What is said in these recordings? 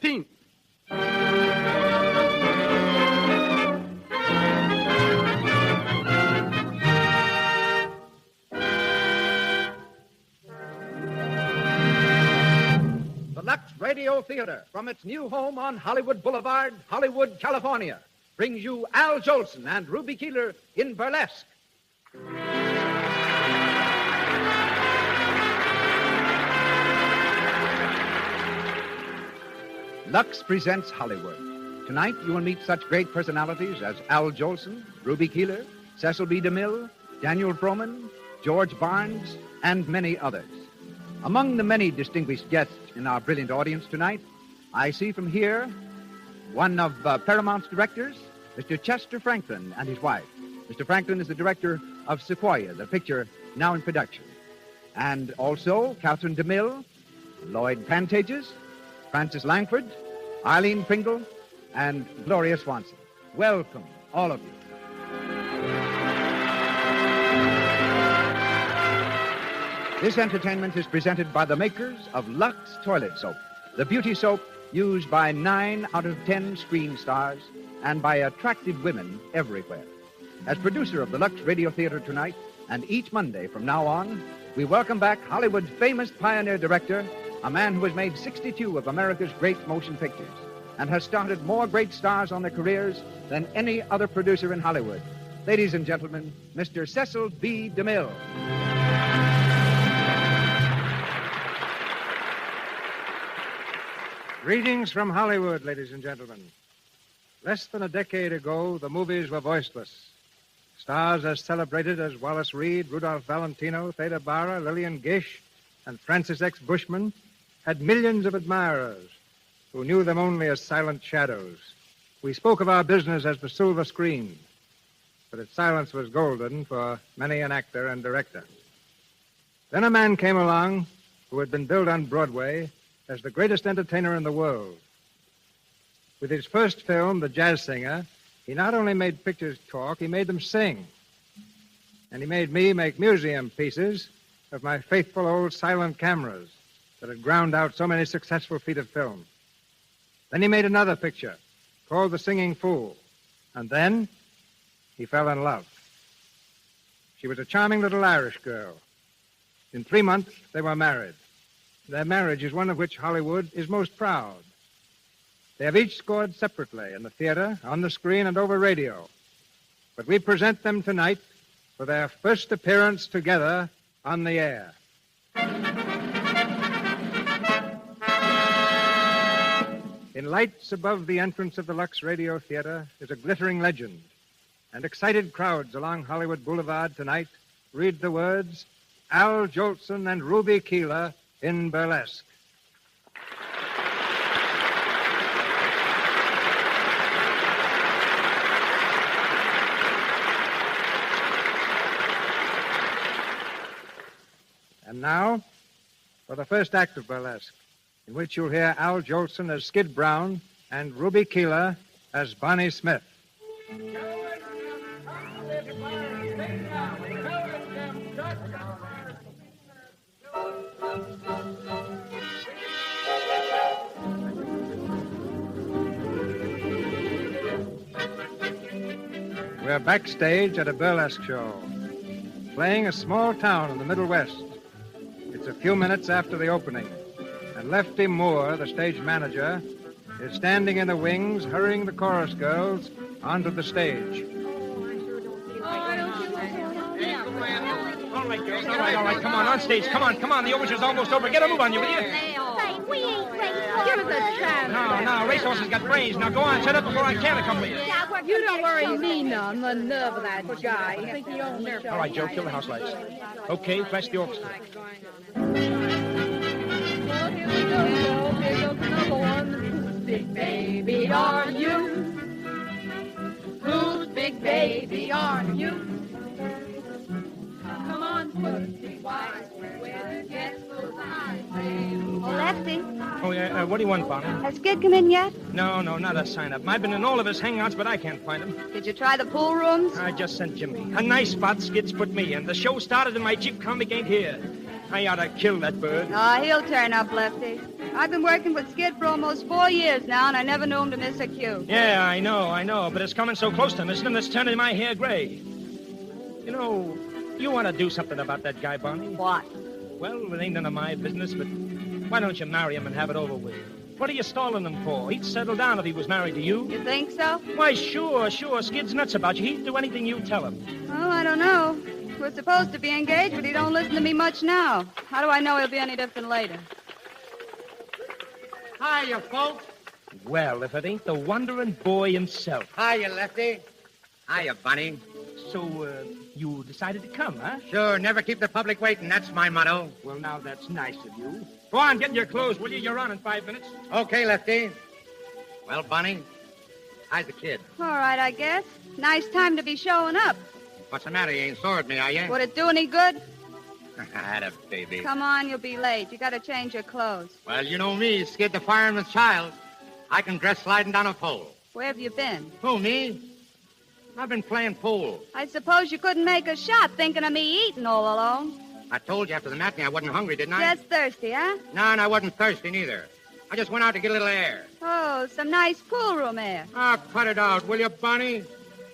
15th. The Lux Radio Theater, from its new home on Hollywood Boulevard, Hollywood, California, brings you Al Jolson and Ruby Keeler in Burlesque. Lux presents Hollywood. Tonight, you will meet such great personalities as Al Jolson, Ruby Keeler, Cecil B. DeMille, Daniel Frohman, George Barnes, and many others. Among the many distinguished guests in our brilliant audience tonight, I see from here one of Paramount's directors, Mr. Chester Franklin, and his wife. Mr. Franklin is the director of Sequoia, the picture now in production. And also Catherine DeMille, Lloyd Pantages, Francis Langford, Eileen Pringle, and Gloria Swanson. Welcome, all of you. This entertainment is presented by the makers of Lux Toilet Soap, the beauty soap used by 9 out of 10 screen stars and by attractive women everywhere. As producer of the Lux Radio Theater tonight, and each Monday from now on, we welcome back Hollywood's famous pioneer director, a man who has made 62 of America's great motion pictures and has started more great stars on their careers than any other producer in Hollywood. Ladies and gentlemen, Mr. Cecil B. DeMille. Greetings from Hollywood, ladies and gentlemen. Less than a decade ago, the movies were voiceless. Stars as celebrated as Wallace Reed, Rudolph Valentino, Theda Bara, Lillian Gish, and Francis X. Bushman had millions of admirers who knew them only as silent shadows. We spoke of our business as the silver screen, but its silence was golden for many an actor and director. Then a man came along who had been billed on Broadway as the greatest entertainer in the world. With his first film, The Jazz Singer, he not only made pictures talk, he made them sing. And he made me make museum pieces of my faithful old silent cameras that had ground out so many successful feet of film. Then he made another picture called The Singing Fool. And then he fell in love. She was a charming little Irish girl. In 3 months, they were married. Their marriage is one of which Hollywood is most proud. They have each scored separately in the theater, on the screen, and over radio. But we present them tonight for their first appearance together on the air. In lights above the entrance of the Lux Radio Theater is a glittering legend, and excited crowds along Hollywood Boulevard tonight read the words, Al Jolson and Ruby Keeler in Burlesque. And now, for the first act of Burlesque, in which you'll hear Al Jolson as Skid Brown and Ruby Keeler as Bonnie Smith. We're backstage at a burlesque show, playing a small town in the Middle West. It's a few minutes after the opening, and Lefty Moore, the stage manager, is standing in the wings, hurrying the chorus girls onto the stage. All right, come on stage. Come on, the overture's almost over. Get a move on you, will you? Say, we ain't racehorses. Give us a chance. No, racehorses got brains. Now go on, shut up before I can accompany you. You don't worry me none. The nerve of that guy. I think he owns the show. All right, Joe, kill the house lights. Okay, flash the orchestra. Well, here we go. Here goes another one. Whose big baby are you? Whose big baby are you? Come on, pussy, wise, where the guests those eyes. Lefty, Oh, yeah, what do you want, Bonnie? has Skid come in yet? No, not a sign-up. I've been in all of his hangouts, but I can't find him. Did you try the pool rooms? I just sent Jimmy. A nice spot Skid's put me in. The show started and my cheap comic ain't here. I ought to kill that bird. Oh, he'll turn up, Lefty. I've been working with Skid for almost 4 years now, and I never knew him to miss a cue. Yeah, I know. But it's coming so close to missing him that's turning my hair gray. You know, you want to do something about that guy, Barney? What? Well, it ain't none of my business, but why don't you marry him and have it over with? What are you stalling him for? He'd settle down if he was married to you. You think so? Why, sure. Skid's nuts about you. He'd do anything you tell him. Oh, I don't know. We're supposed to be engaged, but he don't listen to me much now. How do I know he'll be any different later? Hiya, folks. Well, if it ain't the wandering boy himself. Hiya, Lefty. Hiya, Bunny. So, you decided to come, huh? Sure, never keep the public waiting. That's my motto. Well, now, that's nice of you. Go on, get in your clothes, will you? You're on in 5 minutes. Okay, Lefty. Well, Bunny, how's the kid? All right, I guess. Nice time to be showing up. What's the matter? You ain't sore at me, are you? Would it do any good? Had a baby. Come on, you'll be late. You got to change your clothes. Well, you know me, Skid the fireman's child. I can dress sliding down a pole. Where have you been? Who, me? I've been playing pool. I suppose you couldn't make a shot thinking of me eating all alone. I told you after the matinee I wasn't hungry, didn't I? Just thirsty, huh? No, and I wasn't thirsty neither. I just went out to get a little air. Oh, some nice pool room air. Oh, cut it out, will you, Bunny?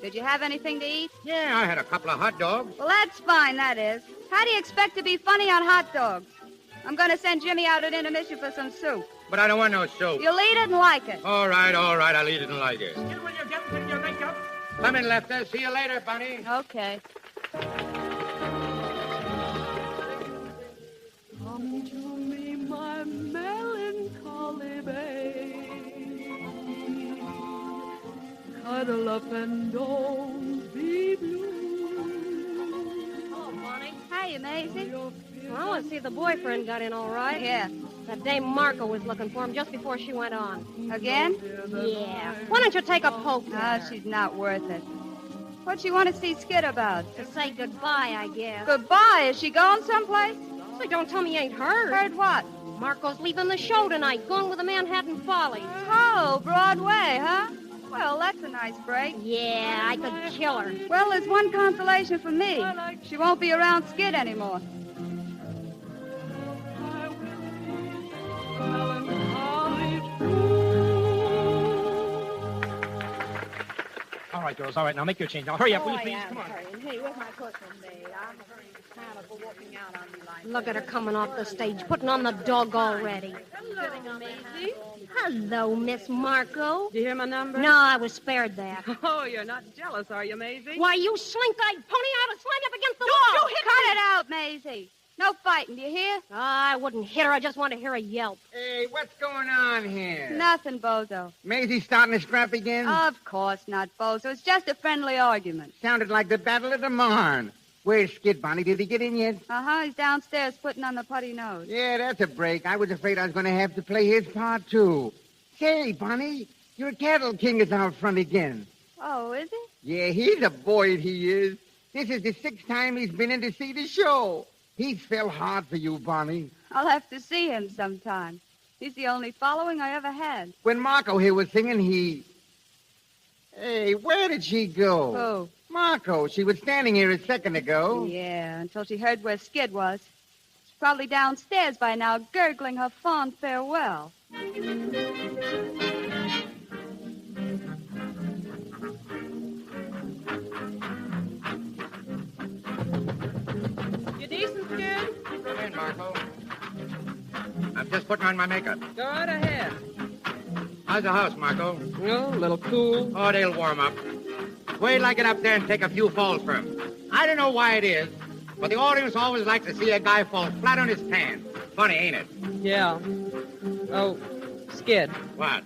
Did you have anything to eat? Yeah, I had a couple of hot dogs. Well, that's fine, that is. How do you expect to be funny on hot dogs? I'm going to send Jimmy out at Intermission for some soup. But I don't want no soup. You'll eat it and like it. All right, I'll eat it and like it. Skid, will you get in your makeup? Come in, Lefty. See you later, Bunny. Okay. Come to me, my melancholy babe. Cuddle up and don't be blue. Oh, Bonnie. Hey, Maisie. Well, I want to see if the boyfriend got in all right. Yeah. That dame Marco was looking for him just before she went on. Again? Yeah. Why don't you take a poke? Oh, she's not worth it. What'd she want to see Skid about? To say goodbye, I guess. Goodbye. Is she going someplace? So don't tell me you ain't heard. Heard what? Marco's leaving the show tonight, going with the Manhattan Follies. Oh, Broadway, huh? Well, that's a nice break. Yeah, I could kill her. Well, there's one consolation for me. She won't be around Skid anymore. All right, girls, all right. Now make your change. Now hurry up, will you, please? Come on. Hey, where's my cushion, babe? I'm kind of walking out on you like Look at her coming off the stage, putting on the dog already. Hello, Maisie. Hello, Miss Marco. Did you hear my number? No, I was spared that. Oh, you're not jealous, are you, Maisie? Why, you slink-eyed pony, I ought to slam you up against the wall. Cut it out, Maisie. No fighting, do you hear? I wouldn't hit her. I just want to hear a yelp. Hey, what's going on here? Nothing, Bozo. Maisie starting to scrap again? Of course not, Bozo. It's just a friendly argument. Sounded like the Battle of the Marne. Where's Skid, Bonnie? Did he get in yet? Uh-huh. He's downstairs putting on the putty nose. Yeah, that's a break. I was afraid I was going to have to play his part, too. Say, Bonnie, your cattle king is out front again. Oh, is he? Yeah, he's a boy, he is. This is the 6th time he's been in to see the show. He's fell hard for you, Bonnie. I'll have to see him sometime. He's the only following I ever had. When Marco here was singing, he... Hey, where did she go? Who? Marco. She was standing here a second ago. Yeah, until she heard where Skid was. She's probably downstairs by now, gurgling her fond farewell. You decent, Skid? Come in, Marco. I'm just putting on my makeup. Go right ahead. How's the house, Marco? Well, a little cool. Oh, they'll warm up. Wait till I get up there and take a few falls for him. I don't know why it is, but the audience always likes to see a guy fall flat on his pants. Funny, ain't it? Yeah. Oh, Skid, What?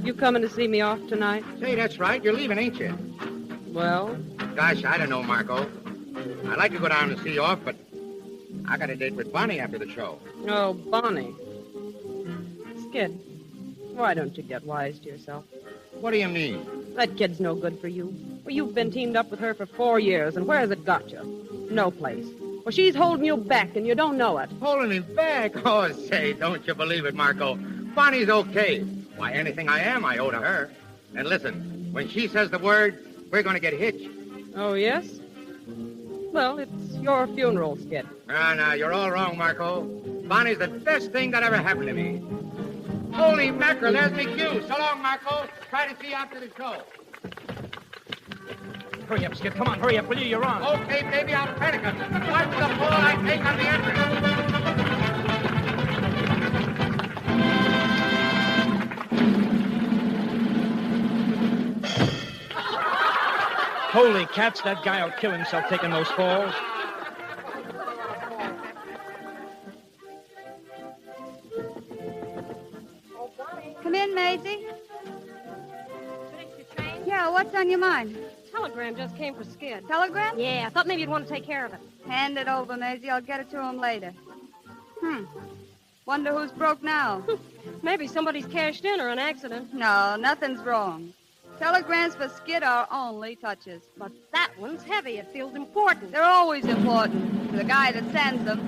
you coming to see me off tonight? Say, that's right. You're leaving, ain't you? Well, Gosh, I don't know, Marco. I'd like to go down and see you off, but I got a date with Bonnie after the show. oh, Bonnie. Skid, why don't you get wise to yourself? What do you mean? That kid's no good for you. Well, you've been teamed up with her for 4 years, and where has it got you? No place. Well, she's holding you back, and you don't know it. Holding me back? Oh, say, don't you believe it, Marco. Bonnie's okay. Why, anything I am, I owe to her. And listen, when she says the word, we're going to get hitched. Oh, yes? Well, it's your funeral, Skid. No, you're all wrong, Marco. Bonnie's the best thing that ever happened to me. Holy mackerel, there's me cue. So long, Marco. Try to see you after the show. Hurry up, Skid. Come on, hurry up, will you? You're on. Okay, baby, I'll try to come. Watch the fall I take on the entrance. Holy cats, that guy'll kill himself taking those falls. Come in, Maisie. Finished your train? Yeah, what's on your mind? Telegram just came for Skid. Telegram? Yeah, I thought maybe you'd want to take care of it. Hand it over, Maisie. I'll get it to him later. Wonder who's broke now. Maybe somebody's cashed in or an accident. No, nothing's wrong. Telegrams for Skid are only touches. But that one's heavy. It feels important. They're always important to the guy that sends them.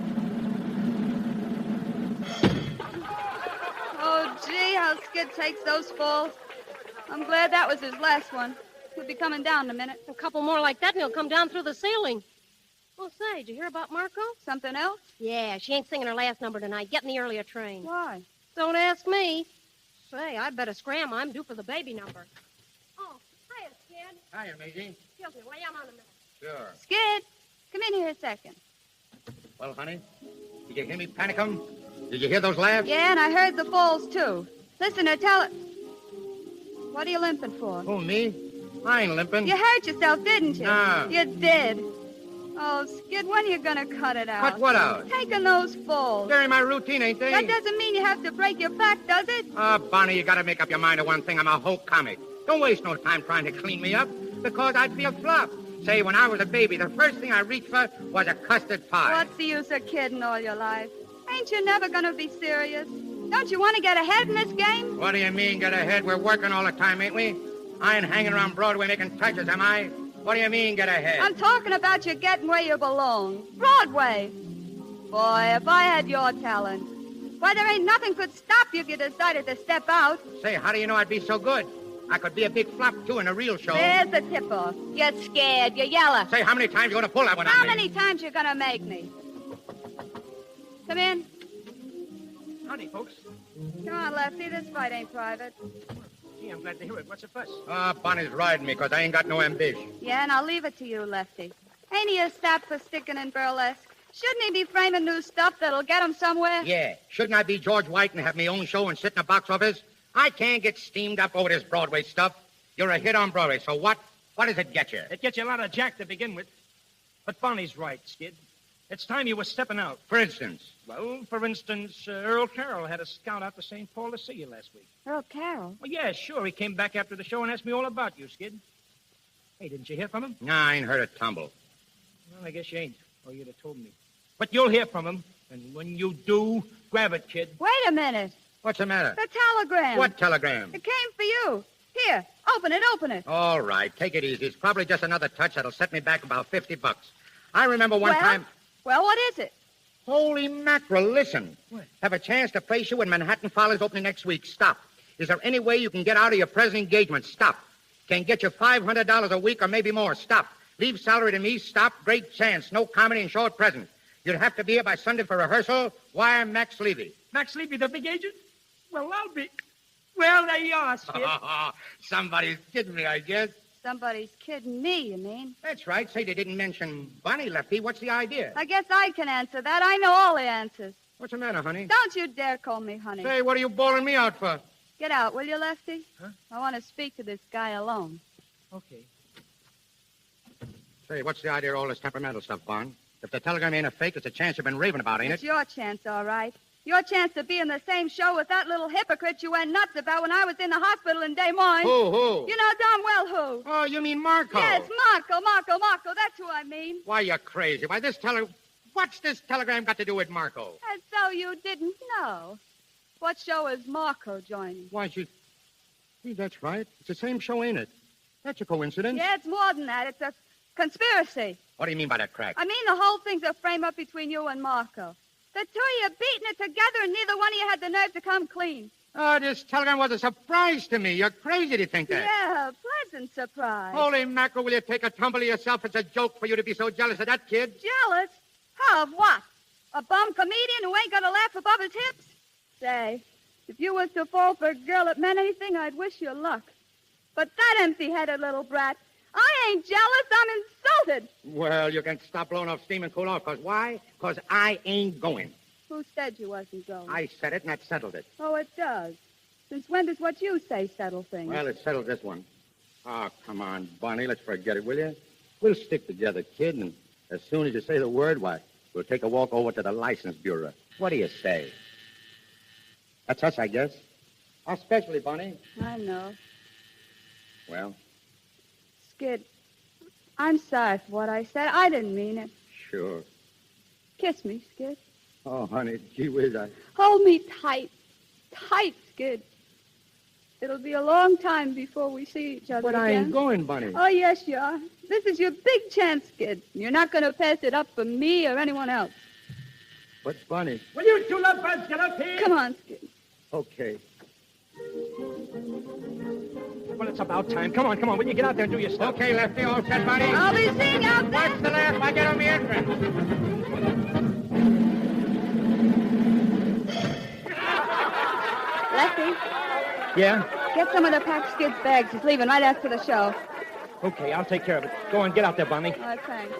Oh, gee, how Skid takes those falls. I'm glad that was his last one. He'll be coming down in a minute. A couple more like that and he'll come down through the ceiling. Well, say, did you hear about Marco? Something else? Yeah, she ain't singing her last number tonight. Getting the earlier train. Why? Don't ask me. Say, I'd better scram. I'm due for the baby number. Oh, hiya, Skid. Hiya, Maisie. Excuse me, wait on a minute. Sure. Skid, come in here a second. Well, honey, did you hear me panic 'em? Did you hear those laughs? Yeah, and I heard the falls, too. Listen, tell it. What are you limping for? Oh, me? I ain't limping. You hurt yourself, didn't you? No. You did. Oh, Skid, when are you going to cut it out? Cut what out? Taking those falls. They're in my routine, ain't they? That doesn't mean you have to break your back, does it? Bonnie, you gotta make up your mind to one thing. I'm a whole comic. Don't waste no time trying to clean me up, because I'd be a flop. Say, when I was a baby, the first thing I reached for was a custard pie. What's the use of kidding all your life? Ain't you never going to be serious? Don't you want to get ahead in this game? What do you mean, get ahead? We're working all the time, ain't we? I ain't hanging around Broadway making touches, am I? What do you mean, get ahead? I'm talking about you getting where you belong. Broadway. Boy, if I had your talent. Why, there ain't nothing could stop you if you decided to step out. Say, how do you know I'd be so good? I could be a big flop, too, in a real show. There's the tip-off. You're scared. You're yellow. Say, how many times you gonna pull that one on How me? many times you gonna make me? Come in. Howdy, folks. Come on, Lefty. This fight ain't private. Gee, I'm glad to hear it. What's the fuss? Bonnie's riding me, because I ain't got no ambition. Yeah, and I'll leave it to you, Lefty. Ain't he a sap for sticking in burlesque? Shouldn't he be framing new stuff that'll get him somewhere? Yeah. Shouldn't I be George White and have my own show and sit in a box office? I can't get steamed up over this Broadway stuff. You're a hit on Broadway, so what? What does it get you? It gets you a lot of jack to begin with. But Bonnie's right, Skid. It's time you were stepping out. For instance? Well, for instance, Earl Carroll had a scout out to St. Paul to see you last week. Earl Carroll? Well, yeah, sure. He came back after the show and asked me all about you, Skid. Hey, didn't you hear from him? No, I ain't heard a tumble. Well, I guess you ain't, or you'd have told me. But you'll hear from him. And when you do, grab it, kid. Wait a minute. What's the matter? The telegram. What telegram? It came for you. Here, open it, open it. All right, take it easy. It's probably just another touch that'll set me back about $50. I remember one time... Well, what is it? Holy mackerel, listen. What? Have a chance to place you in Manhattan Follies opening next week. Stop. Is there any way you can get out of your present engagement? Stop. Can get you $500 a week or maybe more. Stop. Leave salary to me. Stop. Great chance. No comedy and show at present. You'd have to be here by Sunday for rehearsal. Wire Max Levy. Max Levy, the big agent? Well, I'll be... Well, there you are, Skid. Somebody's kidding me, I guess. Somebody's kidding me, you mean? That's right. Say, they didn't mention Bonnie, Lefty. What's the idea? I guess I can answer that. I know all the answers. What's the matter, honey? Don't you dare call me honey. Say, what are you bawling me out for? Get out, will you, Lefty? Huh? I want to speak to this guy alone. Okay. Say, what's the idea of all this temperamental stuff, Barn? If the telegram ain't a fake, it's a chance you've been raving about, ain't It's it? your chance, all right. Your chance to be in the same show with that little hypocrite you went nuts about when I was in the hospital in Des Moines. Who? You know darn well who. Oh, you mean Marco? Yes, Marco. That's who I mean. Why, you're crazy. Why, what's this telegram got to do with Marco? As though you didn't know. What show is Marco joining? Why, Gee, that's right. It's the same show, ain't it? That's a coincidence. Yeah, it's more than that. It's a conspiracy. What do you mean by that crack? I mean the whole thing's a frame-up between you and Marco. The two of you beating it together, and neither one of you had the nerve to come clean. Oh, this telegram was a surprise to me. You're crazy to think that. Yeah, and surprise. Holy mackerel, will you take a tumble of yourself? It's a joke for you to be so jealous of that kid. Jealous? Of what? A bum comedian who ain't gonna laugh above his hips? Say, if you was to fall for a girl that meant anything, I'd wish you luck. But that empty-headed little brat, I ain't jealous, I'm insulted. Well, you can stop blowing off steam and cool off. Because why? Because I ain't going. Who said you wasn't going? I said it, and that settled it. Oh, it does. Since when does what you say settle things? Well, it settled this one. Oh, come on, Bonnie, let's forget it, will you? We'll stick together, kid, and as soon as you say the word, why, we'll take a walk over to the license bureau. What do you say? That's us, I guess. Especially, Bonnie. I know. Well? Skid, I'm sorry for what I said. I didn't mean it. Sure. Kiss me, Skid. Oh, honey, gee whiz, Hold me tight. Tight, Skid. It'll be a long time before we see each other But again. I ain't going, Bonnie. Oh, yes, you are. This is your big chance, Skid. You're not going to pass it up for me or anyone else. But, Bonnie... Will you two lovebirds get up here? Come on, Skid. Okay. Well, it's about time. Come on. Will you get out there and do your stuff? Okay, Lefty, all set, Bonnie? I'll be seeing you out there. Watch the laugh. I get on the entrance. Lefty, Yeah? get some of the packed Skid's bags. He's leaving right after the show. Okay, I'll take care of it. Go on, get out there, Bonnie. All right, thanks.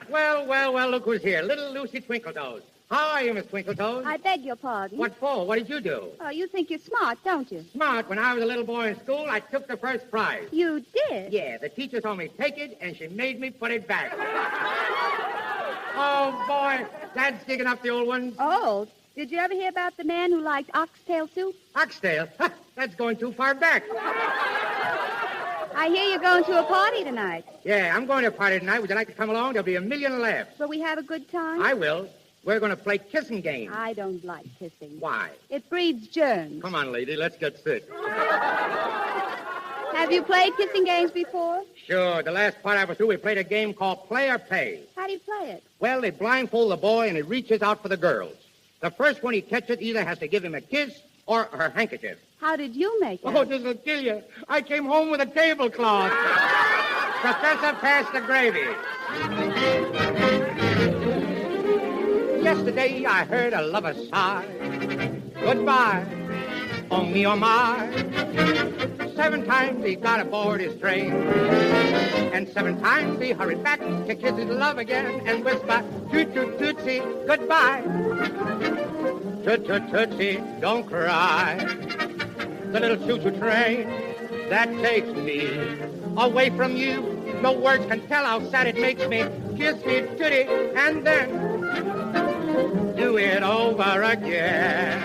Well, look who's here. Little Lucy Twinkletoes. How are you, Miss Twinkletoes? I beg your pardon. What for? What did you do? Oh, you think you're smart, don't you? Smart. When I was a little boy in school, I took the first prize. You did? Yeah, the teacher told me take it, and she made me put it back. Oh, boy. Dad's digging up the old ones. Oh, did you ever hear about the man who liked oxtail soup? Oxtail? That's going too far back. I hear you're going to a party tonight. Yeah, I'm going to a party tonight. Would you like to come along? There'll be a million laughs. Will we have a good time? I will. We're going to play kissing games. I don't like kissing. Why? It breeds germs. Come on, lady. Let's get sick. Have you played kissing games before? Sure. The last part I was through, we played a game called Play or Pay. How do you play it? Well, they blindfold the boy, and he reaches out for the girls. The first one he catches either has to give him a kiss or her handkerchief. How did you make it? Oh, this'll kill you. I came home with a tablecloth. Professor, pass the gravy. Yesterday I heard a lover sigh. Goodbye, oh me, oh my. 7 times he got aboard his train. And 7 times he hurried back to kiss his love again and whisper, toot-toot-tootsie, goodbye. Toot-toot-tootsie, don't cry. The little choo-choo train that takes me away from you. No words can tell how sad it makes me. Kiss me, tootie, and then do it over again.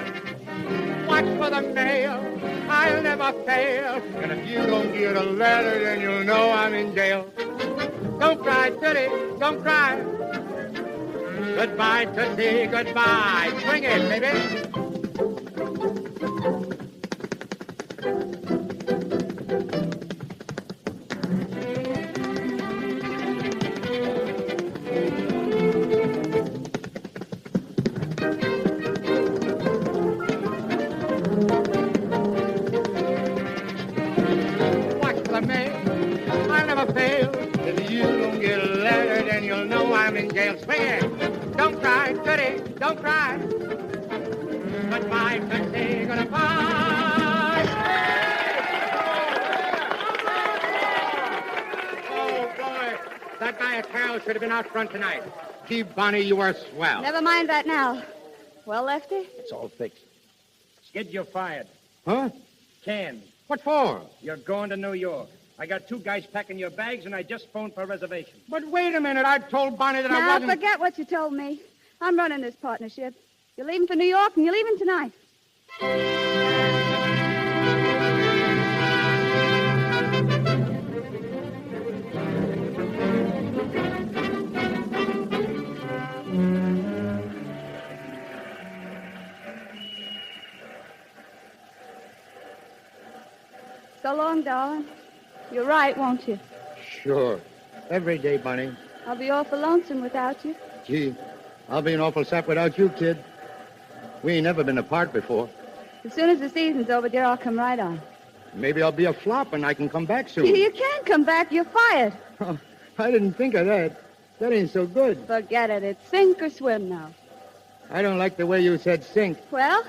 Watch for the mail, I'll never fail. And if you don't get a letter, then you'll know I'm in jail. Don't cry, tootie, don't cry. Goodbye, Tootsie, goodbye. Swing it, baby. Watch for the mail, I'll never fail. If you don't get a letter, then you'll know I'm in jail. Swing it. Don't cry, Tootie, don't cry. Goodbye, Tootsie, goodbye. Oh, boy. That guy at Carol should have been out front tonight. Gee, Bonnie, you are swell. Never mind that now. Well, Lefty? It's all fixed. Skid, you're fired. Huh? Canned. What for? You're going to New York. I got 2 guys packing your bags, and I just phoned for a reservation. But wait a minute. I told Bonnie that I Now, wasn't... forget what you told me. I'm running this partnership. You're leaving for New York, and you're leaving tonight. So long, darling. You're right, won't you? Sure. Every day, Bonnie. I'll be awful lonesome without you. Gee, I'll be an awful sap without you, kid. We ain't never been apart before. As soon as the season's over, dear, I'll come right on. Maybe I'll be a flop and I can come back soon. You can't come back. You're fired. Oh, I didn't think of that. That ain't so good. Forget it. It's sink or swim now. I don't like the way you said sink. Well,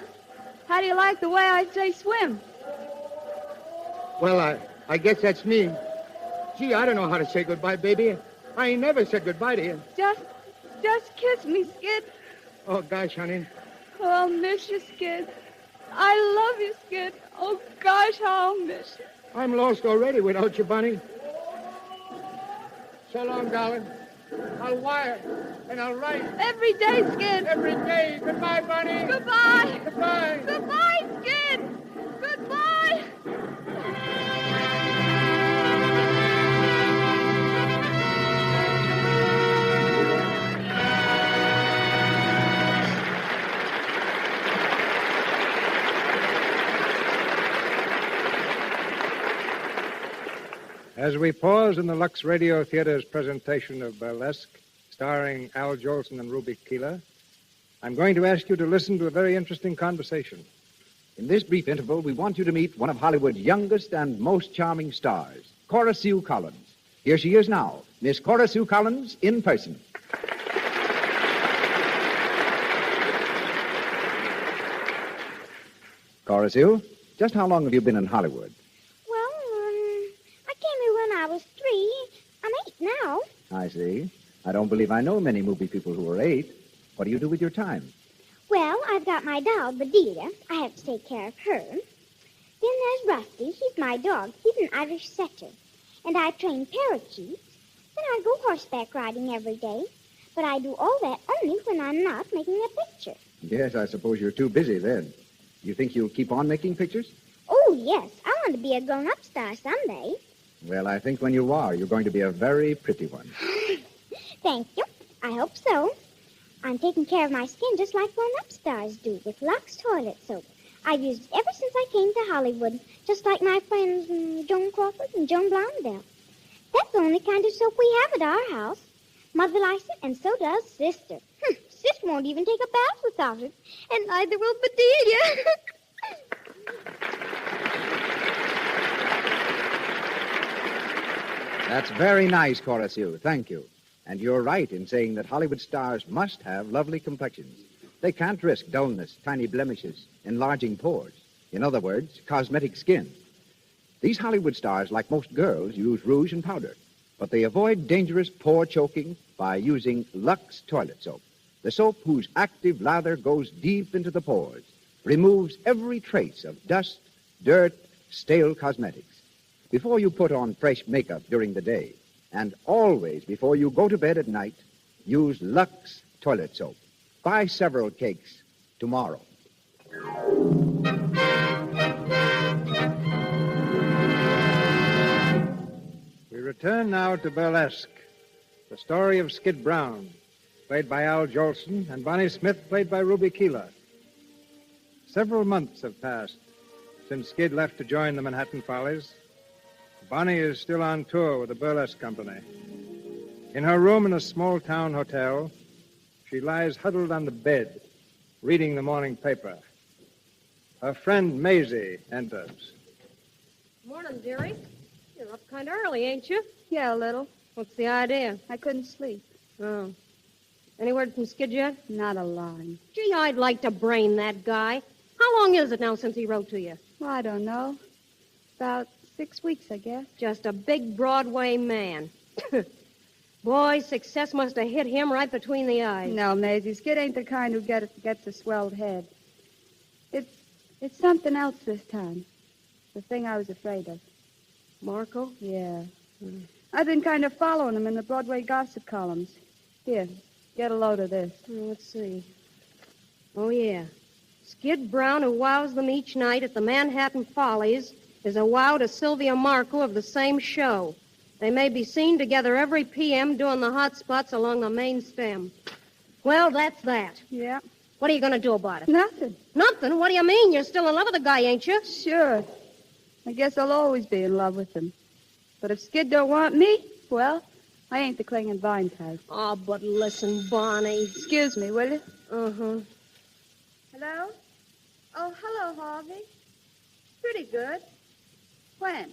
how do you like the way I say swim? Well, I guess that's me. Gee, I don't know how to say goodbye, baby. I ain't never said goodbye to you. Just kiss me, Skid. Oh, gosh, honey. Oh, I'll miss you, Skid. I love you, Skid. Oh, gosh, how I'll miss you. I'm lost already without you, Bunny. So long, darling. I'll wire and I'll write. Every day, Skid. Every day. Goodbye, Bunny. Goodbye. Goodbye. Goodbye, Skid. Goodbye. As we pause in the Lux Radio Theater's presentation of Burlesque, starring Al Jolson and Ruby Keeler, I'm going to ask you to listen to a very interesting conversation. In this brief interval, we want you to meet one of Hollywood's youngest and most charming stars, Cora Sue Collins. Here she is now, Miss Cora Sue Collins in person. Cora Sue, just how long have you been in Hollywood? I came here when I was 3. I'm 8 now. I see. I don't believe I know many movie people who are 8. What do you do with your time? Well, I've got my doll, Bedelia. I have to take care of her. Then there's Rusty. He's my dog. He's an Irish setter. And I train parakeets. Then I go horseback riding every day. But I do all that only when I'm not making a picture. Yes, I suppose you're too busy then. You think you'll keep on making pictures? Oh, yes. I want to be a grown-up star someday. Well, I think when you are, you're going to be a very pretty one. Thank you. I hope so. I'm taking care of my skin just like grown-up stars do with Lux toilet soap. I've used it ever since I came to Hollywood, just like my friends Joan Crawford and Joan Blondell. That's the only kind of soap we have at our house. Mother likes it, and so does Sister. Sis won't even take a bath without it, and neither will Bedelia. That's very nice, Cora Sue. Thank you. And you're right in saying that Hollywood stars must have lovely complexions. They can't risk dullness, tiny blemishes, enlarging pores. In other words, cosmetic skin. These Hollywood stars, like most girls, use rouge and powder. But they avoid dangerous pore choking by using Lux toilet soap. The soap whose active lather goes deep into the pores, removes every trace of dust, dirt, stale cosmetics. Before you put on fresh makeup during the day, and always before you go to bed at night, use Lux toilet soap. Buy several cakes tomorrow. We return now to Burlesque, the story of Skid Brown, played by Al Jolson, and Bonnie Smith, played by Ruby Keeler. Several months have passed since Skid left to join the Manhattan Follies. Bonnie is still on tour with the burlesque company. In her room in a small-town hotel, she lies huddled on the bed, reading the morning paper. Her friend Maisie enters. Morning, dearie. You're up kind of early, ain't you? Yeah, a little. What's the idea? I couldn't sleep. Oh. Any word from Skid yet? Not a line. Gee, I'd like to brain that guy. How long is it now since he wrote to you? Well, I don't know. About 6 weeks, I guess. Just a big Broadway man. Boy, success must have hit him right between the eyes. No, Maisie, Skid ain't the kind who gets a swelled head. It's something else this time. The thing I was afraid of. Marco? Yeah. I've been kind of following him in the Broadway gossip columns. Here, get a load of this. Let's see. Oh, yeah. Skid Brown, who wows them each night at the Manhattan Follies, is a wow to Sylvia Marco of the same show. They may be seen together every p.m. doing the hot spots along the main stem. Well, that's that. Yeah. What are you going to do about it? Nothing. Nothing? What do you mean? You're still in love with the guy, ain't you? Sure. I guess I'll always be in love with him. But if Skid don't want me, well, I ain't the clinging vine type. Oh, but listen, Bonnie. Excuse me, will you? Uh-huh. Hello? Oh, hello, Harvey. Pretty good. When?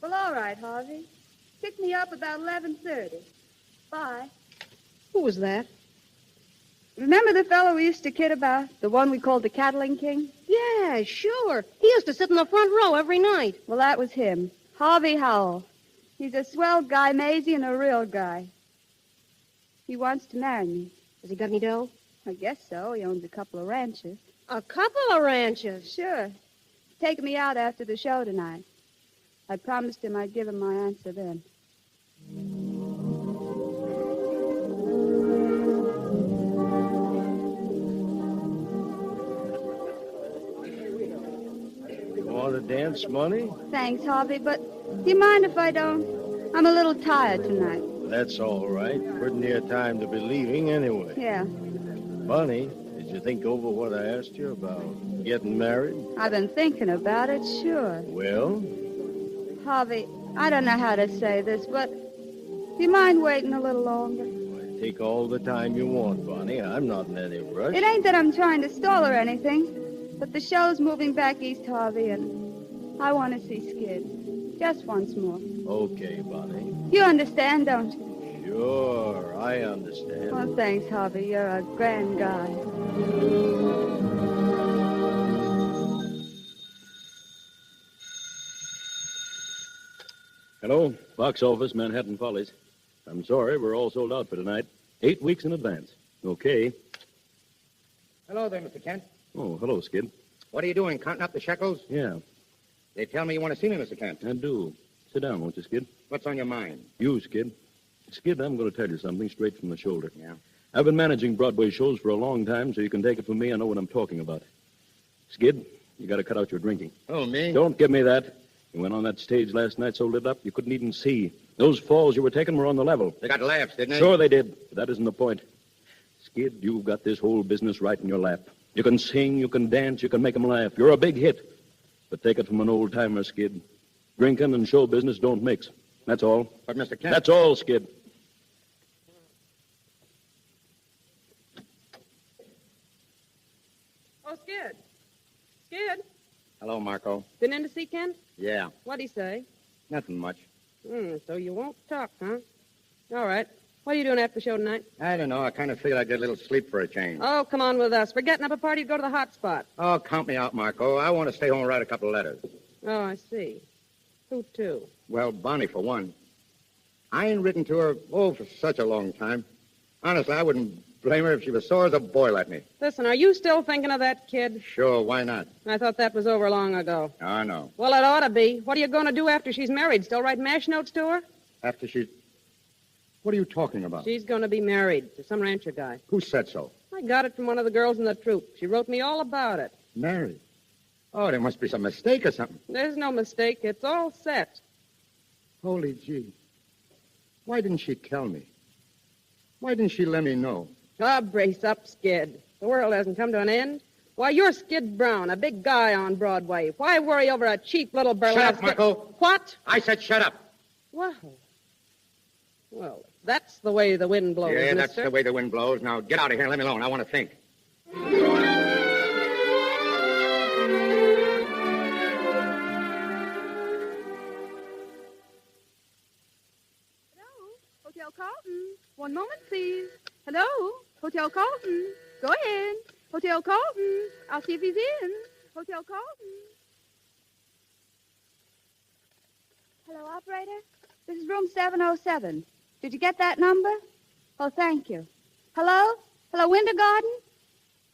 Well, all right, Harvey. Pick me up about 11:30. Bye. Who was that? Remember the fellow we used to kid about? The one we called the Cattling King? Yeah, sure. He used to sit in the front row every night. Well, that was him. Harvey Howell. He's a swell guy, Maisie, and a real guy. He wants to marry me. Has he got any dough? I guess so. He owns a couple of ranches. A couple of ranches? Sure. He's taking me out after the show tonight. I promised him I'd give him my answer then. Want to dance, Money? Thanks, Harvey, but do you mind if I don't? I'm a little tired tonight. That's all right. Pretty near time to be leaving anyway. Yeah. Bunny, did you think over what I asked you about getting married? I've been thinking about it, sure. Well? Harvey, I don't know how to say this, but do you mind waiting a little longer? Take all the time you want, Bunny. I'm not in any rush. It ain't that I'm trying to stall or anything, but the show's moving back east, Harvey, and I want to see Skid. Just once more. Okay, Bunny. You understand, don't you? Sure, I understand. Oh, thanks, Harvey. You're a grand guy. Hello, box office, Manhattan Follies. I'm sorry, we're all sold out for tonight. 8 weeks in advance. Okay. Hello there, Mr. Kent. Oh, hello, Skid. What are you doing, counting up the shekels? Yeah, They tell me you want to see me, Mr. Kent. I do. Sit down, won't you, Skid? What's on your mind? You, Skid. Skid, I'm going to tell you something straight from the shoulder. Yeah? I've been managing Broadway shows for a long time, so you can take it from me. I know what I'm talking about. Skid, you got to cut out your drinking. Oh, me? Don't give me that. You went on that stage last night so lit up you couldn't even see. Those falls you were taking were on the level. They got laughs, didn't they? Sure they did, but that isn't the point. Skid, you've got this whole business right in your lap. You can sing, you can dance, you can make 'em laugh. You're a big hit. But take it from an old-timer, Skid. Drinking and show business don't mix. That's all. But, Mr. Kent... That's all, Skid. Oh, Skid. Skid. Hello, Marco. Been in to see Kent? Yeah, What'd he say? nothing much. So you won't talk, huh? All right. What are you doing after the show tonight? I don't know. I kind of feel I'd get a little sleep for a change. Oh, come on with us. We're getting up a party to go to the hot spot. Oh, count me out, Marco. I want to stay home and write a couple of letters. Oh, I see. Who to? Well, Bonnie, for one. I ain't written to her, for such a long time. Honestly, I wouldn't blame her if she was sore as a boil at me. Listen, are you still thinking of that kid? Sure, why not? I thought that was over long ago. I know. Well, it ought to be. What are you going to do after she's married? Still write mash notes to her? After she... What are you talking about? She's going to be married to some rancher guy. Who said so? I got it from one of the girls in the troupe. She wrote me all about it. Married? Oh, there must be some mistake or something. There's no mistake. It's all set. Holy gee. Why didn't she tell me? Why didn't she let me know? Ah, brace up, Skid. The world hasn't come to an end. Why, you're Skid Brown, a big guy on Broadway. Why worry over a cheap little burlesque... Shut up, Marco. What? I said shut up. Well, that's the way the wind blows, Yeah, that's mister. the way the wind blows. Now, get out of here and let me alone. I want to think. Hello, Hotel Carlton. One moment, please. Hello, Hotel Carlton. Go ahead. Hotel Carlton. I'll see if he's in. Hotel Carlton. Hello, operator. This is room 707. Did you get that number? Oh, thank you. Hello? Hello, Winter Garden?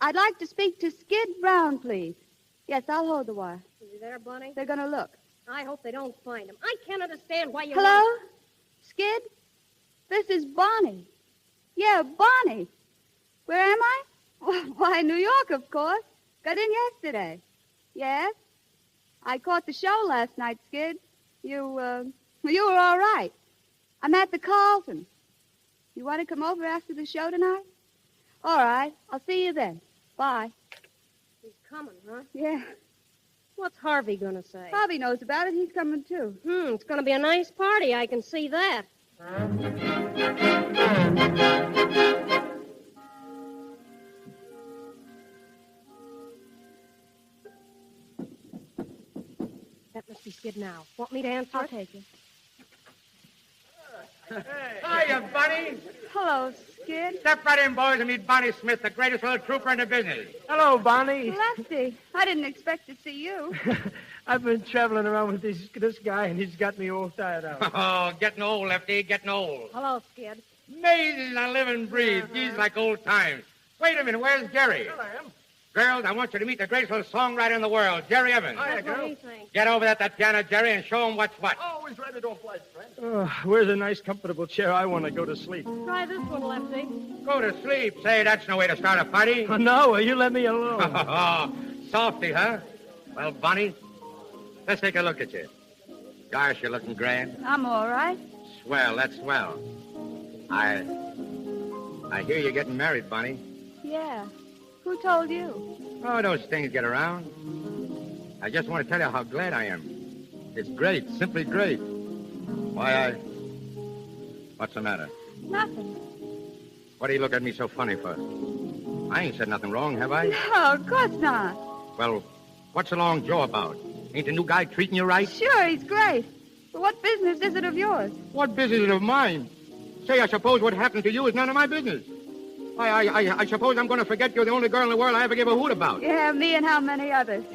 I'd like to speak to Skid Brown, please. Yes, I'll hold the wire. Is he there, Bunny? They're going to look. I hope they don't find him. I can't understand why you... Hello? Skid? This is Bonnie. Yeah, Bonnie. Where am I? Why, New York, of course. Got in yesterday. Yes? I caught the show last night, Skid. You were all right. I'm at the Carlton. You want to come over after the show tonight? All right. I'll see you then. Bye. He's coming, huh? Yeah. What's Harvey going to say? Harvey knows about it. He's coming, too. It's going to be a nice party. I can see that. taxi, Skid, now. Want me to answer I'll it? take it. Hiya, Bunny. Hello, Skid. Step right in, boys, and meet Bonnie Smith, the greatest little trooper in the business. Hello, Bonnie. Lefty, I didn't expect to see you. I've been traveling around with this guy, and he's got me all tired out. Oh, getting old, Lefty, getting old. Hello, Skid. Amazing I live and breathe. These like old times. Wait a minute, where's Jerry? Hello, Em. Girls, I want you to meet the greatest little songwriter in the world, Jerry Evans. That's what he thinks. Get over at that piano, Jerry, and show him what's what. Always ready to oblige, friend. Oh, where's a nice, comfortable chair? I want to go to sleep. Try this one, Lefty. Go to sleep. Say, that's no way to start a party. Oh, no, will you let me alone? Oh, softy, huh? Well, Bonnie, let's take a look at you. Gosh, you're looking grand. I'm all right. Swell, that's swell. I hear you're getting married, Bonnie. Yeah. Who told you? Oh, those things get around. I just want to tell you how glad I am. It's great, simply great. What's the matter? Nothing. What do you look at me so funny for? I ain't said nothing wrong, have I? No, of course not. Well, what's the long Joe about? Ain't the new guy treating you right? Sure, he's great. But what business is it of yours? What business is it of mine? Say, I suppose what happened to you is none of my business. I suppose I'm going to forget you're the only girl in the world I ever gave a hoot about. Yeah, me and how many others.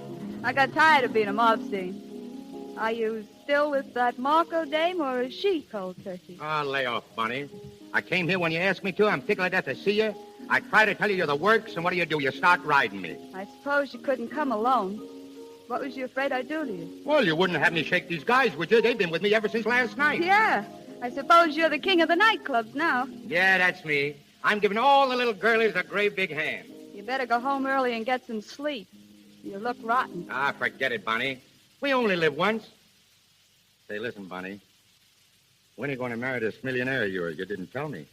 I got tired of being a mob scene. Are you still with that Marco dame, or is she cold turkey? Oh, lay off, Bunny. I came here when you asked me to. I'm tickled to death to see you. I try to tell you you're the works, and what do? You start riding me. I suppose you couldn't come alone. What was you afraid I'd do to you? Well, you wouldn't have me shake these guys, would you? They've been with me ever since last night. Yeah. I suppose you're the king of the nightclubs now. Yeah, that's me. I'm giving all the little girlies a great big hand. You better go home early and get some sleep. You look rotten. Ah, forget it, Bonnie. We only live once. Say, listen, Bonnie. When are you going to marry this millionaire of yours? You didn't tell me.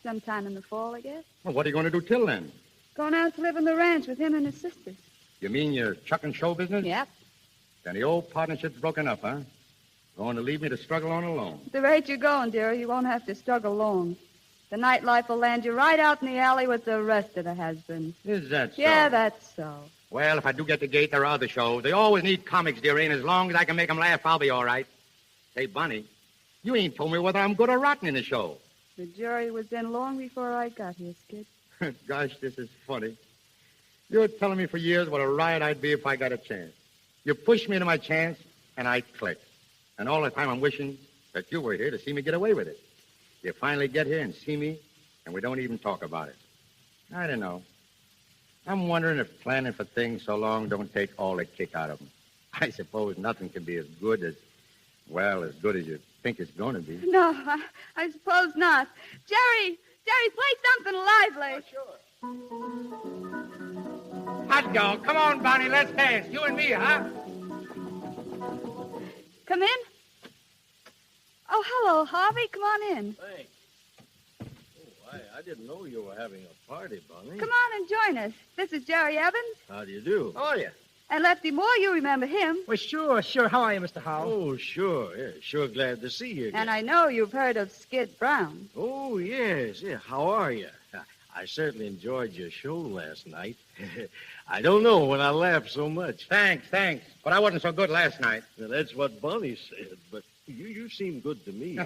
Sometime in the fall, I guess. Well, what are you going to do till then? Going out to live on the ranch with him and his sisters. You mean you're chucking show business? Yep. Then the old partnership's broken up, huh? Going to leave me to struggle on alone. At the rate you're going, dear, you won't have to struggle long. The nightlife will land you right out in the alley with the rest of the has-beens. Is that so? Yeah, that's so. Well, if I do get the gate, there are other shows. They always need comics, dearie, and as long as I can make them laugh, I'll be all right. Say, Bunny, you ain't told me whether I'm good or rotten in the show. The jury was in long before I got here, Skid. Gosh, this is funny. You were telling me for years what a riot I'd be if I got a chance. You pushed me into my chance, and I clicked. And all the time I'm wishing that you were here to see me get away with it. You finally get here and see me, and we don't even talk about it. I don't know. I'm wondering if planning for things so long don't take all the kick out of them. I suppose nothing can be as good as you think it's going to be. No, I suppose not. Jerry, play something lively. Oh, sure. Hot dog. Come on, Bonnie, let's dance. You and me, huh? Come in. Oh, hello, Harvey. Come on in. Thanks. Oh, I didn't know you were having a party, Bunny. Come on and join us. This is Jerry Evans. How do you do? Oh, yeah. And Lefty Moore, you remember him. Well, sure. How are you, Mr. Howell? Oh, sure. Yeah, sure glad to see you again. And I know you've heard of Skid Brown. Oh, yes. Yeah, how are you? I certainly enjoyed your show last night. I don't know when I laughed so much. Thanks. But I wasn't so good last night. Well, that's what Bunny said, but you seem good to me.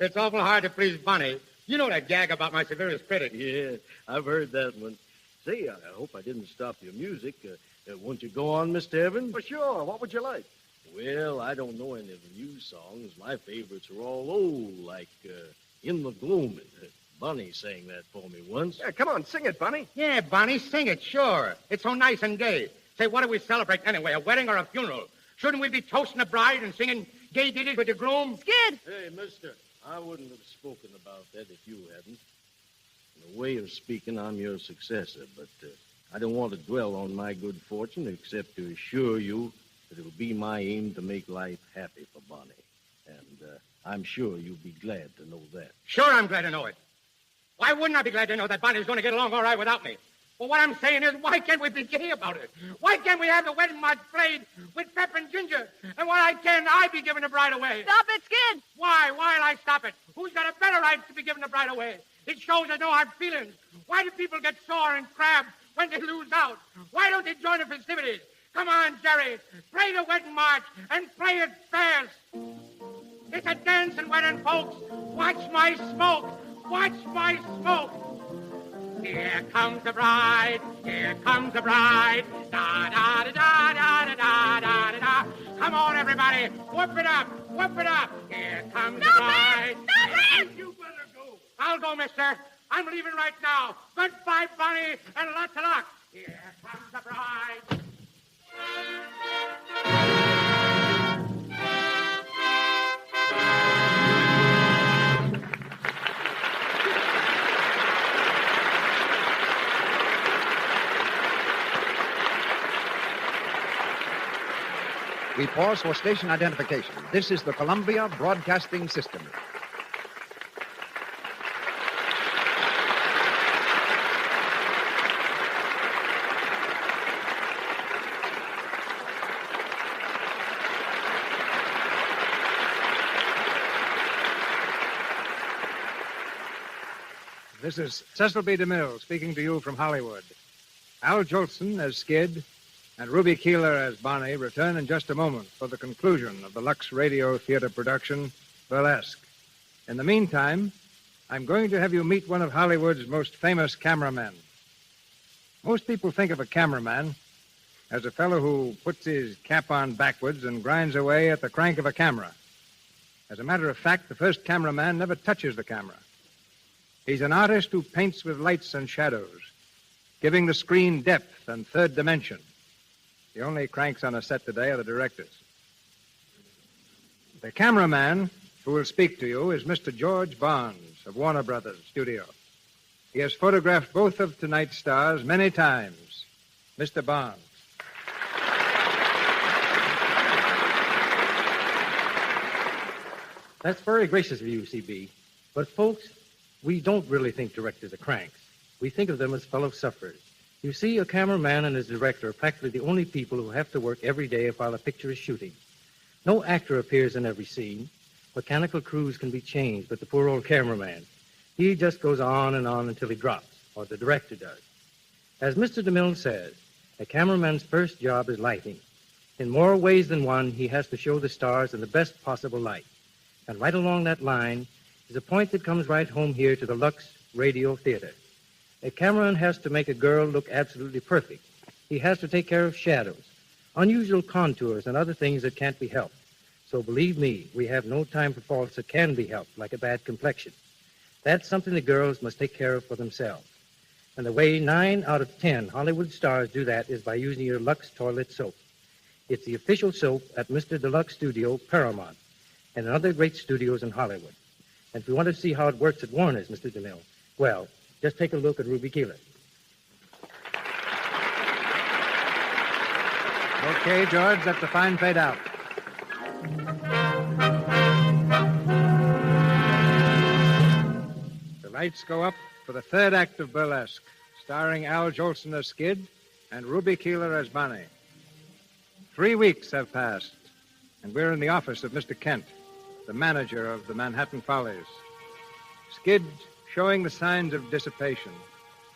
It's awful hard to please Bunny. You know that gag about my severest critic. Yeah, I've heard that one. Say, I hope I didn't stop your music. Won't you go on, Mr. Evans? Well, sure. What would you like? Well, I don't know any of the new songs. My favorites are all old, like In the Gloom. Bunny sang that for me once. Yeah, come on, sing it, Bunny. Yeah, Bunny, sing it, sure. It's so nice and gay. Say, what do we celebrate anyway, a wedding or a funeral? Shouldn't we be toasting the bride and singing gay ditties with the groom? Skid! Hey, mister, I wouldn't have spoken about that if you hadn't. In a way of speaking, I'm your successor, but I don't want to dwell on my good fortune except to assure you that it'll be my aim to make life happy for Bonnie. And I'm sure you'll be glad to know that. Sure, I'm glad to know it. Why wouldn't I be glad to know that Bonnie's going to get along all right without me? Well, what I'm saying is, why can't we be gay about it? Why can't we have the wedding march played with pep and ginger? And why can't I be giving the bride away? Stop it, Skid! Why'll I stop it? Who's got a better right to be giving the bride away? It shows there's no hard feelings. Why do people get sore and crabbed when they lose out? Why don't they join the festivities? Come on, Jerry. Play the wedding march and play it fast. It's a dancing wedding, folks. Watch my smoke. Watch my smoke. Here comes the bride. Here comes the bride. Da da da da da da da da da. Come on, everybody. Whoop it up. Whoop it up. Here comes the bride. Stop it! You better go. I'll go, mister. I'm leaving right now. Goodbye, Bonnie, and lots of luck. Here comes the bride. We pause for station identification. This is the Columbia Broadcasting System. This is Cecil B. DeMille speaking to you from Hollywood. Al Jolson as Skid and Ruby Keeler as Bonnie return in just a moment for the conclusion of the Lux Radio Theater production, Burlesque. In the meantime, I'm going to have you meet one of Hollywood's most famous cameramen. Most people think of a cameraman as a fellow who puts his cap on backwards and grinds away at the crank of a camera. As a matter of fact, the first cameraman never touches the camera. He's an artist who paints with lights and shadows, giving the screen depth and third dimension. The only cranks on a set today are the directors. The cameraman who will speak to you is Mr. George Barnes of Warner Brothers Studio. He has photographed both of tonight's stars many times. Mr. Barnes. That's very gracious of you, CB. But, folks, we don't really think directors are cranks. We think of them as fellow sufferers. You see, a cameraman and his director are practically the only people who have to work every day while a picture is shooting. No actor appears in every scene. Mechanical crews can be changed, but the poor old cameraman, he just goes on and on until he drops, or the director does. As Mr. DeMille says, a cameraman's first job is lighting. In more ways than one, he has to show the stars in the best possible light. And right along that line is a point that comes right home here to the Lux Radio Theater. A cameraman has to make a girl look absolutely perfect. He has to take care of shadows, unusual contours, and other things that can't be helped. So believe me, we have no time for faults that can be helped, like a bad complexion. That's something the girls must take care of for themselves. And the way 9 out of 10 Hollywood stars do that is by using your Lux toilet soap. It's the official soap at Mr. Deluxe Studio, Paramount, and other great studios in Hollywood. And if you want to see how it works at Warner's, Mr. DeMille, well, just take a look at Ruby Keeler. Okay, George, that's a fine fade out. The lights go up for the third act of Burlesque, starring Al Jolson as Skid and Ruby Keeler as Bonnie. 3 weeks have passed, and we're in the office of Mr. Kent, the manager of the Manhattan Follies. Skid showing the signs of dissipation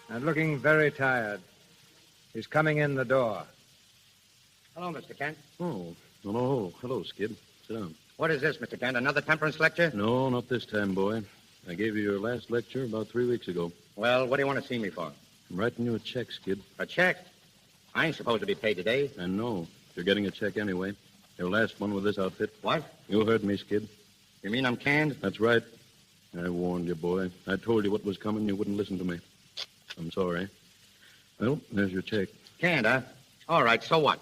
and looking very tired. He's coming in the door. Hello, Mr. Kent. Oh, hello, Skid. Sit down. What is this, Mr. Kent? Another temperance lecture? No, not this time, boy. I gave you your last lecture about 3 weeks ago. Well, what do you want to see me for? I'm writing you a check, Skid. A check? I ain't supposed to be paid today. And no, you're getting a check anyway. Your last one with this outfit. What? You heard me, Skid. You mean I'm canned? That's right. I warned you, boy. I told you what was coming. You wouldn't listen to me. I'm sorry. Well, there's your check. Canned, huh? All right, so what?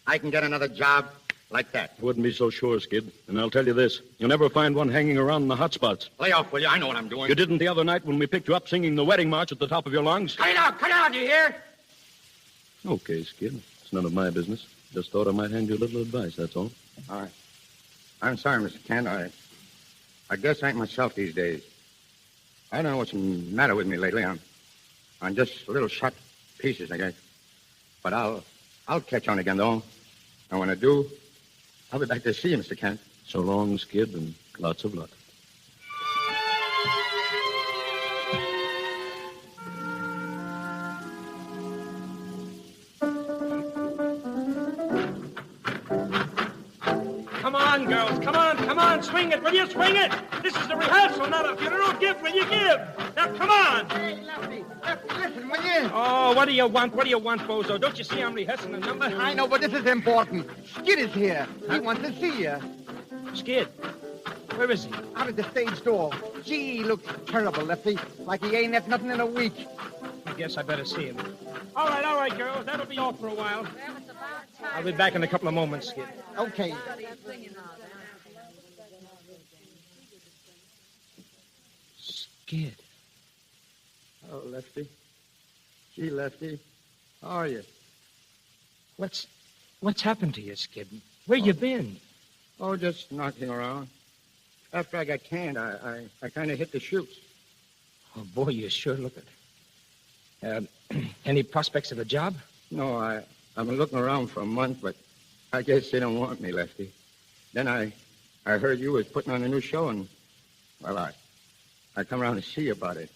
I can get another job like that. I wouldn't be so sure, Skid. And I'll tell you this. You'll never find one hanging around in the hot spots. Lay off, will you? I know what I'm doing. You didn't the other night when we picked you up singing the wedding march at the top of your lungs? Cut it out, you hear? Okay, Skid. It's none of my business. Just thought I might hand you a little advice, that's all. All right. I'm sorry, Mr. Kent. I guess I ain't myself these days. I don't know what's the matter with me lately. I'm just little shot pieces, I guess. But I'll catch on again, though. And when I do, I'll be back to see you, Mr. Kent. So long, Skid, and lots of luck. on, girls. Come on. Swing it. Will you swing it? This is a rehearsal, not a funeral. Give, will you give? Now, come on. Hey, Lefty, listen, will you? Oh, what do you want? What do you want, Bozo? Don't you see I'm rehearsing a number? I know, but this is important. Skid is here. He wants to see you. Skid? Where is he? Out at the stage door. Gee, he looks terrible, Lefty. Like he ain't had nothing in a week. I guess I better see him. All right, girls. That'll be all for a while. I'll be back in a couple of moments, Skid. Okay. Skid. Oh, Lefty. Gee, Lefty. How are you? What's happened to you, Skid? Where you been? Oh, just knocking around. After I got canned, I kind of hit the chutes. Oh, boy, you sure look it. Any prospects of a job? No, I've been looking around for a month, but I guess they don't want me, Lefty. Then I heard you was putting on a new show, and, well, I come around to see you about it.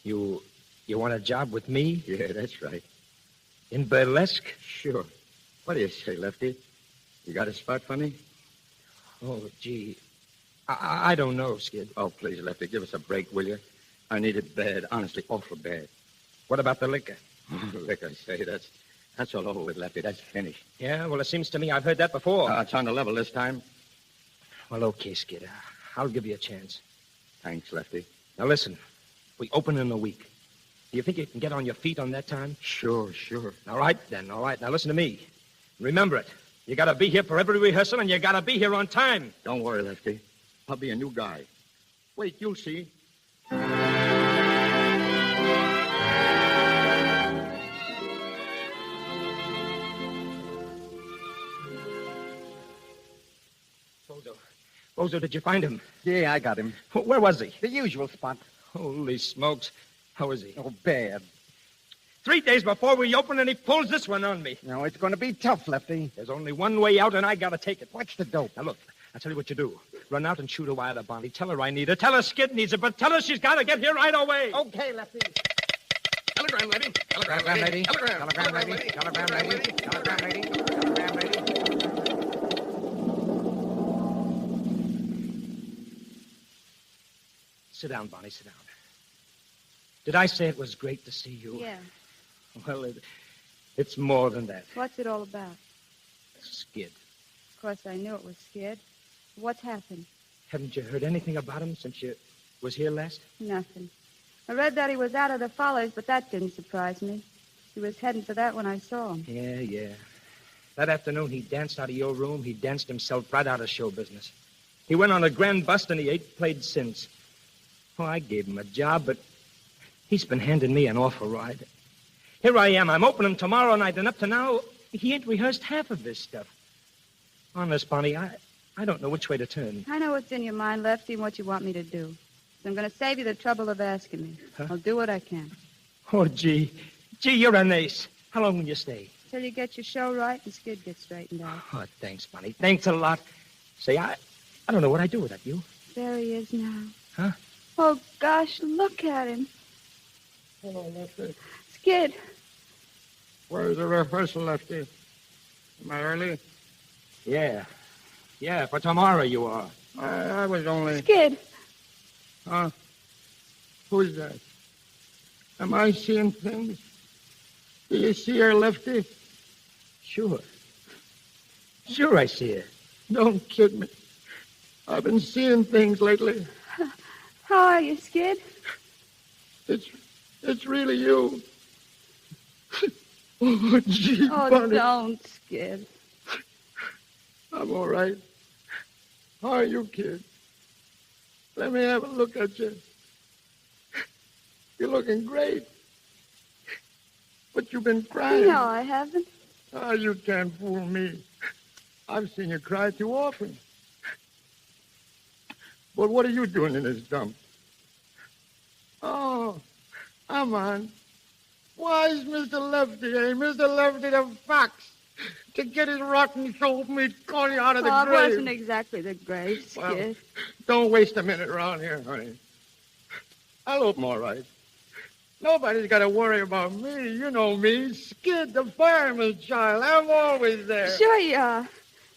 You want a job with me? Yeah, that's right. In burlesque? Sure. What do you say, Lefty? You got a spot for me? Oh, gee. I don't know, Skid. Oh, please, Lefty, give us a break, will you? I need it bad, honestly, awful bad. What about the liquor? Liquor, say, that's all over with, Lefty. That's finished. Yeah, well, it seems to me I've heard that before. It's on the level this time. Well, okay, Skid. I'll give you a chance. Thanks, Lefty. Now, listen. We open in a week. Do you think you can get on your feet on that time? Sure. All right, then. All right. Now, listen to me. Remember it. You got to be here for every rehearsal, and you got to be here on time. Don't worry, Lefty. I'll be a new guy. Wait, you'll see. Bozo, did you find him? Yeah, I got him. Where was he? The usual spot. Holy smokes. How is he? Oh, bad. 3 days before we open, and he pulls this one on me. No, it's going to be tough, Lefty. There's only one way out, and I got to take it. What's the dope? Now, look, I'll tell you what you do. Run out and shoot a wire to Bonnie. Tell her I need her. Tell her Skid needs her, but tell her she's got to get here right away. Okay, Lefty. Telegram lady. Telegram lady. Telegram lady. Telegram lady. Telegram lady. Telegram lady. Sit down, Bonnie, sit down. Did I say it was great to see you? Yeah. Well, it's more than that. What's it all about? Skid. Of course, I knew it was Skid. What's happened? Haven't you heard anything about him since you was here last? Nothing. I read that he was out of the Follies, but that didn't surprise me. He was heading for that when I saw him. Yeah. That afternoon, he danced out of your room. He danced himself right out of show business. He went on a grand bust, and he ain't played since. Oh, I gave him a job, but he's been handing me an awful ride. Here I am. I'm opening tomorrow night, and up to now, he ain't rehearsed half of this stuff. Honest, Bonnie, I don't know which way to turn. I know what's in your mind, Lefty, and what you want me to do. So I'm going to save you the trouble of asking me. Huh? I'll do what I can. Oh, gee, you're an ace. How long will you stay? Till you get your show right and Skid gets straightened out. Oh, thanks, Bonnie. Thanks a lot. Say, I don't know what I'd do without you. There he is now. Huh? Oh, gosh, look at him. Hello, Lefty. Skid. Where's the rehearsal, Lefty? Am I early? Yeah, for tomorrow you are. I was only... Skid. Huh? Who's that? Am I seeing things? Do you see her, Lefty? Sure I see it. Don't kid me. I've been seeing things lately. How are you, Skid? It's really you. Oh, gee, Oh, Bonnie. don't, Skid. I'm all right. How are you, kid? Let me have a look at you. You're looking great. But you've been crying. No, I haven't. Oh, you can't fool me. I've seen you cry too often. But what are you doing in this dump? Oh, come on. Why is Mr. Lefty, Mr. Lefty the fox, to get his rotten soul meat calling out of the It grave? wasn't exactly the grave, Skid. Well, don't waste a minute around here, honey. I'll open all right. Nobody's got to worry about me. You know me, Skid, the fireman's child. I'm always there. Sure you are.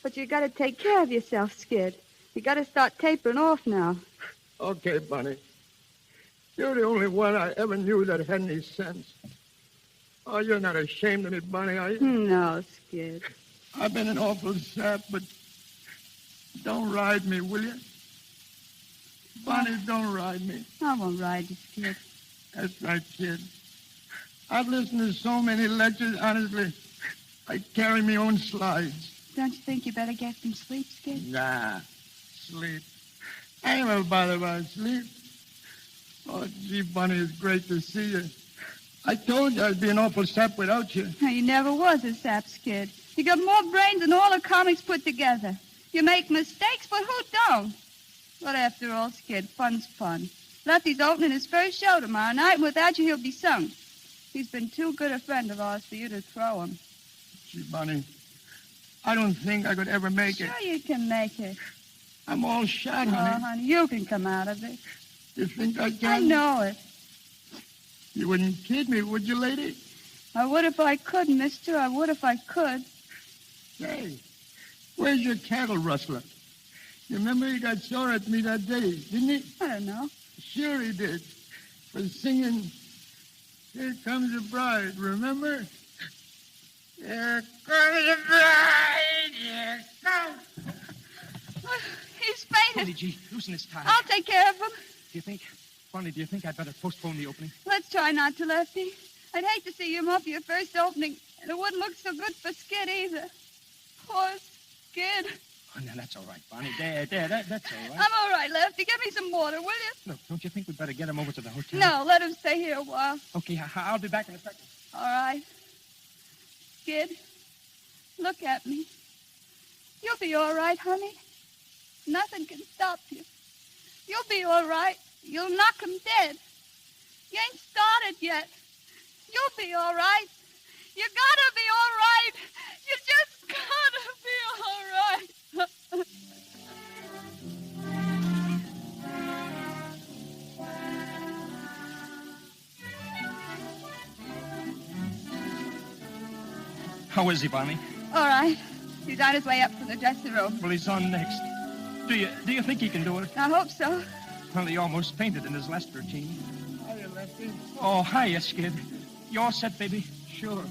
But you got to take care of yourself, Skid. You got to start tapering off now. Okay, Bunny. You're the only one I ever knew that had any sense. Oh, you're not ashamed of me, Bunny, are you? No, Skid. I've been an awful sap, but don't ride me, will you? Bunny, don't ride me. I won't ride you, Skid. That's right, kid. I've listened to so many lectures, honestly, I carry my own slides. Don't you think you better get some sleep, Skid? Nah, sleep. I ain't ever bothered about sleep. Oh, gee, Bunny, it's great to see you. I told you I'd be an awful sap without you. You never was a sap, Skid. You got more brains than all the comics put together. You make mistakes, but who don't? But after all, Skid, fun's fun. Lefty's opening his first show tomorrow night, and without you, he'll be sunk. He's been too good a friend of ours for you to throw him. Gee, Bunny, I don't think I could ever make it. Sure you can make it. I'm all shot, honey. Oh, honey, you can come out of it. You think I can? I know it. You wouldn't kid me, would you, lady? I would if I could, mister. I would if I could. Hey, where's your cattle rustler? You remember he got sore at me that day, didn't he? I don't know. Sure he did. For singing, Here Comes the Bride, remember? Here comes the bride, here comes. He's fainted. Bunny, gee, loosen his tie. I'll take care of him. Do you think I'd better postpone the opening? Let's try not to, Lefty. I'd hate to see you muff your first opening, and it wouldn't look so good for Skid either. Poor Skid. Oh, no, that's all right, Bonnie. That's all right. I'm all right, Lefty. Get me some water, will you? Look, don't you think we'd better get him over to the hotel? No, let him stay here a while. Okay, I'll be back in a second. All right. Skid, look at me. You'll be all right, honey. Nothing can stop you. You'll be all right. You'll knock him dead. You ain't started yet. You'll be all right. You gotta be all right. You just gotta be all right. How is he, Bonnie? All right. He's on his way up from the dressing room. Well, he's on next. Do you think he can do it? I hope so. Well, he almost fainted in his last routine. Hiya, Lefty. Oh, hiya, Skid. You all set, baby? Sure.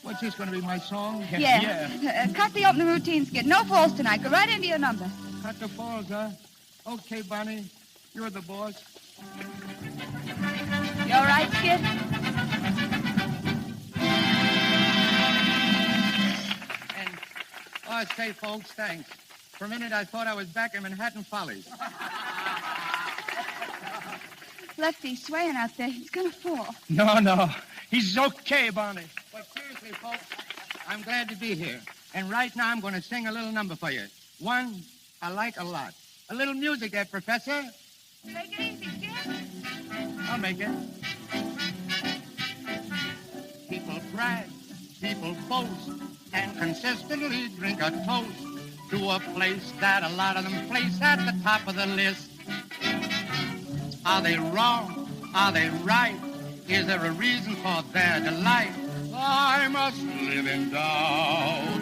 What's this going to be, my song? Yeah. Cut the opening routine, Skid. No falls tonight. Go right into your number. Cut the falls, huh? Okay, Bonnie. You're the boss. You all right, Skid? Oh, say, folks, thanks. For a minute, I thought I was back in Manhattan Follies. Lefty's swaying out there. He's going to fall. No. He's okay, Bonnie. But seriously, folks, I'm glad to be here. And right now, I'm going to sing a little number for you. One I like a lot. A little music there, Professor. Take it easy, Skid. I'll make it. People brag, people boast, and consistently drink a toast to a place that a lot of them place at the top of the list. Are they wrong? Are they right? Is there a reason for their delight? I must live in doubt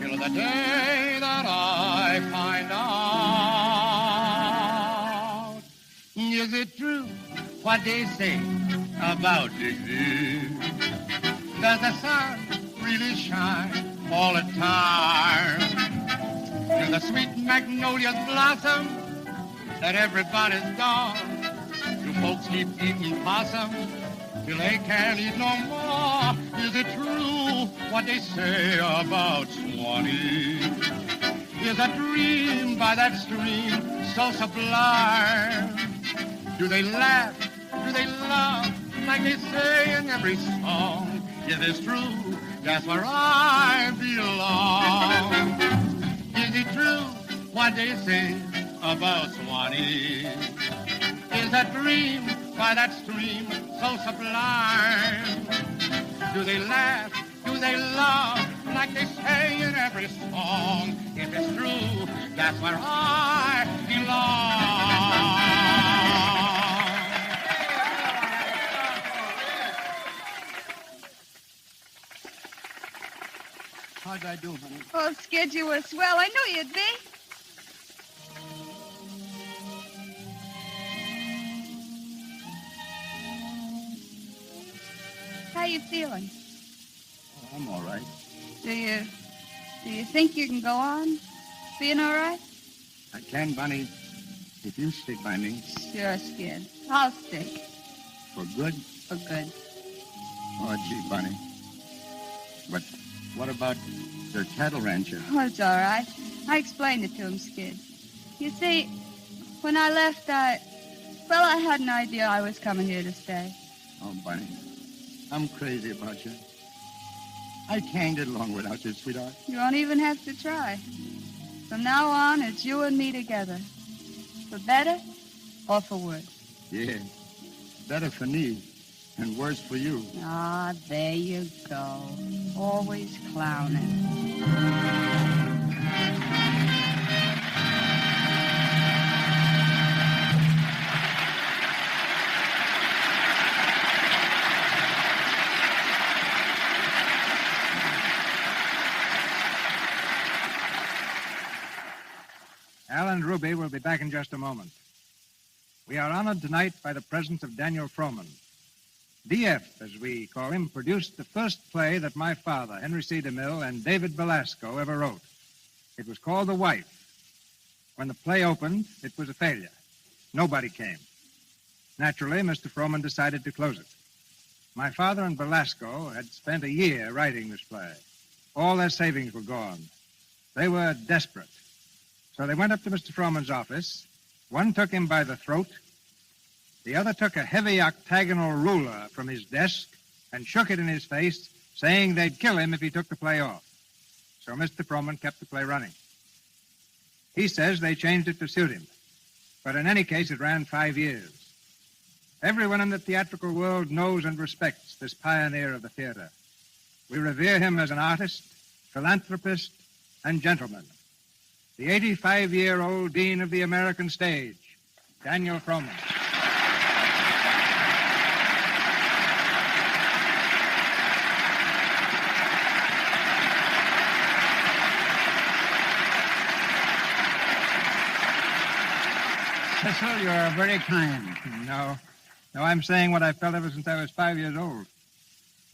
till the day that I find out. Is it true what they say about disease? Does the sun really shine all the time? Do the sweet magnolias blossom that everybody's gone? Do folks keep eating possum till they can't eat no more? Is it true what they say about Swanee? Is a dream by that stream so sublime? Do they laugh? Do they love like they say in every song? Is this true? That's where I belong. Is it true what they say about Swanee? Is a dream by that stream so sublime? Do they laugh? Do they love like they say in every song? If it's true, that's where I belong. How'd I do, honey? Oh, Skid, you were swell. I knew you'd be. How you feeling? Oh, I'm all right. Do you think you can go on being all right? I can, Bunny, if you stick by me. Sure, Skid. I'll stick. For good? For good. Oh, gee, Bunny. But what about their cattle rancher? Oh, it's all right. I explained it to him, Skid. You see, when I left, I had an idea I was coming here to stay. Oh, Bunny, I'm crazy about you. I can't get along without you, sweetheart. You won't even have to try. From now on, it's you and me together. For better or for worse. Yeah, better for me and worse for you. Ah, there you go. Always clowning. Al and Ruby will be back in just a moment. We are honored tonight by the presence of Daniel Frohman. DF, as we call him, produced the first play that my father, Henry C. DeMille, and David Belasco ever wrote. It was called The Wife. When the play opened, it was a failure. Nobody came. Naturally, Mr. Frohman decided to close it. My father and Belasco had spent a year writing this play. All their savings were gone. They were desperate. So they went up to Mr. Frohman's office. One took him by the throat. The other took a heavy octagonal ruler from his desk and shook it in his face, saying they'd kill him if he took the play off. So Mr. Frohman kept the play running. He says they changed it to suit him. But in any case, it ran 5 years. Everyone in the theatrical world knows and respects this pioneer of the theater. We revere him as an artist, philanthropist, and gentleman. The 85-year-old dean of the American stage, Daniel Frohman. Cecil, you're very kind. No, I'm saying what I felt ever since I was 5 years old.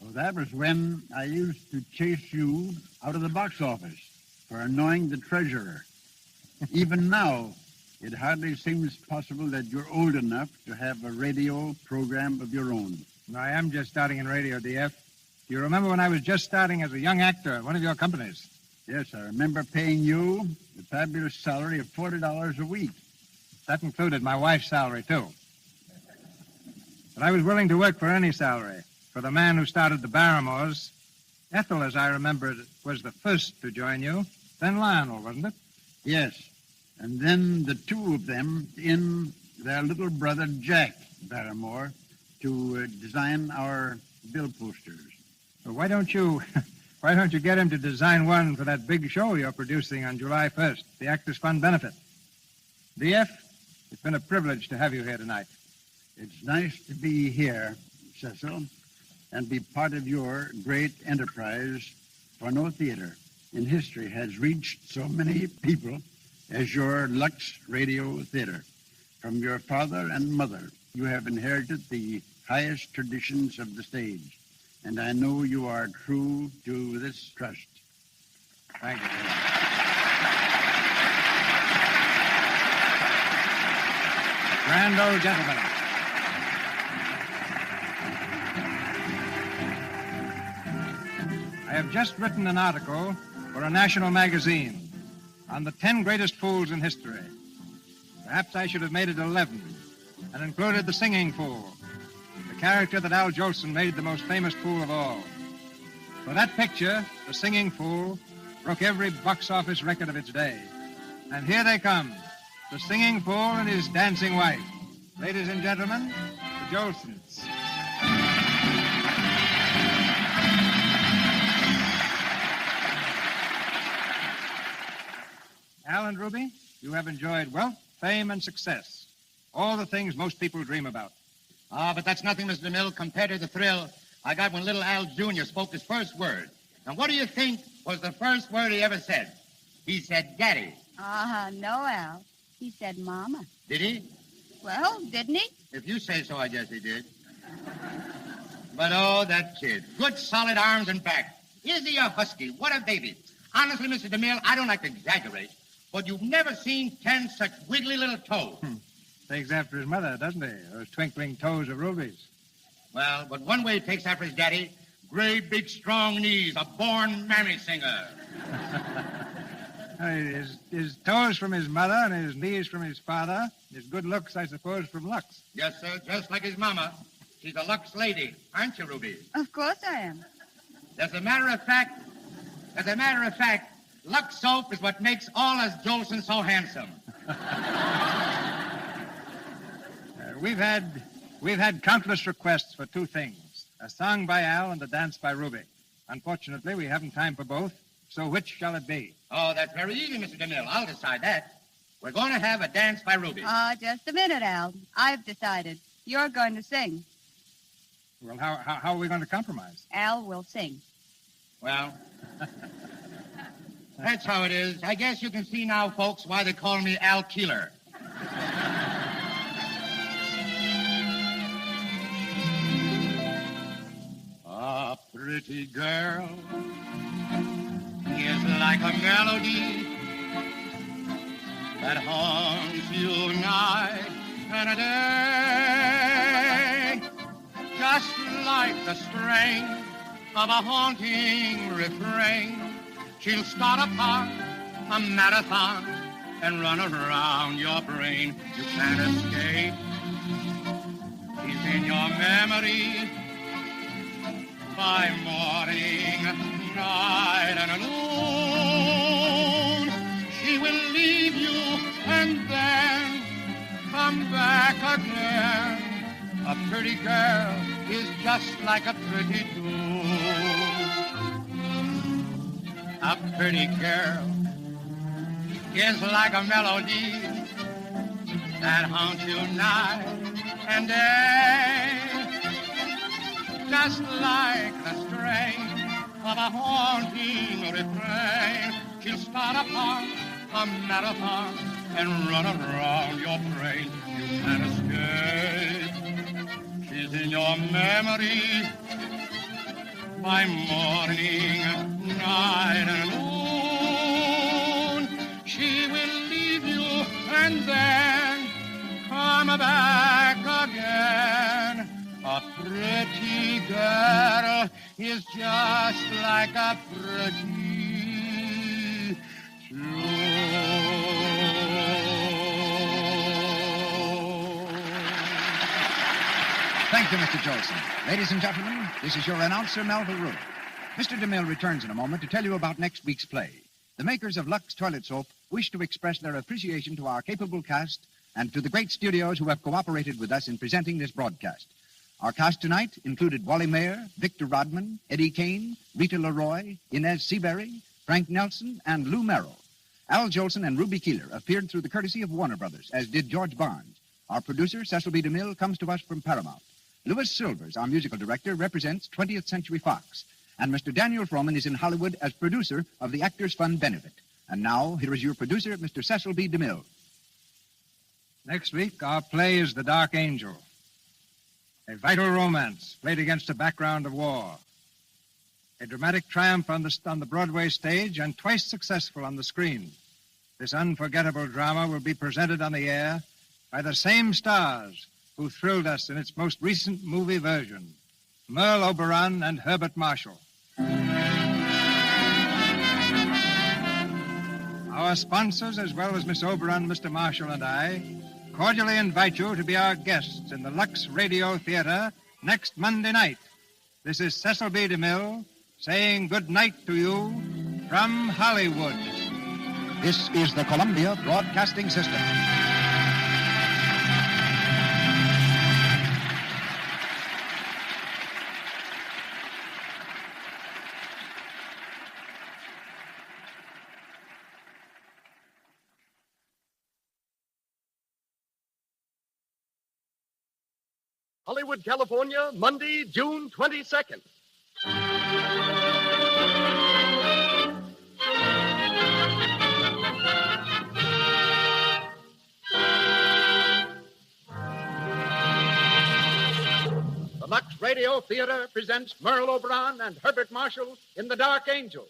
Well, that was when I used to chase you out of the box office for annoying the treasurer. Even now, it hardly seems possible that you're old enough to have a radio program of your own. I am just starting in radio, DF. Do you remember when I was just starting as a young actor at one of your companies? Yes, I remember paying you the fabulous salary of $40 a week. That included my wife's salary, too. But I was willing to work for any salary. For the man who started the Barrymores, Ethel, as I remember, was the first to join you. Then Lionel, wasn't it? Yes. And then the two of them in their little brother, Jack Barrymore, to design our bill posters. Well, why don't you get him to design one for that big show you're producing on July 1st, the Actors Fund benefit? DF, it's been a privilege to have you here tonight. It's nice to be here, Cecil, and be part of your great enterprise, for no theater in history has reached so many people as your Lux Radio Theater. From your father and mother, you have inherited the highest traditions of the stage, and I know you are true to this trust. Thank you. Grand old gentleman. I have just written an article for a national magazine on the 10 greatest fools in history. Perhaps I should have made it 11 and included the singing fool, the character that Al Jolson made the most famous fool of all. For that picture, the singing fool, broke every box office record of its day. And here they come, the singing fool and his dancing wife. Ladies and gentlemen, the Jolsons. Al and Ruby, you have enjoyed wealth, fame, and success. All the things most people dream about. Ah, but that's nothing, Mr. DeMille, compared to the thrill I got when little Al Jr. spoke his first word. And what do you think was the first word he ever said? He said, Daddy. No, Al. He said Mama. Did he? Well, didn't he? If you say so, I guess he did. But, oh, that kid. Good, solid arms and back. Is he a husky? What a baby. Honestly, Mr. DeMille, I don't like to exaggerate, but you've never seen 10 such wiggly little toes. Takes after his mother, doesn't he? Those twinkling toes of rubies. Well, but one way he takes after his daddy, great, big, strong knees, a born mammy singer. His toes from his mother and his knees from his father. His good looks, I suppose, from Lux. Yes, sir, just like his mama. She's a Lux lady, aren't you, Ruby? Of course I am. As a matter of fact, Lux soap is what makes all us Jolson so handsome. We've had countless requests for two things, a song by Al and a dance by Ruby. Unfortunately, we haven't time for both, so which shall it be? Oh, that's very easy, Mr. DeMille. I'll decide that. We're going to have a dance by Ruby. Just a minute, Al. I've decided. You're going to sing. Well, how are we going to compromise? Al will sing. Well, that's how it is. I guess you can see now, folks, why they call me Al Keeler. A pretty girl is like a melody that haunts you night and a day, just like the strain of a haunting refrain. She'll start apart a marathon and run around your brain. You can't escape. She's in your memory by morning, night, and noon. She will leave you and then come back again. A pretty girl is just like a pretty tune. A pretty girl is like a melody that haunts you night and day, just like the strain of a haunting refrain. She'll start upon a marathon and run around your brain. You can't escape. She's in your memory by morning, night, and noon. She will leave you and then come back again. A pretty girl is just like a pretty tune. Thank you, Mr. Jolson. Ladies and gentlemen, this is your announcer, Melville Ruth. Mr. DeMille returns in a moment to tell you about next week's play. The makers of Lux Toilet Soap wish to express their appreciation to our capable cast and to the great studios who have cooperated with us in presenting this broadcast. Our cast tonight included Wally Mayer, Victor Rodman, Eddie Kane, Rita Leroy, Inez Seabury, Frank Nelson, and Lou Merrill. Al Jolson and Ruby Keeler appeared through the courtesy of Warner Brothers, as did George Barnes. Our producer, Cecil B. DeMille, comes to us from Paramount. Louis Silvers, our musical director, represents 20th Century Fox. And Mr. Daniel Frohman is in Hollywood as producer of the Actors Fund Benefit. And now, here is your producer, Mr. Cecil B. DeMille. Next week, our play is The Dark Angel, a vital romance played against a background of war. A dramatic triumph on the Broadway stage and twice successful on the screen. This unforgettable drama will be presented on the air by the same stars who thrilled us in its most recent movie version, Merle Oberon and Herbert Marshall. Our sponsors, as well as Miss Oberon, Mr. Marshall, and I, cordially invite you to be our guests in the Lux Radio Theater next Monday night. This is Cecil B. DeMille saying good night to you from Hollywood. This is the Columbia Broadcasting System. Hollywood, California, Monday, June 22nd. Radio Theater presents Merle Oberon and Herbert Marshall in The Dark Angel.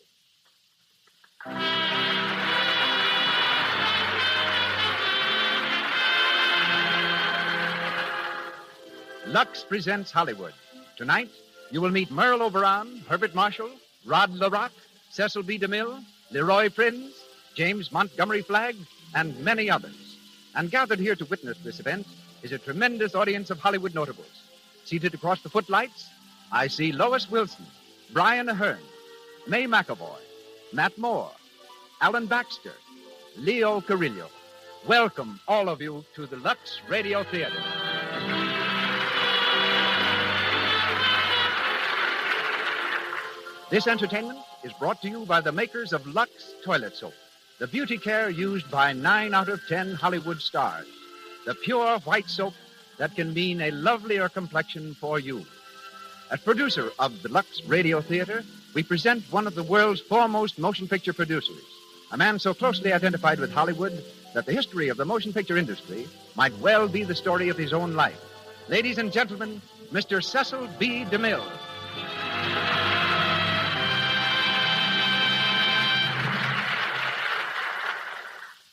Lux presents Hollywood. Tonight, you will meet Merle Oberon, Herbert Marshall, Rod LaRock, Cecil B. DeMille, Leroy Prinz, James Montgomery Flagg, and many others. And gathered here to witness this event is a tremendous audience of Hollywood notables. Seated across the footlights, I see Lois Wilson, Brian Ahern, May McAvoy, Matt Moore, Alan Baxter, Leo Carrillo. Welcome, all of you, to the Lux Radio Theater. This entertainment is brought to you by the makers of Lux Toilet Soap, the beauty care used by 9 out of 10 Hollywood stars. The pure white soap that can mean a lovelier complexion for you. As producer of the Lux Radio Theater, we present one of the world's foremost motion picture producers, a man so closely identified with Hollywood that the history of the motion picture industry might well be the story of his own life. Ladies and gentlemen, Mr. Cecil B. DeMille.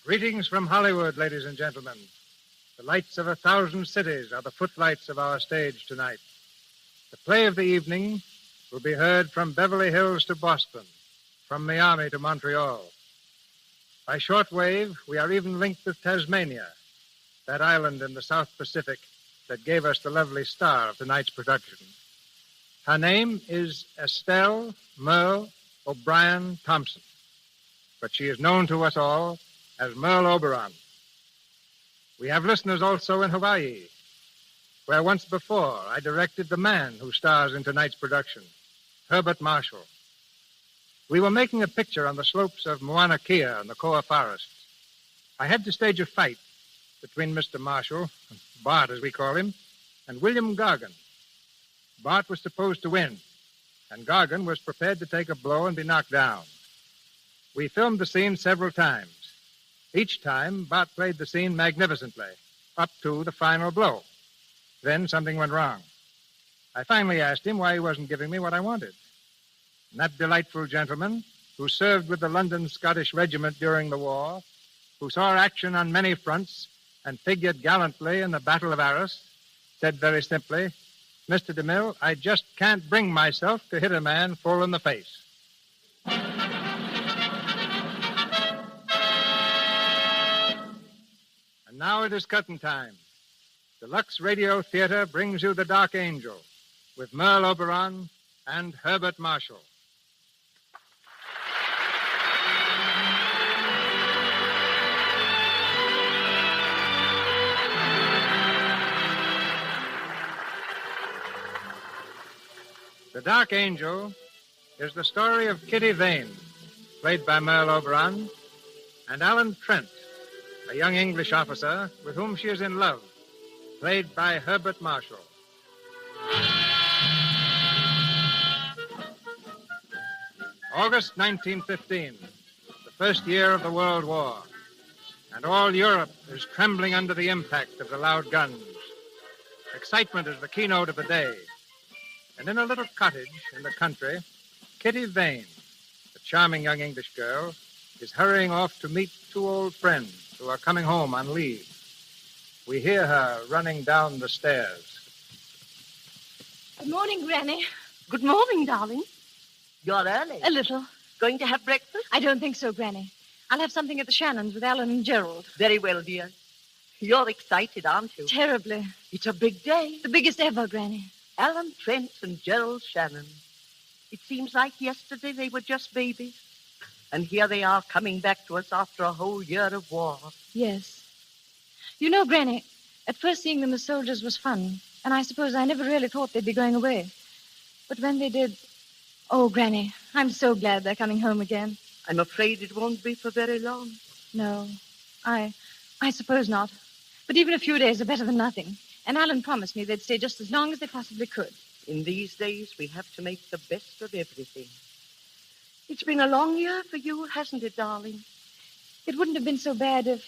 Greetings from Hollywood, ladies and gentlemen. The lights of 1,000 cities are the footlights of our stage tonight. The play of the evening will be heard from Beverly Hills to Boston, from Miami to Montreal. By shortwave, we are even linked with Tasmania, that island in the South Pacific that gave us the lovely star of tonight's production. Her name is Estelle Merle O'Brien Thompson, but she is known to us all as Merle Oberon. We have listeners also in Hawaii, where once before I directed the man who stars in tonight's production, Herbert Marshall. We were making a picture on the slopes of Mauna Kea in the Koa Forest. I had to stage a fight between Mr. Marshall, Bart as we call him, and William Gargan. Bart was supposed to win, and Gargan was prepared to take a blow and be knocked down. We filmed the scene several times. Each time, Bart played the scene magnificently, up to the final blow. Then something went wrong. I finally asked him why he wasn't giving me what I wanted. And that delightful gentleman, who served with the London Scottish Regiment during the war, who saw action on many fronts and figured gallantly in the Battle of Arras, said very simply, "Mr. DeMille, I just can't bring myself to hit a man full in the face." And now it is curtain time. The Lux Radio Theater brings you The Dark Angel with Merle Oberon and Herbert Marshall. The Dark Angel is the story of Kitty Vane, played by Merle Oberon, and Alan Trent, a young English officer with whom she is in love, played by Herbert Marshall. August 1915, the first year of the World War, and all Europe is trembling under the impact of the loud guns. Excitement is the keynote of the day. And in a little cottage in the country, Kitty Vane, a charming young English girl, is hurrying off to meet 2 old friends who are coming home on leave. We hear her running down the stairs. Good morning, Granny. Good morning, darling. You're early. A little. Going to have breakfast? I don't think so, Granny. I'll have something at the Shannons with Alan and Gerald. Very well, dear. You're excited, aren't you? Terribly. It's a big day. The biggest ever, Granny. Alan Trent and Gerald Shannon. It seems like yesterday they were just babies. And here they are coming back to us after a whole year of war. Yes. You know, Granny, at first seeing them as soldiers was fun, and I suppose I never really thought they'd be going away. But when they did... Oh, Granny, I'm so glad they're coming home again. I'm afraid it won't be for very long. No, I suppose not. But even a few days are better than nothing. And Alan promised me they'd stay just as long as they possibly could. In these days, we have to make the best of everything. It's been a long year for you, hasn't it, darling? It wouldn't have been so bad if...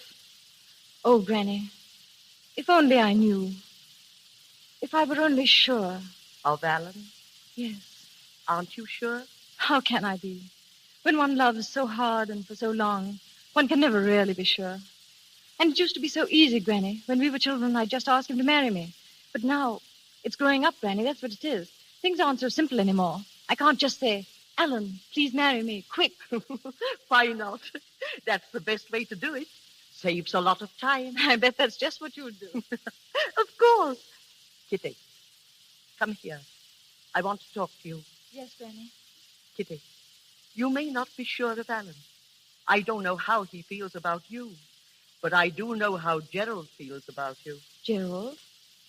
Oh, Granny, if only I knew. If I were only sure. Of Alan? Yes. Aren't you sure? How can I be? When one loves so hard and for so long, one can never really be sure. And it used to be so easy, Granny. When we were children, I'd just ask him to marry me. But now, it's growing up, Granny. That's what it is. Things aren't so simple anymore. I can't just say, Alan, please marry me, quick. Why not? That's the best way to do it. Saves a lot of time. I bet that's just what you would do. Of course. Kitty, come here. I want to talk to you. Yes, Granny. Kitty, you may not be sure of Alan. I don't know how he feels about you, but I do know how Gerald feels about you. Gerald?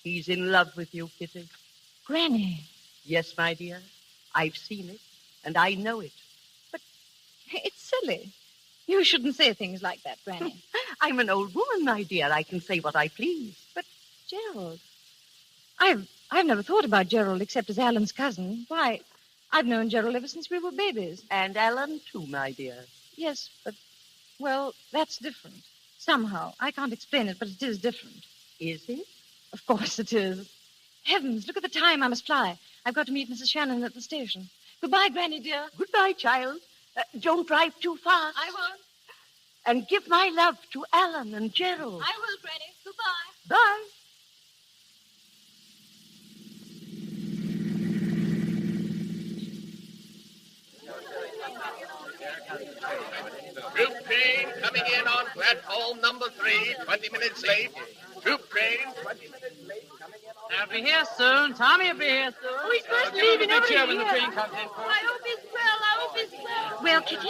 He's in love with you, Kitty. Granny. Yes, my dear. I've seen it, and I know it. But it's silly. You shouldn't say things like that, Granny. I'm an old woman, my dear. I can say what I please. But, Gerald, I've never thought about Gerald except as Alan's cousin. Why, I've known Gerald ever since we were babies. And Alan, too, my dear. Yes, but, well, that's different. Somehow. I can't explain it, but it is different. Is it? Of course it is. Heavens, look at the time. I must fly. I've got to meet Mrs. Shannon at the station. Goodbye, Granny, dear. Goodbye, child. Don't drive too fast. I won't. And give my love to Alan and Gerald. I will, Granny. Goodbye. Bye. Troop train coming in on platform number 3, 20 minutes late. Troop train, 20 minutes late, coming in on... I'll be here soon. Tommy will be here soon. Oh, he's first Leaving leaving over here here. when the train comes in. I hope he's well. I hope he's well. Well, Kitty,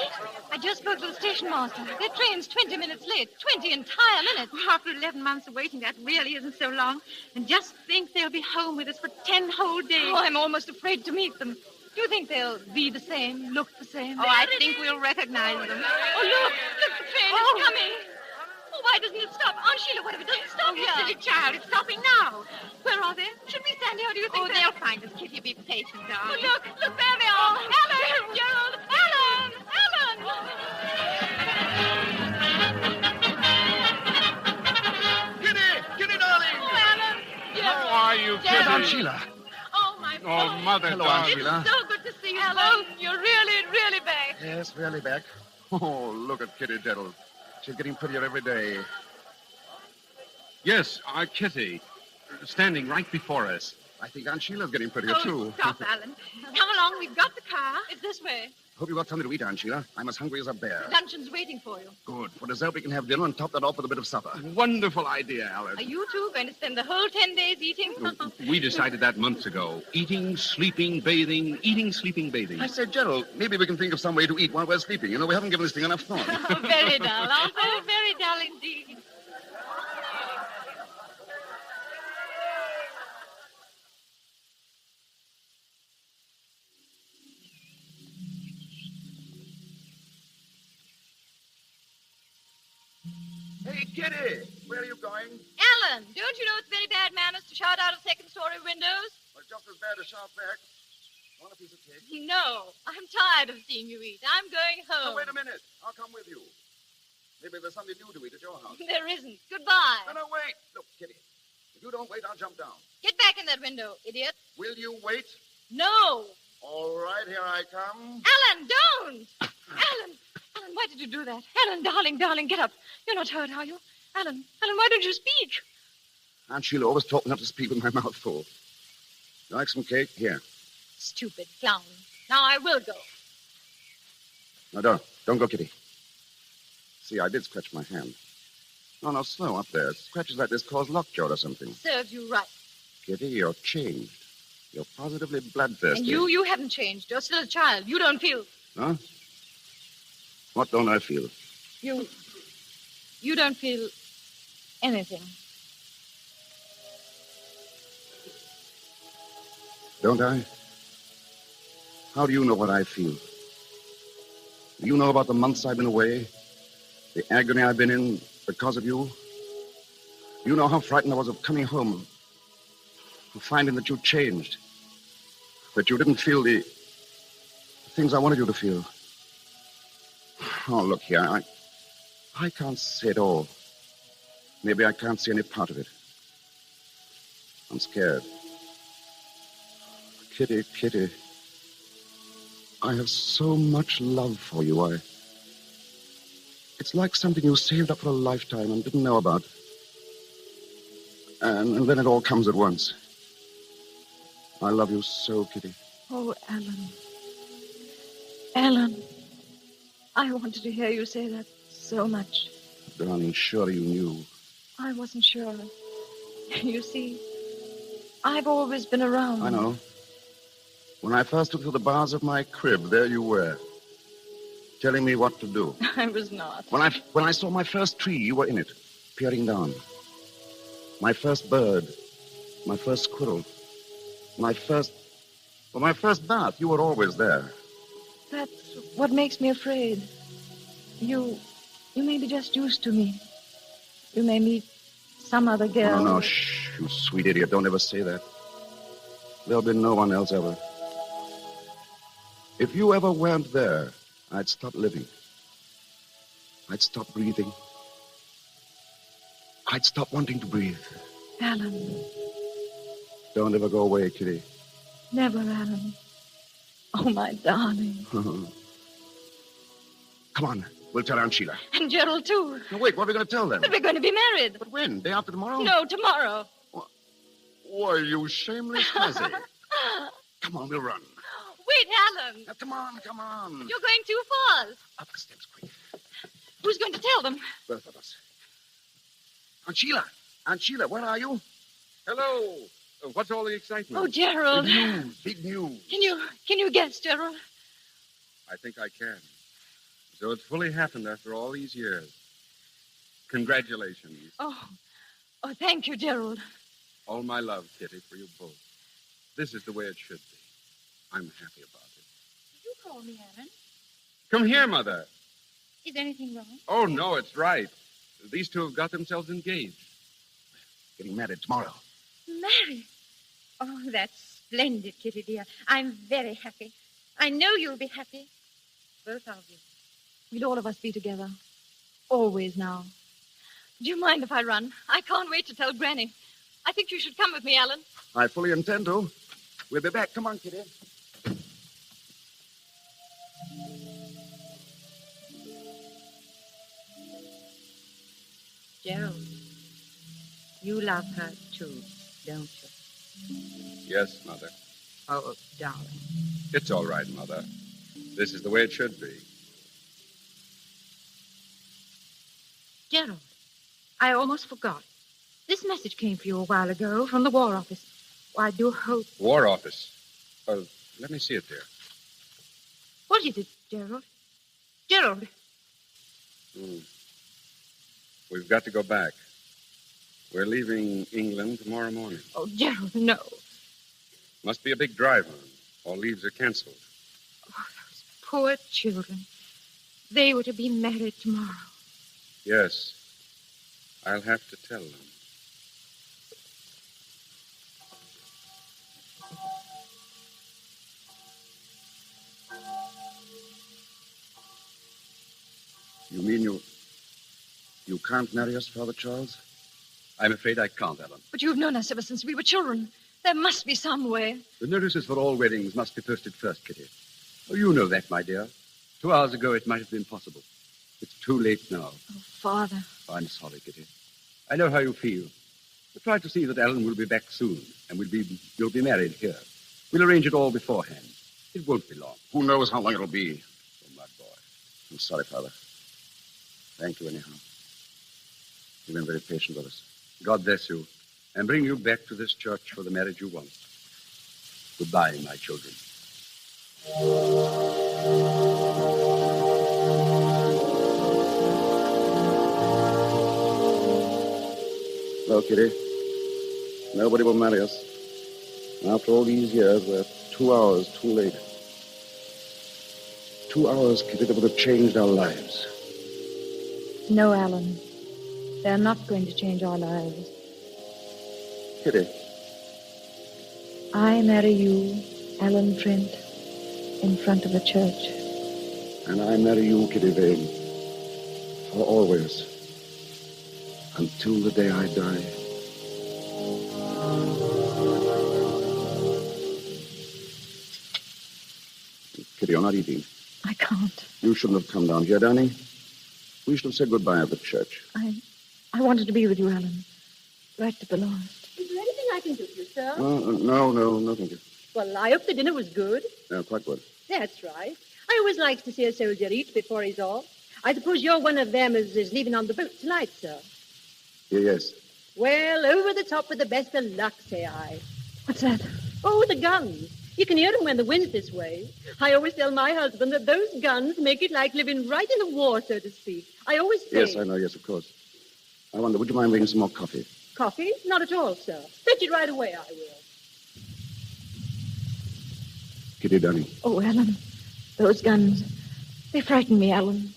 I just spoke to the station master. Their train's 20 minutes late. 20 entire minutes. Well, after 11 months of waiting, that really isn't so long. And just think they'll be home with us for 10 whole days. Oh, I'm almost afraid to meet them. Do you think they'll be the same, look the same? Oh, I think we'll recognize them. Oh, look, the train is coming. Oh, why doesn't it stop? Aunt Sheila, what if it doesn't stop You here? silly child, it's stopping now. Where are they? Should we stand here, or do you think they'll find us, Kitty. Be patient, Oh, darling. look, there they are. Alan, Gerald, Alan. Kitty, darling! Oh, Alan, Gerald. How are you, Gerald. Kitty? Aunt Sheila. Oh, my boy. Oh, Mother, Hello, Aunt darling. Sheila. So good to see you both. You're really back. Yes, really back. Oh, look at Kitty Gerald. She's getting prettier every day. Yes, our Kitty, standing right before us. I think Aunt Sheila's getting prettier, too. Stop, Alan. Come along. We've got the car. It's this way. Hope you got something to eat, Aunt Sheila. I'm as hungry as a bear. Luncheon's waiting for you. Good. For dessert, we can have dinner and top that off with a bit of supper. Wonderful idea, Alice. Are you two going to spend the whole 10 days eating? We decided that months ago. Eating, sleeping, bathing. Eating, sleeping, bathing. I said, Gerald, maybe we can think of some way to eat while we're sleeping. You know, we haven't given this thing enough thought. Oh, very dull, aren't they? Oh, very dull indeed. Hey, Kitty, where are you going? Alan, don't you know it's very bad manners to shout out of second-story windows? Well, just as bad as shout back. Want a piece of cake? No, I'm tired of seeing you eat. I'm going home. No, wait a minute. I'll come with you. Maybe there's something new to eat at your house. There isn't. Goodbye. No, wait. Look, Kitty, if you don't wait, I'll jump down. Get back in that window, idiot. Will you wait? No. All right, here I come. Alan, don't! Alan, why did you do that? Alan, darling, get up. You're not hurt, are you? Alan, why don't you speak? Aunt Sheila always taught me not to speak with my mouth full. You like some cake? Here. Stupid clown. Now I will go. No, don't go, Kitty. See, I did scratch my hand. No, slow up there. Scratches like this cause lockjaw or something. Serves you right. Kitty, you're changed. You're positively bloodthirsty. And you haven't changed. You're still a child. You don't feel... Huh? What don't I feel? You don't feel anything. Don't I? How do you know what I feel? Do you know about the months I've been away? The agony I've been in because of you? You know how frightened I was of coming home, of finding that you changed, that you didn't feel the things I wanted you to feel. Oh, look here, I can't say it all. Maybe I can't see any part of it. I'm scared. Kitty, Kitty. I have so much love for you. It's like something you saved up for a lifetime and didn't know about. And then it all comes at once. I love you so, Kitty. Oh, Alan. Alan. I wanted to hear you say that so much. Darling, surely you knew. I wasn't sure. You see, I've always been around. I know. When I first looked through the bars of my crib, there you were, telling me what to do. I was not. When I saw my first tree, you were in it, peering down. My first bird, my first squirrel, my first bath, you were always there. That's what makes me afraid. You may be just used to me. You may meet some other girl. Oh, no, shh, you sweet idiot. Don't ever say that. There'll be no one else ever. If you ever weren't there, I'd stop living. I'd stop breathing. I'd stop wanting to breathe. Alan. Don't ever go away, Kitty. Never, Alan. Oh, my darling. Come on, we'll tell Aunt Sheila. And Gerald, too. No, wait, what are we going to tell them? That we're going to be married. But when? Day after tomorrow? No, tomorrow. Why, you shameless hussy. Come on, we'll run. Wait, Alan. Now, come on. You're going too fast. Up the steps, quick. Who's going to tell them? Both of us. Aunt Sheila, where are you? Hello. What's all the excitement? Oh, Gerald. Big news. Can you guess, Gerald? I think I can. So it's fully happened after all these years. Congratulations. Oh, thank you, Gerald. All my love, Kitty, for you both. This is the way it should be. I'm happy about it. Did you call me, Alan? Come here, Mother. Is anything wrong? Oh, no, it's right. These two have got themselves engaged. Getting married tomorrow. Married? Oh, that's splendid, Kitty, dear. I'm very happy. I know you'll be happy. Both of you. We'll all of us be together. Always now. Do you mind if I run? I can't wait to tell Granny. I think you should come with me, Alan. I fully intend to. We'll be back. Come on, Kitty. Gerald, you love her too, don't you? Yes, Mother. Oh, darling. It's all right, Mother. This is the way it should be. Gerald, I almost forgot. This message came for you a while ago from the War Office. I do hope... War Office? Let me see it, dear. What is it, Gerald? Gerald. We've got to go back. We're leaving England tomorrow morning. Oh, Gerald, no. Must be a big drive on. All leaves are canceled. Oh, those poor children. They were to be married tomorrow. Yes. I'll have to tell them. You mean you can't marry us, Father Charles? I'm afraid I can't, Alan. But you've known us ever since we were children. There must be some way. The notices for all weddings must be posted first, Kitty. Oh, you know that, my dear. 2 hours ago, it might have been possible. It's too late now. Oh, Father. I'm sorry, Kitty. I know how you feel. But try to see that Alan will be back soon, and you'll be married here. We'll arrange it all beforehand. It won't be long. Who knows how long it'll be? Oh, my boy. I'm sorry, Father. Thank you, anyhow. You've been very patient with us. God bless you, and bring you back to this church for the marriage you want. Goodbye, my children. Well, Kitty, nobody will marry us. After all these years, we're 2 hours too late. 2 hours, Kitty, that would have changed our lives. No, Alan. They're not going to change our lives. Kitty. I marry you, Alan Trent, in front of the church. And I marry you, Kitty Vane, for always, until the day I die. Kitty, you're not eating. I can't. You shouldn't have come down here, Danny. We should have said goodbye at the church. I wanted to be with you, Alan. Right to the last. Is there anything I can do for you, sir? No, thank you. Well, I hope the dinner was good. No, quite good. That's right. I always likes to see a soldier eat before he's off. I suppose you're one of them as is leaving on the boat tonight, sir. Yes. Well, over the top with the best of luck, say I. What's that? Oh, the guns. You can hear them when the wind's this way. I always tell my husband that those guns make it like living right in the war, so to speak. I always say... Yes, I know, yes, of course. I wonder, would you mind bringing some more coffee? Coffee? Not at all, sir. Fetch it right away, I will. Kitty, darling. Oh, Alan, those guns. They frighten me, Alan.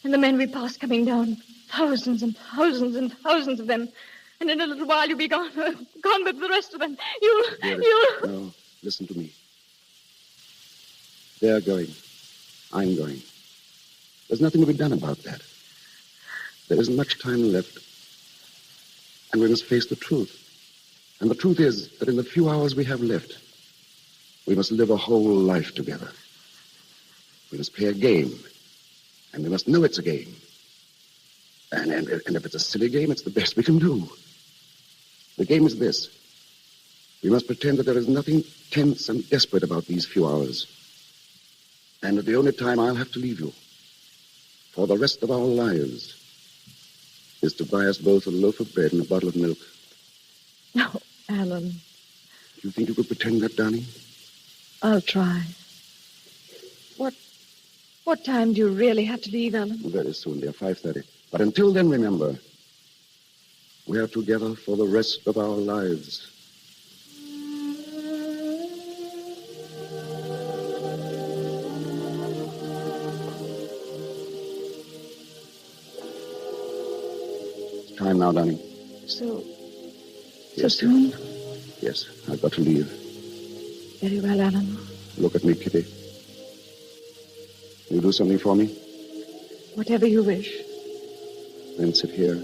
And the men we pass coming down. Thousands and thousands and thousands of them. And in a little while you'll be gone. Gone with the rest of them. You'll... No, listen to me. They're going. I'm going. There's nothing to be done about that. There isn't much time left. And we must face the truth. And the truth is that in the few hours we have left, we must live a whole life together. We must play a game. And we must know it's a game. And if it's a silly game, it's the best we can do. The game is this. We must pretend that there is nothing tense and desperate about these few hours. And that the only time I'll have to leave you for the rest of our lives is to buy us both a loaf of bread and a bottle of milk. No, Alan. Do you think you could pretend that, darling? I'll try. What time do you really have to leave, Alan? Very soon, dear, 5:30. But until then, remember, we are together for the rest of our lives. It's time now, darling. So Yes, soon? Yes, I've got to leave. Very well, Alan. Look at me, Kitty. Will you do something for me? Whatever you wish. Then sit here.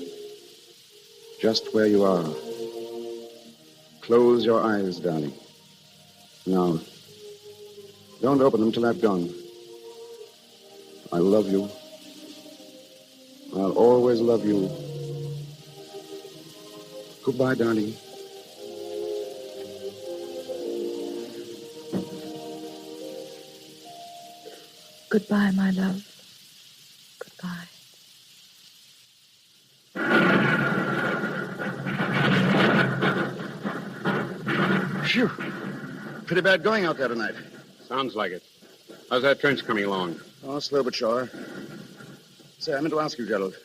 Just where you are. Close your eyes, darling. Now, don't open them till I've gone. I love you. I'll always love you. Goodbye, darling. Goodbye, my love. Goodbye. Phew. Pretty bad going out there tonight. Sounds like it. How's that trench coming along? Oh, slow but sure. Say, I meant to ask you, Gerald. Do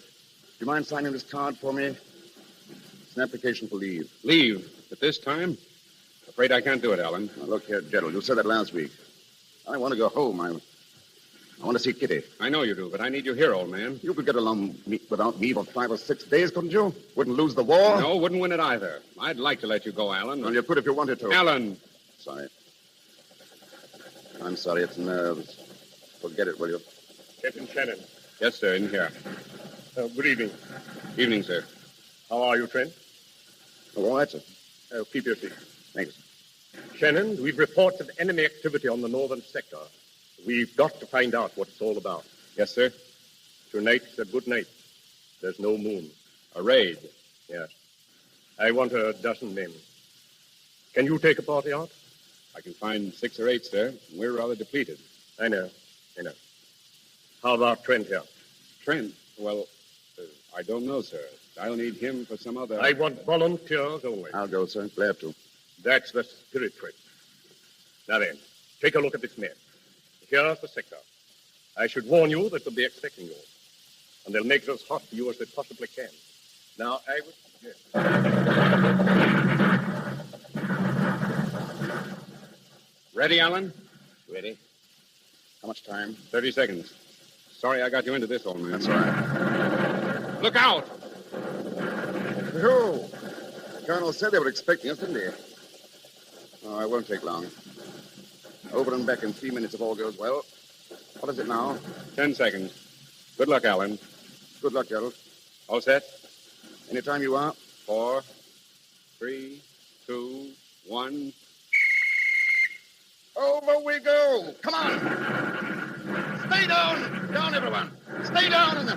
you mind signing this card for me? It's an application for leave. Leave? At this time? Afraid I can't do it, Alan. Now, look here, Gerald. You said that last week. I want to go home. I want to see Kitty. I know you do, but I need you here, old man. You could get along without me for 5 or 6 days, couldn't you? Wouldn't lose the war? No, wouldn't win it either. I'd like to let you go, Alan. Well, you could if you wanted to. Alan! Sorry. I'm sorry, it's nerves. Forget it, will you? Captain Shannon. Yes, sir, in here. Good evening. Evening, sir. How are you, Trent? Oh, all right, sir. Keep your seat. Thanks. Shannon, we've reported enemy activity on the northern sector. We've got to find out what it's all about. Yes, sir. Tonight's a good night. There's no moon. A raid? Yes. I want a dozen men. Can you take a party out? I can find 6 or 8, sir. We're rather depleted. I know. How about Trent here? Trent? Well, I don't know, sir. I'll need him for some other... I want volunteers only. I'll go, sir. Glad to. That's the spirit, Trent. Now then, take a look at this map. Here's the sector. I should warn you that they'll be expecting you. And they'll make it as hot for you as they possibly can. Now, I would suggest... Ready, Alan? Ready. How much time? 30 seconds. Sorry I got you into this, old man. That's all right. Look out! Who? The colonel said they were expecting us, didn't he? Oh, it won't take long. Over and back in 3 minutes if all goes well. What is it now? 10 seconds. Good luck, Alan. Good luck, Gerald. All set? Anytime you are. 4, 3, 2, 1. Over we go. Come on. Stay down. Down, everyone. Stay down in the...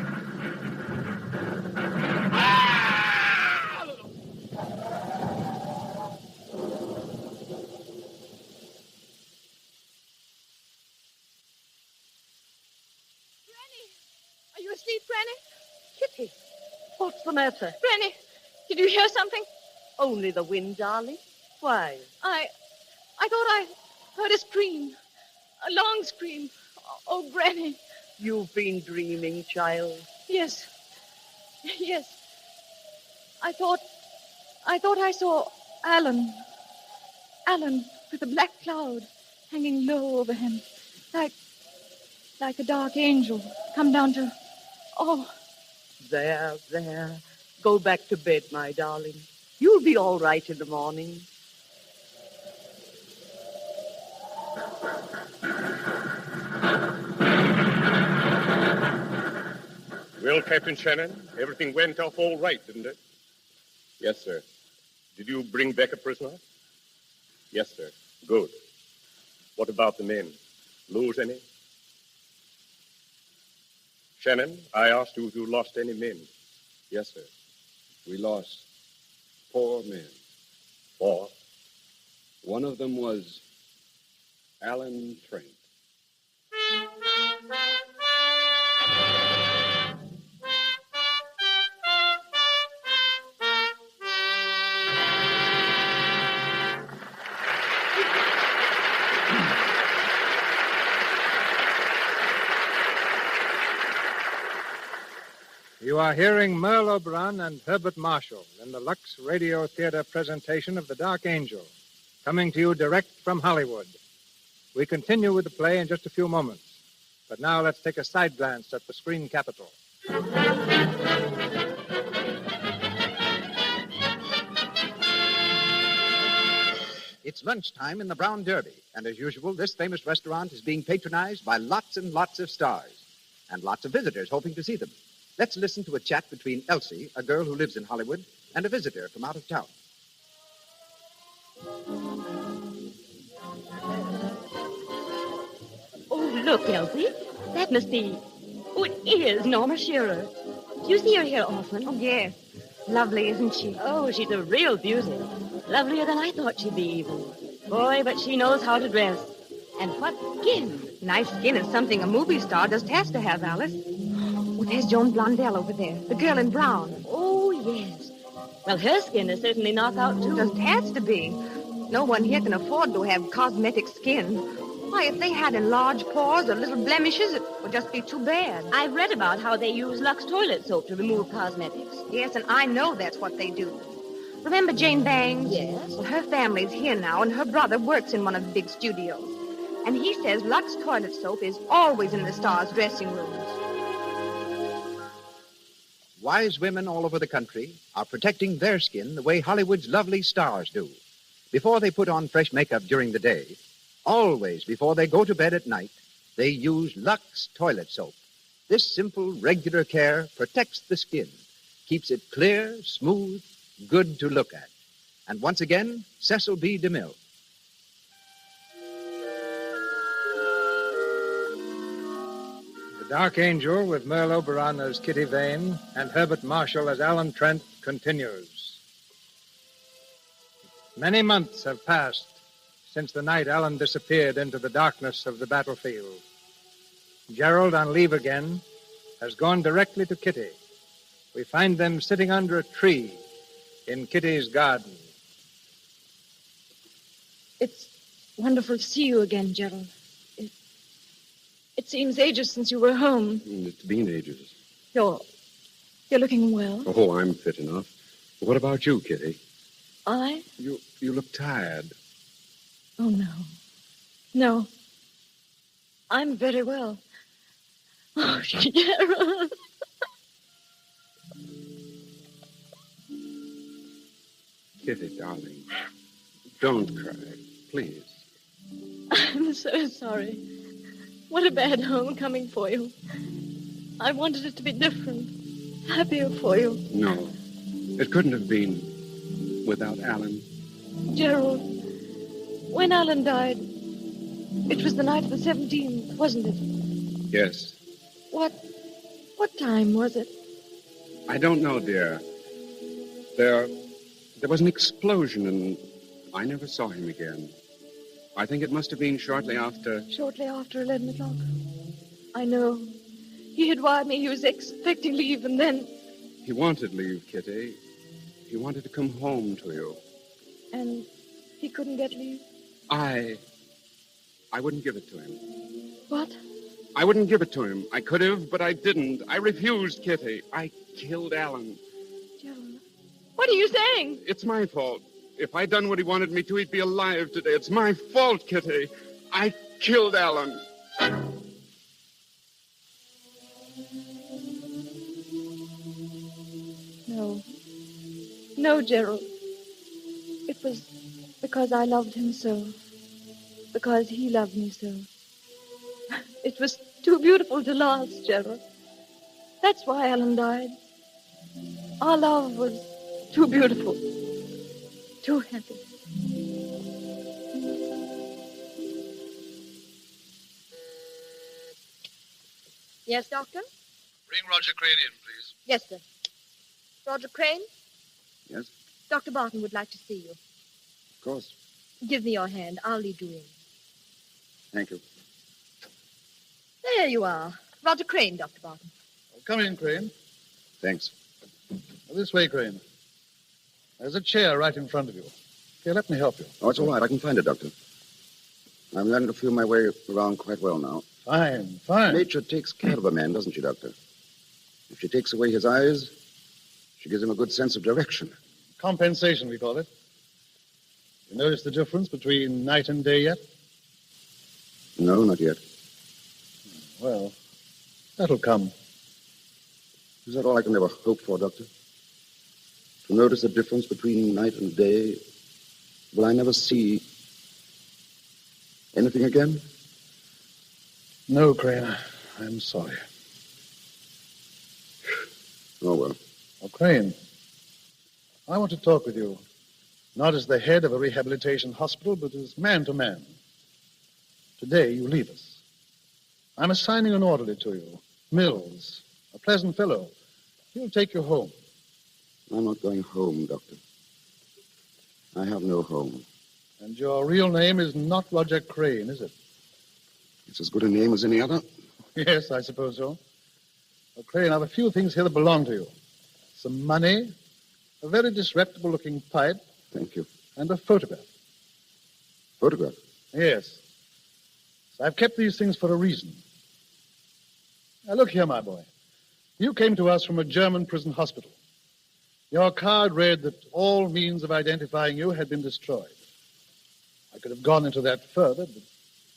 Are you asleep, Granny? Kitty, what's the matter? Granny, did you hear something? Only the wind, darling. Why? I thought I heard a scream. A long scream. Oh, Granny. You've been dreaming, child. Yes. Yes. I thought I saw Alan. Alan with a black cloud hanging low over him. Like a dark angel come down to... Oh. There. Go back to bed, my darling. You'll be all right in the morning. Well, Captain Shannon, everything went off all right, didn't it? Yes, sir. Did you bring back a prisoner? Yes, sir. Good. What about the men? Lose any? Shannon, I asked you if you lost any men. Yes, sir. We lost 4 men. 4? One of them was Alan Trent. You are hearing Merle Oberon and Herbert Marshall in the Lux Radio Theater presentation of The Dark Angel, coming to you direct from Hollywood. We continue with the play in just a few moments, but now let's take a side glance at the screen capital. It's lunchtime in the Brown Derby, and as usual, this famous restaurant is being patronized by lots and lots of stars, and lots of visitors hoping to see them. Let's listen to a chat between Elsie, a girl who lives in Hollywood, and a visitor from out of town. Oh, look, Elsie. That must be... Oh, it is Norma Shearer. Do you see her here often? Oh, yes. Lovely, isn't she? Oh, she's a real beauty. Lovelier than I thought she'd be, even. Boy, but she knows how to dress. And what skin. Nice skin is something a movie star just has to have, Alice. Oh, there's Joan Blondell over there, the girl in brown. Oh, yes. Well, her skin is certainly knockout, too. Just has to be. No one here can afford to have cosmetic skin. Why, if they had enlarged pores or little blemishes, it would just be too bad. I've read about how they use Lux toilet soap to remove cosmetics. Yes, and I know that's what they do. Remember Jane Bangs? Yes. Well, her family's here now, and her brother works in one of the big studios. And he says Lux toilet soap is always in the stars' dressing rooms. Wise women all over the country are protecting their skin the way Hollywood's lovely stars do. Before they put on fresh makeup during the day, always before they go to bed at night, they use Lux toilet soap. This simple, regular care protects the skin, keeps it clear, smooth, good to look at. And once again, Cecil B. DeMille. The Dark Angel, with Merle Oberon as Kitty Vane and Herbert Marshall as Alan Trent, continues. Many months have passed since the night Alan disappeared into the darkness of the battlefield. Gerald, on leave again, has gone directly to Kitty. We find them sitting under a tree in Kitty's garden. It's wonderful to see you again, Gerald. It seems ages since you were home. It's been ages. You're looking well. Oh, I'm fit enough. What about you, Kitty? I? You look tired. Oh, no. No. I'm very well. Oh, Gerald. Kitty, darling, don't cry, please. I'm so sorry. What a bad homecoming for you. I wanted it to be different, happier for you. No, it couldn't have been without Alan. Gerald, when Alan died, It was the night of the 17th, wasn't it? Yes. What time was it? I don't know, dear. There was an explosion, and I never saw him again. I think it must have been shortly after... Shortly after 11 o'clock. I know. He had wired me he was expecting leave, and then... He wanted leave, Kitty. He wanted to come home to you. And he couldn't get leave? I wouldn't give it to him. What? I wouldn't give it to him. I could have, but I didn't. I refused, Kitty. I killed Alan. Gerald, what are you saying? It's my fault. If I'd done what he wanted me to, he'd be alive today. It's my fault, Kitty. I killed Alan. No. No, Gerald. It was because I loved him so. Because he loved me so. It was too beautiful to last, Gerald. That's why Alan died. Our love was too beautiful. Too happy. Yes, Doctor? Bring Roger Crane in, please. Yes, sir. Roger Crane? Yes? Dr. Barton would like to see you. Of course. Give me your hand. I'll lead you in. Thank you. There you are. Roger Crane, Dr. Barton. Come in, Crane. Thanks. This way, Crane. There's a chair right in front of you. Here, let me help you. Oh, it's all right. I can find it, Doctor. I'm learning to feel my way around quite well now. Fine, fine. Nature takes care of a man, doesn't she, Doctor? If she takes away his eyes, she gives him a good sense of direction. Compensation, we call it. You notice the difference between night and day yet? No, not yet. Well, that'll come. Is that all I can ever hope for, Doctor? To notice the difference between night and day? Will I never see anything again? No, Crane. I'm sorry. Oh, well. Oh, Crane, I want to talk with you, not as the head of a rehabilitation hospital, but as man to man. Today, you leave us. I'm assigning an orderly to you, Mills, a pleasant fellow. He'll take you home. I'm not going home, Doctor. I have no home. And your real name is not Roger Crane, is it? It's as good a name as any other. Yes, I suppose so. Well, Crane, I have a few things here that belong to you. Some money, a very disreputable-looking pipe. Thank you. And a photograph. Photograph? Yes. So I've kept these things for a reason. Now, look here, my boy. You came to us from a German prison hospital. Your card read that all means of identifying you had been destroyed. I could have gone into that further,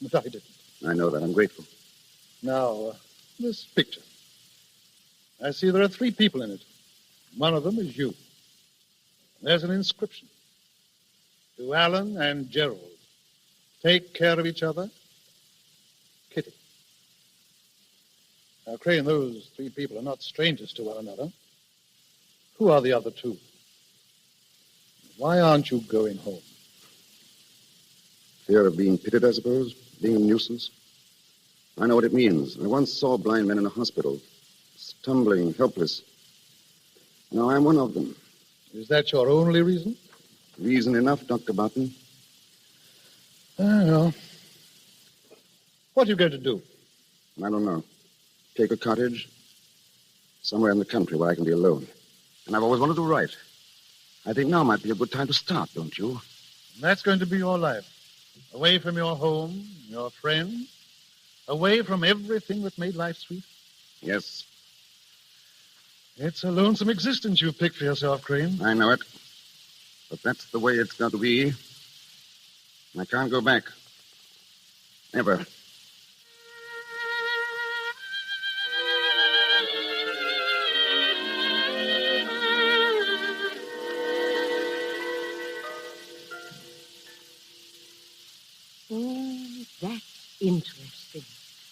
but I didn't. I know that. I'm grateful. Now, this picture. I see there are 3 people in it. One of them is you. There's an inscription. To Alan and Gerald. Take care of each other. Kitty. Now, Crane, those 3 people are not strangers to one another. Who are the other 2? Why aren't you going home? Fear of being pitied, I suppose? Being a nuisance? I know what it means. I once saw blind men in a hospital, stumbling, helpless. Now I'm one of them. Is that your only reason? Reason enough, Dr. Barton. Well, what are you going to do? I don't know. Take a cottage somewhere in the country where I can be alone. And I've always wanted to write. I think now might be a good time to start, don't you? And that's going to be your life. Away from your home, your friends, away from everything that made life sweet. Yes. It's a lonesome existence you've picked for yourself, Crane. I know it. But that's the way it's got to be. I can't go back. Never. Oh, that's interesting.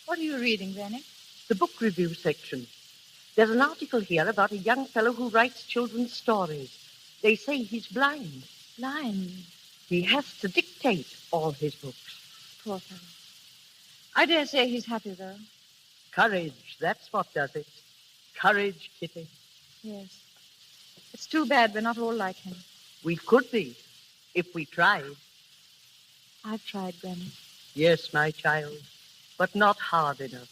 What are you reading, Granny? The book review section. There's an article here about a young fellow who writes children's stories. They say he's blind. Blind? He has to dictate all his books. Poor fellow. I dare say he's happy, though. Courage, that's what does it. Courage, Kitty. Yes. It's too bad we're not all like him. We could be, if we tried. I've tried, Granny. Yes, my child, but not hard enough.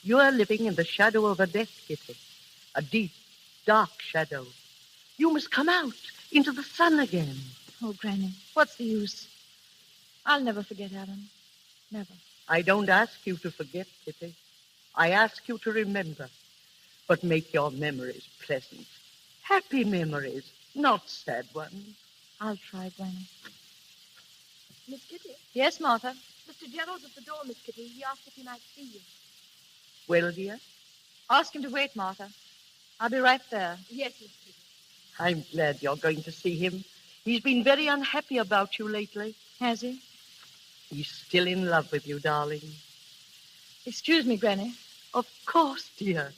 You are living in the shadow of a death, Kitty. A deep, dark shadow. You must come out into the sun again. Oh, Granny, what's the use? I'll never forget Alan. Never. I don't ask you to forget, Kitty. I ask you to remember. But make your memories pleasant. Happy memories, not sad ones. I'll try, Granny. Miss Kitty? Yes, Martha? Mr. Gerald's at the door, Miss Kitty. He asked if he might see you. Well, dear? Ask him to wait, Martha. I'll be right there. Yes, Miss Kitty. I'm glad you're going to see him. He's been very unhappy about you lately. Has he? He's still in love with you, darling. Excuse me, Granny. Of course, dear.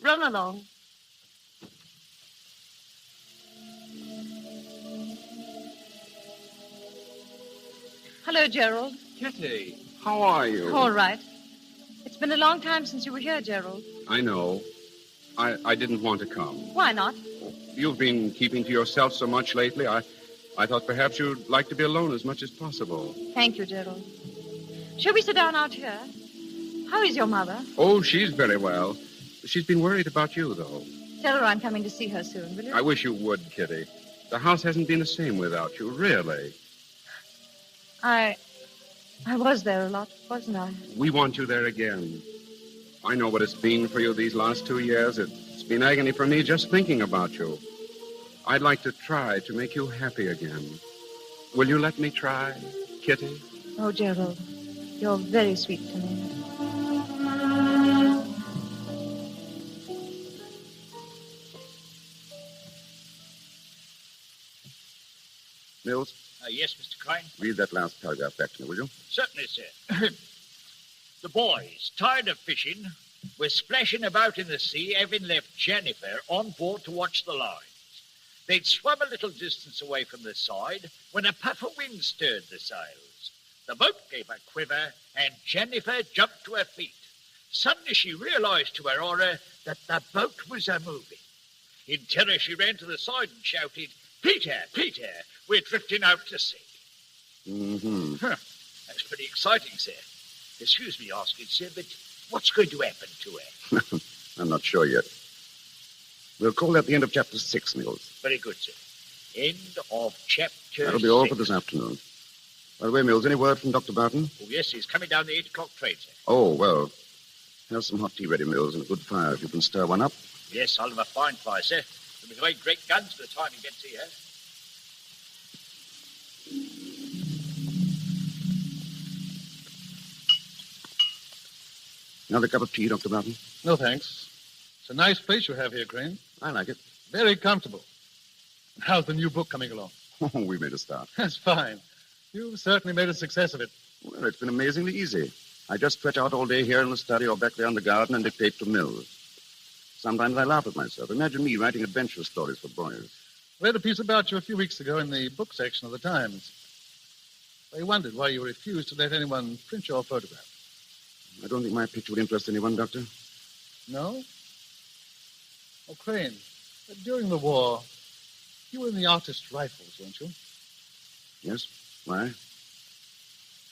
Run along. Hello, Gerald. Kitty, how are you? All right. It's been a long time since you were here, Gerald. I know. I didn't want to come. Why not? You've been keeping to yourself so much lately. I thought perhaps you'd like to be alone as much as possible. Thank you, Gerald. Shall we sit down out here? How is your mother? Oh, she's very well. She's been worried about you, though. Tell her I'm coming to see her soon, will you? I wish you would, Kitty. The house hasn't been the same without you, really. I was there a lot, wasn't I? We want you there again. I know what it's been for you these last 2 years. It's been agony for me just thinking about you. I'd like to try to make you happy again. Will you let me try, Kitty? Oh, Gerald, you're very sweet to me. Mills, Yes, Mr. Crane? read that last paragraph back to me, will you? Certainly, sir. The boys, tired of fishing, were splashing about in the sea, having left Jennifer on board to watch the lines. They'd swum a little distance away from the side when a puff of wind stirred the sails. The boat gave a quiver, and Jennifer jumped to her feet. Suddenly she realized to her horror that the boat was a-moving. In terror, she ran to the side and shouted, "Peter, Peter, we're drifting out to sea." Mm-hmm. That's pretty exciting, sir. Excuse me asking, sir, but what's going to happen to her? I'm not sure yet. We'll call that the end of chapter 6, Mills. Very good, sir. End of chapter That'll be all 6. for this afternoon. By the way, Mills, any word from Dr. Barton? Oh, yes, he's coming down the 8 o'clock train, sir. Oh, well, have some hot tea ready, Mills, and a good fire if you can stir one up. Yes, I'll have a fine fire, sir. There'll be great guns by the time he gets here. Another cup of tea, Dr. Barton? No, thanks. It's a nice place you have here, Crane. I like it. Very comfortable. And how's the new book coming along? Oh, we made a start. That's fine. You've certainly made a success of it. Well, it's been amazingly easy. I just stretch out all day here in the study or back there in the garden and dictate to Mills. Sometimes I laugh at myself. Imagine me writing adventure stories for boys. Read a piece about you a few weeks ago in the book section of the Times. I wondered why you refused to let anyone print your photograph. I don't think my picture would interest anyone, Doctor. No? Oh, Crane, during the war, you were in the artist rifles, weren't you? Yes? Why? Did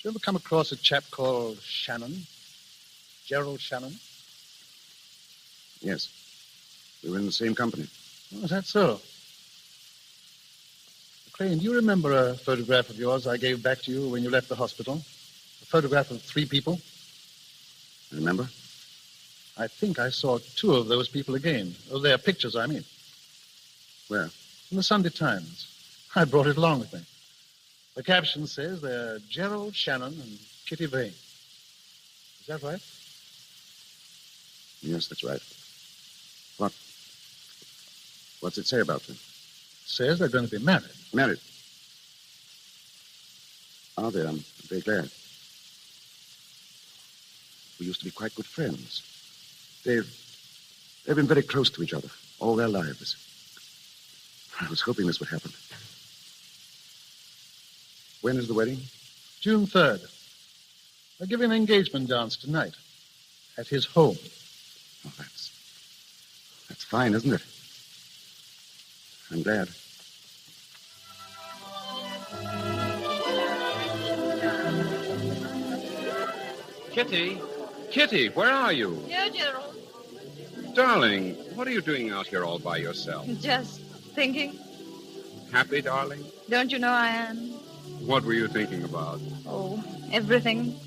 you ever come across a chap called Shannon? Gerald Shannon? Yes. We were in the same company. Oh, is that so? Crane, do you remember a photograph of yours I gave back to you when you left the hospital? A photograph of 3 people? I remember. I think I saw 2 of those people again. Oh, their pictures, I mean. Where? In the Sunday Times. I brought it along with me. The caption says they're Gerald Shannon and Kitty Vane. Is that right? Yes, that's right. What's it say about them? It says they're going to be married. Married? Are they? I'm very glad. We used to be quite good friends. They've been very close to each other all their lives. I was hoping this would happen. When is the wedding? June 3rd. They're giving an engagement dance tonight at his home. Oh, that's fine, isn't it? I'm glad. Kitty? Kitty, where are you? Yeah, Gerald. Darling, what are you doing out here all by yourself? Just thinking. Happy, darling? Don't you know I am? What were you thinking about? Oh, everything.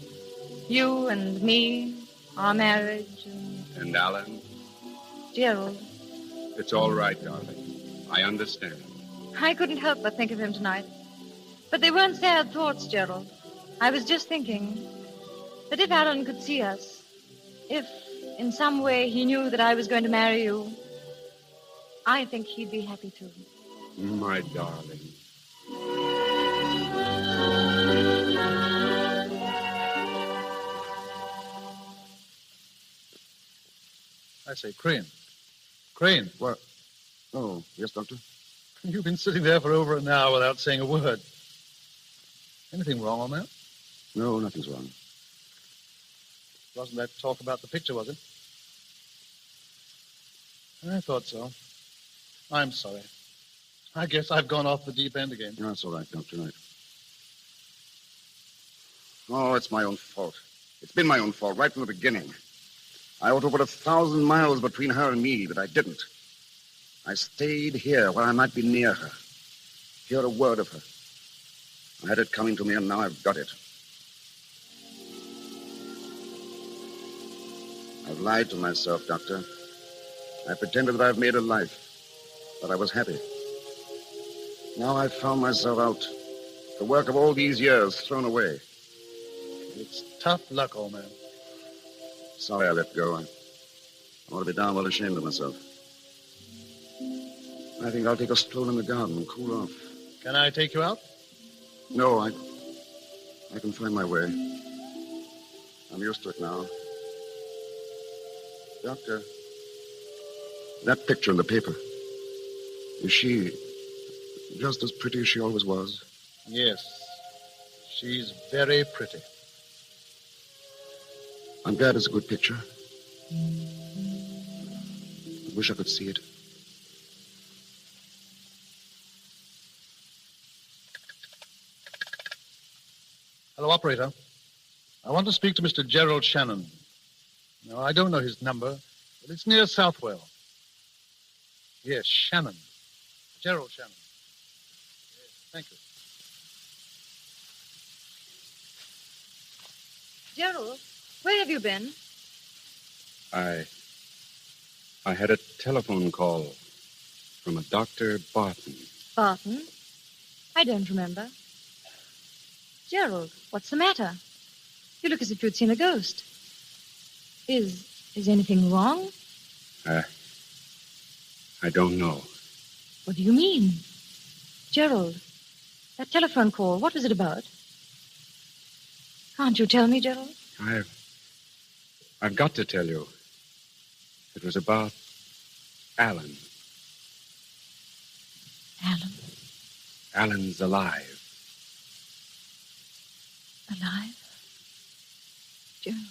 You and me, our marriage, And Alan? Gerald. It's all right, darling. I understand. I couldn't help but think of him tonight. But they weren't sad thoughts, Gerald. I was just thinking that if Alan could see us, if in some way he knew that I was going to marry you, I think he'd be happy too. My darling. I say, Crane. Crane. What? Oh, yes, Doctor? You've been sitting there for over an hour without saying a word. Anything wrong on that? No, nothing's wrong. Wasn't that talk about the picture, was it? I thought so. I'm sorry. I guess I've gone off the deep end again. No, that's all right, Doctor. Right. Oh, it's my own fault. It's been my own fault right from the beginning. I ought to put 1,000 miles between her and me, but I didn't. I stayed here where I might be near her, hear a word of her. I had it coming to me, and now I've got it. I've lied to myself, Doctor. I pretended that I've made a life, that I was happy. Now I've found myself out. The work of all these years thrown away. It's tough luck, old man. Sorry I let go. I ought to be darn well ashamed of myself. I think I'll take a stroll in the garden and cool off. Can I take you out? No, I can find my way. I'm used to it now. Doctor, that picture in the paper, is she just as pretty as she always was? Yes. She's very pretty. I'm glad it's a good picture. I wish I could see it. Hello, operator. I want to speak to Mr. Gerald Shannon. No, I don't know his number, but it's near Southwell. Yes, Shannon. Gerald Shannon. Yes, thank you. Gerald, where have you been? I had a telephone call from a Dr. Barton. Barton? I don't remember. Gerald, what's the matter? You look as if you'd seen a ghost. Is anything wrong? I don't know. What do you mean? Gerald, that telephone call, what was it about? Can't you tell me, Gerald? I've got to tell you. It was about Alan. Alan? Alan's alive. Alive? Gerald.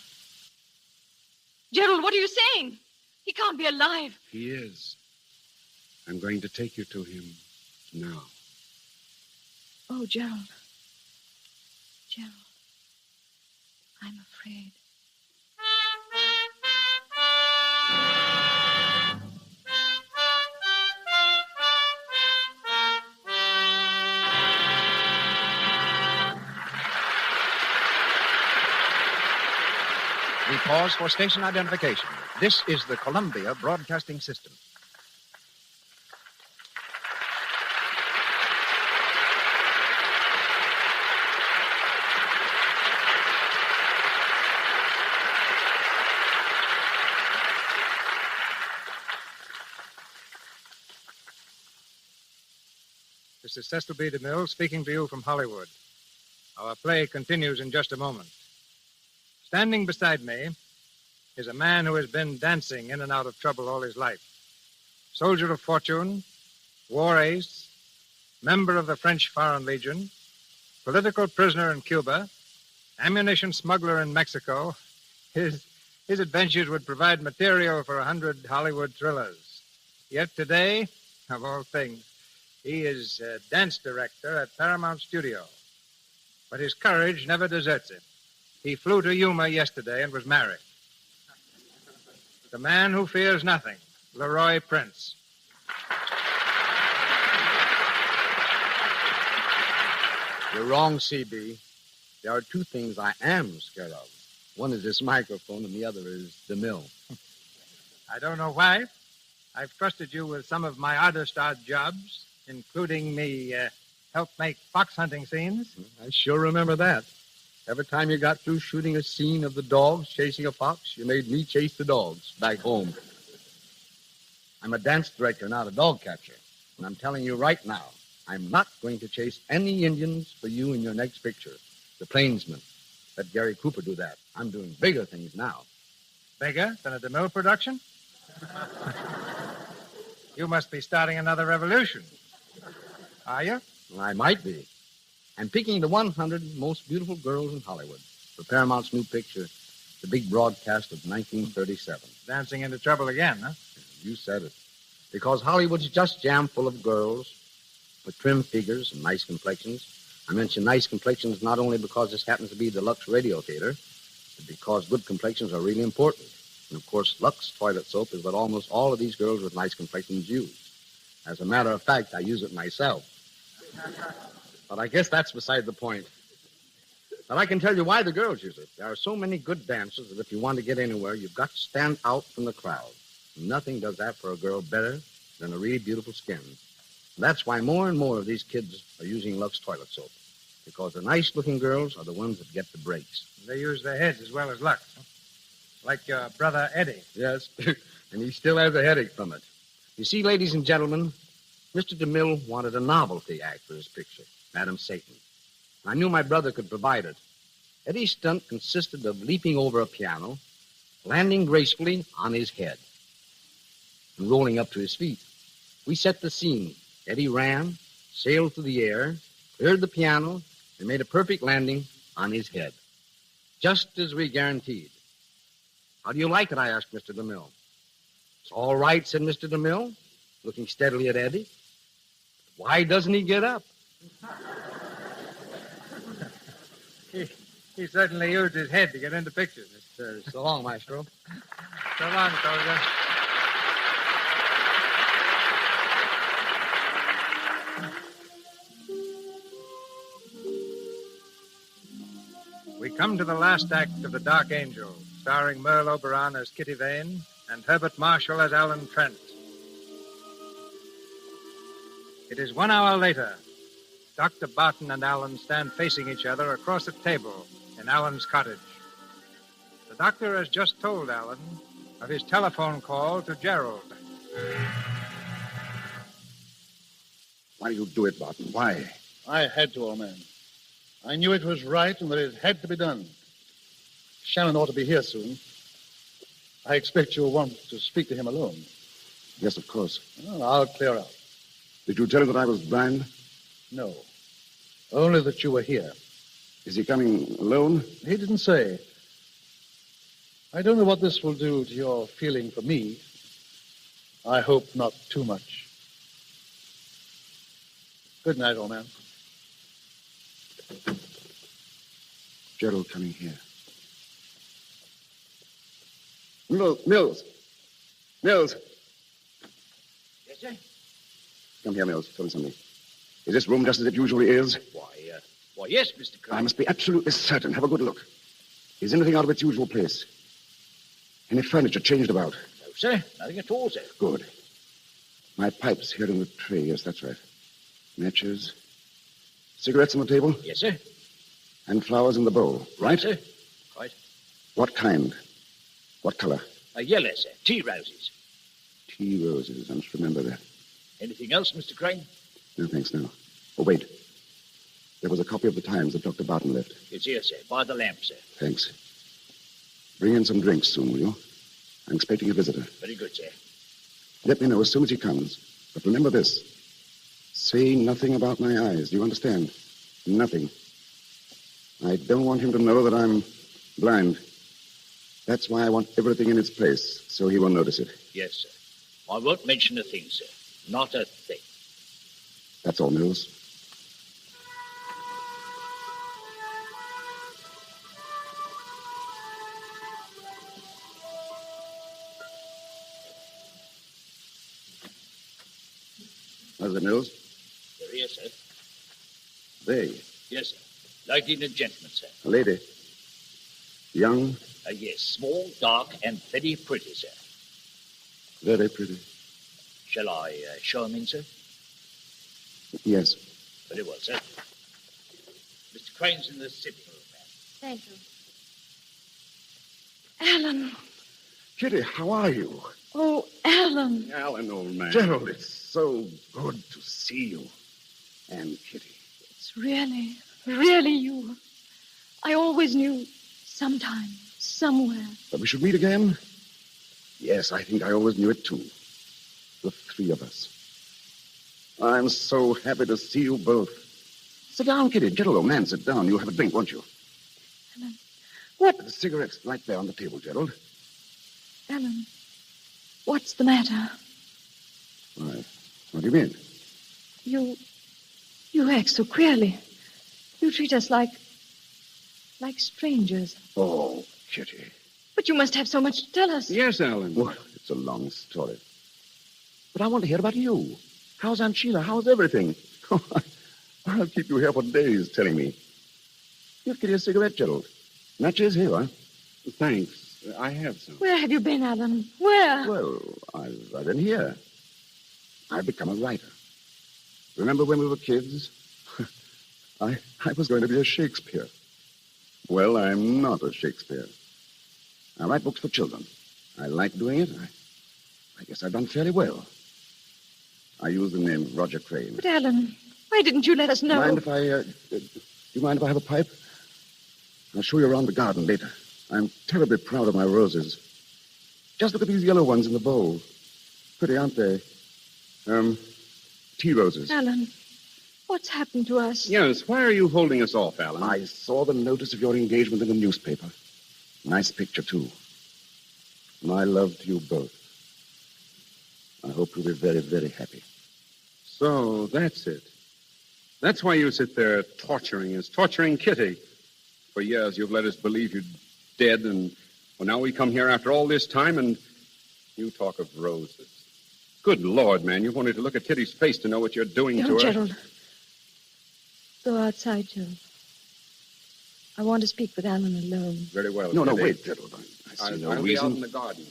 Gerald, what are you saying? He can't be alive. He is. I'm going to take you to him now. Oh, Gerald. Gerald. I'm afraid. We pause for station identification. This is the Columbia Broadcasting System. This is Cecil B. DeMille speaking to you from Hollywood. Our play continues in just a moment. Standing beside me is a man who has been dancing in and out of trouble all his life. Soldier of fortune, war ace, member of the French Foreign Legion, political prisoner in Cuba, ammunition smuggler in Mexico, his adventures would provide material for 100 Hollywood thrillers. Yet today, of all things, he is a dance director at Paramount Studio. But his courage never deserts him. He flew to Yuma yesterday and was married. The man who fears nothing, Leroy Prince. You're wrong, CB. There are two things I am scared of. One is this microphone, and the other is DeMille. I don't know why. I've trusted you with some of my oddest odd jobs, including me help make fox hunting scenes. I sure remember that. Every time you got through shooting a scene of the dogs chasing a fox, you made me chase the dogs back home. I'm a dance director, not a dog catcher. And I'm telling you right now, I'm not going to chase any Indians for you in your next picture. The Plainsman. Let Gary Cooper do that. I'm doing bigger things now. Bigger than a DeMille production? You must be starting another revolution. Are you? Well, I might be. I'm picking the 100 most beautiful girls in Hollywood for Paramount's new picture, the big broadcast of 1937. Dancing into trouble again, huh? You said it. Because Hollywood's just jam full of girls with trim figures and nice complexions. I mention nice complexions not only because this happens to be the Lux Radio Theater, but because good complexions are really important. And, of course, Lux toilet soap is what almost all of these girls with nice complexions use. As a matter of fact, I use it myself. But I guess that's beside the point. But I can tell you why the girls use it. There are so many good dancers that if you want to get anywhere, you've got to stand out from the crowd. Nothing does that for a girl better than a really beautiful skin. And that's why more and more of these kids are using Lux toilet soap. Because the nice-looking girls are the ones that get the breaks. They use their heads as well as Lux, huh? Like your brother Eddie. Yes, and he still has a headache from it. You see, ladies and gentlemen, Mr. DeMille wanted a novelty act for his picture, Madam Satan. I knew my brother could provide it. Eddie's stunt consisted of leaping over a piano, landing gracefully on his head, and rolling up to his feet. We set the scene. Eddie ran, sailed through the air, cleared the piano, and made a perfect landing on his head. Just as we guaranteed. How do you like it, I asked Mr. DeMille. It's all right, said Mr. DeMille, looking steadily at Eddie. Why doesn't he get up? He certainly used his head to get into pictures. So long, Maestro. So long, soldier. We come to the last act of The Dark Angel, starring Merle Oberon as Kitty Vane and Herbert Marshall as Alan Trent. It is 1 hour later. Dr. Barton and Alan stand facing each other across a table in Alan's cottage. The doctor has just told Alan of his telephone call to Gerald. Why do you do it, Barton? Why? I had to, old man. I knew it was right and that it had to be done. Shannon ought to be here soon. I expect you'll want to speak to him alone. Yes, of course. Well, I'll clear out. Did you tell him that I was blind? No. Only that you were here. Is he coming alone? He didn't say. I don't know what this will do to your feeling for me. I hope not too much. Good night, old man. Gerald coming here. Mills. Mills. Yes, sir? Come here, Mills. Tell me something. Is this room just as it usually is? Why, yes, Mr. Crane. I must be absolutely certain. Have a good look. Is anything out of its usual place? Any furniture changed about? No, sir. Nothing at all, sir. Good. My pipe's here in the tray. Yes, that's right. Matches. Cigarettes on the table? Yes, sir. And flowers in the bowl, right? Yes, sir. Right. What kind? What color? Yellow, sir. Tea roses. Tea roses. I must remember that. Anything else, Mr. Crane? No, thanks, no. Oh, wait. There was a copy of the Times that Dr. Barton left. It's here, sir. By the lamp, sir. Thanks. Bring in some drinks soon, will you? I'm expecting a visitor. Very good, sir. Let me know as soon as he comes. But remember this. Say nothing about my eyes. Do you understand? Nothing. I don't want him to know that I'm blind. That's why I want everything in its place, so he won't notice it. Yes, sir. I won't mention a thing, sir. Not a thing. That's all, Mills. How's it, Mills? They're here, sir. They. Yes, sir. Lady and a gentleman, sir. A lady. Young? Yes, small, dark, and very pretty, sir. Very pretty. Shall I show him in, sir? Yes. Very well, sir. Mr. Crane's in the sitting room, ma'am. Thank you. Alan. Kitty, how are you? Oh, Alan. Alan, old man. Gerald, it's so good to see you. And Kitty. It's really, really you. I always knew sometime, somewhere. That we should meet again? Yes, I think I always knew it, too. The three of us. I'm so happy to see you both. Sit down, Kitty. Gentle old man, sit down. You'll have a drink, won't you? Alan, what? The cigarette's right there on the table, Gerald. Alan, what's the matter? Why, what do you mean? You act so queerly. You treat us like strangers. Oh, Kitty. But you must have so much to tell us. Yes, Alan. Well, it's a long story. But I want to hear about you. How's Aunt Sheila? How's everything? I'll keep you here for days telling me. Give Kitty a cigarette, Gerald. Matches here, huh? Thanks. I have some. Where have you been, Alan? Where? Well, I've been here. I've become a writer. Remember when we were kids? I was going to be a Shakespeare. Well, I'm not a Shakespeare. I write books for children. I like doing it. I guess I've done fairly well. I use the name Roger Crane. But, Alan, why didn't you let us know? Do you mind if I have a pipe? I'll show you around the garden later. I'm terribly proud of my roses. Just look at these yellow ones in the bowl. Pretty, aren't they? Tea roses. Alan, what's happened to us? Yes, why are you holding us off, Alan? I saw the notice of your engagement in the newspaper. Nice picture, too. My love to you both. I hope you'll be very, very happy. So, that's it. That's why you sit there torturing us, torturing Kitty. For years, you've let us believe you're dead, and well, now we come here after all this time, and you talk of roses. Good Lord, man, you've only to look at Kitty's face to know what you're doing to her. Gerald. Go outside, Gerald. I want to speak with Alan alone. Very well. No, Kitty. wait, Gerald. I see no I'll be out reason. in the garden.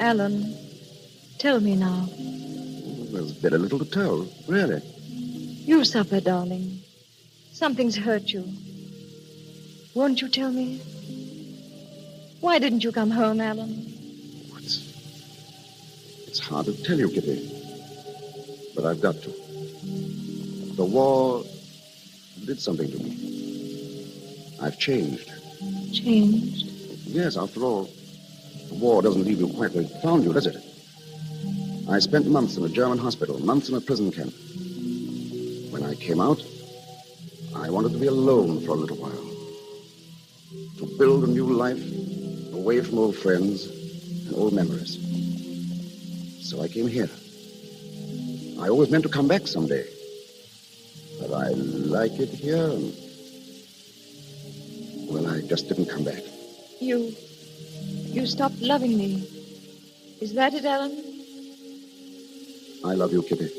Alan, tell me now. There's very little to tell, really. You suffer, darling. Something's hurt you. Won't you tell me? Why didn't you come home, Alan? It's hard to tell you, Kitty. But I've got to. The war did something to me. I've changed. Changed? Yes, after all, the war doesn't leave you quite where it found you, does it? I spent months in a German hospital, months in a prison camp. When I came out, I wanted to be alone for a little while. To build a new life away from old friends and old memories. So I came here. I always meant to come back someday. But I like it here, and well, I just didn't come back. You stopped loving me. Is that it, Alan? I love you, Kitty.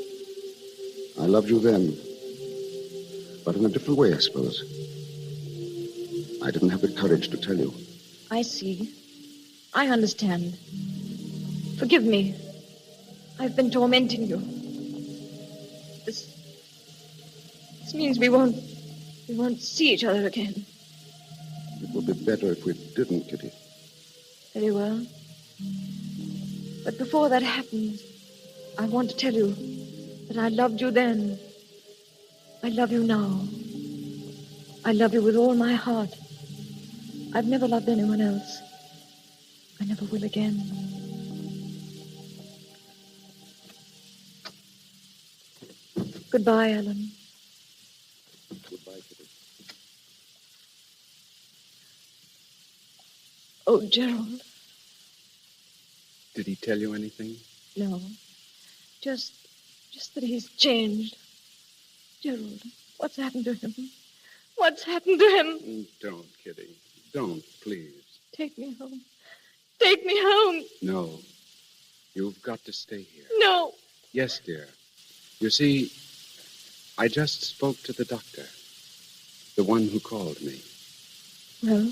I loved you then. But in a different way, I suppose. I didn't have the courage to tell you. I see. I understand. Forgive me. I've been tormenting you. This means we won't see each other again. It would be better if we didn't, Kitty. Very well. But before that happens, I want to tell you that I loved you then. I love you now. I love you with all my heart. I've never loved anyone else. I never will again. Goodbye, Alan. Goodbye, Kitty. Oh, Gerald. Did he tell you anything? No. Just that he's changed. Gerald, what's happened to him? What's happened to him? Don't, Kitty. Don't, please. Take me home. Take me home. No. You've got to stay here. No. Yes, dear. You see, I just spoke to the doctor. The one who called me. Well?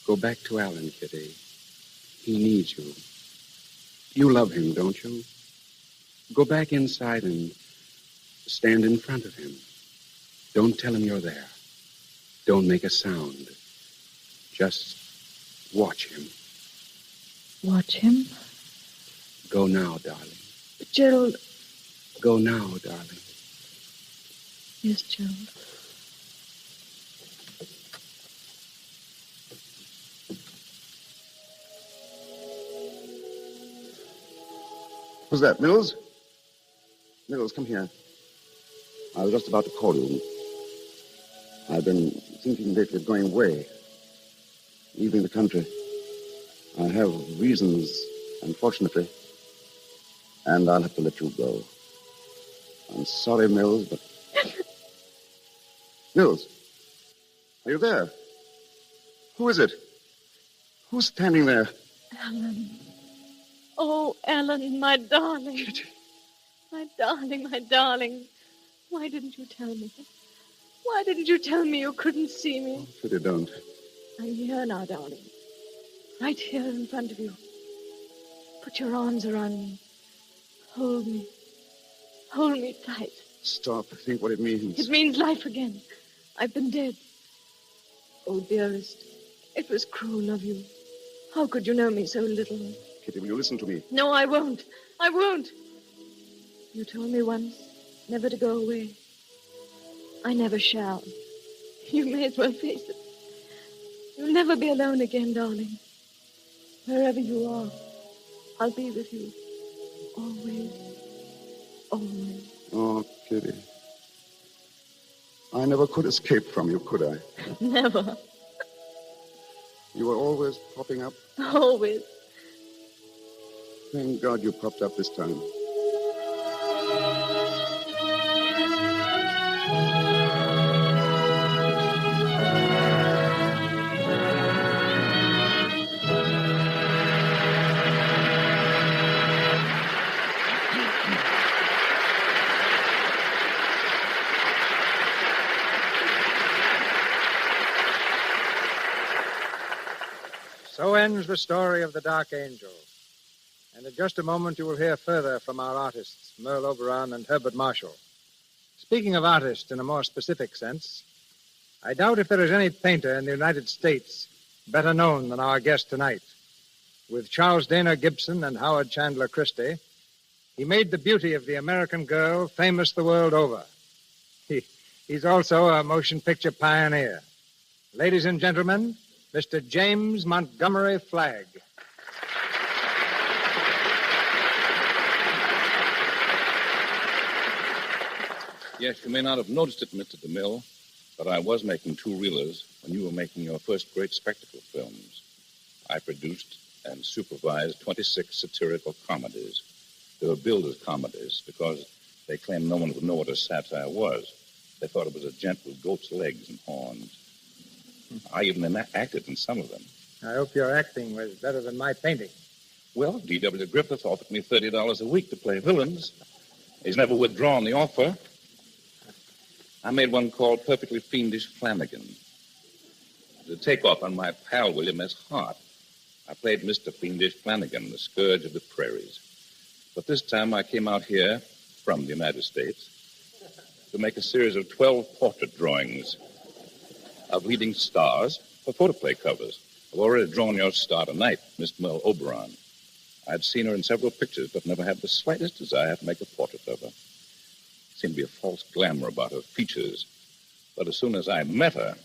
Go back to Alan, Kitty. He needs you. You love him, don't you? Go back inside and stand in front of him. Don't tell him you're there. Don't make a sound. Just watch him. Watch him? Go now, darling. But Gerald... Go now, darling. Yes, Gerald. Who's that, Mills? Mills, come here. I was just about to call you. I've been thinking lately of going away, leaving the country. I have reasons, unfortunately, and I'll have to let you go. I'm sorry, Mills, but... Mills, are you there? Who is it? Who's standing there? Alan. Oh, Alan, my darling. Kitty. My darling, my darling. Why didn't you tell me? Why didn't you tell me you couldn't see me? Kitty, don't. I'm here now, darling. Right here in front of you. Put your arms around me. Hold me. Hold me tight. Stop. Think what it means. It means life again. I've been dead. Oh, dearest, it was cruel of you. How could you know me so little? Kitty, will you listen to me? No, I won't. I won't. You told me once never to go away. I never shall. You may as well face it. You'll never be alone again, darling. Wherever you are, I'll be with you. Always. Always. Oh, Kitty. I never could escape from you, could I? Never. You were always popping up. Always. Thank God you popped up this time. So ends the story of the Dark Angel. And in just a moment, you will hear further from our artists, Merle Oberon and Herbert Marshall. Speaking of artists in a more specific sense, I doubt if there is any painter in the United States better known than our guest tonight. With Charles Dana Gibson and Howard Chandler Christie, he made the beauty of the American girl famous the world over. He's also a motion picture pioneer. Ladies and gentlemen, Mr. James Montgomery Flagg. Yes, you may not have noticed it, Mr. DeMille, but I was making two-reelers when you were making your first great spectacle films. I produced and supervised 26 satirical comedies. They were billed as comedies because they claimed no one would know what a satire was. They thought it was a gent with goat's legs and horns. I even acted in some of them. I hope your acting was better than my painting. Well, D.W. Griffith offered me $30 a week to play villains. He's never withdrawn the offer. I made one called Perfectly Fiendish Flanagan. It was a takeoff on my pal William S. Hart. I played Mr. Fiendish Flanagan, the scourge of the prairies. But this time I came out here from the United States to make a series of 12 portrait drawings of leading stars for photoplay covers. I've already drawn your star tonight, Miss Merle Oberon. I'd seen her in several pictures, but never had the slightest desire to make a portrait of her. Seemed to be a false glamour about her features. But as soon as I met her,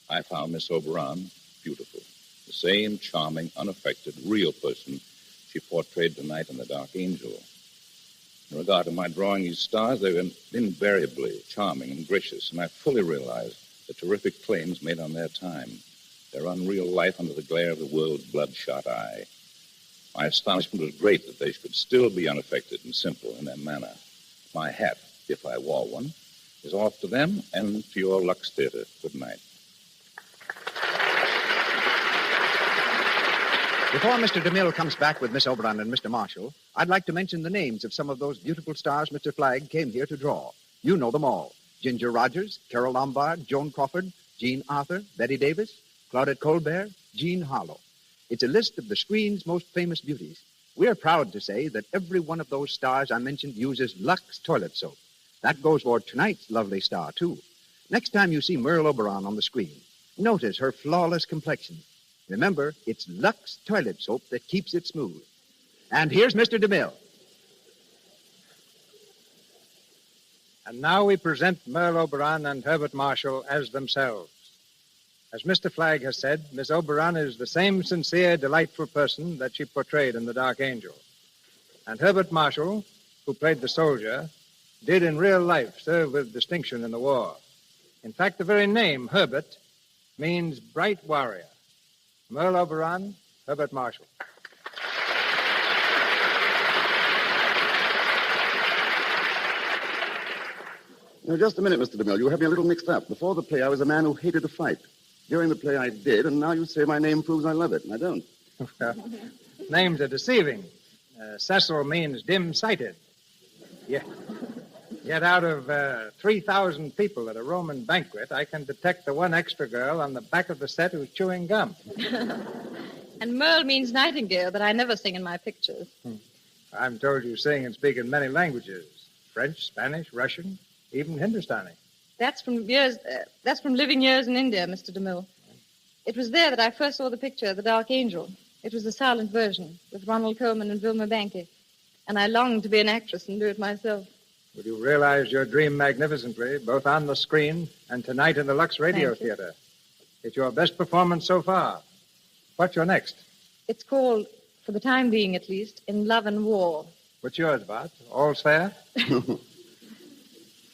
I found Miss Oberon beautiful. The same charming, unaffected, real person she portrayed tonight in The Dark Angel. In regard to my drawing these stars, they're invariably charming and gracious, and I fully realize the terrific claims made on their time, their unreal life under the glare of the world's bloodshot eye. My astonishment was great that they should still be unaffected and simple in their manner. My hat, if I wore one, is off to them and to your Lux Theater. Good night. Before Mr. DeMille comes back with Miss Oberon and Mr. Marshall, I'd like to mention the names of some of those beautiful stars Mr. Flagg came here to draw. You know them all. Ginger Rogers, Carol Lombard, Joan Crawford, Jean Arthur, Betty Davis, Claudette Colbert, Jean Harlow. It's a list of the screen's most famous beauties. We're proud to say that every one of those stars I mentioned uses Lux toilet soap. That goes for tonight's lovely star, too. Next time you see Merle Oberon on the screen, notice her flawless complexion. Remember, it's Lux toilet soap that keeps it smooth. And here's Mr. DeMille. And now we present Merle Oberon and Herbert Marshall as themselves. As Mr. Flagg has said, Miss Oberon is the same sincere, delightful person that she portrayed in The Dark Angel. And Herbert Marshall, who played the soldier, did in real life serve with distinction in the war. In fact, the very name, Herbert, means bright warrior. Merle Oberon, Herbert Marshall. Now, just a minute, Mr. DeMille. You have me a little mixed up. Before the play, I was a man who hated to fight. During the play, I did, and now you say my name proves I love it, and I don't. Names are deceiving. Cecil means dim-sighted. Yeah. Yet out of 3,000 people at a Roman banquet, I can detect the one extra girl on the back of the set who's chewing gum. And Merle means nightingale, but I never sing in my pictures. I'm told you sing and speak in many languages. French, Spanish, Russian, even Hindustani. That's from living years in India, Mr. DeMille. It was there that I first saw the picture, The Dark Angel. It was the silent version, with Ronald Colman and Vilma Banky. And I longed to be an actress and do it myself. Well, you realized your dream magnificently, both on the screen and tonight in the Lux Radio Theater. It's your best performance so far. What's your next? It's called, for the time being at least, In Love and War. What's yours, Bart? All's fair?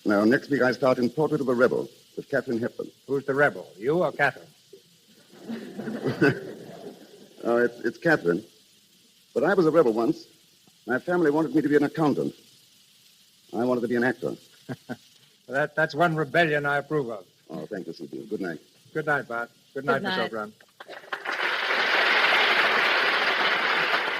Now, next week I start in Portrait of a Rebel with Katharine Hepburn. Who's the rebel, you or Catherine? Oh, it's Katharine. But I was a rebel once. My family wanted me to be an accountant. I wanted to be an actor. That's one rebellion I approve of. Oh, thank you, Cecil. Good night. Good night, Bart. Good night, Miss Oberon.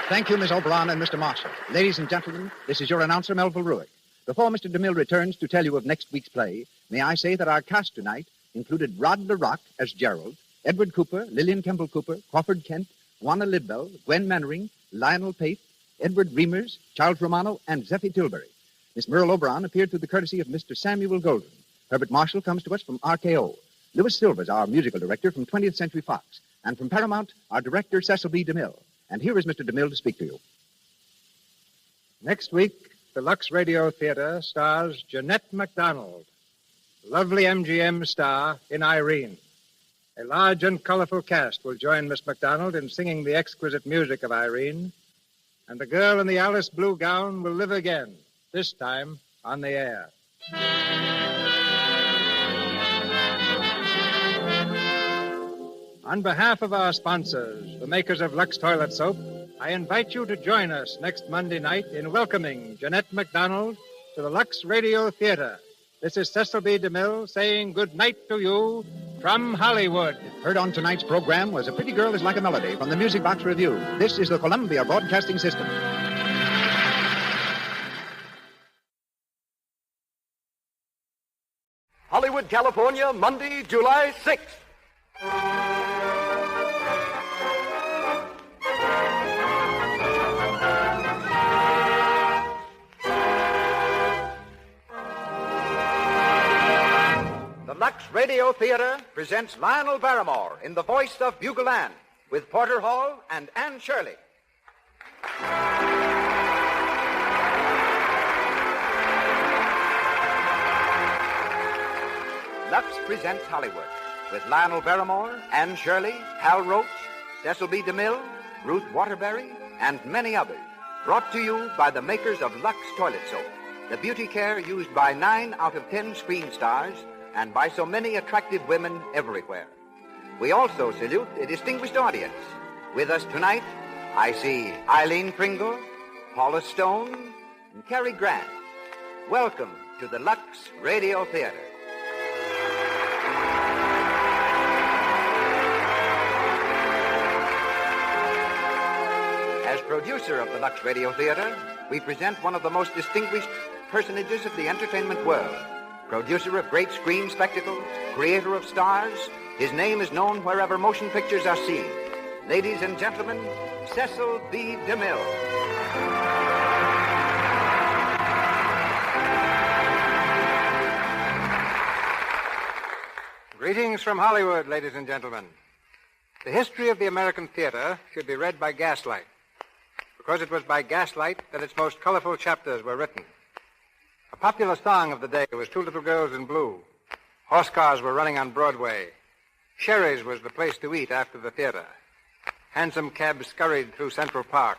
Thank you, Miss Oberon and Mr. Marshall. Ladies and gentlemen, this is your announcer, Melville Ruick. Before Mr. DeMille returns to tell you of next week's play, may I say that our cast tonight included Rod LaRock as Gerald, Edward Cooper, Lillian Kemble Cooper, Crawford Kent, Juana Lidbell, Gwen Mannering, Lionel Pate, Edward Reimers, Charles Romano, and Zeffie Tilbury. Miss Merle Oberon appeared through the courtesy of Mr. Samuel Golden. Herbert Marshall comes to us from RKO. Louis Silver's our musical director from 20th Century Fox. And from Paramount, our director, Cecil B. DeMille. And here is Mr. DeMille to speak to you. Next week, the Lux Radio Theater stars Jeanette MacDonald, lovely MGM star in Irene. A large and colorful cast will join Miss MacDonald in singing the exquisite music of Irene, and the girl in the Alice blue gown will live again, this time on the air. On behalf of our sponsors, the makers of Lux Toilet Soap, I invite you to join us next Monday night in welcoming Jeanette MacDonald to the Lux Radio Theater. This is Cecil B. DeMille saying good night to you from Hollywood. Heard on tonight's program was A Pretty Girl is Like a Melody from the Music Box Review. This is the Columbia Broadcasting System. Hollywood, California, Monday, July 6th. The Lux Radio Theater presents Lionel Barrymore in the voice of Bugle Ann with Porter Hall and Anne Shirley. Lux presents Hollywood with Lionel Barrymore, Anne Shirley, Hal Roach, Cecil B. DeMille, Ruth Waterbury, and many others Brought to you by the makers of Lux Toilet Soap, the beauty care used by 9 out of 10 screen stars and by so many attractive women everywhere. We also salute a distinguished audience. With us tonight, I see Eileen Pringle, Paula Stone, and Cary Grant. Welcome to the Lux Radio Theater. As producer of the Lux Radio Theater, we present one of the most distinguished personages of the entertainment world. Producer of great screen spectacles, creator of stars, his name is known wherever motion pictures are seen. Ladies and gentlemen, Cecil B. DeMille. Greetings from Hollywood, ladies and gentlemen. The history of the American theater should be read by gaslight, because it was by gaslight that its most colorful chapters were written. A popular song of the day was Two Little Girls in Blue. Horse cars were running on Broadway. Sherry's was the place to eat after the theater. Hansom cabs scurried through Central Park.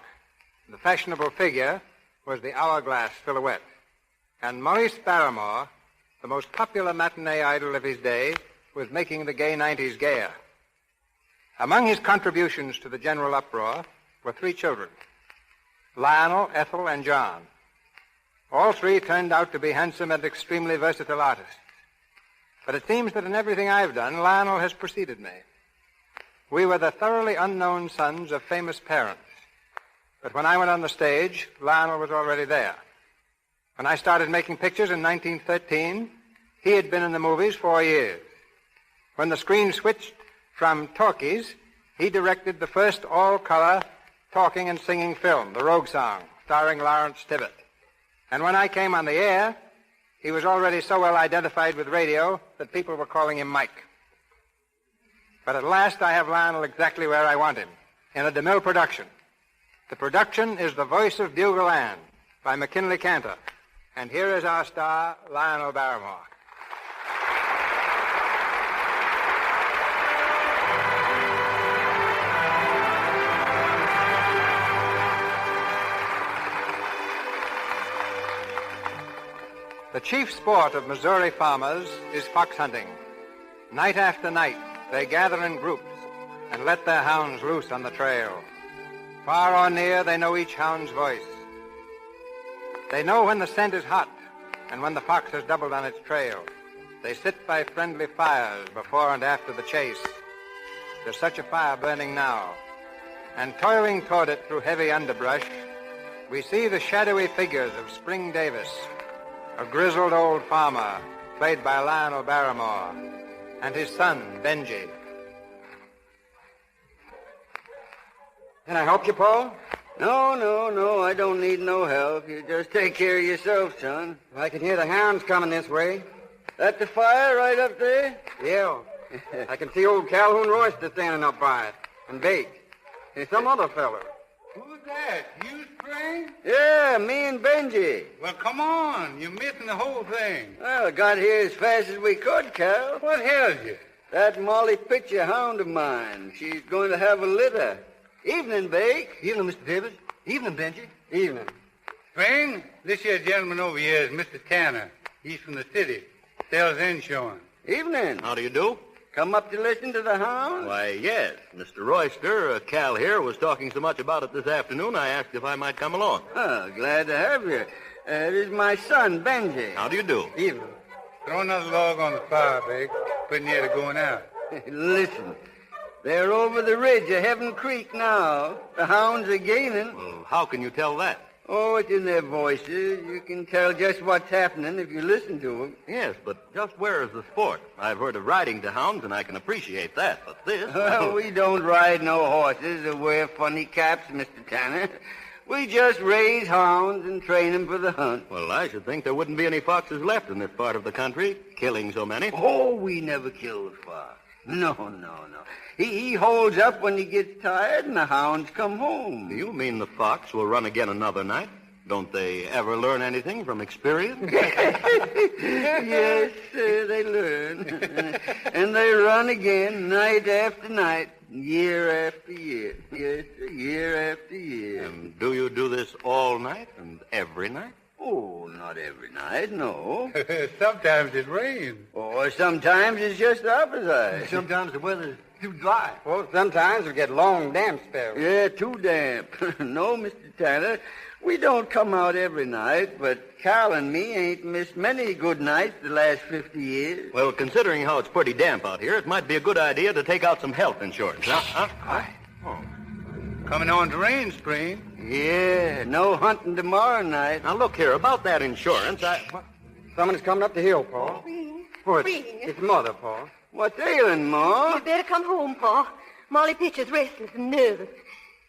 The fashionable figure was the hourglass silhouette. And Maurice Barrymore, the most popular matinee idol of his day, was making the gay 90s gayer. Among his contributions to the general uproar were 3 children, Lionel, Ethel, and John. All 3 turned out to be handsome and extremely versatile artists. But it seems that in everything I've done, Lionel has preceded me. We were the thoroughly unknown sons of famous parents. But when I went on the stage, Lionel was already there. When I started making pictures in 1913, he had been in the movies 4 years. When the screen switched from talkies, he directed the first all-color talking and singing film, The Rogue Song, starring Lawrence Tibbett. And when I came on the air, he was already so well identified with radio that people were calling him Mike. But at last I have Lionel exactly where I want him, in a DeMille production. The production is The Voice of Bugle Ann by McKinley Cantor. And here is our star, Lionel Barrymore. The chief sport of Missouri farmers is fox hunting. Night after night, they gather in groups and let their hounds loose on the trail. Far or near, they know each hound's voice. They know when the scent is hot and when the fox has doubled on its trail. They sit by friendly fires before and after the chase. There's such a fire burning now. And toiling toward it through heavy underbrush, we see the shadowy figures of Spring Davis, a grizzled old farmer, played by Lionel Barrymore, and his son, Benji. Can I help you, Paul? No, I don't need no help. You just take care of yourself, son. I can hear the hounds coming this way. That the fire right up there? Yeah. I can see old Calhoun Royster standing up by it, and Bake, and some other fella. Who's that? You, Spring? Yeah, me and Benji. Well, come on. You're missing the whole thing. Well, got here as fast as we could, Cal. What held you? That Molly Pitcher hound of mine. She's going to have a litter. Evening, Bake. Evening, Mr. Davis. Evening, Benji. Evening. Spring, this here gentleman over here is Mr. Tanner. He's from the city. Sells insurance. Evening. How do you do? Come up to listen to the hound? Why, yes. Mr. Royster, Cal here, was talking so much about it this afternoon, I asked if I might come along. Oh, glad to have you. This is my son, Benji. How do you do? Evening. Throw another log on the fire, Big. Pretty near to going out. Listen, they're over the ridge of Heaven Creek now. The hounds are gaining. Well, how can you tell that? Oh, it's in their voices. You can tell just what's happening if you listen to them. Yes, but just where is the sport? I've heard of riding to hounds, and I can appreciate that, but this... Well, we don't ride no horses or wear funny caps, Mr. Tanner. We just raise hounds and train them for the hunt. Well, I should think there wouldn't be any foxes left in this part of the country, killing so many. Oh, we never kill the fox. No. He holds up when he gets tired and the hounds come home. Do you mean the fox will run again another night? Don't they ever learn anything from experience? Yes, sir, they learn. And they run again night after night, year after year. Yes, sir, year after year. And do you do this all night and every night? Oh, not every night, no. Sometimes it rains. Or sometimes it's just the opposite. Sometimes the weather's too dry. Well, sometimes we get long damp spells. Yeah, too damp. No, Mr. Tanner, we don't come out every night, but Cal and me ain't missed many good nights the last 50 years. Well, considering how it's pretty damp out here, it might be a good idea to take out some health insurance. Aye. Oh. Coming on to rain, Spring. Yeah, no hunting tomorrow night. Now, look here, about that insurance, Someone's coming up the hill, Paul. It's Mother, Paul. What's ailing, Ma? You'd better come home, Pa. Molly Pitcher's restless and nervous.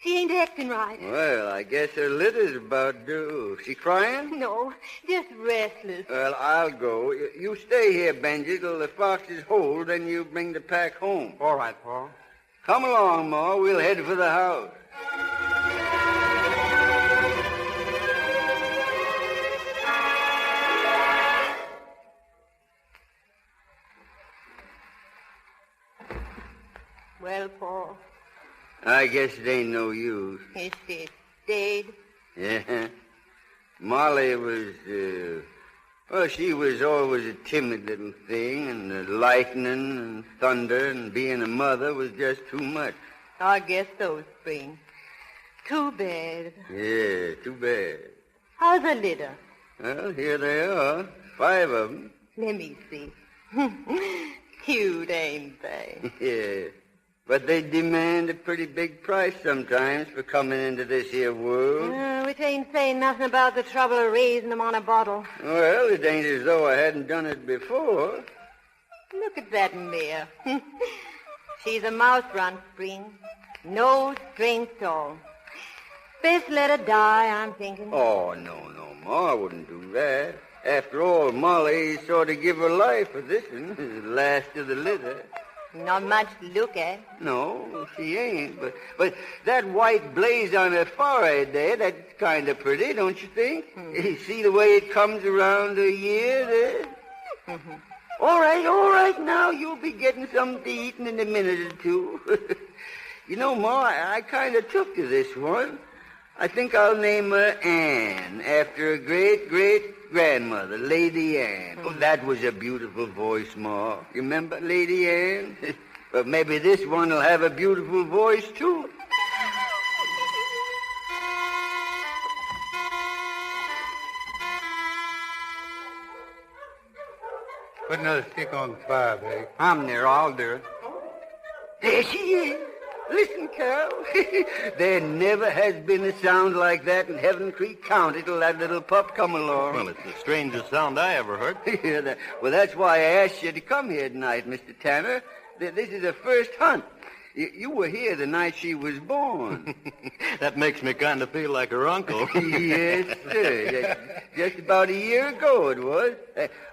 She ain't acting right. Well, I guess her litter's about due. She crying? No, just restless. Well, I'll go. You stay here, Benji, till the foxes hold, then you bring the pack home. All right, Paul. Come along, Ma. We'll head for the house. Well, Paul. I guess it ain't no use. Is she dead? Yeah. Molly was, she was always a timid little thing, and the lightning and thunder and being a mother was just too much. I guess so, Spring. Too bad. Yeah, too bad. How's the litter? Well, here they are. 5 of them. Let me see. Cute, ain't they? Yeah. But they demand a pretty big price sometimes for coming into this here world. Which ain't saying nothing about the trouble of raising them on a bottle. Well, it ain't as though I hadn't done it before. Look at that mare. She's a mouse run, Spring. No strength at all. Best let her die, I'm thinking. Oh, no, Ma, I wouldn't do that. After all, Molly sort of give her life for this one, the last of the litter. Not much to look at. No, she ain't. But that white blaze on her forehead there, that's kind of pretty, don't you think? You see the way it comes around her ear there? All right, now you'll be getting something to eat in a minute or two. You know, Ma, I kind of took to this one. I think I'll name her Anne, after a great-great-grandmother, Lady Anne. Oh, that was a beautiful voice, Ma. You remember Lady Anne? But maybe this one will have a beautiful voice, too. Put another stick on the fire, babe. I'm there. I'll do it. There she is. Listen, Carol. There never has been a sound like that in Heaven Creek County till that little pup come along. Well, it's the strangest sound I ever heard. Well, that's why I asked you to come here tonight, Mr. Tanner. This is the first hunt. You were here the night she was born. That makes me kind of feel like her uncle. Yes, sir. Just about a year ago it was.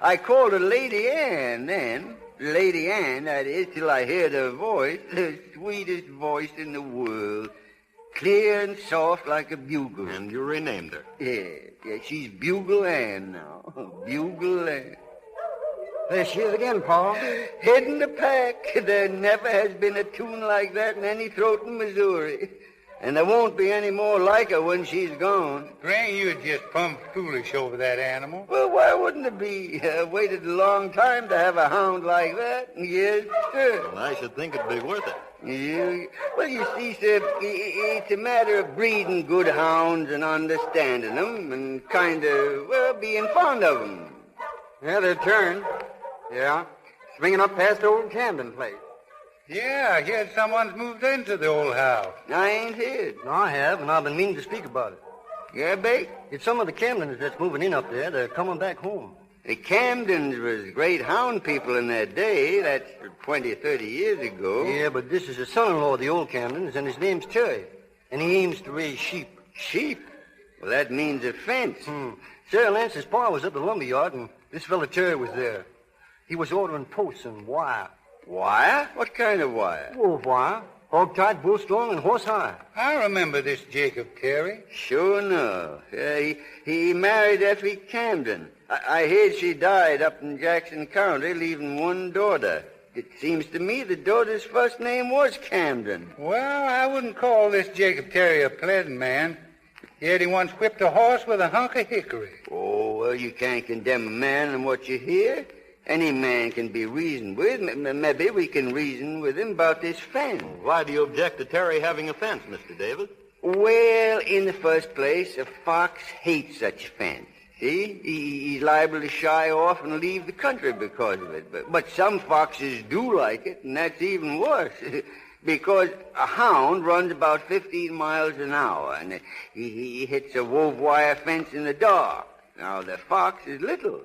I called her Lady Anne then. Lady Anne, that is, till I heard her voice, the sweetest voice in the world. Clear and soft like a bugle. And you renamed her. Yeah, she's Bugle Ann now. Bugle Ann. There she is again, Paul. Heading the pack. There never has been a tune like that in any throat in Missouri. And there won't be any more like her when she's gone. Gran, you're just plumb foolish over that animal. Well, why wouldn't it be? I waited a long time to have a hound like that. Yes, sir. Well, I should think it'd be worth it. Well, you see, sir, it's a matter of breeding good hounds and understanding them and kind of, well, being fond of them. Yeah, they're turned. Yeah. Swinging up past the old Camden place. Yeah, I heard someone's moved into the old house. I ain't heard. No, I have, and I've been meaning to speak about it. Yeah, Bake? It's some of the Camdens that's moving in up there. They're coming back home. The Camdens was great hound people in their day. That's 20, 30 years ago. Yeah, but this is the son-in-law of the old Camdens, and his name's Terry. And he aims to raise sheep. Sheep? Well, that means a fence. Sarah Lance's pa was at the lumber yard, and this fella Terry was there. He was ordering posts and wire. Wire? What kind of wire? Wolf wire. Hog-tied, bull-strong, and horse-high. I remember this Jacob Terry. Sure enough. He married Effie Camden. I heard she died up in Jackson County, leaving one daughter. It seems to me the daughter's first name was Camden. Well, I wouldn't call this Jacob Terry a pleasant man. Yet he once whipped a horse with a hunk of hickory. Oh, well, you can't condemn a man on what you hear. Any man can be reasoned with. Maybe we can reason with him about this fence. Why do you object to Terry having a fence, Mr. Davis? Well, in the first place, a fox hates such a fence. See? He's liable to shy off and leave the country because of it. But some foxes do like it, and that's even worse. Because a hound runs about 15 miles an hour, and he hits a wove wire fence in the dark. Now, the fox is little.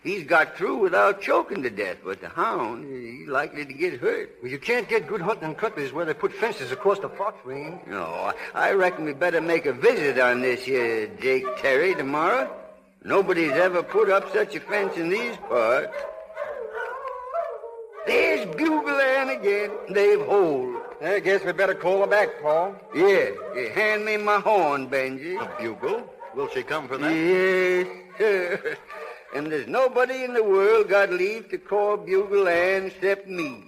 He's got through without choking to death, but the hound, he's likely to get hurt. Well, you can't get good hunting in countries where they put fences across the fox range. No, I reckon we better make a visit on this here Jake Terry tomorrow. Nobody's ever put up such a fence in these parts. There's Bugle Ann again. They've holed. I guess we better call her back, Paul. Yeah. Hand me my horn, Benji. A bugle? Will she come for that? Yes, sir. And there's nobody in the world got leave to call Bugle Ann except me.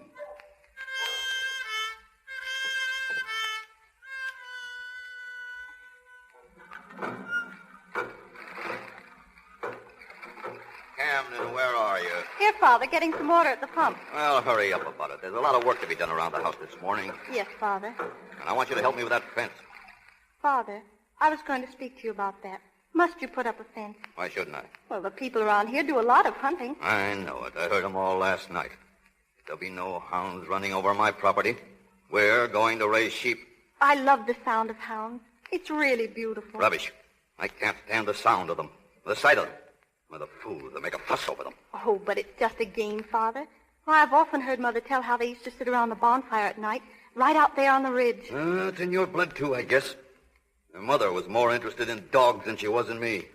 Camden, where are you? Here, Father, getting some water at the pump. Well, hurry up about it. There's a lot of work to be done around the house this morning. Yes, Father. And I want you to help me with that fence. Father, I was going to speak to you about that. Must you put up a fence? Why shouldn't I? Well, the people around here do a lot of hunting. I know it. I heard them all last night. There'll be no hounds running over my property. We're going to raise sheep. I love the sound of hounds. It's really beautiful. Rubbish. I can't stand the sound of them, the sight of them. Well, the fools that make a fuss over them. Oh, but it's just a game, Father. Why, I've often heard Mother tell how they used to sit around the bonfire at night, right out there on the ridge. It's in your blood, too, I guess. Your mother was more interested in dogs than she was in me.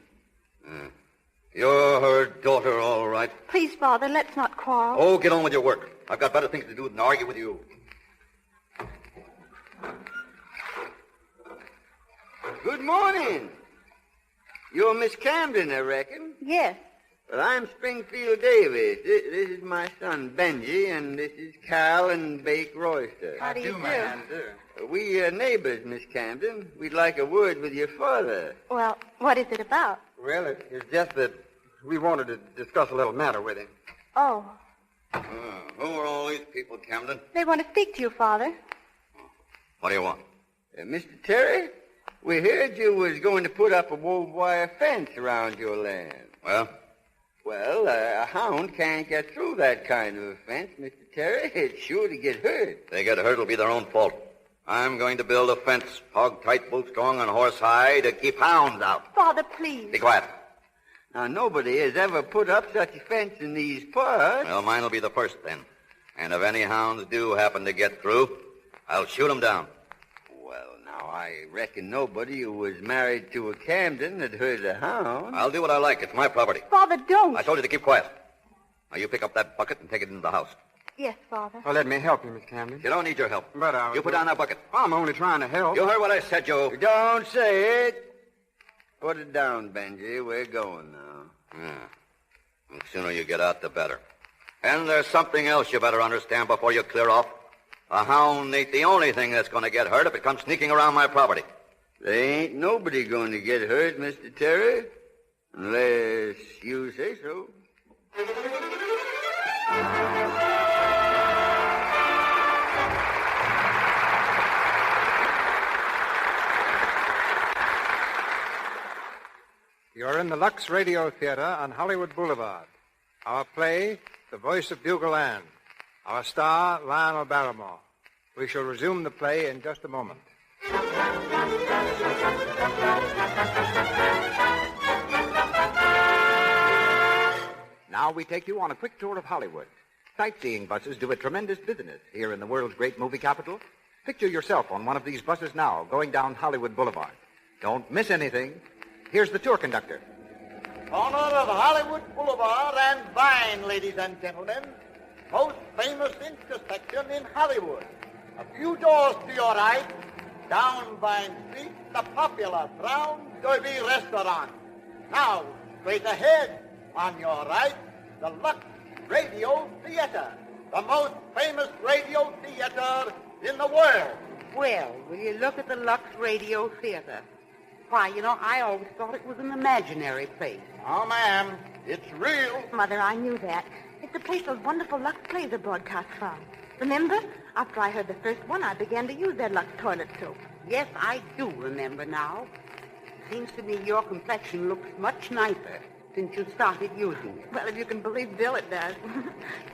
You're her daughter, all right. Please, Father, let's not quarrel. Oh, get on with your work. I've got better things to do than argue with you. Good morning. You're Miss Camden, I reckon. Yes. Well, I'm Springfield Davis. This is my son, Benji, and this is Cal and Bake Royster. How do you do? Sir. We are neighbors, Miss Camden. We'd like a word with your father. Well, what is it about? Well, it's just that we wanted to discuss a little matter with him. Oh, Who are all these people, Camden? they want to speak to you, Father. What do you want? Mr. Terry, we heard you was going to put up a wove wire fence around your land. Well? Well, a hound can't get through that kind of a fence, Mr. Terry. It's sure to get hurt. If they get hurt, it'll be their own fault. I'm going to build a fence, hog-tight, bull-strong, and horse-high, to keep hounds out. Father, please. Be quiet. Now, nobody has ever put up such a fence in these parts. Well, mine will be the first, then. And if any hounds do happen to get through, I'll shoot them down. Well, now, I reckon nobody who was married to a Camden had hurt a hound. I'll do what I like. It's my property. Father, don't. I told you to keep quiet. Now, you pick up that bucket and take it into the house. Yes, Father. Well, let me help you, Miss Camden. You don't need your help. But You put down that bucket. I'm only trying to help. You heard what I said, Joe. Don't say it. Put it down, Benji. We're going now. Yeah. The sooner you get out, the better. And there's something else you better understand before you clear off. A hound ain't the only thing that's going to get hurt if it comes sneaking around my property. There ain't nobody going to get hurt, Mr. Terry, unless you say so. You're in the Lux Radio Theater on Hollywood Boulevard. Our play, The Voice of Bugle Ann. Our star, Lionel Barrymore. We shall resume the play in just a moment. Now we take you on a quick tour of Hollywood. Sightseeing buses do a tremendous business here in the world's great movie capital. Picture yourself on one of these buses now, going down Hollywood Boulevard. Don't miss anything. Here's the tour conductor. Corner of Hollywood Boulevard and Vine, ladies and gentlemen. Most famous intersection in Hollywood. A few doors to your right, down Vine Street, the popular Brown Derby Restaurant. Now, straight ahead, on your right, the Lux Radio Theater, the most famous radio theater in the world. Well, will you look at the Lux Radio Theater? Why, I always thought it was an imaginary place. Oh, ma'am, it's real. Mother, I knew that. It's the place those wonderful Lux plays are broadcast from. Remember? After I heard the first one, I began to use their Lux toilet soap. Yes, I do remember now. Seems to me your complexion looks much nicer since you started using it. Well, if you can believe Bill, it does.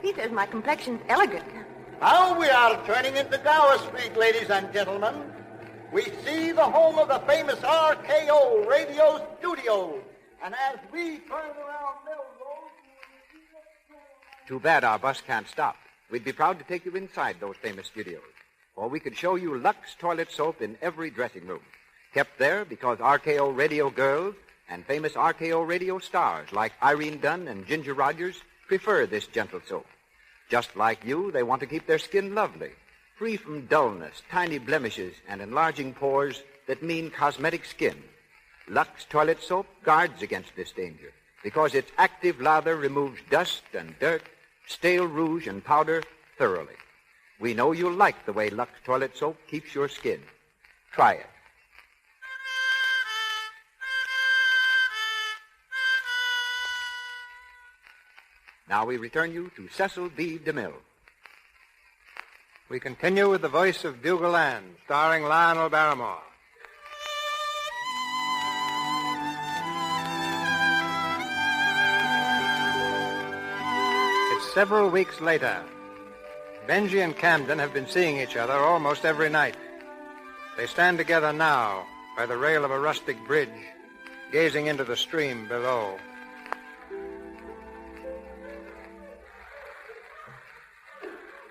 He says my complexion's elegant. Now we are turning into Gower Street, ladies and gentlemen. We see the home of the famous RKO Radio Studios. And as we turn around Melrose... Too bad our bus can't stop. We'd be proud to take you inside those famous studios. Or we could show you Lux toilet soap in every dressing room. Kept there because RKO radio girls and famous RKO radio stars like Irene Dunn and Ginger Rogers prefer this gentle soap. Just like you, they want to keep their skin lovely, free from dullness, tiny blemishes, and enlarging pores that mean cosmetic skin. Lux toilet soap guards against this danger because its active lather removes dust and dirt, stale rouge and powder thoroughly. We know you'll like the way Lux toilet soap keeps your skin. Try it. Now we return you to Cecil B. DeMille. We continue with the voice of Bugle Ann, starring Lionel Barrymore. It's several weeks later. Benji and Camden have been seeing each other almost every night. They stand together now by the rail of a rustic bridge, gazing into the stream below.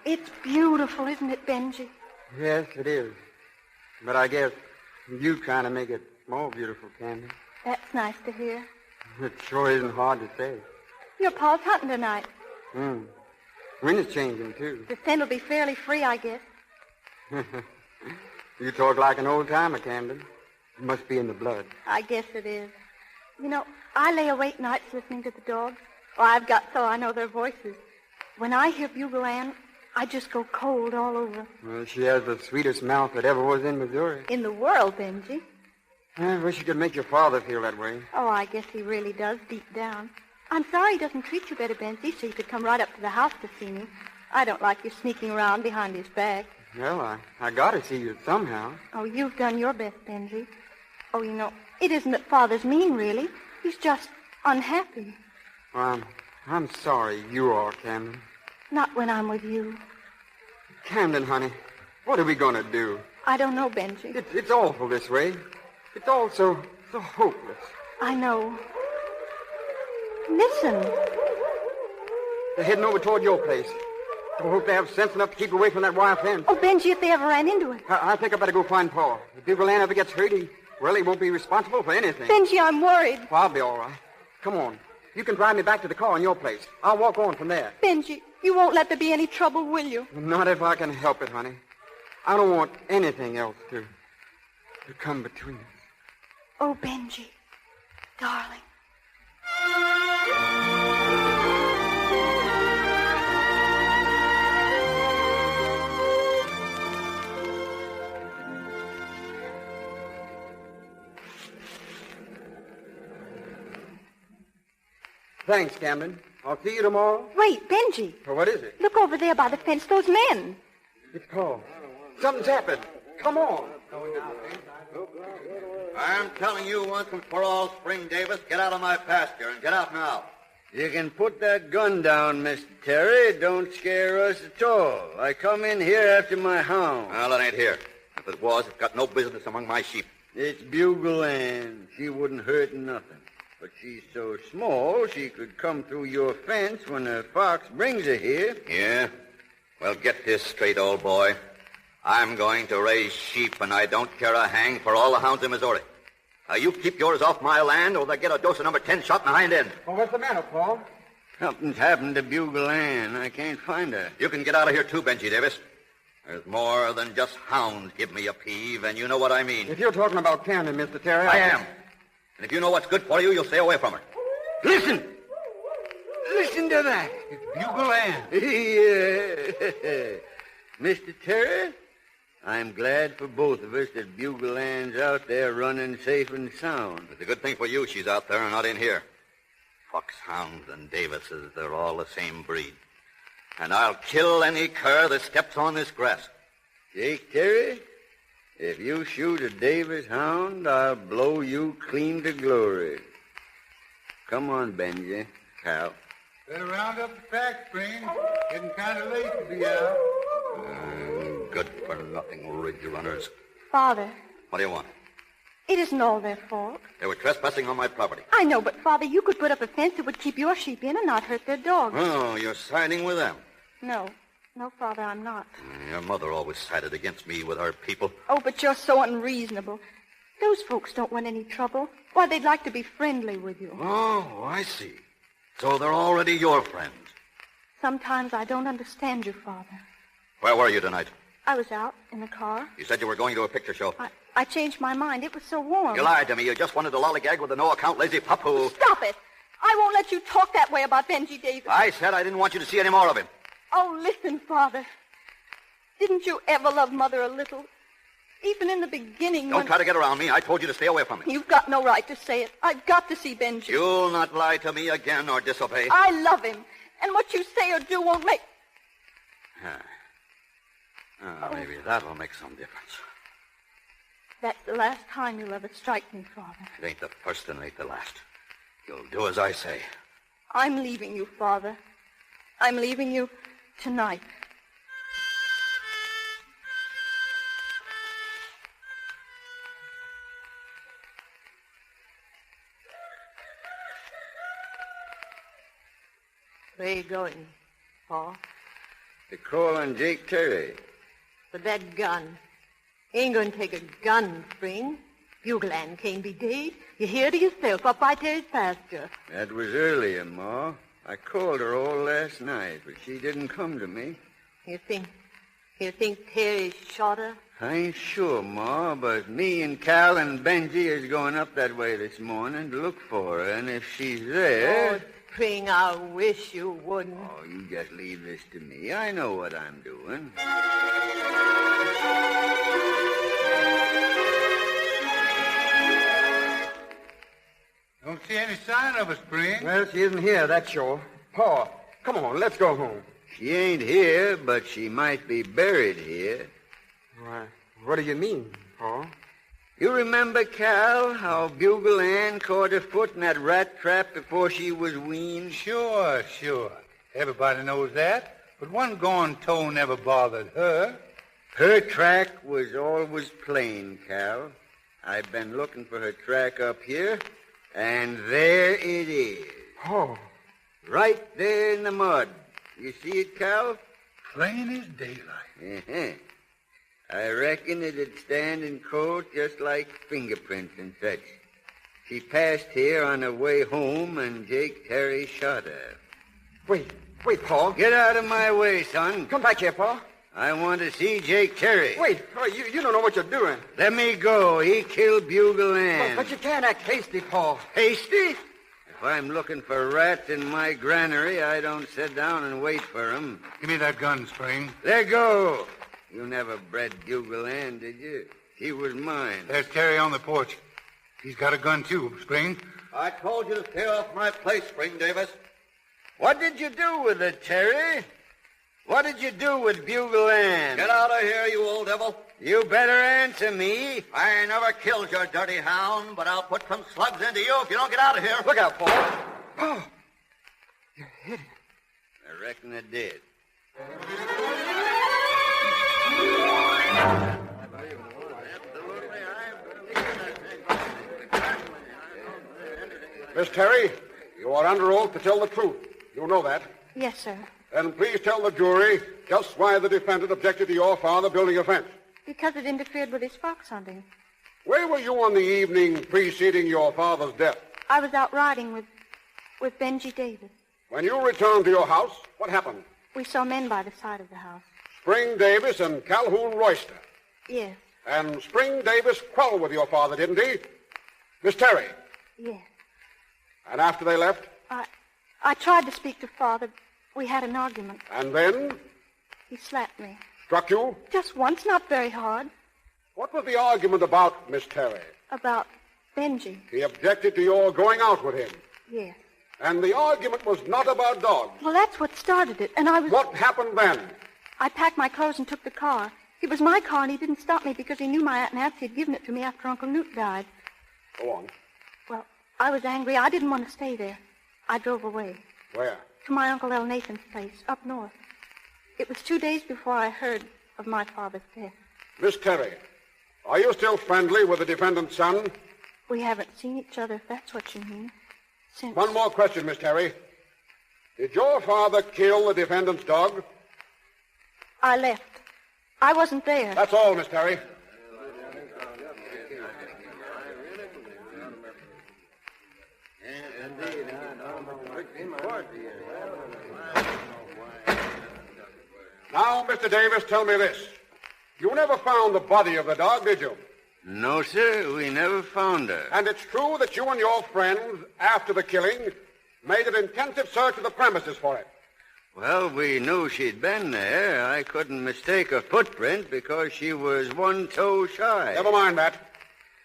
It's beautiful, isn't it, Benji? Yes, it is. But I guess you kind of make it more beautiful, Candy. That's nice to hear. It sure isn't hard to say. Your pa's hunting tonight. Wind is changing, too. The scent will be fairly free, I guess. You talk like an old-timer, Camden. It must be in the blood. I guess it is. I lay awake nights listening to the dogs. Oh, I've got so I know their voices. When I hear Bugle Ann, I just go cold all over. Well, she has the sweetest mouth that ever was in Missouri. In the world, Benji. I wish you could make your father feel that way. Oh, I guess he really does deep down. I'm sorry he doesn't treat you better, Benji, so you could come right up to the house to see me. I don't like you sneaking around behind his back. Well, I gotta see you somehow. Oh, you've done your best, Benji. Oh, it isn't that Father's mean, really. He's just unhappy. Well, I'm sorry you are, Camden. Not when I'm with you. Camden, honey, what are we gonna do? I don't know, Benji. It's awful this way. It's all so hopeless. I know. Listen. They're heading over toward your place. I hope they have sense enough to keep away from that wire fence. Oh, Benji, if they ever ran into it. I think I better go find Paul. If Bugle Ann ever gets hurt, he won't be responsible for anything. Benji, I'm worried. Well, I'll be all right. Come on. You can drive me back to the car in your place. I'll walk on from there. Benji, you won't let there be any trouble, will you? Not if I can help it, honey. I don't want anything else to come between us. Oh, Benji, darling. Thanks, Camden. I'll see you tomorrow. Wait, Benji. Well, what is it? Look over there by the fence, those men. It's Paul. Something's happened. Come on. I'm telling you once and for all, Spring Davis, get out of my pasture and get out now. You can put that gun down, Mr. Terry. Don't scare us at all. I come in here after my hound. Well, it ain't here. If it was, it's got no business among my sheep. It's Bugle Ann. She wouldn't hurt nothing. But she's so small, she could come through your fence when a fox brings her here. Yeah? Well, get this straight, old boy. I'm going to raise sheep, and I don't care a hang for all the hounds in Missouri. Now, you keep yours off my land, or they'll get a dose of number 10 shot in the hind end. Well, what's the matter, Paul? Something's happened to Bugle Ann. I can't find her. You can get out of here, too, Benji Davis. There's more than just hounds give me a peeve, and you know what I mean. If you're talking about Camden, Mr. Terry... I am. And if you know what's good for you, you'll stay away from her. Listen! Listen to that. It's Bugle Ann. Yeah. Mr. Terry, I'm glad for both of us that Bugle Ann's out there running safe and sound. It's a good thing for you she's out there and not in here. Foxhounds and Davises, they're all the same breed. And I'll kill any cur that steps on this grass. Jake Terry, if you shoot a Davis hound, I'll blow you clean to glory. Come on, Benji. Cal. Better round up the track, Spring. Getting kind of late to be out. Good-for-nothing ridge runners. Father, What do you want? it isn't all their fault. They were trespassing on my property. I know, but, Father, you could put up a fence that would keep your sheep in and not hurt their dogs. Oh, you're siding with them. No, Father, I'm not. Your mother always sided against me with her people. Oh, but you're so unreasonable. Those folks don't want any trouble. Why, they'd like to be friendly with you. Oh, I see. So they're already your friends. Sometimes I don't understand you, Father. Where were you tonight? I was out in the car. You said you were going to a picture show. I changed my mind. It was so warm. You lied to me. You just wanted to lollygag with a no-account lazy pup who... Stop it! I won't let you talk that way about Benji Davis. I said I didn't want you to see any more of him. Oh, listen, Father. Didn't you ever love Mother a little? Even in the beginning Don't try to get around me. I told you to stay away from me. You've got no right to say it. I've got to see Benji. You'll not lie to me again or disobey. I love him. And what you say or do won't make... Maybe that'll make some difference. That's the last time you'll ever strike me, Father. It ain't the first and it ain't the last. You'll do as I say. I'm leaving you, Father. I'm leaving you tonight. Where are you going, Paul? To call on Jake Terry. But that gun. Ain't going to take a gun, Spring. Bugle Ann can't be dead. You hear it yourself up by Terry's pasture. That was earlier, Ma. I called her all last night, but she didn't come to me. You think Terry shot her? I ain't sure, Ma, but me and Cal and Benji is going up that way this morning to look for her, and if she's there... Oh, Spring, I wish you wouldn't. Oh, you just leave this to me. I know what I'm doing. Don't see any sign of her, Spring. Well, she isn't here, that's sure. Paul, come on, let's go home. She ain't here, but she might be buried here. Why, what do you mean, Paul? You remember, Cal, how Bugle Ann caught her foot in that rat trap before she was weaned? Sure. Everybody knows that. But one gone toe never bothered her. Her track was always plain, Cal. I've been looking for her track up here, and there it is. Oh. Right there in the mud. You see it, Cal? Plain as daylight. Uh-huh. I reckon it'd stand in court just like fingerprints and such. She passed here on her way home, and Jake Terry shot her. Wait, Paul. Get out of my way, son. Come back here, Paul. I want to see Jake Terry. Wait, you don't know what you're doing. Let me go. He killed Bugle Ann. But you can't act hasty, Paul. Hasty? If I'm looking for rats in my granary, I don't sit down and wait for 'em. Give me that gun, Spring. Let go. You never bred Bugle Ann, did you? He was mine. There's Terry on the porch. He's got a gun, too, Spring. I told you to stay off my place, Spring Davis. What did you do with it, Terry? What did you do with Bugle Ann? Get out of here, you old devil. You better answer me. I never killed your dirty hound, but I'll put some slugs into you if you don't get out of here. Look out, Paul. Oh, you hit it. I reckon I did. Miss Terry, you are under oath to tell the truth. You know that. Yes, sir. And please tell the jury just why the defendant objected to your father building a fence. Because it interfered with his fox hunting. Where were you on the evening preceding your father's death? I was out riding with Benji Davis. When you returned to your house, what happened? We saw men by the side of the house. Spring Davis and Calhoun Royster. Yes. And Spring Davis quarreled with your father, didn't he? Miss Terry. Yes. And after they left? I tried to speak to Father. We had an argument. And then? He slapped me. Struck you? Just once, not very hard. What was the argument about, Miss Terry? About Benji. He objected to your going out with him. Yes. And the argument was not about dogs. Well, that's what started it, and I was... What happened then? I packed my clothes and took the car. It was my car, and he didn't stop me because he knew my Aunt Nancy had given it to me after Uncle Newt died. Go on. Well, I was angry. I didn't want to stay there. I drove away. Where? To my Uncle L. Nathan's place, up north. It was 2 days before I heard of my father's death. Miss Terry, are you still friendly with the defendant's son? We haven't seen each other, if that's what you mean. Since... One more question, Miss Terry. Did your father kill the defendant's dog? I left. I wasn't there. That's all, Miss Terry. Now, Mr. Davis, tell me this. You never found the body of the dog, did you? No, sir, we never found her. And it's true that you and your friends, after the killing, made an intensive search of the premises for it. Well, we knew she'd been there. I couldn't mistake her footprint because she was one toe shy. Never mind that.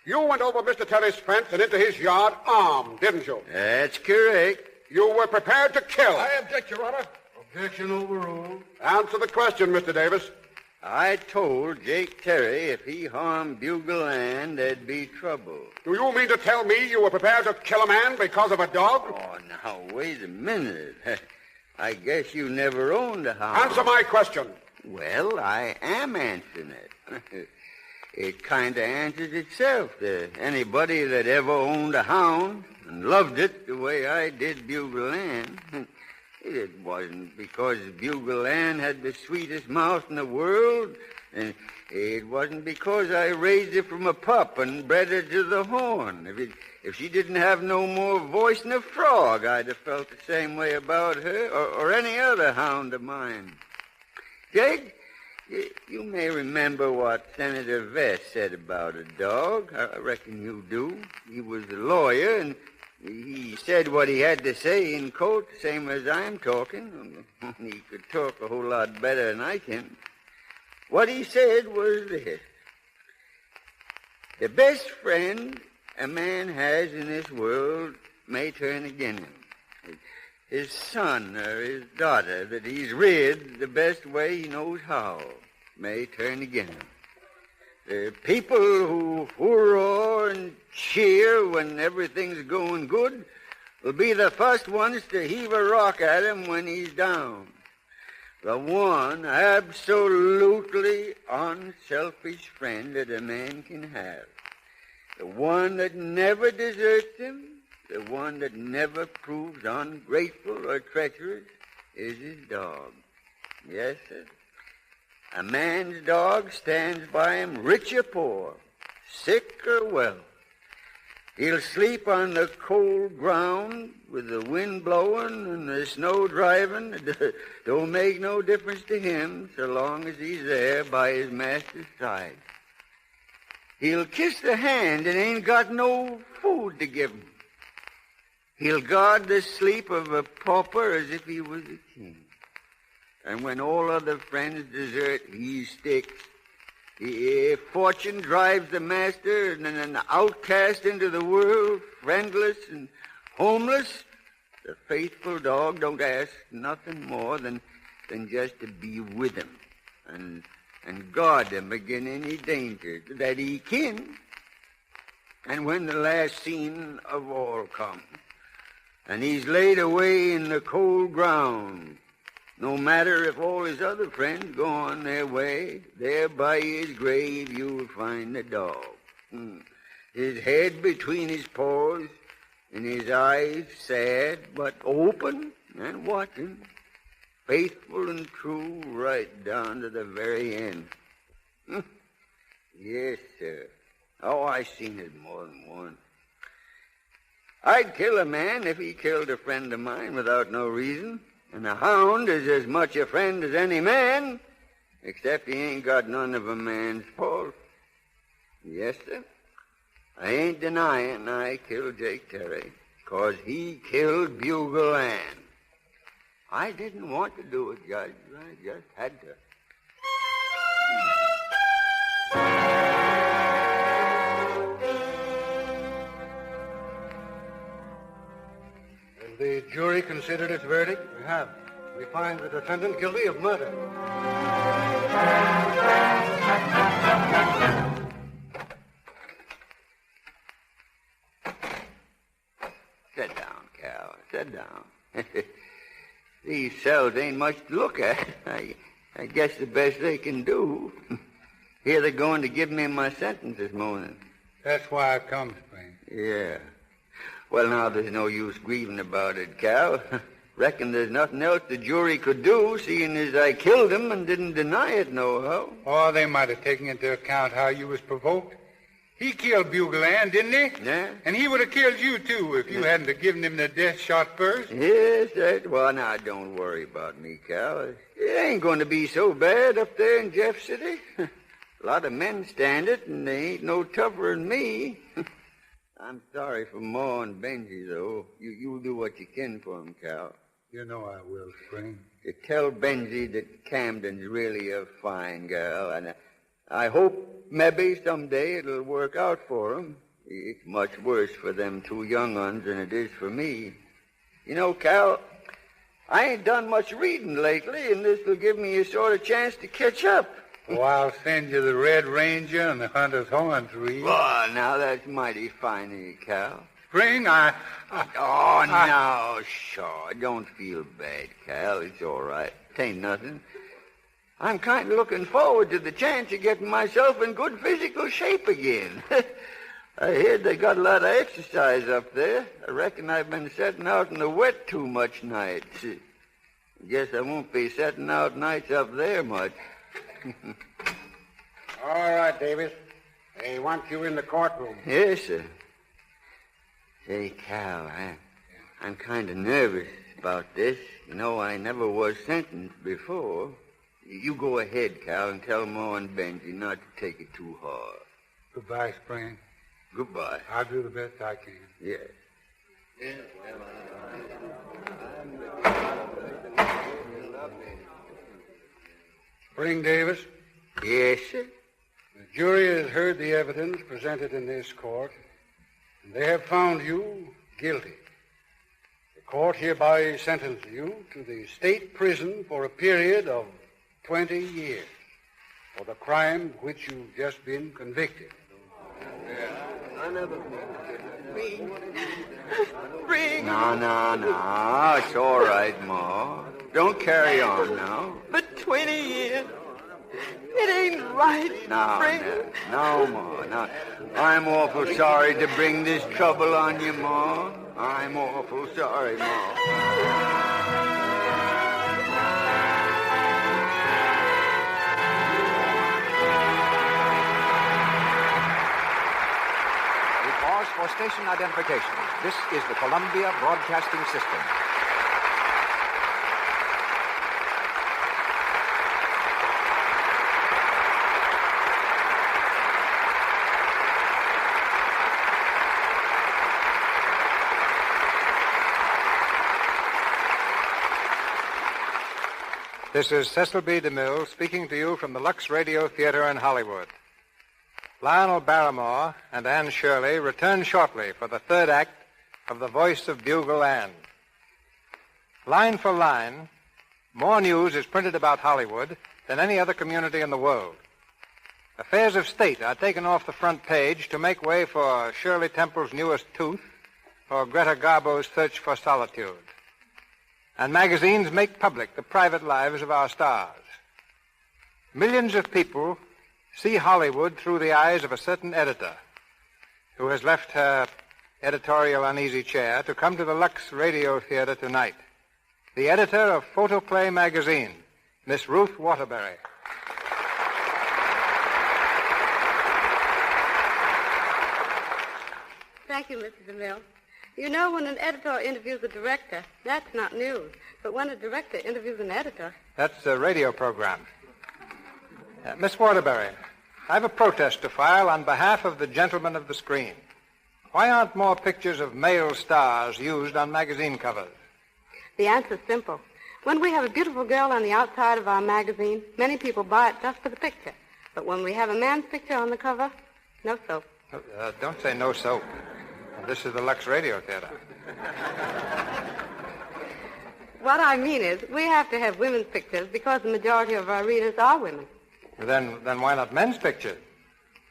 You went over Mr. Terry's fence and into his yard armed, didn't you? That's correct. You were prepared to kill. I object, Your Honor. Objection overruled. Answer the question, Mr. Davis. I told Jake Terry if he harmed Bugle Ann, there'd be trouble. Do you mean to tell me you were prepared to kill a man because of a dog? Oh, now, wait a minute. I guess you never owned a hound. Answer my question. Well, I am answering it. It kind of answers itself to anybody that ever owned a hound and loved it the way I did Bugle Ann. It wasn't because Bugle Ann had the sweetest mouth in the world, and it wasn't because I raised her from a pup and bred her to the horn. If she didn't have no more voice than a frog, I'd have felt the same way about her or any other hound of mine. Jake, you may remember what Senator Vest said about a dog. I reckon you do. He was a lawyer, and he said what he had to say in court, the same as I'm talking. He could talk a whole lot better than I can. What he said was this. The best friend a man has in this world may turn against him. His son or his daughter that he's reared the best way he knows how may turn against him. The people who hoorah and cheer when everything's going good will be the first ones to heave a rock at him when he's down. The one absolutely unselfish friend that a man can have. The one that never deserts him, the one that never proves ungrateful or treacherous, is his dog. Yes, sir. A man's dog stands by him rich or poor, sick or well. He'll sleep on the cold ground with the wind blowing and the snow driving. It don't make no difference to him so long as he's there by his master's side. He'll kiss the hand that ain't got no food to give him. He'll guard the sleep of a pauper as if he was a king. And when all other friends desert, he sticks. If fortune drives the master and an outcast into the world, friendless and homeless, the faithful dog don't ask nothing more than just to be with him and guard him against any danger that he can. And when the last scene of all comes, and he's laid away in the cold ground, no matter if all his other friends go on their way, there by his grave you'll find the dog. His head between his paws, and his eyes sad but open and watching, faithful and true right down to the very end. Yes, sir. Oh, I seen it more than once. I'd kill a man if he killed a friend of mine without no reason. And a hound is as much a friend as any man, except he ain't got none of a man's fault. Yes, sir. I ain't denying I killed Jake Terry, 'cause he killed Bugle Ann. I didn't want to do it, Judge. I just had to. Has the jury considered its verdict? We have. We find the defendant guilty of murder. Sit down, Cal. Sit down. These cells ain't much to look at. I guess the best they can do. Here they're going to give me my sentence this morning. That's why I come, Spring. Yeah. Well, now, there's no use grieving about it, Cal. Reckon there's nothing else the jury could do, seeing as I killed him and didn't deny it nohow. Or they might have taken into account how you was provoked. He killed Bugle Ann, didn't he? Yeah. And he would have killed you, too, if you hadn't have given him the death shot first. Yes, that. Well, now, don't worry about me, Cal. It ain't going to be so bad up there in Jeff City. A lot of men stand it, and they ain't no tougher than me. I'm sorry for Ma and Benji, though. You'll do what you can for him, Cal. You know I will, Spring. You tell Benji that Camden's really a fine girl, and I hope maybe someday it'll work out for him. It's much worse for them two young uns than it is for me. You know, Cal, I ain't done much reading lately, and this will give me a sort of chance to catch up. Oh, I'll send you the Red Ranger and the Hunter's Horn to read. Oh, now that's mighty fine of you, Cal. Spring, no, sure. Don't feel bad, Cal. It's all right. It ain't nothing. I'm kind of looking forward to the chance of getting myself in good physical shape again. I heard they got a lot of exercise up there. I reckon I've been setting out in the wet too much nights. Guess I won't be setting out nights up there much. All right, Davis. They want you in the courtroom. Yes, sir. Say, Cal, I'm kind of nervous about this. You know, I never was sentenced before. You go ahead, Cal, and tell Ma and Benji not to take it too hard. Goodbye, Spring. Goodbye. I'll do the best I can. Yes. Spring Davis? Yes, sir? The jury has heard the evidence presented in this court, and they have found you guilty. The court hereby sentences you to the state prison for a period of 20 years for the crime of which you've just been convicted. Spring. No. It's all right, Ma. Don't carry on now. But 20 years. It ain't right, Spring. No, Ma. No. I'm awful sorry to bring this trouble on you, Ma. I'm awful sorry, Ma. For station identification, this is the Columbia Broadcasting System. This is Cecil B. DeMille speaking to you from the Lux Radio Theater in Hollywood. Lionel Barrymore and Anne Shirley return shortly for the third act of The Voice of Bugle Ann. Line for line, more news is printed about Hollywood than any other community in the world. Affairs of state are taken off the front page to make way for Shirley Temple's newest tooth or Greta Garbo's search for solitude. And magazines make public the private lives of our stars. Millions of people see Hollywood through the eyes of a certain editor who has left her editorial uneasy chair to come to the Lux Radio Theater tonight. The editor of Photoplay magazine, Miss Ruth Waterbury. Thank you, Mr. DeMille. You know, when an editor interviews a director, that's not news. But when a director interviews an editor... That's a radio program. Miss Waterbury, I have a protest to file on behalf of the gentlemen of the screen. Why aren't more pictures of male stars used on magazine covers? The answer's simple. When we have a beautiful girl on the outside of our magazine, many people buy it just for the picture. But when we have a man's picture on the cover, no soap. Don't say no soap. This is the Lux Radio Theater. What I mean is, we have to have women's pictures because the majority of our readers are women. Then why not men's pictures?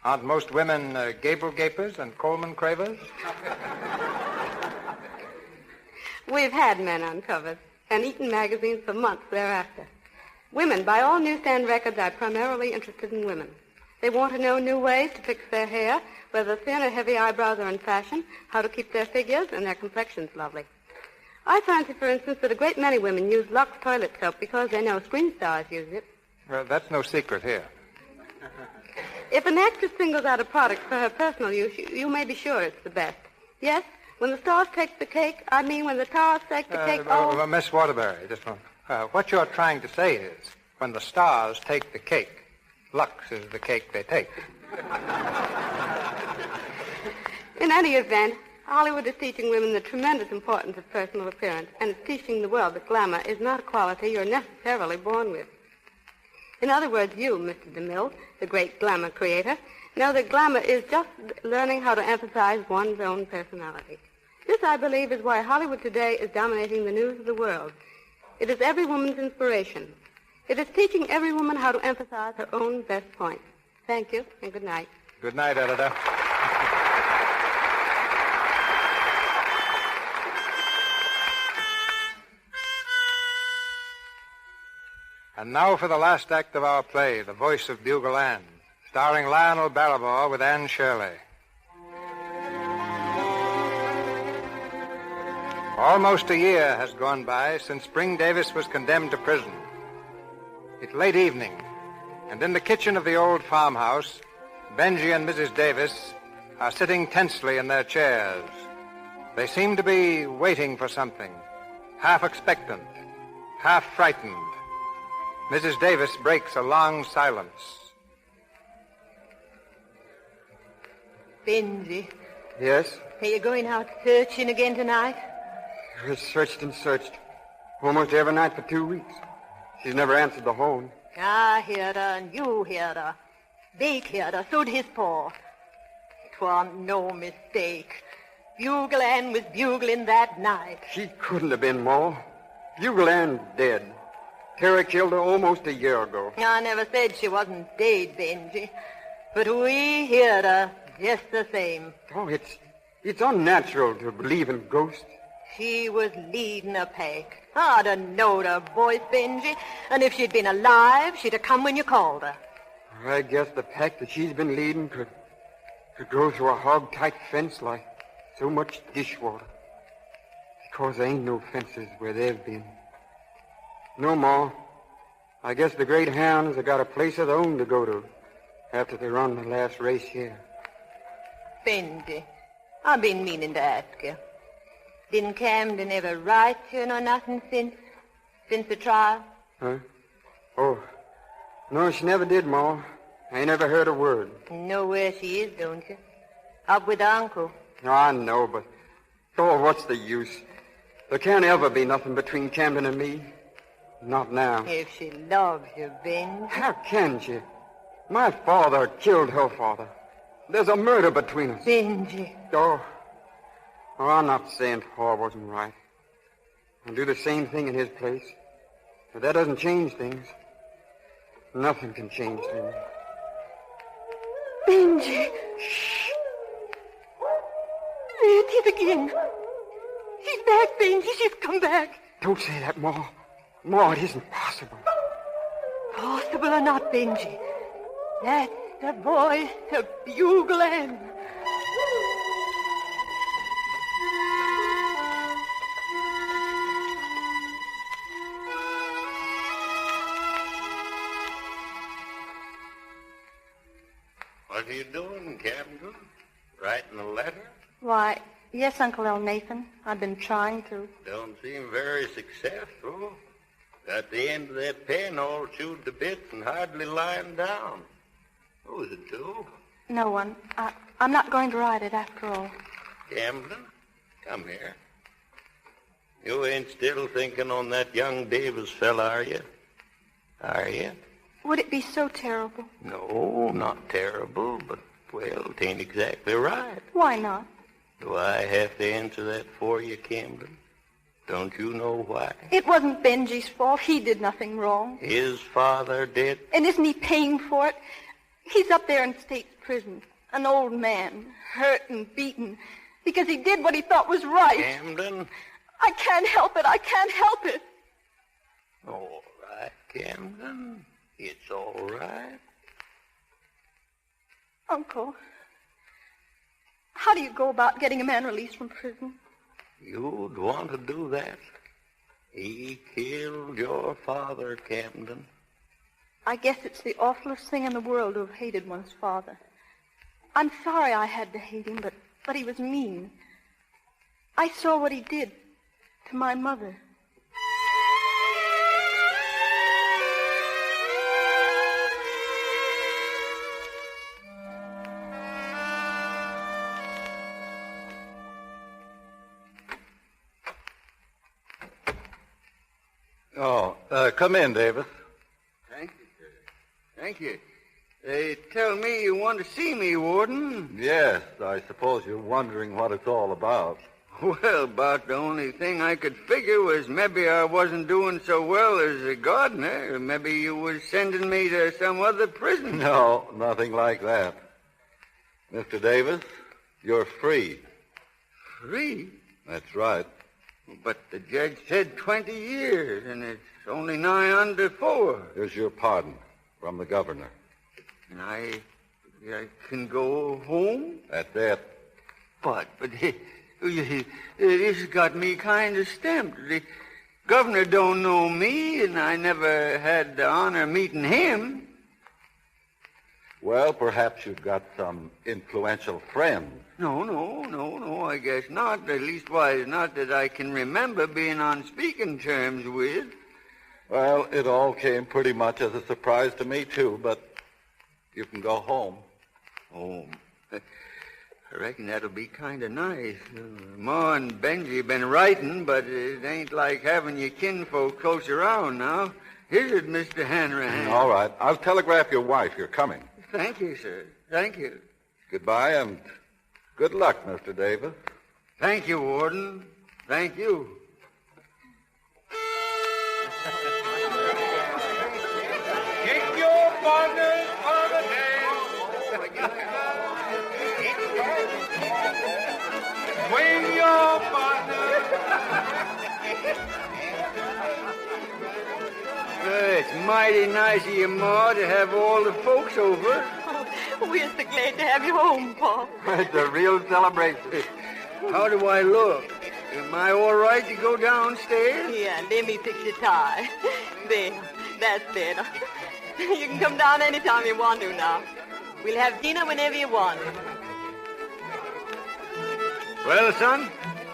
Aren't most women Gable Gapers and Coleman Cravers? We've had men on covers and eaten magazines for months thereafter. Women, by all newsstand records, are primarily interested in women. They want to know new ways to fix their hair, whether thin or heavy eyebrows are in fashion, how to keep their figures and their complexions lovely. I fancy, for instance, that a great many women use Lux toilet soap because they know screen stars use it. Well, that's no secret here. If an actress singles out a product for her personal use, you may be sure it's the best. Yes, when the stars take the cake, I mean when the stars take the cake, Miss Waterbury, just one. What you're trying to say is, when the stars take the cake, Lux is the cake they take. In any event, Hollywood is teaching women the tremendous importance of personal appearance, and it's teaching the world that glamour is not a quality you're necessarily born with. In other words, you, Mr. DeMille, the great glamour creator, know that glamour is just learning how to emphasize one's own personality. This, I believe, is why Hollywood today is dominating the news of the world. It is every woman's inspiration. It is teaching every woman how to emphasize her own best points. Thank you, and good night. Good night, Editor. And now for the last act of our play, The Voice of Bugle Ann, starring Lionel Barrymore with Anne Shirley. Almost a year has gone by since Spring Davis was condemned to prison. It's late evening, and in the kitchen of the old farmhouse, Benji and Mrs. Davis are sitting tensely in their chairs. They seem to be waiting for something, half expectant, half frightened. Mrs. Davis breaks a long silence. Benji, Yes? are you going out searching again tonight? I searched and searched. Almost every night for 2 weeks. She's never answered the phone. I heard her, and you heard her. Bake heard her, so'd his paw. It wasn't no mistake. Bugle Ann was bugling that night. She couldn't have been more. Bugle Ann's dead. Terry killed her almost a year ago. I never said she wasn't dead, Benji. But we heard her just the same. Oh, it's unnatural to believe in ghosts. She was leading a pack. I'd have knowed her voice, Benji. And if she'd been alive, she'd have come when you called her. I guess the pack that she's been leading could go through a hog-tight fence like so much dishwater. Because there ain't no fences where they've been. No more. I guess the great hounds have got a place of their own to go to after they run the last race here. Benji, I've been meaning to ask you. Didn't Camden ever write you nor nothing since the trial? Huh? Oh, no, she never did, Ma. I ain't never heard a word. You know where she is, don't you? Up with Uncle. No, I know, but... Oh, what's the use? There can't ever be nothing between Camden and me. Not now. If she loves you, Benji. How can she? My father killed her father. There's a murder between us. Benji. Oh, I'm not saying Thor wasn't right. I'll do the same thing in his place. But that doesn't change things. Nothing can change things. Benji. Shh. There it is again. She's back, Benji. She's come back. Don't say that, Ma. Ma, it isn't possible. Possible or not, Benji. That's the voice of Bugle Ann. What are you doing, Camden? Writing a letter? Why, yes, Uncle L. Nathan. I've been trying to. Don't seem very successful. Got the end of that pen all chewed to bits and hardly lying down. Who is it to? No one. I'm not going to ride it after all. Camden, come here. You ain't still thinking on that young Davis fella, are you? Are you? Would it be so terrible? No, not terrible, but, well, it ain't exactly right. Why not? Do I have to answer that for you, Camden? Don't you know why? It wasn't Benji's fault. He did nothing wrong. His father did? And isn't he paying for it? He's up there in state prison, an old man, hurt and beaten, because he did what he thought was right. Camden? I can't help it. I can't help it. All right, Camden. It's all right. Uncle, how do you go about getting a man released from prison? You'd want to do that? He killed your father, Camden. I guess it's the awfulest thing in the world to have hated one's father. I'm sorry I had to hate him, but he was mean. I saw what he did to my mother. Come in, Davis. Thank you, sir. Thank you. They tell me you want to see me, Warden. Yes, I suppose you're wondering what it's all about. Well, about the only thing I could figure was maybe I wasn't doing so well as a gardener. Maybe you was sending me to some other prison. No, nothing like that. Mr. Davis, you're free. Free? That's right. But the judge said 20 years, and it's only nigh under 4. Here's your pardon from the governor. And I can go home? That's it. But this got me kind of stamped. The governor don't know me, and I never had the honor of meeting him. Well, perhaps you've got some influential friends. No, I guess not. At least, not that I can remember being on speaking terms with. Well, it all came pretty much as a surprise to me, too, but you can go home. Home? I reckon that'll be kind of nice. Ma and Benji been writing, but it ain't like having your kinfolk close around now. Is it, Mr. Hanrahan? All right. I'll telegraph your wife you're coming. Thank you, sir. Thank you. Goodbye, and good luck, Mr. Davis. Thank you, Warden. Thank you. Kick your partners for the day. Swing your partners. It's mighty nice of you, Ma, to have all the folks over. Oh, we're so glad to have you home, Pa. It's a real celebration. How do I look? Am I all right to go downstairs? Yeah, let me fix your tie. There, that's better. You can come down anytime you want to now. We'll have dinner whenever you want. Well, son,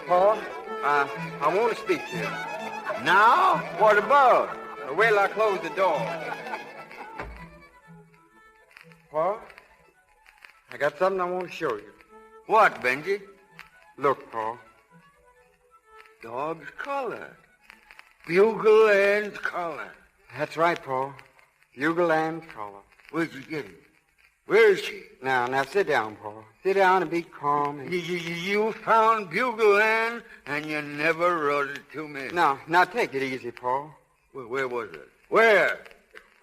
Pa, I want to speak to you. now, what about? Wait till I close the door. Pa, I got something I want to show you. What, Benji? Look, Pa. Dog's collar. Bugle and collar. That's right, Pa. Bugle and collar. Where'd you get it? Where is she? Now sit down, Pa. Sit down and be calm. And... You found Bugle Ann, and you never wrote it to me. Now take it easy, Pa. Where was it? Where?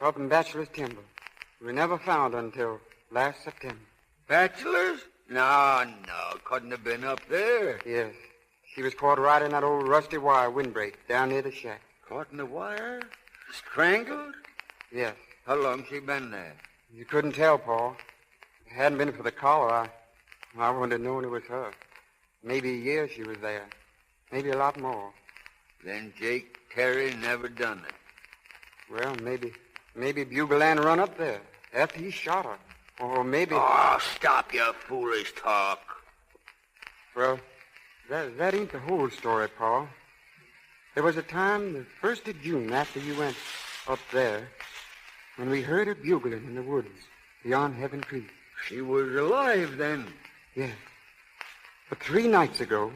Up in Bachelor's Timber. We never found her until last September. Bachelor's? No, couldn't have been up there. Yes. She was caught right in that old rusty wire windbreak down near the shack. Caught in the wire? Strangled? Yes. How long she been there? You couldn't tell, Pa. If it hadn't been for the collar, I wouldn't have known it was her. Maybe a year she was there. Maybe a lot more. Then Jake Terry never done it. Well, maybe Bugle Ann run up there after he shot her. Or maybe... Oh, stop your foolish talk. Well, that ain't the whole story, Pa. There was a time, the 1st of June, after you went up there, when we heard her bugling in the woods beyond Heaven Creek. She was alive then? Yes. But 3 nights ago,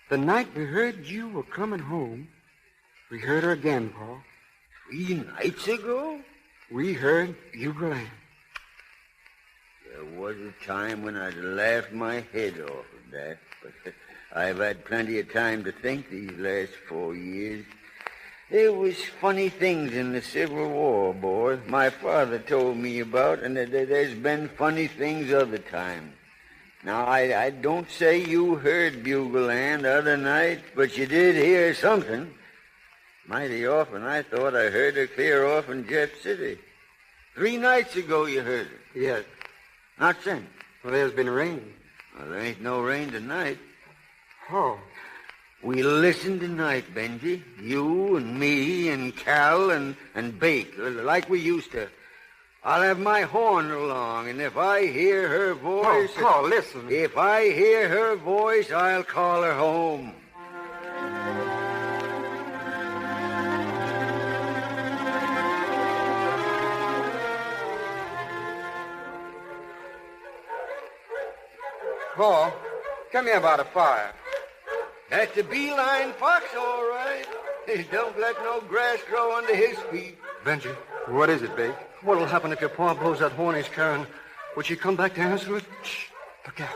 the night we heard you were coming home, we heard her again, Paul. 3 nights ago? We heard Bugle Ann. There was a time when I'd laughed my head off at that, but I've had plenty of time to think these last 4 years. There was funny things in the Civil War, boy. My father told me about, and there's been funny things other times. Now, I don't say you heard Bugle Ann the other night, but you did hear something. Mighty often I thought I heard her clear off in Jet City. 3 nights ago you heard her? Yes. Not since? Well, there's been rain. Well, there ain't no rain tonight. Oh. We'll listen tonight, Benji. You and me and Cal and Bake, like we used to. I'll have my horn along, and if I hear her voice... Oh, Paul, listen. If I hear her voice, I'll call her home. Paul, come here by the fire. That's a beeline fox, all right. Don't let no grass grow under his feet. Benji, what is it, Bake? What'll happen if your pa blows that horn he's carrying? Would she come back to answer it? Shh, look out.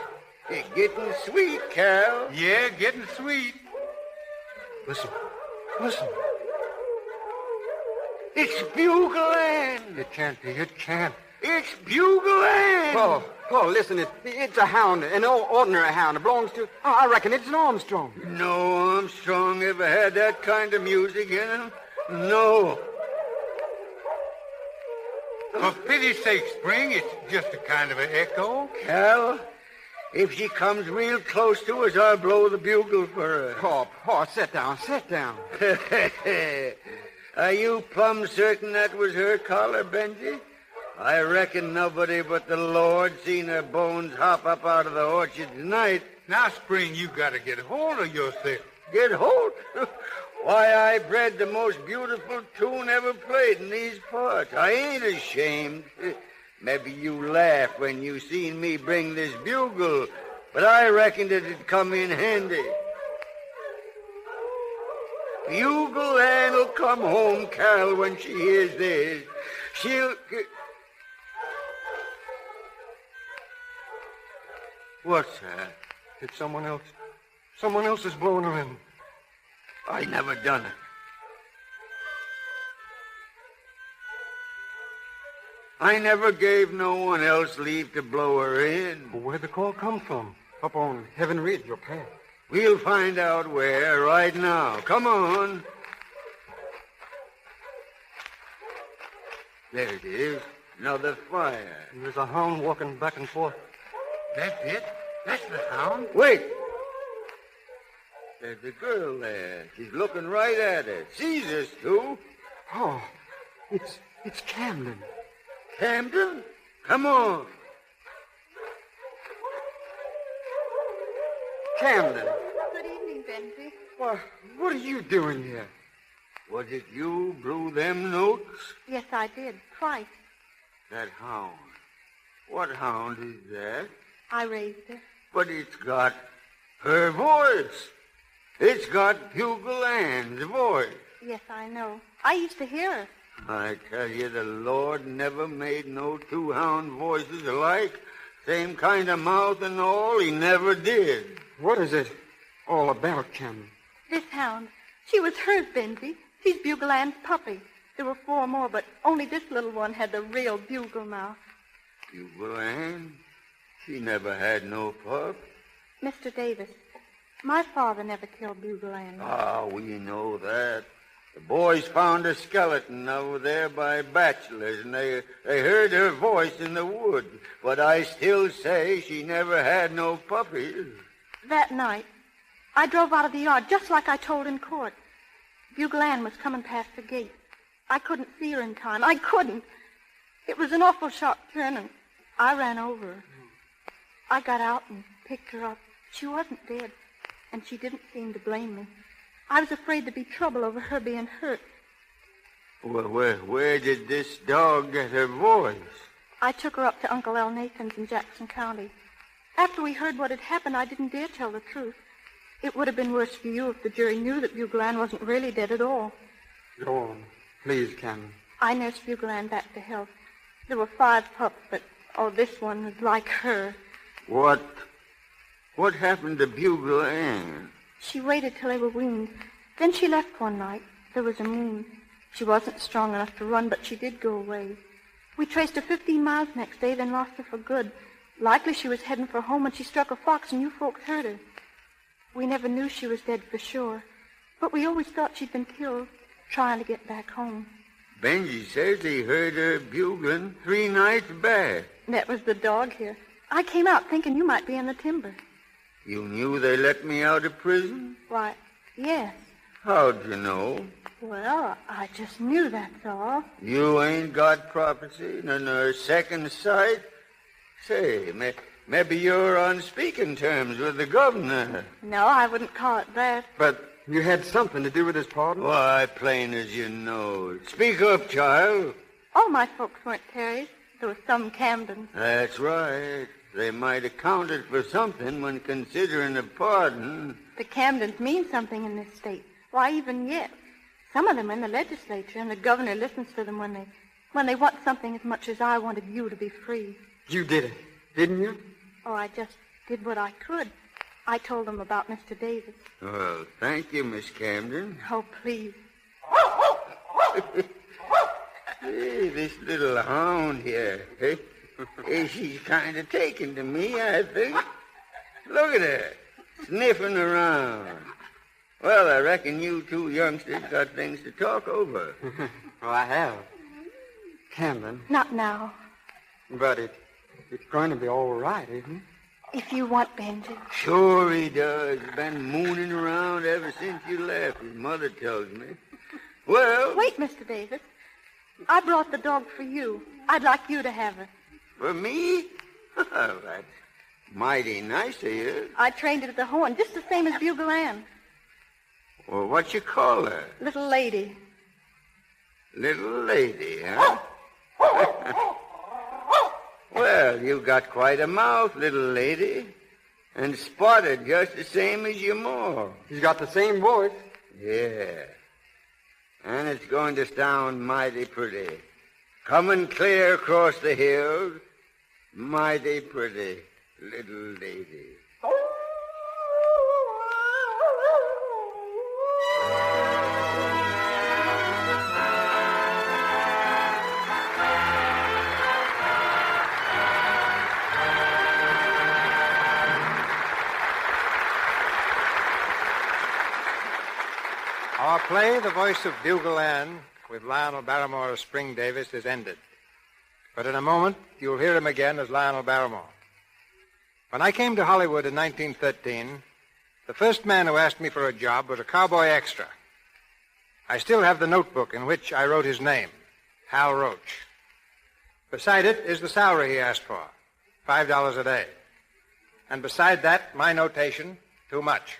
It's getting sweet, Cal. Yeah, getting sweet. Listen. It's Bugle Ann. It can't be. It can't. It's Bugle Ann. Paul, listen. It's a hound, an ordinary hound. It belongs to... I reckon it's an Armstrong. No Armstrong ever had that kind of music in him. No. For pity's sake, Spring, it's just a kind of an echo. Cal, if she comes real close to us, I'll blow the bugle for her. Paul, sit down. Are you plumb certain that was her collar, Benji? I reckon nobody but the Lord seen her bones hop up out of the orchard tonight. Now, Spring, you got to get hold of yourself. Get hold? Why, I bred the most beautiful tune ever played in these parts. I ain't ashamed. Maybe you laughed when you seen me bring this bugle, but I reckoned it'd come in handy. Bugle Ann'll come home, Cal, when she hears this. She'll... What's that? It's someone else. Someone else is blowing her in. I never done it. I never gave no one else leave to blow her in. Where'd the call come from? Up on Heaven Ridge, your path. We'll find out where right now. Come on. There it is. Another fire. There's a hound walking back and forth. That's it? That's the hound? Wait. There's a girl there. She's looking right at us. Sees us, too. Oh, it's Camden. Camden? Come on. Camden. Good evening, Benji. Why, what are you doing here? Was it you blew them notes? Yes, I did. Twice. That hound. What hound is that? I raised her. But it's got her voice. It's got Bugle Ann's voice. Yes, I know. I used to hear her. I tell you, the Lord never made no two hound voices alike. Same kind of mouth and all, he never did. What is it all about, Camden? This hound, she was hers, Benji. She's Bugle Ann's puppy. There were 4 more, but only this little one had the real bugle mouth. Bugle Ann? She never had no pup. Mr. Davis, my father never killed Bugle Ann. Ah, we know that. The boys found a skeleton over there by Bachelor's, and they heard her voice in the woods. But I still say she never had no puppies. That night, I drove out of the yard just like I told in court. Bugle Ann was coming past the gate. I couldn't see her in time. I couldn't. It was an awful sharp turn, and I ran over her. I got out and picked her up. She wasn't dead, and she didn't seem to blame me. I was afraid there'd be trouble over her being hurt. Well, where did this dog get her voice? I took her up to Uncle Al Nathan's in Jackson County. After we heard what had happened, I didn't dare tell the truth. It would have been worse for you if the jury knew that Bugle Ann wasn't really dead at all. Go on. Please, Cameron. I nursed Bugle Ann back to health. There were 5 pups, but, this one was like her. What happened to Bugle Ann? She waited till they were weaned. Then she left one night. There was a moon. She wasn't strong enough to run, but she did go away. We traced her 15 miles next day, then lost her for good. Likely she was heading for home when she struck a fox and you folks heard her. We never knew she was dead for sure, but we always thought she'd been killed trying to get back home. Benji says he heard her bugling 3 nights back. That was the dog here. I came out thinking you might be in the timber. You knew they let me out of prison? Why, yes. How'd you know? Well, I just knew, that's all. You ain't got prophecy nor second sight? Say, maybe you're on speaking terms with the governor. No, I wouldn't call it that. But you had something to do with his pardon? Why, plain as you know. Speak up, child. All my folks weren't Terrys. There was some Camdens. That's right. They might have counted for something when considering a pardon. The Camdens mean something in this state. Why, even yet. Some of them are in the legislature, and the governor listens to them when they want something as much as I wanted you to be free. You did it, didn't you? Oh, I just did what I could. I told them about Mr. Davis. Well, thank you, Miss Camden. Oh, please. Hey, this little hound here. Hey, she's kind of taken to me, I think. Look at her, sniffing around. Well, I reckon you 2 youngsters got things to talk over. Oh, I have. Camden. Not now. But it's going to be all right, isn't it? If you want Benji. Sure he does. Been mooning around ever since you left, his mother tells me. Well... Wait, Mr. Davis. I brought the dog for you. I'd like you to have her. For me? Oh, that's mighty nice of you. I trained it at the horn, just the same as Bugle Ann. Well, what you call her? Little lady. Little lady, huh? Well, you've got quite a mouth, little lady. And spotted just the same as your ma. She's got the same voice. Yeah. And it's going to sound mighty pretty. Coming clear across the hills. Mighty pretty, little lady. Our play, The Voice of Bugle Ann, with Lionel Barrymore as Spring Davis, is ended. But in a moment, you'll hear him again as Lionel Barrymore. When I came to Hollywood in 1913, the first man who asked me for a job was a cowboy extra. I still have the notebook in which I wrote his name, Hal Roach. Beside it is the salary he asked for, $5 a day. And beside that, my notation, too much.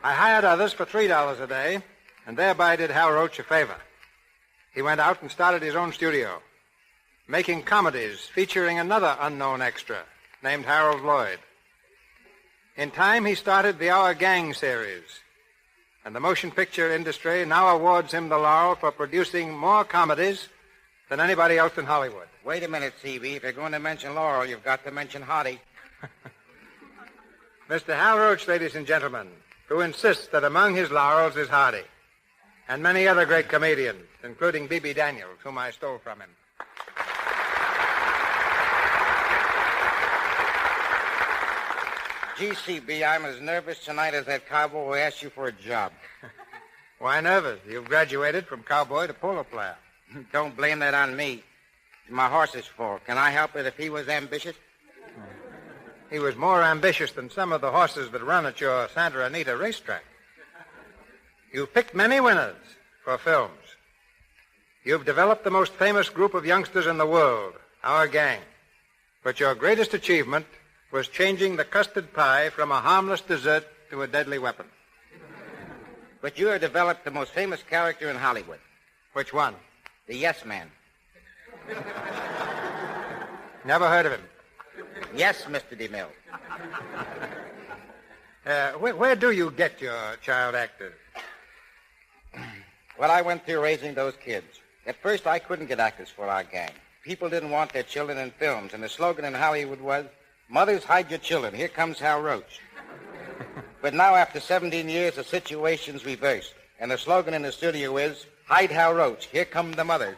I hired others for $3 a day, and thereby did Hal Roach a favor. He went out and started his own studio, making comedies featuring another unknown extra named Harold Lloyd. In time, he started the Our Gang series, and the motion picture industry now awards him the laurel for producing more comedies than anybody else in Hollywood. Wait a minute, C.B. If you're going to mention Laurel, you've got to mention Hottie. Mr. Hal Roach, ladies and gentlemen, who insists that among his laurels is Hardy, and many other great comedians, including B.B. Daniels, whom I stole from him. G.C.B., I'm as nervous tonight as that cowboy who asked you for a job. Why nervous? You've graduated from cowboy to polo player. Don't blame that on me. It's my horse's fault. Can I help it if he was ambitious? He was more ambitious than some of the horses that run at your Santa Anita racetrack. You've picked many winners for films. You've developed the most famous group of youngsters in the world, Our Gang. But your greatest achievement was changing the custard pie from a harmless dessert to a deadly weapon. But you have developed the most famous character in Hollywood. Which one? The Yes Man. Never heard of him. Yes, Mr. DeMille. Where do you get your child actors? Well, I went through raising those kids. At first, I couldn't get actors for our gang. People didn't want their children in films, and the slogan in Hollywood was, "Mothers, hide your children. Here comes Hal Roach." But now, after 17 years, the situation's reversed, and the slogan in the studio is, "Hide Hal Roach. Here come the mothers."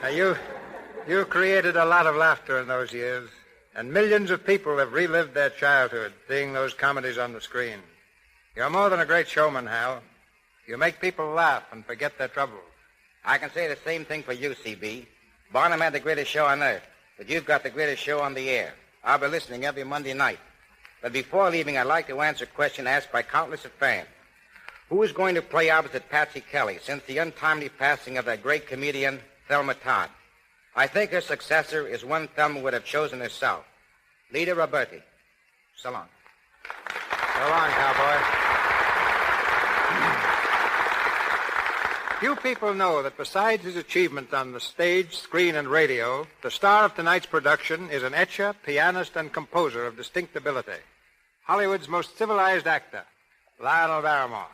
Now, you created a lot of laughter in those years, and millions of people have relived their childhood seeing those comedies on the screen. You're more than a great showman, Hal. You make people laugh and forget their troubles. I can say the same thing for you, CB. Barnum had the greatest show on earth, but you've got the greatest show on the air. I'll be listening every Monday night. But before leaving, I'd like to answer a question asked by countless of fans. Who is going to play opposite Patsy Kelly since the untimely passing of that great comedian, Thelma Todd? I think her successor is one Thelma would have chosen herself, Lita Roberti. So long. So long, cowboy. Few people know that besides his achievements on the stage, screen, and radio, the star of tonight's production is an etcher, pianist, and composer of distinct ability. Hollywood's most civilized actor, Lionel Barrymore.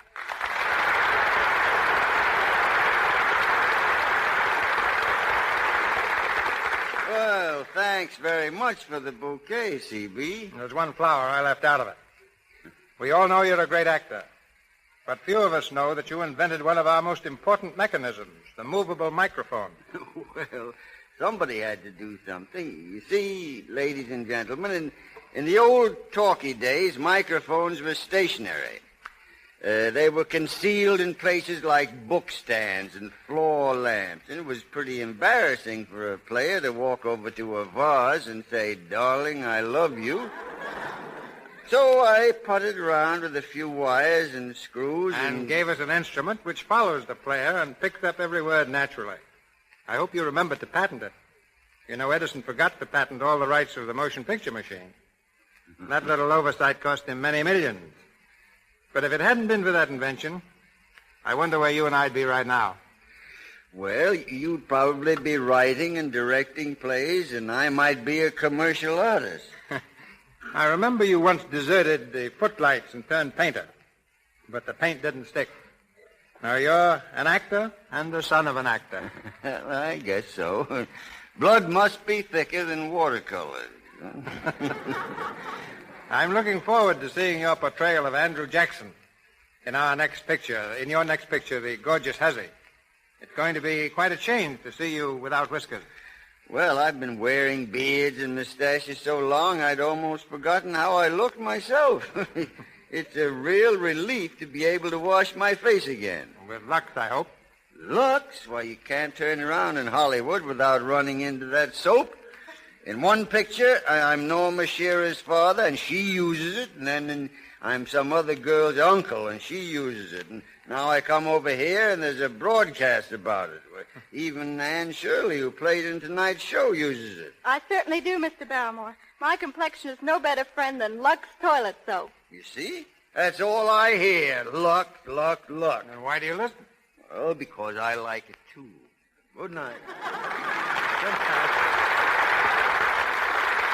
Well, thanks very much for the bouquet, CB. There's one flower I left out of it. We all know you're a great actor. But few of us know that you invented one of our most important mechanisms, the movable microphone. Well, somebody had to do something. You see, ladies and gentlemen, in the old talkie days, microphones were stationary. They were concealed in places like bookstands and floor lamps, and it was pretty embarrassing for a player to walk over to a vase and say, "Darling, I love you." So I putted around with a few wires and screws and gave us an instrument which follows the player and picks up every word naturally. I hope you remembered to patent it. You know, Edison forgot to patent all the rights of the motion picture machine. That little oversight cost him many millions. But if it hadn't been for that invention, I wonder where you and I'd be right now. Well, you'd probably be writing and directing plays, and I might be a commercial artist. I remember you once deserted the footlights and turned painter, but the paint didn't stick. Now, you're an actor and the son of an actor. I guess so. Blood must be thicker than watercolors. I'm looking forward to seeing your portrayal of Andrew Jackson in your next picture, The Gorgeous Hussy. It's going to be quite a change to see you without whiskers. Well, I've been wearing beards and mustaches so long I'd almost forgotten how I looked myself. It's a real relief to be able to wash my face again. With Lux, I hope. Lux? Why, you can't turn around in Hollywood without running into that soap. In one picture, I'm Norma Shearer's father, and she uses it, and then I'm some other girl's uncle, and she uses it. And now I come over here, and there's a broadcast about it. Even Anne Shirley, who played in tonight's show, uses it. I certainly do, Mr. Barrymore. My complexion is no better friend than Lux toilet soap. You see? That's all I hear. Lux, Lux, Lux. And why do you listen? Well, because I like it, too. Good night.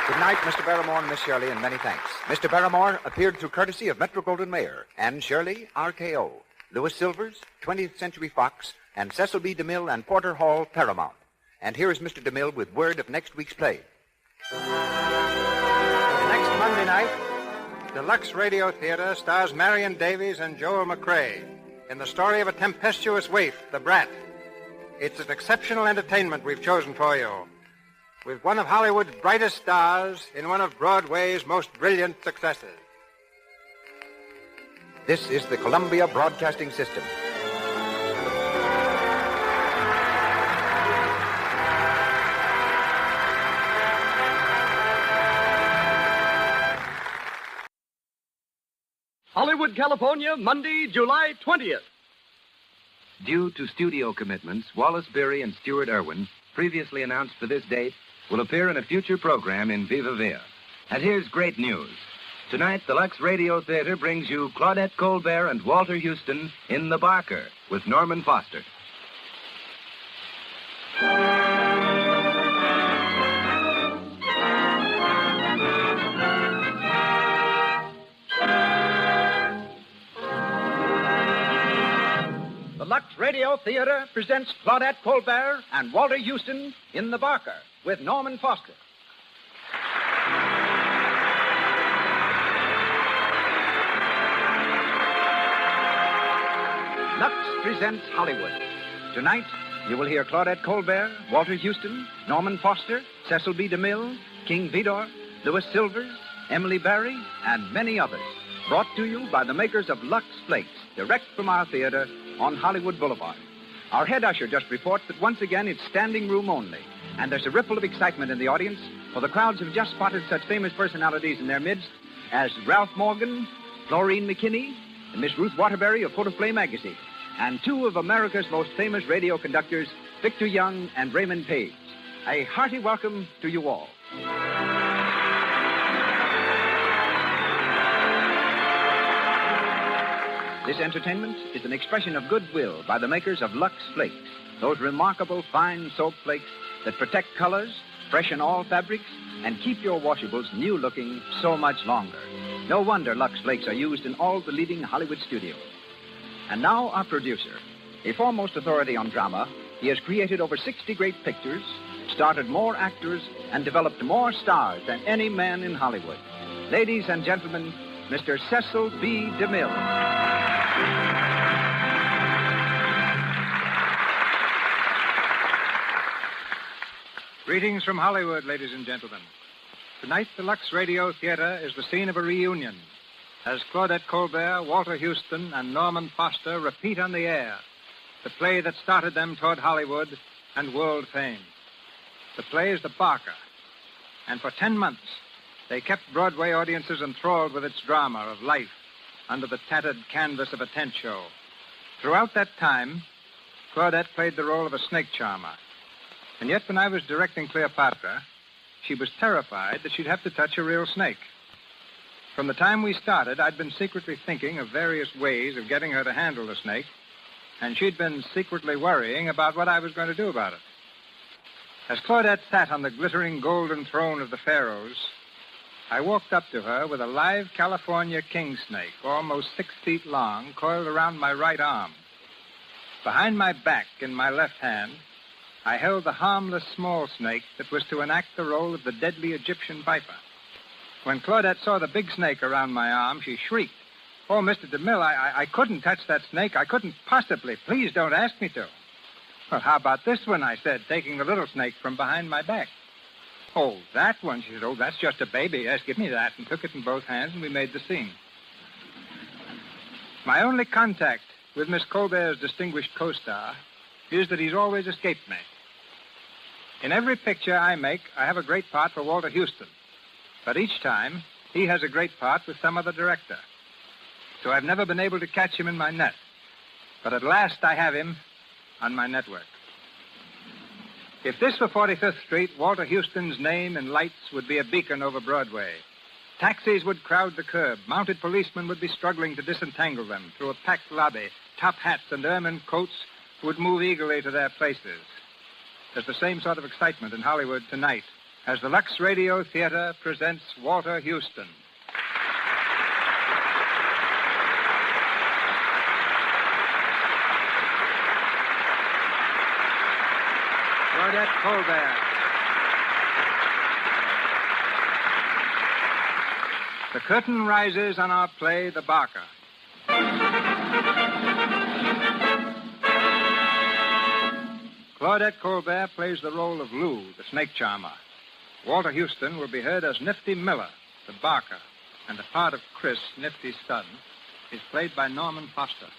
Good night, Mr. Barrymore and Miss Shirley, and many thanks. Mr. Barrymore appeared through courtesy of Metro-Goldwyn-Mayer, Anne Shirley, RKO, Louis Silvers, 20th Century Fox, and Cecil B. DeMille and Porter Hall, Paramount. And here is Mr. DeMille with word of next week's play. Next Monday night, the Lux Radio Theater stars Marion Davies and Joel McCrea in the story of a tempestuous waif, The Brat. It's an exceptional entertainment we've chosen for you, with one of Hollywood's brightest stars in one of Broadway's most brilliant successes. This is the Columbia Broadcasting System. Hollywood, California, Monday, July 20th. Due to studio commitments, Wallace Beery and Stuart Irwin, previously announced for this date, will appear in a future program in Viva Villa. And here's great news. Tonight, the Lux Radio Theater brings you Claudette Colbert and Walter Houston in The Barker with Norman Foster. The Lux Radio Theater presents Claudette Colbert and Walter Houston in The Barker with Norman Foster. Lux presents Hollywood. Tonight, you will hear Claudette Colbert, Walter Houston, Norman Foster, Cecil B. DeMille, King Vidor, Louis Silvers, Emily Barry, and many others. Brought to you by the makers of Lux Flakes, direct from our theater on Hollywood Boulevard. Our head usher just reports that once again it's standing room only, and there's a ripple of excitement in the audience, for the crowds have just spotted such famous personalities in their midst as Ralph Morgan, Florine McKinney, and Miss Ruth Waterbury of Photoplay magazine, and two of America's most famous radio conductors, Victor Young and Raymond Page. A hearty welcome to you all. This entertainment is an expression of goodwill by the makers of Lux Flakes, those remarkable fine soap flakes that protect colors, freshen all fabrics, and keep your washables new-looking so much longer. No wonder Lux Flakes are used in all the leading Hollywood studios. And now our producer. A foremost authority on drama, he has created over 60 great pictures, started more actors, and developed more stars than any man in Hollywood. Ladies and gentlemen, Mr. Cecil B. DeMille. Greetings from Hollywood, ladies and gentlemen. Tonight, the Lux Radio Theater is the scene of a reunion, as Claudette Colbert, Walter Houston, and Norman Foster repeat on the air the play that started them toward Hollywood and world fame. The play is The Barker, and for 10 months, they kept Broadway audiences enthralled with its drama of life under the tattered canvas of a tent show. Throughout that time, Claudette played the role of a snake charmer. And yet, when I was directing Cleopatra, she was terrified that she'd have to touch a real snake. From the time we started, I'd been secretly thinking of various ways of getting her to handle the snake, and she'd been secretly worrying about what I was going to do about it. As Claudette sat on the glittering golden throne of the pharaohs, I walked up to her with a live California king snake, almost 6 feet long, coiled around my right arm. Behind my back, in my left hand, I held the harmless small snake that was to enact the role of the deadly Egyptian viper. When Claudette saw the big snake around my arm, she shrieked, "Oh, Mr. DeMille, I couldn't touch that snake. I couldn't possibly. Please don't ask me to." "Well, how about this one?" I said, taking the little snake from behind my back. "Oh, that one," she said. "Oh, that's just a baby. Yes, give me that," and took it in both hands, and we made the scene. My only contact with Miss Colbert's distinguished co-star is that he's always escaped me. In every picture I make, I have a great part for Walter Houston. But each time, he has a great part with some other director. So I've never been able to catch him in my net. But at last I have him on my network. If this were 45th Street, Walter Houston's name in lights would be a beacon over Broadway. Taxis would crowd the curb. Mounted policemen would be struggling to disentangle them. Through a packed lobby, top hats and ermine coats would move eagerly to their places. There's the same sort of excitement in Hollywood tonight as the Lux Radio Theater presents Walter Houston. Claudette Colbert. The curtain rises on our play, The Barker. Claudette Colbert plays the role of Lou, the snake charmer. Walter Houston will be heard as Nifty Miller, the Barker, and the part of Chris, Nifty's son, is played by Norman Foster.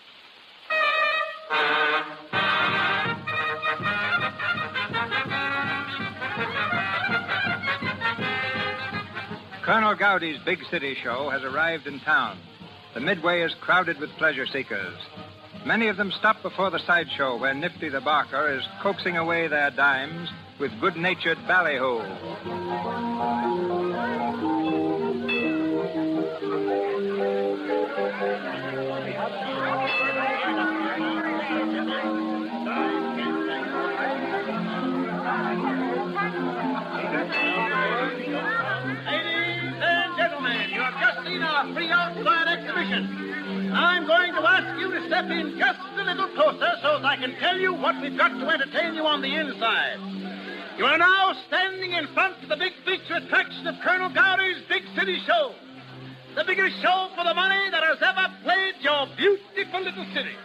Colonel Gowdy's big city show has arrived in town. The midway is crowded with pleasure seekers. Many of them stop before the sideshow where Nifty the Barker is coaxing away their dimes with good-natured ballyhoo. Free outside exhibition. I'm going to ask you to step in just a little closer so that I can tell you what we've got to entertain you on the inside. You are now standing in front of the big feature attraction of Colonel Gowdy's Big City Show. The biggest show for the money that has ever played your beautiful little city.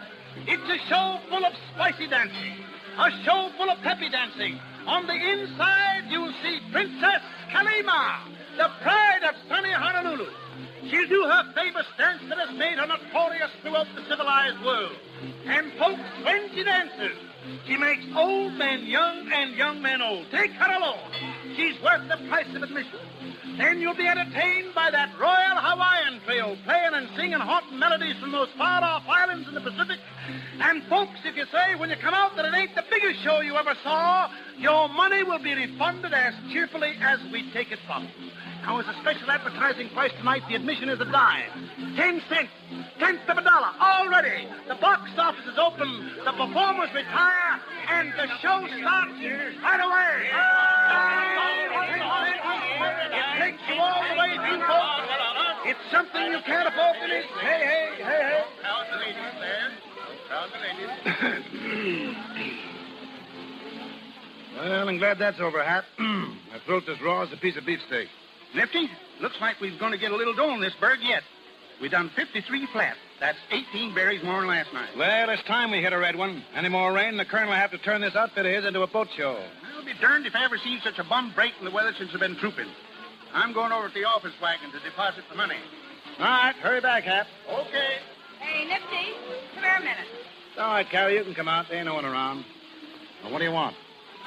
It's a show full of spicy dancing, a show full of peppy dancing. On the inside, you'll see Princess Kalima, the pride of sunny Honolulu. She'll do her famous dance that has made her notorious throughout the civilized world. And folks, when she dances, she makes old men young and young men old. Take her along. She's worth the price of admission. Then you'll be entertained by that Royal Hawaiian Trio, playing and singing haunting melodies from those far-off islands in the Pacific. And folks, if you say when you come out that it ain't the biggest show you ever saw, your money will be refunded as cheerfully as we take it from you. Now, as a special advertising price tonight, the admission is $0.10. 10 cents. Tenth of $1. Already, the box office is open, the performers retire, and the show starts right away. It takes you all the way through, folks. It's something you can't afford to miss. Hey, hey, hey, hey. How's the ladies there? How's the ladies? Well, I'm glad that's over, Hap. My throat's as raw as a piece of beefsteak. Nifty, looks like we're going to get a little dough on this bird yet. We done 53 flat. That's 18 berries more than last night. Well, it's time we hit a red one. Any more rain, the colonel will have to turn this outfit of his into a boat show. I'll be darned if I ever seen such a bum break in the weather since I've been trooping. I'm going over to the office wagon to deposit the money. All right, hurry back, Hap. Okay. Hey, Nifty, come here a minute. All right, Carrie, you can come out. There ain't no one around. Well, what do you want?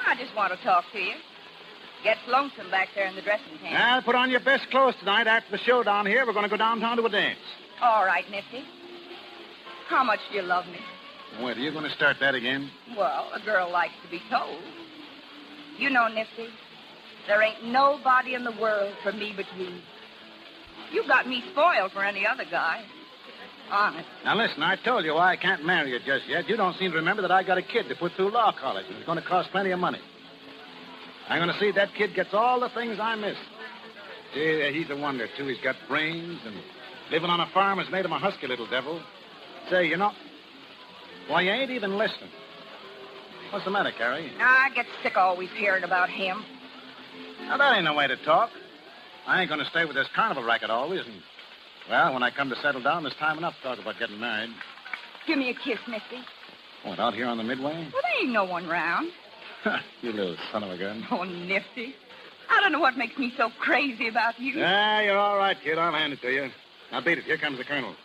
I just want to talk to you. Gets lonesome back there in the dressing tent. Now, put on your best clothes tonight. After the show down here, we're going to go downtown to a dance. All right, Nifty. How much do you love me? Wait, are you going to start that again? Well, a girl likes to be told. You know, Nifty, there ain't nobody in the world for me but you. You got me spoiled for any other guy. Honest. Now, listen, I told you why I can't marry you just yet. You don't seem to remember that I got a kid to put through law college, and it's going to cost plenty of money. I'm going to see that kid gets all the things I miss. Gee, he's a wonder, too. He's got brains, and living on a farm has made him a husky little devil. Say, you know, why, you ain't even listening. What's the matter, Carrie? I get sick always hearing about him. Now, that ain't no way to talk. I ain't going to stay with this carnival racket always, and, well, when I come to settle down, there's time enough to talk about getting married. Give me a kiss, Nifty. What, out here on the Midway? Well, there ain't no one round. You little son of a gun. Oh, Nifty. I don't know what makes me so crazy about you. Yeah, you're all right, kid. I'll hand it to you. Now, beat it. Here comes the colonel.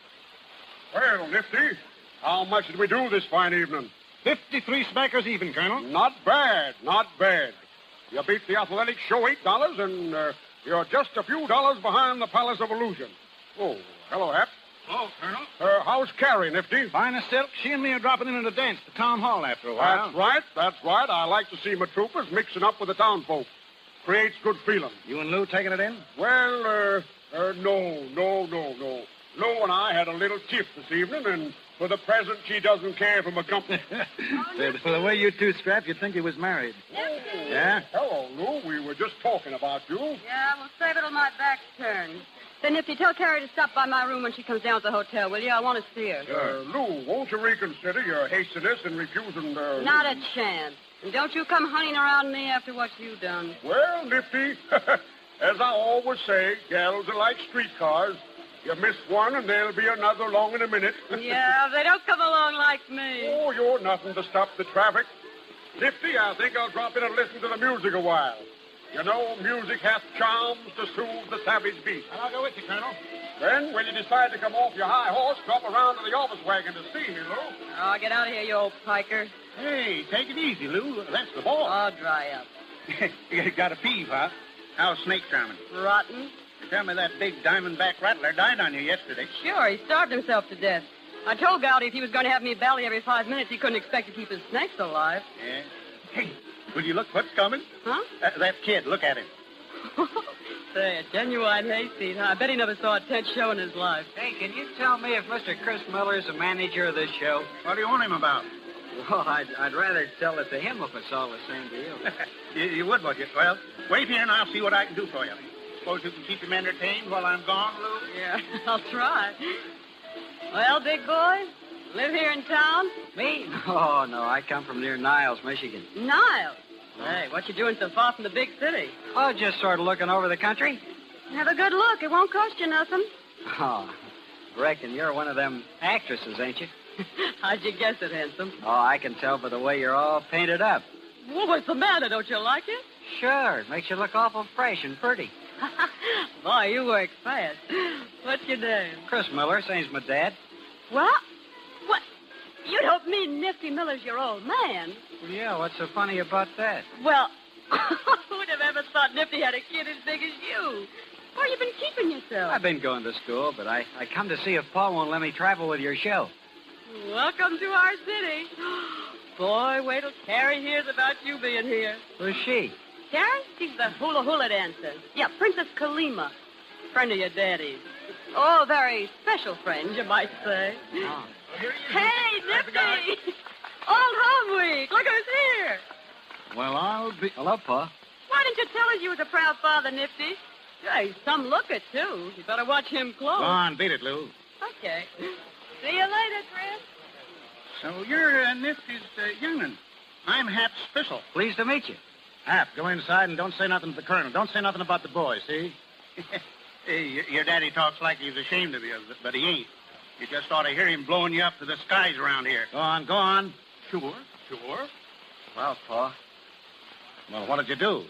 Well, Nifty, how much did we do this fine evening? 53 smackers even, Colonel. Not bad, not bad. You beat the athletic show $8, and you're just a few dollars behind the Palace of Illusion. Oh, hello, Hap. Hello, Colonel. How's Carrie, Nifty? Fine as silk. She and me are dropping in at a dance at the town hall after a while. That's right. I like to see my troopers mixing up with the town folk. Creates good feeling. You and Lou taking it in? Well, no. Lou and I had a little tiff this evening, and for the present, she doesn't care for my company. For the way you two strapped, you'd think he was married. Yeah? Hello, Lou. We were just talking about you. Yeah, we'll save it till my back's turned. Then, Nifty, tell Carrie to stop by my room when she comes down to the hotel, will you? I want to see her. Lou, won't you reconsider your hastiness in refusing... Not a chance. And don't you come hunting around me after what you've done. Well, Nifty, as I always say, gals are like streetcars. You miss one, and there'll be another along in a minute. Yeah, they don't come along like me. Oh, you're nothing to stop the traffic. Nifty, I think I'll drop in and listen to the music a while. You know, music hath charms to soothe the savage beast. I'll go with you, Colonel. Then, when you decide to come off your high horse, drop around to the office wagon to see me, Lou. Oh, get out of here, you old piker. Hey, take it easy, Lou. That's the boss. Oh, dry up. You got a peeve, huh? How's Snake charming? Rotten. Tell me that big diamondback rattler died on you yesterday. Sure, he starved himself to death. I told Gowdy if he was going to have me belly every 5 minutes, he couldn't expect to keep his snakes alive. Yeah. Hey, will you look what's coming? Huh? That kid, look at him. Say, a genuine hayseed, huh? I bet he never saw a tent show in his life. Hey, can you tell me if Mr. Chris Miller is the manager of this show? What do you want him about? Well, I'd rather tell it to him if it's all the same to you. You would, would you? Well, wait here and I'll see what I can do for you. Suppose you can keep him entertained while I'm gone, Lou? Yeah, I'll try. Well, big boy, live here in town? Me? Oh, no, I come from near Niles, Michigan. Niles? Hey, what you doing so far from the big city? Oh, just sort of looking over the country. Have a good look. It won't cost you nothing. Oh, reckon you're one of them actresses, ain't you? How'd you guess it, handsome? Oh, I can tell by the way you're all painted up. Well, what's the matter? Don't you like it? Sure, it makes you look awful fresh and pretty. Boy, you work fast. What's your name? Chris Miller, same's my dad. What? What? You don't mean Nifty Miller's your old man? Well, yeah, what's so funny about that? Well, who'd have ever thought Nifty had a kid as big as you? Where you been keeping yourself? I've been going to school, but I come to see if Paul won't let me travel with your show. Welcome to our city. Boy, wait till Carrie hears about you being here. Who's she? Carrie? She's the hula dancer. Yeah, Princess Kalima. Friend of your daddy's. Oh, very special friend, you might say. Oh. Hey, Nifty! Old Home Week! Look who's here! Well, I'll be... Hello, Pa. Why didn't you tell us you was a proud father, Nifty? Yeah, he's some looker, too. You better watch him close. Go on, beat it, Lou. Okay. See you later, Chris. So you're Nifty's young'un. I'm Hap Spissel. Pleased to meet you. Hap, go inside and don't say nothing to the colonel. Don't say nothing about the boy, see? Hey, your daddy talks like he's ashamed of you, but he ain't. You just ought to hear him blowing you up to the skies around here. Go on, go on. Sure. Well, Pa. Well, what did you do?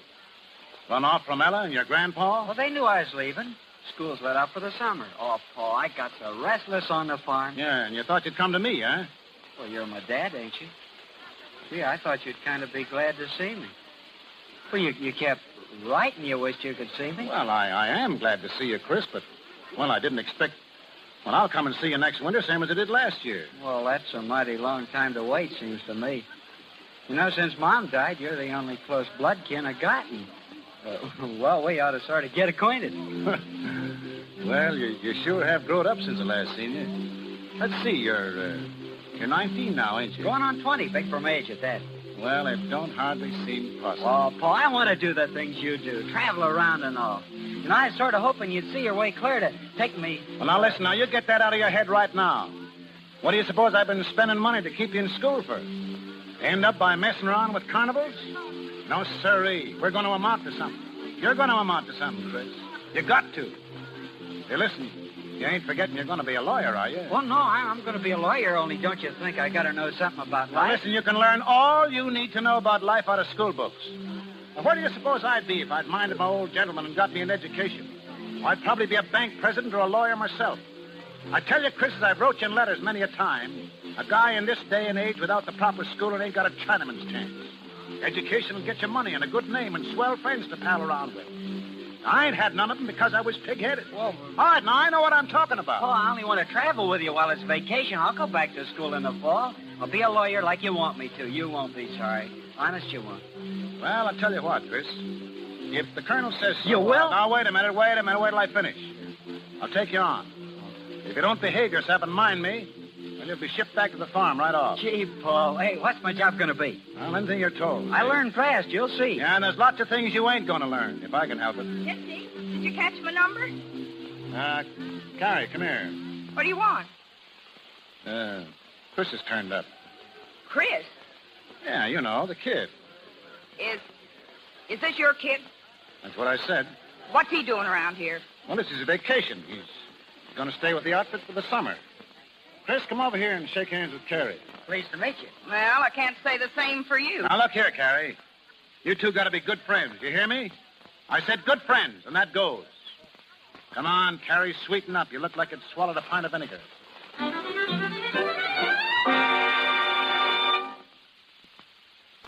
Run off from Ella and your grandpa? Well, they knew I was leaving. School's let out for the summer. Oh, Pa, I got so restless on the farm. Yeah, and you thought you'd come to me, huh? Well, you're my dad, ain't you? Gee, I thought you'd kind of be glad to see me. Well, you kept writing you wished you could see me. Well, I am glad to see you, Chris, but, well, I didn't expect... Well, I'll come and see you next winter, same as I did last year. Well, that's a mighty long time to wait, seems to me. You know, since Mom died, you're the only close blood kin I got. And, well, we ought to sort of get acquainted. Well, you sure have grown up since I last seen you. Let's see, you're 19 now, ain't you? Going on 20, big for my age at that. Well, it don't hardly seem possible. Oh, Paul, I want to do the things you do, travel around and all. You know, I was sort of hoping you'd see your way clear to take me... Well, now, listen, now, you get that out of your head right now. What do you suppose I've been spending money to keep you in school for? End up by messing around with carnivals? No, sirree. We're going to amount to something. You're going to amount to something, Chris. You got to. Hey, listen, you ain't forgetting you're going to be a lawyer, are you? Well, no, I'm going to be a lawyer, only don't you think I got to know something about life? Now, listen, you can learn all you need to know about life out of school books. Now, where do you suppose I'd be if I'd minded my old gentleman and got me an education? Well, I'd probably be a bank president or a lawyer myself. I tell you, Chris, as I've wrote you in letters many a time, a guy in this day and age without the proper schooling ain't got a Chinaman's chance. Education will get you money and a good name and swell friends to pal around with. I ain't had none of them because I was pig-headed. Well, all right, now, I know what I'm talking about. Oh, I only want to travel with you while it's vacation. I'll go back to school in the fall. I'll be a lawyer like you want me to. You won't be sorry. Honest, you won't. Well, I'll tell you what, Chris. If the colonel says so... You will? Now, wait a minute, wait till I finish. I'll take you on. If you don't behave yourself and mind me, well, you'll be shipped back to the farm right off. Gee, Paul, hey, what's my job going to be? Well, anything you're told. I learn fast, you'll see. Yeah, and there's lots of things you ain't going to learn, if I can help it. Nifty, did you catch my number? Carrie, come here. What do you want? Chris has turned up. Chris? Yeah, you know, the kid. Is this your kid? That's what I said. What's he doing around here? Well, this is his vacation. He's going to stay with the outfit for the summer. Chris, come over here and shake hands with Carrie. Pleased to meet you. Well, I can't say the same for you. Now, look here, Carrie. You two got to be good friends. You hear me? I said good friends, and that goes. Come on, Carrie, sweeten up. You look like you'd swallowed a pint of vinegar.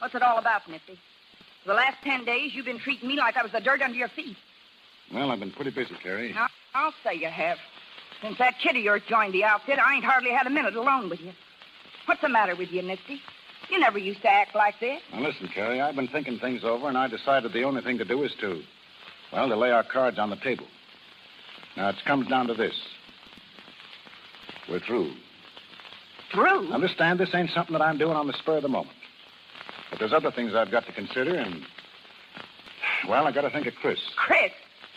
What's it all about, Nifty? For the last 10 days, you've been treating me like I was the dirt under your feet. Well, I've been pretty busy, Carrie. Now, I'll say you have. Since that kid of yours joined the outfit, I ain't hardly had a minute alone with you. What's the matter with you, Nifty? You never used to act like this. Now, listen, Carrie, I've been thinking things over, and I decided the only thing to do is to Well, to lay our cards on the table. Now, it comes down to this. We're through. Through? Understand, this ain't something that I'm doing on the spur of the moment. But there's other things I've got to consider, and... Well, I got to think of Chris. Chris,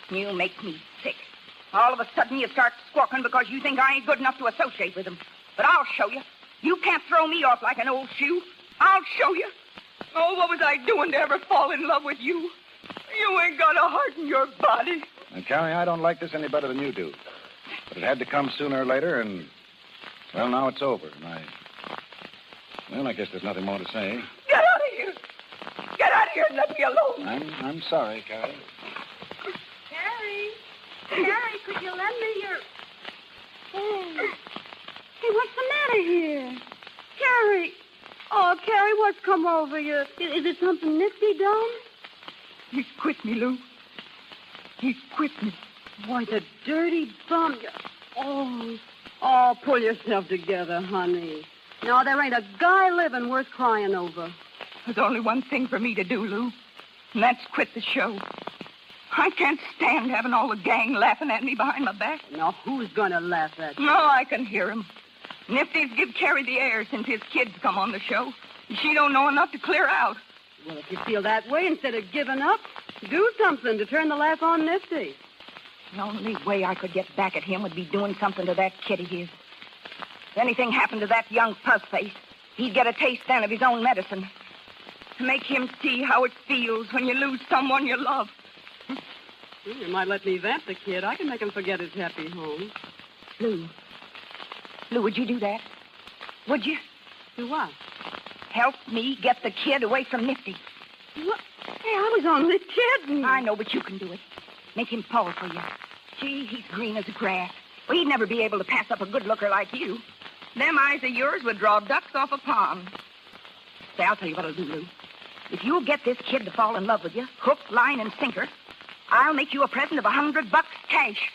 you make me sick. All of a sudden you start squawking because you think I ain't good enough to associate with him. But I'll show you. You can't throw me off like an old shoe. I'll show you. Oh, what was I doing to ever fall in love with you? You ain't got a heart in your body. And, Carrie, I don't like this any better than you do. But it had to come sooner or later, and... Well, now it's over, and Well, I guess there's nothing more to say. Get out of here. Get out of here and let me alone. I'm sorry, Carrie. Carrie, could you lend me your... Hey, what's the matter here? Carrie. Oh, Carrie, what's come over you? Is it something nifty done? He's quit me, Lou. He's quit me. Why, the dirty bum. Oh, pull yourself together, honey. No, there ain't a guy living worth crying over. There's only one thing for me to do, Lou, and that's quit the show. I can't stand having all the gang laughing at me behind my back. Now, who's going to laugh at you? No, I can hear him. Nifty's give Carrie the air since his kids come on the show. She don't know enough to clear out. Well, if you feel that way, instead of giving up, do something to turn the laugh on Nifty. The only way I could get back at him would be doing something to that kid of his. If anything happened to that young puzzface, he'd get a taste then of his own medicine. To make him see how it feels when you lose someone you love. Well, you might let me vamp the kid. I can make him forget his happy home. Lou, would you do that? Would you? Do what? Help me get the kid away from Nifty. What? Hey, I was only kidding. I know, but you can do it. Make him fall for you. Gee, he's green as grass. Well, he'd never be able to pass up a good looker like you. Them eyes of yours would draw ducks off a pond. Say, I'll tell you what I'll do, Lou. If you'll get this kid to fall in love with you, hook, line, and sinker, I'll make you a present of $100 cash.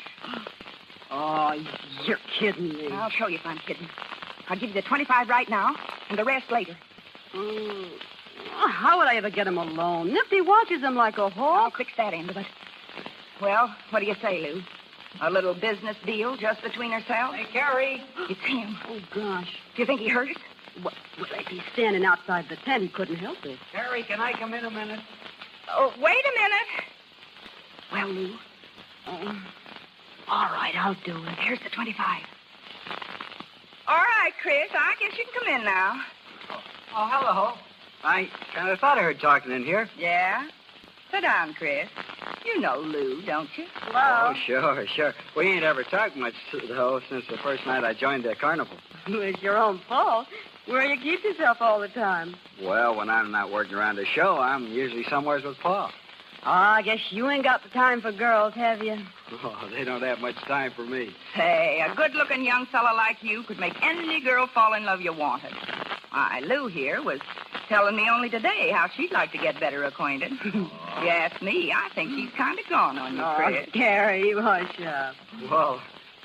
Oh, you're kidding me. I'll show you if I'm kidding. I'll give you the 25 right now, and the rest later. How would I ever get him alone? Nifty watches him like a hawk. I'll fix that end of it. Well, what do you say, Lou? A little business deal just between ourselves? Hey, Carrie. It's him. Oh, gosh. Do you think he hurt us? Well, if he's standing outside the tent, he couldn't help it. Carrie, can I come in a minute? Oh, wait a minute. Well, Lou. All right, I'll do it. Here's the 25. All right, Chris, I guess you can come in now. Oh, hello. I kind of thought I heard talking in here. Yeah? Sit down, Chris. You know Lou, don't you? Hello. Oh, sure. We ain't ever talked much, though, since the first night I joined the carnival. It's your own fault. Where you keep yourself all the time? Well, when I'm not working around the show, I'm usually somewheres with Pa. Oh, I guess you ain't got the time for girls, have you? Oh, they don't have much time for me. Say, a good-looking young fella like you could make any girl fall in love you wanted. Why, Lou here was telling me only today how she'd like to get better acquainted. If you ask me, I think she's kind of gone on you, Chris. Oh, Carrie, hush up. Well,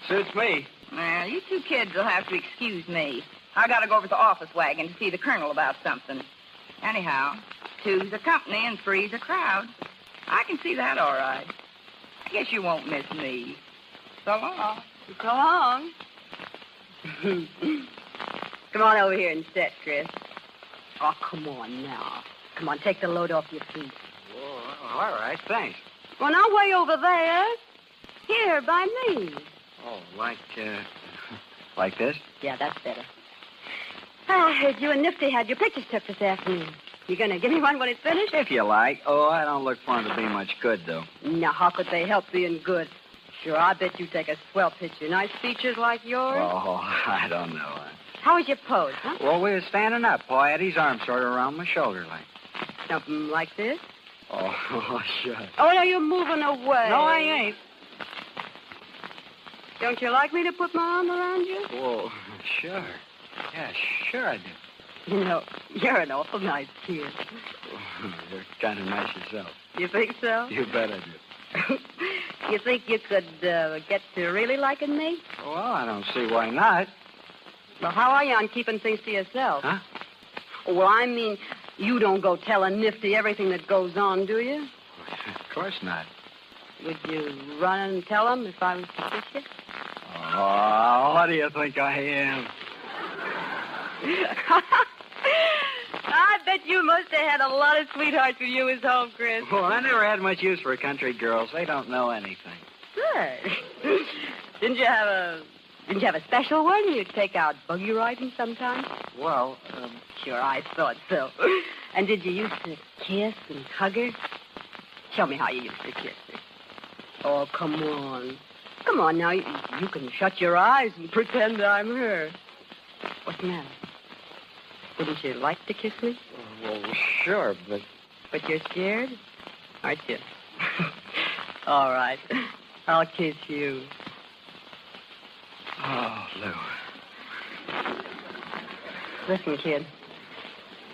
suits me. Well, you two kids will have to excuse me. I got to go over to the office wagon to see the colonel about something. Anyhow, two's a company and three's a crowd. I can see that all right. I guess you won't miss me. So long. So long. Come on over here and sit, Chris. Oh, come on now. Come on, take the load off your feet. Oh, all right, thanks. Well, now, way over there. Here, by me. Oh, like this? Yeah, that's better. I heard you and Nifty had your pictures took this afternoon. You gonna give me one when it's finished? If you like. Oh, I don't look for them to be much good, though. Now, how could they help being good? Sure, I bet you take a swell picture. Nice features like yours. Oh, I don't know. How was your pose, huh? Well, we were standing up. Pa had his arm sort of around my shoulder like. Something like this? Oh, sure. Oh, now you're moving away. No, I ain't. Don't you like me to put my arm around you? Oh, sure. Yeah, sure I do. You know, you're an awful nice kid. Oh, you're kind of nice yourself. You think so? You bet I do. You think you could get to really liking me? Well, I don't see why not. Well, how are you on keeping things to yourself? Huh? Well, I mean, you don't go telling Nifty everything that goes on, do you? Of course not. Would you run and tell them if I was to kiss you? Oh, what do you think I am? I bet you must have had a lot of sweethearts when you was home, Chris. Well, I never had much use for country girls. They don't know anything. Good. Didn't you have a special one you'd take out buggy riding sometime? Well, Sure, I thought so. And did you used to kiss and hug her? Show me how you used to kiss her. Oh, come on. Come on now. You can shut your eyes and pretend I'm her. What's the matter? Wouldn't you like to kiss me? Well, sure, but... But you're scared? Aren't you? All right. I'll kiss you. Oh, Lou. Listen, kid.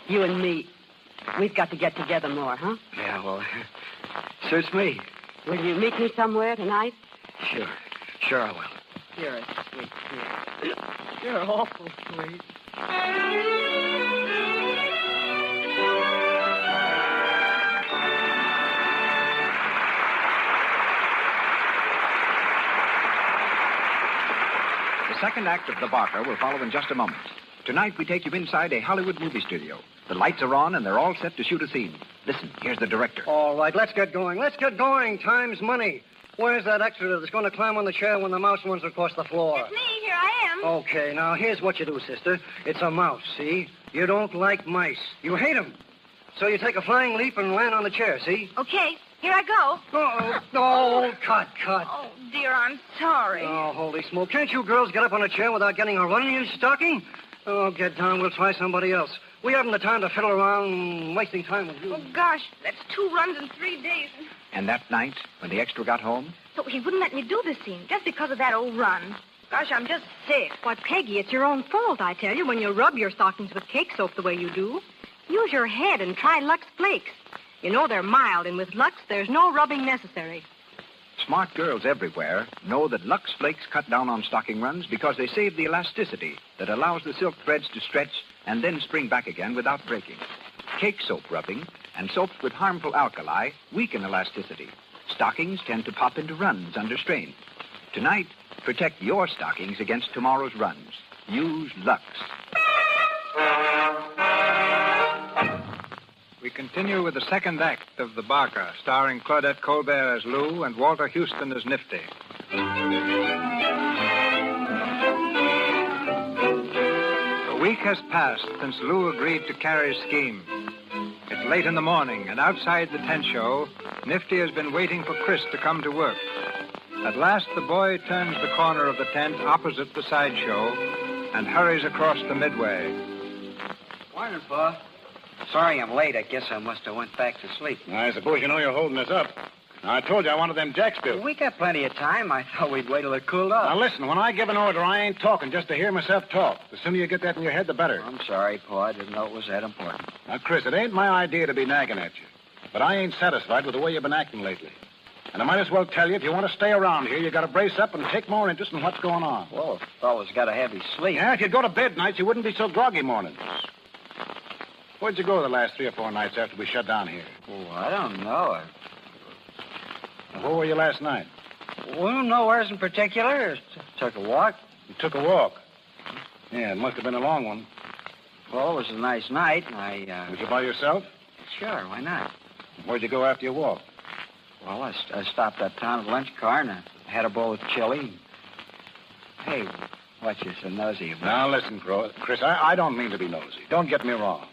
You and me, we've got to get together more, huh? Yeah, well, suits me. Will you meet me somewhere tonight? Sure. Sure I will. You're a sweet kid. You're awful sweet. The second act of The Barker will follow in just a moment. Tonight, we take you inside a Hollywood movie studio. The lights are on, and they're all set to shoot a scene. Listen, here's the director. All right, let's get going. Let's get going. Time's money. Where's that extra that's going to climb on the chair when the mouse runs across the floor? It's me. Here I am. Okay, now, here's what you do, sister. It's a mouse, see? You don't like mice. You hate them. So you take a flying leap and land on the chair, see? Okay, here I go. Oh, cut. Oh, dear, I'm sorry. Oh, holy smoke. Can't you girls get up on a chair without getting a run in your stocking? Oh, get down. We'll try somebody else. We haven't the time to fiddle around wasting time with you. Oh, gosh, that's 2 runs in 3 days. And that night, when the extra got home... So he wouldn't let me do the scene just because of that old run. Gosh, I'm just sick. Why, Peggy, it's your own fault, I tell you, when you rub your stockings with cake soap the way you do. Use your head and try Lux Flakes. You know they're mild, and with Lux, there's no rubbing necessary. Smart girls everywhere know that Lux Flakes cut down on stocking runs because they save the elasticity that allows the silk threads to stretch and then spring back again without breaking. Cake soap rubbing and soaps with harmful alkali weaken elasticity. Stockings tend to pop into runs under strain. Tonight, protect your stockings against tomorrow's runs. Use Lux. We continue with the second act of The Barker, starring Claudette Colbert as Lou and Walter Houston as Nifty. A week has passed since Lou agreed to Carrie's scheme. It's late in the morning, and outside the tent show, Nifty has been waiting for Chris to come to work. At last, the boy turns the corner of the tent opposite the sideshow and hurries across the midway. Morning, Pa. Sorry I'm late. I guess I must have went back to sleep. I suppose you know you're holding us up. Now, I told you I wanted them jacks built. We got plenty of time. I thought we'd wait till it cooled off. Now, listen, when I give an order, I ain't talking just to hear myself talk. The sooner you get that in your head, the better. I'm sorry, Pa. I didn't know it was that important. Now, Chris, it ain't my idea to be nagging at you. But I ain't satisfied with the way you've been acting lately. And I might as well tell you, if you want to stay around here, you got to brace up and take more interest in what's going on. Well, if a fellow's got a heavy sleep. Yeah, if you'd go to bed nights, you wouldn't be so groggy mornings. Where'd you go the last 3 or 4 nights after we shut down here? Oh, I don't know. Where were you last night? Well, nowhere in particular. Took a walk. You took a walk? Yeah, it must have been a long one. Well, it was a nice night, and Was you by yourself? Sure, why not? Where'd you go after your walk? Well, I stopped uptown at the lunch car, and I had a bowl of chili. Hey, what you so nosy about? Now, listen, Chris, I don't mean to be nosy. Don't get me wrong.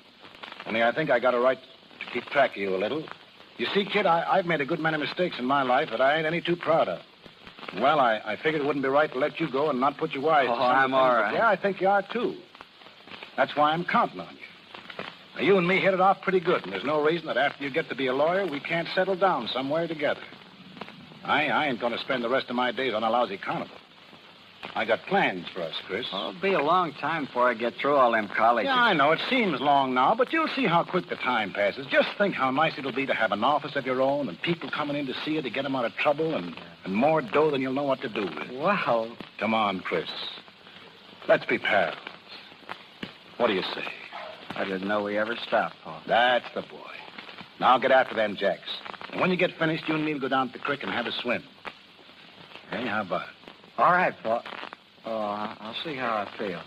Only I think I got a right to keep track of you a little. You see, kid, I've made a good many mistakes in my life that I ain't any too proud of. Well, I figured it wouldn't be right to let you go and not put you wise. Oh, I'm all right. Yeah, I think you are, too. That's why I'm counting on you. Now, you and me hit it off pretty good, and there's no reason that after you get to be a lawyer, we can't settle down somewhere together. I ain't going to spend the rest of my days on a lousy carnival. I got plans for us, Chris. Well, it'll be a long time before I get through all them colleges. Yeah, I know. It seems long now, but you'll see how quick the time passes. Just think how nice it'll be to have an office of your own and people coming in to see you to get them out of trouble and more dough than you'll know what to do with. Wow. Come on, Chris. Let's be pals. What do you say? I didn't know we ever stopped, Paul. That's the boy. Now get after them jacks. And when you get finished, you and me will go down to the creek and have a swim. Hey, how about it? All right, Pa. Oh, I'll see how I feel.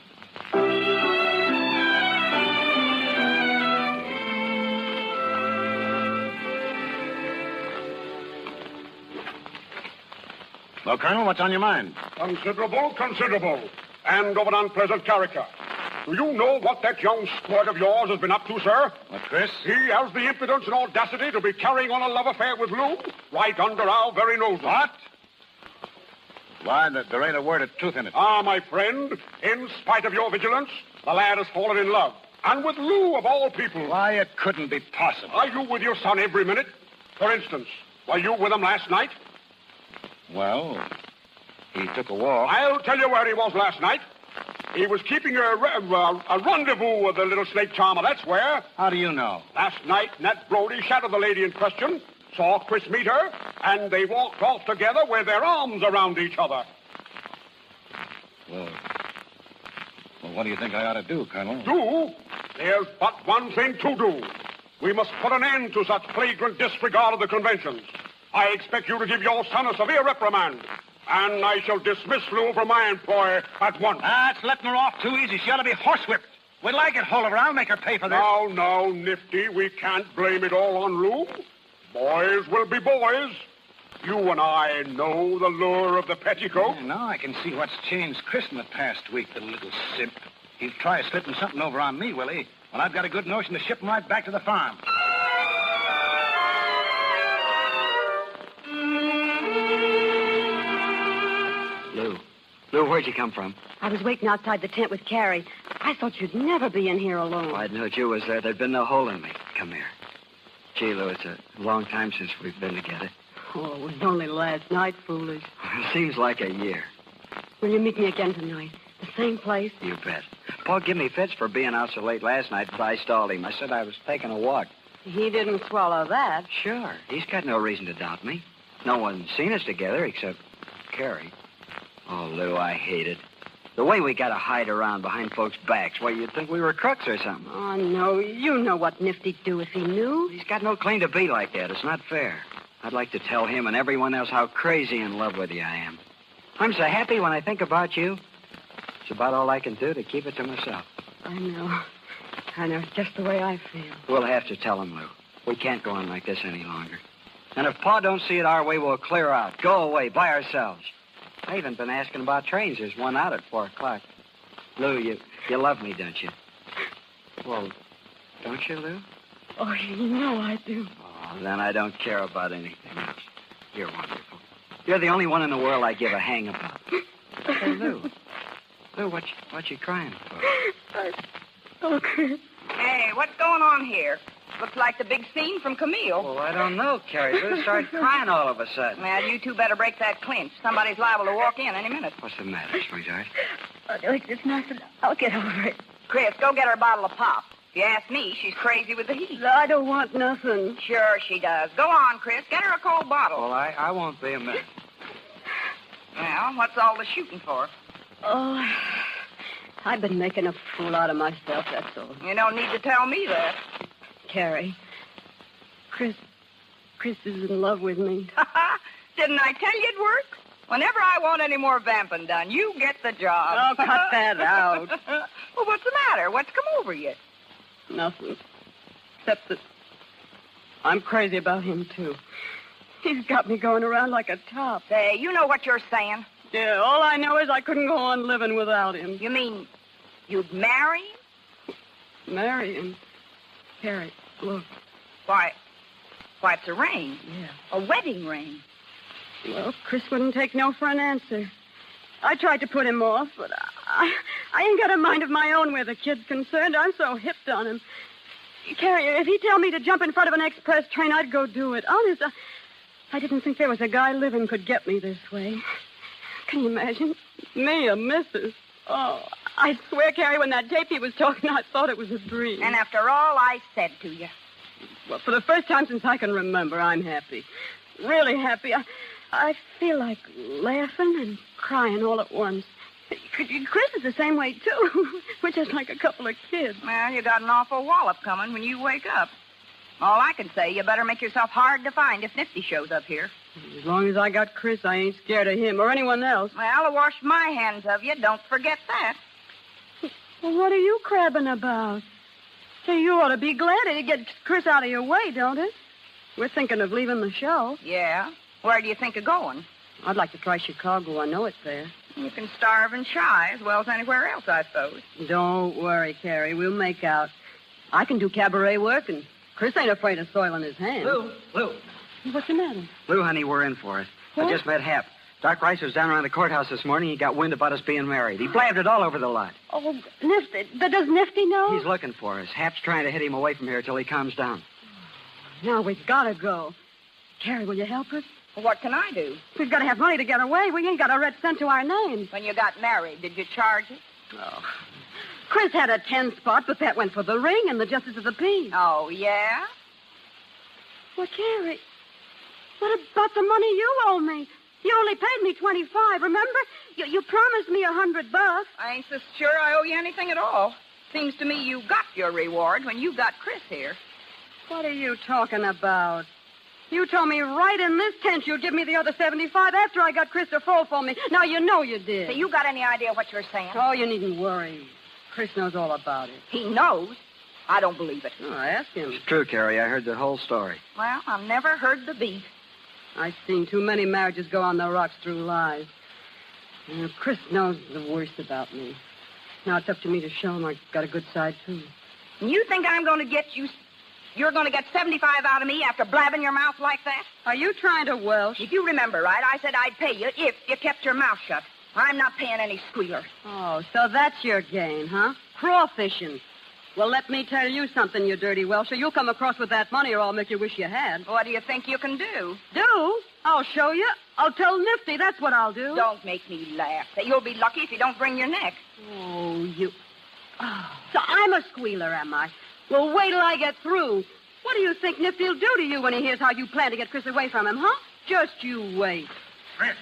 Well, Colonel, what's on your mind? Considerable, and of an unpleasant character. Do you know what that young squirt of yours has been up to, sir? What, Chris? He has the impudence and audacity to be carrying on a love affair with Lou right under our very noses. What? Why, there ain't a word of truth in it. Ah, my friend, in spite of your vigilance, the lad has fallen in love. And with Lou, of all people. Why, it couldn't be possible. Are you with your son every minute? For instance, were you with him last night? Well, he took a walk. I'll tell you where he was last night. He was keeping a rendezvous with the little snake charmer, that's where. How do you know? Last night, Nat Brody shadowed the lady in question, saw Chris meet her, and they walked off together with their arms around each other. Well, what do you think I ought to do, Colonel? Do? There's but one thing to do. We must put an end to such flagrant disregard of the conventions. I expect you to give your son a severe reprimand. And I shall dismiss Lou from my employ at once. That's letting her off too easy. She ought to be horsewhipped. Wait till I get hold of her. I'll make her pay for this. Now, Nifty, we can't blame it all on Lou. Boys will be boys. You and I know the lure of the petticoat. Yeah, now I can see what's changed Chris in the past week, the little simp. He'll try slipping something over on me, will he? Well, I've got a good notion to ship him right back to the farm. Lou, where'd you come from? I was waiting outside the tent with Carrie. I thought you'd never be in here alone. Well, I'd known you was there. There'd been no hole in me. Come here. Gee, Lou, it's a long time since we've been together. Oh, it was only last night, foolish. It seems like a year. Will you meet me again tonight? The same place? You bet. Paul gave me fits for being out so late last night, but I stalled him. I said I was taking a walk. He didn't swallow that. Sure. He's got no reason to doubt me. No one's seen us together except Carrie. Oh, Lou, I hate it. The way we got to hide around behind folks' backs. Why, you'd think we were crooks or something. Oh, no. You know what Nifty'd do if he knew. He's got no claim to be like that. It's not fair. I'd like to tell him and everyone else how crazy in love with you I am. I'm so happy when I think about you. It's about all I can do to keep it to myself. I know. It's just the way I feel. We'll have to tell him, Lou. We can't go on like this any longer. And if Pa don't see it our way, we'll clear out. Go away by ourselves. I even been asking about trains. There's one out at 4 o'clock. Lou, you love me, don't you? Well, don't you, Lou? Oh, you know I do. Oh, then I don't care about anything else. You're wonderful. You're the only one in the world I give a hang about. Hey, Lou. Lou, what you crying for? Oh, Chris. Hey, what's going on here? Looks like the big scene from Camille. Well, I don't know, Carrie. Lou started crying all of a sudden. Well, you two better break that clinch. Somebody's liable to walk in any minute. What's the matter, sweetheart? Oh, it's just nothing. I'll get over it. Chris, go get her a bottle of pop. If you ask me, she's crazy with the heat. No, I don't want nothing. Sure she does. Go on, Chris. Get her a cold bottle. Well, I won't be a minute. Well, what's all the shooting for? Oh, I've been making a fool out of myself, that's all. You don't need to tell me that. Carrie, Chris is in love with me. Didn't I tell you it'd work? Whenever I want any more vamping done, you get the job. Oh, cut that out. Well, what's the matter? What's come over you? Nothing. Except that I'm crazy about him, too. He's got me going around like a top. Say, you know what you're saying? Yeah, all I know is I couldn't go on living without him. You mean you'd marry him? Marry him? Carrie, look. Why, it's a ring. Yeah. A wedding ring. Well, Chris wouldn't take no for an answer. I tried to put him off, but I ain't got a mind of my own where the kid's concerned. I'm so hipped on him. Carrie, if he'd tell me to jump in front of an express train, I'd go do it. Honest, I didn't think there was a guy living could get me this way. Can you imagine? Me, a missus. Oh, I swear, Carrie, when that tape he was talking, I thought it was a dream. And after all I said to you. Well, for the first time since I can remember, I'm happy. Really happy. I feel like laughing and crying all at once. Chris is the same way, too. We're just like a couple of kids. Well, you got an awful wallop coming when you wake up. All I can say, you better make yourself hard to find if Nifty shows up here. As long as I got Chris, I ain't scared of him or anyone else. Well, I'll wash my hands of you. Don't forget that. Well, what are you crabbing about? Say, you ought to be glad it gets Chris out of your way, don't it? We're thinking of leaving the show. Yeah? Where do you think of going? I'd like to try Chicago. I know it's there. You can starve and shy as well as anywhere else, I suppose. Don't worry, Carrie. We'll make out. I can do cabaret work, and Chris ain't afraid of soiling his hands. Lou. What's the matter? Lou, honey, we're in for it. What? I just met Hap. Doc Rice was down around the courthouse this morning. He got wind about us being married. He blabbed it all over the lot. Oh, Nifty. Does Nifty know? He's looking for us. Hap's trying to hit him away from here till he calms down. Now we've got to go. Carrie, will you help us? What can I do? We've got to have money to get away. We ain't got a red cent to our names. When you got married, did you charge it? Oh. Chris had a 10 spot, but that went for the ring and the justice of the peace. Oh, yeah? Well, Carrie, what about the money you owe me? You only paid me $25, remember? You promised me $100. I ain't so sure I owe you anything at all. Seems to me you got your reward when you got Chris here. What are you talking about? You told me right in this tent you'd give me the other $75 after I got Chris to fall for me. Now, you know you did. So you got any idea what you're saying? Oh, you needn't worry. Chris knows all about it. He knows? I don't believe it. Oh, ask him. It's true, Carrie. I heard the whole story. Well, I've never heard the beat. I've seen too many marriages go on the rocks through lies. Chris knows the worst about me. Now it's up to me to show him I've got a good side, too. And you think I'm going to get you... You're going to get $75 out of me after blabbing your mouth like that? Are you trying to Welsh? If you remember right, I said I'd pay you if you kept your mouth shut. I'm not paying any squealer. Oh, so that's your game, huh? Crawfishing. Well, let me tell you something, you dirty Welsher. You'll come across with that money or I'll make you wish you had. What do you think you can do? Do? I'll show you. I'll tell Nifty. That's what I'll do. Don't make me laugh. Say, you'll be lucky if you don't bring your neck. Oh, you... Oh, so I'm a squealer, am I? Well, wait till I get through. What do you think Nifty'll do to you when he hears how you plan to get Chris away from him, huh? Just you wait. Chris.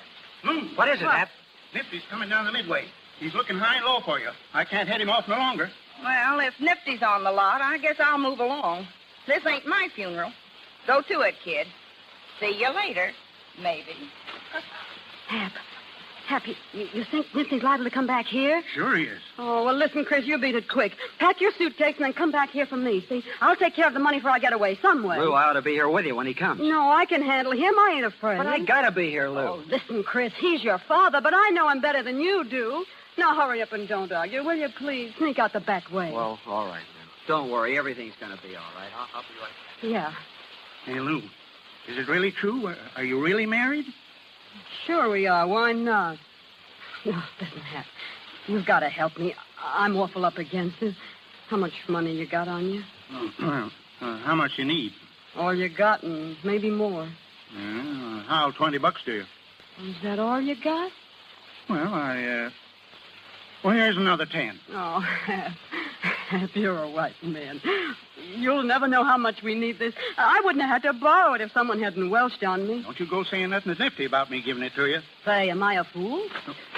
What is it, Hap? Nifty's coming down the midway. He's looking high and low for you. I can't head him off no longer. Well, if Nifty's on the lot, I guess I'll move along. This ain't my funeral. Go to it, kid. See you later, maybe. Hap, you think Nifty's liable to come back here? Sure he is. Oh, well, listen, Chris, you beat it quick. Pack your suitcase and then come back here for me, see? I'll take care of the money before I get away some way. Lou, I ought to be here with you when he comes. No, I can handle him. I ain't afraid. But I gotta be here, Lou. Oh, listen, Chris, he's your father, but I know him better than you do. Now hurry up and don't argue, will you, please? Sneak out the back way. Well, all right, Lou. Don't worry. Everything's gonna be all right. I'll be right back. Yeah. Hey, Lou, is it really true? Are you really married? Sure we are. Why not? No, listen, Hap. You've got to help me. I'm awful up against it. How much money you got on you? Well, how much you need? All you got and maybe more. How'll $20 do you? Is that all you got? Well, well, here's another 10. Oh, Hap, you're a white man. You'll never know how much we need this. I wouldn't have had to borrow it if someone hadn't welched on me. Don't you go saying nothing to Nifty about me giving it to you. Say, am I a fool?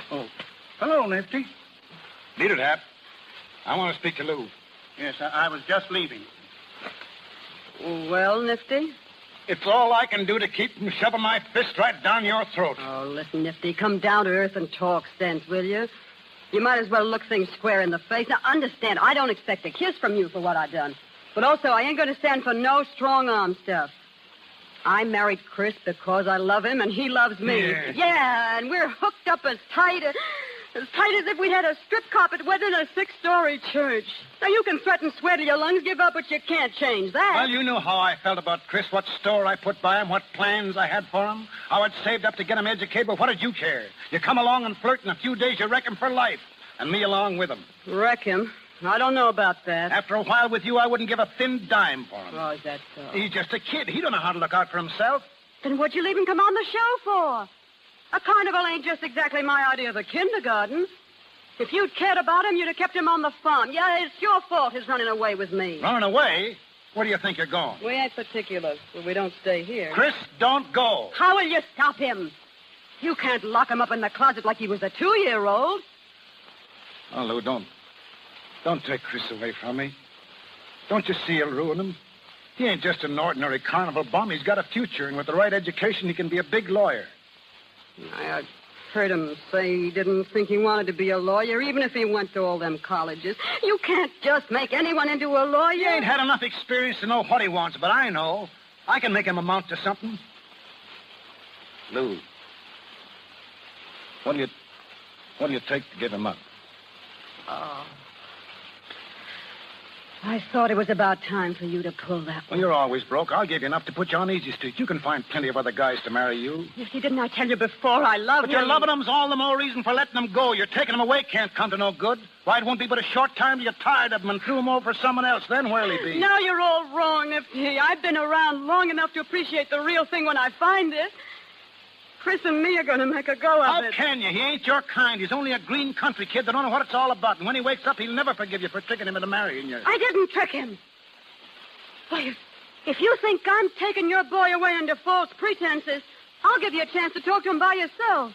Oh. Hello, Nifty. Beat it, Hap. I want to speak to Lou. Yes, I was just leaving. Well, Nifty? It's all I can do to keep from shoving my fist right down your throat. Oh, listen, Nifty, come down to earth and talk sense, will you? You might as well look things square in the face. Now, understand, I don't expect a kiss from you for what I done. But also, I ain't going to stand for no strong-arm stuff. I married Chris because I love him and he loves me. Yes. Yeah, and we're hooked up as tight as if we'd had a strip carpet wedding in a 6-story church. Now, you can threaten, swear till your lungs give up, but you can't change that. Well, you knew how I felt about Chris, what store I put by him, what plans I had for him, how I'd saved up to get him educated, but what did you care? You come along and flirt, in a few days you wreck him for life, and me along with him. Wreck him? I don't know about that. After a while with you, I wouldn't give a thin dime for him. Oh, is that so? He's just a kid. He don't know how to look out for himself. Then what'd you leave him come on the show for? A carnival ain't just exactly my idea of a kindergarten. If you'd cared about him, you'd have kept him on the farm. Yeah, it's your fault his running away with me. Running away? Where do you think you're going? We ain't particular, but we don't stay here. Chris, don't go. How will you stop him? You can't lock him up in the closet like he was a 2-year-old. Oh, Lou, don't take Chris away from me. Don't you see you'll ruin him? He ain't just an ordinary carnival bum. He's got a future, and with the right education, he can be a big lawyer. I heard him say he didn't think he wanted to be a lawyer, even if he went to all them colleges. You can't just make anyone into a lawyer. He ain't had enough experience to know what he wants, but I know. I can make him amount to something. Lou, what do you take to give him up? Oh. I thought it was about time for you to pull that Well, you're always broke. I'll give you enough to put you on easy street. You can find plenty of other guys to marry you. Nifty, didn't I tell you before I love But him? you're loving them's all the more reason for letting them go. You're taking them away can't come to no good. Why, it won't be but a short time till you're tired of them and threw them over for someone else. Then where'll he be? Now you're all wrong, Nifty. I've been around long enough to appreciate the real thing when I find it. Chris and me are going to make a go of it. How can you? He ain't your kind. He's only a green country kid that don't know what it's all about. And when he wakes up, he'll never forgive you for tricking him into marrying you. I didn't trick him. Why, if you think I'm taking your boy away under false pretenses, I'll give you a chance to talk to him by yourself.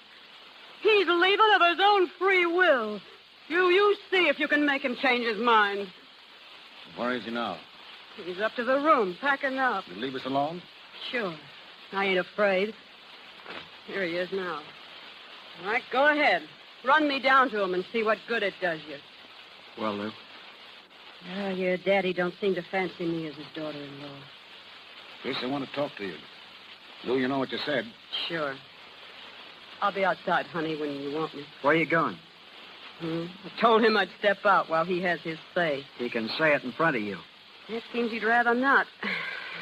He's leaving of his own free will. You see if you can make him change his mind. Where is he now? He's up to the room, packing up. You leave us alone? Sure. I ain't afraid. Here he is now. All right, go ahead. Run me down to him and see what good it does you. Well, Lou. Oh, your daddy don't seem to fancy me as his daughter-in-law. Chris, I want to talk to you. Lou, you know what you said. Sure. I'll be outside, honey, when you want me. Where are you going? I told him I'd step out while he has his say. He can say it in front of you. It seems he'd rather not.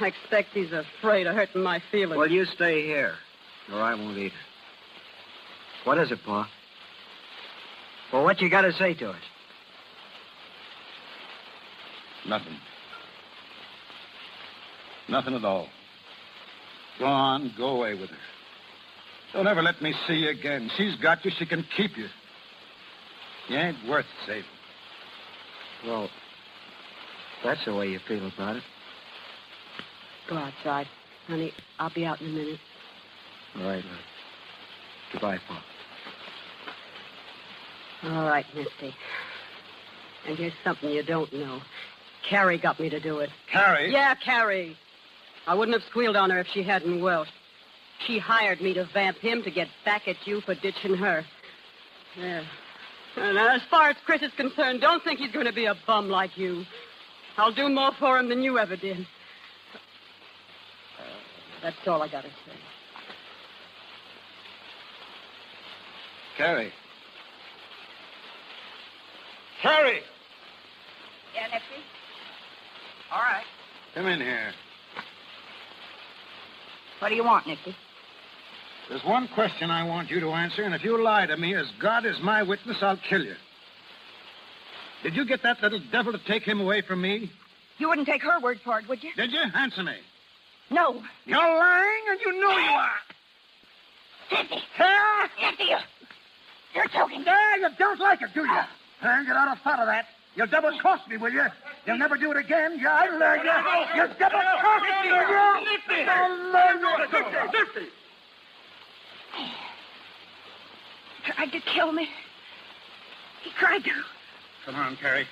I expect he's afraid of hurting my feelings. Well, you stay here, or I won't either. What is it, Pa? Well, what you got to say to us? Nothing. Nothing at all. Go on, go away with her. Don't ever let me see you again. She's got you, she can keep you. You ain't worth saving. Well, that's the way you feel about it. Go outside. Honey, I'll be out in a minute. All right, Lou. Goodbye, Pa. All right, Misty. And here's something you don't know. Carrie got me to do it. Carrie? Yeah, Carrie. I wouldn't have squealed on her if she hadn't Welsh. She hired me to vamp him to get back at you for ditching her. Yeah. And as far as Chris is concerned, don't think he's going to be a bum like you. I'll do more for him than you ever did. That's all I got to say. Carrie. Carrie! Yeah, Nifty? All right. Come in here. What do you want, Nifty? There's one question I want you to answer, and if you lie to me, as God is my witness, I'll kill you. Did you get that little devil to take him away from me? You wouldn't take her word for it, would you? Did you? Answer me. No. You're lying, and you know you are. Nifty! Huh? Nifty, you're joking. Yeah, you don't like it, do you? Get out of thought of that. You'll double-cross me, will you? You'll never do it again. Yeah, I learned you. You'll double-cross me, will you? Nifty! I'll learn you. Nifty! He tried to kill me. He tried to. Come on, Carrie.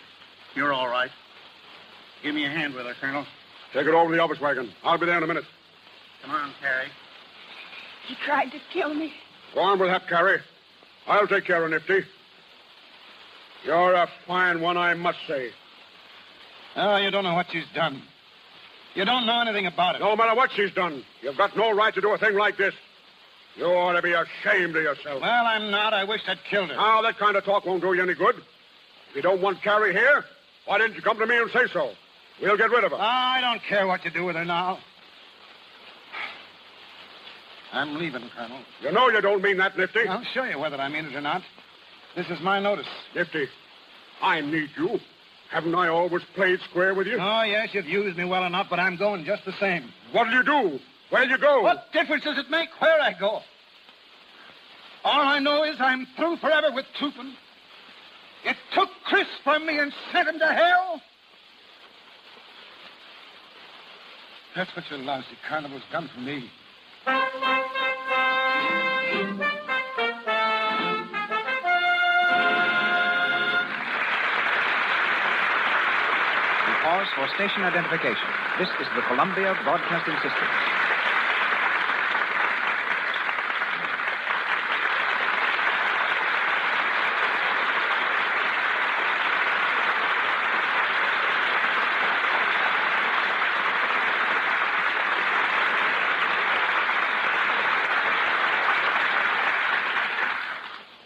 You're all right. Give me a hand with her, Colonel. Take it over to the office wagon. I'll be there in a minute. Come on, Carrie. He tried to kill me. Go on with that, Carrie. I'll take care of Nifty. You're a fine one, I must say. Oh, you don't know what she's done. You don't know anything about it. No matter what she's done, you've got no right to do a thing like this. You ought to be ashamed of yourself. Well, I'm not. I wish I'd killed her. Now, that kind of talk won't do you any good. If you don't want Carrie here, why didn't you come to me and say so? We'll get rid of her. I don't care what you do with her now. I'm leaving, Colonel. You know you don't mean that, Nifty. I'll show you whether I mean it or not. This is my notice. Nifty, I need you. Haven't I always played square with you? Oh, yes, you've used me well enough, but I'm going just the same. What'll you do? Where'll you go? What difference does it make where I go? All I know is I'm through forever with trooping. It took Chris from me and sent him to hell. That's what your lousy carnival's done for me. Pause for for station identification. This is the Columbia Broadcasting System.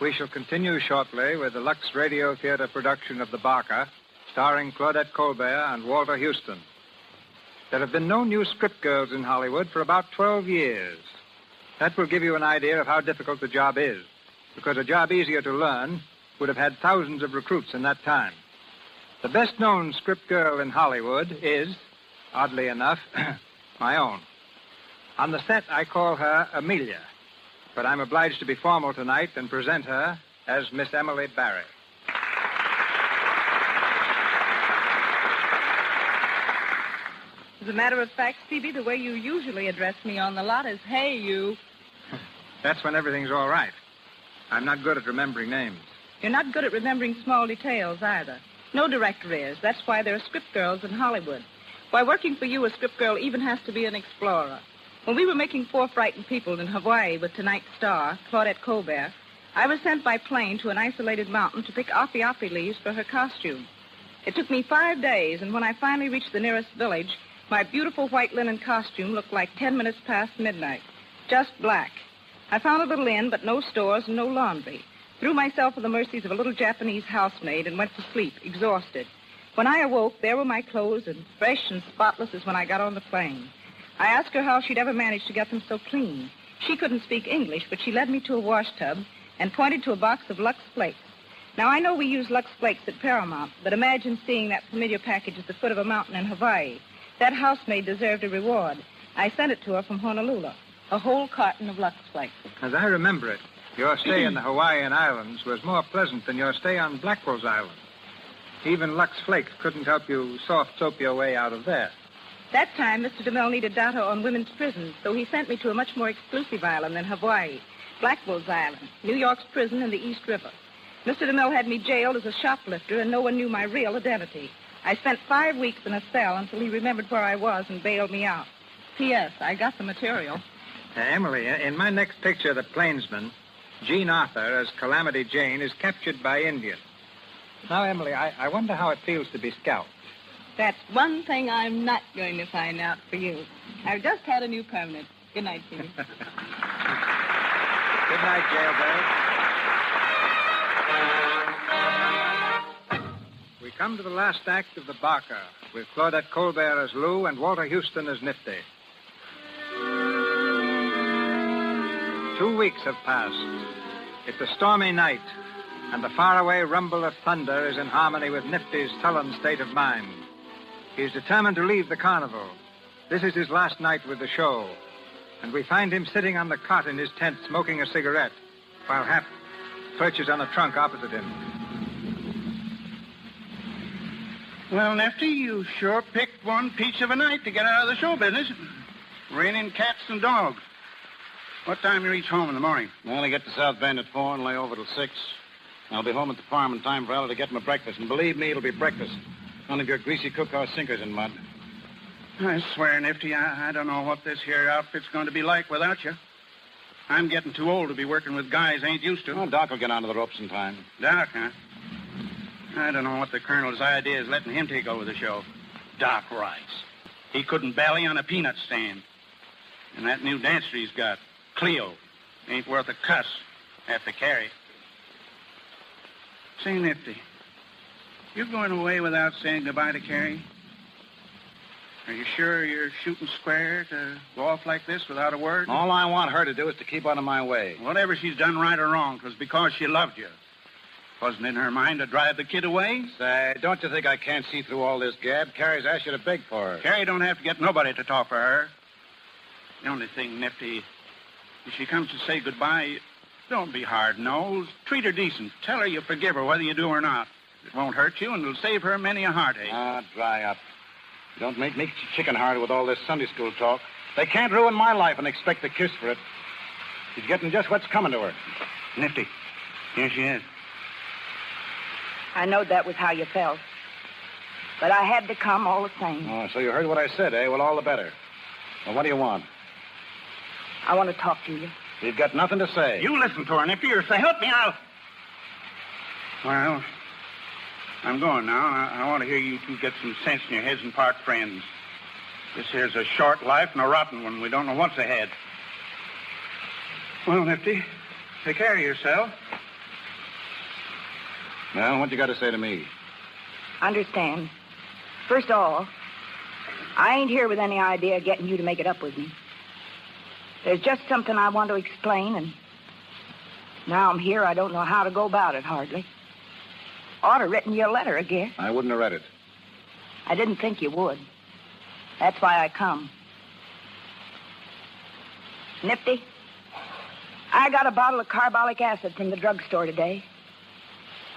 We shall continue shortly with the Lux Radio Theater production of The Barker, starring Claudette Colbert and Walter Houston. There have been no new script girls in Hollywood for about 12 years. That will give you an idea of how difficult the job is, because a job easier to learn would have had thousands of recruits in that time. The best-known script girl in Hollywood is, oddly enough, my own. On the set, I call her Amelia. But I'm obliged to be formal tonight and present her as Miss Emily Barry. As a matter of fact, Phoebe, the way you usually address me on the lot is, hey, you. That's when everything's all right. I'm not good at remembering names. You're not good at remembering small details either. No director is. That's why there are script girls in Hollywood. Why, working for you, a script girl even has to be an explorer. When we were making Four Frightened People in Hawaii with tonight's star, Claudette Colbert, I was sent by plane to an isolated mountain to pick api-api leaves for her costume. It took me 5 days, and when I finally reached the nearest village, my beautiful white linen costume looked like 10 minutes past midnight. Just black. I found a little inn, but no stores and no laundry. Threw myself at the mercies of a little Japanese housemaid and went to sleep, exhausted. When I awoke, there were my clothes, and fresh and spotless as when I got on the plane. I asked her how she'd ever managed to get them so clean. She couldn't speak English, but she led me to a wash tub and pointed to a box of Lux Flakes. Now, I know we use Lux Flakes at Paramount, but imagine seeing that familiar package at the foot of a mountain in Hawaii. That housemaid deserved a reward. I sent it to her from Honolulu, a whole carton of Lux Flakes. As I remember it, your stay in the Hawaiian Islands was more pleasant than your stay on Blackwell's Island. Even Lux Flakes couldn't help you soft soap your way out of there. That time, Mr. DeMille needed data on women's prisons, so he sent me to a much more exclusive island than Hawaii, Blackwell's Island, New York's prison in the East River. Mr. DeMille had me jailed as a shoplifter, and no one knew my real identity. I spent 5 weeks in a cell until he remembered where I was and bailed me out. P.S. I got the material. Emily, in my next picture, The Plainsman, Jean Arthur, as Calamity Jane, is captured by Indians. Now, Emily, I wonder how it feels to be scalped. That's one thing I'm not going to find out for you. I've just had a new permanent. Good night, Phoebe. Good night, Jailbird. We come to the last act of The Barker, with Claudette Colbert as Lou and Walter Houston as Nifty. 2 weeks have passed. It's a stormy night, and the faraway rumble of thunder is in harmony with Nifty's sullen state of mind. He's determined to leave the carnival. This is his last night with the show. And we find him sitting on the cot in his tent smoking a cigarette, while Hap perches on a trunk opposite him. Well, Nifty, you sure picked one peach of a night to get out of the show business. Raining cats and dogs. What time you reach home in the morning? I only get to South Bend at 4 and lay over till 6. I'll be home at the farm in time for Ella to get my breakfast. And believe me, it'll be breakfast. None of your greasy cookhouse sinkers in mud. I swear, Nifty, I don't know what this here outfit's going to be like without you. I'm getting too old to be working with guys I ain't used to. Oh, Doc will get onto the ropes in time. Doc, huh? I don't know what the Colonel's idea is letting him take over the show. Doc Rice. He couldn't bally on a peanut stand. And that new dancer he's got, Cleo, ain't worth a cuss after Carrie. Say, Nifty, you going away without saying goodbye to Carrie? Are you sure you're shooting square to go off like this without a word? All I want her to do is to keep out of my way. Whatever she's done right or wrong, 'twas because she loved you. Wasn't in her mind to drive the kid away? Say, don't you think I can't see through all this gab? Carrie's asked you to beg for her. Carrie don't have to get nobody to talk for her. The only thing, Nifty, if she comes to say goodbye, don't be hard-nosed. Treat her decent. Tell her you forgive her whether you do or not. It won't hurt you, and it'll save her many a heartache. Ah, dry up. Don't make me chicken-hearted with all this Sunday school talk. They can't ruin my life and expect a kiss for it. She's getting just what's coming to her. Nifty, here she is. I knowed that was how you felt. But I had to come all the same. Oh, so you heard what I said, eh? Well, all the better. Well, what do you want? I want to talk to you. You've got nothing to say. You listen to her, Nifty, or say, help me out. Well, I'm going now. I want to hear you two get some sense in your heads and part friends. This here's a short life and a rotten one. We don't know what's ahead. Well, Nifty, take care of yourself. Well, what you got to say to me? Understand. First of all, I ain't here with any idea of getting you to make it up with me. There's just something I want to explain, and now I'm here, I don't know how to go about it, hardly. Ought to written you a letter again. I wouldn't have read it. I didn't think you would. That's why I come. Nifty, I got a bottle of carbolic acid from the drugstore today.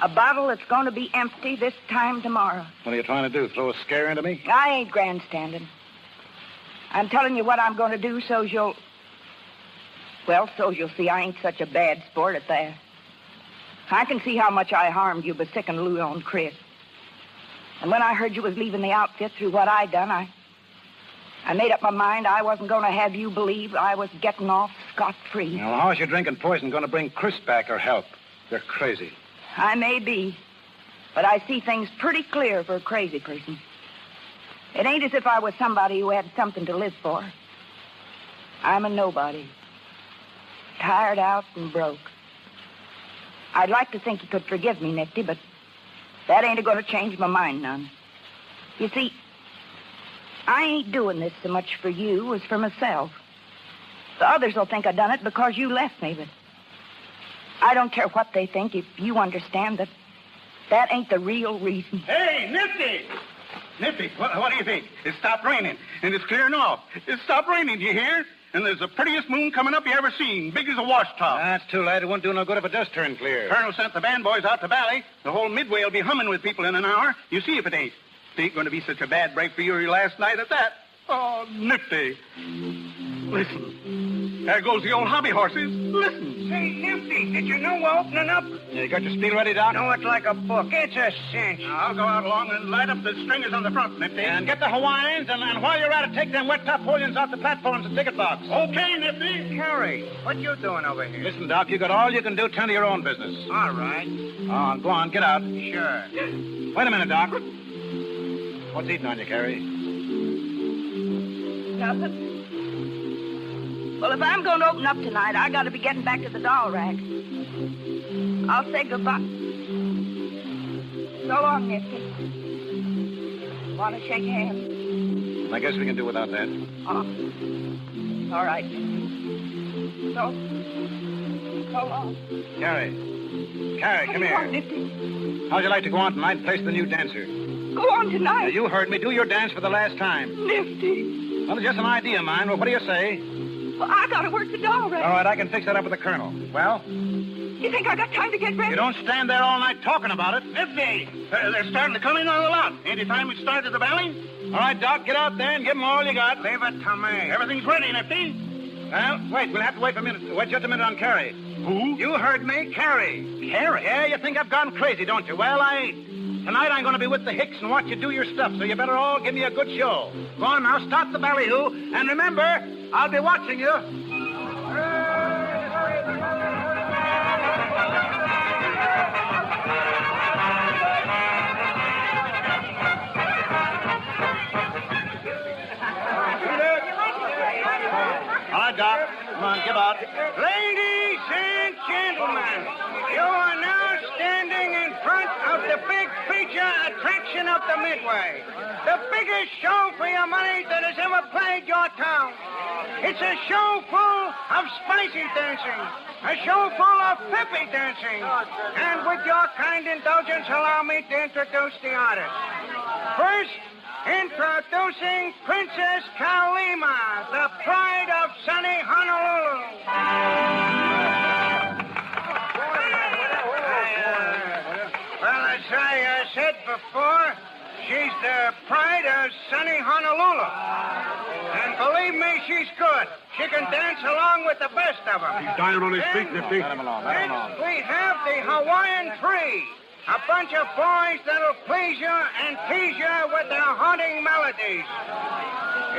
A bottle that's going to be empty this time tomorrow. What are you trying to do, throw a scare into me? I ain't grandstanding. I'm telling you what I'm going to do so's you'll see I ain't such a bad sport at that. I can see how much I harmed you by sicking Lou on Chris. And when I heard you was leaving the outfit through what I done, I made up my mind I wasn't going to have you believe I was getting off scot-free. Now, how's your drinking poison going to bring Chris back or help? You're crazy. I may be, but I see things pretty clear for a crazy person. It ain't as if I was somebody who had something to live for. I'm a nobody. Tired out and broke. I'd like to think you could forgive me, Nifty, but that ain't going to change my mind none. You see, I ain't doing this so much for you as for myself. The others will think I done it because you left me, but I don't care what they think if you understand that that ain't the real reason. Hey, Nifty! Nifty, what do you think? It stopped raining, and it's clearing off. It stopped raining, do you hear? And there's the prettiest moon coming up you ever seen, big as a washtub. That's too late. It won't do no good if it does turn clear. Colonel sent the band boys out to Bally. The whole Midway will be humming with people in an hour. You see if it ain't. It ain't going to be such a bad break for you last night at that. Oh, Nifty. Listen. There goes the old hobby horses. Listen. Say, Nifty, did you know we're opening up? You got your spiel ready, Doc? Know it like a book. It's a cinch. I'll go out along and light up the stringers on the front, Nifty. And get the Hawaiians, and while you're at it, take them wet top Napoleons off the platforms and ticket box. Okay, Nifty. Carrie, what you doing over here? Listen, Doc, you got all you can do. Tend to your own business. All right. Oh, go on, get out. Sure. Wait a minute, Doc. What's eating on you, Carrie? Nothing. Well, if I'm going to open up tonight, I got to be getting back to the doll rack. I'll say goodbye. So long, Nifty. Want to shake hands? I guess we can do without that. Oh. All right. So long. Carrie, come here. On, Nifty. How'd you like to go on tonight and place the new dancer? Go on tonight. Now, you heard me. Do your dance for the last time. Nifty. Well, it's just an idea of mine. Well, what do you say? Well, I got to work the doll rack. All right, I can fix that up with the colonel. Well? You think I got time to get ready? You don't stand there all night talking about it. Nifty! They're starting to come in on the lot. Ain't it time we started the Valley? All right, Doc, get out there and give them all you got. Leave it to me. Everything's ready, Nifty. Well, wait. We'll have to wait for a minute. Wait just a minute on Carrie. Who? You heard me. Carrie. Carrie? Yeah, you think I've gone crazy, don't you? Well, I ain't. Tonight I'm going to be with the Hicks and watch you do your stuff, so you better all give me a good show. Go on now, start the ballyhoo, and remember, I'll be watching you. All right, Doc. Come on, give out. Ladies and gentlemen, you are now standing in front of the big feature attraction of the Midway. The biggest show for your money that has ever plagued your town. It's a show full of spicy dancing, a show full of peppy dancing. And with your kind indulgence, allow me to introduce the artist. First, introducing Princess Kalima, the pride of sunny Honolulu. Well, as I said before, she's the pride of sunny Honolulu. And believe me, she's good. She can dance along with the best of them. He's dying on his feet, Nifty. Let him alone. Next, we have the Hawaiian Tree. A bunch of boys that'll please you and tease you with their haunting melodies.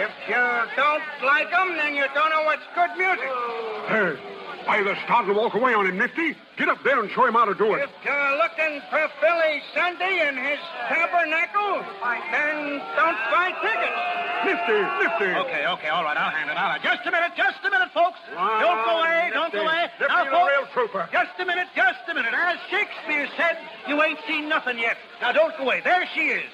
If you don't like them, then you don't know what's good music. Hey, either start to walk away on him, Nifty. Get up there and show him how to do it. If you're looking for Billy Sunday and his tabernacle, then don't buy tickets. Nifty. Okay, all right, I'll hand it. Just a minute, folks. Don't go away. Nifty, Now, you're folks, a real trooper. Just a minute. As Shakespeare said, you ain't seen nothing yet. Now, don't go away. There she is.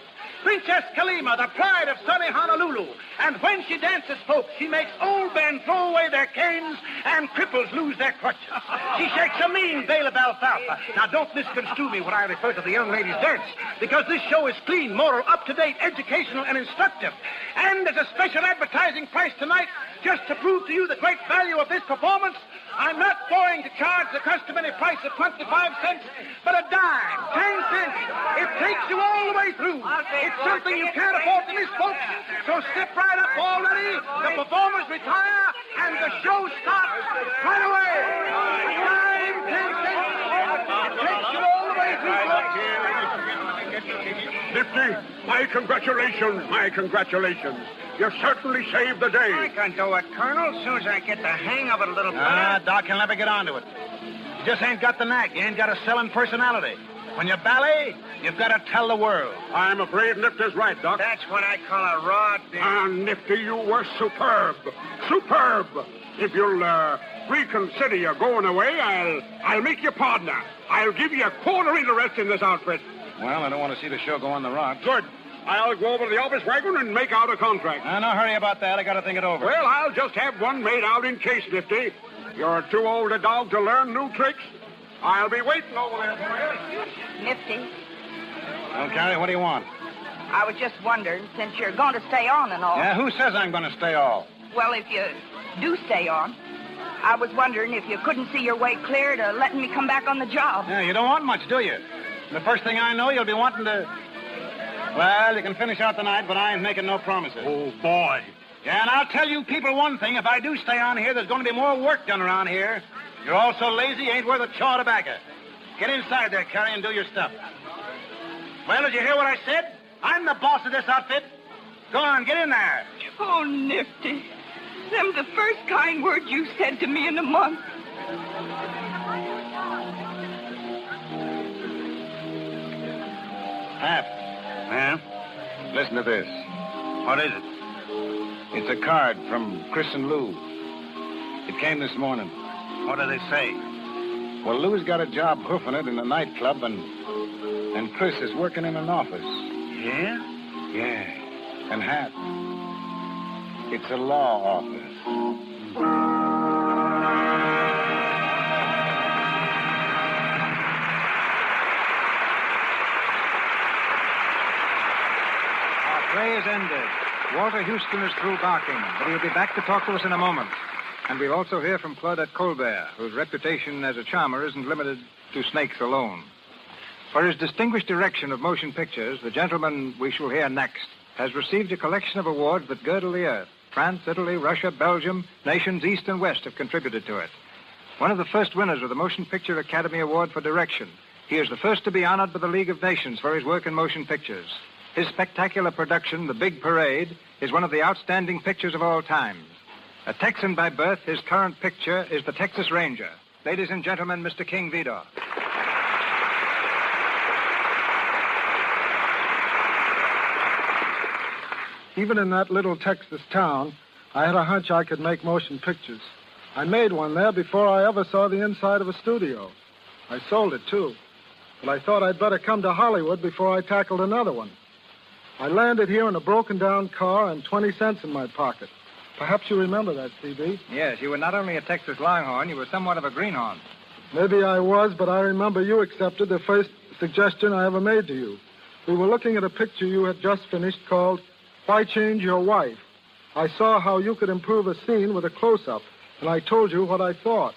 Princess Kalima, the pride of sunny Honolulu. And when she dances, folks, she makes old men throw away their canes and cripples lose their crutches. She shakes a mean bale of alfalfa. Now, don't misconstrue me when I refer to the young lady's dance, because this show is clean, moral, up-to-date, educational, and instructive. And as a special advertising price tonight, just to prove to you the great value of this performance, I'm not going to charge the customary price of 25 cents, but a dime, 10 cents. It takes you all the way through. It's something you can't afford to miss, folks. So step right up already. The performers retire, and the show starts right away. Dime, 10 cents. It takes you all the way through, folks. Nifty, my congratulations. You certainly saved the day. I can do it, Colonel, as soon as I get the hang of it a little better. Doc, you'll never get onto it. You just ain't got the knack. You ain't got a selling personality. When you ballet, you've got to tell the world. I'm afraid Nifty's right, Doc. That's what I call a raw deal. Nifty, you were superb. If you'll reconsider your going away, I'll make you partner. I'll give you a quarter interest in this outfit. Well, I don't want to see the show go on the rocks. Good. I'll go over to the office wagon and make out a contract. No hurry about that. I got to think it over. Well, I'll just have one made out in case, Nifty. You're too old a dog to learn new tricks. I'll be waiting over there for you. Nifty, Well, Carrie, what do you want? I was just wondering, since you're going to stay on and all. Yeah, who says I'm going to stay all? Well, if you do stay on, I was wondering if you couldn't see your way clear to letting me come back on the job. Yeah, you don't want much, do you? The first thing I know, you'll be wanting to... Well, you can finish out the night, but I ain't making no promises. Oh, boy. Yeah, and I'll tell you people one thing. If I do stay on here, there's going to be more work done around here. You're all so lazy, you ain't worth a chaw of tobacco. Get inside there, Carrie, and do your stuff. Well, did you hear what I said? I'm the boss of this outfit. Go on, get in there. Oh, Nifty. Them the first kind words you said to me in a month. Hap. Yeah? Listen to this. What is it? It's a card from Chris and Lou. It came this morning. What do they say? Well, Lou's got a job hoofing it in a nightclub, and Chris is working in an office. Yeah? Yeah. And Hap, it's a law office. Play is ended. Walter Houston is through barking, but he'll be back to talk to us in a moment. And we'll also hear from Claudette Colbert, whose reputation as a charmer isn't limited to snakes alone. For his distinguished direction of motion pictures, the gentleman we shall hear next has received a collection of awards that girdle the earth. France, Italy, Russia, Belgium, nations east and west have contributed to it. One of the first winners of the Motion Picture Academy Award for Direction. He is the first to be honored by the League of Nations for his work in motion pictures. His spectacular production, The Big Parade, is one of the outstanding pictures of all time. A Texan by birth, his current picture is The Texas Ranger. Ladies and gentlemen, Mr. King Vidor. Even in that little Texas town, I had a hunch I could make motion pictures. I made one there before I ever saw the inside of a studio. I sold it, too. But I thought I'd better come to Hollywood before I tackled another one. I landed here in a broken-down car and 20 cents in my pocket. Perhaps you remember that, C.B. Yes, you were not only a Texas Longhorn, you were somewhat of a greenhorn. Maybe I was, but I remember you accepted the first suggestion I ever made to you. We were looking at a picture you had just finished called Why Change Your Wife? I saw how you could improve a scene with a close-up, and I told you what I thought.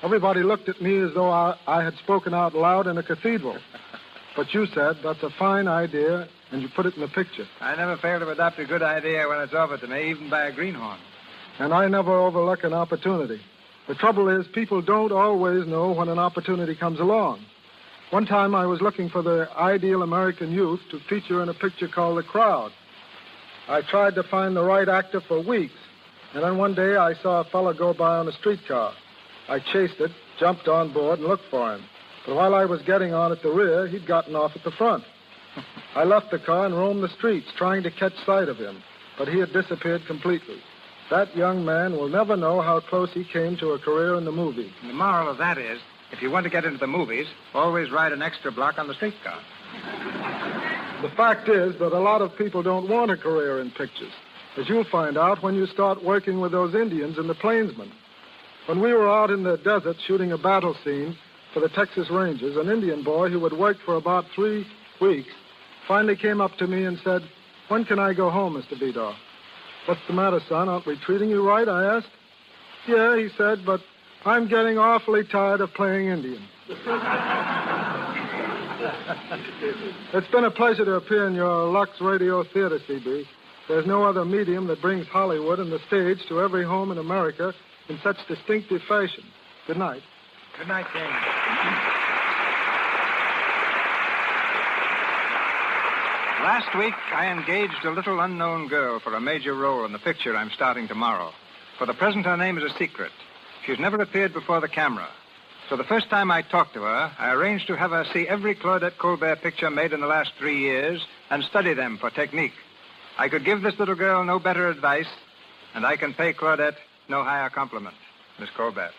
Everybody looked at me as though I had spoken out loud in a cathedral. But you said, that's a fine idea, and you put it in the picture. I never fail to adopt a good idea when it's offered to me, even by a greenhorn. And I never overlook an opportunity. The trouble is, people don't always know when an opportunity comes along. One time I was looking for the ideal American youth to feature in a picture called The Crowd. I tried to find the right actor for weeks, and then one day I saw a fellow go by on a streetcar. I chased it, jumped on board, and looked for him. But while I was getting on at the rear, he'd gotten off at the front. I left the car and roamed the streets, trying to catch sight of him, but he had disappeared completely. That young man will never know how close he came to a career in the movies. The moral of that is, if you want to get into the movies, always ride an extra block on the streetcar. The fact is that a lot of people don't want a career in pictures, as you'll find out when you start working with those Indians and the plainsmen. When we were out in the desert shooting a battle scene for the Texas Rangers, an Indian boy who had worked for about 3 weeks finally came up to me and said, "When can I go home, Mr. Vidor?" "What's the matter, son? Aren't we treating you right?" I asked. "Yeah," he said, "but I'm getting awfully tired of playing Indian." It's been a pleasure to appear in your Lux Radio Theater, CB. There's no other medium that brings Hollywood and the stage to every home in America in such distinctive fashion. Good night. Good night, James. Last week, I engaged a little unknown girl for a major role in the picture I'm starting tomorrow. For the present, her name is a secret. She's never appeared before the camera. So the first time I talked to her, I arranged to have her see every Claudette Colbert picture made in the last 3 years and study them for technique. I could give this little girl no better advice, and I can pay Claudette no higher compliment. Miss Colbert.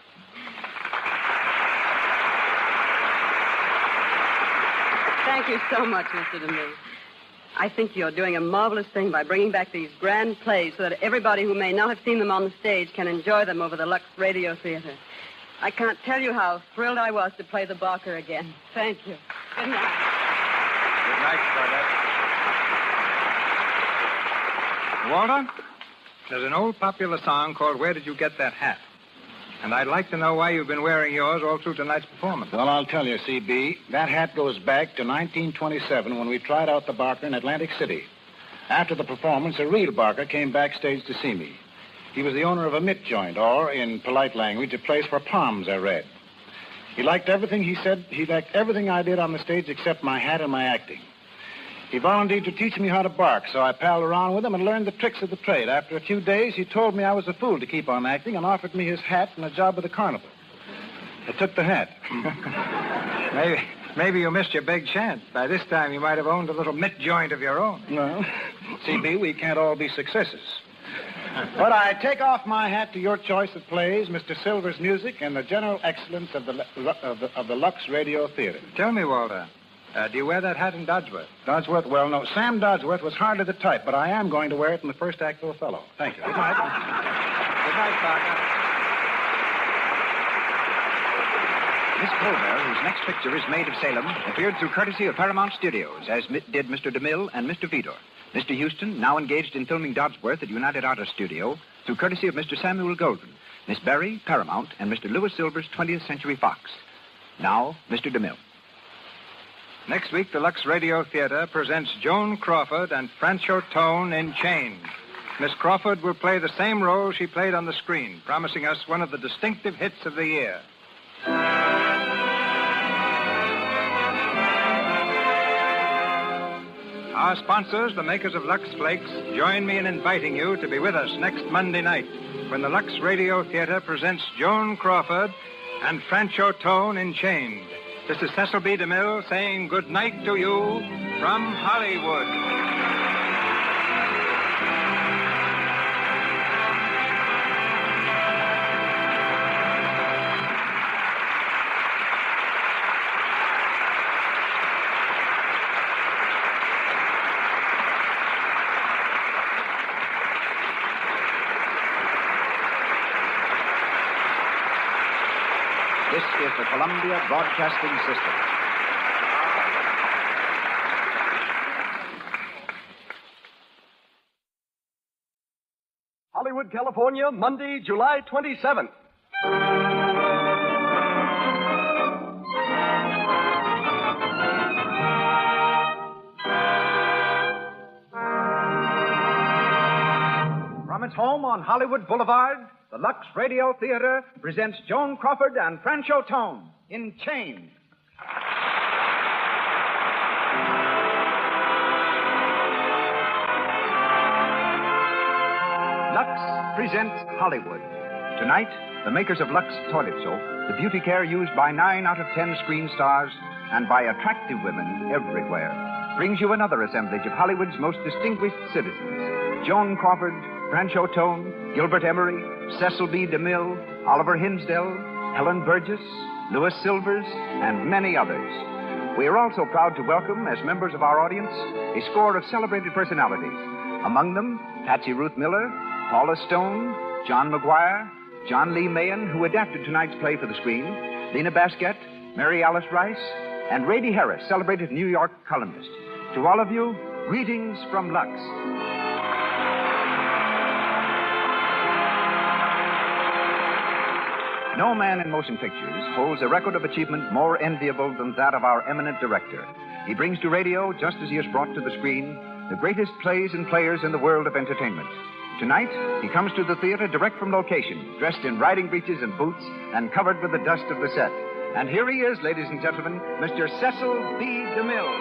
Thank you so much, Mr. DeMille. I think you're doing a marvelous thing by bringing back these grand plays so that everybody who may not have seen them on the stage can enjoy them over the Lux Radio Theater. I can't tell you how thrilled I was to play the Barker again. Thank you. Good night. Good night, Claudette. Walter, there's an old popular song called Where Did You Get That Hat? And I'd like to know why you've been wearing yours all through tonight's performance. Well, I'll tell you, C.B., that hat goes back to 1927 when we tried out the Barker in Atlantic City. After the performance, a real Barker came backstage to see me. He was the owner of a mitt joint, or, in polite language, a place for palms, I read. He liked everything he said. He liked everything I did on the stage except my hat and my acting. He volunteered to teach me how to bark, so I palled around with him and learned the tricks of the trade. After a few days, he told me I was a fool to keep on acting and offered me his hat and a job with the carnival. I took the hat. Maybe you missed your big chance. By this time, you might have owned a little mitt joint of your own. Well, C.B., we can't all be successes. But I take off my hat to your choice of plays, Mr. Silver's music, and the general excellence of the Lux Radio Theater. Tell me, Walter, do you wear that hat in Dodsworth? Dodsworth? Well, no. Sam Dodsworth was hardly the type, but I am going to wear it in the first act of Othello. Thank you. Good night. Good night, Parker. Miss Colbert, whose next picture is Maid of Salem, appeared through courtesy of Paramount Studios, as did Mr. DeMille and Mr. Vidor. Mr. Houston, now engaged in filming Dodsworth at United Artists Studio, through courtesy of Mr. Samuel Goldwyn. Miss Berry, Paramount, and Mr. Lewis Silver's 20th Century Fox. Now, Mr. DeMille. Next week, the Lux Radio Theater presents Joan Crawford and Francho Tone in Chains. Miss Crawford will play the same role she played on the screen, promising us one of the distinctive hits of the year. Our sponsors, the makers of Lux Flakes, join me in inviting you to be with us next Monday night when the Lux Radio Theater presents Joan Crawford and Francho Tone in Chains. This is Cecil B. DeMille saying good night to you from Hollywood. This is the Columbia Broadcasting System. Hollywood, California, Monday, July 27th. From its home on Hollywood Boulevard, the Lux Radio Theater presents Joan Crawford and Francho Tone in Chains. presents Hollywood. Tonight, the makers of Lux Toilet Soap, the beauty care used by 9 out of 10 screen stars and by attractive women everywhere, brings you another assemblage of Hollywood's most distinguished citizens. Joan Crawford, Francho Tone, Gilbert Emery, Cecil B. DeMille, Oliver Hinsdale, Helen Burgess, Louis Silvers, and many others. We are also proud to welcome, as members of our audience, a score of celebrated personalities. Among them, Patsy Ruth Miller, Paula Stone, John McGuire, John Lee Mahan, who adapted tonight's play for the screen, Lena Basket, Mary Alice Rice, and Rady Harris, celebrated New York columnist. To all of you, greetings from Lux. No man in motion pictures holds a record of achievement more enviable than that of our eminent director. He brings to radio, just as he has brought to the screen, the greatest plays and players in the world of entertainment. Tonight, he comes to the theater direct from location, dressed in riding breeches and boots and covered with the dust of the set. And here he is, ladies and gentlemen, Mr. Cecil B. DeMille.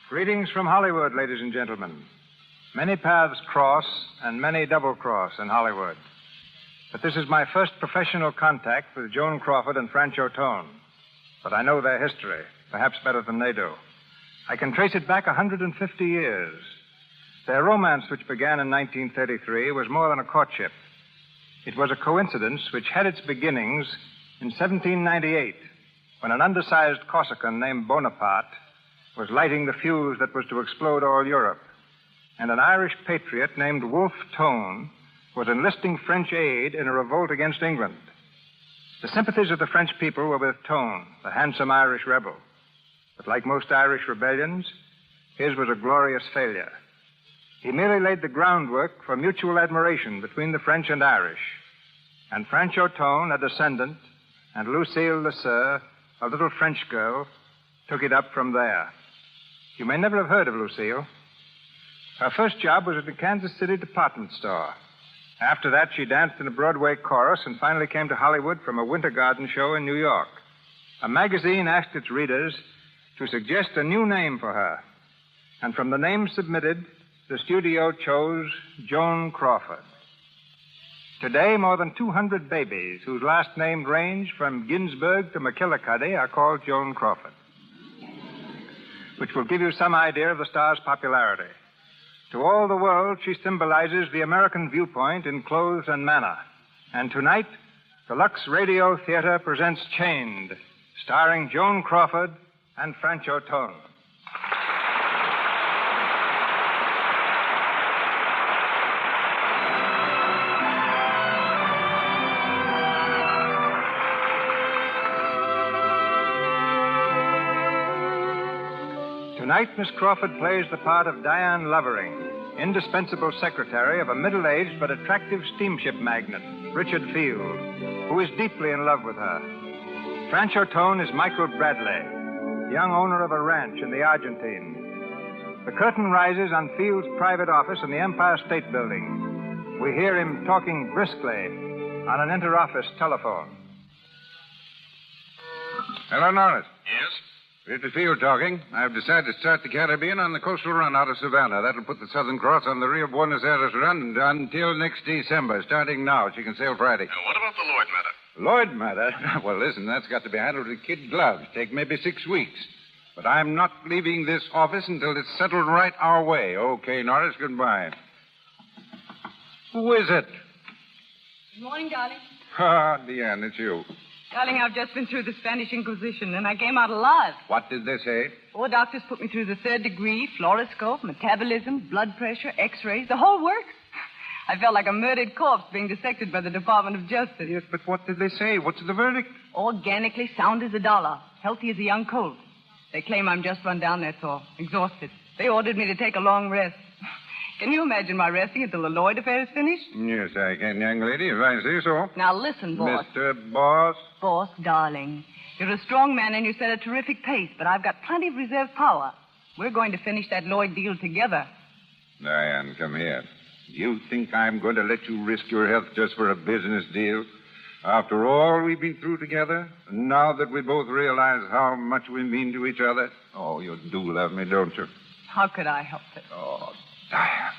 Greetings from Hollywood, ladies and gentlemen. Many paths cross and many double cross in Hollywood. But this is my first professional contact with Joan Crawford and Francho Tone. But I know their history, perhaps better than they do. I can trace it back 150 years. Their romance, which began in 1933, was more than a courtship. It was a coincidence which had its beginnings in 1798, when an undersized Corsican named Bonaparte was lighting the fuse that was to explode all Europe, and an Irish patriot named Wolfe Tone was enlisting French aid in a revolt against England. The sympathies of the French people were with Tone, the handsome Irish rebel. But like most Irish rebellions, his was a glorious failure. He merely laid the groundwork for mutual admiration between the French and Irish. And Francho Tone, a descendant, and Lucille Lesseur, a little French girl, took it up from there. You may never have heard of Lucille. Her first job was at the Kansas City department store. After that, she danced in a Broadway chorus and finally came to Hollywood from a Winter Garden show in New York. A magazine asked its readers to suggest a new name for her. And from the names submitted, the studio chose Joan Crawford. Today, more than 200 babies whose last names range from Ginsburg to McKillicuddy are called Joan Crawford, which will give you some idea of the star's popularity. To all the world, she symbolizes the American viewpoint in clothes and manner. And tonight, the Lux Radio Theater presents Chained, starring Joan Crawford and Francho Tone. Tonight, Miss Crawford plays the part of Diane Lovering, indispensable secretary of a middle-aged but attractive steamship magnate, Richard Field, who is deeply in love with her. Francho Tone is Michael Bradley, young owner of a ranch in the Argentine. The curtain rises on Field's private office in the Empire State Building. We hear him talking briskly on an inter-office telephone. Hello, Norris. Yes? Richard Field talking. I've decided to start the Caribbean on the coastal run out of Savannah. That'll put the Southern Cross on the Rio Buenos Aires run until next December. Starting now, she can sail Friday. What about the Lloyd matter? Lloyd matter? Well, listen, that's got to be handled with kid gloves. Take maybe 6 weeks. But I'm not leaving this office until it's settled right our way. Okay, Norris, goodbye. Who is it? Good morning, darling. Ah, Deanne, it's you. Darling, I've just been through the Spanish Inquisition, and I came out alive. What did they say? 4 doctors put me through the 3rd degree, fluoroscope, metabolism, blood pressure, x-rays, the whole works. I felt like a murdered corpse being dissected by the Department of Justice. Yes, but what did they say? What's the verdict? Organically sound as a dollar, healthy as a young colt. They claim I'm just run down, that's all. Exhausted. They ordered me to take a long rest. Can you imagine my resting until the Lloyd affair is finished? Yes, I can, young lady, if I say so. Now listen, boss. Mr. Boss? Boss, darling. You're a strong man and you set a terrific pace, but I've got plenty of reserve power. We're going to finish that Lloyd deal together. Diane, come here. Do you think I'm going to let you risk your health just for a business deal? After all we've been through together, and now that we both realize how much we mean to each other. Oh, you do love me, don't you? How could I help it? Oh, Diane.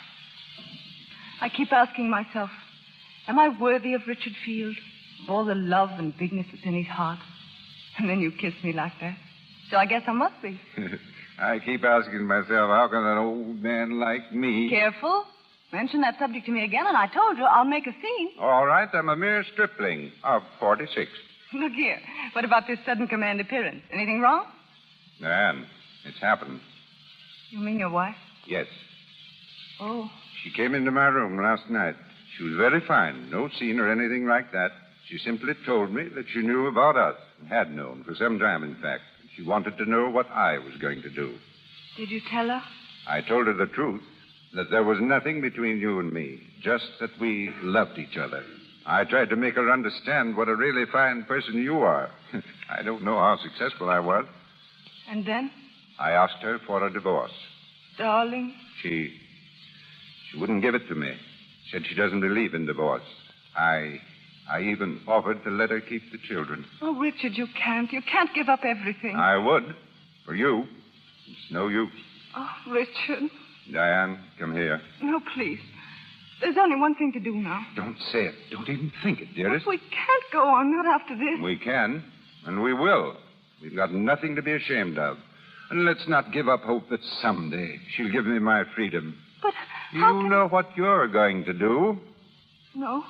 I keep asking myself, am I worthy of Richard Field? Of all the love and bigness that's in his heart? And then you kiss me like that. So I guess I must be. I keep asking myself, how can an old man like me... Careful. Mention that subject to me again, and I told you I'll make a scene. All right, I'm a mere stripling of 46. Look here. What about this sudden command appearance? Anything wrong? Diane, it's happened. You mean your wife? Yes. Oh. She came into my room last night. She was very fine. No scene or anything like that. She simply told me that she knew about us. Had known for some time, in fact. She wanted to know what I was going to do. Did you tell her? I told her the truth. That there was nothing between you and me. Just that we loved each other. I tried to make her understand what a really fine person you are. I don't know how successful I was. And then? I asked her for a divorce. Darling. She wouldn't give it to me. Said she doesn't believe in divorce. I even offered to let her keep the children. Oh, Richard, you can't. You can't give up everything. I would. For you. It's no use. Oh, Richard. Diane, come here. No, please. There's only one thing to do now. Don't say it. Don't even think it, dearest. But we can't go on, not after this. We can, and we will. We've got nothing to be ashamed of. And let's not give up hope that someday she'll give me my freedom. But you know what you're going to do? No.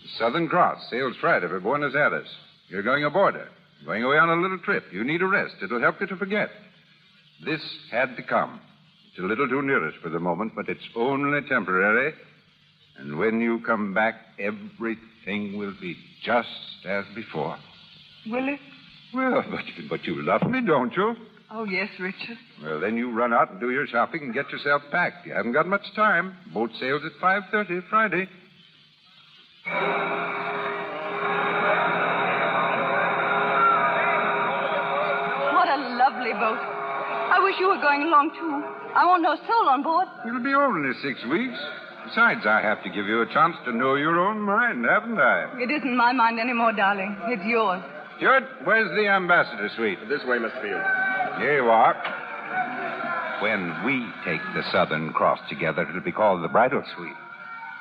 The Southern Cross sails Friday for Buenos Aires. You're going aboard her. Going away on a little trip. You need a rest. It'll help you to forget. This had to come. It's a little too near us for the moment, but it's only temporary. And when you come back, everything will be just as before. Will it? Well, but you love me, don't you? Oh, yes, Richard. Well, then you run out and do your shopping and get yourself packed. You haven't got much time. Boat sails at 5:30 Friday. What a lovely boat. I wish you were going along, too. I want no soul on board. It'll be only 6 weeks. Besides, I have to give you a chance to know your own mind, haven't I? It isn't my mind anymore, darling. It's yours. Stuart, where's the ambassador suite? This way, Mr. Field. Here you are. When we take the Southern Cross together, it'll be called the Bridal Suite.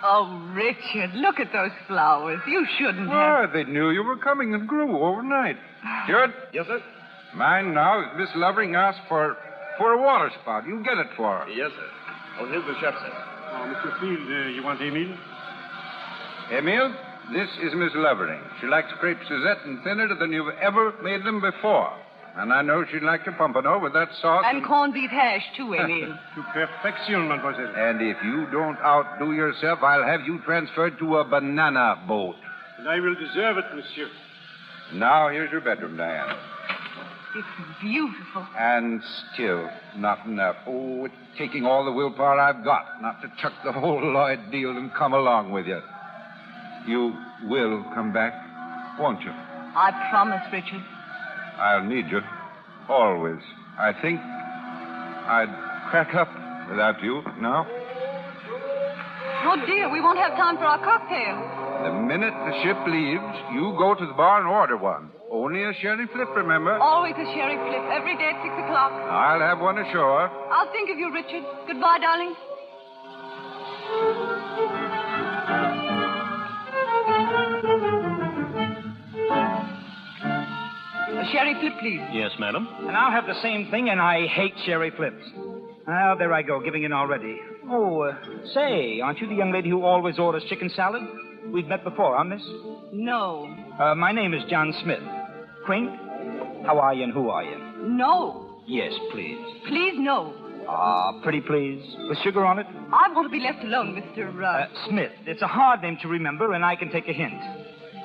Oh, Richard, look at those flowers. You shouldn't Well, they knew you were coming and grew overnight. Stuart? Yes, sir? Mine now is Miss Lovering asked for a water spout. You get it for her. Yes, sir. Oh, here's the chef, sir. Oh, Mr. Field, you want Emile? Emile, this is Miss Lovering. She likes crepe Suzette and thinner than you've ever made them before. And I know she'd like to pompano with that sauce. And corned beef hash, too, Emile. To perfection, mademoiselle. And if you don't outdo yourself, I'll have you transferred to a banana boat. And I will deserve it, monsieur. Now, here's your bedroom, Diane. It's beautiful. And still not enough. Oh, it's taking all the willpower I've got not to chuck the whole Lloyd deal and come along with you. You will come back, won't you? I promise, Richard. I'll need you. Always. I think I'd crack up without you now. Oh, dear, we won't have time for our cocktail. The minute the ship leaves, you go to the bar and order one. Only a sherry flip, remember? Always a sherry flip, every day at 6 o'clock. I'll have one ashore. I'll think of you, Richard. Goodbye, darling. A sherry flip, please. Yes, madam. And I'll have the same thing, and I hate sherry flips. Ah, there I go, giving in already. Oh, say, aren't you the young lady who always orders chicken salad? We've met before, huh, miss? No. My name is John Smith. Quaint? How are you and who are you? No. Yes, please. Please, no. Pretty please. With sugar on it? I want to be left alone, Mr. Smith. It's a hard name to remember, and I can take a hint.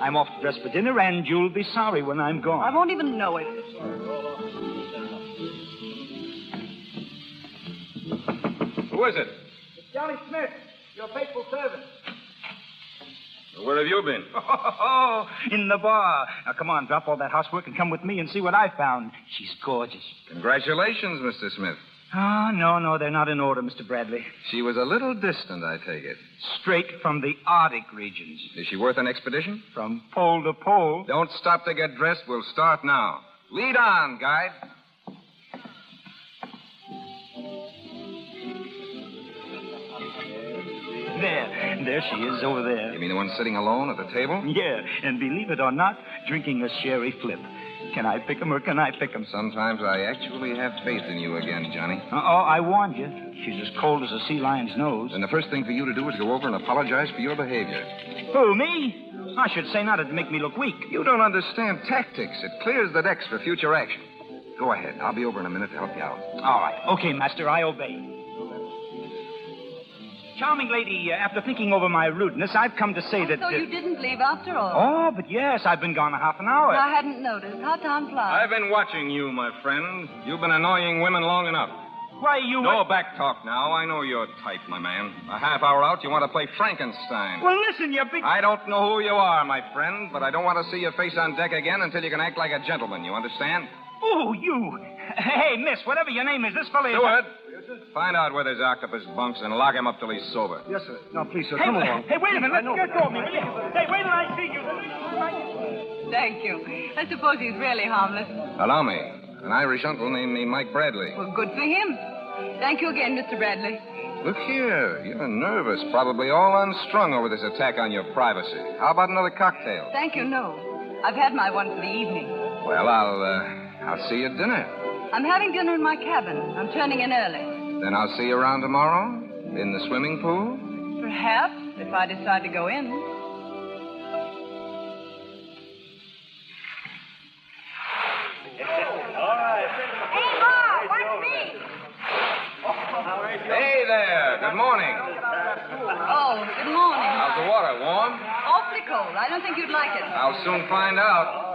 I'm off to dress for dinner, and you'll be sorry when I'm gone. I won't even know it. Who is it? It's Johnny Smith, your faithful servant. Where have you been? Oh, in the bar. Now, come on, drop all that housework and come with me and see what I found. She's gorgeous. Congratulations, Mr. Smith. Oh, no, they're not in order, Mr. Bradley. She was a little distant, I take it. Straight from the Arctic regions. Is she worth an expedition? From pole to pole. Don't stop to get dressed. We'll start now. Lead on, guide. There she is over there. You mean the one sitting alone at the table? Yeah, and believe it or not, drinking a sherry flip. Can I pick 'em or can I pick 'em? Sometimes I actually have faith in you again, Johnny. I warned you. She's as cold as a sea lion's nose. And the first thing for you to do is go over and apologize for your behavior. Who, me? I should say not. It'd make me look weak. You don't understand tactics. It clears the decks for future action. Go ahead. I'll be over in a minute to help you out. All right. Okay, Master, I obey. Charming lady, after thinking over my rudeness, I've come to say that... So you didn't leave after all? Oh, but yes, I've been gone a half an hour. I hadn't noticed. How time flies. I've been watching you, my friend. You've been annoying women long enough. Why, you... No back talk now. I know your type, my man. A half hour out, you want to play Frankenstein. Well, listen, you big... I don't know who you are, my friend, but I don't want to see your face on deck again until you can act like a gentleman. You understand? Oh, you... Hey, miss, whatever your name is, this fella is... Stewart, find out where this octopus bunks and lock him up till he's sober. Yes, sir. No, please, sir, come along. Hey, wait a minute. Let go of me, will you? Hey, wait till I see you. Thank you. I suppose he's really harmless. Allow me. An Irish uncle named me Mike Bradley. Well, good for him. Thank you again, Mr. Bradley. Look here. You're nervous, probably all unstrung over this attack on your privacy. How about another cocktail? Thank you, no. I've had my one for the evening. Well, I'll see you at dinner. I'm having dinner in my cabin. I'm turning in early. Then I'll see you around tomorrow? In the swimming pool? Perhaps, if I decide to go in. All right. Hey, Ma, watch me. Hey there. Good morning. Oh, good morning. How's the water? Warm? Awfully cold. I don't think you'd like it. I'll soon find out.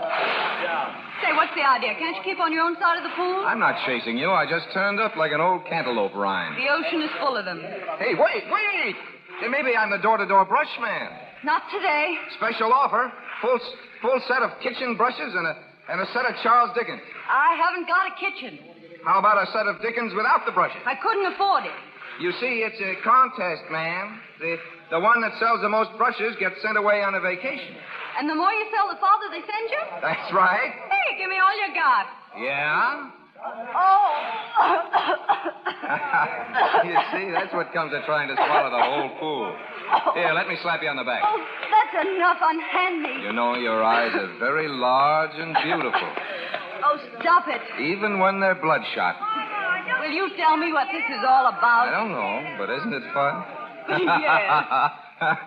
Say, what's the idea? Can't you keep on your own side of the pool? I'm not chasing you. I just turned up like an old cantaloupe rind. The ocean is full of them. Hey, wait! Hey, maybe I'm the door-to-door brush man. Not today. Special offer. Full set of kitchen brushes and a set of Charles Dickens. I haven't got a kitchen. How about a set of Dickens without the brushes? I couldn't afford it. You see, it's a contest, ma'am. The one that sells the most brushes gets sent away on a vacation. And the more you sell, the farther they send you? That's right. Hey, give me all you got. Yeah? Oh. You see, that's what comes of trying to swallow the whole pool. Here, let me slap you on the back. Oh, that's enough. Unhand me. You know, your eyes are very large and beautiful. Oh, stop it. Even when they're bloodshot. Will you tell me what this is all about? I don't know, but isn't it fun? Yes.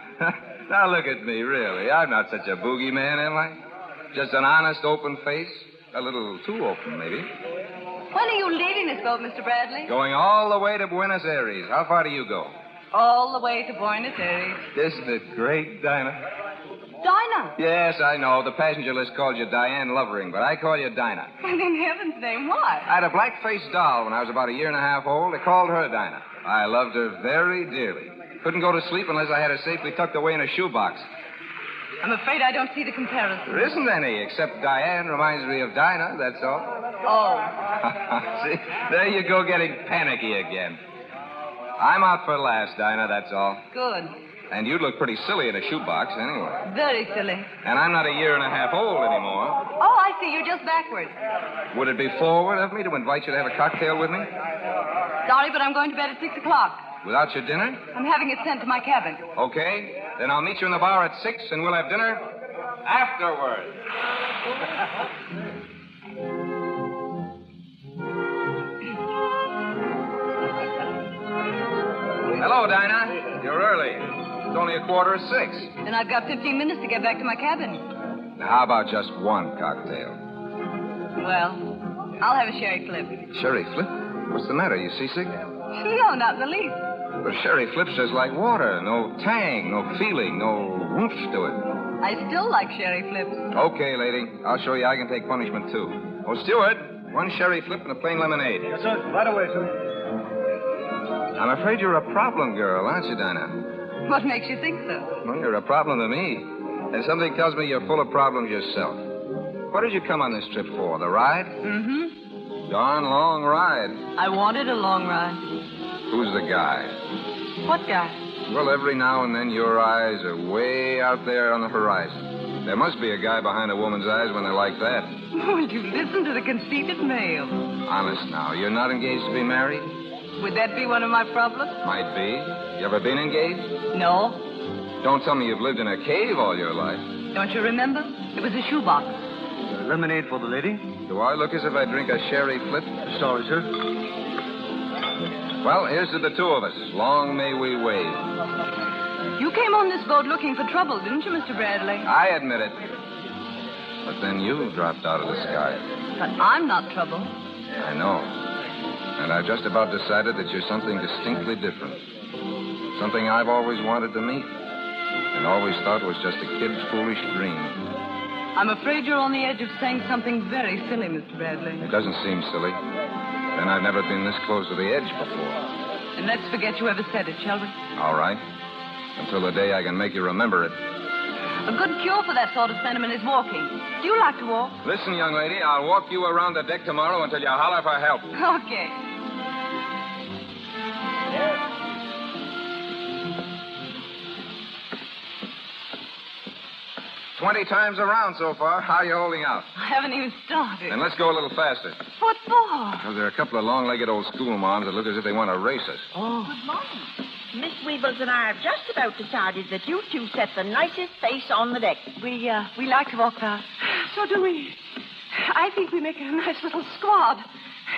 Now look at me, really. I'm not such a boogeyman, am I? Just an honest, open face. A little too open, maybe. When are you leaving this boat, Mr. Bradley? Going all the way to Buenos Aires. How far do you go? All the way to Buenos Aires. Isn't it great, Dinah? Dinah? Yes, I know. The passenger list called you Diane Lovering, but I call you Dinah. And in heaven's name, why? I had a black-faced doll when I was about a year and a half old. They called her Dinah. I loved her very dearly. Couldn't go to sleep unless I had her safely tucked away in a shoebox. I'm afraid I don't see the comparison. There isn't any, except Diane reminds me of Dinah, that's all. Oh. See, there you go getting panicky again. I'm out for laughs, Dinah, that's all. Good. And you'd look pretty silly in a shoebox anyway. Very silly. And I'm not a year and a half old anymore. Oh, I see. You're just backwards. Would it be forward of me to invite you to have a cocktail with me? Sorry, but I'm going to bed at 6 o'clock. Without your dinner? I'm having it sent to my cabin. Okay. Then I'll meet you in the bar at 6, and we'll have dinner afterward. Hello, Dinah. You're early. It's only 6:15. Then I've got 15 minutes to get back to my cabin. Now, how about just one cocktail? Well, I'll have a sherry flip. Sherry flip? What's the matter? You seasick? No, not in the least. But sherry flip's just like water. No tang, no feeling, no oomph to it. I still like sherry flips. Okay, lady. I'll show you I can take punishment, too. Oh, Stewart, one sherry flip and a plain lemonade. Yes, sir. Right away, sir. I'm afraid you're a problem girl, aren't you, Dinah? What makes you think so? Well, you're a problem to me. And something tells me you're full of problems yourself. What did you come on this trip for? The ride? Mm-hmm. Darn long ride. I wanted a long ride. Who's the guy? What guy? Well, every now and then your eyes are way out there on the horizon. There must be a guy behind a woman's eyes when they're like that. Will you listen to the conceited male? Honest now, you're not engaged to be married? Would that be one of my problems? Might be. You ever been engaged? No. Don't tell me you've lived in a cave all your life. Don't you remember? It was a shoebox. Lemonade for the lady? Do I look as if I drink a sherry flip? Sorry, sir. Well, here's to the two of us. Long may we wave. You came on this boat looking for trouble, didn't you, Mr. Bradley? I admit it. But then you dropped out of the sky. But I'm not trouble. I know. And I've just about decided that you're something distinctly different. Something I've always wanted to meet. And always thought was just a kid's foolish dream. I'm afraid you're on the edge of saying something very silly, Mr. Bradley. It doesn't seem silly. Then I've never been this close to the edge before. And let's forget you ever said it, shall we? All right. Until the day I can make you remember it. A good cure for that sort of sentiment is walking. Do you like to walk? Listen, young lady, I'll walk you around the deck tomorrow until you holler for help. Okay. 20 times around so far. How are you holding out? I haven't even started. Then let's go a little faster. What for? Because there are a couple of long-legged old school moms that look as if they want to race us. Oh. Good morning. Miss Weebles and I have just about decided that you two set the nicest face on the deck. We like to walk fast. So do we. I think we make a nice little squad,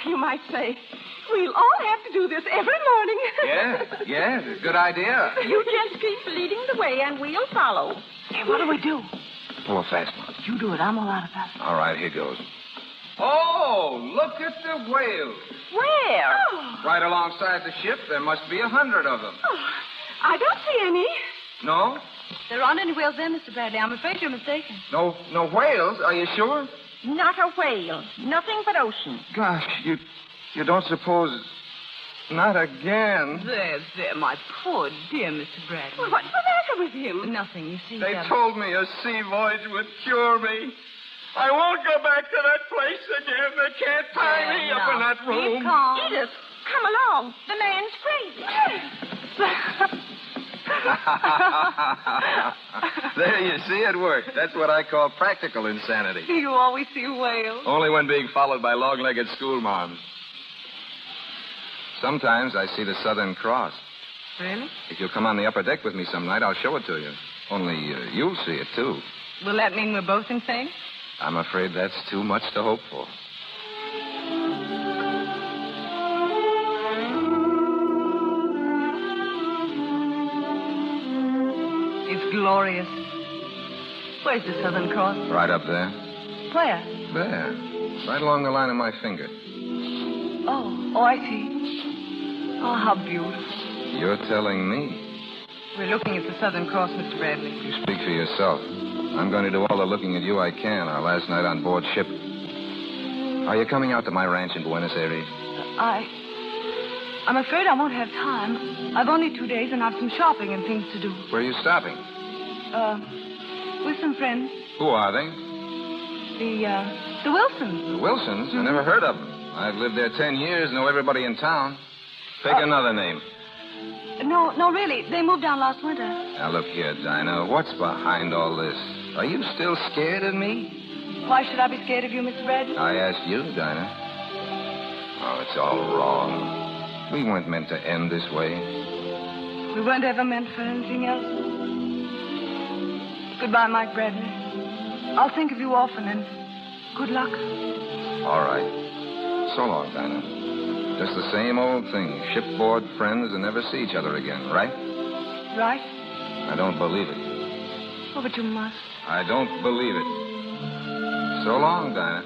you might say. We'll all have to do this every morning. Yeah, good idea. You just keep leading the way and we'll follow. Hey, what do we do? Pull a fast one. You do it. I'm all out of fast. All right, here goes. Oh, look at the whales. Where? Oh. Right alongside the ship. There must be 100 of them. Oh, I don't see any. No? There aren't any whales there, Mr. Bradley. I'm afraid you're mistaken. No whales? Are you sure? Not a whale. Nothing but ocean. Gosh, you don't suppose... Not again. There, my poor dear Mr. Bradley. Well, what's the matter with him? Nothing, you see. They told me a sea voyage would cure me. I won't go back to that place again. They can't tie me up in that room. Be calm. Edith, come along. The man's crazy. There, you see, it worked. That's what I call practical insanity. Do you always see whales? Only when being followed by long-legged school moms. Sometimes I see the Southern Cross. Really? If you'll come on the upper deck with me some night, I'll show it to you. Only you'll see it, too. Will that mean we're both insane? I'm afraid that's too much to hope for. It's glorious. Where's the Southern Cross? Right up there. Where? There. Right along the line of my finger. Oh, I see. Oh, how beautiful. You're telling me. We're looking at the Southern Cross, Mr. Bradley. You speak for yourself. I'm going to do all the looking at you I can our last night on board ship. Are you coming out to my ranch in Buenos Aires? I'm afraid I won't have time. I've only 2 days and I've some shopping and things to do. Where are you stopping? With some friends. Who are they? The Wilsons. The Wilsons? I never heard of them. I've lived there 10 years, know everybody in town. Pick another name. No, really. They moved down last winter. Now, look here, Dinah. What's behind all this? Are you still scared of me? Why should I be scared of you, Mr. Bradley? I asked you, Dinah. Oh, it's all wrong. We weren't meant to end this way. We weren't ever meant for anything else. Goodbye, Mike Bradley. I'll think of you often, and good luck. All right. So long, Dinah. Just the same old thing. Shipboard friends and never see each other again, right? Right? I don't believe it. Oh, but you must. I don't believe it. So long, Dinah.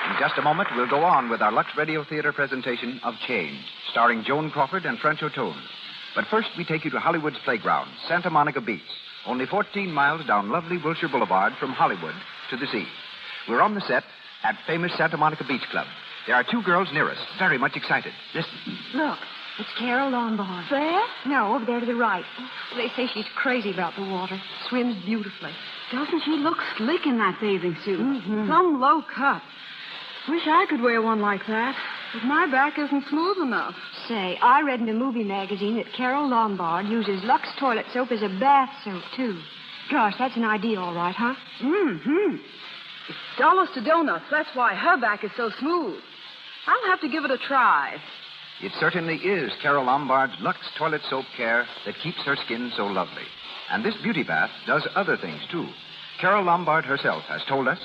In just a moment, we'll go on with our Lux Radio Theater presentation of Change, starring Joan Crawford and French O'Toole. But first, we take you to Hollywood's playground, Santa Monica Beach, only 14 miles down lovely Wilshire Boulevard from Hollywood to the sea. We're on the set at famous Santa Monica Beach Club, There are two girls near us, very much excited. Listen. Look, it's Carol Lombard. There? No, over there to the right. They say she's crazy about the water. Swims beautifully. Doesn't she look slick in that bathing suit? Mm-hmm. Some low cut. Wish I could wear one like that. But my back isn't smooth enough. Say, I read in a movie magazine that Carol Lombard uses Lux toilet soap as a bath soap, too. Gosh, that's an idea, all right, huh? Mm-hmm. It's dollars to donuts. That's why her back is so smooth. I'll have to give it a try. It certainly is Carol Lombard's Lux toilet soap care that keeps her skin so lovely. And this beauty bath does other things, too. Carol Lombard herself has told us.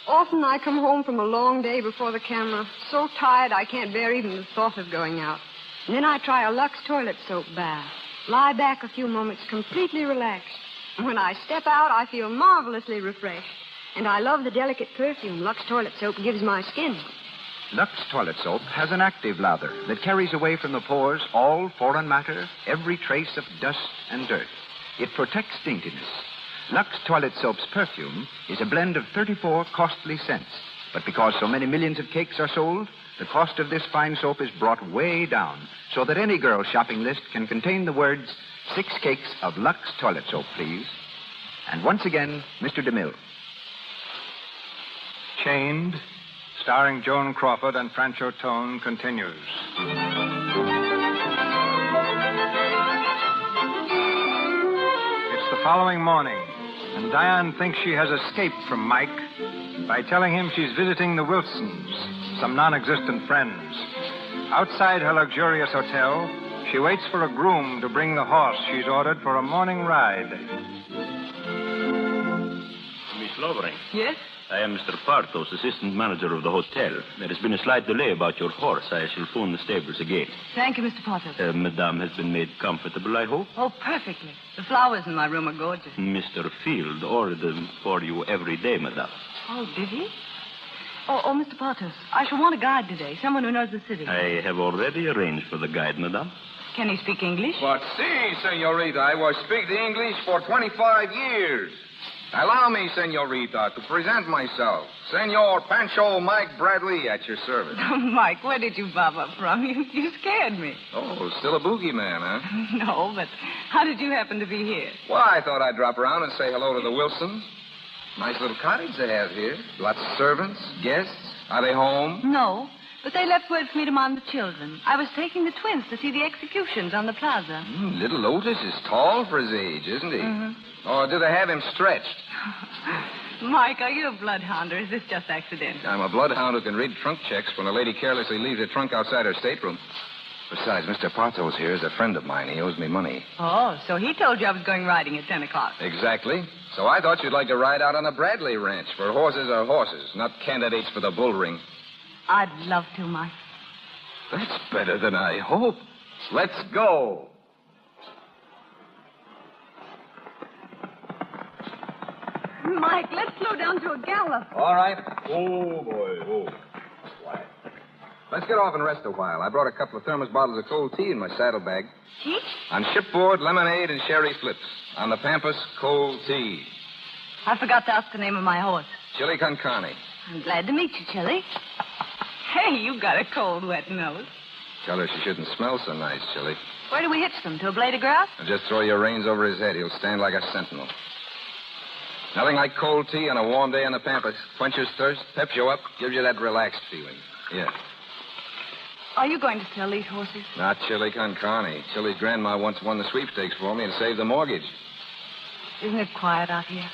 Often I come home from a long day before the camera, so tired I can't bear even the thought of going out. And then I try a Lux toilet soap bath. Lie back a few moments, completely relaxed. And when I step out, I feel marvelously refreshed. And I love the delicate perfume Lux toilet soap gives my skin. Lux toilet soap has an active lather that carries away from the pores all foreign matter, every trace of dust and dirt. It protects daintiness. Lux toilet soap's perfume is a blend of 34 costly scents. But because so many millions of cakes are sold, the cost of this fine soap is brought way down so that any girl's shopping list can contain the words, 6 cakes of Lux toilet soap, please. And once again, Mr. DeMille. Chained, starring Joan Crawford and Francho Tone, continues. It's the following morning, and Diane thinks she has escaped from Mike by telling him she's visiting the Wilsons, some non-existent friends. Outside her luxurious hotel, she waits for a groom to bring the horse she's ordered for a morning ride. Miss Lovering. Yes? I am Mr. Partos, assistant manager of the hotel. There has been a slight delay about your horse. I shall phone the stables again. Thank you, Mr. Potter. Madame has been made comfortable, I hope? Oh, perfectly. The flowers in my room are gorgeous. Mr. Field ordered them for you every day, madame. Oh, did he? Oh, Mr. Potter, I shall want a guide today, someone who knows the city. I have already arranged for the guide, madame. Can he speak English? But si, senorita, I was speaking English for 25 years. Allow me, senorita, to present myself. Senor Pancho Mike Bradley at your service. Oh, Mike, where did you bob up from? You scared me. Oh, still a boogeyman, huh? No, but how did you happen to be here? Well, I thought I'd drop around and say hello to the Wilsons. Nice little cottage they have here. Lots of servants, guests. Are they home? No, but they left word for me to mind the children. I was taking the twins to see the executions on the plaza. Little Otis is tall for his age, isn't he? Mm-hmm. Or do they have him stretched? Mike, are you a bloodhound, or is this just accidental? I'm a bloodhound who can read trunk checks when a lady carelessly leaves her trunk outside her stateroom. Besides, Mr. Partos here is a friend of mine. He owes me money. Oh, so he told you I was going riding at 10 o'clock. Exactly. So I thought you'd like to ride out on a Bradley ranch, for horses are horses, not candidates for the bull ring. I'd love to, Mike. That's better than I hoped. Let's go. Mike, let's slow down to a gallop. All right. Oh, boy. Oh. Quiet. Let's get off and rest a while. I brought a couple of thermos bottles of cold tea in my saddlebag. Tea? On shipboard, lemonade and sherry flips. On the Pampas, cold tea. I forgot to ask the name of my horse. Chili con carne. I'm glad to meet you, Chili. Hey, you got a cold, wet nose. Tell her she shouldn't smell so nice, Chili. Where do we hitch them? To a blade of grass? And just throw your reins over his head. He'll stand like a sentinel. Nothing like cold tea on a warm day on the Pampas. Quenches thirst, peps you up, gives you that relaxed feeling. Yeah. Are you going to sell these horses? Not chili con carne. Chili's grandma once won the sweepstakes for me and saved the mortgage. Isn't it quiet out here?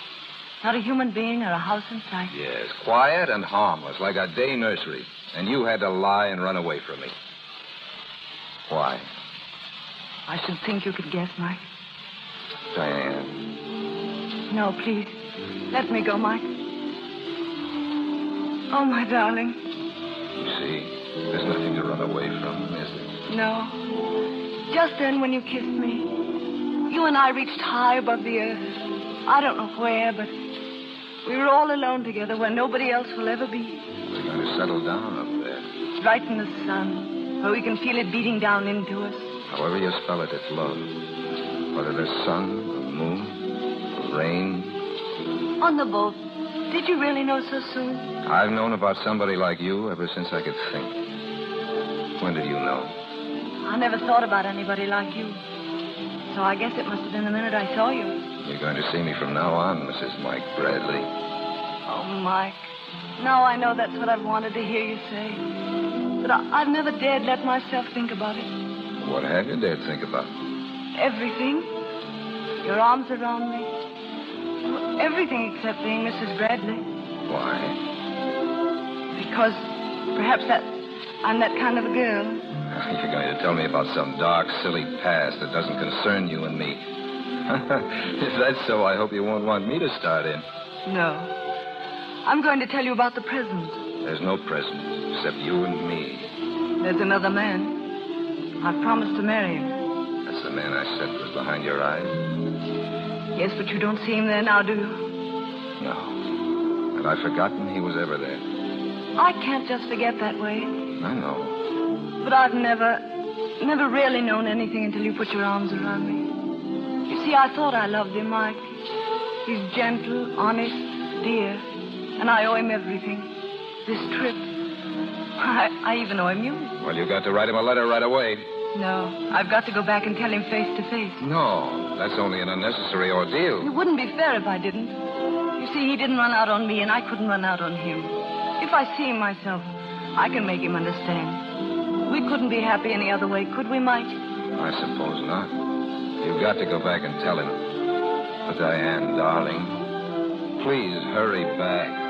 Not a human being or a house in sight? Yes, quiet and harmless, like a day nursery. And you had to lie and run away from me. Why? I should think you could guess, Mike. Diane. No, please. Let me go, Mike. Oh, my darling. You see, there's nothing to run away from, is there? No. Just then when you kissed me, you and I reached high above the earth. I don't know where, but we were all alone together where nobody else will ever be. We're going to settle down up there. Right in the sun, where we can feel it beating down into us. However you spell it, it's love. Whether there's sun, or moon, or rain. On the boat, Did you really know so soon? I've known about somebody like you ever since I could think. When did you know? I never thought about anybody like you. So I guess it must have been the minute I saw you. You're going to see me from now on, Mrs. Mike Bradley. Oh, Mike. Now I know that's what I've wanted to hear you say. But I've never dared let myself think about it. What have you dared think about? Everything. Your arms around me. Everything except being Mrs. Bradley. Why? Because perhaps I'm that kind of a girl. You're going to tell me about some dark, silly past that doesn't concern you and me. If that's so, I hope you won't want me to start in. No. I'm going to tell you about the present. There's no present except you and me. There's another man. I've promised to marry him. That's the man I said was behind your eyes? Yes, but you don't see him there now, do you? No. Had I forgotten he was ever there? I can't just forget that way. I know. But I've never really known anything until you put your arms around me. You see, I thought I loved him, Mike. He's gentle, honest, dear. And I owe him everything. This trip. I even owe him you. Well, you've got to write him a letter right away. No, I've got to go back and tell him face to face. No, that's only an unnecessary ordeal. It wouldn't be fair if I didn't. You see, he didn't run out on me, and I couldn't run out on him. If I see him myself, I can make him understand. We couldn't be happy any other way, could we, Mike? I suppose not. You've got to go back and tell him. But Diane, darling, please hurry back.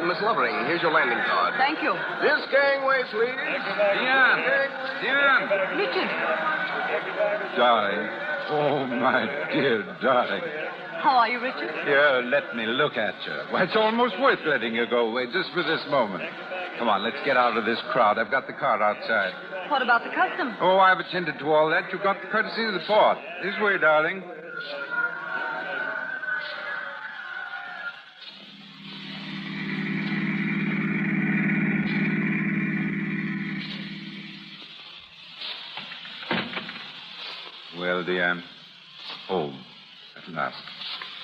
Miss Lovering, here's your landing card. Thank you. This gangway, please. Diane! Richard. Darling. Oh, my dear darling. How are you, Richard? Here, let me look at you. Why, it's almost worth letting you go away just for this moment. Come on, let's get out of this crowd. I've got the car outside. What about the custom? Oh, I've attended to all that. You've got the courtesy of the port. This way, darling. Well, Diane, home at last.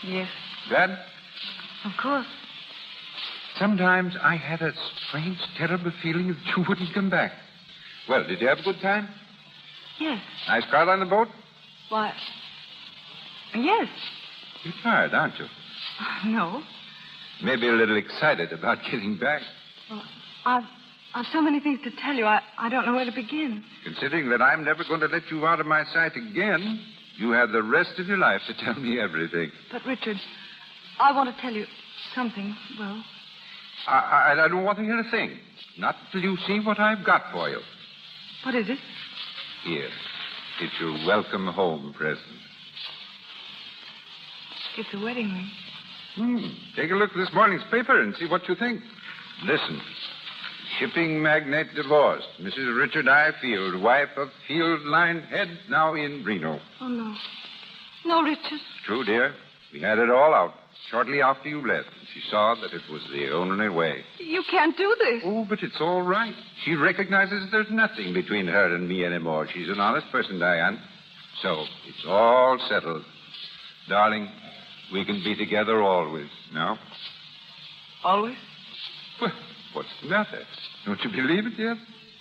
Yes. Glad? Of course. Sometimes I had a strange, terrible feeling that you wouldn't come back. Well, did you have a good time? Yes. Nice crowd on the boat? Why, yes. You're tired, aren't you? No. Maybe a little excited about getting back. Well, I've so many things to tell you, I don't know where to begin. Considering that I'm never going to let you out of my sight again, you have the rest of your life to tell me everything. But, Richard, I want to tell you something, well... I don't want to hear a thing. Not till you see what I've got for you. What is it? Here. It's your welcome home present. It's a wedding ring. Take a look at this morning's paper and see what you think. Listen. Shipping magnate divorced. Mrs. Richard I. Field, wife of Field Line Head, now in Reno. Oh, no. No, Richard. True, dear. We had it all out shortly after you left. She saw that it was the only way. You can't do this. Oh, but it's all right. She recognizes there's nothing between her and me anymore. She's an honest person, Diane. So, it's all settled. Darling, we can be together always, no? Always? Well, what's the matter? Don't you believe it yet?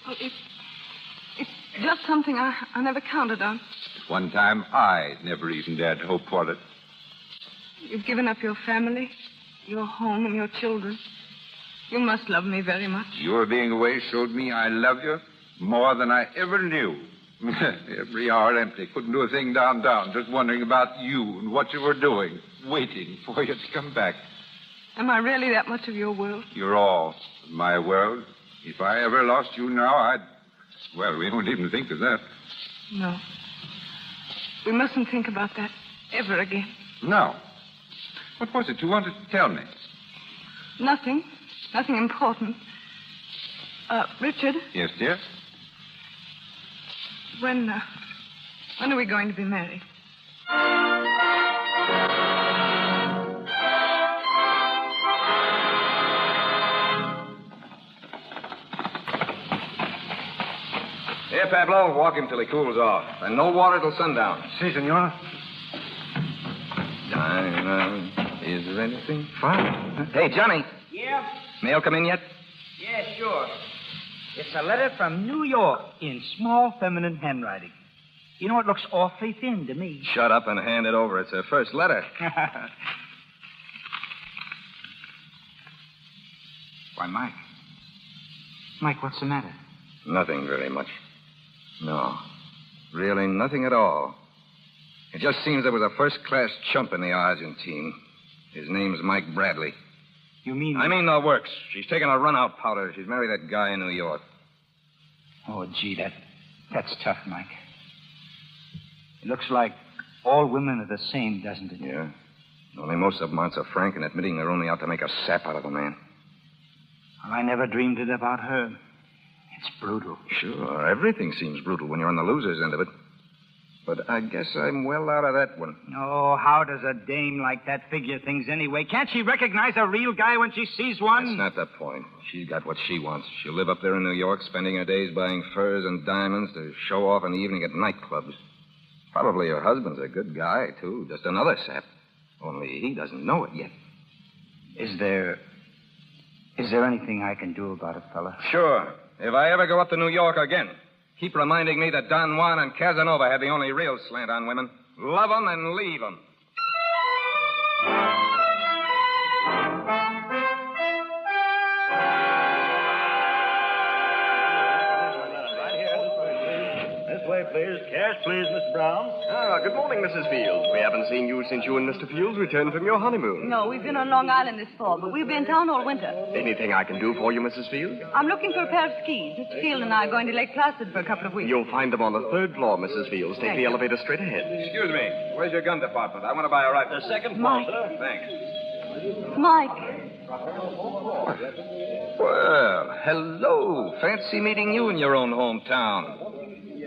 Well, it's just something I never counted on. At one time, I never even dared hope for it. You've given up your family, your home, and your children. You must love me very much. Your being away showed me I love you more than I ever knew. Every hour empty. Couldn't do a thing downtown, just wondering about you and what you were doing, waiting for you to come back. Am I really that much of your world? You're all of my world. If I ever lost you now, well, we won't even think of that. No. We mustn't think about that ever again. No. What was it you wanted to tell me? Nothing. Nothing important. Richard? Yes, dear? When are we going to be married? Pablo. Walk him till he cools off. And no water till sundown. Si, senor. Dinah, is there anything fine? Hey, Johnny. Yeah? Mail come in yet? Yeah, sure. It's a letter from New York in small feminine handwriting. You know, it looks awfully thin to me. Shut up and hand it over. It's her first letter. Why, Mike. Mike, what's the matter? Nothing very much. No. Really nothing at all. It just seems there was a first-class chump in the Argentine. His name's Mike Bradley. You mean... I mean the works. She's taken a run-out powder. She's married that guy in New York. Oh, gee, that's tough, Mike. It looks like all women are the same, doesn't it? Yeah. Only most of them aren't so frank in admitting they're only out to make a sap out of a man. Well, I never dreamed it about her. It's brutal. Sure, everything seems brutal when you're on the loser's end of it. But I guess I'm well out of that one. Oh, how does a dame like that figure things anyway? Can't she recognize a real guy when she sees one? That's not the point. She's got what she wants. She'll live up there in New York, spending her days buying furs and diamonds to show off in the evening at nightclubs. Probably her husband's a good guy, too. Just another sap. Only he doesn't know it yet. Is there anything I can do about it, fella? Sure. If I ever go up to New York again, keep reminding me that Don Juan and Casanova had the only real slant on women. Love 'em and leave 'em. Please. Cash, please, Mr. Brown. Good morning, Mrs. Fields. We haven't seen you since you and Mr. Fields returned from your honeymoon. No, we've been on Long Island this fall, but we'll be in town all winter. Anything I can do for you, Mrs. Fields? I'm looking for a pair of skis. Mr. Field and I are going to Lake Placid for a couple of weeks. You'll find them on the 3rd floor, Mrs. Fields. Take the elevator straight ahead. Excuse me. Where's your gun department? I want to buy a rifle. The 2nd floor, Mike. sir. Thanks. Mike. Well, hello. Fancy meeting you in your own hometown.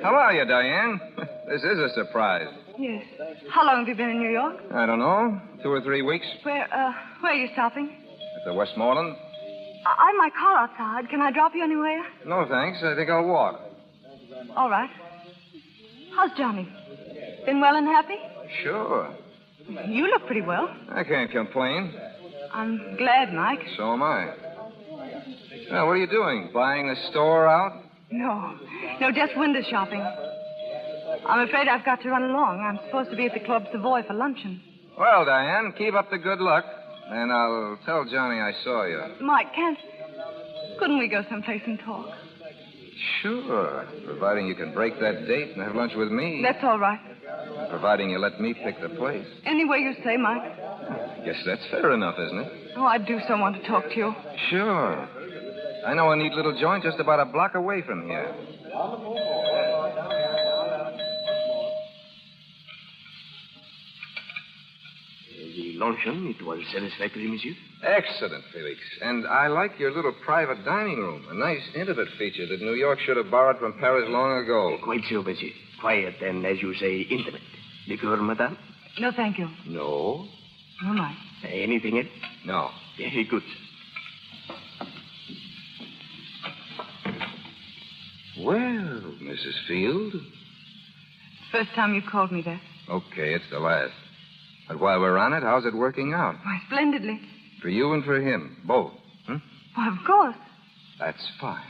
How are you, Diane? This is a surprise. Yes. How long have you been in New York? I don't know. 2 or 3 weeks. Where are you stopping? At the Westmoreland? I've my car outside. Can I drop you anywhere? No, thanks. I think I'll walk. All right. How's Johnny? Been well and happy? Sure. You look pretty well. I can't complain. I'm glad, Mike. So am I. Now, what are you doing? Buying the store out? No, just window shopping. I'm afraid I've got to run along. I'm supposed to be at the Club Savoy for luncheon. Well, Diane, keep up the good luck. And I'll tell Johnny I saw you. Mike, couldn't we go someplace and talk? Sure, providing you can break that date and have lunch with me. That's all right. Providing you let me pick the place. Any way you say, Mike. I guess that's fair enough, isn't it? Oh, I do so want to talk to you. Sure. I know a neat little joint just about a block away from here. The luncheon, it was satisfactory, monsieur? Excellent, Felix. And I like your little private dining room. A nice, intimate feature that New York should have borrowed from Paris long ago. Quite so, monsieur. Quiet and, as you say, intimate. Liqueur, madame? No, thank you. No? No, Mike. Anything else? No. Very good. Well, Mrs. Field. First time you've called me that. Okay, it's the last. But while we're on it, how's it working out? Why, splendidly. For you and for him, both. Why, of course. That's fine.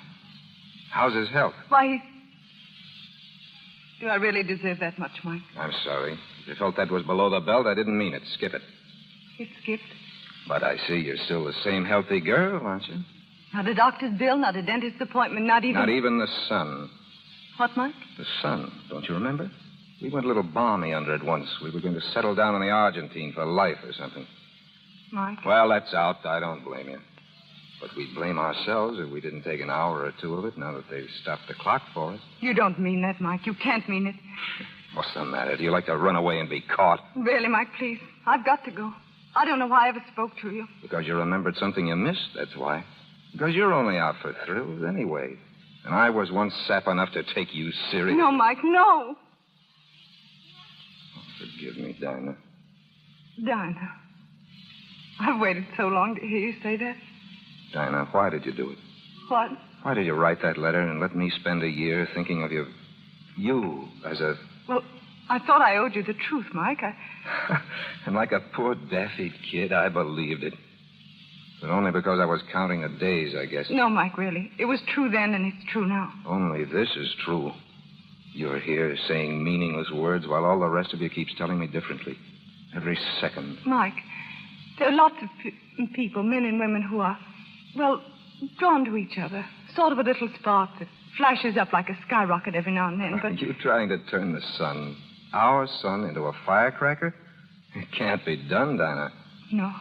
How's his health? Why, do I really deserve that much, Mike? I'm sorry. If you felt that was below the belt, I didn't mean it. Skip it. It skipped. But I see you're still the same healthy girl, aren't you? Not a doctor's bill, not a dentist's appointment, not even... Not even the sun. What, Mike? The sun. Don't you remember? We went a little balmy under it once. We were going to settle down in the Argentine for life or something. Mike? Well, that's out. I don't blame you. But we'd blame ourselves if we didn't take an hour or two of it now that they've stopped the clock for us. You don't mean that, Mike. You can't mean it. What's the matter? Do you like to run away and be caught? Really, Mike, please. I've got to go. I don't know why I ever spoke to you. Because you remembered something you missed, that's why. Because you're only out for thrills anyway. And I was once sap enough to take you serious. No, Mike, no. Oh, forgive me, Dinah. Dinah. I've waited so long to hear you say that. Dinah, why did you do it? What? Why did you write that letter and let me spend a year thinking of you You, as a... Well, I thought I owed you the truth, Mike. And like a poor daffy kid, I believed it. But only because I was counting the days, I guess. No, Mike, really. It was true then, and it's true now. Only this is true. You're here saying meaningless words while all the rest of you keeps telling me differently. Every second. Mike, there are lots of people, men and women, who are, well, drawn to each other. Sort of a little spark that flashes up like a skyrocket every now and then, but... Are you trying to turn the sun, our sun, into a firecracker? It can't be done, Dinah. No,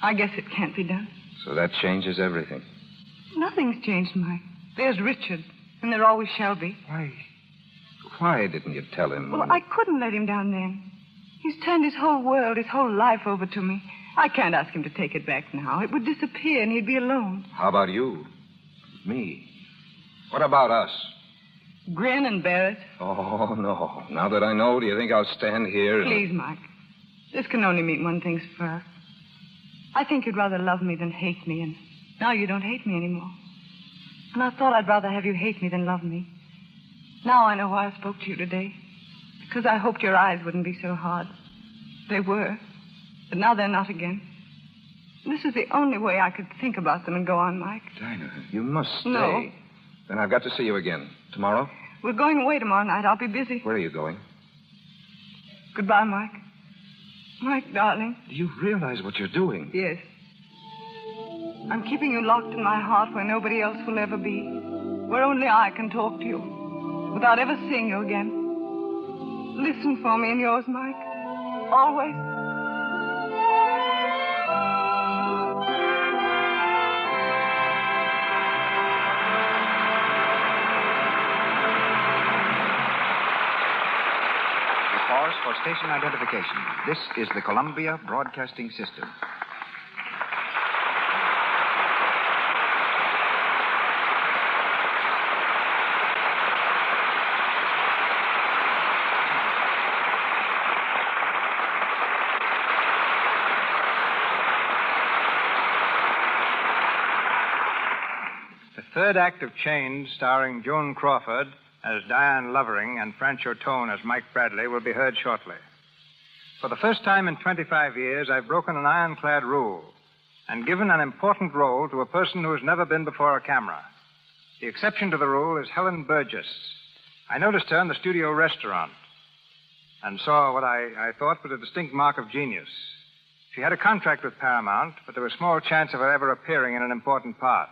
I guess it can't be done. So that changes everything. Nothing's changed, Mike. There's Richard, and there always shall be. Why didn't you tell him? Well, I couldn't let him down then. He's turned his whole world, his whole life over to me. I can't ask him to take it back now. It would disappear, and he'd be alone. How about you? Me? What about us? Grin and bear it. Oh, no. Now that I know, do you think I'll stand here and... Please, Mike. This can only mean one thing for us. I think you'd rather love me than hate me, and now you don't hate me anymore. And I thought I'd rather have you hate me than love me. Now I know why I spoke to you today. Because I hoped your eyes wouldn't be so hard. They were. But now they're not again. This is the only way I could think about them and go on, Mike. Dinah, you must stay. No. Then I've got to see you again. Tomorrow? We're going away tomorrow night. I'll be busy. Where are you going? Goodbye, Mike. Mike, darling. Do you realize what you're doing? Yes. I'm keeping you locked in my heart where nobody else will ever be. Where only I can talk to you. Without ever seeing you again. Listen for me and yours, Mike. Always. Pause for station identification. This is the Columbia Broadcasting System. The third act of Change, starring Joan Crawford as Diane Lovering and Francho Tone as Mike Bradley, will be heard shortly. For the first time in 25 years, I've broken an ironclad rule and given an important role to a person who has never been before a camera. The exception to the rule is Helen Burgess. I noticed her in the studio restaurant and saw what I thought was a distinct mark of genius. She had a contract with Paramount, but there was small chance of her ever appearing in an important part.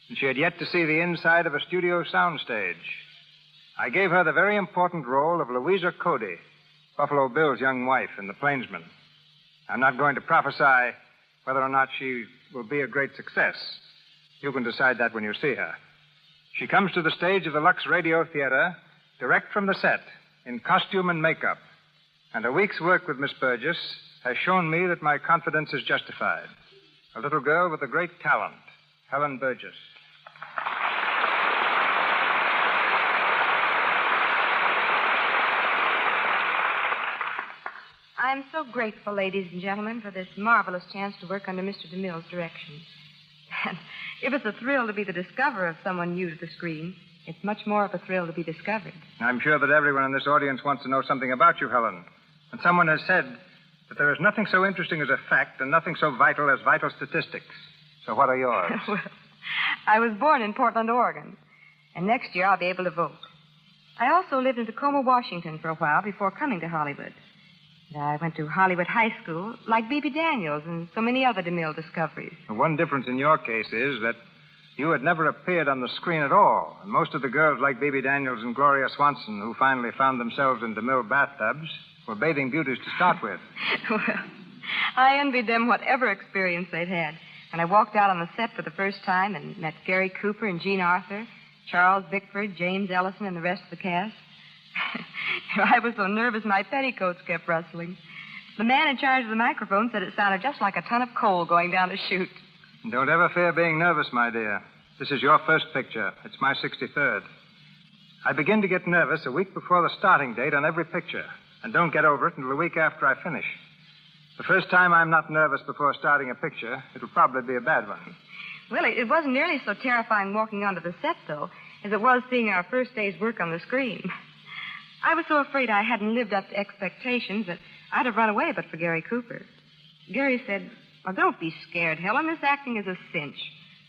And she had yet to see the inside of a studio soundstage. I gave her the very important role of Louisa Cody, Buffalo Bill's young wife in The Plainsman. I'm not going to prophesy whether or not she will be a great success. You can decide that when you see her. She comes to the stage of the Lux Radio Theater direct from the set in costume and makeup. And a week's work with Miss Burgess has shown me that my confidence is justified. A little girl with a great talent, Helen Burgess. I'm so grateful, ladies and gentlemen, for this marvelous chance to work under Mr. DeMille's direction. And if it's a thrill to be the discoverer of someone new to the screen, it's much more of a thrill to be discovered. I'm sure that everyone in this audience wants to know something about you, Helen. And someone has said that there is nothing so interesting as a fact and nothing so vital as vital statistics. So what are yours? Well, I was born in Portland, Oregon, and next year I'll be able to vote. I also lived in Tacoma, Washington for a while before coming to Hollywood. And I went to Hollywood High School, like Baby Daniels and so many other DeMille discoveries. The one difference in your case is that you had never appeared on the screen at all. And most of the girls like Baby Daniels and Gloria Swanson, who finally found themselves in DeMille bathtubs, were bathing beauties to start with. Well, I envied them whatever experience they'd had. And I walked out on the set for the first time and met Gary Cooper and Jean Arthur, Charles Bickford, James Ellison, and the rest of the cast. I was so nervous my petticoats kept rustling. The man in charge of the microphone said it sounded just like a ton of coal going down a chute. Don't ever fear being nervous, my dear. This is your first picture. It's my 63rd. I begin to get nervous a week before the starting date on every picture, and don't get over it until a week after I finish. The first time I'm not nervous before starting a picture, it'll probably be a bad one. Well, it wasn't nearly so terrifying walking onto the set, though, as it was seeing our first day's work on the screen. I was so afraid I hadn't lived up to expectations that I'd have run away but for Gary Cooper. Gary said, "Well, don't be scared, Helen. This acting is a cinch."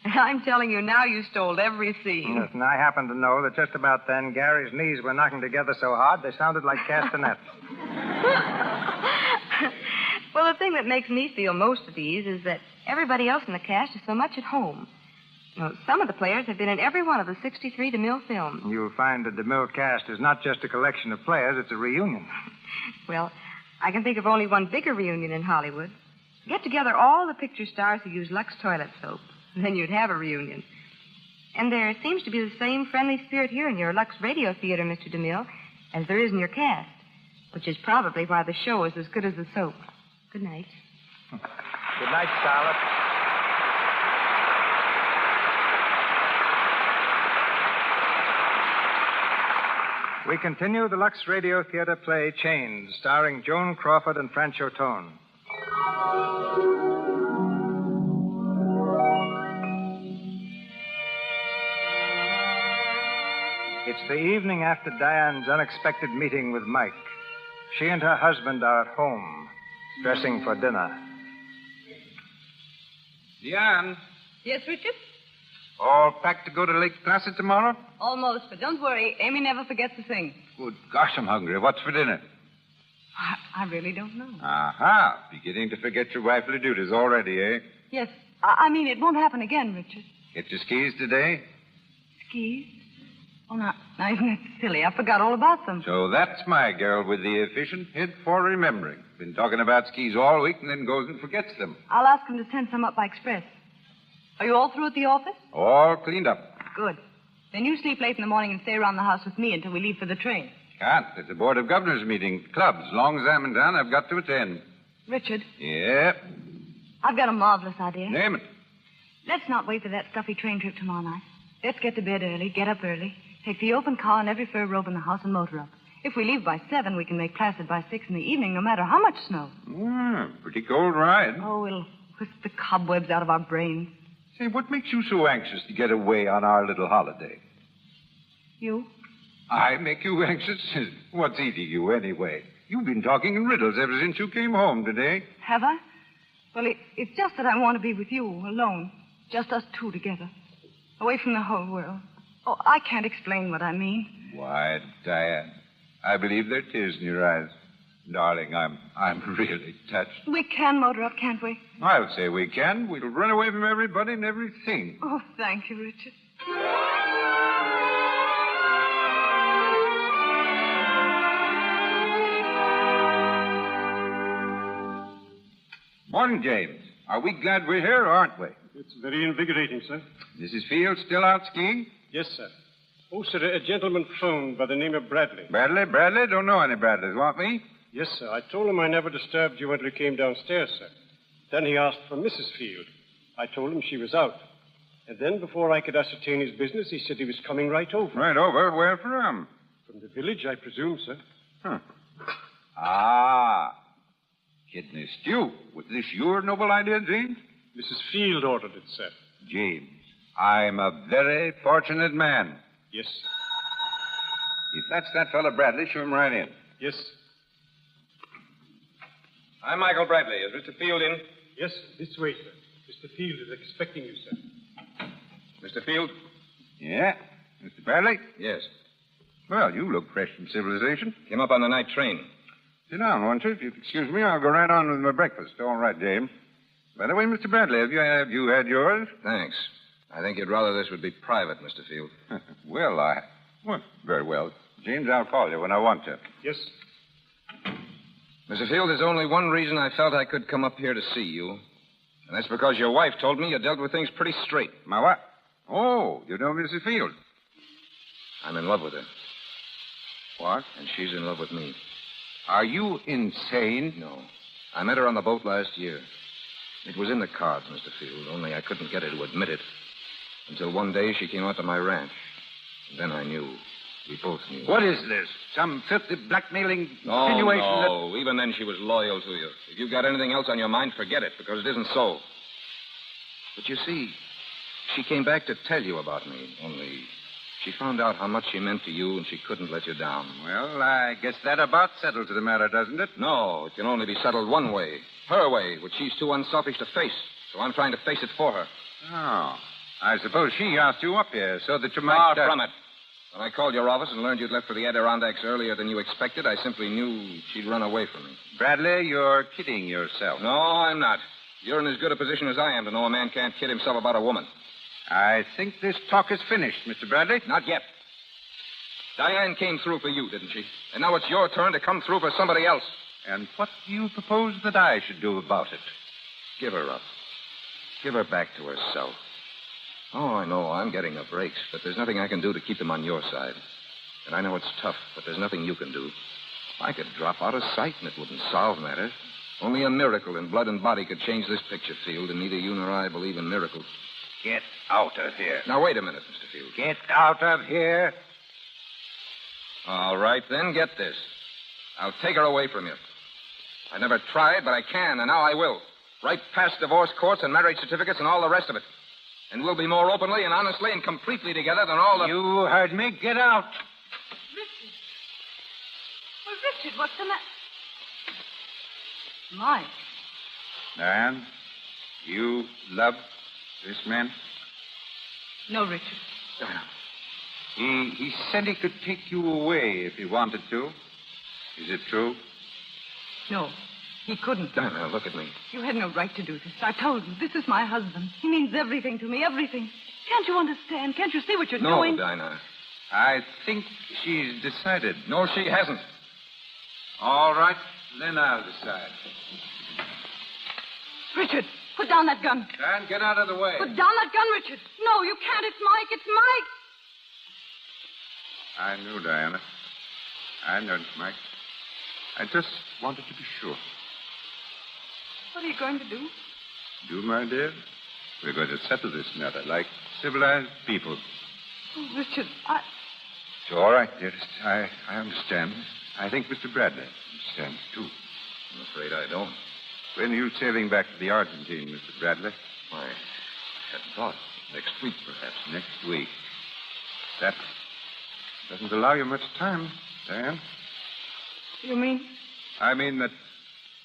And I'm telling you now, you stole every scene. Yes, and I happen to know that just about then, Gary's knees were knocking together so hard they sounded like castanets. Well, the thing that makes me feel most at ease is that everybody else in the cast is so much at home. You know, some of the players have been in every one of the 63 DeMille films. You'll find the DeMille cast is not just a collection of players, it's a reunion. Well, I can think of only one bigger reunion in Hollywood. Get together all the picture stars who use Lux toilet soap. Then you'd have a reunion. And there seems to be the same friendly spirit here in your Lux Radio Theater, Mr. DeMille, as there is in your cast, which is probably why the show is as good as the soap. Good night. Good night, Scarlett. We continue the Lux Radio Theater play Chains, starring Joan Crawford and Francho Tone. It's the evening after Diane's unexpected meeting with Mike. She and her husband are at home, dressing for dinner. Diane, Yes, Richard? all packed to go to Lake Placid tomorrow? Almost, but don't worry. Amy never forgets a thing. Good gosh, I'm hungry. What's for dinner? I really don't know. Aha. Beginning to forget your wifely duties already, eh? Yes. I mean, it won't happen again, Richard. Get your skis today? Skis? Oh, now isn't that silly? I forgot all about them. So that's my girl with the efficient head for remembering. Been talking about skis all week and then goes and forgets them. I'll ask him to send some up by express. Are you all through at the office? All cleaned up. Good. Then you sleep late in the morning and stay around the house with me until we leave for the train. Can't. It's a Board of Governors meeting. Clubs. As long as I'm in town, I've got to attend. Richard, Yeah. I've got a marvelous idea. Name it. Let's not wait for that stuffy train trip tomorrow night. Let's get to bed early, get up early, take the open car and every fur robe in the house and motor up. If we leave by 7, we can make Placid by 6 in the evening, no matter how much snow. Pretty cold ride. Oh, it'll whisk the cobwebs out of our brains. Say, what makes you so anxious to get away on our little holiday? You? I make you anxious? What's eating you, anyway? You've been talking in riddles ever since you came home today. Have I? Well, it's just that I want to be with you, alone. Just us two together. Away from the whole world. Oh, I can't explain what I mean. Why, Diane, I believe there are tears in your eyes. Darling, I'm really touched. We can motor up, can't we? I'll say we can. We'll run away from everybody and everything. Oh, thank you, Richard. Morning, James. Are we glad we're here, or aren't we? It's very invigorating, sir. Mrs. Field still out skiing? Yes, sir. Oh, sir, a gentleman phoned by the name of Bradley. Bradley? Bradley? Don't know any Bradleys. Want me? Yes, sir. I told him I never disturbed you until you came downstairs, sir. Then he asked for Mrs. Field. I told him she was out. And then, before I could ascertain his business, he said he was coming right over. Right over? Where from? From the village, I presume, sir. Huh. Ah. Kidney stew. Was this your noble idea, James? Mrs. Field ordered it, sir. James, I'm a very fortunate man. Yes, sir. If that's that fellow Bradley, show him right in. Yes, sir. I'm Michael Bradley. Is Mr. Field in? Yes, sir. This way, sir. Mr. Field is expecting you, sir. Mr. Field? Yeah? Mr. Bradley? Yes. Well, you look fresh from civilization. Came up on the night train. Sit down, won't you? If you'll excuse me, I'll go right on with my breakfast. All right, James. By the way, Mr. Bradley, have you had yours? Thanks. I think you'd rather this would be private, Mr. Field. Well, very well. James, I'll call you when I want to. Yes. Mr. Field, there's only one reason I felt I could come up here to see you. And that's because your wife told me you dealt with things pretty straight. My what? Oh, you know Mrs. Field. I'm in love with her. What? And she's in love with me. Are you insane? No. I met her on the boat last year. It was in the cards, Mr. Field, only I couldn't get her to admit it. Until one day she came out to my ranch. And then I knew. We both knew. What is this? Some filthy blackmailing No, insinuation no. Even then she was loyal to you. If you've got anything else on your mind, forget it, because it isn't so. But you see, she came back to tell you about me, only She found out how much she meant to you, and she couldn't let you down. Well, I guess that about settles the matter, doesn't it? No, it can only be settled one way. Her way, which she's too unselfish to face. So I'm trying to face it for her. Oh. I suppose she asked you up here so that you might... Far from it. When I called your office and learned you'd left for the Adirondacks earlier than you expected, I simply knew she'd run away from me. Bradley, you're kidding yourself. No, I'm not. You're in as good a position as I am to know a man can't kid himself about a woman. I think this talk is finished, Mr. Bradley. Not yet. Diane came through for you, didn't she? And now it's your turn to come through for somebody else. And what do you propose that I should do about it? Give her up. Give her back to herself. Oh, I know, I'm getting the breaks, but there's nothing I can do to keep them on your side. And I know it's tough, but there's nothing you can do. I could drop out of sight and it wouldn't solve matters. Only a miracle in blood and body could change this picture field, and neither you nor I believe in miracles. Get out of here. Now, wait a minute, Mr. Field. Get out of here. All right, then, get this. I'll take her away from you. I never tried, but I can, and now I will. Right past divorce courts and marriage certificates and all the rest of it. And we'll be more openly and honestly and completely together than all the... You heard me. Get out. Richard. Well, Richard, what's the matter? Mike. Diane, you love this man? No, Richard. He said he could take you away if he wanted to. Is it true? No, he couldn't. Diana, look at me. You had no right to do this. I told you, this is my husband. He means everything to me, everything. Can't you understand? Can't you see what you're doing? No, Dinah. I think she's decided. No, she hasn't. All right, then I'll decide. Richard, put down that gun. Dan, get out of the way. Put down that gun, Richard. No, you can't. It's Mike. It's Mike. I knew, Diana. I know it's Mike. I just wanted to be sure. What are you going to do? Do, my dear? We're going to settle this matter like civilized people. Oh, Richard, It's all right, dearest. I understand. I think Mr. Bradley understands, too. I'm afraid I don't. When are you sailing back to the Argentine, Mr. Bradley? I hadn't thought. Next week, perhaps. Next week. That doesn't allow you much time, Diane. You mean? I mean that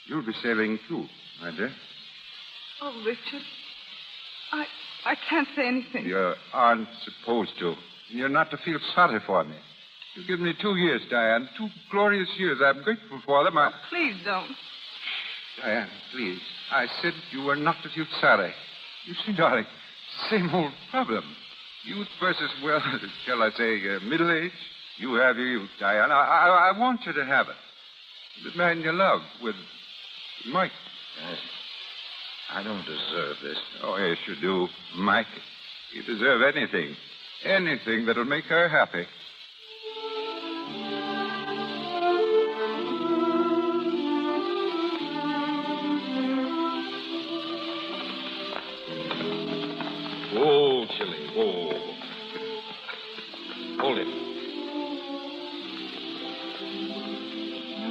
you'll be sailing, too, my dear. Oh, Richard. I can't say anything. You aren't supposed to. You're not to feel sorry for me. You've given me 2 years, Diane. 2 glorious years. I'm grateful for them. Oh, please don't. Diane, please. I said you were not to feel sorry. You see, darling, same old problem. Youth versus, well, shall I say, middle age. You have your youth, Diane. I want you to have it. The man you love with Mike. Yes. I don't deserve this. Oh, yes, you do, Mike. You deserve anything. Anything that'll make her happy. Oh, Chili. Oh. Hold it.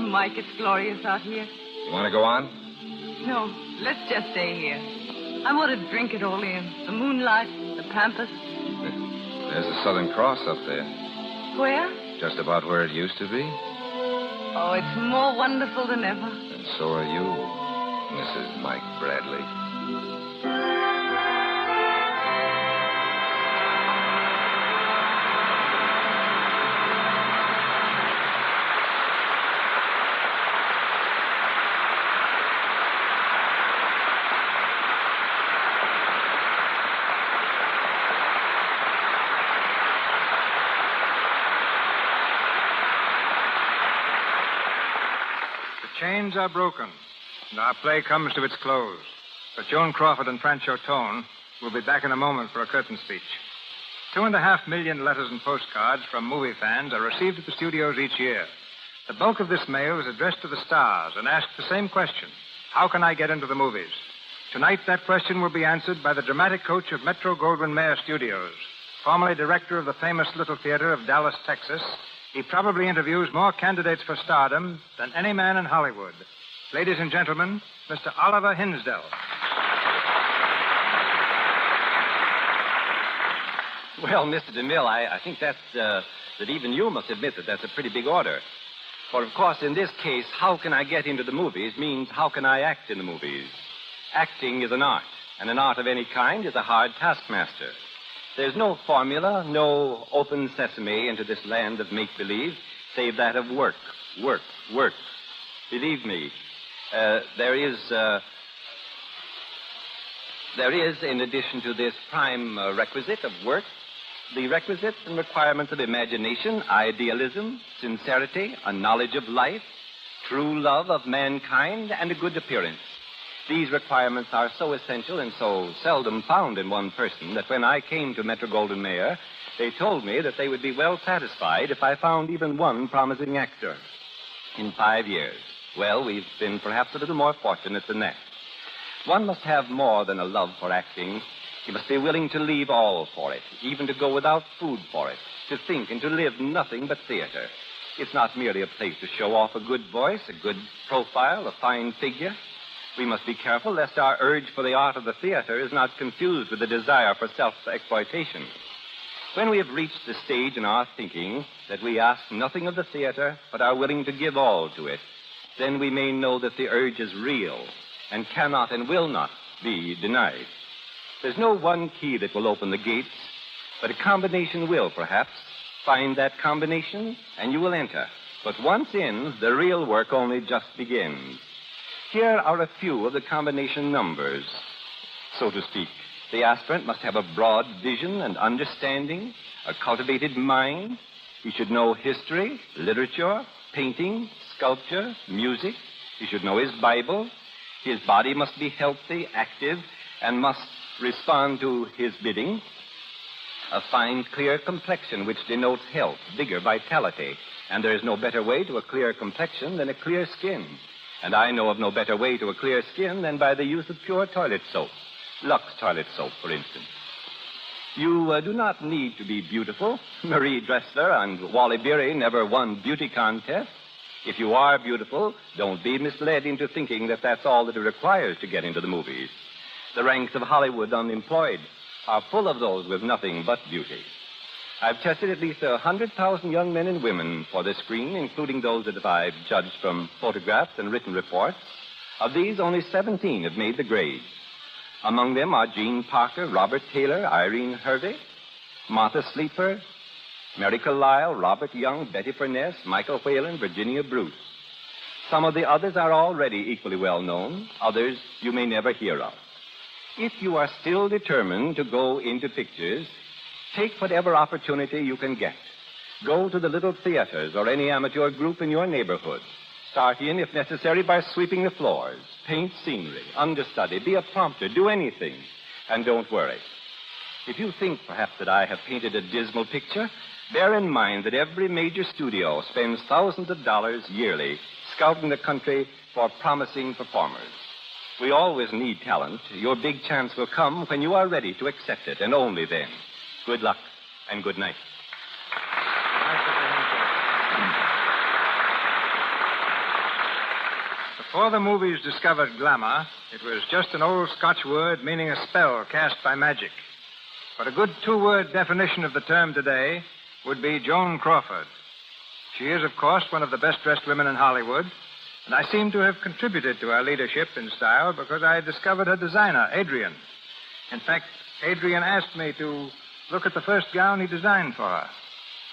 Mike, it's glorious out here. You want to go on? No, let's just stay here. I want to drink it all in. The moonlight, the pampas. There's the Southern Cross up there. Where? Just about where it used to be. Oh, it's more wonderful than ever. And so are you, Mrs. Mike Bradley. Chains are broken, and our play comes to its close. But Joan Crawford and Francho Tone will be back in a moment for a curtain speech. 2.5 million letters and postcards from movie fans are received at the studios each year. The bulk of this mail is addressed to the stars and asks the same question: how can I get into the movies? Tonight, that question will be answered by the dramatic coach of Metro-Goldwyn-Mayer Studios, formerly director of the famous Little Theater of Dallas, Texas. He probably interviews more candidates for stardom than any man in Hollywood. Ladies and gentlemen, Mr. Oliver Hinsdale. Well, Mr. DeMille, I think that even you must admit that that's a pretty big order. For, of course, in this case, how can I get into the movies means how can I act in the movies. Acting is an art, and an art of any kind is a hard taskmaster. There's no formula, no open sesame into this land of make-believe, save that of work, work, work. Believe me, there is, in addition to this prime requisite of work, the requisites and requirements of imagination, idealism, sincerity, a knowledge of life, true love of mankind, and a good appearance. These requirements are so essential and so seldom found in one person that when I came to Metro-Goldwyn-Mayer, they told me that they would be well satisfied if I found even one promising actor. In 5 years. Well, we've been perhaps a little more fortunate than that. One must have more than a love for acting. He must be willing to leave all for it, even to go without food for it, to think and to live nothing but theater. It's not merely a place to show off a good voice, a good profile, a fine figure. We must be careful lest our urge for the art of the theater is not confused with the desire for self-exploitation. When we have reached the stage in our thinking that we ask nothing of the theater but are willing to give all to it, then we may know that the urge is real and cannot and will not be denied. There's no one key that will open the gates, but a combination will, perhaps. Find that combination, and you will enter. But once in, the real work only just begins. Here are a few of the combination numbers, so to speak. The aspirant must have a broad vision and understanding, a cultivated mind. He should know history, literature, painting, sculpture, music. He should know his Bible. His body must be healthy, active, and must respond to his bidding. A fine, clear complexion which denotes health, vigor, vitality. And there is no better way to a clear complexion than a clear skin. And I know of no better way to a clear skin than by the use of pure toilet soap. Lux toilet soap, for instance. You do not need to be beautiful. Marie Dressler and Wally Beery never won beauty contests. If you are beautiful, don't be misled into thinking that that's all that it requires to get into the movies. The ranks of Hollywood unemployed are full of those with nothing but beauty. I've tested at least 100,000 young men and women for this screen, including those that I've judged from photographs and written reports. Of these, only 17 have made the grade. Among them are Jean Parker, Robert Taylor, Irene Hervey, Martha Sleeper, Mary Carlisle, Robert Young, Betty Furness, Michael Whalen, Virginia Bruce. Some of the others are already equally well known. Others you may never hear of. If you are still determined to go into pictures, take whatever opportunity you can get. Go to the little theaters or any amateur group in your neighborhood. Start in, if necessary, by sweeping the floors. Paint scenery, understudy, be a prompter, do anything. And don't worry. If you think, perhaps, that I have painted a dismal picture, bear in mind that every major studio spends thousands of dollars yearly scouting the country for promising performers. We always need talent. Your big chance will come when you are ready to accept it, and only then. Good luck, and good night. Before the movies discovered glamour, it was just an old Scotch word meaning a spell cast by magic. But a good two-word definition of the term today would be Joan Crawford. She is, of course, one of the best-dressed women in Hollywood, and I seem to have contributed to her leadership in style because I discovered her designer, Adrian. In fact, Adrian asked me to look at the first gown he designed for her.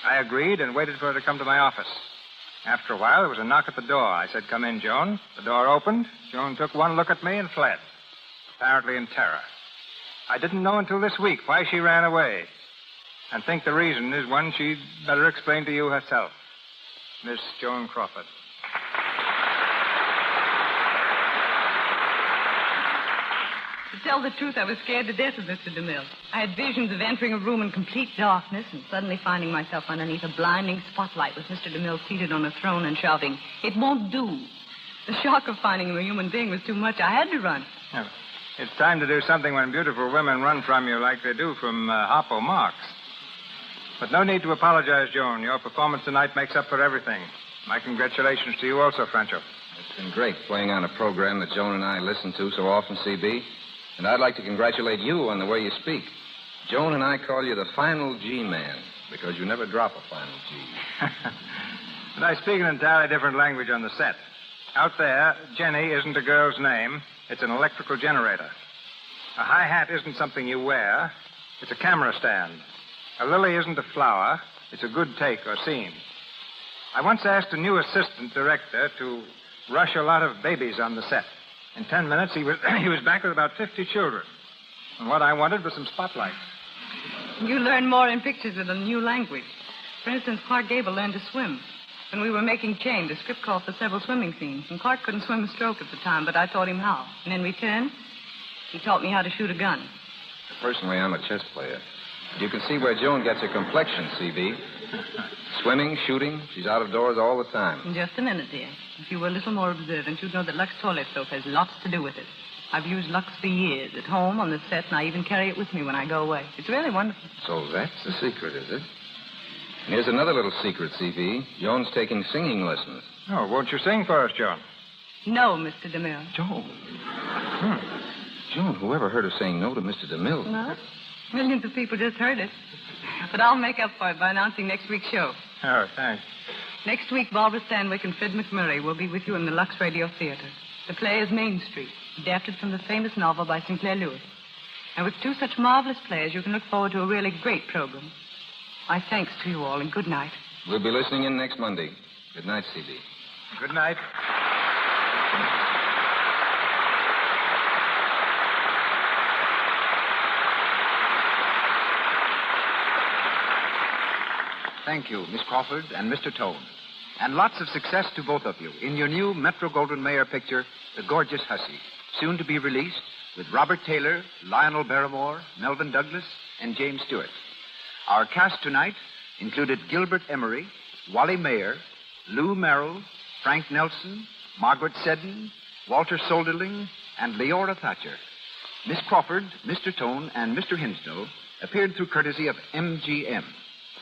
I agreed and waited for her to come to my office. After a while, there was a knock at the door. I said, "Come in, Joan." The door opened. Joan took one look at me and fled, apparently in terror. I didn't know until this week why she ran away, and think the reason is one she'd better explain to you herself. Miss Joan Crawford. To tell the truth, I was scared to death of Mr. DeMille. I had visions of entering a room in complete darkness and suddenly finding myself underneath a blinding spotlight with Mr. DeMille seated on a throne and shouting, "It won't do." The shock of finding him a human being was too much. I had to run. Yeah. It's time to do something when beautiful women run from you like they do from Harpo Marx. But no need to apologize, Joan. Your performance tonight makes up for everything. My congratulations to you also, Francho. It's been great playing on a program that Joan and I listen to so often, CB. And I'd like to congratulate you on the way you speak. Joan and I call you the final G-man because you never drop a final G. And I speak an entirely different language on the set. Out there, Jenny isn't a girl's name. It's an electrical generator. A high hat isn't something you wear. It's a camera stand. A lily isn't a flower. It's a good take or scene. I once asked a new assistant director to rush a lot of babies on the set. In 10 minutes, he was back with about 50 children. And what I wanted was some spotlights. You learn more in pictures with a new language. For instance, Clark Gable learned to swim. When we were making Chain, the script called for several swimming scenes, and Clark couldn't swim a stroke at the time, but I taught him how. And in return, he taught me how to shoot a gun. Personally, I'm a chess player. You can see where Joan gets her complexion, C.B. Swimming, shooting, she's out of doors all the time. In just a minute, dear. If you were a little more observant, you'd know that Lux toilet soap has lots to do with it. I've used Lux for years, at home, on the set, and I even carry it with me when I go away. It's really wonderful. So that's the secret, is it? And here's another little secret, C.B. Joan's taking singing lessons. Oh, won't you sing for us, Joan? No, Mr. DeMille. Joan? Joan, whoever heard of saying no to Mr. DeMille? No. Millions of people just heard it. But I'll make up for it by announcing next week's show. Oh, thanks. Next week, Barbara Stanwyck and Fred McMurray will be with you in the Lux Radio Theater. The play is Main Street, adapted from the famous novel by Sinclair Lewis. And with two such marvelous plays, you can look forward to a really great program. My thanks to you all, and good night. We'll be listening in next Monday. Good night, C.B. Good night. Thank you, Miss Crawford and Mr. Tone. And lots of success to both of you in your new Metro-Goldwyn-Mayer picture, The Gorgeous Hussy, soon to be released with Robert Taylor, Lionel Barrymore, Melvin Douglas, and James Stewart. Our cast tonight included Gilbert Emery, Wally Mayer, Lou Merrill, Frank Nelson, Margaret Seddon, Walter Solderling, and Leora Thatcher. Miss Crawford, Mr. Tone, and Mr. Hinsdale appeared through courtesy of MGM.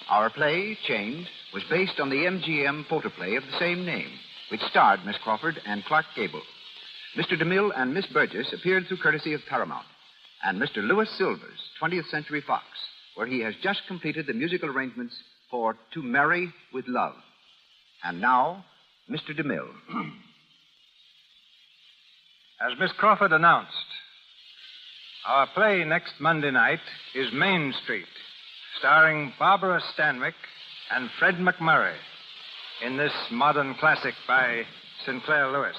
Our play, Chained, was based on the MGM photoplay of the same name, which starred Miss Crawford and Clark Gable. Mr. DeMille and Miss Burgess appeared through courtesy of Paramount, and Mr. Louis Silvers, 20th Century Fox, where he has just completed the musical arrangements for To Marry with Love. And now, Mr. DeMille. As Miss Crawford announced, our play next Monday night is Main Street, starring Barbara Stanwyck and Fred McMurray in this modern classic by Sinclair Lewis.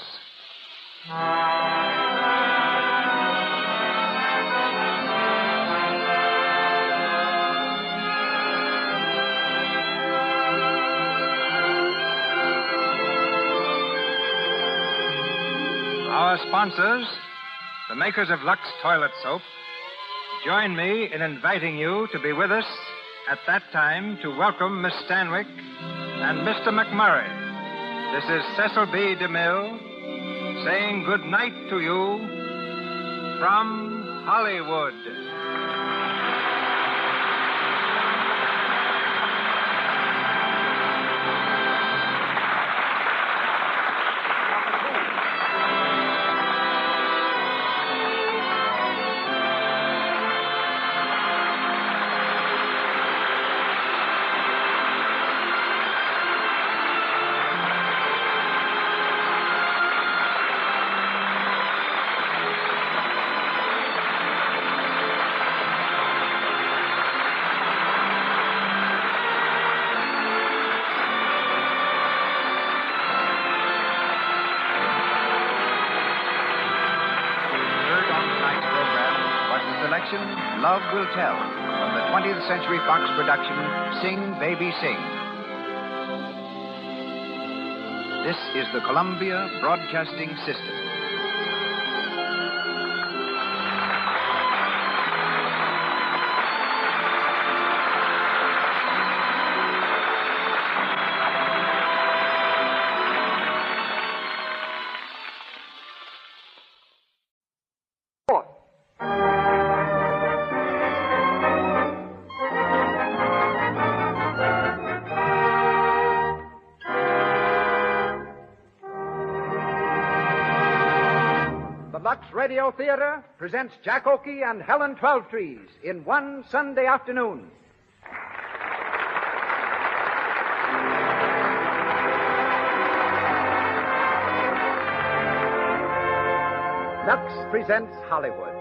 Our sponsors, the makers of Lux Toilet Soap, join me in inviting you to be with us at that time to welcome Miss Stanwyck and Mr. McMurray. This is Cecil B. DeMille saying good night to you from Hollywood. Love Will Tell, from the 20th Century Fox production, Sing, Baby, Sing. This is the Columbia Broadcasting System. Lux Radio Theater presents Jack Oakey and Helen Twelvetrees in One Sunday Afternoon. Lux presents Hollywood.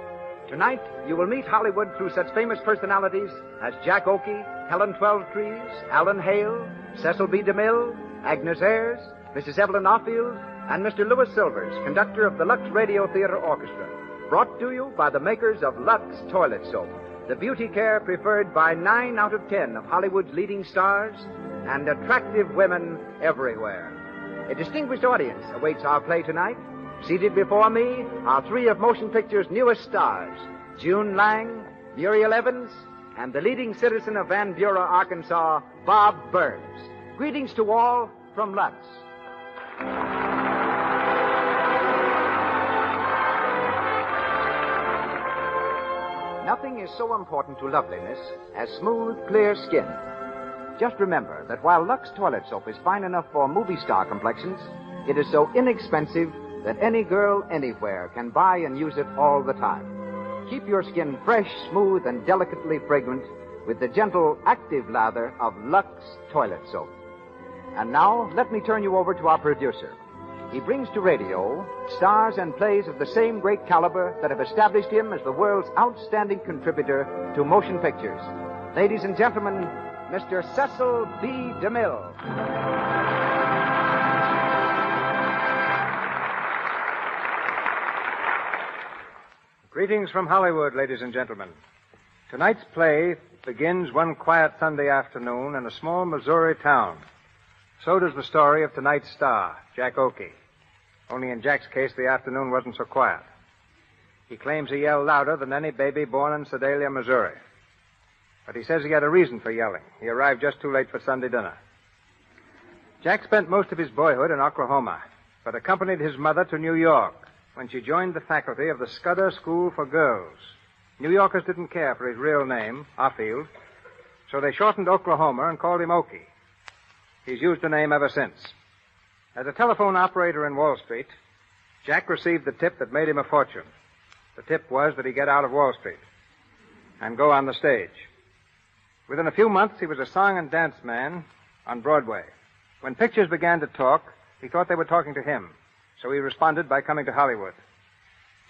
Tonight, you will meet Hollywood through such famous personalities as Jack Oakey, Helen Twelvetrees, Alan Hale, Cecil B. DeMille, Agnes Ayres, Mrs. Evelyn Offield, and Mr. Louis Silvers, conductor of the Lux Radio Theater Orchestra. Brought to you by the makers of Lux Toilet Soap, the beauty care preferred by 9 out of 10 of Hollywood's leading stars and attractive women everywhere. A distinguished audience awaits our play tonight. Seated before me are 3 of motion picture's newest stars, June Lang, Muriel Evans, and the leading citizen of Van Buren, Arkansas, Bob Burns. Greetings to all from Lux. Nothing is so important to loveliness as smooth, clear skin. Just remember that while Lux Toilet Soap is fine enough for movie star complexions, it is so inexpensive that any girl anywhere can buy and use it all the time. Keep your skin fresh, smooth, and delicately fragrant with the gentle, active lather of Lux Toilet Soap. And now, let me turn you over to our producer. He brings to radio stars and plays of the same great caliber that have established him as the world's outstanding contributor to motion pictures. Ladies and gentlemen, Mr. Cecil B. DeMille. Greetings from Hollywood, ladies and gentlemen. Tonight's play begins one quiet Sunday afternoon in a small Missouri town. So does the story of tonight's star, Jack Oakey. Only in Jack's case, the afternoon wasn't so quiet. He claims he yelled louder than any baby born in Sedalia, Missouri. But he says he had a reason for yelling. He arrived just too late for Sunday dinner. Jack spent most of his boyhood in Oklahoma, but accompanied his mother to New York when she joined the faculty of the Scudder School for Girls. New Yorkers didn't care for his real name, Offield, so they shortened Oklahoma and called him Oakey. He's used the name ever since. As a telephone operator in Wall Street, Jack received the tip that made him a fortune. The tip was that he get out of Wall Street and go on the stage. Within a few months, he was a song and dance man on Broadway. When pictures began to talk, he thought they were talking to him. So he responded by coming to Hollywood.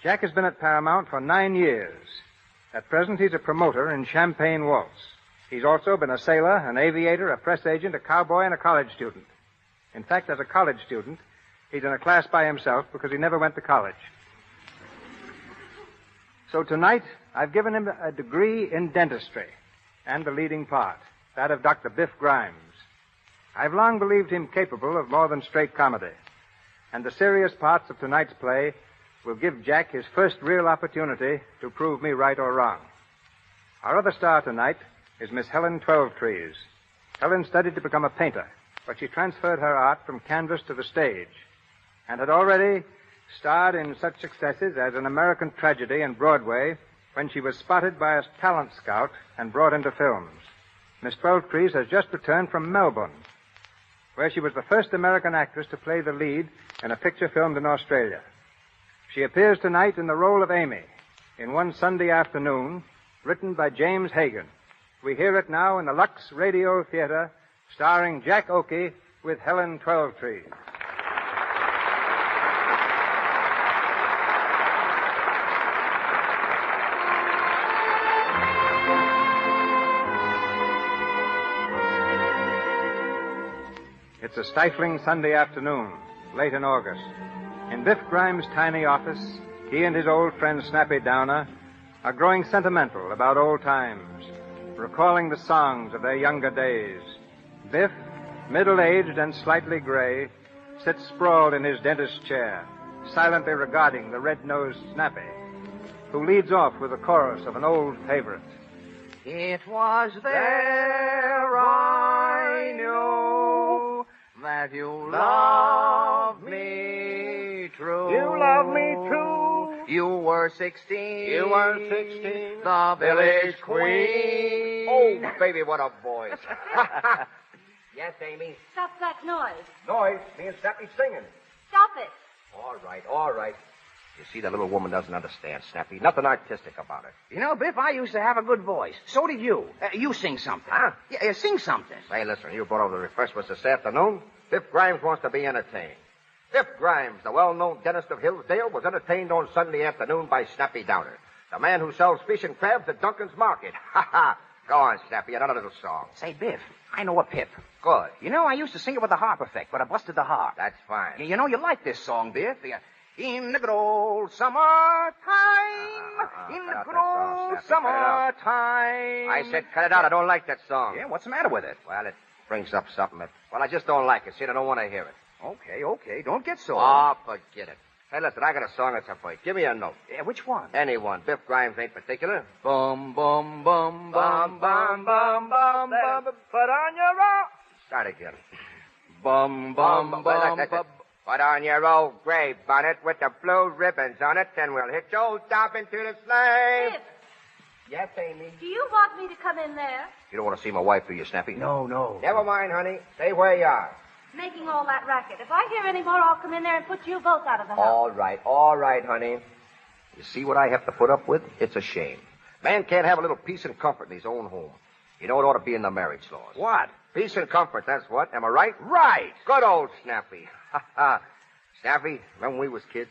Jack has been at Paramount for 9 years. At present, he's a promoter in Champagne Waltz. He's also been a sailor, an aviator, a press agent, a cowboy, and a college student. In fact, as a college student, he's in a class by himself because he never went to college. So tonight, I've given him a degree in dentistry and the leading part, that of Dr. Biff Grimes. I've long believed him capable of more than straight comedy. And the serious parts of tonight's play will give Jack his first real opportunity to prove me right or wrong. Our other star tonight is Miss Helen Twelvetrees. Helen studied to become a painter, but she transferred her art from canvas to the stage and had already starred in such successes as An American Tragedy and Broadway when she was spotted by a talent scout and brought into films. Miss Twelvetrees has just returned from Melbourne, where she was the first American actress to play the lead in a picture filmed in Australia. She appears tonight in the role of Amy in One Sunday Afternoon, written by James Hagan. We hear it now in the Lux Radio Theater, starring Jack Oakey with Helen Twelvetrees. It's a stifling Sunday afternoon, late in August. In Biff Grimes' tiny office, he and his old friend Snappy Downer are growing sentimental about old times, recalling the songs of their younger days. Biff, middle-aged and slightly gray, sits sprawled in his dentist's chair, silently regarding the red-nosed Snappy, who leads off with a chorus of an old favorite. It was there I knew that you love me true. You love me true. You were 16. You were 16. The village queen. Oh, baby, what a voice. Yes, Amy? Stop that noise. Noise? Me and Snappy singing. Stop it. All right. You see, the little woman doesn't understand, Snappy. Nothing artistic about her. You know, Biff, I used to have a good voice. So did you. You sing something. Huh? Yeah, sing something. Say, listen, you brought over the refreshments this afternoon. Biff Grimes wants to be entertained. Biff Grimes, the well-known dentist of Hillsdale, was entertained on Sunday afternoon by Snappy Downer, the man who sells fish and crabs at Duncan's Market. Ha ha! Go on, Snappy, another little song. Say, Biff, I know a pip. Good. You know, I used to sing it with the harp effect, but I busted the harp. That's fine. You know, you like this song, Biff. In the good old summertime, in the good old summertime. I said cut it out. I don't like that song. Yeah, what's the matter with it? Well, it brings up something that... Well, I just don't like it. See, I don't want to hear it. Okay. Don't get sore. Oh, forget it. Hey, listen, I got a song that's up for you. Give me a note. Yeah, which one? Any one. Biff Grimes ain't particular. Bum, bum, bum, bum, bum, bum, bum, bum. Put on your old... Start again. Bum, bum, bum, bum. Put on your old gray bonnet with the blue ribbons on it, then we'll hit your top into the sleigh. Biff. Yes, Amy? Do you want me to come in there? You don't want to see my wife, do you, Snappy? No. Never mind, honey. Stay where you are. Making all that racket. If I hear any more, I'll come in there and put you both out of the house. All right, honey. You see what I have to put up with? It's a shame. Man can't have a little peace and comfort in his own home. You know it ought to be in the marriage laws. What? Peace and comfort, that's what. Am I right? Right. Good old Snappy. Ha ha. Snappy, remember when we was kids?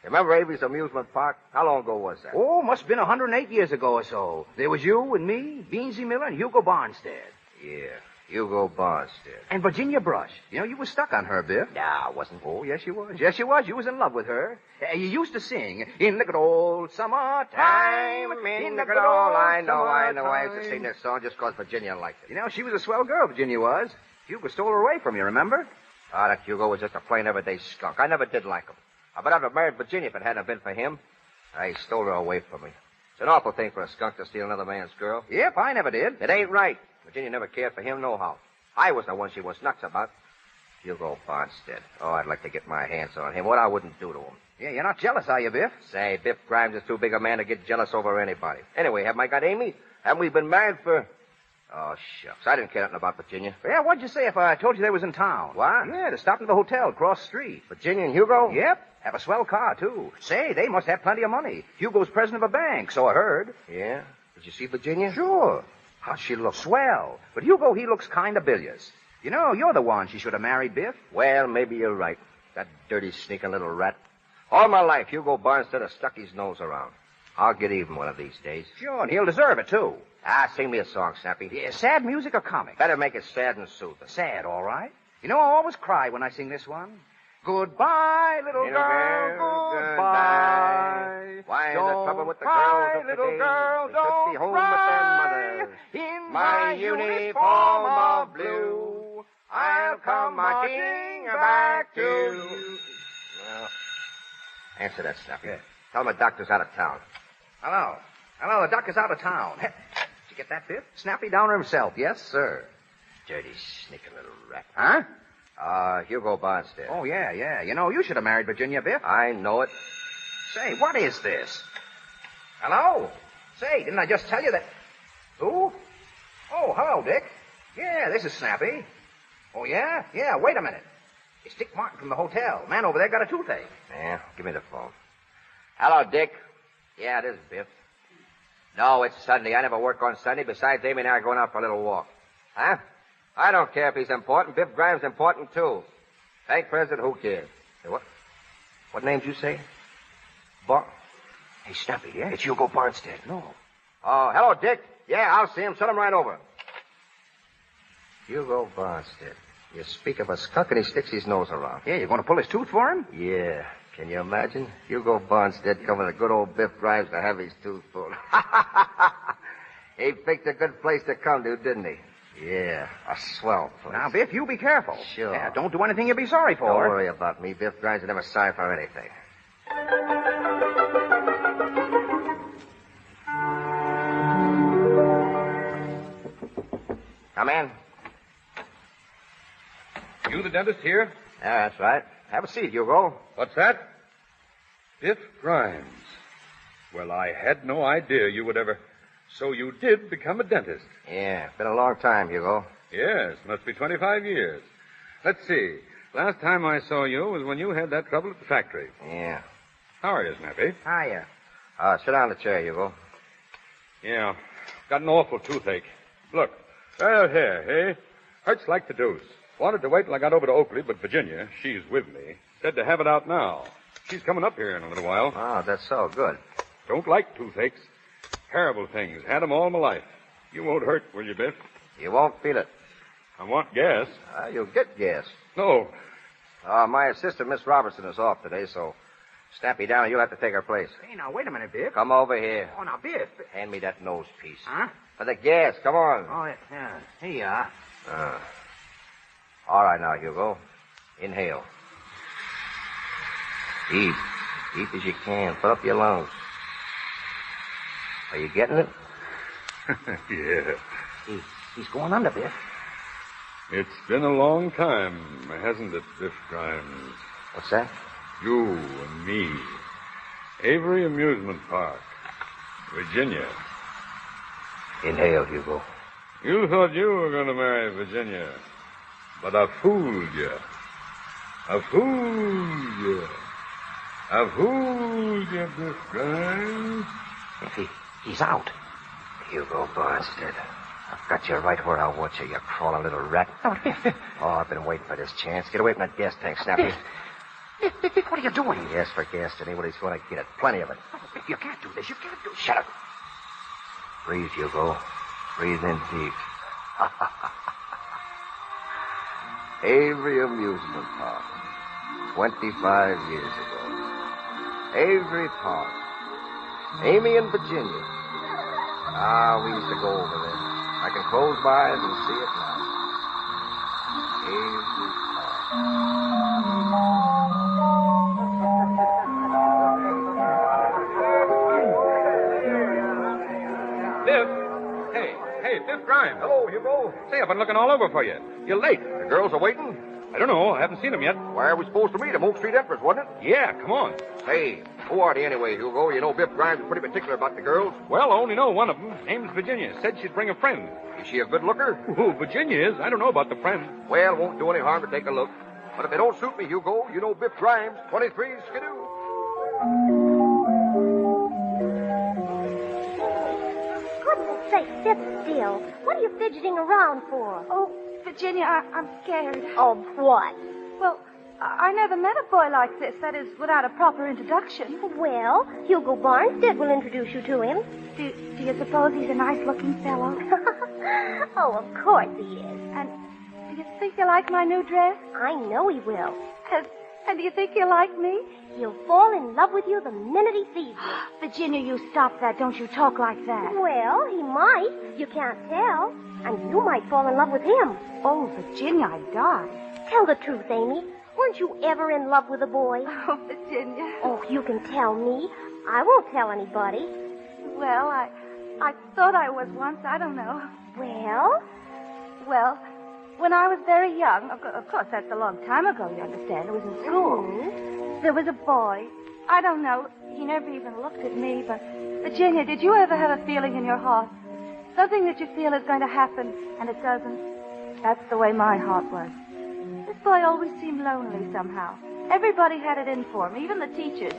Remember Avery's amusement park? How long ago was that? Oh, must have been 108 years ago or so. There was you and me, Beansy Miller, and Hugo Barnstead. Yeah, Hugo Barnstead. And Virginia Brush. You know, you were stuck on her, Biff. Nah, I wasn't. Oh, yes, you was. Yes, you was. You was in love with her. You used to sing, in the good old summertime, in the good old I know. I used to sing this song just because Virginia liked it. You know, she was a swell girl, Virginia was. Hugo stole her away from you, remember? Ah, that Hugo was just a plain everyday skunk. I never did like him. I bet I'd have married Virginia if it hadn't been for him. He stole her away from me. It's an awful thing for a skunk to steal another man's girl. Yep, I never did. It ain't right. Virginia never cared for him nohow. I was the one she was nuts about. Hugo Barnstead. Oh, I'd like to get my hands on him. What I wouldn't do to him. Yeah, you're not jealous, are you, Biff? Say, Biff Grimes is too big a man to get jealous over anybody. Anyway, haven't I got Amy? Haven't we been married for... Oh, shucks. I didn't care nothing about Virginia. Yeah, what'd you say if I told you they was in town? What? Yeah, to stop at the hotel across the street. Virginia and Hugo? Yep. Have a swell car, too. Say, they must have plenty of money. Hugo's president of a bank, so I heard. Yeah? Did you see Virginia? Sure. How'd she look? Swell. But Hugo, he looks kind of bilious. You know, you're the one she should have married, Biff. Well, maybe you're right. That dirty, sneaking little rat. All my life, Hugo Barnstead has stuck his nose around. I'll get even one of these days. Sure, and he'll deserve it, too. Sing me a song, Snappy. Yeah, sad music or comic? Better make it sad and soothing. Sad, all right. You know, I always cry when I sing this one. Goodbye, little girl, goodbye. Why don't the trouble with the cry, girls of little today? girl, They don't should be home cry. with their mothers. In my uniform of blue, I'll come marching back to you. Well, answer that, Snappy. Yeah. Tell him the doctor's out of town. Hello, the doctor's out of town. Did you get that, Biff? Snappy Downer himself, yes, sir. Dirty, sneaking little rat. Huh? Hugo Barnstead. Oh, yeah. You know, you should have married Virginia, Biff. I know it. Say, what is this? Hello? Say, didn't I just tell you that... Who? Oh, hello, Dick. Yeah, this is Snappy. Oh, yeah? Yeah, wait a minute. It's Dick Martin from the hotel. Man over there got a toothache. Yeah, give me the phone. Hello, Dick. Yeah, it is Biff. No, it's Sunday. I never work on Sunday. Besides, Amy and I are going out for a little walk. Huh? I don't care if he's important. Biff Grimes important, too. Bank president, who cares? Hey, what names you say? Hey, Snappy, yeah? It's Hugo Barnstead. No. Oh, hello, Dick. Yeah, I'll see him. Send him right over. Hugo Barnstead. You speak of a skunk and he sticks his nose around. Yeah, you're going to pull his tooth for him? Yeah. Can you imagine? Hugo Barnstead coming to good old Biff Grimes to have his tooth pulled. He picked a good place to come to, didn't he? Yeah, a swell place. Now, Biff, you be careful. Sure. Yeah, don't do anything you'll be sorry for. Don't worry about me. Biff Grimes are never sorry for anything. Come in. You the dentist here? Yeah, that's right. Have a seat, Hugo. What's that? Biff Grimes. Well, I had no idea you would ever... So you did become a dentist? Yeah, been a long time, Hugo. Yes, must be 25 years. Let's see. Last time I saw you was when you had that trouble at the factory. Yeah. How are you, Snappy? Hiya. Sit down in the chair, Hugo. Yeah. Got an awful toothache. Look. Right here, hey? Hurts like the deuce. Wanted to wait till I got over to Oakley, but Virginia, she's with me, said to have it out now. She's coming up here in a little while. Oh, that's so good. Don't like toothaches. Terrible things. Had 'em all my life. You won't hurt, will you, Biff? You won't feel it. I want gas. You'll get gas. No. My assistant, Miss Robertson, is off today, so Snappy down and you'll have to take her place. Hey, now, wait a minute, Biff. Come over here. Oh, now, Biff. Hand me that nose piece. Huh? For the gas, come on. Oh, yeah. Here you are. All right now, Hugo. Inhale. Deep. Deep as you can. Fill up your lungs. Are you getting it? Yeah. He's going under, Biff. It's been a long time, hasn't it, Biff Grimes? What's that? You and me. Avery Amusement Park. Virginia. Inhale, Hugo. You thought you were going to marry Virginia. But I fooled you. I fooled you. I fooled you, Biff Grimes. He's out. Hugo Barnstead. I've got you right where I want you, you crawling little rat. Oh, I've been waiting for this chance. Get away from that gas tank, Snappy. Biff, what are you doing? Yes, for gas, anybody's going to get it. Plenty of it. Oh, Biff, you can't do this. You can't do this. Shut up. Breathe, Hugo. Breathe in deep. Avery Amusement Park. 25 years ago. Avery Park. Amy and Virginia. We used to go over there. I can close my eyes and see it now. Avery Park. Biff? Hey, Biff Grimes. Hello, Hugo. Say, I've been looking all over for you. You're late. The girls are waiting? I don't know. I haven't seen them yet. Where are we supposed to meet them? Oak Street entrance, wasn't it? Yeah, come on. Hey, who are they anyway, Hugo? You know Biff Grimes is pretty particular about the girls. Well, I only know one of them. Name's Virginia. Said she'd bring a friend. Is she a good looker? Who Virginia is? I don't know about the friend. Well, won't do any harm to take a look. But if they don't suit me, Hugo, you know Biff Grimes, 23 Skidoo. Goodness sake, sit still. What are you fidgeting around for? Oh, Virginia, I'm scared. Of what? Well, I never met a boy like this. That is, without a proper introduction. Well, Hugo Barnstead will introduce you to him. Do you suppose he's a nice-looking fellow? Oh, of course he is. And do you think he'll like my new dress? I know he will. And do you think he'll like me? He'll fall in love with you the minute he sees you. Virginia, you stop that. Don't you talk like that. Well, he might. You can't tell. And you might fall in love with him. Oh, Virginia, I'd die. Tell the truth, Amy. Weren't you ever in love with a boy? Oh, Virginia. Oh, you can tell me. I won't tell anybody. Well, I thought I was once. I don't know. Well, when I was very young, of course, that's a long time ago, you understand. It was in school. Mm-hmm. There was a boy. I don't know. He never even looked at me, but... Virginia, did you ever have a feeling in your heart? Something that you feel is going to happen, and it doesn't? That's the way my heart was. This boy always seemed lonely somehow. Everybody had it in for him, even the teachers.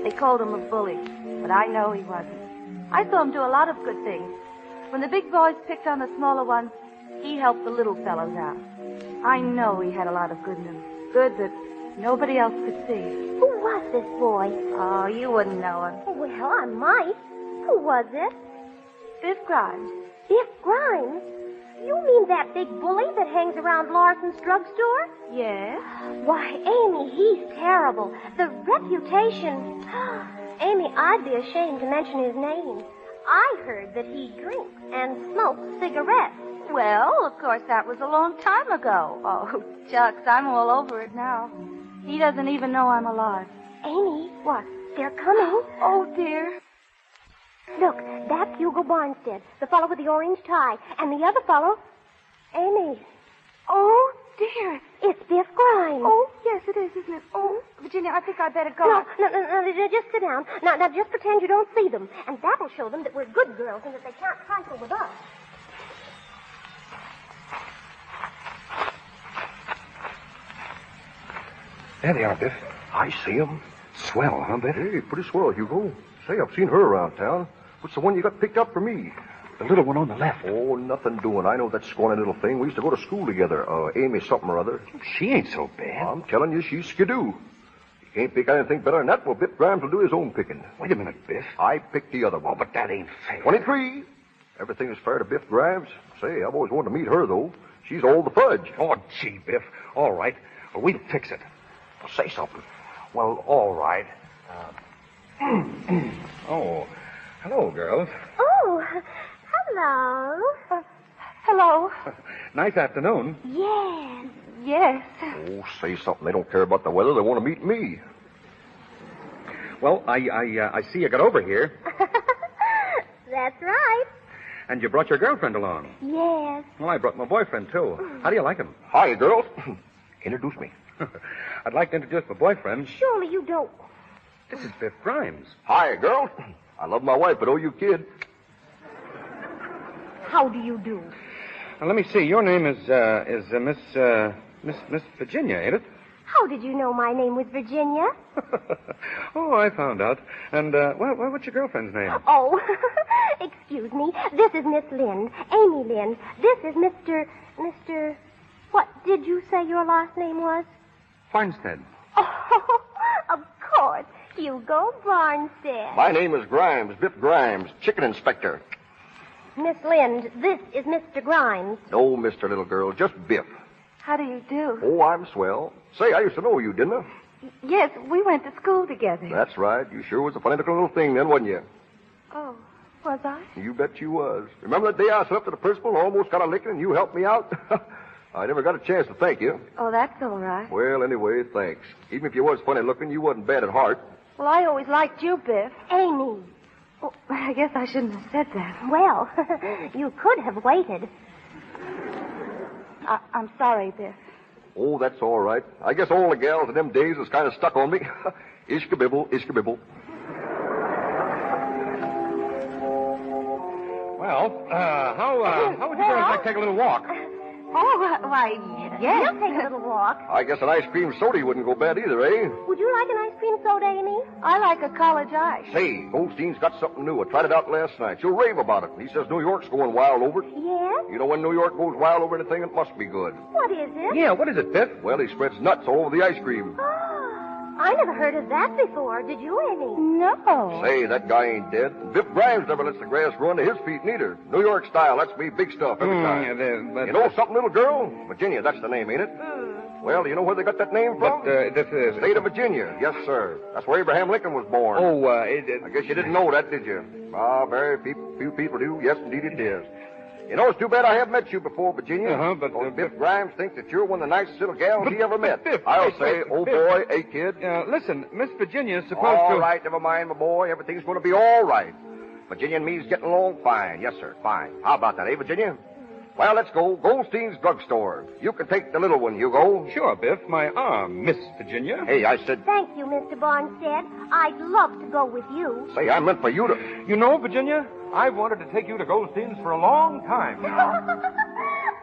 They called him a bully, but I know he wasn't. I saw him do a lot of good things. When the big boys picked on the smaller ones, he helped the little fellows out. I know he had a lot of good in him. Good that nobody else could see. Who was this boy? Oh, you wouldn't know him. Well, I might. Who was it? Biff Grimes. Biff Grimes? You mean that big bully that hangs around Larson's drugstore? Yes. Why, Amy, he's terrible. The reputation... Amy, I'd be ashamed to mention his name. I heard that he drinks and smokes cigarettes. Well, of course, that was a long time ago. Oh, shucks, I'm all over it now. He doesn't even know I'm alive. Amy. What? They're coming. Oh, dear. Look, that's Hugo Barnstead, the fellow with the orange tie. And the other fellow... Amy. Oh, dear. It's Biff Grimes. Oh, yes, it is, isn't it? Oh, Virginia, I think I'd better go. No, just sit down. Now, just pretend you don't see them. And that'll show them that we're good girls and that they can't trifle with us. There they are, Biff. I see them. Swell, huh, Biff? Hey, pretty swell, Hugo. Say, I've seen her around town. What's the one you got picked up for me? The little one on the left. Oh, nothing doing. I know that scrawny little thing. We used to go to school together. Amy something or other. She ain't so bad. I'm telling you, she's skidoo. You can't pick anything better than that. Well, Biff Grimes will do his own picking. Wait a minute, Biff. I picked the other one. Oh, but that ain't fair. 23. Everything is fair to Biff Grimes. Say, I've always wanted to meet her, though. She's all the fudge. Oh, gee, Biff. All right. Well, we'll fix it. Well, say something. Well, all right. Oh, hello, girls. Oh, hello. Hello. Nice afternoon. Yes. Yes. Oh, say something. They don't care about the weather. They want to meet me. Well, I see you got over here. That's right. And you brought your girlfriend along. Yes. Well, I brought my boyfriend, too. How do you like him? Hi, girls. Introduce me. I'd like to introduce my boyfriend. Surely you don't. This is Biff Grimes. Hi, girls. I love my wife, but oh, you kid. How do you do? Now, let me see. Your name is Miss Virginia, ain't it? How did you know my name was Virginia? Oh, I found out. And, what's your girlfriend's name? Oh, excuse me. This is Miss Lynn, Amy Lynn. This is Mr. What did you say your last name was? Farnstead. Oh, of course. Hugo Barnstead. My name is Grimes, Biff Grimes, chicken inspector. Miss Lynn, this is Mr. Grimes. No, Mr. Little Girl, just Biff. How do you do? Oh, I'm swell. Say, I used to know you, didn't I? Yes, we went to school together. That's right. You sure was a funny looking little thing then, wasn't you? Oh, was I? You bet you was. Remember that day I stood up to the principal and almost got a licking and you helped me out? I never got a chance to thank you. Oh, that's all right. Well, anyway, thanks. Even if you was funny looking, you wasn't bad at heart. Well, I always liked you, Biff. Amy. Oh, I guess I shouldn't have said that. Well, you could have waited. I'm sorry, Biff. Oh, that's all right. I guess all the gals in them days was kind of stuck on me. Ishka-bibble, ishka-bibble. Well, how would you girls like to take a little walk? Oh, why, yes. We'll take a little walk. I guess an ice cream soda wouldn't go bad either, eh? Would you like an ice cream soda, Amy? I like a college ice. Say, Goldstein's got something new. I tried it out last night. She'll rave about it. He says New York's going wild over it. Yes? You know when New York goes wild over anything, it must be good. What is it? Yeah, what is it, Biff? Well, he spreads nuts all over the ice cream. I never heard of that before. Did you, Amy? No. Say, that guy ain't dead. Biff Grimes never lets the grass grow under his feet, neither. New York style, that's me, big stuff every time. You know something, little girl? Virginia, that's the name, ain't it? Well, do you know where they got that name from? This is... State of Virginia, yes, sir. That's where Abraham Lincoln was born. Oh, I guess you didn't know that, did you? Ah, very few people do. Yes, indeed it is. You know, it's too bad I haven't met you before, Virginia. But... Biff Grimes thinks that you're one of the nicest little gals he ever met. Biff, I'll say, oh, boy, hey, kid. Listen, Miss Virginia's supposed to... All right, never mind, my boy. Everything's going to be all right. Virginia and me's getting along fine. Yes, sir, fine. How about that, eh, Virginia? Well, let's go. Goldstein's drugstore. You can take the little one, Hugo. Sure, Biff. My arm, Miss Virginia. Hey, I said... Thank you, Mr. Barnstead. I'd love to go with you. Say, I meant for you to... You know, Virginia, I've wanted to take you to Goldstein's for a long time now.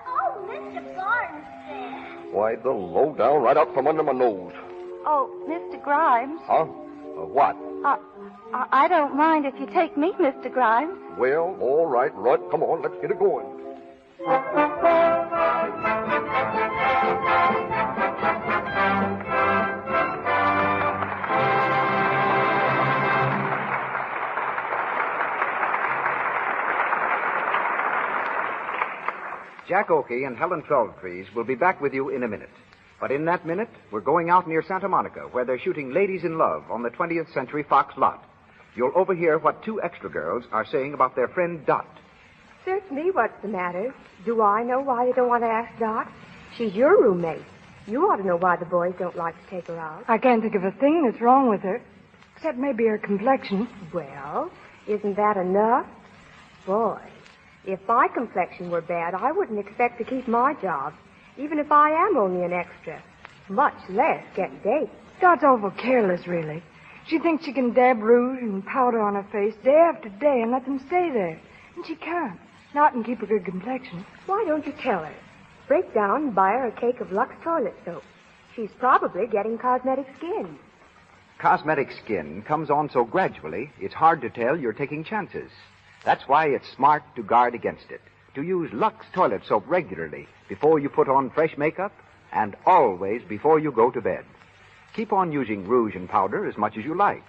Oh, Mr. Barnstead. Why, the low down right out from under my nose. Oh, Mr. Grimes. Huh? What? I don't mind if you take me, Mr. Grimes. Well, all right, Rudd. Come on, let's get it going. Jack Oakey and Helen Twelvetrees will be back with you in a minute. But in that minute, we're going out near Santa Monica, where they're shooting Ladies in Love on the 20th Century Fox lot. You'll overhear what two extra girls are saying about their friend Dot. Search me, what's the matter? Do I know why you don't want to ask Dot? She's your roommate. You ought to know why the boys don't like to take her out. I can't think of a thing that's wrong with her, except maybe her complexion. Well, isn't that enough? Boy, if my complexion were bad, I wouldn't expect to keep my job, even if I am only an extra, much less get dates. Dot's awful careless, really. She thinks she can dab rouge and powder on her face day after day and let them stay there. And she can't. Not and keep a good complexion. Why don't you tell her? Break down and buy her a cake of Lux toilet soap. She's probably getting cosmetic skin. Cosmetic skin comes on so gradually, it's hard to tell you're taking chances. That's why it's smart to guard against it. To use Lux toilet soap regularly before you put on fresh makeup and always before you go to bed. Keep on using rouge and powder as much as you like.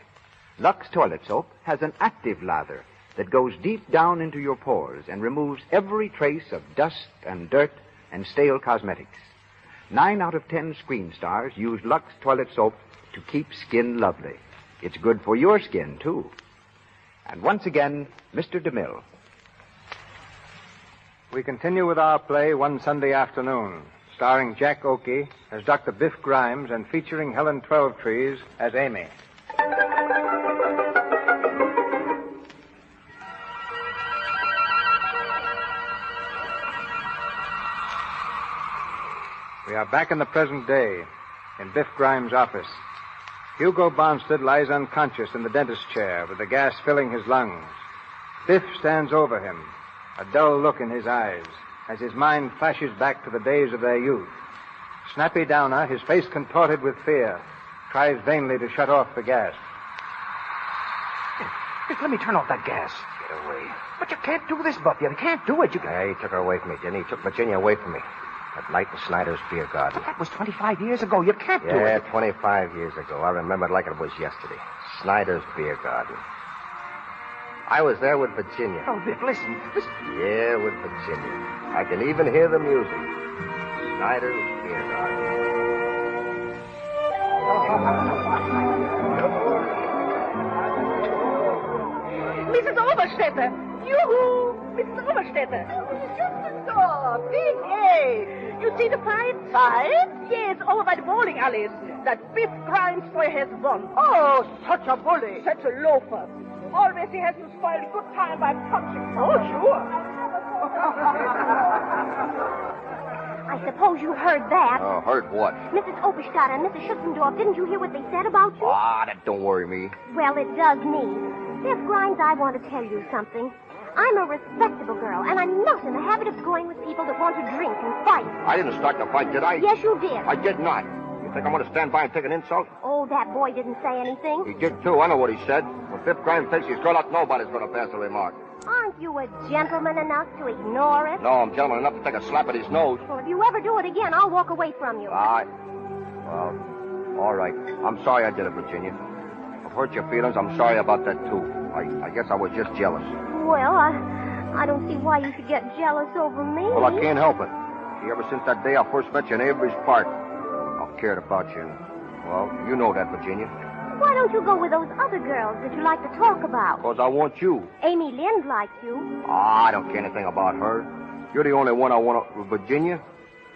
Lux toilet soap has an active lather that goes deep down into your pores and removes every trace of dust and dirt and stale cosmetics. 9 out of 10 screen stars use Lux toilet soap to keep skin lovely. It's good for your skin, too. And once again, Mr. DeMille. We continue with our play One Sunday Afternoon, starring Jack Oakey as Dr. Biff Grimes and featuring Helen Twelvetrees as Amy. We are back in the present day, in Biff Grimes' office. Hugo Barnstead lies unconscious in the dentist's chair with the gas filling his lungs. Biff stands over him, a dull look in his eyes, as his mind flashes back to the days of their youth. Snappy Downer, his face contorted with fear, tries vainly to shut off the gas. Biff, let me turn off that gas. Get away. But you can't do this, Buff. You can't do it. Yeah, he took her away from me, didn't he? He took Virginia away from me. That night in Snyder's beer garden. But that was 25 years ago. You can't do it. Yeah, 25 years ago. I remember it like it was yesterday. Snyder's beer garden. I was there with Virginia. Oh, Biff, listen. Yeah, with Virginia. I can even hear the music. Snyder's beer garden. Mrs. Oberstetter! Yoo-hoo! Mrs. Oberstetter! Oh, big A! You see the fight? Fight? Yes, over by the bowling alleys. That Biff Grimes boy has won. Oh, such a bully. Such a loafer. Always he has to spoil a good time by punching. Oh, sure. I suppose you heard that. Oh, heard what? Mrs. Oberstadt and Mrs. Schutzendorf, didn't you hear what they said about you? Ah, that don't worry me. Well, it does me. Biff Grimes, I want to tell you something. I'm a respectable girl, and I'm not in the habit of going with people that want to drink and fight. I didn't start the fight, did I? Yes, you did. I did not. You think I'm going to stand by and take an insult? Oh, that boy didn't say anything. He did, too. I know what he said. When Biff Grimes takes his girl out, nobody's going to pass a remark. Aren't you a gentleman enough to ignore it? No, I'm gentleman enough to take a slap at his nose. Well, if you ever do it again, I'll walk away from you. Well, all right. I'm sorry I did it, Virginia. I've hurt your feelings. I'm sorry about that, too. I guess I was just jealous. Well, I don't see why you should get jealous over me. Well, I can't help it. See, ever since that day I first met you in Avery's Park, I've cared about you. Well, you know that, Virginia. Why don't you go with those other girls that you like to talk about? Because I want you. Amy Lind likes you. I don't care anything about her. You're the only one I want to... Virginia,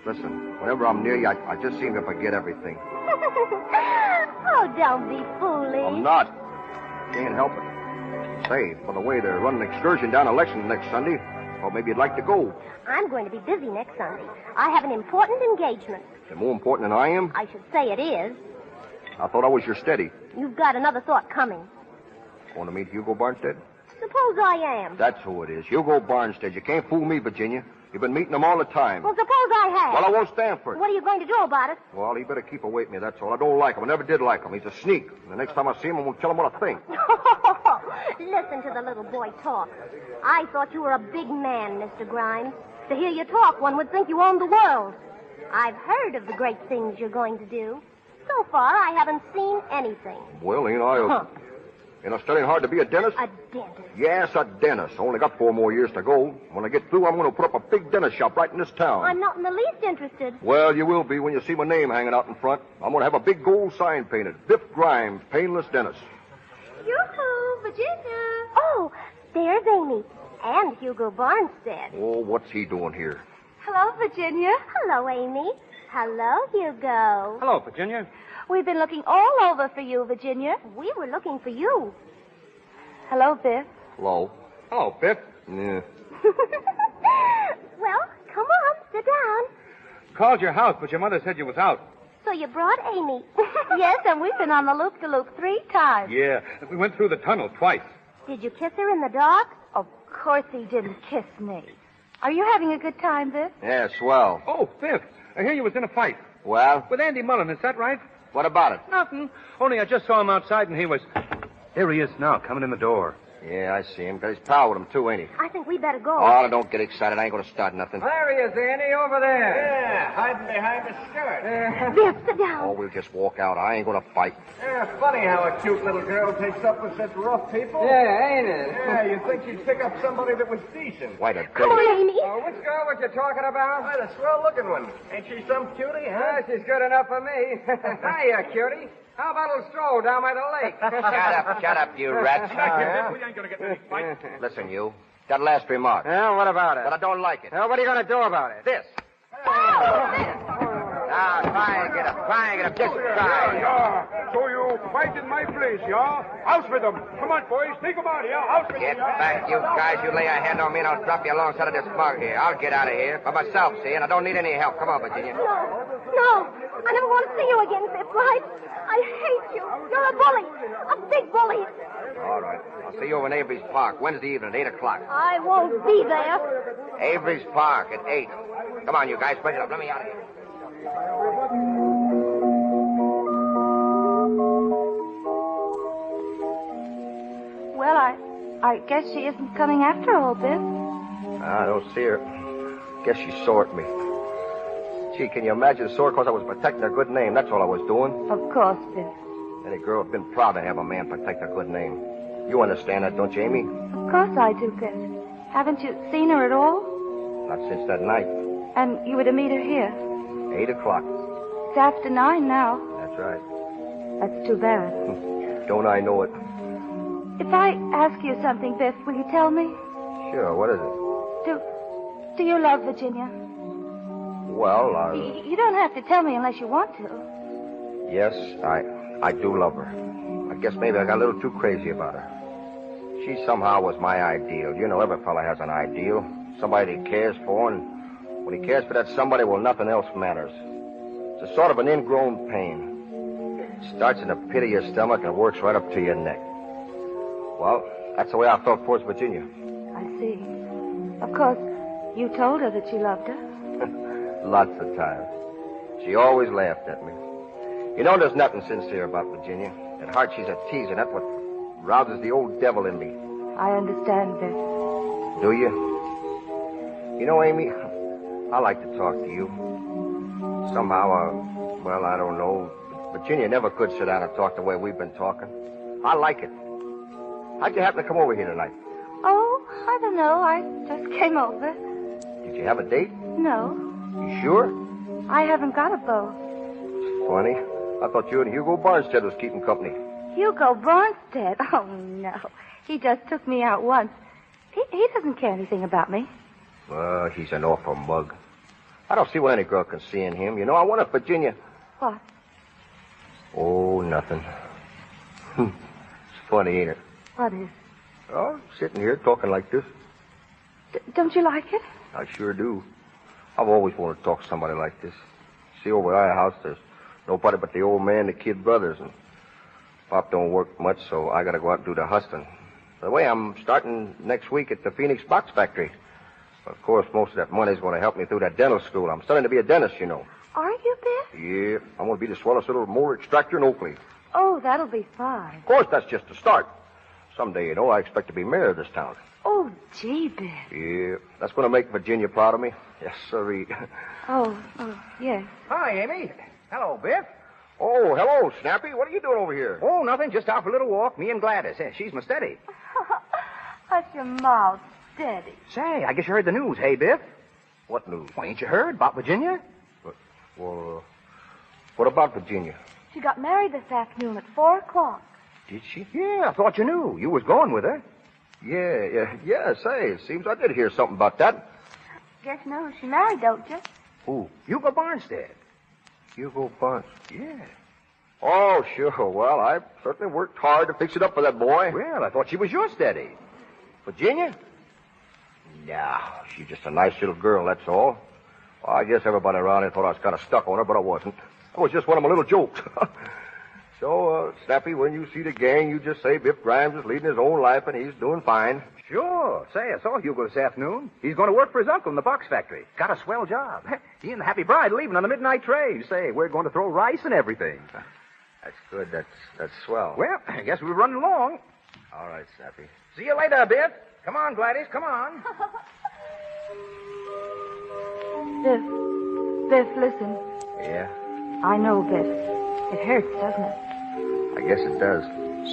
listen, whenever I'm near you, I just seem to forget everything. Oh, don't be foolish. I'm not. Can't help it. Say, by the way, they're running an excursion down Election next Sunday. Well, maybe you'd like to go. I'm going to be busy next Sunday. I have an important engagement. Is it more important than I am? I should say it is. I thought I was your steady. You've got another thought coming. Want to meet Hugo Barnstead? Suppose I am. That's who it is. Hugo Barnstead. You can't fool me, Virginia. You've been meeting him all the time. Well, suppose I have. Well, I won't stand for it. What are you going to do about it? Well, he better keep away from me, that's all. I don't like him. I never did like him. He's a sneak. And the next time I see him, I'm going to tell him what I think. Listen to the little boy talk. I thought you were a big man, Mr. Grimes. To hear you talk, one would think you owned the world. I've heard of the great things you're going to do. So far, I haven't seen anything. Well, ain't I... Ain't I studying hard to be a dentist? A dentist? Yes, a dentist. I only got 4 more years to go. When I get through, I'm going to put up a big dentist shop right in this town. I'm not in the least interested. Well, you will be when you see my name hanging out in front. I'm going to have a big gold sign painted. Biff Grimes, Painless Dentist. Yoo-hoo, Virginia. Oh, there's Amy. And Hugo Barnstead. Oh, what's he doing here? Hello, Virginia. Hello, Amy. Hello, Hugo. Hello, Virginia. We've been looking all over for you, Virginia. We were looking for you. Hello, Biff. Hello. Hello, Biff. Yeah. Well, come on, sit down. Called your house, but your mother said you was out. So you brought Amy. Yes, and we've been on the loop-de-loop 3 times. Yeah, we went through the tunnel twice. Did you kiss her in the dark? Of course he didn't kiss me. Are you having a good time, Biff? Yeah, swell. Oh, Biff, I hear you was in a fight. Well? With Andy Mullen, is that right? What about it? Nothing. Only I just saw him outside, and he was... Here he is now, coming in the door. Yeah, I see him. Got his pal with him, too, ain't he? I think we better go. Oh, don't get excited. I ain't going to start nothing. There he is, Andy, over there. Yeah, hiding behind the skirt. Biff, sit down. Oh, we'll just walk out. I ain't going to fight. Yeah, funny how a cute little girl takes up with such rough people. Yeah, ain't it? Yeah, you'd think she'd pick up somebody that was decent. Wait a Come on, Amy. Oh, which girl was you talking about? Why, the swell-looking one. Ain't she some cutie, huh? She's good enough for me. Hiya, cutie. How about a little stroll down by the lake? Shut up, you rat. We ain't gonna get any fight. Listen, you. That last remark. Yeah, what about it? But I don't like it. Well, what are you going to do about it? This. Now, try and get up. Just try. Yeah. So you fight in my place, yeah? Out with them. Come on, boys. Take them out, yeah? Out with them. Get back, you guys. You lay a hand on me and I'll drop you alongside of this mug here. I'll get out of here by myself, see? And I don't need any help. Come on, Virginia. No. I never want to see you again, Biff, right? I hate you. You're a bully. A big bully. All right. I'll see you over in Avery's Park Wednesday evening at 8 o'clock. I won't be there. Avery's Park at 8. Come on, you guys. Break it up. Let me out of here. Well, I guess she isn't coming after all, Biff. I don't see her. Guess she saw at me. Gee, can you imagine sore because I was protecting her good name? That's all I was doing. Of course, Biff. Any girl would have been proud to have a man protect her good name. You understand that, don't you, Amy? Of course I do, Biff. Haven't you seen her at all? Not since that night. And you were to meet her here? 8 o'clock. It's after 9 now. That's right. That's too bad. Don't I know it? If I ask you something, Biff, will you tell me? Sure, what is it? Do you love Virginia? Well, You don't have to tell me unless you want to. Yes, I do love her. I guess maybe I got a little too crazy about her. She somehow was my ideal. You know, every fella has an ideal. Somebody he cares for, and when he cares for that somebody, well, nothing else matters. It's a sort of an ingrown pain. It starts in the pit of your stomach and works right up to your neck. Well, that's the way I felt towards Virginia. I see. Of course, you told her that you loved her. Lots of times. She always laughed at me. You know, there's nothing sincere about Virginia. At heart, she's a teaser. That's what rouses the old devil in me. I understand, Biff. Do you? You know, Amy, I like to talk to you. Somehow, well, I don't know. Virginia never could sit down and talk the way we've been talking. I like it. How'd you happen to come over here tonight? Oh, I don't know. I just came over. Did you have a date? No. You sure? I haven't got a beau. Funny. I thought you and Hugo Barnstead was keeping company. Hugo Barnstead? Oh, no. He just took me out once. He doesn't care anything about me. Well, he's an awful mug. I don't see what any girl can see in him. You know, I wonder if Virginia... What? Oh, nothing. It's funny, ain't it? What is? Oh, sitting here talking like this. Don't you like it? I sure do. I've always wanted to talk to somebody like this. See, over at our house, there's nobody but the old man and the kid brothers, and Pop don't work much, so I gotta go out and do the hustling. By the way, I'm starting next week at the Phoenix Box Factory. Of course, most of that money's going to help me through that dental school. I'm studying to be a dentist, you know. Are you, Biff? Yeah, I'm going to be the swellest little molar extractor in Oakley. Oh, that'll be fine. Of course, that's just the start. Someday, you know, I expect to be mayor of this town. Oh, gee, Biff. Yeah, that's going to make Virginia proud of me. Yes, sirree. Oh, yes. Hi, Amy. Hello, Biff. Oh, hello, Snappy. What are you doing over here? Oh, nothing. Just out for a little walk. Me and Gladys. She's my steady. Hush your mouth, steady. Say, I guess you heard the news, hey, Biff? What news? Well, ain't you heard about Virginia? What about Virginia? She got married this afternoon at 4 o'clock. Did she? Yeah, I thought you knew. You was going with her. Yeah, say, it seems I did hear something about that. Guess you know who she married, don't you? Who? Hugo Barnstead. Hugo Barnstead? Yeah. Oh, sure. Well, I certainly worked hard to fix it up for that boy. Well, I thought she was your steady. Virginia? No, she's just a nice little girl, that's all. Well, I guess everybody around here thought I was kind of stuck on her, but I wasn't. That was just one of my little jokes. So, Snappy, when you see the gang, you just say Biff Grimes is leading his own life and he's doing fine. Sure. Say, I saw Hugo this afternoon. He's going to work for his uncle in the box factory. Got a swell job. He and the Happy Bride leaving on the midnight train. Say, we're going to throw rice and everything. That's good. That's swell. Well, I guess we're running along. All right, Snappy. See you later, Biff. Come on, Gladys, come on. Biff, listen. Yeah, I know, Biff. It hurts, doesn't it? I guess it does.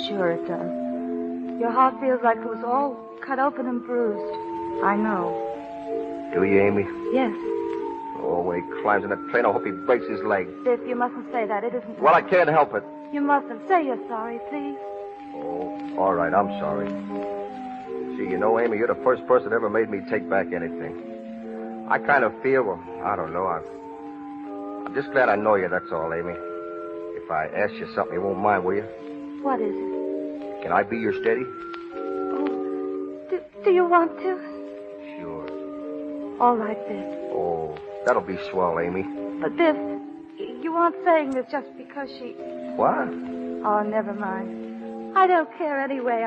Sure it does. Your heart feels like it was all cut open and bruised. I know. Do you, Amy? Yes. Oh, when he climbs in that plane, I hope he breaks his leg. Biff, you mustn't say that. It isn't... Well, I can't help it. You mustn't. Say you're sorry, please. Oh, all right, I'm sorry. See, you know, Amy, you're the first person that ever made me take back anything. I kind of feel, well, I don't know, I'm just glad I know you, that's all, Amy. If I ask you something, you won't mind, will you? What is it? Can I be your steady? Oh, do you want to? Sure. All right, Biff. Oh, that'll be swell, Amy. But, Biff, you aren't saying this just because she... What? Oh, never mind. I don't care anyway.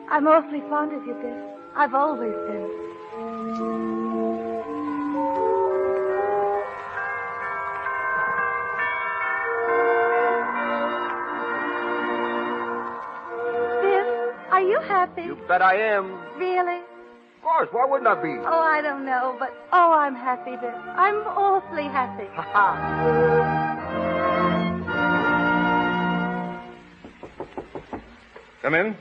I'm awfully fond of you, Biff. I've always been. Biff, are you happy? You bet I am. Really? Of course, why wouldn't I be? Oh, I don't know, but I'm happy, Biff. I'm awfully happy. Come in.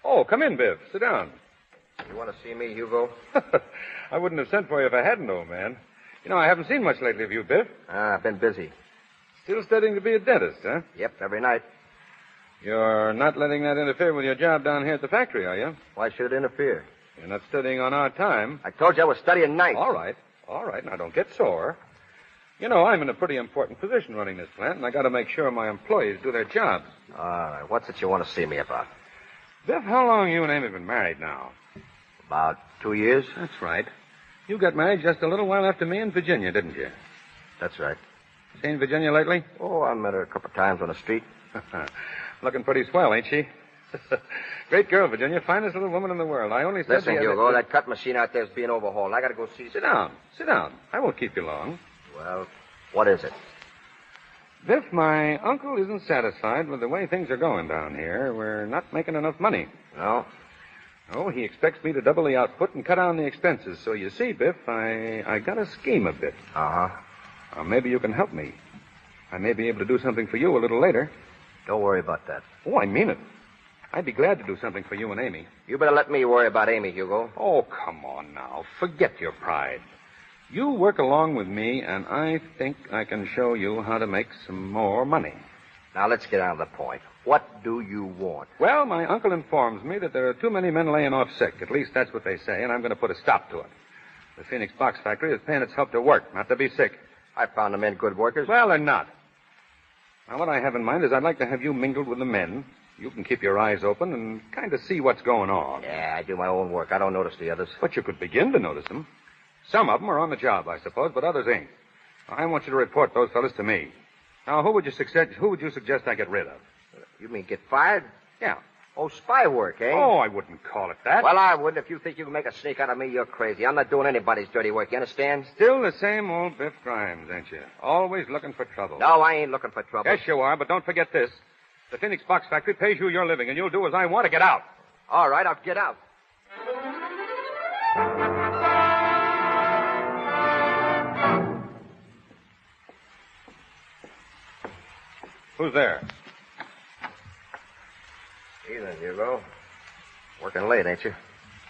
Oh, come in, Biff. Sit down. You want to see me, Hugo? I wouldn't have sent for you if I hadn't, old man. You know, I haven't seen much lately of you, Biff. I've been busy. Still studying to be a dentist, huh? Yep, every night. You're not letting that interfere with your job down here at the factory, are you? Why should it interfere? You're not studying on our time. I told you I was studying nights. All right. Now, don't get sore. You know, I'm in a pretty important position running this plant, and I got to make sure my employees do their jobs. All right. What's it you want to see me about? Biff, how long you and Amy been married now? About 2 years. That's right. You got married just a little while after me in Virginia, didn't you? That's right. Seen Virginia lately? Oh, I met her a couple of times on the street. Looking pretty swell, ain't she? Great girl, Virginia. Finest little woman in the world. I only said Listen, Hugo, that cut machine out there is being overhauled. I got to go see... Sit down. I won't keep you long. Well, what is it? Biff, my uncle isn't satisfied with the way things are going down here. We're not making enough money. No? Oh, he expects me to double the output and cut down the expenses. So you see, Biff, I got to scheme a bit. Uh-huh. Maybe you can help me. I may be able to do something for you a little later. Don't worry about that. Oh, I mean it. I'd be glad to do something for you and Amy. You better let me worry about Amy, Hugo. Oh, come on now. Forget your pride. You work along with me, and I think I can show you how to make some more money. Now, let's get on to the point. What do you want? Well, my uncle informs me that there are too many men laying off sick. At least that's what they say, and I'm going to put a stop to it. The Phoenix Box Factory is paying its help to work, not to be sick. I found the men good workers. Well, they're not. Now, what I have in mind is I'd like to have you mingled with the men. You can keep your eyes open and kind of see what's going on. Yeah, I do my own work. I don't notice the others. But you could begin to notice them. Some of them are on the job, I suppose, but others ain't. I want you to report those fellas to me. Now, who would you suggest I get rid of? You mean get fired? Yeah. Oh, spy work, eh? Oh, I wouldn't call it that. Well, I wouldn't. If you think you can make a sneak out of me, you're crazy. I'm not doing anybody's dirty work, you understand? Still the same old Biff Grimes, ain't you? Always looking for trouble. No, I ain't looking for trouble. Yes, you are, but don't forget this. The Phoenix Box Factory pays you your living, and you'll do as I want to get out. All right, I'll get out. Who's there? Evening, Hugo. Working late, ain't you?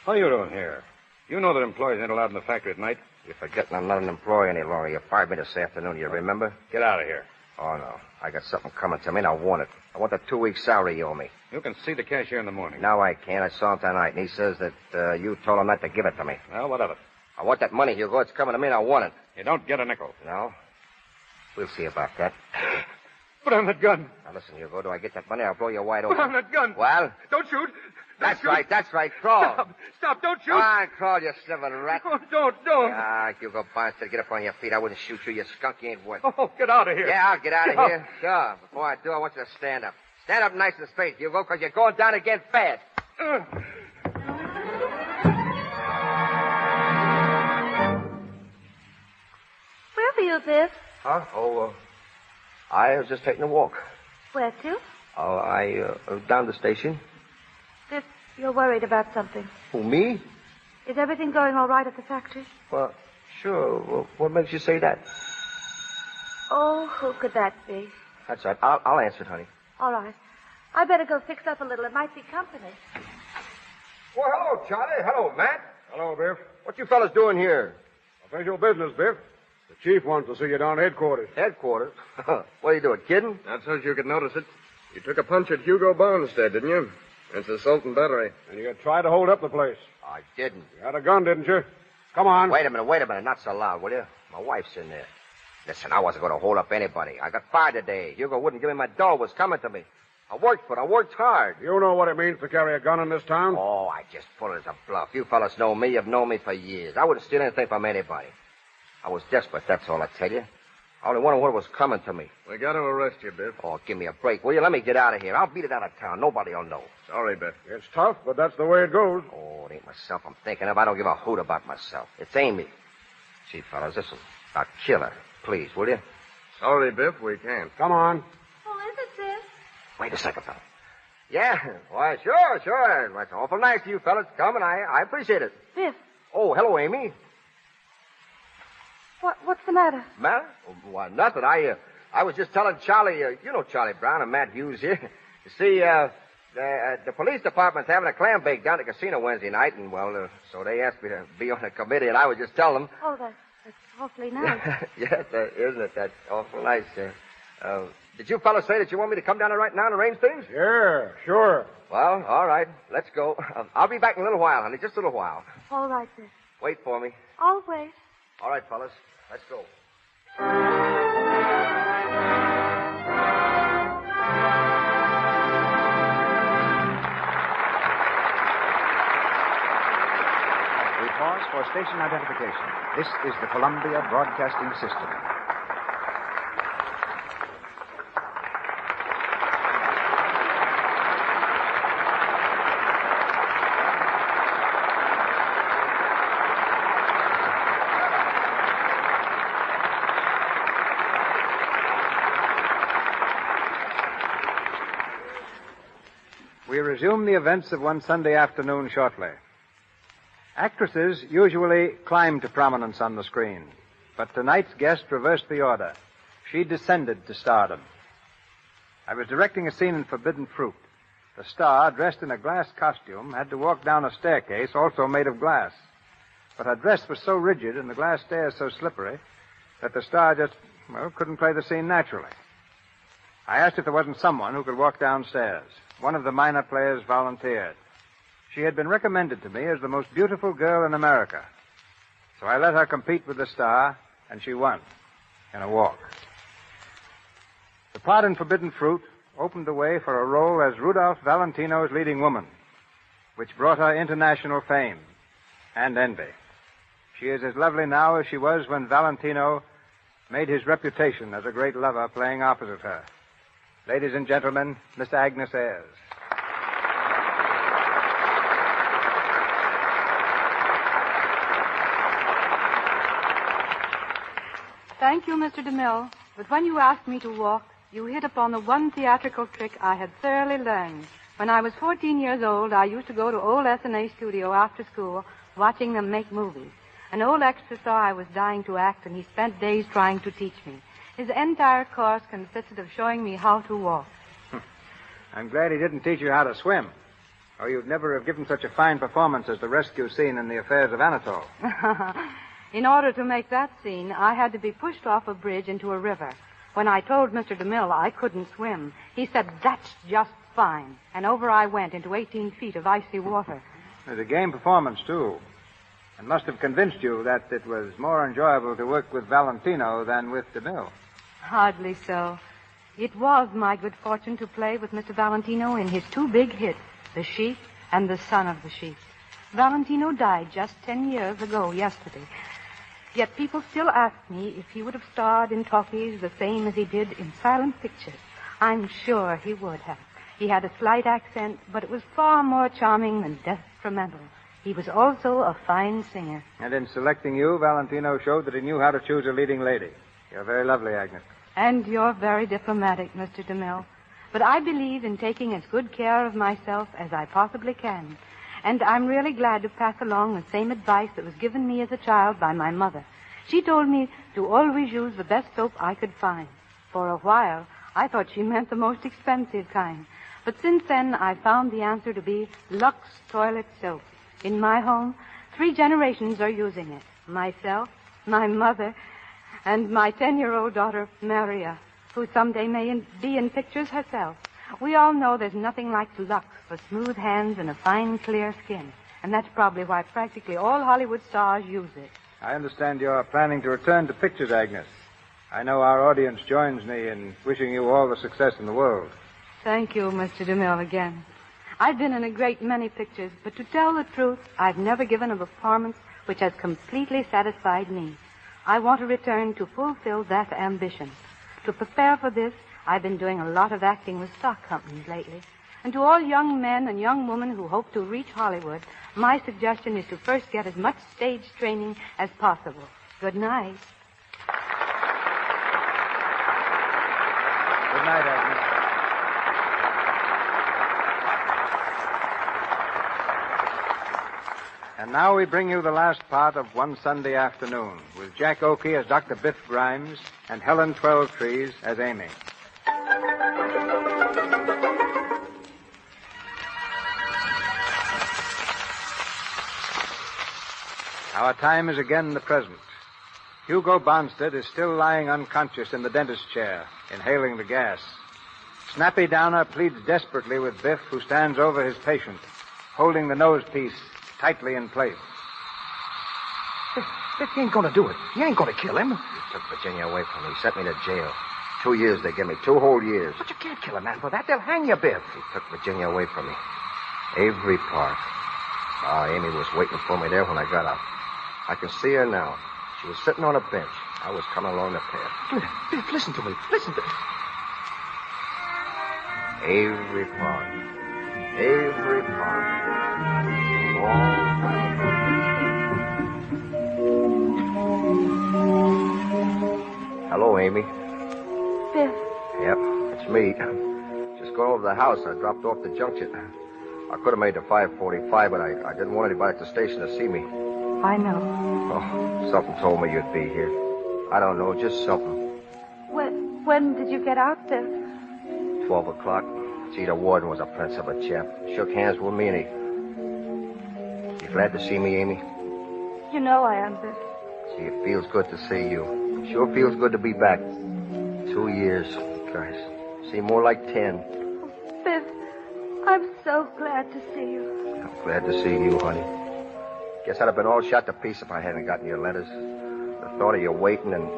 What are you doing here? You know that employees ain't allowed in the factory at night. You're forgetting I'm not an employee any longer. You fired me this afternoon, you remember? Get out of here. Oh, no. I got something coming to me, and I want it. I want the 2-week salary you owe me. You can see the cashier in the morning. No, I can't. I saw him tonight, and he says that you told him not to give it to me. Well, what of it? I want that money, Hugo. It's coming to me, and I want it. You don't get a nickel. No? We'll see about that. Put on that gun. Now, listen, Hugo. Do I get that money, I'll blow you wide open. Put on that gun. Well? Don't shoot. That's right. Crawl. Stop. Don't shoot. Come on, crawl, you sniveling rat. Oh, don't. Ah, Hugo Barnes said get up on your feet. I wouldn't shoot you. You skunk. You ain't worth it. Oh, get out of here. Yeah, I'll get out of here. Sure. Before I do, I want you to stand up. Stand up nice and straight, Hugo, because you're going down again fast. Where are you, Biff? Huh? Oh, I was just taking a walk. Where to? Down the station. Biff, you're worried about something. Who, me? Is everything going all right at the factory? Well, sure. Well, what makes you say that? Oh, who could that be? That's right. I'll answer it, honey. All right. I better go fix up a little. It might be company. Well, hello, Charlie. Hello, Matt. Hello, Biff. What you fellas doing here? Official business, Biff. The chief wants to see you down at headquarters. Headquarters? What are you doing, kidding? Not so you could notice it. You took a punch at Hugo Bonstead, didn't you? It's assault and battery. And you tried to hold up the place. I didn't. You had a gun, didn't you? Come on. Wait a minute. Not so loud, will you? My wife's in there. Listen, I wasn't going to hold up anybody. I got fired today. Hugo wouldn't give me my dough. Was coming to me. I worked for it. I worked hard. You know what it means to carry a gun in this town? Oh, I just pulled it as a bluff. You fellas know me. You've known me for years. I wouldn't steal anything from anybody. I was desperate, that's all I tell you. I only wondered what was coming to me. We got to arrest you, Biff. Oh, give me a break, will you? Let me get out of here. I'll beat it out of town. Nobody will know. Sorry, Biff. It's tough, but that's the way it goes. Oh, it ain't myself I'm thinking of. I don't give a hoot about myself. It's Amy. See, fellas, listen. I'll kill her. Please, will you? Sorry, Biff, we can't. Come on. Who is it, Biff? Wait a second, fella. Yeah, why, sure. That's awful nice of you fellas to come, and I appreciate it. Biff. Oh, hello, Amy. What's the matter? Matter? Why, nothing. I was just telling Charlie, you know Charlie Brown and Matt Hughes here. You see, the police department's having a clam bake down at the casino Wednesday night, and, well, so they asked me to be on the committee, and I was just telling them. Oh, that's awfully nice. Yes, isn't it? That's awful nice. Did you fellas say that you want me to come down there right now and arrange things? Yeah, sure. Well, all right. Let's go. I'll be back in a little while, honey. Just a little while. All right, Biff. Wait for me. I'll wait. All right, fellas. Let's go. We pause for station identification. This is the Columbia Broadcasting System. We resume the events of one Sunday afternoon shortly. Actresses usually climb to prominence on the screen, but tonight's guest reversed the order. She descended to stardom. I was directing a scene in Forbidden Fruit. The star, dressed in a glass costume, had to walk down a staircase also made of glass. But her dress was so rigid and the glass stairs so slippery that the star just, couldn't play the scene naturally. I asked if there wasn't someone who could walk downstairs. One of the minor players volunteered. She had been recommended to me as the most beautiful girl in America. So I let her compete with the star, and she won in a walk. The part in Forbidden Fruit opened the way for a role as Rudolph Valentino's leading woman, which brought her international fame and envy. She is as lovely now as she was when Valentino made his reputation as a great lover playing opposite her. Ladies and gentlemen, Miss Agnes Ayres. Thank you, Mr. DeMille. But when you asked me to walk, you hit upon the one theatrical trick I had thoroughly learned. When I was 14 years old, I used to go to old S&A studio after school, watching them make movies. An old extra saw I was dying to act, and he spent days trying to teach me. His entire course consisted of showing me how to walk. I'm glad he didn't teach you how to swim, or you'd never have given such a fine performance as the rescue scene in The Affairs of Anatole. In order to make that scene, I had to be pushed off a bridge into a river. When I told Mr. DeMille I couldn't swim, he said, "That's just fine." And over I went into 18 feet of icy water. It was a game performance, too, and must have convinced you that it was more enjoyable to work with Valentino than with DeMille. Hardly so. It was my good fortune to play with Mr. Valentino in his two big hits, The Sheep and The Son of the Sheep. Valentino died just 10 years ago yesterday. Yet people still ask me if he would have starred in talkies the same as he did in silent pictures. I'm sure he would have. He had a slight accent, but it was far more charming than detrimental. He was also a fine singer. And in selecting you, Valentino showed that he knew how to choose a leading lady. You're very lovely, Agnes. And you're very diplomatic, Mr. DeMille. But I believe in taking as good care of myself as I possibly can. And I'm really glad to pass along the same advice that was given me as a child by my mother. She told me to always use the best soap I could find. For a while, I thought she meant the most expensive kind. But since then, I found the answer to be Lux toilet soap. In my home, 3 generations are using it. Myself, my mother, and my 10-year-old daughter, Maria, who someday may be in pictures herself. We all know there's nothing like Lux for smooth hands and a fine, clear skin. And that's probably why practically all Hollywood stars use it. I understand you're planning to return to pictures, Agnes. I know our audience joins me in wishing you all the success in the world. Thank you, Mr. DeMille, again. I've been in a great many pictures, but to tell the truth, I've never given a performance which has completely satisfied me. I want to return to fulfill that ambition. To prepare for this, I've been doing a lot of acting with stock companies lately. And to all young men and young women who hope to reach Hollywood, my suggestion is to first get as much stage training as possible. Good night. Good night, Agnes. And now we bring you the last part of One Sunday Afternoon, with Jack Oakey as Dr. Biff Grimes and Helen Twelvetrees as Amy. Our time is again the present. Hugo Bonstead is still lying unconscious in the dentist's chair, inhaling the gas. Snappy Downer pleads desperately with Biff, who stands over his patient, holding the nosepiece tightly in place. Biff, you ain't gonna do it. You ain't gonna kill him. He took Virginia away from me. He sent me to jail. 2 years they give me. 2 whole years. But you can't kill a man for that. They'll hang you, Biff. He took Virginia away from me. Avery Park. Amy was waiting for me there when I got out. I can see her now. She was sitting on a bench. I was coming along the path. Biff, listen to me. Listen to me. Avery Park. Avery Park. Long time ago. Hello, Amy. Biff. Yep, it's me. Just going over to the house. I dropped off the junction. I could have made the 5:45, but I didn't want anybody at the station to see me. I know. Oh, something told me you'd be here. I don't know, just something. When did you get out, Biff? 12 o'clock. Gee, the warden was a prince of a chap. Shook hands with me, and You glad to see me, Amy? You know I am, Biff. Gee, it feels good to see you. Sure feels good to be back. 2 years. Christ. Seem more like 10. Oh, Biff, I'm so glad to see you. I'm glad to see you, honey. Guess I'd have been all shot to pieces if I hadn't gotten your letters. The thought of you waiting and...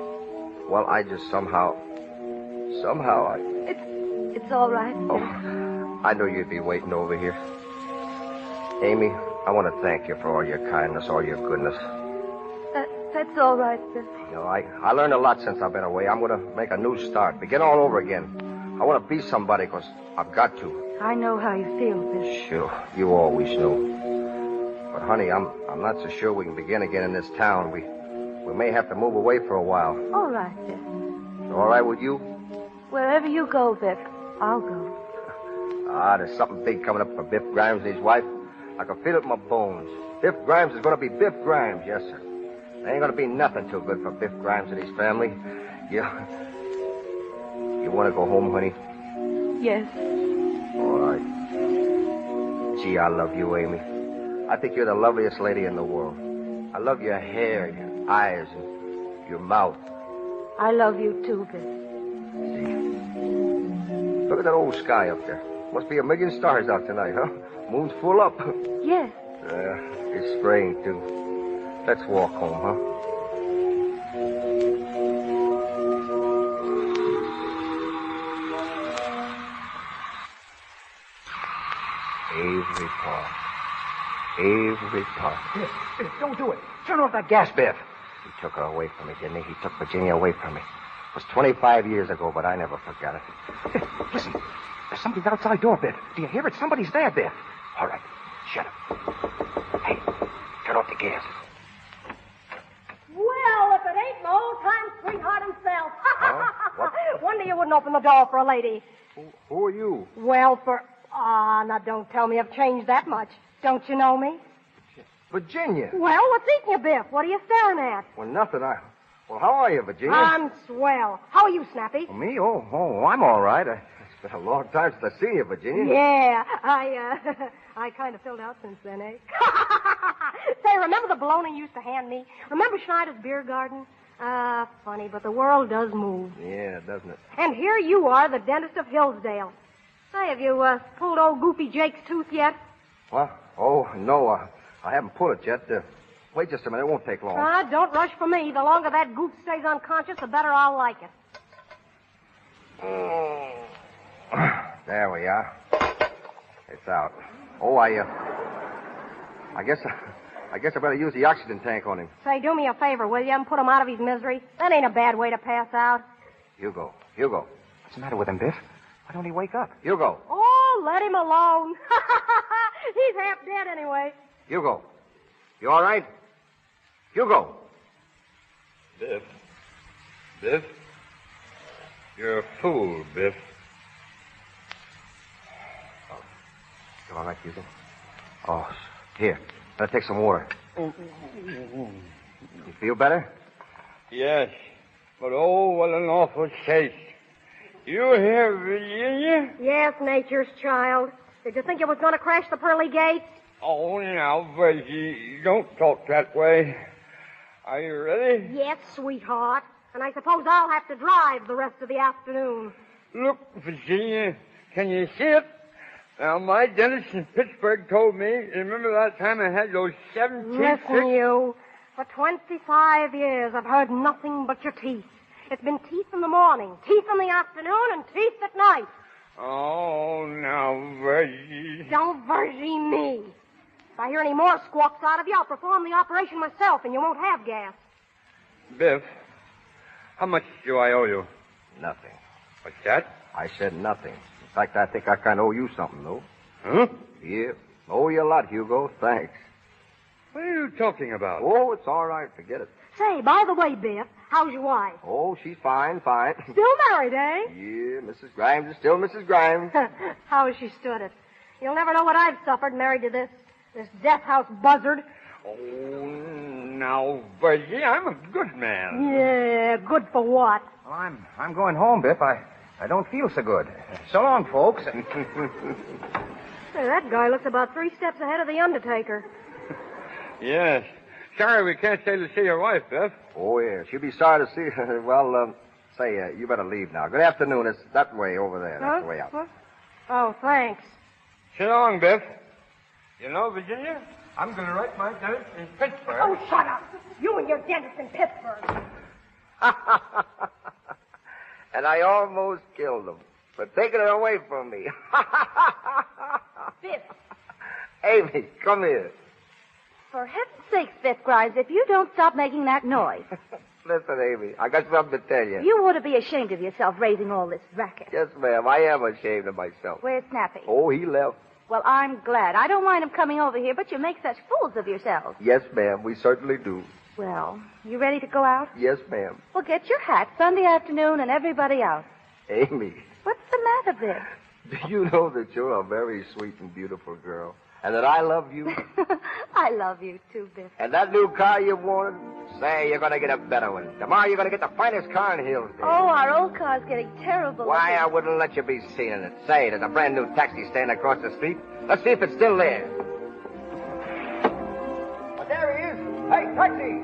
Well, I just somehow It's all right, Biff. Oh, I knew you'd be waiting over here. Amy, I want to thank you for all your kindness, all your goodness. That's all right, Biff. You know, I learned a lot since I've been away. I'm going to make a new start, begin all over again. I want to be somebody because I've got to. I know how you feel, Biff. Sure, you always knew. But, honey, I'm not so sure we can begin again in this town. We may have to move away for a while. All right, Biff. All right with you? Wherever you go, Biff, I'll go. There's something big coming up for Biff Grimes and his wife. I can feel it in my bones. Biff Grimes is going to be Biff Grimes, yes, sir. There ain't going to be nothing too good for Biff Grimes and his family. You want to go home, honey? Yes. All right. Gee, I love you, Amy. I think you're the loveliest lady in the world. I love your hair, your eyes, and your mouth. I love you too, Biff. Look at that old sky up there. Must be 1,000,000 stars out tonight, huh? Moon's full up. Yes. It's spraying, too. Let's walk home, huh? Avery Park. Avery Park. Biff, don't do it. Turn off that gas, Biff. He took her away from me, didn't he? He took Virginia away from me. It was 25 years ago, but I never forgot it. Biff, listen. There's something outside door, Biff. Do you hear it? Somebody's there, Biff. All right. Shut up. Hey, turn off the gas. Well, if it ain't my old-time sweetheart himself. Huh? open the door for a lady. Who are you? Well, now don't tell me I've changed that much. Don't you know me? Virginia. Well, what's eating you, Biff? What are you staring at? Well, nothing. Well, how are you, Virginia? I'm swell. How are you, Snappy? Oh, me? Oh, I'm all right. It's been a long time since I see you, Virginia. Yeah, I kind of filled out since then, eh? Say, remember the bologna you used to hand me? Remember Schneider's beer garden? Funny, but the world does move. Yeah, doesn't it? And here you are, the dentist of Hillsdale. Say, have you pulled old Goofy Jake's tooth yet? What? Oh, no, I haven't pulled it yet. Wait just a minute. It won't take long. Don't rush for me. The longer that goof stays unconscious, the better I'll like it. There we are. It's out. Oh, I guess I better use the oxygen tank on him. Say, do me a favor, will you, and put him out of his misery? That ain't a bad way to pass out. Hugo. What's the matter with him, Biff? Why don't he wake up? Hugo. Oh, let him alone. He's half dead anyway. Hugo. You all right? Hugo. Biff? You're a fool, Biff. Oh, you all right, Hugo? Oh, here. Better take some water. You feel better? Yes, but oh, what an awful chase. You here, Virginia? Yes, nature's child. Did you think it was going to crash the pearly gates? Oh, now, Virgie, don't talk that way. Are you ready? Yes, sweetheart. And I suppose I'll have to drive the rest of the afternoon. Look, Virginia, can you see it? Now, my dentist in Pittsburgh told me, remember that time I had those 7 teeth? Listen, you. For 25 years, I've heard nothing but your teeth. It's been teeth in the morning, teeth in the afternoon, and teeth at night. Oh, now, Virgie. Don't Virgie me. If I hear any more squawks out of you, I'll perform the operation myself, and you won't have gas. Biff, how much do I owe you? Nothing. What's that? I said nothing. In fact, I think I kind of owe you something, though. Huh? Yeah. Owe you a lot, Hugo. Thanks. What are you talking about? Oh, it's all right. Forget it. Say, by the way, Biff, how's your wife? Oh, she's fine. Still married, eh? Yeah, Mrs. Grimes is still Mrs. Grimes. How has she stood it? You'll never know what I've suffered married to this death house buzzard. Oh, now, Virgie, I'm a good man. Yeah, good for what? Well, I'm going home, Biff. I don't feel so good. So long, folks. Say, that guy looks about 3 steps ahead of the Undertaker. Yes. Sorry we can't stay to see your wife, Biff. Oh, yeah. She'll be sorry to see her. Well, you better leave now. Good afternoon. It's that way over there. That's the way out. Huh? Oh, thanks. So long, Biff. You know, Virginia, I'm going to write my dentist in Pittsburgh. Oh, shut up. You and your dentist in Pittsburgh. And I almost killed him for taking it away from me. Biff. Amy, come here. For heaven's sakes, Biff Grimes, if you don't stop making that noise. Listen, Amy, I got something to tell you. You ought to be ashamed of yourself raising all this racket. Yes, ma'am, I am ashamed of myself. Where's Snappy? Oh, he left. Well, I'm glad. I don't mind him coming over here, but you make such fools of yourselves. Yes, ma'am, we certainly do. Well, you ready to go out? Yes, ma'am. Well, get your hat Sunday afternoon and everybody out. Amy. What's the matter, Biff? Do you know that you're a very sweet and beautiful girl? And that I love you? I love you, too, Biff. And that new car you wanted? Say, you're going to get a better one. Tomorrow you're going to get the finest car in Hillsdale. Oh, our old car's getting terrible. Why, I wouldn't let you be seen in it. Say, there's a brand new taxi standing across the street. Let's see if it's still there. But there he is. Hey, taxi!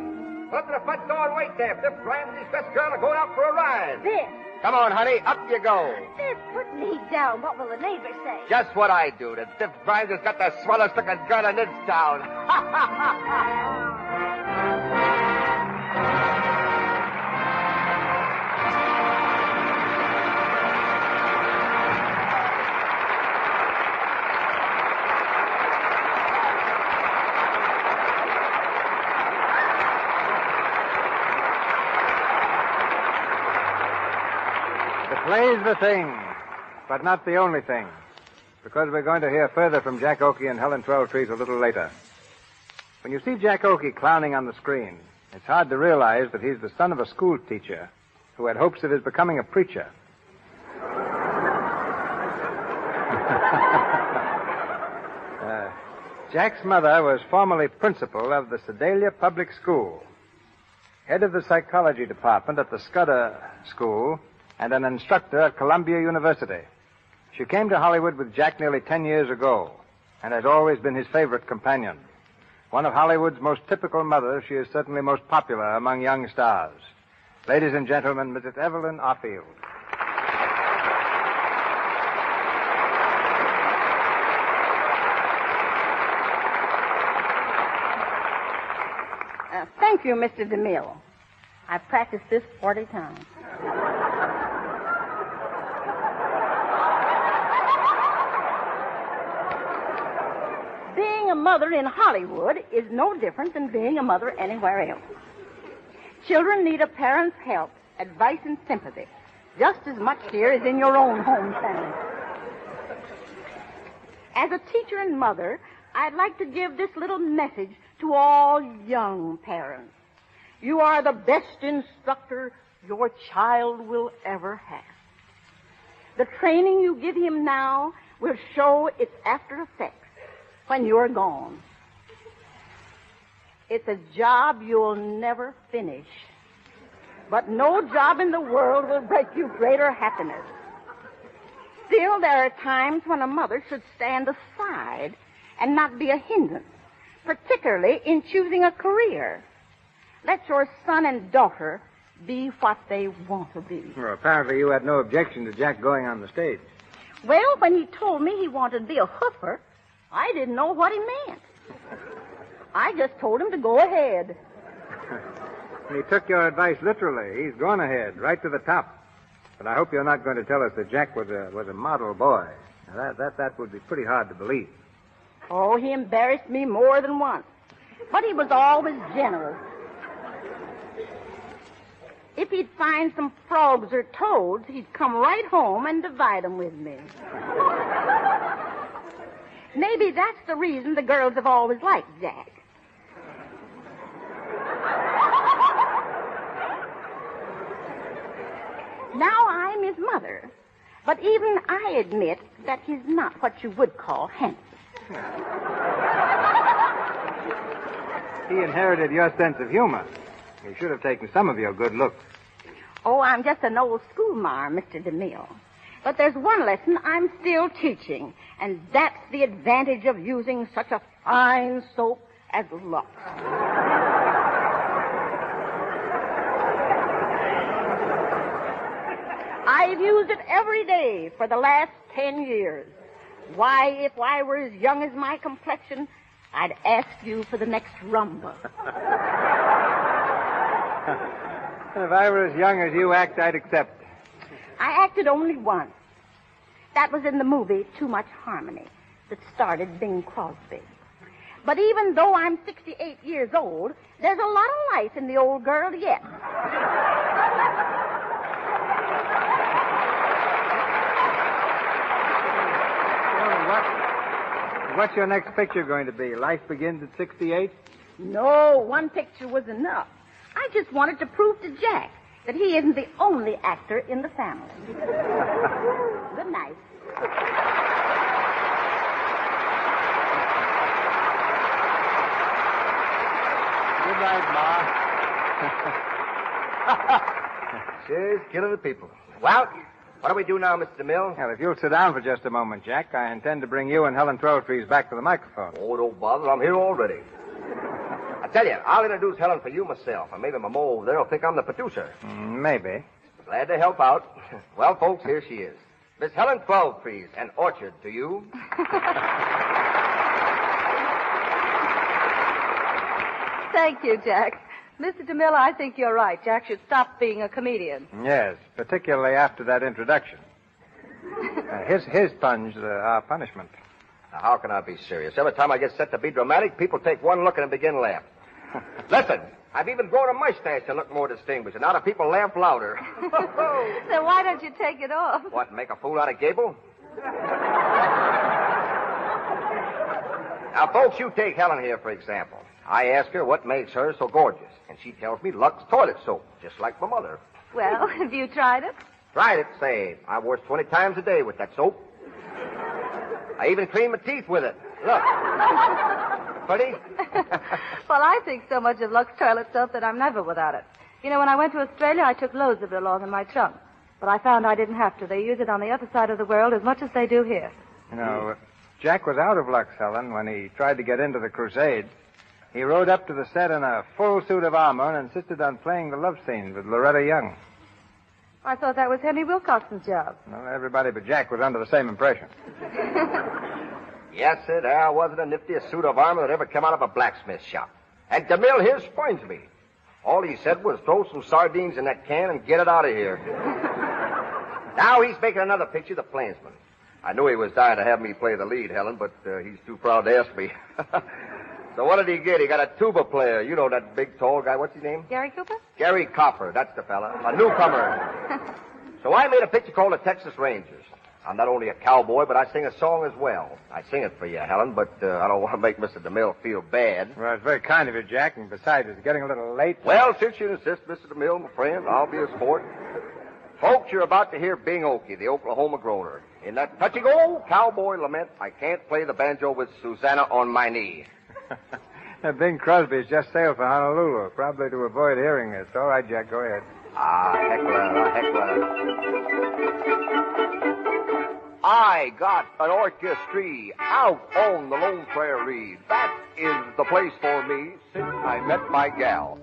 Go up to the front door and wait there. Biff Grimes and his best girl are going out for a ride. Biff! Come on, honey. Up you go. Biff, put me down. What will the neighbors say? Just what I do. The Biff Grimes has got the swellest looking girl in this town. The play's the thing, but not the only thing, because we're going to hear further from Jack Oakey and Helen Twelvetrees a little later. When you see Jack Oakey clowning on the screen, it's hard to realize that he's the son of a school teacher who had hopes of his becoming a preacher. Jack's mother was formerly principal of the Sedalia Public School, head of the psychology department at the Scudder School, and an instructor at Columbia University. She came to Hollywood with Jack nearly 10 years ago and has always been his favorite companion. One of Hollywood's most typical mothers, she is certainly most popular among young stars. Ladies and gentlemen, Mrs. Evelyn Arfield. Thank you, Mr. DeMille. I've practiced this 40 times. Being a mother in Hollywood is no different than being a mother anywhere else. Children need a parent's help, advice, and sympathy, just as much here as in your own hometown. As a teacher and mother, I'd like to give this little message to all young parents. You are the best instructor your child will ever have. The training you give him now will show its after effects when you're gone. It's a job you'll never finish. But no job in the world will bring you greater happiness. Still, there are times when a mother should stand aside and not be a hindrance, particularly in choosing a career. Let your son and daughter be what they want to be. Well, apparently you had no objection to Jack going on the stage. Well, when he told me he wanted to be a hoofer, I didn't know what he meant. I just told him to go ahead. He took your advice literally. He's gone ahead, right to the top. But I hope you're not going to tell us that Jack was a model boy. Now, that would be pretty hard to believe. Oh, he embarrassed me more than once. But he was always generous. If he'd find some frogs or toads, he'd come right home and divide them with me. Maybe that's the reason the girls have always liked Jack. Now I'm his mother, but even I admit that he's not what you would call handsome. He inherited your sense of humor. He should have taken some of your good looks. Oh, I'm just an old schoolmarm, Mr. DeMille. But there's one lesson I'm still teaching, and that's the advantage of using such a fine soap as Lux. I've used it every day for the last 10 years. Why, if I were as young as my complexion, I'd ask you for the next rumba. If I were as young as you act, I'd accept. I acted only once. That was in the movie Too Much Harmony that starred Bing Crosby. But even though I'm 68 years old, there's a lot of life in the old girl yet. What's your next picture going to be? Life Begins at 68? No, one picture was enough. I just wanted to prove to Jack that he isn't the only actor in the family. Good night. Good night, Ma. She's killing the people. Well, what do we do now, Mr. DeMille? Well, if you'll sit down for just a moment, Jack, I intend to bring you and Helen Twelvetrees back to the microphone. Oh, don't bother. I'm here already. I tell you, I'll introduce Helen for you myself, and maybe my mo over there will think I'm the producer. Maybe. Glad to help out. Well, folks, here she is. Miss Helen Twelvetrees, An Orchard to you. Thank you, Jack. Mr. DeMille, I think you're right. Jack should stop being a comedian. Yes, particularly after that introduction. His pun's our punishment. Now, how can I be serious? Every time I get set to be dramatic, people take one look and begin laughing. Listen, I've even grown a mustache to look more distinguished, and now the people laugh louder. Then why don't you take it off? What, make a fool out of Gable? Now, folks, you take Helen here, for example. I ask her what makes her so gorgeous, and she tells me Lux toilet soap, just like my mother. Well, have you tried it? Tried it? Say, I wash 20 times a day with that soap. I even cleaned my teeth with it. Look. Pretty? Well, I think so much of Lux toilet soap that I'm never without it. You know, when I went to Australia, I took loads of it along in my trunk. But I found I didn't have to. They use it on the other side of the world as much as they do here. You know, Jack was out of Lux, Helen, when he tried to get into the crusade. He rode up to the set in a full suit of armor and insisted on playing the love scenes with Loretta Young. I thought that was Henry Wilcoxon's job. Well, everybody but Jack was under the same impression. Yes, sir, there wasn't a niftiest suit of armor that ever come out of a blacksmith shop. And DeMille here spoils me. All he said was throw some sardines in that can and get it out of here. Now he's making another picture, The Plainsman. I knew he was dying to have me play the lead, Helen, but he's too proud to ask me. So what did he get? He got a tuba player. You know that big, tall guy. What's his name? Gary Cooper? Gary Copper. That's the fella. A newcomer. So I made a picture called The Texas Rangers. I'm not only a cowboy, but I sing a song as well. I sing it for you, Helen, but I don't want to make Mr. DeMille feel bad. Well, it's very kind of you, Jack, and besides, it's getting a little late. Well, since you insist, Mr. DeMille, my friend, I'll be a sport. Folks, you're about to hear Bing Okie, the Oklahoma groaner. In that touching old cowboy lament, I can't play the banjo with Susanna on my knee. Bing Crosby's just sailed for Honolulu, probably to avoid hearing this. All right, Jack, go ahead. Heckler. I got an orchestra out on the Lone Prairie. That is the place for me since I met my gal.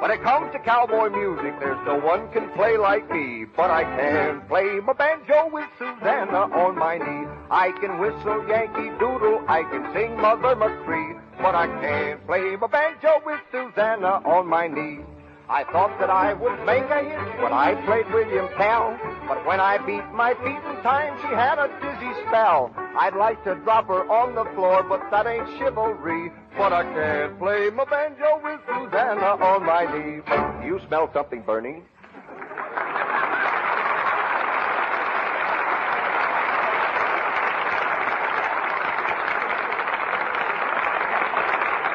When it comes to cowboy music, there's no one can play like me. But I can play my banjo with Susanna on my knee. I can whistle Yankee Doodle, I can sing Mother McCree. But I can't play my banjo with Susanna on my knee. I thought that I would make a hit when I played William Tell. But when I beat my feet in time, she had a dizzy spell. I'd like to drop her on the floor, but that ain't chivalry. But I can't play my banjo with Susanna on my knee. Do you smell something burning?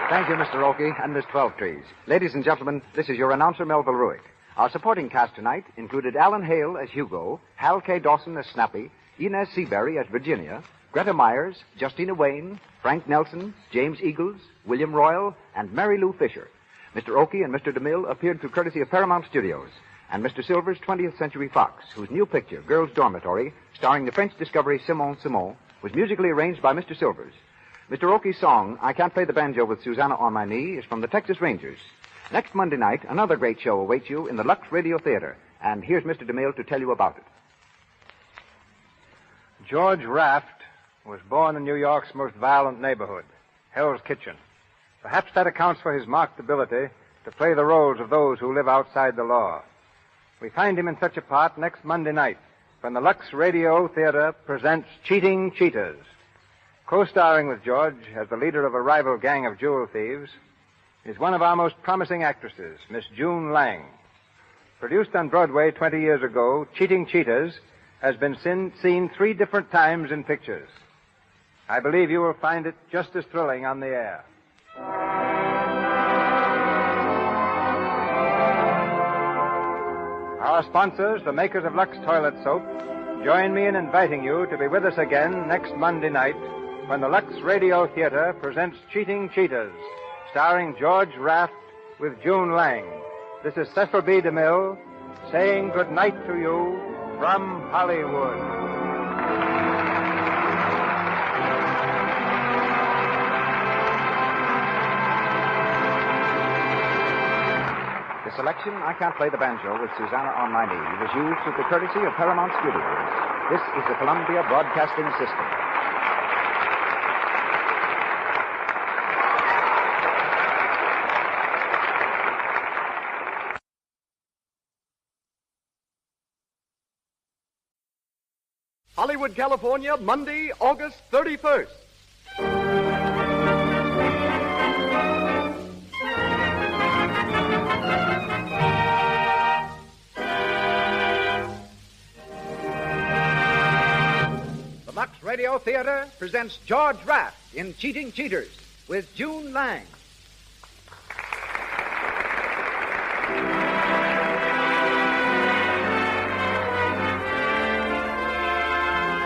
Thank you, Mr. Oakey and Miss Twelvetrees. Ladies and gentlemen, this is your announcer, Melville Ruick. Our supporting cast tonight included Alan Hale as Hugo, Hal K. Dawson as Snappy, Inez Seabury as Virginia, Greta Myers, Justina Wayne, Frank Nelson, James Eagles, William Royal, and Mary Lou Fisher. Mr. Oakey and Mr. DeMille appeared through courtesy of Paramount Studios, and Mr. Silver's 20th Century Fox, whose new picture, Girls' Dormitory, starring the French discovery Simone, was musically arranged by Mr. Silvers. Mr. Oakey's song, I Can't Play the Banjo with Susanna on My Knee, is from the Texas Rangers. Next Monday night, another great show awaits you in the Lux Radio Theater, and here's Mr. DeMille to tell you about it. George Raft was born in New York's most violent neighborhood, Hell's Kitchen. Perhaps that accounts for his marked ability to play the roles of those who live outside the law. We find him in such a part next Monday night when the Lux Radio Theater presents Cheating Cheaters. Co-starring with George as the leader of a rival gang of jewel thieves is one of our most promising actresses, Miss June Lang. Produced on Broadway 20 years ago, Cheating Cheaters has been seen 3 different times in pictures. I believe you will find it just as thrilling on the air. Our sponsors, the makers of Lux Toilet Soap, join me in inviting you to be with us again next Monday night when the Lux Radio Theater presents Cheating Cheaters, starring George Raft with June Lang. This is Cecil B. DeMille saying good night to you from Hollywood. The selection, I Can't Play the Banjo with Susanna on My Knee, was used with the courtesy of Paramount Studios. This is the Columbia Broadcasting System. Hollywood, California, Monday, August 31st. The Lux Radio Theater presents George Raft in Cheating Cheaters with June Lang.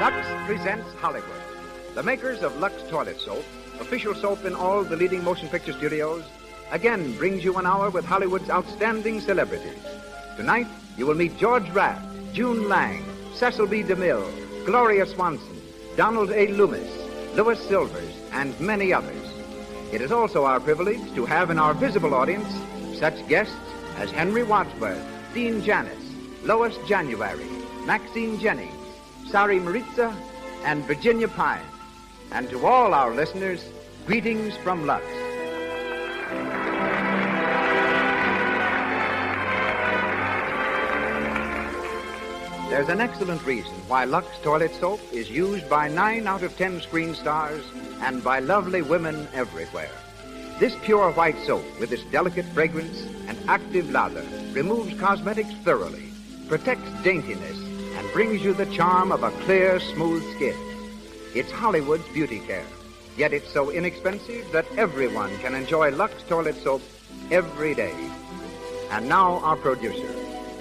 Lux presents Hollywood, The makers of Lux Toilet Soap, official soap in all the leading motion picture studios, again brings you an hour with Hollywood's outstanding celebrities. Tonight, you will meet George Raft, June Lang, Cecil B. DeMille, Gloria Swanson, Donald A. Loomis, Louis Silvers, and many others. It is also our privilege to have in our visible audience such guests as Henry Wadsworth, Dean Janis, Lois January, Maxine Jennings, Sari Maritza, and Virginia Pine. And to all our listeners, greetings from Lux. There's an excellent reason why Lux Toilet Soap is used by 9 out of 10 screen stars and by lovely women everywhere. This pure white soap, with its delicate fragrance and active lather, removes cosmetics thoroughly, protects daintiness, and brings you the charm of a clear, smooth skin. It's Hollywood's beauty care, yet it's so inexpensive that everyone can enjoy Lux Toilet Soap every day. And now our producer.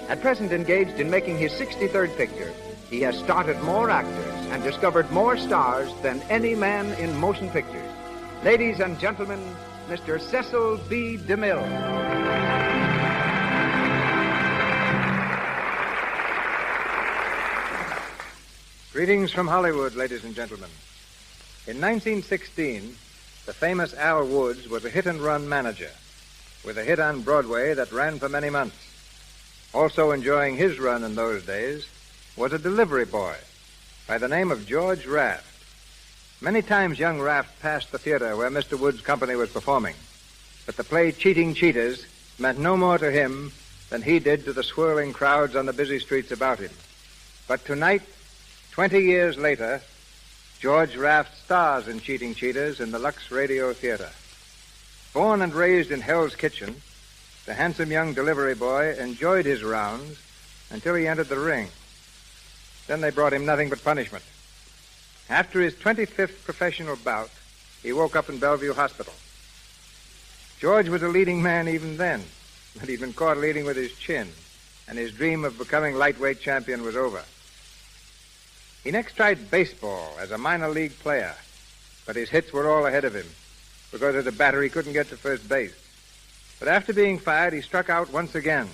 At present engaged in making his 63rd picture, he has started more actors and discovered more stars than any man in motion pictures. Ladies and gentlemen, Mr. Cecil B. DeMille. Greetings from Hollywood, ladies and gentlemen. In 1916, the famous Al Woods was a hit-and-run manager with a hit on Broadway that ran for many months. Also enjoying his run in those days was a delivery boy by the name of George Raft. Many times young Raft passed the theater where Mr. Wood's company was performing, but the play Cheating Cheaters meant no more to him than he did to the swirling crowds on the busy streets about him. But tonight, 20 years later, George Raft stars in Cheating Cheaters in the Lux Radio Theater. Born and raised in Hell's Kitchen, the handsome young delivery boy enjoyed his rounds until he entered the ring. Then they brought him nothing but punishment. After his 25th professional bout, he woke up in Bellevue Hospital. George was a leading man even then, but he'd been caught leading with his chin, and his dream of becoming lightweight champion was over. He next tried baseball as a minor league player, but his hits were all ahead of him. Because as a batter, he couldn't get to first base. But after being fired, he struck out once again,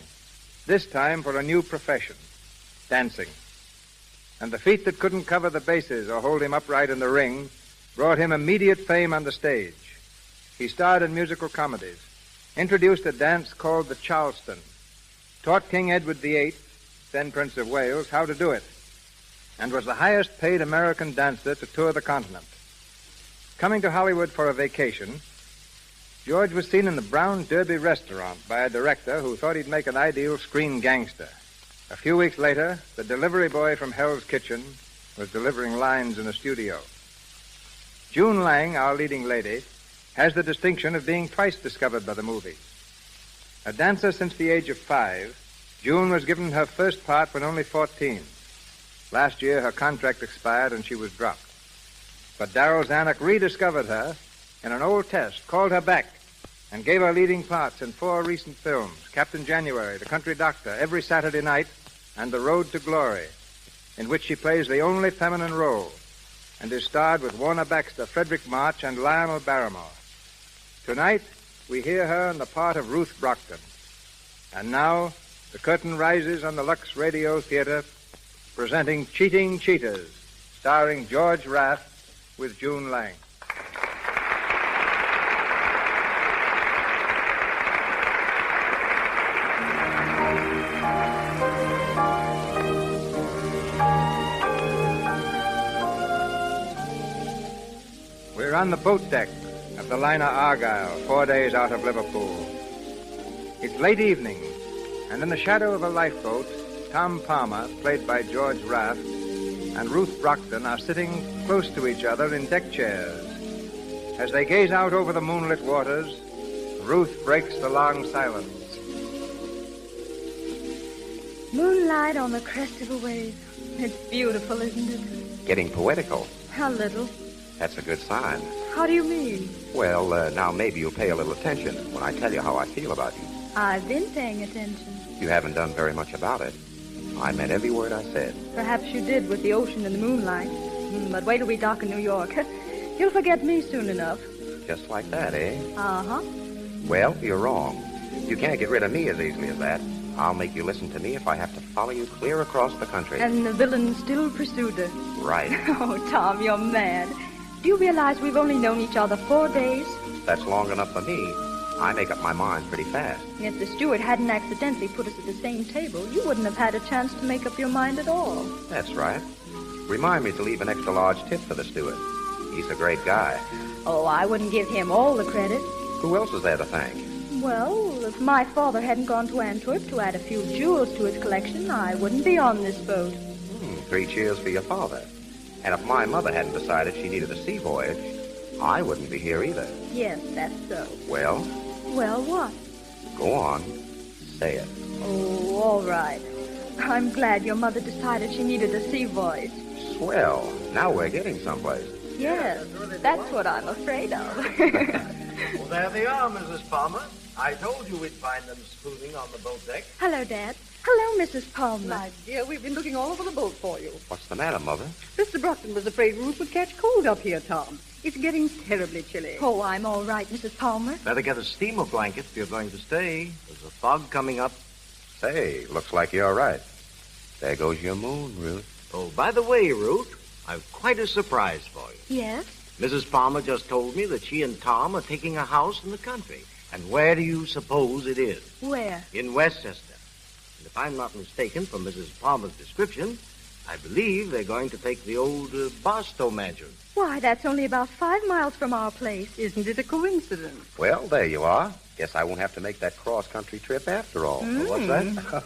this time for a new profession, dancing. And the feat that couldn't cover the bases or hold him upright in the ring brought him immediate fame on the stage. He starred in musical comedies, introduced a dance called the Charleston, taught King Edward VIII, then Prince of Wales, how to do it, and was the highest paid American dancer to tour the continent. Coming to Hollywood for a vacation, George was seen in the Brown Derby restaurant by a director who thought he'd make an ideal screen gangster. A few weeks later, the delivery boy from Hell's Kitchen was delivering lines in a studio. June Lang, our leading lady, has the distinction of being twice discovered by the movie. A dancer since the age of 5, June was given her first part when only 14. Last year, her contract expired and she was dropped. But Darryl Zanuck rediscovered her in an old test, called her back, and gave her leading parts in 4 recent films, Captain January, The Country Doctor, Every Saturday Night, and The Road to Glory, in which she plays the only feminine role and is starred with Warner Baxter, Frederick March, and Lionel Barrymore. Tonight, we hear her in the part of Ruth Brockton. And now, the curtain rises on the Lux Radio Theater, presenting Cheating Cheaters, starring George Raft with June Lang. We're on the boat deck of the liner Argyle, 4 days out of Liverpool. It's late evening, and in the shadow of a lifeboat, Tom Palmer, played by George Raft, and Ruth Brockton are sitting close to each other in deck chairs. As they gaze out over the moonlit waters, Ruth breaks the long silence. Moonlight on the crest of a wave. It's beautiful, isn't it? Getting poetical. A little. That's a good sign. How do you mean? Well, now maybe you'll pay a little attention when I tell you how I feel about you. I've been paying attention. You haven't done very much about it. I meant every word I said. Perhaps you did with the ocean and the moonlight. But wait till we dock in New York. You'll forget me soon enough. Just like that, eh? Uh-huh. Well, you're wrong. You can't get rid of me as easily as that. I'll make you listen to me if I have to follow you clear across the country. And the villain still pursued her. Right. Oh, Tom, you're mad. Do you realize we've only known each other 4 days? That's long enough for me. I make up my mind pretty fast. If the steward hadn't accidentally put us at the same table, you wouldn't have had a chance to make up your mind at all. That's right. Remind me to leave an extra large tip for the steward. He's a great guy. Oh, I wouldn't give him all the credit. Who else is there to thank? Well, if my father hadn't gone to Antwerp to add a few jewels to his collection, I wouldn't be on this boat. 3 cheers for your father. And if my mother hadn't decided she needed a sea voyage, I wouldn't be here either. Yes, that's so. Well? Well, what? Go on. Say it. Oh, all right. I'm glad your mother decided she needed a sea voyage. Swell. Now we're getting someplace. Yes, that's what I'm afraid of. Well, there they are, Mrs. Palmer. I told you we'd find them spooning on the boat deck. Hello, Dad. Hello, Mrs. Palmer. My dear, we've been looking all over the boat for you. What's the matter, Mother? Mr. Brockton was afraid Ruth would catch cold up here, Tom. It's getting terribly chilly. Oh, I'm all right, Mrs. Palmer. Better get a steamer blanket if you're going to stay. There's a fog coming up. Say, looks like you're right. There goes your moon, Ruth. Oh, by the way, Ruth, I've quite a surprise for you. Yes? Mrs. Palmer just told me that she and Tom are taking a house in the country. And where do you suppose it is? Where? In Westchester. And if I'm not mistaken from Mrs. Palmer's description, I believe they're going to take the old Barstow mansion. Why, that's only about 5 miles from our place. Isn't it a coincidence? Well, there you are. Guess I won't have to make that cross-country trip after all. What's that?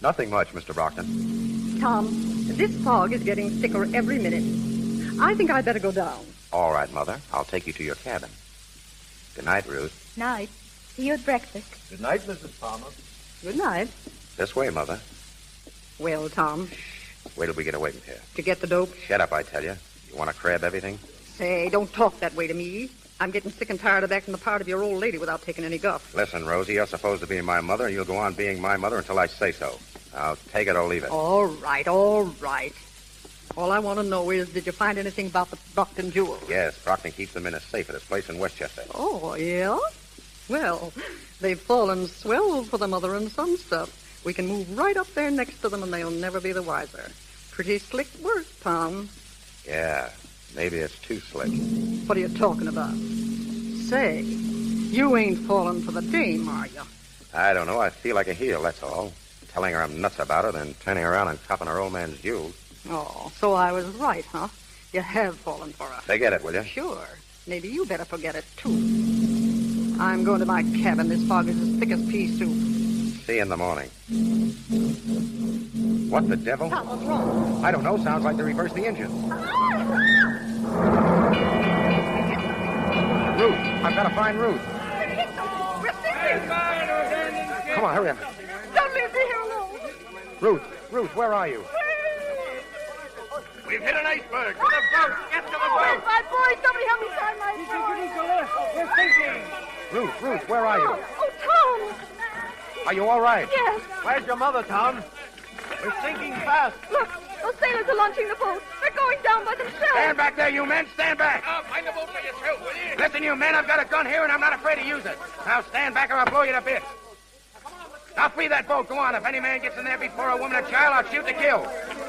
Nothing much, Mr. Brockton. Tom, this fog is getting thicker every minute. I think I'd better go down. All right, Mother. I'll take you to your cabin. Good night, Ruth. Night. See you at breakfast. Good night, Mrs. Palmer. Good night. This way, Mother. Well, Tom, Wait till we get away from here. to get the dope. Shut up, I tell you. You want to crab everything? Say, don't talk that way to me. I'm getting sick and tired of acting the part of your old lady without taking any guff. Listen, Rosie, you're supposed to be my mother, and you'll go on being my mother until I say so. Now, take it or leave it. All right, all right. All I want to know is, did you find anything about the Brockton jewels? Yes, Brockton keeps them in a safe at his place in Westchester. Oh, yeah? Well, they've fallen swell for the mother and son stuff. We can move right up there next to them, and they'll never be the wiser. Pretty slick work, Tom. Yeah, maybe it's too slick. What are you talking about? Say, you ain't fallen for the dame, are you? I don't know. I feel like a heel, that's all. Telling her I'm nuts about her, then turning around and copping her old man's jewels. Oh, so I was right, huh? You have fallen for her. Forget it, will you? Sure. Maybe you better forget it, too. I'm going to my cabin. This fog is as thick as pea soup. See you in the morning. What the devil? Tom, what's wrong? I don't know. Sounds like they reversed the engine. Ruth, I've got to find Ruth. We're sinking. Come on, hurry up. Don't leave me here alone. Ruth, where are you? We've hit an iceberg. To the boat. Get to the boat. My boy, somebody help me find my boy. We're sinking. Ruth, where are you? Oh, Tom. Are you all right? Yes. Where's your mother, Tom? We're sinking fast. Look, those sailors are launching the boat. They're going down by themselves. Stand back there, you men. Stand back. Find the boat for yourself, will you? Listen, you men, I've got a gun here, and I'm not afraid to use it. Now stand back or I'll blow you to bits. Now free that boat. Go on. If any man gets in there before a woman or child, I'll shoot to kill.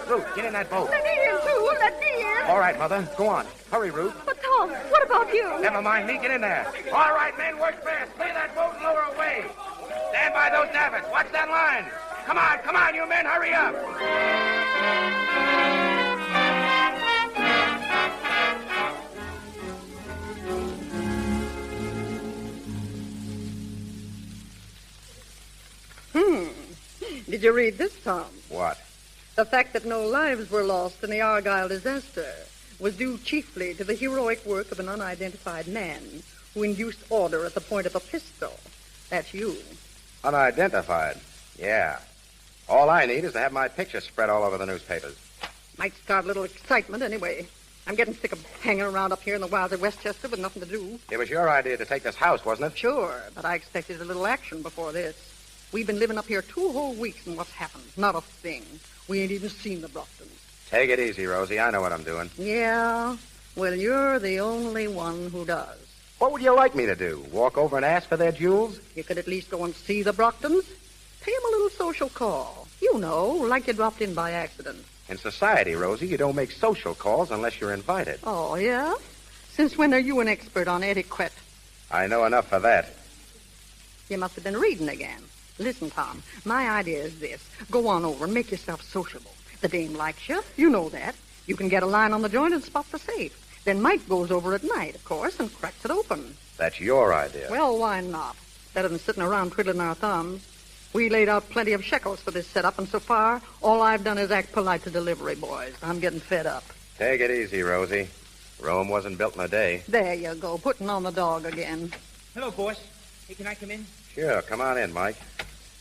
Ruth, get in that boat. Let me in, too. Let me in. All right, Mother. Go on. Hurry, Ruth. But, Tom, what about you? Never mind me. Get in there. All right, men. Work fast. Clear that boat and lower away. Stand by those davits. Watch that line. Come on, you men. Hurry up. Did you read this, Tom? What? The fact that no lives were lost in the Argyle disaster was due chiefly to the heroic work of an unidentified man who induced order at the point of a pistol. That's you. Unidentified. Yeah. All I need is to have my picture spread all over the newspapers. Might start a little excitement anyway. I'm getting sick of hanging around up here in the wilds of Westchester with nothing to do. It was your idea to take this house, wasn't it? Sure, but I expected a little action before this. We've been living up here 2 whole weeks, and what's happened? Not a thing. We ain't even seen the Brochtons. Take it easy, Rosie. I know what I'm doing. Yeah? Well, you're the only one who does. What would you like me to do? Walk over and ask for their jewels? You could at least go and see the Brocktons. Pay them a little social call. You know, like you dropped in by accident. In society, Rosie, you don't make social calls unless you're invited. Oh, yeah? Since when are you an expert on etiquette? I know enough for that. You must have been reading again. Listen, Tom, my idea is this. Go on over and make yourself sociable. The dame likes you. You know that. You can get a line on the joint and spot the safe. Then Mike goes over at night, of course, and cracks it open. That's your idea. Well, why not? Better than sitting around twiddling our thumbs. We laid out plenty of shekels for this setup, and so far, all I've done is act polite to delivery boys. I'm getting fed up. Take it easy, Rosie. Rome wasn't built in a day. There you go, putting on the dog again. Hello, boss. Hey, can I come in? Sure, come on in, Mike.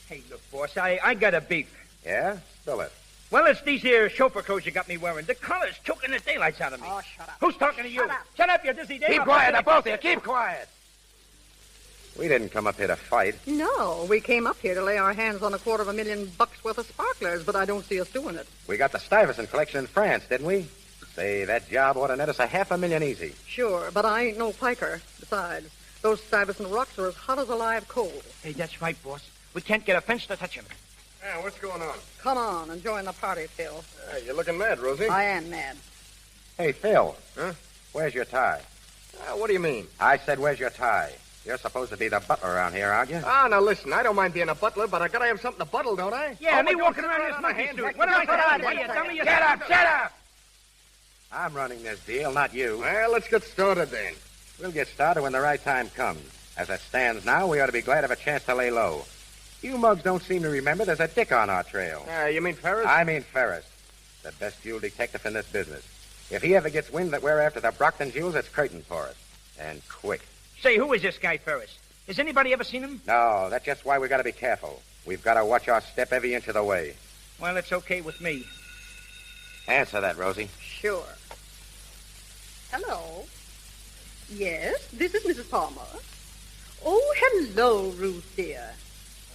Hey, look, boss, I got a beef. Yeah? Spill it. Well, it's these here chauffeur clothes you got me wearing. The collar's choking the daylights out of me. Oh, shut up. Who's talking to you? Shut up, you dizzy dame. Keep quiet, now, both of you. Keep quiet. We didn't come up here to fight. No, we came up here to lay our hands on $250,000 worth of sparklers, but I don't see us doing it. We got the Stuyvesant collection in France, didn't we? Say, that job ought to net us $500,000 easy. Sure, but I ain't no piker. Besides, those Stuyvesant rocks are as hot as a live coal. Hey, that's right, boss. We can't get a fence to touch them. Yeah, what's going on? Come on and join the party, Phil. You're looking mad, Rosie. I am mad. Hey, Phil. Huh? Where's your tie? What do you mean? I said, where's your tie? You're supposed to be the butler around here, aren't you? Ah, now listen, I don't mind being a butler, but I gotta have something to buttle, don't I? Yeah, me but walking don't around sit this on monkey a hand. suit. What am I saying? You dummy? Shut up, shut up! I'm running this deal, not you. Well, let's get started then. We'll get started when the right time comes. As it stands now, we ought to be glad of a chance to lay low. You mugs don't seem to remember there's a dick on our trail. You mean Ferris? I mean Ferris, the best jewel detective in this business. If he ever gets wind that we're after the Brockton jewels, it's curtain for us. And quick. Say, who is this guy, Ferris? Has anybody ever seen him? No, that's just why we got to be careful. We've got to watch our step every inch of the way. Well, it's okay with me. Answer that, Rosie. Sure. Hello. Yes, this is Mrs. Palmer. Oh, hello, Ruth, dear.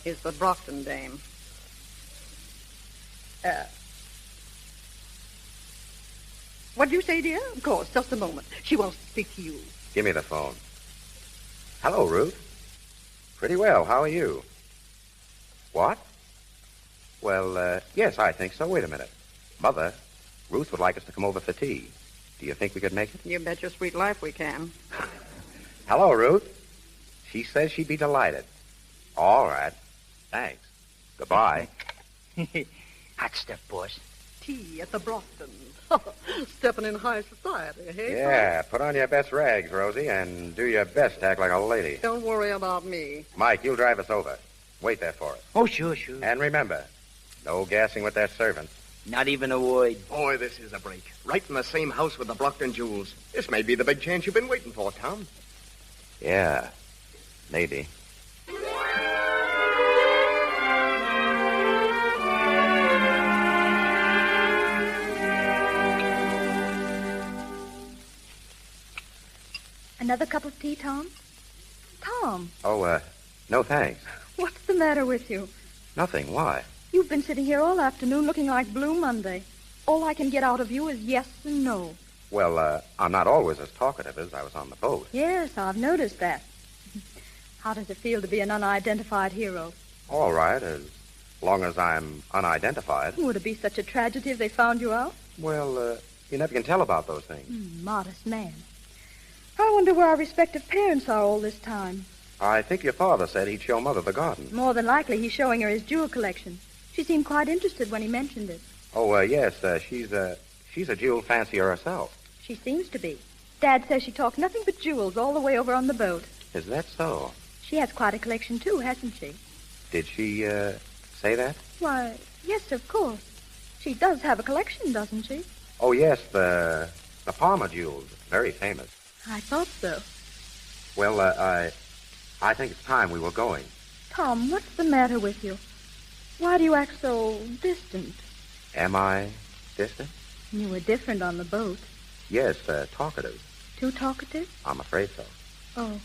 Is the Brockton dame. What'd you say, dear? Of course, just a moment. She wants to speak to you. Give me the phone. Hello, Ruth. Pretty well. How are you? What? Well, yes, I think so. Wait a minute. Mother, Ruth would like us to come over for tea. Do you think we could make it? You bet your sweet life we can. Hello, Ruth. She says she'd be delighted. All right. Thanks. Goodbye. Hot stuff, boss. Tea at the Brockton. Stepping in high society, hey? Yeah, put on your best rags, Rosie, and do your best to act like a lady. Don't worry about me. Mike, you'll drive us over. Wait there for us. Oh, sure. And remember, no gassing with their servants. Not even a word. Boy, this is a break. Right in the same house with the Brockton jewels. This may be the big chance you've been waiting for, Tom. Yeah, maybe. Another cup of tea, Tom? Tom, Oh, no thanks. what's the matter with you? Nothing. Why? You've been sitting here all afternoon looking like Blue Monday. All I can get out of you is yes and no. Well, I'm not always as talkative as I was on the boat. Yes, I've noticed that. How does it feel to be an unidentified hero? All right, as long as I'm unidentified. Would it be such a tragedy if they found you out? Well, you never can tell about those things. Modest man. I wonder where our respective parents are all this time. I think your father said he'd show Mother the garden. More than likely, he's showing her his jewel collection. She seemed quite interested when he mentioned it. Oh, yes, she's a jewel fancier herself. She seems to be. Dad says she talks nothing but jewels all the way over on the boat. Is that so? She has quite a collection, too, hasn't she? Did she, say that? Why, yes, of course. She does have a collection, doesn't she? Oh, yes, the Palmer jewels. Very famous. I thought so. Well, I think it's time we were going. Tom, what's the matter with you? Why do you act so distant? Am I distant? You were different on the boat. Yes, talkative. Too talkative? I'm afraid so. Oh.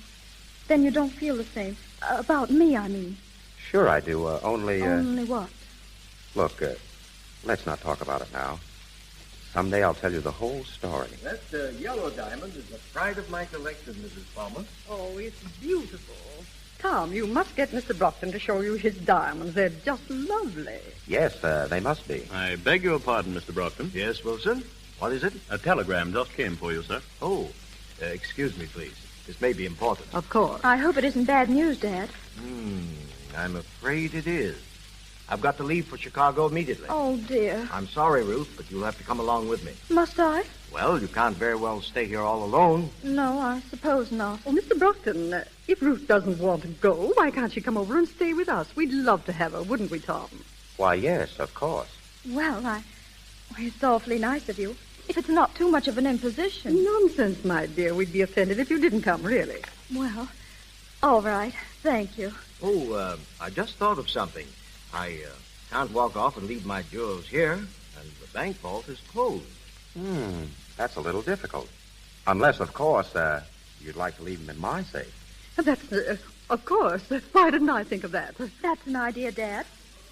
Then you don't feel the same. About me, I mean. Sure I do, only... Only what? Look, let's not talk about it now. Someday I'll tell you the whole story. That yellow diamond is the pride of my collection, Mrs. Palmer. Oh, it's beautiful. Tom, you must get Mr. Brockton to show you his diamonds. They're just lovely. Yes, they must be. I beg your pardon, Mr. Brockton. Yes, Wilson? What is it? A telegram just came for you, sir. Oh, excuse me, please. This may be important. Of course. I hope it isn't bad news, Dad. I'm afraid it is. I've got to leave for Chicago immediately. Oh, dear. I'm sorry, Ruth, but you'll have to come along with me. Must I? Well, you can't very well stay here all alone. No, I suppose not. Oh, Mr. Brockton, if Ruth doesn't want to go, why can't she come over and stay with us? We'd love to have her, wouldn't we, Tom? Why, yes, of course. Well, it's awfully nice of you. If it's not too much of an imposition. Nonsense, my dear. We'd be offended if you didn't come, really. Well, all right. Thank you. Oh, I just thought of something. I can't walk off and leave my jewels here, and the bank vault is closed. That's a little difficult. Unless, of course, you'd like to leave them in my safe. That's, of course. Why didn't I think of that? That's an idea, Dad.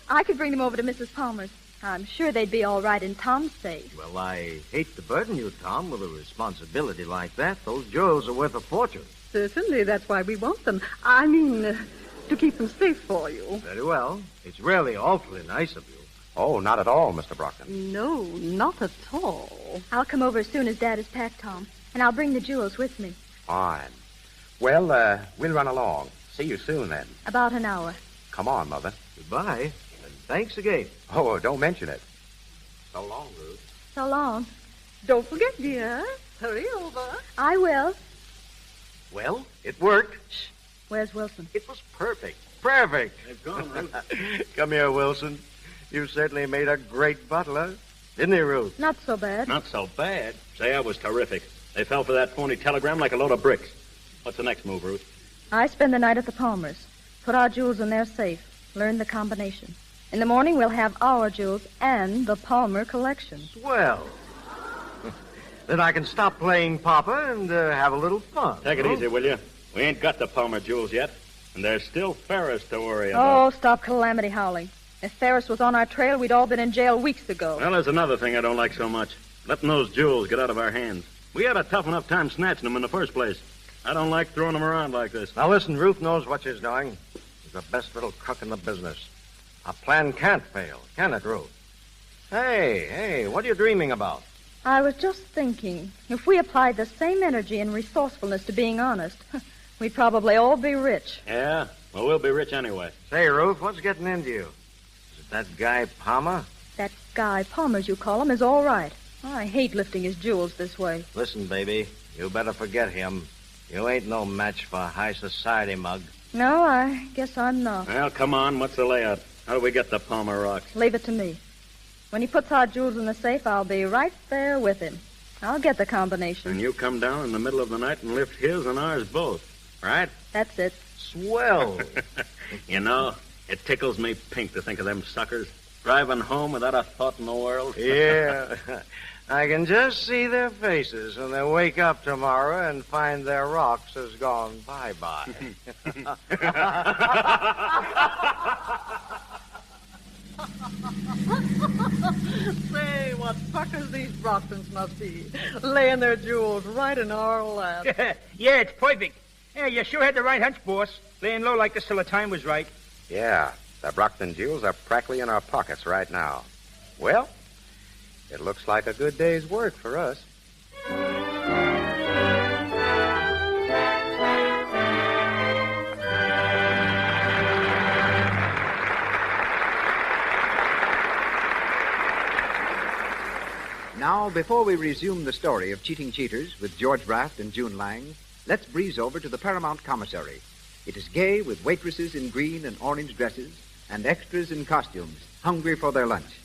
I could bring them over to Mrs. Palmer's. I'm sure they'd be all right in Tom's safe. Well, I hate to burden you, Tom, with a responsibility like that. Those jewels are worth a fortune. Certainly, that's why we want them. I mean, to keep them safe for you. Very well. It's really awfully nice of you. Oh, not at all, Mr. Brockton. No, not at all. I'll come over as soon as Dad is packed, Tom, and I'll bring the jewels with me. Fine. Well, we'll run along. See you soon, then. About an hour. Come on, Mother. Goodbye, and thanks again. Oh, don't mention it. So long, Ruth. So long. Don't forget, dear. Hurry over. I will. Well, it worked. Shh. Where's Wilson? It was perfect. Perfect. They've gone, Ruth. Come here, Wilson. You certainly made a great butler. Didn't he, Ruth? Not so bad. Not so bad. Say, I was terrific. They fell for that phony telegram like a load of bricks. What's the next move, Ruth? I spend the night at the Palmers. Put our jewels in their safe. Learn the combination. In the morning, we'll have our jewels and the Palmer collection. Swell. Then I can stop playing Papa and have a little fun. Take it easy, will you? We ain't got the Palmer jewels yet, and there's still Ferris to worry about. Oh, stop calamity howling. If Ferris was on our trail, we'd all been in jail weeks ago. Well, there's another thing I don't like so much. Letting those jewels get out of our hands. We had a tough enough time snatching them in the first place. I don't like throwing them around like this. Now, listen, Ruth knows what she's doing. She's the best little crook in the business. Our plan can't fail, can it, Ruth? Hey, what are you dreaming about? I was just thinking, if we applied the same energy and resourcefulness to being honest, we'd probably all be rich. Yeah? Well, we'll be rich anyway. Say, Ruth, what's getting into you? Is it that guy Palmer? That guy Palmer, as you call him, is all right. I hate lifting his jewels this way. Listen, baby, you better forget him. You ain't no match for a high society mug. No, I guess I'm not. Well, come on. What's the layout? How do we get the Palmer rocks? Leave it to me. When he puts our jewels in the safe, I'll be right there with him. I'll get the combination. And you come down in the middle of the night and lift his and ours both, right? That's it. Swell. You know, it tickles me pink to think of them suckers driving home without a thought in the world. Yeah. I can just see their faces when they wake up tomorrow and find their rocks has gone bye-bye. Say, what suckers these Brocktons must be. Laying their jewels right in our lap. Yeah, it's perfect. Yeah, you sure had the right hunch, boss. Laying low like this till the time was right. Yeah, the Brockton jewels are practically in our pockets right now. Well, it looks like a good day's work for us. Now, before we resume the story of Cheating Cheaters with George Raft and June Lang, let's breeze over to the Paramount Commissary. It is gay with waitresses in green and orange dresses and extras in costumes, hungry for their lunch.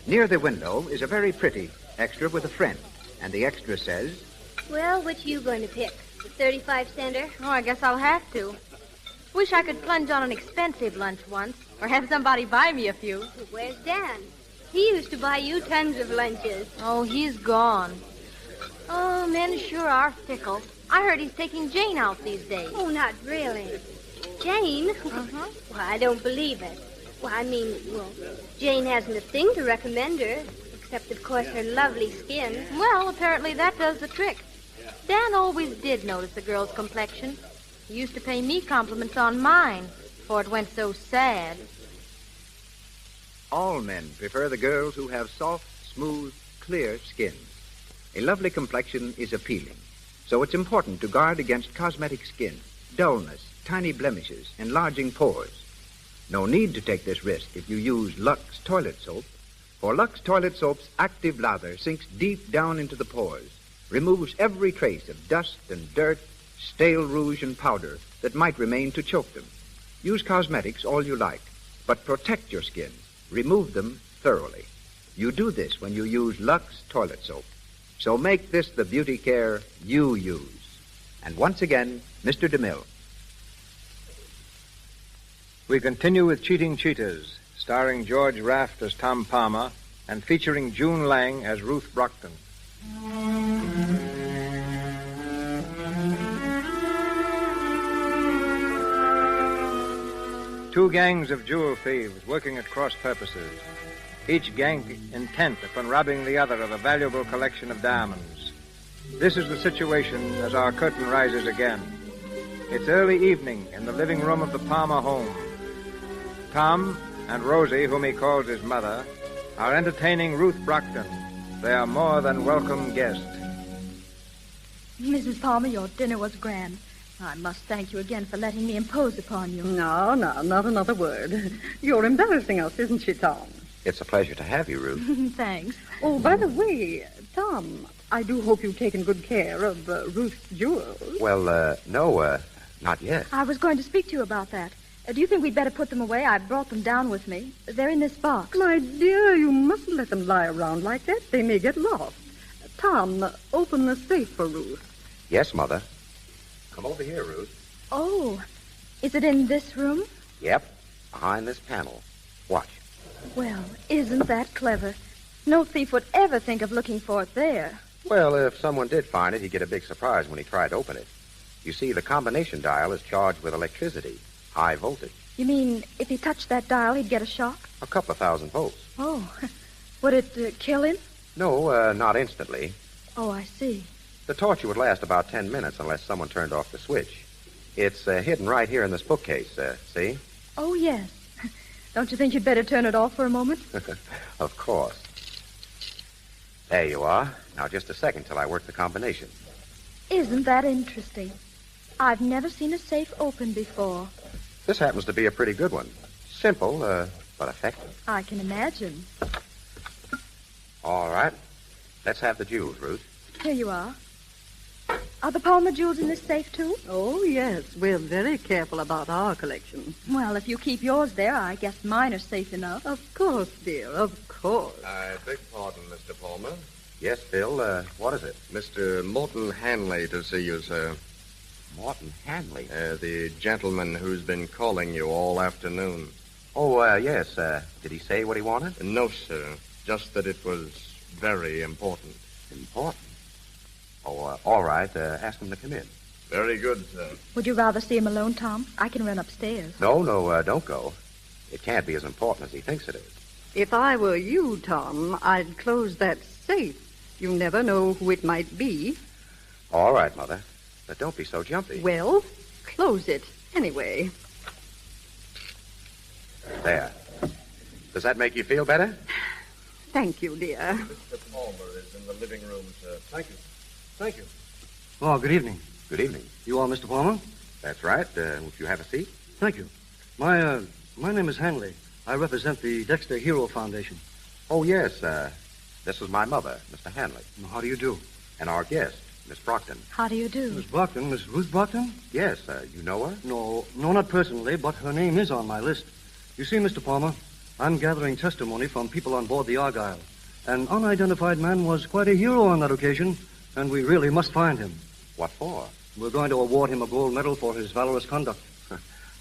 Near the window is a very pretty extra with a friend, and the extra says, Well, which you going to pick? The 35-center? Oh, I guess I'll have to. Wish I could plunge on an expensive lunch once, or have somebody buy me a few. Where's Dan? He used to buy you tons of lunches. Oh, he's gone. Oh, men sure are fickle. I heard he's taking Jane out these days. Oh, not really. Jane? Uh-huh. Well, I don't believe it. Well, Jane hasn't a thing to recommend her, Except, of course, her lovely skin. Well, apparently that does the trick. Dan always did notice the girl's complexion. He used to pay me compliments on mine, before it went so sad. All men prefer the girls who have soft, smooth, clear skins. A lovely complexion is appealing, so it's important to guard against cosmetic skin, dullness, tiny blemishes, enlarging pores. No need to take this risk if you use Lux toilet soap, for Lux toilet soap's active lather sinks deep down into the pores, removes every trace of dust and dirt, stale rouge and powder that might remain to choke them. Use cosmetics all you like, but protect your skin. Remove them thoroughly. You do this when you use Lux toilet soap. So make this the beauty care you use. And once again, Mr. DeMille. We continue with Cheating Cheaters, starring George Raft as Tom Palmer and featuring June Lang as Ruth Brockton. Two gangs of jewel thieves working at cross purposes, each gang intent upon robbing the other of a valuable collection of diamonds. This is the situation as our curtain rises again. It's early evening in the living room of the Palmer home. Tom and Rosie, whom he calls his mother, are entertaining Ruth Brockton. They are more than welcome guests. Mrs. Palmer, your dinner was grand. I must thank you again for letting me impose upon you. No, not another word. You're embarrassing us, isn't she, Tom? It's a pleasure to have you, Ruth. Thanks. Oh, by the way, Tom, I do hope you've taken good care of Ruth's jewels. Well, no, not yet. I was going to speak to you about that. Do you think we'd better put them away? I brought them down with me. They're in this box. My dear, you mustn't let them lie around like that. They may get lost. Tom, open the safe for Ruth. Yes, Mother. Come over here, Ruth. Oh, is it in this room? Yep, behind this panel. Watch. Well, isn't that clever? No thief would ever think of looking for it there. Well, if someone did find it, he'd get a big surprise when he tried to open it. You see, the combination dial is charged with electricity, high voltage. You mean if he touched that dial, he'd get a shock? A couple of thousand volts. Oh, would it kill him? No, not instantly. Oh, I see. The torture would last about 10 minutes unless someone turned off the switch. It's hidden right here in this bookcase, see? Oh, yes. Don't you think you'd better turn it off for a moment? Of course. There you are. Now, just a second till I work the combination. Isn't that interesting? I've never seen a safe open before. This happens to be a pretty good one. Simple, but effective. I can imagine. All right. Let's have the jewels, Ruth. Here you are. Are the Palmer jewels in this safe, too? Oh, yes. We're very careful about our collection. Well, if you keep yours there, I guess mine are safe enough. Of course, dear, of course. I beg pardon, Mr. Palmer. Yes, Phil, what is it? Mr. Morton Hanley to see you, sir. Morton Hanley? The gentleman who's been calling you all afternoon. Oh, yes. Did he say what he wanted? No, sir. Just that it was very important. Important? Oh, all right. Ask him to come in. Very good, sir. Would you rather see him alone, Tom? I can run upstairs. No, don't go. It can't be as important as he thinks it is. If I were you, Tom, I'd close that safe. You never know who it might be. All right, Mother. But don't be so jumpy. Well, close it anyway. There. Does that make you feel better? Thank you, dear. Mr. Palmer is in the living room, sir. Thank you. Thank you. Oh, good evening. Good evening. You are Mr. Palmer? That's right. Would you have a seat? Thank you. My name is Hanley. I represent the Dexter Hero Foundation. Oh, yes. This is my mother, Mr. Hanley. How do you do? And our guest, Miss Brockton. How do you do? Miss Brockton? Miss Ruth Brockton? Yes. You know her? No, not personally, but her name is on my list. You see, Mr. Palmer, I'm gathering testimony from people on board the Argyle. An unidentified man was quite a hero on that occasion, and we really must find him. What for? We're going to award him a gold medal for his valorous conduct.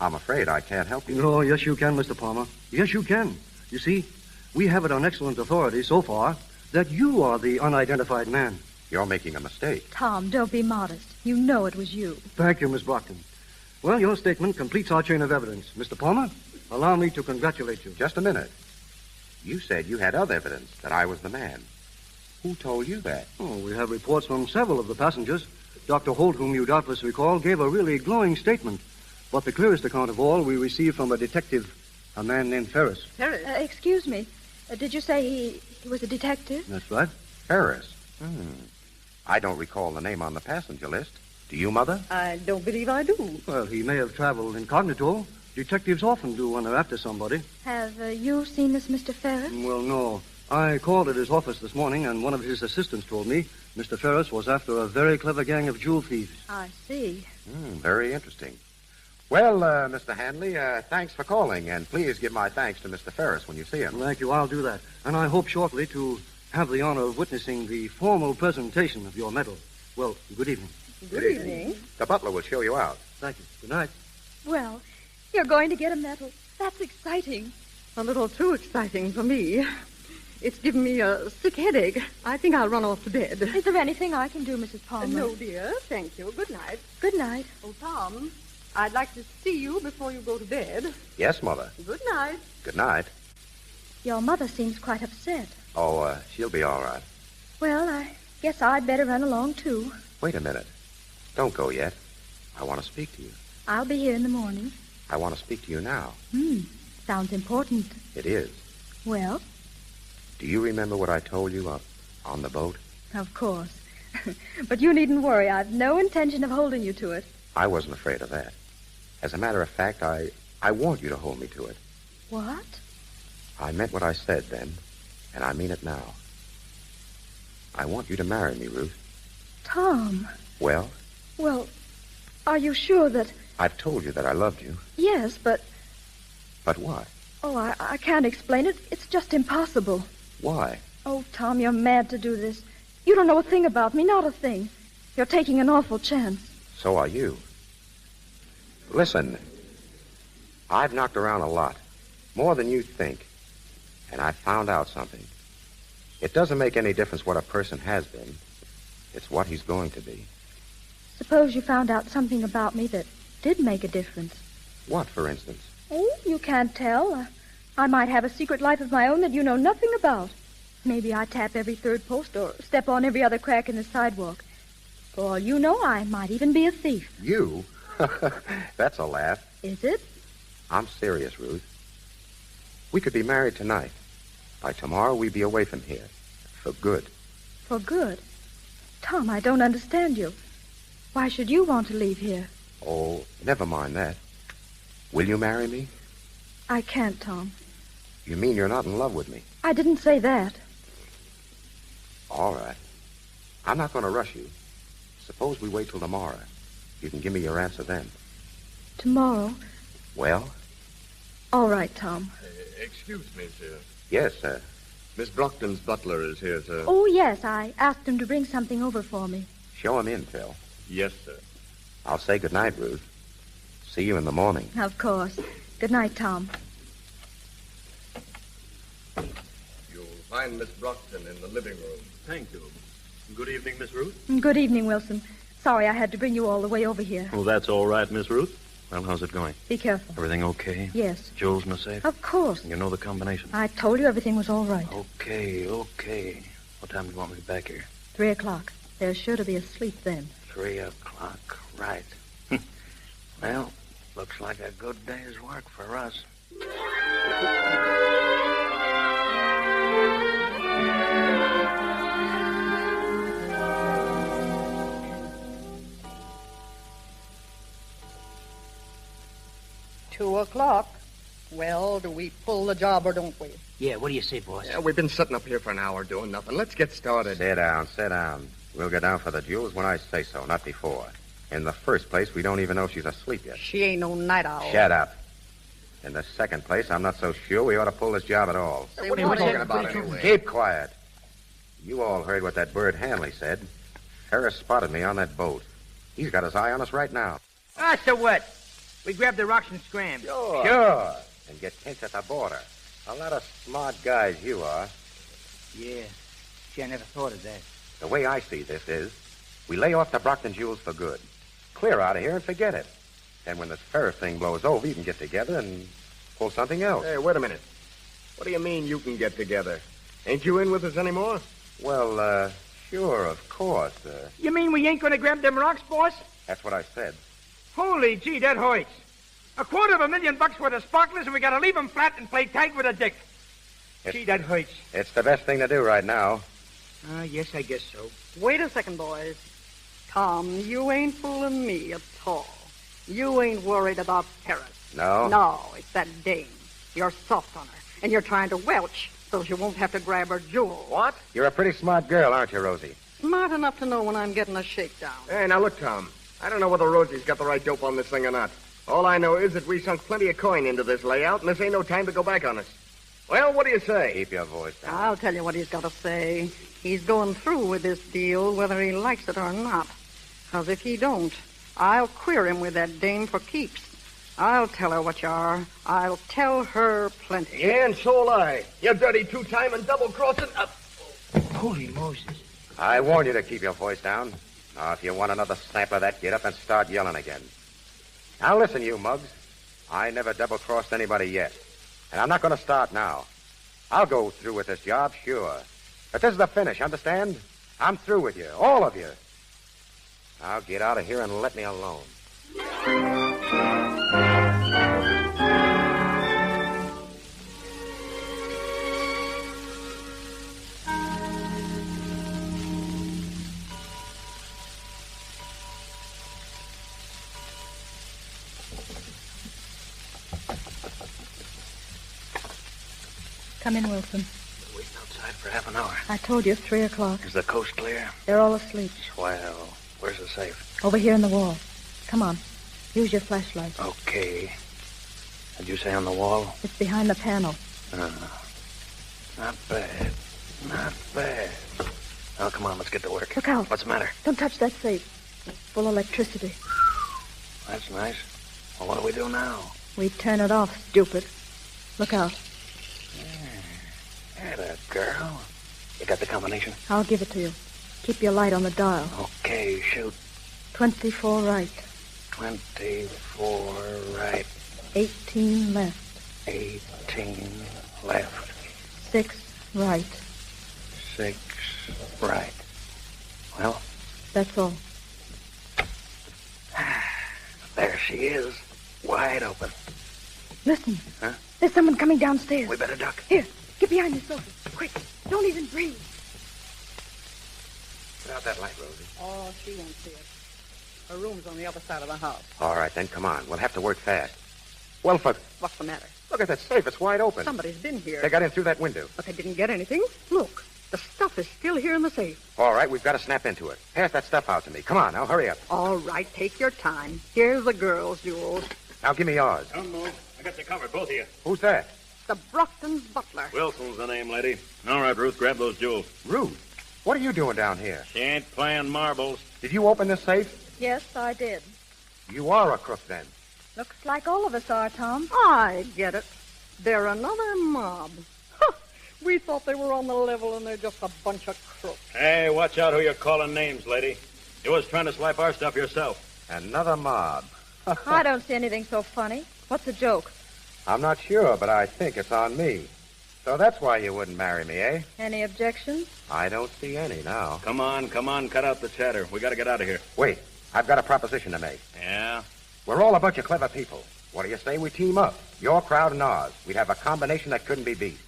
I'm afraid I can't help you. No, yes, you can, Mr. Palmer. Yes, you can. You see, we have it on excellent authority so far that you are the unidentified man. You're making a mistake. Tom, don't be modest. You know it was you. Thank you, Miss Brockton. Well, your statement completes our chain of evidence. Mr. Palmer, allow me to congratulate you. Just a minute. You said you had other evidence that I was the man. Who told you that? Oh, we have reports from several of the passengers. Dr. Holt, whom you doubtless recall, gave a really glowing statement. But the clearest account of all we received from a detective, a man named Ferris. Ferris? Excuse me. Did you say he was a detective? That's right. Ferris? I don't recall the name on the passenger list. Do you, Mother? I don't believe I do. Well, he may have traveled incognito. Detectives often do when they're after somebody. Have you seen this Mr. Ferris? Well, no. I called at his office this morning, and one of his assistants told me Mr. Ferris was after a very clever gang of jewel thieves. I see. Very interesting. Well, Mr. Hanley, thanks for calling, and please give my thanks to Mr. Ferris when you see him. Thank you. I'll do that. And I hope shortly to have the honor of witnessing the formal presentation of your medal. Well, good evening. Good evening. The butler will show you out. Thank you. Good night. Well, you're going to get a medal. That's exciting. A little too exciting for me. It's given me a sick headache. I think I'll run off to bed. Is there anything I can do, Mrs. Palmer? No, dear. Thank you. Good night. Good night. Oh, Tom, I'd like to see you before you go to bed. Yes, Mother. Good night. Good night. Your mother seems quite upset. Oh, she'll be all right. Well, I guess I'd better run along, too. Wait a minute. Don't go yet. I want to speak to you. I'll be here in the morning. I want to speak to you now. Sounds important. It is. Well? Do you remember what I told you on the boat? Of course. But you needn't worry. I've no intention of holding you to it. I wasn't afraid of that. As a matter of fact, I want you to hold me to it. What? I meant what I said then, and I mean it now. I want you to marry me, Ruth. Tom. Well? Well, are you sure that... I've told you that I loved you. Yes, but... But what? Oh, I can't explain it. It's just impossible. Why? Oh, Tom, you're mad to do this. You don't know a thing about me, not a thing. You're taking an awful chance. So are you. Listen, I've knocked around a lot, more than you think, and I've found out something. It doesn't make any difference what a person has been. It's what he's going to be. Suppose you found out something about me that did make a difference. What, for instance? Oh, you can't tell. I might have a secret life of my own that you know nothing about. Maybe I tap every third post or step on every other crack in the sidewalk. For all you know, I might even be a thief. You? That's a laugh. Is it? I'm serious, Ruth. We could be married tonight. By tomorrow, we'd be away from here. For good. For good? Tom, I don't understand you. Why should you want to leave here? Oh, never mind that. Will you marry me? I can't, Tom. You mean you're not in love with me? I didn't say that. All right. I'm not going to rush you. Suppose we wait till tomorrow. You can give me your answer then. Tomorrow? Well? All right, Tom. Excuse me, sir. Yes, sir. Miss Brockton's butler is here, sir. Oh, yes. I asked him to bring something over for me. Show him in, Phil. Yes, sir. I'll say good night, Ruth. See you in the morning. Of course. Good night, Tom. You'll find Miss Brockton in the living room. Thank you. Good evening, Miss Ruth. Good evening, Wilson. Sorry I had to bring you all the way over here. Well, that's all right, Miss Ruth. Well, how's it going? Be careful. Everything okay? Yes. Jewels in the safe? Of course. You know the combination? I told you everything was all right. Okay. What time do you want me back here? 3 o'clock. They're sure to be asleep then. 3 o'clock, right. Well, looks like a good day's work for us. $2:00. Well, do we pull the job or don't we? Yeah, what do you say, boss? Yeah, we've been sitting up here for an hour doing nothing. Let's get started. Sit down. We'll get down for the jewels when I say so, not before. In the first place, we don't even know she's asleep yet. She ain't no night owl. Shut up. In the second place, I'm not so sure we ought to pull this job at all. Say, what are you talking about anyway? Keep quiet. You all heard what that bird Hanley said. Ferris spotted me on that boat. He's got his eye on us right now. Ah, so what? We grab the rocks and scram. Sure. And get tense at the border. A lot of smart guys you are. Yeah. Gee, I never thought of that. The way I see this is, we lay off the Brockton jewels for good. Clear out of here and forget it. Then when this Ferris thing blows over, you can get together and pull something else. Hey, wait a minute. What do you mean you can get together? Ain't you in with us anymore? Well, sure, of course. You mean we ain't going to grab them rocks, boss? That's what I said. Holy gee, that hurts. $250,000 worth of sparklers, and we got to leave them flat and play tag with a dick. Gee, that hurts. It's the best thing to do right now. Yes, I guess so. Wait a second, boys. Tom, you ain't fooling me at all. You ain't worried about Paris. No? No, it's that dame. You're soft on her, and you're trying to welch so she won't have to grab her jewel. What? You're a pretty smart girl, aren't you, Rosie? Smart enough to know when I'm getting a shakedown. Hey, now look, Tom. I don't know whether Rosie's got the right dope on this thing or not. All I know is that we sunk plenty of coin into this layout, and this ain't no time to go back on us. Well, what do you say? Keep your voice down. I'll tell you what he's got to say. He's going through with this deal whether he likes it or not. Because if he don't, I'll queer him with that dame for keeps. I'll tell her what you are. I'll tell her plenty. Yeah, and so'll I. You dirty two-time and double-crossing up. Holy Moses. I warn you to keep your voice down. Now, if you want another snap of that, get up and start yelling again. Now, listen, you mugs. I never double-crossed anybody yet. And I'm not going to start now. I'll go through with this job, sure. But this is the finish, understand? I'm through with you, all of you. Now get out of here and let me alone. Come in, Wilson. Waiting outside for half an hour. I told you, 3 o'clock. Is the coast clear? They're all asleep. Swell. Where's the safe? Over here in the wall. Come on. Use your flashlight. Okay. Did you say on the wall? It's behind the panel. Not bad. Not bad. Now, come on, let's get to work. Look out. What's the matter? Don't touch that safe. It's full of electricity. That's nice. Well, what do we do now? We turn it off, stupid. Look out. Hey, that girl. You got the combination? I'll give it to you. Keep your light on the dial. Okay, shoot. 24 right. 24 right. 18 left. 18 left. 6 right. 6 right. Well? That's all. There she is. Wide open. Listen. Huh? There's someone coming downstairs. We better duck. Here, get behind the sofa. Quick. Don't even breathe. Put out that light, Rosie. Oh, she won't see it. Her room's on the other side of the house. All right, then, come on. We'll have to work fast. Well, What's the matter? look at that safe. It's wide open. Somebody's been here. They got in through that window. But they didn't get anything. Look, the stuff is still here in the safe. All right, we've got to snap into it. Pass that stuff out to me. Come on, now, hurry up. All right, take your time. Here's the girls' jewels. Now, give me yours. Don't move. I got you covered, both of you. Who's that? The Brockton's butler. Wilson's the name, lady. All right, Ruth, grab those jewels. Ruth? What are you doing down here? She ain't playing marbles. Did you open this safe? Yes, I did. You are a crook, then. Looks like all of us are, Tom. I get it. They're another mob. We thought they were on the level, and they're just a bunch of crooks. Hey, watch out who you're calling names, lady. You was trying to swipe our stuff yourself. Another mob. I don't see anything so funny. What's the joke? I'm not sure, but I think it's on me. So that's why you wouldn't marry me, eh? Any objections? I don't see any now. Come on, cut out the chatter. We got to get out of here. Wait, I've got a proposition to make. Yeah? We're all a bunch of clever people. What do you say we team up? Your crowd and ours. We'd have a combination that couldn't be beat.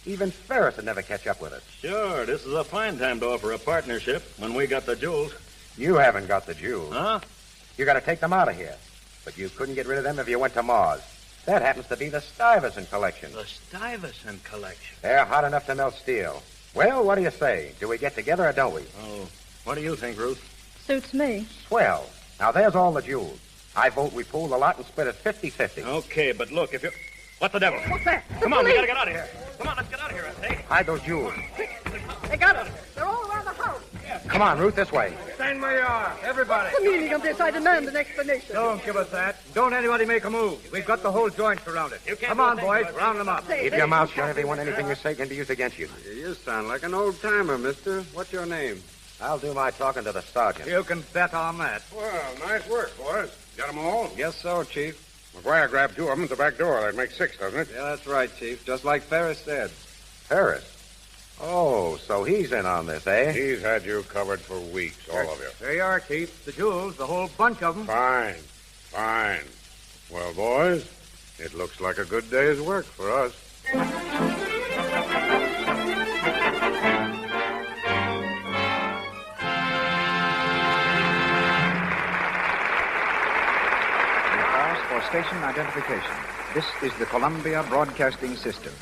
Even Ferris would never catch up with us. Sure, this is a fine time to offer a partnership when we got the jewels. You haven't got the jewels. Huh? You got to take them out of here. But you couldn't get rid of them if you went to Mars. That happens to be the Stuyvesant collection. The Stuyvesant collection. They're hot enough to melt steel. Well, what do you say? Do we get together or don't we? Oh, what do you think, Ruth? Suits me. Swell. Now, there's all the jewels. I vote we pool the lot and split it 50-50. Okay, but look, if you... What the devil? What's that? Come on, we gotta get out of here. Come on, let's get out of here, I say. Hide those jewels. They got us. They're all around the house. Come on, Ruth, this way. Stand where you are, everybody. The meaning of this, I demand an explanation. Don't give us that. Don't anybody make a move. We've got the whole joint surrounded. Come on, boys, round them up. Keep your mouth shut if they want anything you say can be used against you. You sound like an old-timer, mister. What's your name? I'll do my talking to the sergeant. You can bet on that. Well, nice work, boys. Got them all? Yes, so, Chief. McGuire grabbed 2 of them at the back door. That makes 6, doesn't it? Yeah, that's right, Chief. Just like Ferris said. Ferris? Oh, so he's in on this, eh? He's had you covered for weeks, all of you. There you are, Chief. The jewels, the whole bunch of them. Fine. Well, boys, it looks like a good day's work for us. For station identification. This is the Columbia Broadcasting System.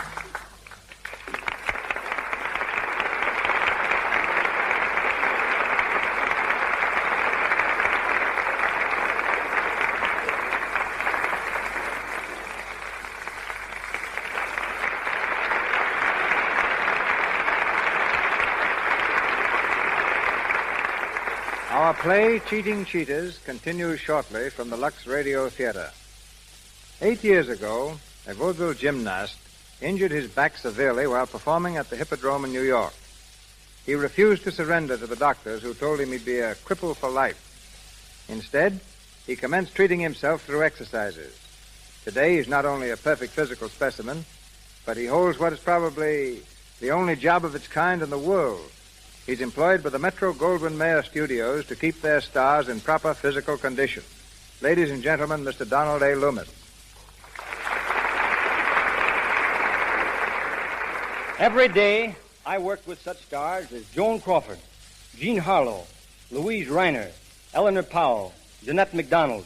Our play, Cheating Cheaters, continues shortly from the Lux Radio Theater. 8 years ago, a vaudeville gymnast injured his back severely while performing at the Hippodrome in New York. He refused to surrender to the doctors who told him he'd be a cripple for life. Instead, he commenced treating himself through exercises. Today, he's not only a perfect physical specimen, but he holds what is probably the only job of its kind in the world. He's employed by the Metro-Goldwyn-Mayer studios to keep their stars in proper physical condition. Ladies and gentlemen, Mr. Donald A. Loomis. Every day, I worked with such stars as Joan Crawford, Jean Harlow, Louise Reiner, Eleanor Powell, Jeanette MacDonald.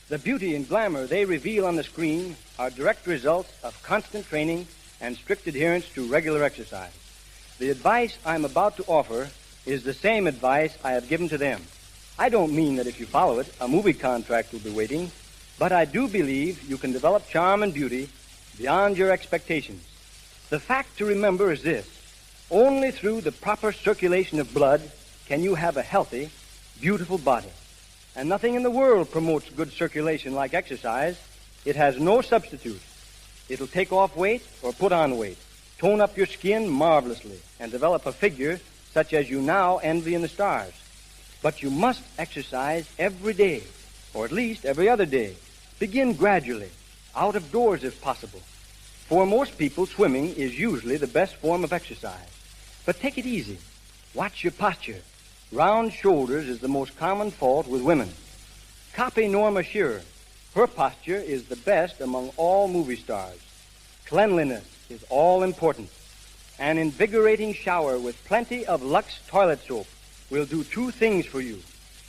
The beauty and glamour they reveal on the screen are direct results of constant training and strict adherence to regular exercise. The advice I'm about to offer is the same advice I have given to them. I don't mean that if you follow it, a movie contract will be waiting, but I do believe you can develop charm and beauty beyond your expectations. The fact to remember is this: only through the proper circulation of blood can you have a healthy, beautiful body. And nothing in the world promotes good circulation like exercise. It has no substitute. It'll take off weight or put on weight, tone up your skin marvelously, and develop a figure such as you now envy in the stars. But you must exercise every day, or at least every other day. Begin gradually, out of doors if possible. For most people, swimming is usually the best form of exercise. But take it easy. Watch your posture. Round shoulders is the most common fault with women. Copy Norma Shearer. Her posture is the best among all movie stars. Cleanliness is all important. An invigorating shower with plenty of Lux toilet soap will do 2 things for you: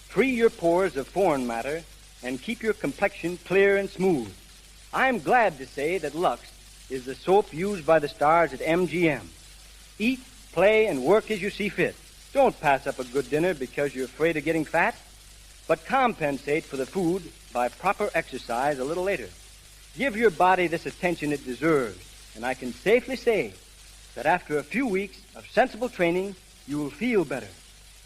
free your pores of foreign matter and keep your complexion clear and smooth. I'm glad to say that Lux is the soap used by the stars at MGM. Eat, play, and work as you see fit. Don't pass up a good dinner because you're afraid of getting fat, but compensate for the food by proper exercise a little later. Give your body this attention it deserves, and I can safely say that after a few weeks of sensible training, you will feel better,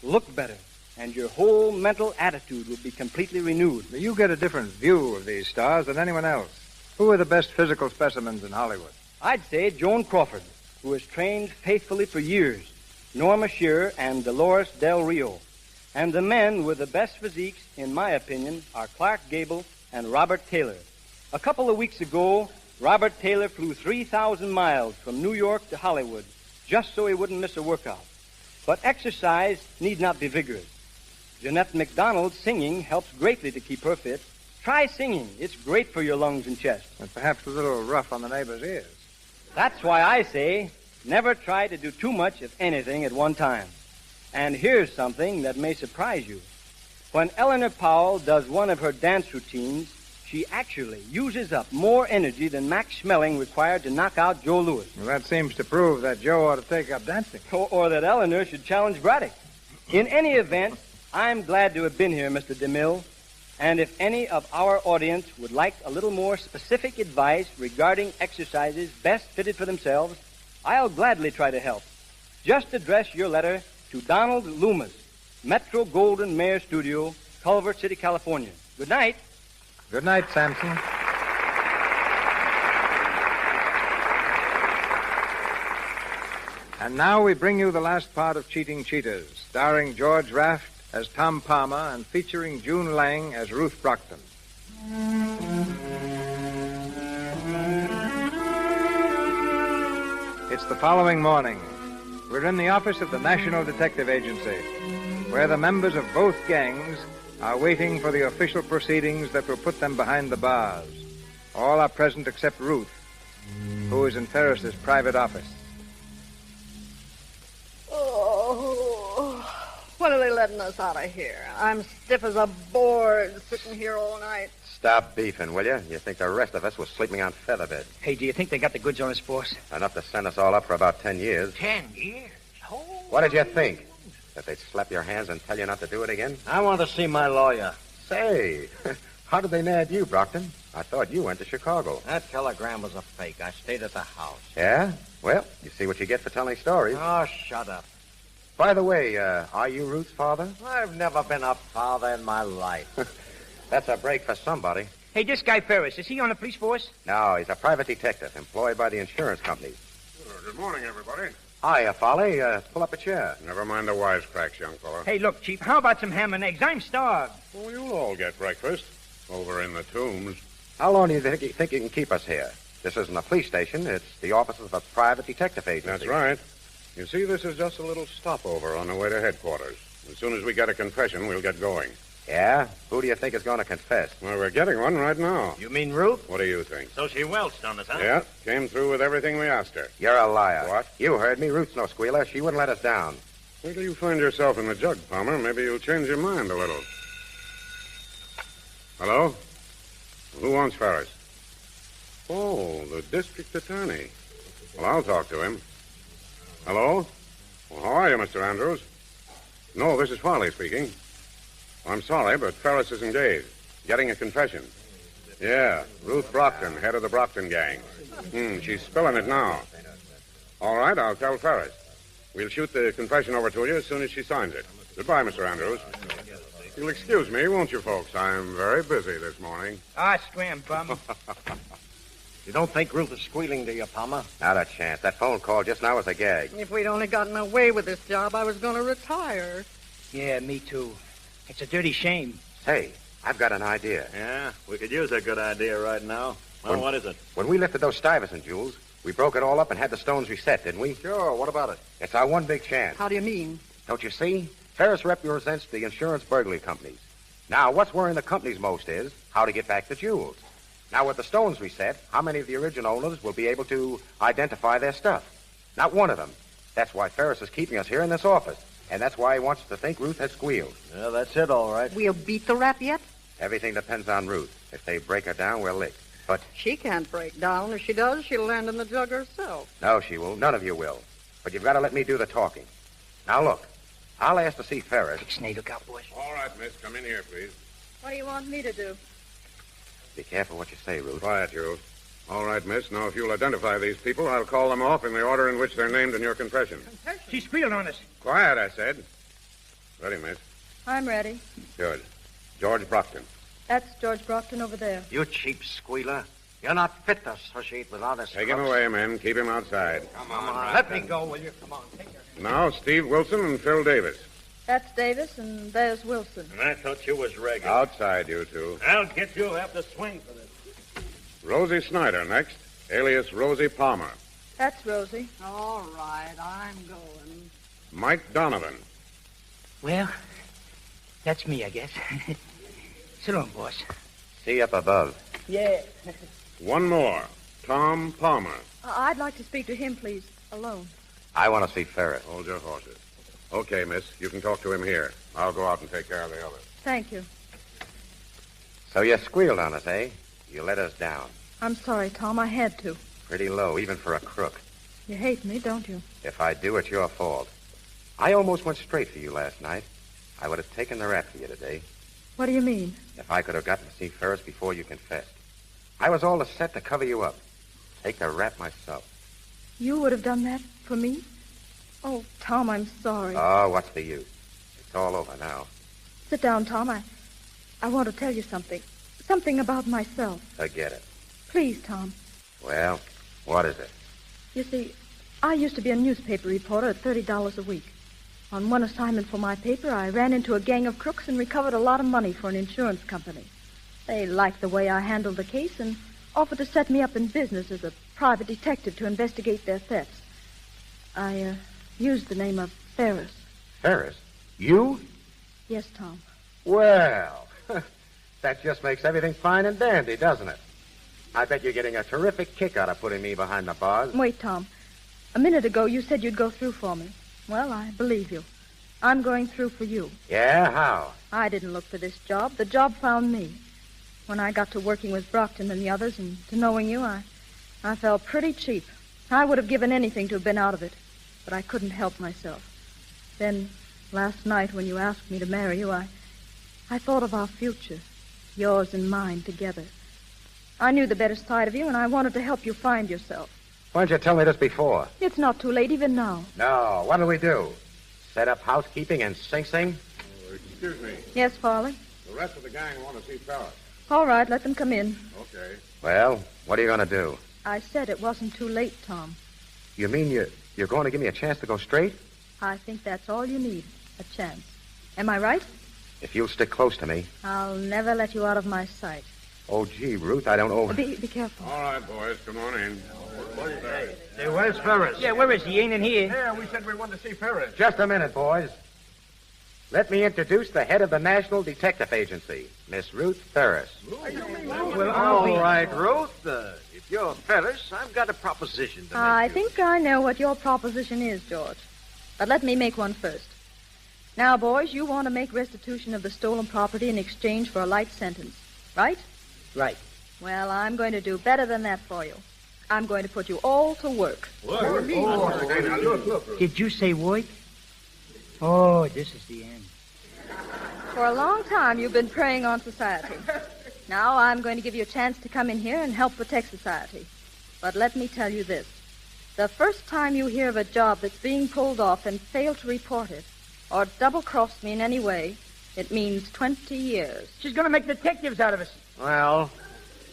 look better, and your whole mental attitude will be completely renewed. You get a different view of these stars than anyone else. Who are the best physical specimens in Hollywood? I'd say Joan Crawford, who has trained faithfully for years, Norma Shearer, and Dolores Del Rio. And the men with the best physiques, in my opinion, are Clark Gable and Robert Taylor. A couple of weeks ago, Robert Taylor flew 3,000 miles from New York to Hollywood just so he wouldn't miss a workout. But exercise need not be vigorous. Jeanette MacDonald's singing helps greatly to keep her fit. Try singing. It's great for your lungs and chest. And perhaps a little rough on the neighbors' ears. That's why I say never try to do too much of anything at one time. And here's something that may surprise you. When Eleanor Powell does one of her dance routines, she actually uses up more energy than Max Schmeling required to knock out Joe Louis. Well, that seems to prove that Joe ought to take up dancing. Or that Eleanor should challenge Braddock. In any event, I'm glad to have been here, Mr. DeMille. And if any of our audience would like a little more specific advice regarding exercises best fitted for themselves, I'll gladly try to help. Just address your letter to Donald Loomis, Metro-Goldwyn-Mayer Studio, Culver City, California. Good night. Good night, Samson. And now we bring you the last part of Cheating Cheaters, starring George Raft as Tom Palmer and featuring June Lang as Ruth Brockton. It's the following morning. We're in the office of the National Detective Agency, where the members of both gangs are waiting for the official proceedings that will put them behind the bars. All are present except Ruth, who is in Ferris's private office. Oh, when are they letting us out of here? I'm stiff as a board sitting here all night. Stop beefing, will you? You think the rest of us was sleeping on featherbed. Hey, do you think they got the goods on us, boss? Enough to send us all up for about 10 years. 10 years? Oh. What did you think? That they'd slap your hands and tell you not to do it again? I want to see my lawyer. Say, how did they nab you, Brockton? I thought you went to Chicago. That telegram was a fake. I stayed at the house. Yeah? Well, you see what you get for telling stories. Oh, shut up. By the way, are you Ruth's father? I've never been a father in my life. That's a break for somebody. Hey, this guy Ferris, is he on the police force? No, he's a private detective employed by the insurance companies. Good morning, everybody. Hiya, Folly. Pull up a chair. Never mind the wisecracks, young fellow. Hey, look, Chief, how about some ham and eggs? I'm starved. Well, you'll all get breakfast over in the tombs. How long do you think you can keep us here? This isn't a police station. It's the office of a private detective agency. That's right. You see, this is just a little stopover on the way to headquarters. As soon as we get a confession, we'll get going. Yeah? Who do you think is going to confess? Well, we're getting one right now. You mean Ruth? What do you think? So she welched on us, huh? Yeah, came through with everything we asked her. You're a liar. What? You heard me. Ruth's no squealer. She wouldn't let us down. Wait till you find yourself in the jug, Palmer. Maybe you'll change your mind a little. Hello? Who wants Ferris? Oh, the district attorney. Well, I'll talk to him. Hello? Well, how are you, Mr. Andrews? No, this is Farley speaking. I'm sorry, but Ferris is engaged. Getting a confession. Yeah, Ruth Brockton, head of the Brockton gang. She's spilling it now. All right, I'll tell Ferris. We'll shoot the confession over to you as soon as she signs it. Goodbye, Mr. Andrews. You'll excuse me, won't you, folks? I'm very busy this morning. Ah, scram, bum. You don't think Ruth is squealing to you, Palmer? Not a chance. That phone call just now was a gag. If we'd only gotten away with this job, I was going to retire. Yeah, me too. It's a dirty shame. Hey, I've got an idea. Yeah, we could use a good idea right now. Well, what is it? When we lifted those Stuyvesant jewels, we broke it all up and had the stones reset, didn't we? Sure, what about it? It's our one big chance. How do you mean? Don't you see? Ferris represents the insurance burglary companies. Now, what's worrying the companies most is how to get back the jewels. Now, with the stones reset, how many of the original owners will be able to identify their stuff? Not one of them. That's why Ferris is keeping us here in this office. And that's why he wants us to think Ruth has squealed. Yeah, that's it, all right. We'll beat the rap yet? Everything depends on Ruth. If they break her down, we're licked. But She can't break down. If she does, she'll land in the jug herself. no, she won't. None of you will. But you've got to let me do the talking. Now, look. I'll ask to see Ferris. Snake, look out, boys. All right, miss. Come in here, please. What do you want me to do? Be careful what you say, Ruth. Quiet, Jules. All right, miss. Now, if you'll identify these people, I'll call them off in the order in which they're named in your confession. She squealed on us. Quiet, I said. Ready, miss. I'm ready. Good. George Brockton. That's George Brockton over there. You cheap squealer. You're not fit to associate with honest Take him crooks. away, men. Keep him outside. Come on, let me go, will you? Come on, take your... Now, Steve Wilson and Phil Davis. That's Davis, and there's Wilson. And I thought you was regular. Outside, you two. I'll get you after swing for this. Rosie Snyder next, alias Rosie Palmer. That's Rosie. All right, I'm going. Mike Donovan. Well, that's me, I guess. So long, boss. See you up above. Yeah. One more, Tom Palmer. I'd like to speak to him, please, alone. I want to see Ferris. Hold your horses. Okay, miss. You can talk to him here. I'll go out and take care of the others. Thank you. So you squealed on us, eh? You let us down. I'm sorry, Tom. I had to. Pretty low, even for a crook. You hate me, don't you? If I do, it's your fault. I almost went straight for you last night. I would have taken the rap for you today. What do you mean? If I could have gotten to see Ferris before you confessed. I was all set to cover you up. Take the rap myself. You would have done that for me? Oh, Tom, I'm sorry. Oh, what's the use? It's all over now. Sit down, Tom. I want to tell you something. Something about myself. Forget it. Please, Tom. Well, what is it? You see, I used to be a newspaper reporter at $30 a week. On one assignment for my paper, I ran into a gang of crooks and recovered a lot of money for an insurance company. They liked the way I handled the case and offered to set me up in business as a private detective to investigate their thefts. I used the name of Ferris. Ferris? You? Yes, Tom. Well, that just makes everything fine and dandy, doesn't it? I bet you're getting a terrific kick out of putting me behind the bars. Wait, Tom. A minute ago, you said you'd go through for me. Well, I believe you. I'm going through for you. Yeah? How? I didn't look for this job. The job found me. When I got to working with Brockton and the others and to knowing you, I felt pretty cheap. I would have given anything to have been out of it, but I couldn't help myself. Then, last night when you asked me to marry you, I thought of our future, yours and mine together. I knew the better side of you, and I wanted to help you find yourself. Why didn't you tell me this before? It's not too late even now. No. What'll we do? Set up housekeeping in Sing Sing? Excuse me. Yes, Farley? The rest of the gang want to see Ferris. All right, let them come in. Okay. Well, what are you going to do? I said it wasn't too late, Tom. You mean you're going to give me a chance to go straight? I think that's all you need, a chance. Am I right? If you'll stick close to me. I'll never let you out of my sight. Oh, gee, Ruth, I don't know. Be careful. All right, boys, come on in. Hey, where's Ferris? Yeah, where is he? He ain't in here. Yeah, we said we wanted to see Ferris. Just a minute, boys. Let me introduce the head of the National Detective Agency, Miss Ruth Ferris. Well, all right, Ruth. If you're Ferris, I've got a proposition to make. I think I know what your proposition is, George. But let me make one first. Now, boys, you want to make restitution of the stolen property in exchange for a light sentence, right? Right. Well, I'm going to do better than that for you. I'm going to put you all to work. Did you say work? Oh, this is the end. For a long time, you've been preying on society. Now I'm going to give you a chance to come in here and help protect society. But let me tell you this. The first time you hear of a job that's being pulled off and fail to report it, or double-cross me in any way, it means 20 years. She's going to make detectives out of us. Well,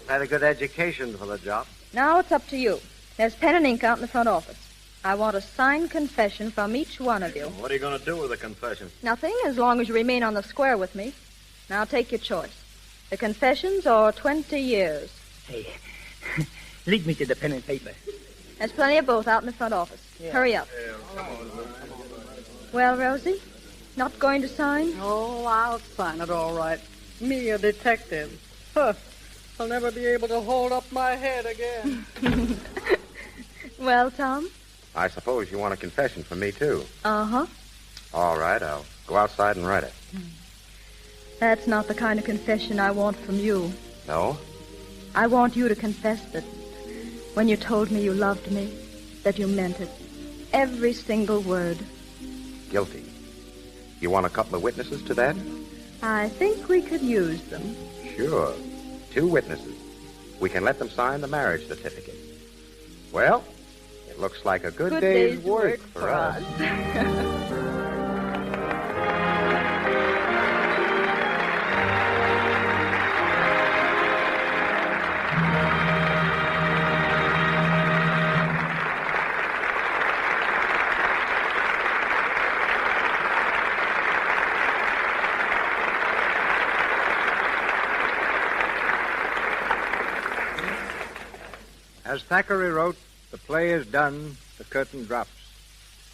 had a good education for the job. Now it's up to you. There's pen and ink out in the front office. I want a signed confession from each one of you. What are you going to do with the confession? Nothing, as long as you remain on the square with me. Now take your choice. The confessions or 20 years. Hey, lead me to the pen and paper. There's plenty of both out in the front office. Yeah. Hurry up. Well, Rosie, not going to sign? Oh, I'll sign it all right. Me, a detective. Huh. I'll never be able to hold up my head again. Well, Tom? I suppose you want a confession from me, too. Uh-huh. All right, I'll go outside and write it. That's not the kind of confession I want from you. No? I want you to confess that when you told me you loved me, that you meant it. Every single word. Guilty. You want a couple of witnesses to that? I think we could use them. Sure. 2 witnesses. We can let them sign the marriage certificate. Well, it looks like a good day's work for us. As Thackeray wrote, the play is done, the curtain drops.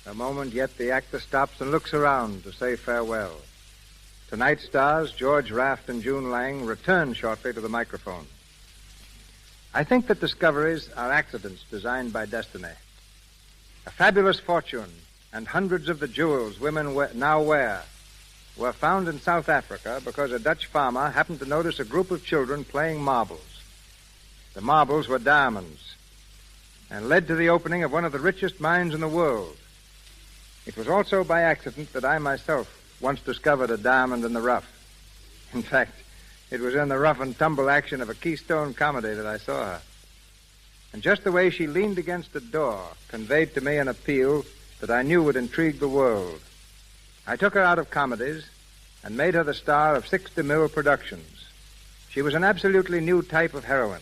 A moment yet the actor stops and looks around to say farewell. Tonight's stars, George Raft and June Lang, return shortly to the microphone. I think that discoveries are accidents designed by destiny. A fabulous fortune and hundreds of the jewels women now wear were found in South Africa because a Dutch farmer happened to notice a group of children playing marbles. The marbles were diamonds and led to the opening of one of the richest mines in the world. It was also by accident that I myself once discovered a diamond in the rough. In fact, it was in the rough and tumble action of a Keystone comedy that I saw her. And just the way she leaned against the door conveyed to me an appeal that I knew would intrigue the world. I took her out of comedies and made her the star of 6 DeMille productions. She was an absolutely new type of heroine,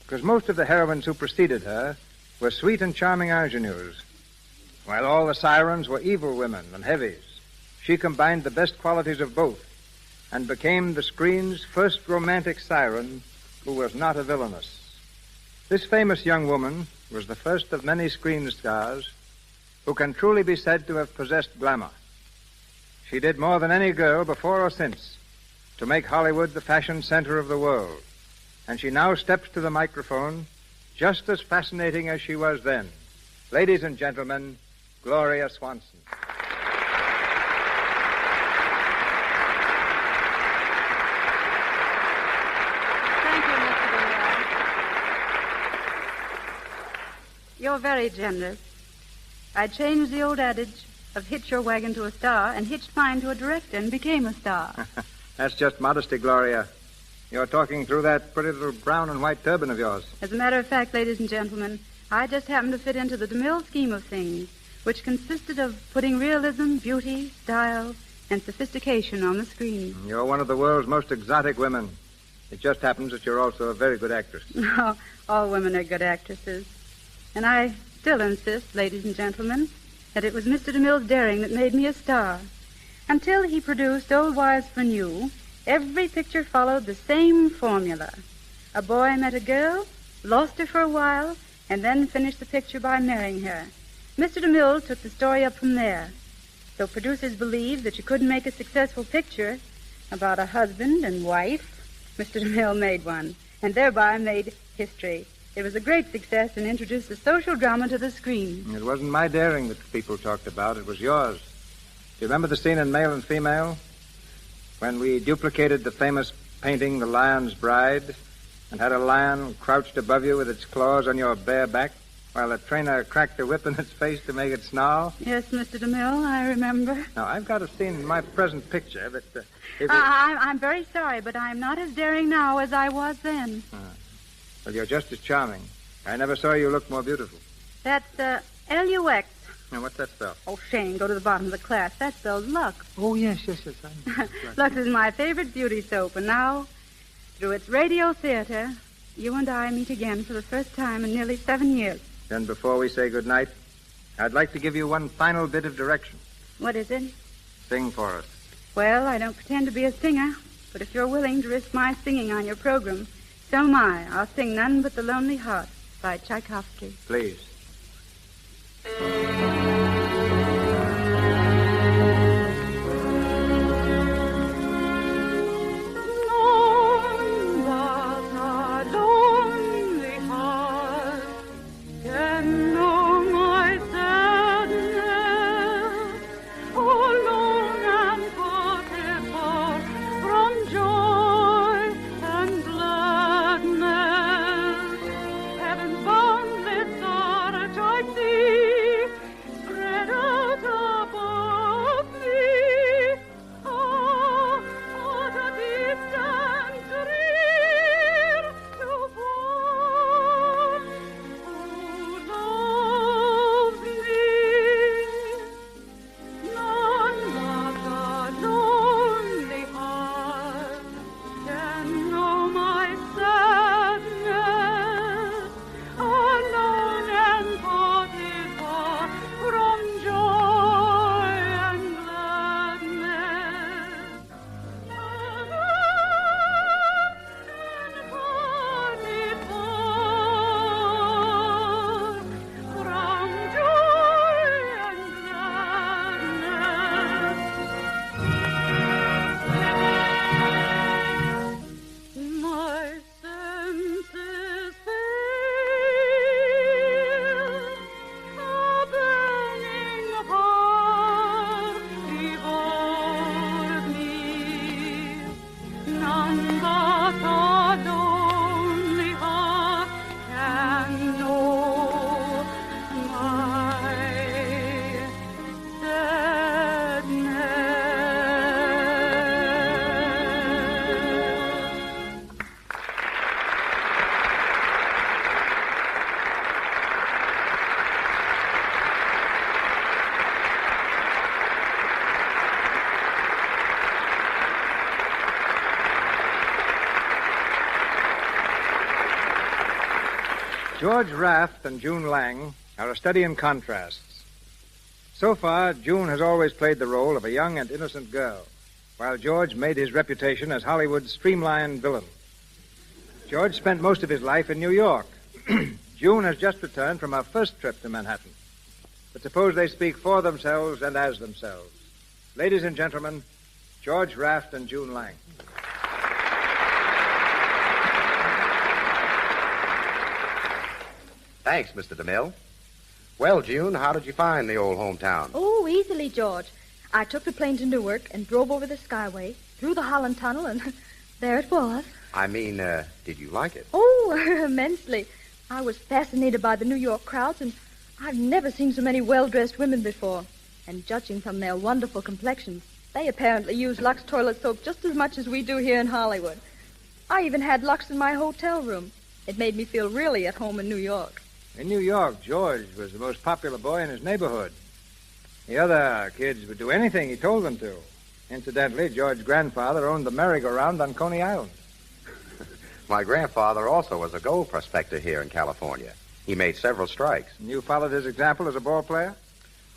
because most of the heroines who preceded her were sweet and charming ingenues, while all the sirens were evil women and heavies. She combined the best qualities of both and became the screen's first romantic siren who was not a villainess. This famous young woman was the first of many screen stars who can truly be said to have possessed glamour. She did more than any girl before or since to make Hollywood the fashion center of the world. And she now steps to the microphone just as fascinating as she was then. Ladies and gentlemen, Gloria Swanson. Thank you, Mr. DeMille. You're very generous. I changed the old adage of hitch your wagon to a star and hitched mine to a director and became a star. That's just modesty, Gloria. You're talking through that pretty little brown and white turban of yours. As a matter of fact, ladies and gentlemen, I just happened to fit into the DeMille scheme of things, which consisted of putting realism, beauty, style, and sophistication on the screen. You're one of the world's most exotic women. It just happens that you're also a very good actress. No, all women are good actresses. And I still insist, ladies and gentlemen, that it was Mr. DeMille's daring that made me a star. Until he produced Old Wives for New, every picture followed the same formula. A boy met a girl, lost her for a while, and then finished the picture by marrying her. Mr. DeMille took the story up from there. So producers believed that you couldn't make a successful picture about a husband and wife. Mr. DeMille made one, and thereby made history. It was a great success and introduced the social drama to the screen. It wasn't my daring that people talked about. It was yours. Do you remember the scene in Male and Female? When we duplicated the famous painting, The Lion's Bride, and had a lion crouched above you with its claws on your bare back, while the trainer cracked a whip in its face to make it snarl? Yes, Mr. DeMille, I remember. Now, I've got a scene in my present picture that... I'm very sorry, but I'm not as daring now as I was then. Well, you're just as charming. I never saw you look more beautiful. That's L-U-X. Now, what's that spell? Oh, Shane, go to the bottom of the class. That spells Lux. Oh, yes. Lux is my favorite beauty soap, and now, through its radio theater, you and I meet again for the first time in nearly 7 years. Then before we say goodnight, I'd like to give you one final bit of direction. What is it? Sing for us. Well, I don't pretend to be a singer, but if you're willing to risk my singing on your program, so am I. I'll sing None But the Lonely Heart by Tchaikovsky. Please. George Raft and June Lang are a study in contrasts. So far, June has always played the role of a young and innocent girl, while George made his reputation as Hollywood's streamlined villain. George spent most of his life in New York. June has just returned from her first trip to Manhattan. But suppose they speak for themselves and as themselves. Ladies and gentlemen, George Raft and June Lang. Thanks, Mr. DeMille. Well, June, how did you find the old hometown? Oh, easily, George. I took the plane to Newark and drove over the Skyway, through the Holland Tunnel, and there it was. I mean, did you like it? Oh, immensely. I was fascinated by the New York crowds, and I've never seen so many well-dressed women before. And judging from their wonderful complexions, they apparently use Lux toilet soap just as much as we do here in Hollywood. I even had Lux in my hotel room. It made me feel really at home in New York. In New York, George was the most popular boy in his neighborhood. The other kids would do anything he told them to. Incidentally, George's grandfather owned the merry-go-round on Coney Island. My grandfather also was a gold prospector here in California. He made several strikes. And you followed his example as a ball player?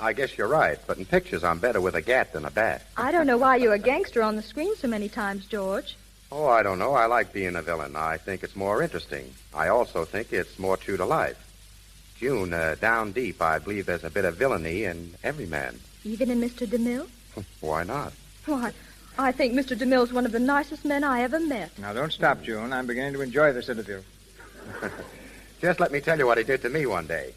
I guess you're right, but in pictures I'm better with a gat than a bat. I don't know why you're a gangster on the screen so many times, George. Oh, I don't know. I like being a villain. I think it's more interesting. I also think it's more true to life. June, down deep, I believe there's a bit of villainy in every man. Even in Mr. DeMille? Why not? Why, I think Mr. DeMille's one of the nicest men I ever met. Now, don't stop, June. I'm beginning to enjoy this interview. Just let me tell you what he did to me one day.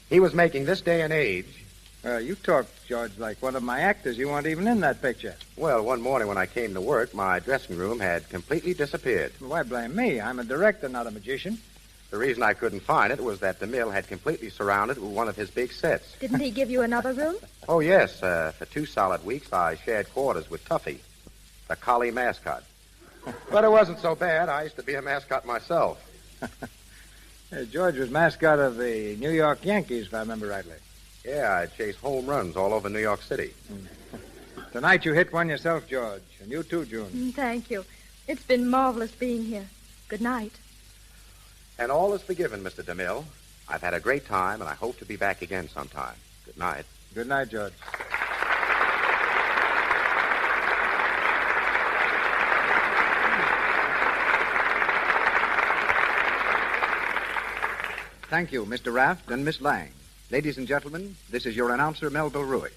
He was making This Day and Age. You talk, George, like one of my actors. You weren't even in that picture. Well, one morning when I came to work, my dressing room had completely disappeared. Well, why blame me? I'm a director, not a magician. The reason I couldn't find it was that DeMille had completely surrounded it with one of his big sets. Didn't he give you another room? Oh, yes. For 2 solid weeks, I shared quarters with Tuffy, the collie mascot. But it wasn't so bad. I used to be a mascot myself. George was mascot of the New York Yankees, if I remember rightly. Yeah, I chased home runs all over New York City. Tonight you hit one yourself, George. And you too, June. Thank you. It's been marvelous being here. Good night. And all is forgiven, Mr. DeMille. I've had a great time, and I hope to be back again sometime. Good night. Good night, George. Thank you, Mr. Raft and Miss Lang. Ladies and gentlemen, this is your announcer, Melville Ruick.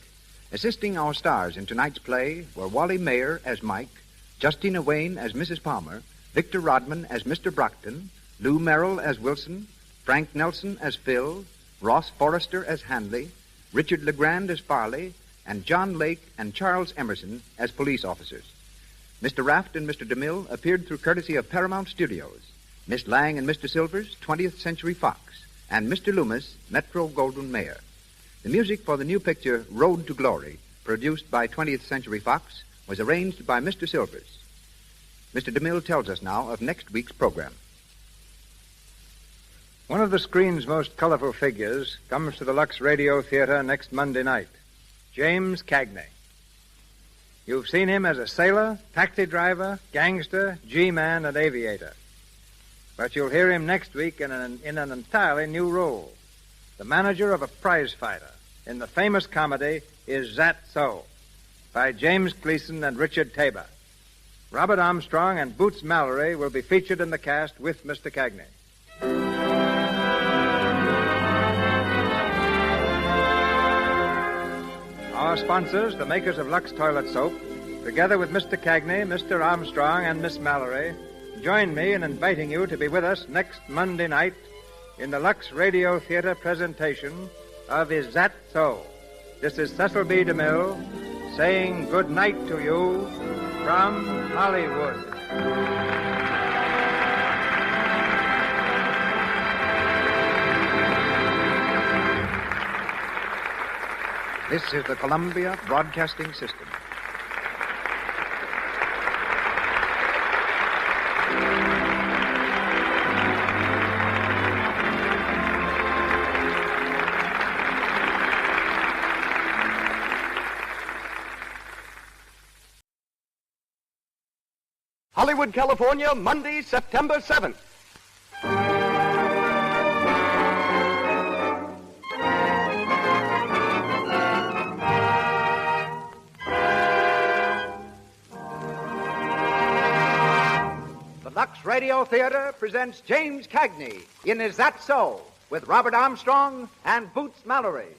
Assisting our stars in tonight's play were Wally Mayer as Mike, Justina Wayne as Mrs. Palmer, Victor Rodman as Mr. Brockton, Lou Merrill as Wilson, Frank Nelson as Phil, Ross Forrester as Hanley, Richard LeGrand as Farley, and John Lake and Charles Emerson as police officers. Mr. Raft and Mr. DeMille appeared through courtesy of Paramount Studios, Miss Lang and Mr. Silvers, 20th Century Fox, and Mr. Loomis, Metro Goldwyn Mayer. The music for the new picture, Road to Glory, produced by 20th Century Fox, was arranged by Mr. Silvers. Mr. DeMille tells us now of next week's program. One of the screen's most colorful figures comes to the Lux Radio Theater next Monday night, James Cagney. You've seen him as a sailor, taxi driver, gangster, G-man, and aviator. But you'll hear him next week in an entirely new role, the manager of a prize fighter in the famous comedy Is That So? By James Gleason and Richard Tabor. Robert Armstrong and Boots Mallory will be featured in the cast with Mr. Cagney. Our sponsors, the makers of Lux Toilet Soap, together with Mr. Cagney, Mr. Armstrong, and Miss Mallory, join me in inviting you to be with us next Monday night in the Lux Radio Theater presentation of Is That So? This is Cecil B. DeMille saying good night to you from Hollywood. This is the Columbia Broadcasting System. Hollywood, California, Monday, September 7th. The Lux Radio Theater presents James Cagney in Is That So? With Robert Armstrong and Boots Mallory.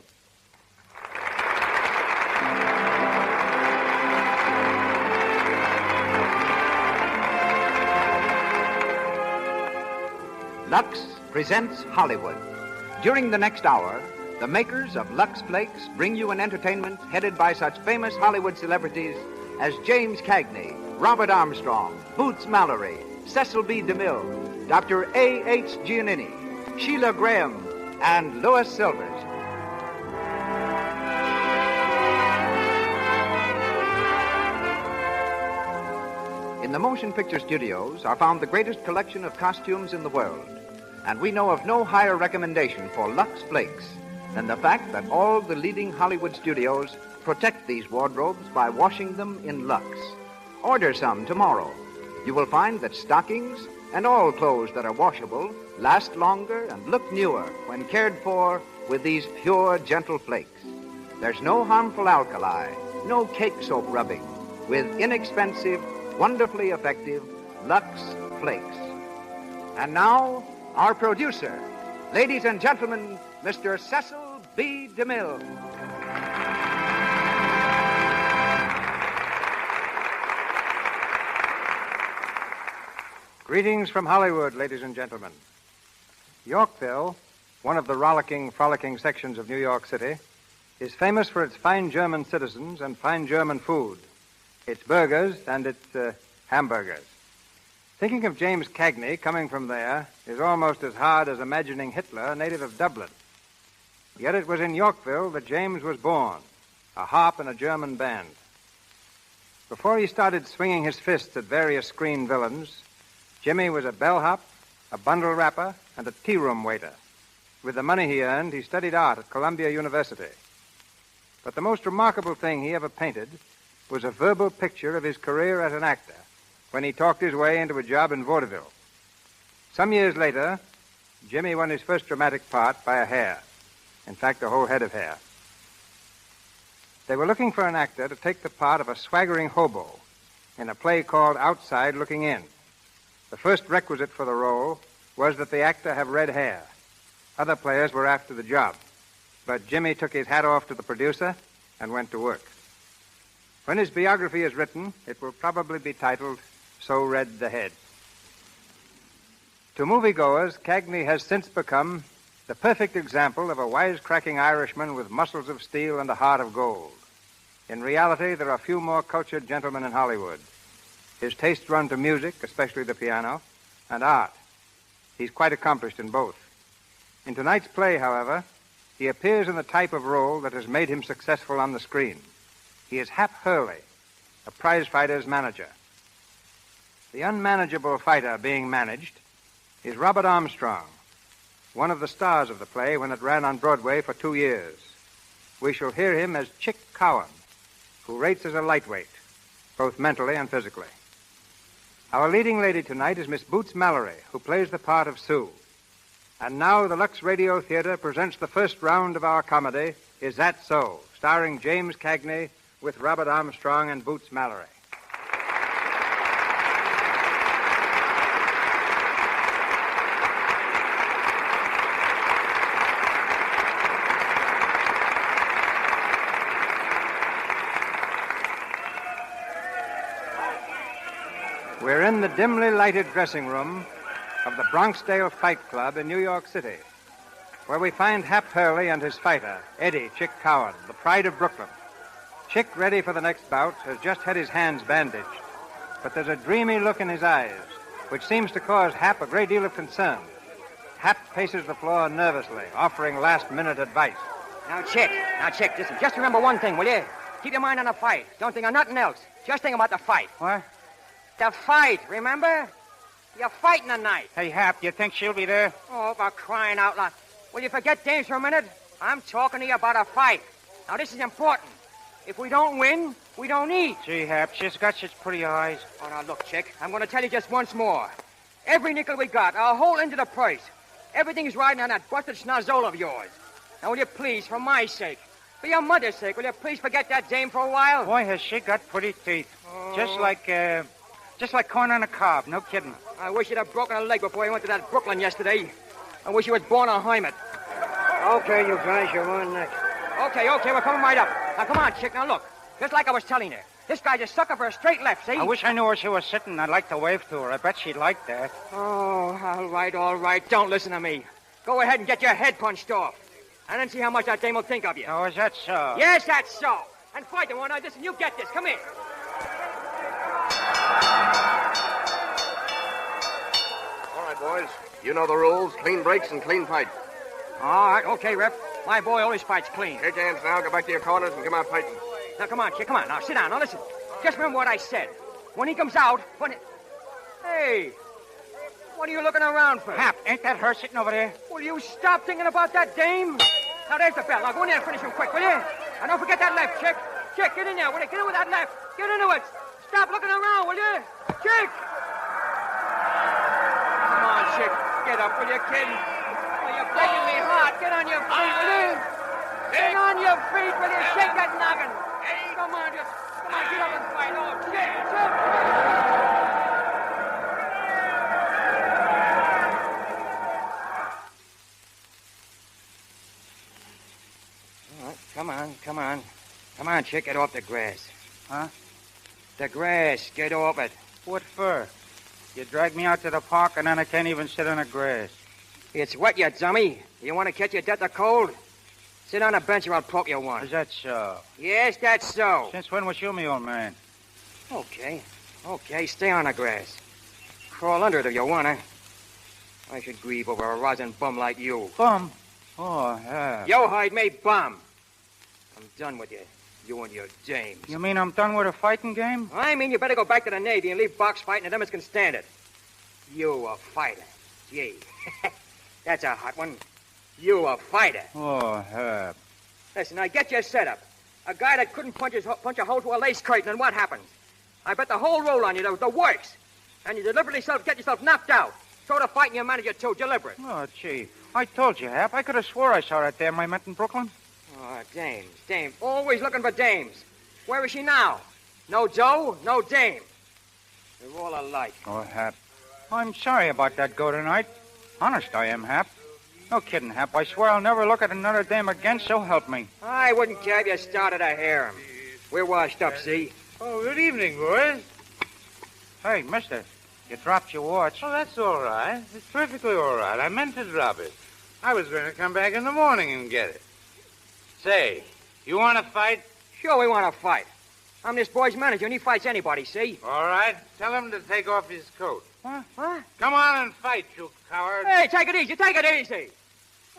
Lux presents Hollywood. During the next hour, the makers of Lux Flakes bring you an entertainment headed by such famous Hollywood celebrities as James Cagney, Robert Armstrong, Boots Mallory, Cecil B. DeMille, Dr. A.H. Giannini, Sheila Graham, and Louis Silvers. In the motion picture studios are found the greatest collection of costumes in the world, and we know of no higher recommendation for Lux Flakes than the fact that all the leading Hollywood studios protect these wardrobes by washing them in Lux. Order some tomorrow. You will find that stockings and all clothes that are washable last longer and look newer when cared for with these pure, gentle flakes. There's no harmful alkali, no cake soap rubbing, with inexpensive, wonderfully effective Lux Flakes. And now, our producer, ladies and gentlemen, Mr. Cecil B. DeMille. Greetings from Hollywood, ladies and gentlemen. Yorkville, one of the rollicking, frolicking sections of New York City, is famous for its fine German citizens and fine German food, its burgers and its hamburgers. Thinking of James Cagney coming from there is almost as hard as imagining Hitler a native of Dublin. Yet it was in Yorkville that James was born, a harp in a German band. Before he started swinging his fists at various screen villains, Jimmy was a bellhop, a bundle wrapper, and a tea-room waiter. With the money he earned, he studied art at Columbia University. But the most remarkable thing he ever painted was a verbal picture of his career as an actor when he talked his way into a job in vaudeville. Some years later, Jimmy won his first dramatic part by a hair. In fact, a whole head of hair. They were looking for an actor to take the part of a swaggering hobo in a play called Outside Looking In. The first requisite for the role was that the actor have red hair. Other players were after the job, but Jimmy took his hat off to the producer and went to work. When his biography is written, it will probably be titled, So Red the Head. To moviegoers, Cagney has since become the perfect example of a wisecracking Irishman with muscles of steel and a heart of gold. In reality, there are few more cultured gentlemen in Hollywood. His tastes run to music, especially the piano, and art. He's quite accomplished in both. In tonight's play, however, he appears in the type of role that has made him successful on the screen. He is Hap Hurley, a prizefighter's manager. The unmanageable fighter being managed is Robert Armstrong, one of the stars of the play when it ran on Broadway for 2 years. We shall hear him as Chick Cowan, who rates as a lightweight, both mentally and physically. Our leading lady tonight is Miss Boots Mallory, who plays the part of Sue. And now the Lux Radio Theater presents the first round of our comedy, Is That So?, starring James Cagney with Robert Armstrong and Boots Mallory. We're in the dimly lighted dressing room of the Bronxdale Fight Club in New York City, where we find Hap Hurley and his fighter, Eddie Chick Cowan, the pride of Brooklyn. Chick, ready for the next bout, has just had his hands bandaged, but there's a dreamy look in his eyes, which seems to cause Hap a great deal of concern. Hap paces the floor nervously, offering last-minute advice. Now, Chick, listen, just remember one thing, will you? Keep your mind on the fight. Don't think of nothing else. Just think about the fight. What? The fight, remember? You're fighting tonight. Hey, Hap, you think she'll be there? Oh, for crying out loud. Will you forget dames for a minute? I'm talking to you about a fight. Now, this is important. If we don't win, we don't eat. Gee, Hap, she's got such pretty eyes. Oh, now, look, Chick, I'm going to tell you just once more. Every nickel we got, our whole end of the purse, everything's riding on that busted schnozzle of yours. Now, will you please, for my sake, for your mother's sake, will you please forget that dame for a while? Boy, has she got pretty teeth. Oh. Just like corn on a cob, no kidding. I wish you'd have broken a leg before you went to that Brooklyn yesterday. I wish you was born a hermit. Okay, you guys, you're on next. Okay, we're coming right up. Now, come on, Chick, now look. Just like I was telling you. This guy's a sucker for a straight left, see? I wish I knew where she was sitting. I'd like to wave to her. I bet she'd like that. Oh, all right. Don't listen to me. Go ahead and get your head punched off. And then see how much that dame will think of you. Oh, is that so? Yes, that's so. And fight the one. Now, listen, you get this. Come here. All right, boys. You know the rules. Clean breaks and clean fight. All right, okay, Rep. My boy always fights clean. Take your hands now. Go back to your corners and come out fighting. Now, come on, kid. Come on. Now, sit down. Now, listen. Just remember what I said. When he comes out, Hey, what are you looking around for? Hap, ain't that her sitting over there? Will you stop thinking about that dame? Now, there's the bell. Now, go in there and finish him quick, will you? And don't forget that left, Chick. Chick, get in there, will you? Get in with that left. Get into it. Stop looking around, will you? Chick! Come on, Chick. Get up, will you, kid? Oh, you're breaking me heart. Get on your feet, will you? Get on your feet, will you? Shake that noggin. Come on, get up and fight. Oh, Chick, Chick. All right, come on. Come on, Chick, get off the grass. Huh? The grass, get off it. What for? You drag me out to the park and then I can't even sit on the grass. It's wet, you dummy. You want to catch your death of cold? Sit on a bench or I'll poke you one. Is that so? Yes, that's so. Since when was you me, old man? Okay, stay on the grass. Crawl under it if you want to. I should grieve over a rosin bum like you. Bum? Oh, yeah. Yo hide me bum. I'm done with you. You and your dames. You mean I'm done with a fighting game? I mean you better go back to the Navy and leave box fighting and them as can stand it. You a fighter. Gee. That's a hot one. You a fighter. Oh, Herb. Listen, now get your setup. A guy that couldn't punch a hole through a lace curtain, and what happens? I bet the whole roll on you, the works. And you deliberately get yourself knocked out. Throw the fight in your manager, too, deliberate. Oh, gee. I told you, Hap. I could have swore I saw that dame I met in Brooklyn. Oh, dames. Always looking for dames. Where is she now? No Joe, no dame. They're all alike. Oh, Hap. I'm sorry about that go tonight. Honest, I am, Hap. No kidding, Hap. I swear I'll never look at another dame again, so help me. I wouldn't care if you started to harem. We're washed up, see? Oh, good evening, boys. Hey, mister, you dropped your watch. Oh, that's all right. It's perfectly all right. I meant to drop it. I was going to come back in the morning and get it. Say, you want to fight? Sure, we want to fight. I'm this boy's manager, and he fights anybody, see? All right. Tell him to take off his coat. What? Come on and fight, you coward. Hey, take it easy.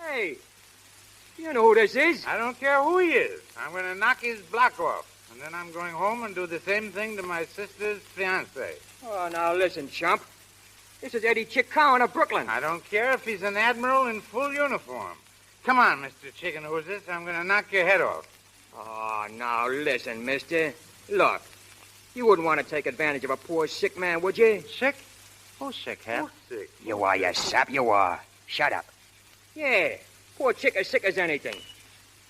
Hey, you know who this is? I don't care who he is. I'm going to knock his block off. And then I'm going home and do the same thing to my sister's fiancé. Oh, now listen, chump. This is Eddie Chick Cowan of Brooklyn. I don't care if he's an admiral in full uniform. Come on, Mr. Chicken Oozes. I'm going to knock your head off. Oh, now listen, mister. Look, you wouldn't want to take advantage of a poor sick man, would you? Sick? Who's sick, Hap? Who's sick? You are, you sap, you are. Shut up. Yeah, poor Chick as sick as anything.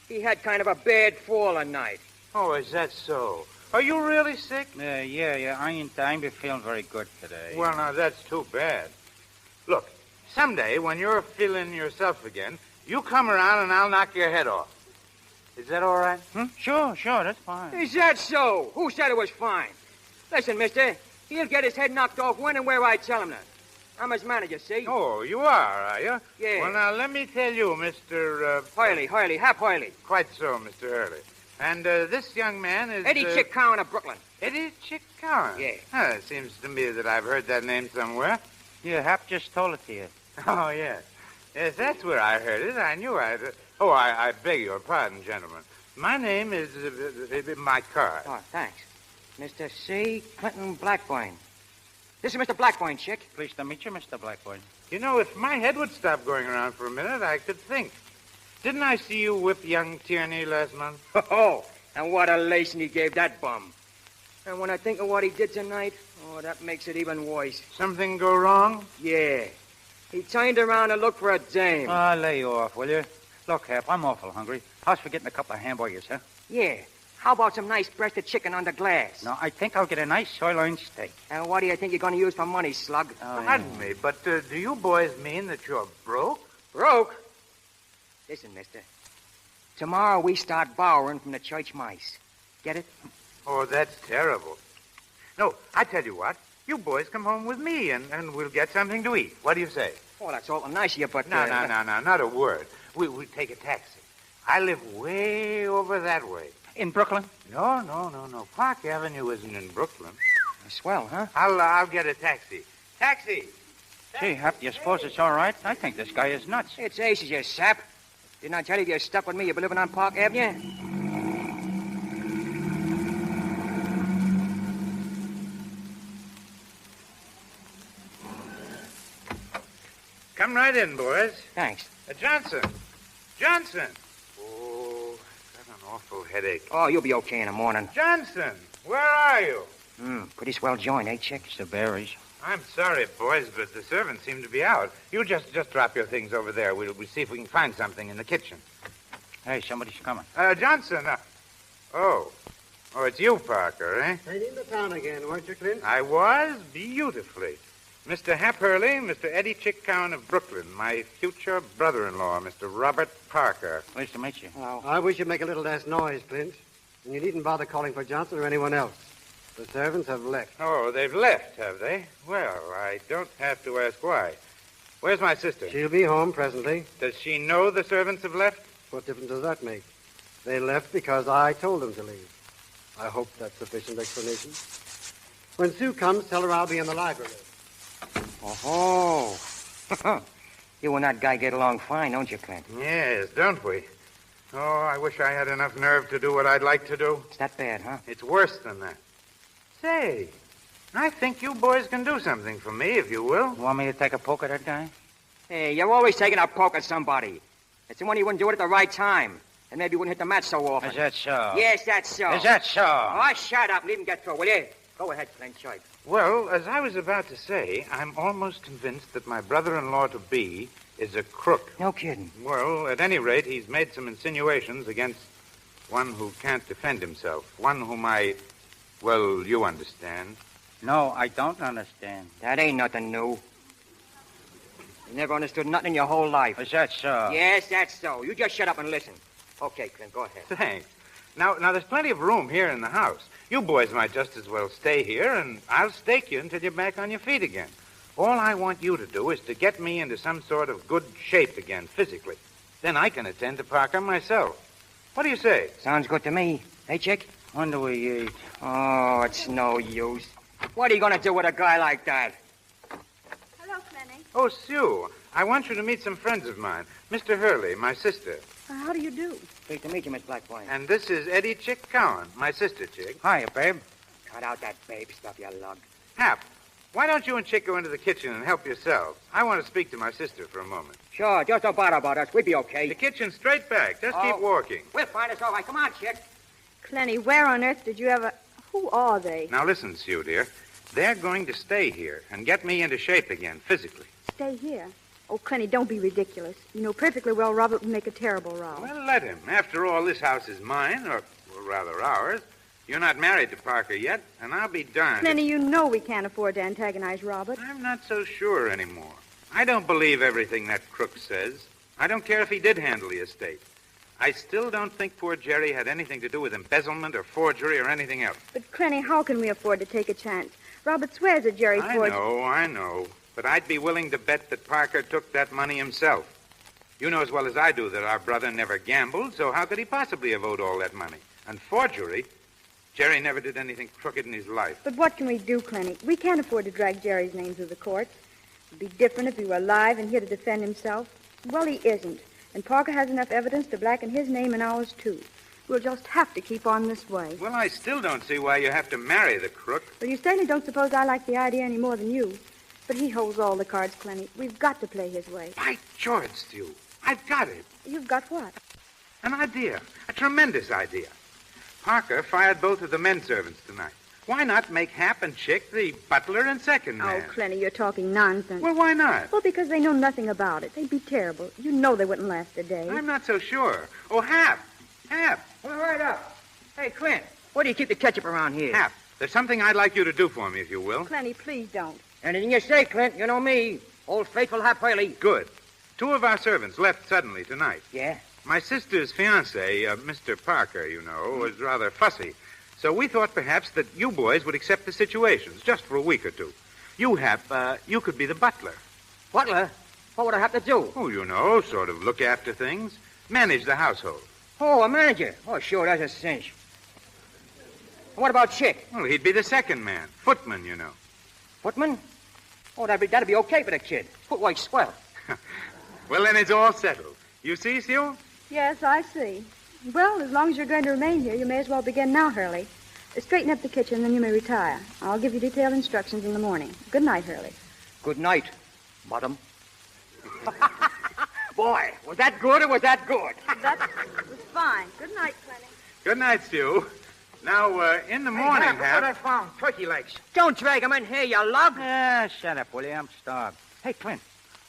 He had kind of a bad fall a night. Oh, is that so? Are you really sick? Yeah. I ain't been feeling very good today. Well, now, that's too bad. Look, someday when you're feeling yourself again, you come around and I'll knock your head off. Is that all right? Sure, that's fine. Is that so? Who said it was fine? Listen, mister, he'll get his head knocked off when and where I tell him that. I'm his manager, see? Oh, you are you? Yeah. Well, now, let me tell you, Mr. Hurley, Hap Hurley. Quite so, Mr. Hurley. And this young man is... Eddie Chick Cowan of Brooklyn. Eddie Chick Cowan? Yeah. It seems to me that I've heard that name somewhere. Yeah, Hap just told it to you. Oh, yes. Yes, that's where I heard it. I knew I'd... Oh, I beg your pardon, gentlemen. My name is... my card. Oh, thanks. Mr. C. Clinton Blackburn. This is Mr. Blackburn, Chick. Pleased to meet you, Mr. Blackburn. You know, if my head would stop going around for a minute, I could think. Didn't I see you whip young Tierney last month? Oh, and what a lacing he gave that bum. And when I think of what he did tonight, that makes it even worse. Something go wrong? Yeah. He turned around to look for a dame. Oh, lay you off, will you? Look, Hap, I'm awful hungry. How's for getting a couple of hamburgers, huh? Yeah. How about some nice breasted chicken on the glass? No, I think I'll get a nice sirloin steak. And what do you think you're going to use for money, slug? Pardon me, but do you boys mean that you're broke? Broke? Listen, mister. Tomorrow we start borrowing from the church mice. Get it? Oh, that's terrible. No, I tell you what. You boys come home with me, and we'll get something to eat. What do you say? Oh, that's awful nice of you, but... No, not a word. We take a taxi. I live way over that way. In Brooklyn? No. Park Avenue isn't in Brooklyn. Swell, huh? I'll get a taxi. Taxi! Gee, Hap, you suppose it's all right? I think this guy is nuts. It's aces, you sap. Didn't I tell you if you're stuck with me, you'll be living on Park Avenue? Come right in, boys. Thanks. Johnson! Oh, I've got an awful headache. Oh, you'll be okay in the morning. Johnson, where are you? Pretty swell joint, eh, Chick? It's the berries. I'm sorry, boys, but the servants seem to be out. You just drop your things over there. We'll see if we can find something in the kitchen. Hey, somebody's coming. Johnson, Oh, it's you, Parker, eh? Stayed in the town again, weren't you, Clint? I was, beautifully. Mr. Hap Hurley, Mr. Eddie Chick Cowan of Brooklyn, my future brother-in-law, Mr. Robert Parker. Pleased to meet you. Oh. I wish you'd make a little less noise, Clint. And you needn't bother calling for Johnson or anyone else. The servants have left. Oh, they've left, have they? Well, I don't have to ask why. Where's my sister? She'll be home presently. Does she know the servants have left? What difference does that make? They left because I told them to leave. I hope that's sufficient explanation. When Sue comes, tell her I'll be in the library. Oh. You and that guy get along fine, don't you, Clint? Yes, don't we? Oh, I wish I had enough nerve to do what I'd like to do. It's that bad, huh? It's worse than that. Say, I think you boys can do something for me, if you will. You want me to take a poke at that guy? Hey, you're always taking a poke at somebody. It's the one you wouldn't do it at the right time. And maybe you wouldn't hit the match so often. Is that so? Yes, that's so. Is that so? Oh, shut up and leave him get through, will you? Go ahead, Clint, choice. Well, as I was about to say, I'm almost convinced that my brother-in-law-to-be is a crook. No kidding. Well, at any rate, he's made some insinuations against one who can't defend himself. One whom well, you understand. No, I don't understand. That ain't nothing new. You never understood nothing in your whole life. Is that so? Yes, that's so. You just shut up and listen. Okay, Clint, go ahead. Thanks. Now, there's plenty of room here in the house. You boys might just as well stay here, and I'll stake you until you're back on your feet again. All I want you to do is to get me into some sort of good shape again, physically. Then I can attend to Parker myself. What do you say? Sounds good to me. Hey, Chick? When do we eat? Oh, it's no use. What are you going to do with a guy like that? Hello, Clenny. Oh, Sue, I want you to meet some friends of mine. Mr. Hurley, my sister. How do you do? Pleased to meet you, Miss Blackpoint. And this is Eddie Chick Cowan, my sister, Chick. Hiya, babe. Cut out that babe stuff, you lug. Hap, why don't you and Chick go into the kitchen and help yourselves? I want to speak to my sister for a moment. Sure, just don't bother about us. We'll be okay. The kitchen's straight back. Just keep walking. We'll find us all right. Come on, Chick. Clenny, where on earth did you ever... Who are they? Now listen, Sue, dear. They're going to stay here and get me into shape again, physically. Stay here? Oh, Clenny, don't be ridiculous. You know perfectly well Robert would make a terrible row. Well, let him. After all, this house is mine, or rather ours. You're not married to Parker yet, and I'll be darned. Clenny, you know we can't afford to antagonize Robert. I'm not so sure anymore. I don't believe everything that crook says. I don't care if he did handle the estate. I still don't think poor Jerry had anything to do with embezzlement or forgery or anything else. But, Clenny, how can we afford to take a chance? Robert swears that Jerry forged... I know. But I'd be willing to bet that Parker took that money himself. You know as well as I do that our brother never gambled, so how could he possibly have owed all that money? And forgery? Jerry never did anything crooked in his life. But what can we do, Clenny? We can't afford to drag Jerry's name through the courts. It'd be different if he were alive and here to defend himself. Well, he isn't. And Parker has enough evidence to blacken his name and ours, too. We'll just have to keep on this way. Well, I still don't see why you have to marry the crook. Well, you certainly don't suppose I like the idea any more than you. But he holds all the cards, Clenny. We've got to play his way. By George, Stu, I've got it. You've got what? An idea. A tremendous idea. Parker fired both of the men servants tonight. Why not make Hap and Chick the butler and second man? Oh, Clenny, you're talking nonsense. Well, why not? Well, because they know nothing about it. They'd be terrible. You know they wouldn't last a day. I'm not so sure. Oh, Hap. Well, right up. Hey, Clint, where do you keep the ketchup around here? Hap, there's something I'd like you to do for me, if you will. Clenny, please don't. Anything you say, Clint. You know me. Old faithful Hap Hurley. Good. 2 of our servants left suddenly tonight. Yeah? My sister's fiancé, Mr. Parker, you know, was rather fussy. So we thought perhaps that you boys would accept the situations, just for a week or two. You, Hap, you could be the butler. Butler? What would I have to do? Oh, you know, sort of look after things. Manage the household. Oh, a manager. Oh, sure, that's a cinch. What about Chick? Well, he'd be the second man. Footman, you know. Footman? Oh, that'd be okay for the kid. Footwork's swell. Well, then it's all settled. You see, Sue? Yes, I see. Well, as long as you're going to remain here, you may as well begin now, Hurley. Straighten up the kitchen, then you may retire. I'll give you detailed instructions in the morning. Good night, Hurley. Good night, madam. Boy, was that good or was that good? That was fine. Good night, Clenny. Good night, Sue. Now, in the morning, Hap, Hap. what I found? Turkey legs. Don't drag him in here, you lug. Yeah, shut up, will you? I'm starved. Hey, Clint,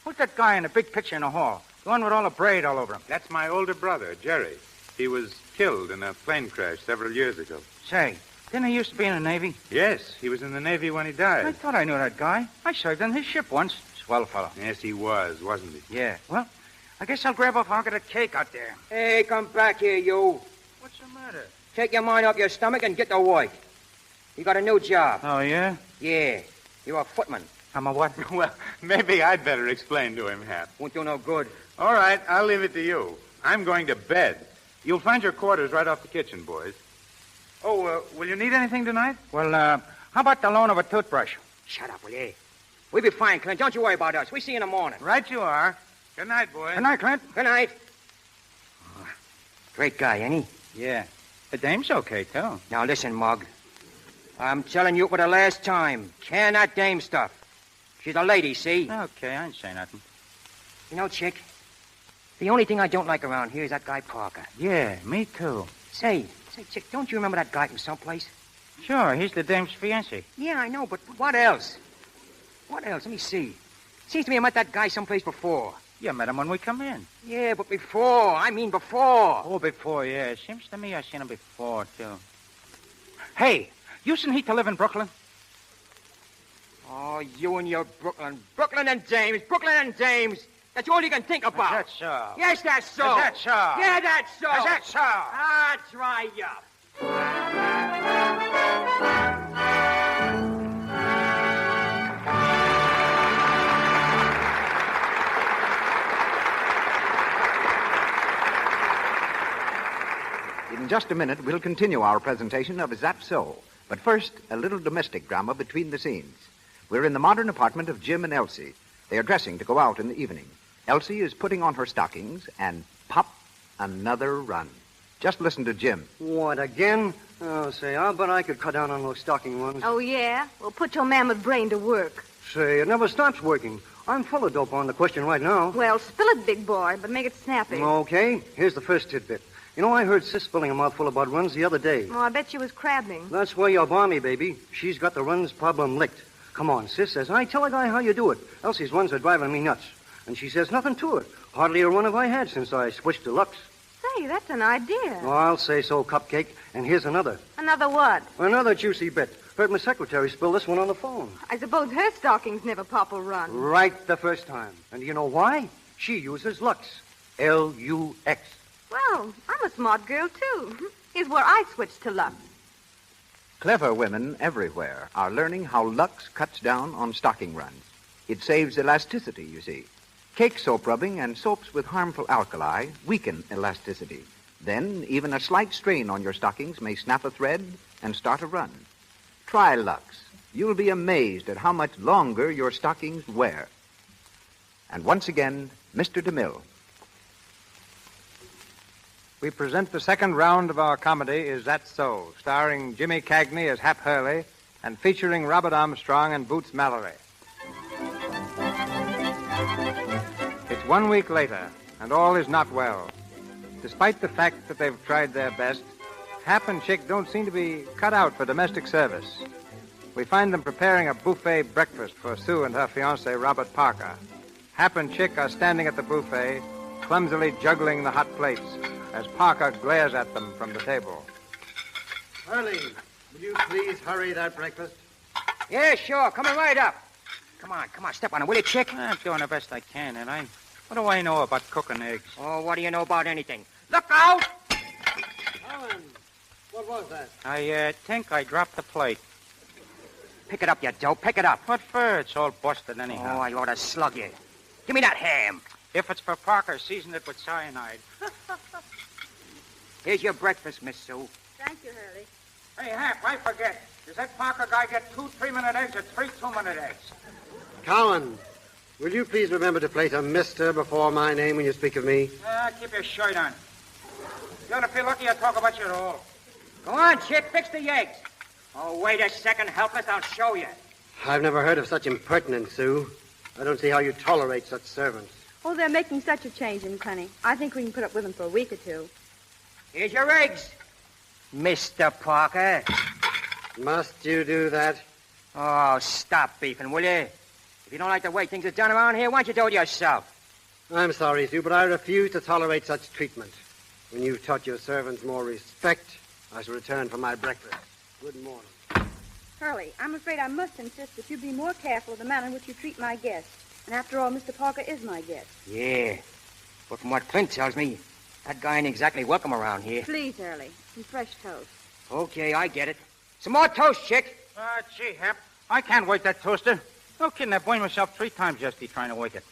who's that guy in the big picture in the hall? The one with all the braid all over him. That's my older brother, Jerry. He was killed in a plane crash several years ago. Say, didn't he used to be in the Navy? Yes, he was in the Navy when he died. I thought I knew that guy. I served on his ship once. Swell fellow. Yes, he was, wasn't he? Yeah. Well, I guess I'll grab a pocket of cake out there. Hey, come back here, you. What's the matter? Take your mind off your stomach and get to work. You got a new job. Oh, yeah? Yeah. You're a footman. I'm a what? Well, maybe I'd better explain to him, Hap. Won't do no good. All right, I'll leave it to you. I'm going to bed. You'll find your quarters right off the kitchen, boys. Oh, will you need anything tonight? Well, how about the loan of a toothbrush? Shut up, will you? We'll be fine, Clint. Don't you worry about us. We see you in the morning. Right you are. Good night, boys. Good night, Clint. Good night. Oh, great guy, ain't he? Yeah. The dame's okay, too. Now, listen, Mug. I'm telling you for the last time. Can that dame stuff. She's a lady, see? Okay, I ain't say nothing. You know, Chick, the only thing I don't like around here is that guy Parker. Yeah, me too. Say, Chick, don't you remember that guy from someplace? Sure, he's the dame's fiancé. Yeah, I know, but what else? What else? Let me see. Seems to me I met that guy someplace before. You met him when we come in. Yeah, but before. I mean before. Oh, before, yeah. Seems to me I seen him before, too. Hey, you seen he to live in Brooklyn? Oh, you and your Brooklyn. Brooklyn and James. Brooklyn and James. That's all you can think about. Is that so? Yes, that's so. Is that so? Yeah, that's so. Is that so? That's right up. In just a minute, we'll continue our presentation of Is That So? But first, a little domestic drama between the scenes. We're in the modern apartment of Jim and Elsie. They are dressing to go out in the evening. Elsie is putting on her stockings, and pop, another run. Just listen to Jim. What, again? Oh, say, I'll bet I could cut down on those stocking ones. Oh, yeah? Well, put your mammoth brain to work. Say, it never stops working. I'm full of dope on the question right now. Well, spill it, big boy, but make it snappy. Okay, here's the first tidbit. You know, I heard Sis spilling a mouthful about runs the other day. Oh, I bet she was crabbing. That's why you're balmy, baby. She's got the runs problem licked. Come on, Sis says, I tell a guy how you do it. Elsie's runs are driving me nuts. And she says nothing to it. Hardly a run have I had since I switched to Lux. Say, that's an idea. Oh, I'll say so, Cupcake. And here's another. Another what? Another juicy bit. Heard my secretary spill this one on the phone. I suppose her stockings never pop a run. Right the first time. And do you know why? She uses Lux. Lux. Well, I'm a smart girl, too. Here's where I switched to Lux. Clever women everywhere are learning how Lux cuts down on stocking runs. It saves elasticity, you see. Cake soap rubbing and soaps with harmful alkali weaken elasticity. Then, even a slight strain on your stockings may snap a thread and start a run. Try Lux. You'll be amazed at how much longer your stockings wear. And once again, Mr. DeMille. We present the second round of our comedy, Is That So?, starring Jimmy Cagney as Hap Hurley and featuring Robert Armstrong and Boots Mallory. It's 1 week later, and all is not well. Despite the fact that they've tried their best, Hap and Chick don't seem to be cut out for domestic service. We find them preparing a buffet breakfast for Sue and her fiancé, Robert Parker. Hap and Chick are standing at the buffet, clumsily juggling the hot plates, as Parker glares at them from the table. Hurley, will you please hurry that breakfast? Yeah, sure. Coming right up. Come on, step on it, will you, Chick? I'm doing the best I can, and what do I know about cooking eggs? Oh, what do you know about anything? Look out! Helen, What was that? I think I dropped the plate. Pick it up, you dope. Pick it up. What for? It's all busted anyhow. Oh, I ought to slug you. Give me that ham. If it's for Parker, season it with cyanide. Here's your breakfast, Miss Sue. Thank you, Hurley. Hey, Hap, I forget. Does that Parker guy get 2 3-minute eggs or 3 2-minute eggs? Cowan, will you please remember to place a Mr. before my name when you speak of me? Keep your shirt on. You ought to feel lucky I talk about you at all. Go on, Chick. Fix the eggs. Oh, wait a second, helpless. I'll show you. I've never heard of such impertinence, Sue. I don't see how you tolerate such servants. Oh, they're making such a change in Clenny. I think we can put up with them for a week or two. Here's your eggs. Mr. Parker. Must you do that? Oh, stop beefing, will you? If you don't like the way things are done around here, why don't you do it yourself? I'm sorry, Sue, but I refuse to tolerate such treatment. When you've taught your servants more respect, I shall return for my breakfast. Good morning. Hurley, I'm afraid I must insist that you be more careful of the manner in which you treat my guests. And after all, Mr. Parker is my guest. Yeah. But from what Clint tells me, that guy ain't exactly welcome around here. Please, Hurley. Some fresh toast. Okay, I get it. Some more toast, Chick. Gee, Hap, I can't wake that toaster. No kidding, I burned myself 3 times yesterday trying to wake it.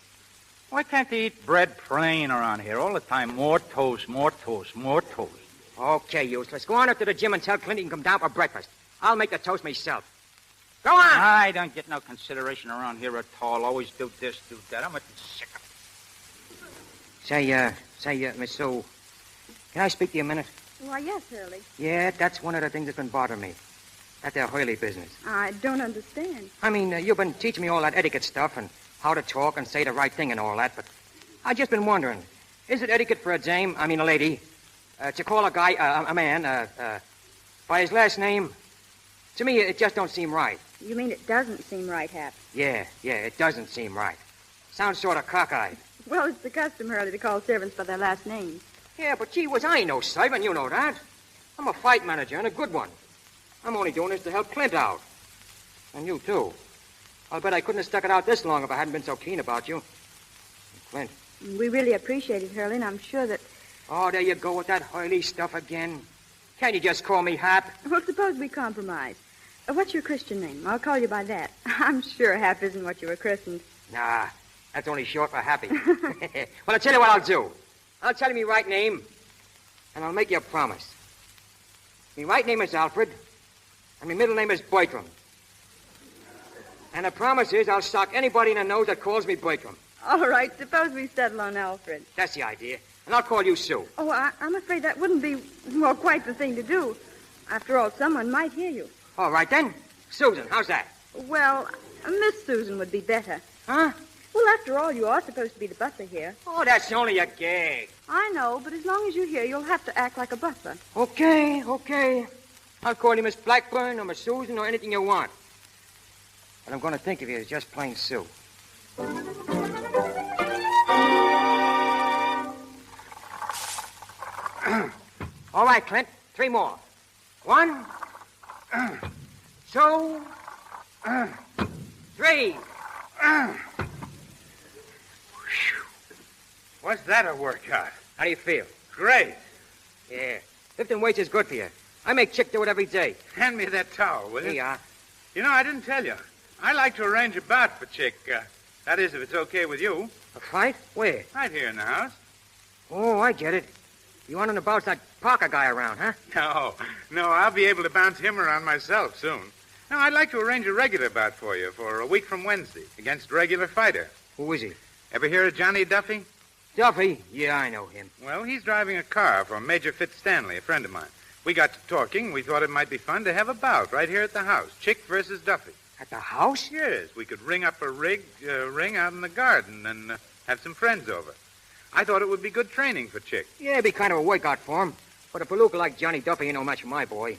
Why can't they eat bread plain around here all the time? More toast, more toast, more toast. Okay, useless. Go on up to the gym and tell Clint he can come down for breakfast. I'll make the toast myself. Go on! I don't get no consideration around here at all. Always do this, do that. I'm getting sick of it. Say, Miss Sue, can I speak to you a minute? Why, yes, Hurley. Yeah, that's one of the things that's been bothering me. That there Hurley business. I don't understand. I mean, you've been teaching me all that etiquette stuff and how to talk and say the right thing and all that, but I've just been wondering, is it etiquette for a lady, to call a guy, a man, by his last name? To me, it just don't seem right. You mean it doesn't seem right, Hap? Yeah, it doesn't seem right. Sounds sort of cockeyed. Well, it's the custom, Hurley, to call servants by their last names. Yeah, but gee whiz, I ain't no servant, you know that. I'm a fight manager, and a good one. I'm only doing this to help Clint out. And you, too. I'll bet I couldn't have stuck it out this long if I hadn't been so keen about you. Clint. We really appreciate it, Hurley, and I'm sure that... Oh, there you go with that Hurley stuff again. Can't you just call me Hap? Well, suppose we compromise. What's your Christian name? I'll call you by that. I'm sure Hap isn't what you were christened. Nah, that's only short for Happy. Well, I'll tell you what I'll do. I'll tell you my right name, and I'll make you a promise. My right name is Alfred, and my middle name is Bertram. And the promise is I'll sock anybody in the nose that calls me Bertram. All right, suppose we settle on Alfred. That's the idea. And I'll call you Sue. Oh, I'm afraid that wouldn't be, well, quite the thing to do. After all, someone might hear you. All right, then. Susan, how's that? Well, Miss Susan would be better. Huh? Well, after all, you are supposed to be the butler here. Oh, that's only a gag. I know, but as long as you're here, you'll have to act like a butler. Okay. I'll call you Miss Blackburn or Miss Susan or anything you want. But I'm going to think of you as just plain Sue. All right, Clint. 3 more. 1, 2, 3. Was that a workout? How do you feel? Great. Yeah. Lifting weights is good for you. I make Chick do it every day. Hand me that towel, will you? Here you are. You know, I didn't tell you. I like to arrange a bout for Chick. That is, if it's okay with you. A fight? Where? Right here in the house. Oh, I get it. You want him to bounce that Parker guy around, huh? No, I'll be able to bounce him around myself soon. No, I'd like to arrange a regular bout for you for a week from Wednesday against a regular fighter. Who is he? Ever hear of Johnny Duffy? Duffy? Yeah, I know him. Well, he's driving a car for Major Fitzstanley, a friend of mine. We got to talking. We thought it might be fun to have a bout right here at the house. Chick versus Duffy. At the house? Yes. We could ring up a ring out in the garden and have some friends over. I thought it would be good training for Chick. Yeah, it'd be kind of a workout for him. But a palooka like Johnny Duffy ain't no match for my boy.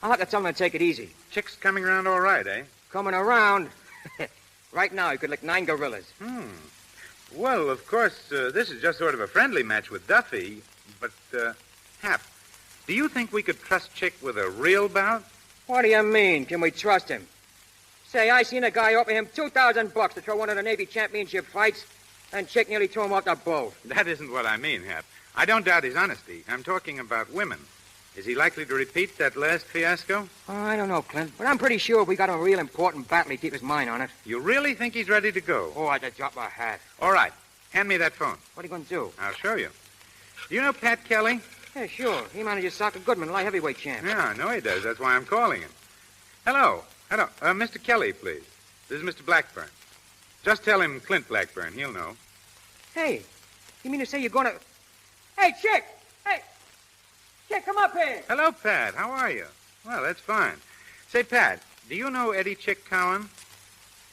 I'll have to tell him to take it easy. Chick's coming around all right, eh? Coming around? Right now, he could lick 9 gorillas. Well, of course, this is just sort of a friendly match with Duffy. But, Hap, do you think we could trust Chick with a real bout? What do you mean? Can we trust him? Say, I seen a guy offer him $2,000 to throw one of the Navy championship fights, and Chick nearly threw him off the boat. That isn't what I mean, Hap. I don't doubt his honesty. I'm talking about women. Is he likely to repeat that last fiasco? I don't know, Clint, but I'm pretty sure if we got him a real important battle, he'd keep his mind on it. You really think he's ready to go? Oh, I'd drop my hat. All right. Hand me that phone. What are you going to do? I'll show you. Do you know Pat Kelly? Yeah, sure. He manages Soccer Goodman, light heavyweight champ. Yeah, I know he does. That's why I'm calling him. Hello. Mr. Kelly, please. This is Mr. Blackburn. Just tell him Clint Blackburn. He'll know. Hey, you mean to say you're going to... Hey, Chick! Hey! Chick, come up here! Hello, Pat. How are you? Well, that's fine. Say, Pat, do you know Eddie Chick Cowan?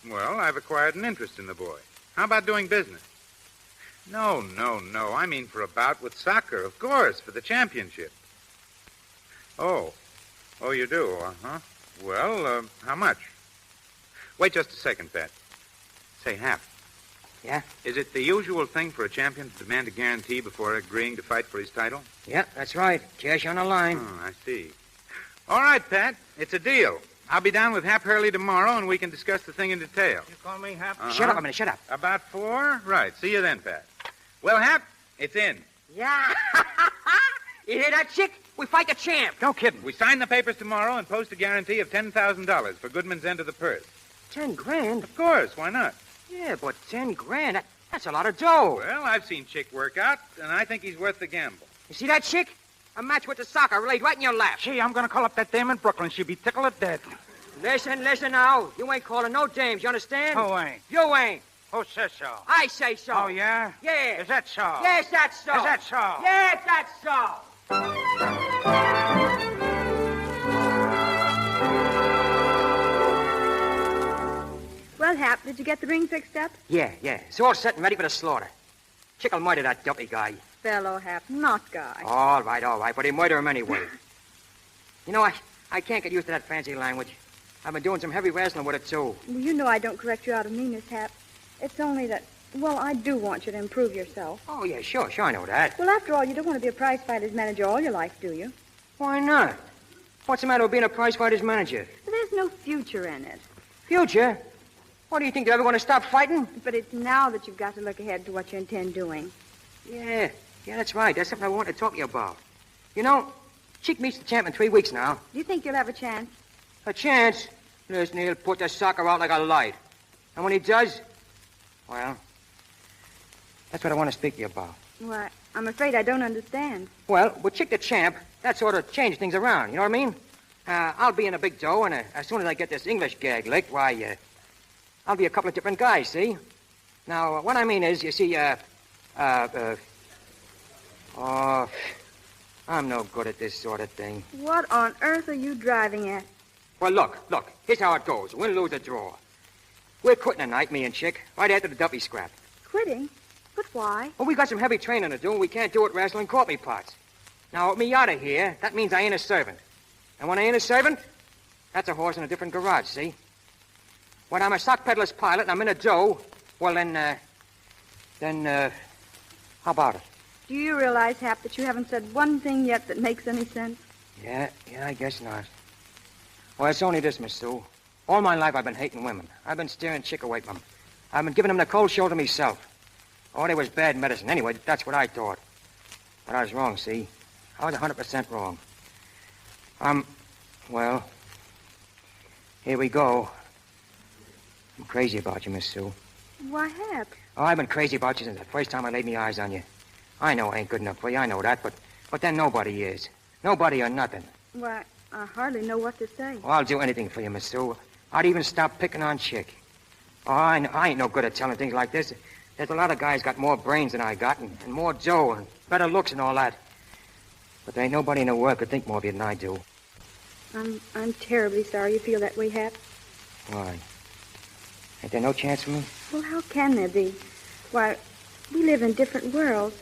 Well, I've acquired an interest in the boy. How about doing business? No. I mean for a bout with soccer, of course, for the championship. Oh, you do, uh-huh. Well, how much? Wait just a second, Pat. Say, Hap. Yeah? Is it the usual thing for a champion to demand a guarantee before agreeing to fight for his title? Yeah, that's right. Cash on the line. Oh, I see. All right, Pat. It's a deal. I'll be down with Hap Hurley tomorrow, and we can discuss the thing in detail. You call me Hap? Uh-huh. Shut up a minute, shut up. About 4? Right. See you then, Pat. Well, Hap, it's in. Yeah. You hear that, Chick? We fight the champ. No kidding. We sign the papers tomorrow and post a guarantee of $10,000 for Goodman's end of the purse. 10 grand? Of course. Why not? Yeah, but 10 grand, that's a lot of dough. Well, I've seen Chick work out, and I think he's worth the gamble. You see that, Chick? A match with the soccer laid right in your lap. Gee, I'm going to call up that dame in Brooklyn. She'll be tickled to death. Listen now. You ain't calling no dames, you understand? Who ain't? You ain't. Who says so? I say so. Oh, yeah? Yeah. Is that so? Yes, that's so. Is that so? Yes, that's so. Well, Hap, did you get the ring fixed up? Yeah. It's all set and ready for the slaughter. Chick'll murder that dumpy guy. Fellow Hap, not guy. All right, but he'll murder him anyway. You know, I can't get used to that fancy language. I've been doing some heavy wrestling with it, too. Well, you know I don't correct you out of meanness, Hap. It's only that, well, I do want you to improve yourself. Oh, yeah, sure, I know that. Well, after all, you don't want to be a prize fighters manager all your life, do you? Why not? What's the matter with being a prize fighters manager? There's no future in it. Future? What do you think, they're ever going to stop fighting? But it's now that you've got to look ahead to what you intend doing. Yeah, that's right. That's something I want to talk to you about. You know, Chick meets the champ in 3 weeks now. Do you think you'll have a chance? A chance? Listen, he'll put the soccer out like a light. And when he does, well, that's what I want to speak to you about. Why, I'm afraid I don't understand. Well, with Chick the champ, that sort of changed things around, you know what I mean? I'll be in a big dough, and as soon as I get this English gag licked, why, I'll be a couple of different guys, see? Now, what I mean is, you see, I'm no good at this sort of thing. What on earth are you driving at? Well, look, here's how it goes. Win, lose, or draw. We're quitting tonight, me and Chick, right after the dumpy scrap. Quitting? But why? Well, we got some heavy training to do, and we can't do it wrestling caught me pots. Now, with me out of here, that means I ain't a servant. And when I ain't a servant, that's a horse in a different garage, see? When I'm a sock peddler's pilot and I'm in a dough, well, then, how about it? Do you realize, Hap, that you haven't said one thing yet that makes any sense? Yeah, I guess not. Well, it's only this, Miss Sue. All my life I've been hating women. I've been steering Chick away from them. I've been giving them the cold shoulder myself. Oh, they was bad medicine. Anyway, that's what I thought. But I was wrong, see? I was 100% wrong. Well, here we go. I'm crazy about you, Miss Sue. Why, Hap? Oh, I've been crazy about you since the first time I laid my eyes on you. I know I ain't good enough for you, I know that, but then nobody is. Nobody or nothing. Why, I hardly know what to say. Well, I'll do anything for you, Miss Sue. I'd even stop picking on Chick. Oh, I ain't no good at telling things like this. There's a lot of guys got more brains than I got, and more dough, and better looks and all that. But there ain't nobody in the world could think more of you than I do. I'm terribly sorry you feel that way, Hap. Why? Ain't there no chance for me? Well, how can there be? Why, we live in different worlds.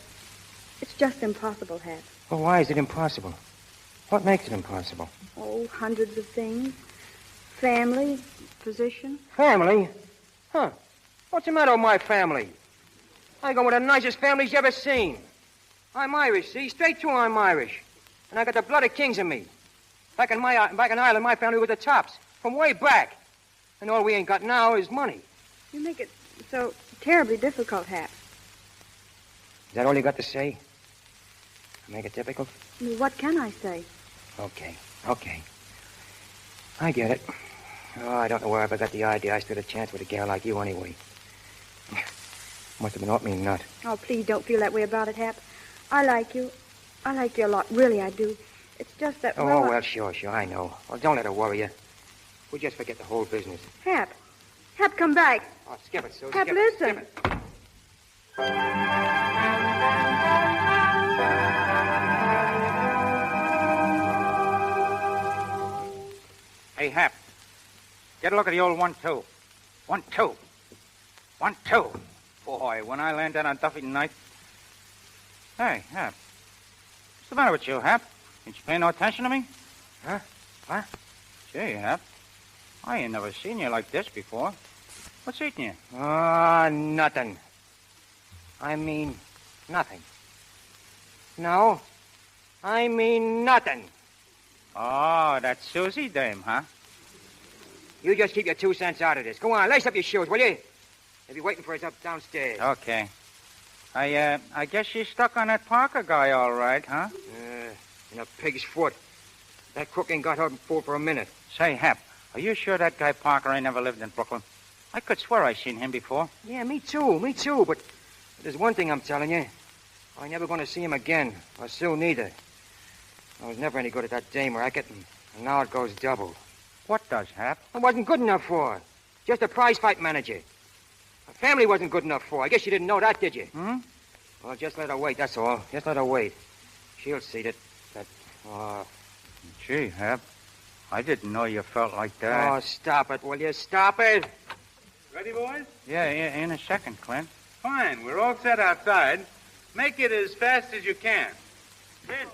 It's just impossible, Hap. Well, why is it impossible? What makes it impossible? Oh, hundreds of things. Family, position. Family? Huh. What's the matter with my family? I go with the nicest families you ever seen. I'm Irish, see? Straight through I'm Irish. And I got the blood of kings in me. Back in Ireland, my family was the tops. From way back. And all we ain't got now is money. You make it so terribly difficult, Hap. Is that all you got to say? Make it difficult? Well, what can I say? Okay. I get it. Oh, I don't know where I ever got the idea I stood a chance with a gal like you anyway. Must have been off me nut. Oh, please don't feel that way about it, Hap. I like you. I like you a lot. Really, I do. It's just that, Well, sure, I know. Well, don't let her worry you. We'll just forget the whole business. Hap, come back. Oh, skip it, Susie. Hap, skip listen. It, skip it. Hey, Hap. Get a look at the old 1-2. 1-2. 1-2. Boy, when I land down on Duffy tonight... Hey, Hap. What's the matter with you, Hap? Didn't you pay no attention to me? Huh? What? Gee, Hap. I ain't never seen you like this before. What's eating you? Nothing. I mean, nothing. No, I mean nothing. Oh, that Susie dame, huh? You just keep your 2 cents out of this. Go on, lace up your shoes, will you? They'll be waiting for us up downstairs. Okay. I guess she's stuck on that Parker guy all right, huh? In a pig's foot. That crook ain't got her fool for a minute. Say, Hap, are you sure that guy Parker ain't never lived in Brooklyn? I could swear I seen him before. Yeah, me too. But there's one thing I'm telling you. I ain't never going to see him again, or Sue neither. I was never any good at that dame racket, and now it goes double. What does, Hap? I wasn't good enough for her. Just a prize fight manager. Her family wasn't good enough for her. I guess you didn't know that, did you? Well, just let her wait, that's all. Just let her wait. She'll see that... Gee, Hap, I didn't know you felt like that. Oh, stop it, will you? Stop it! Ready, boys? Yeah, in a second, Clint. Fine. We're all set outside. Make it as fast as you can. Clint.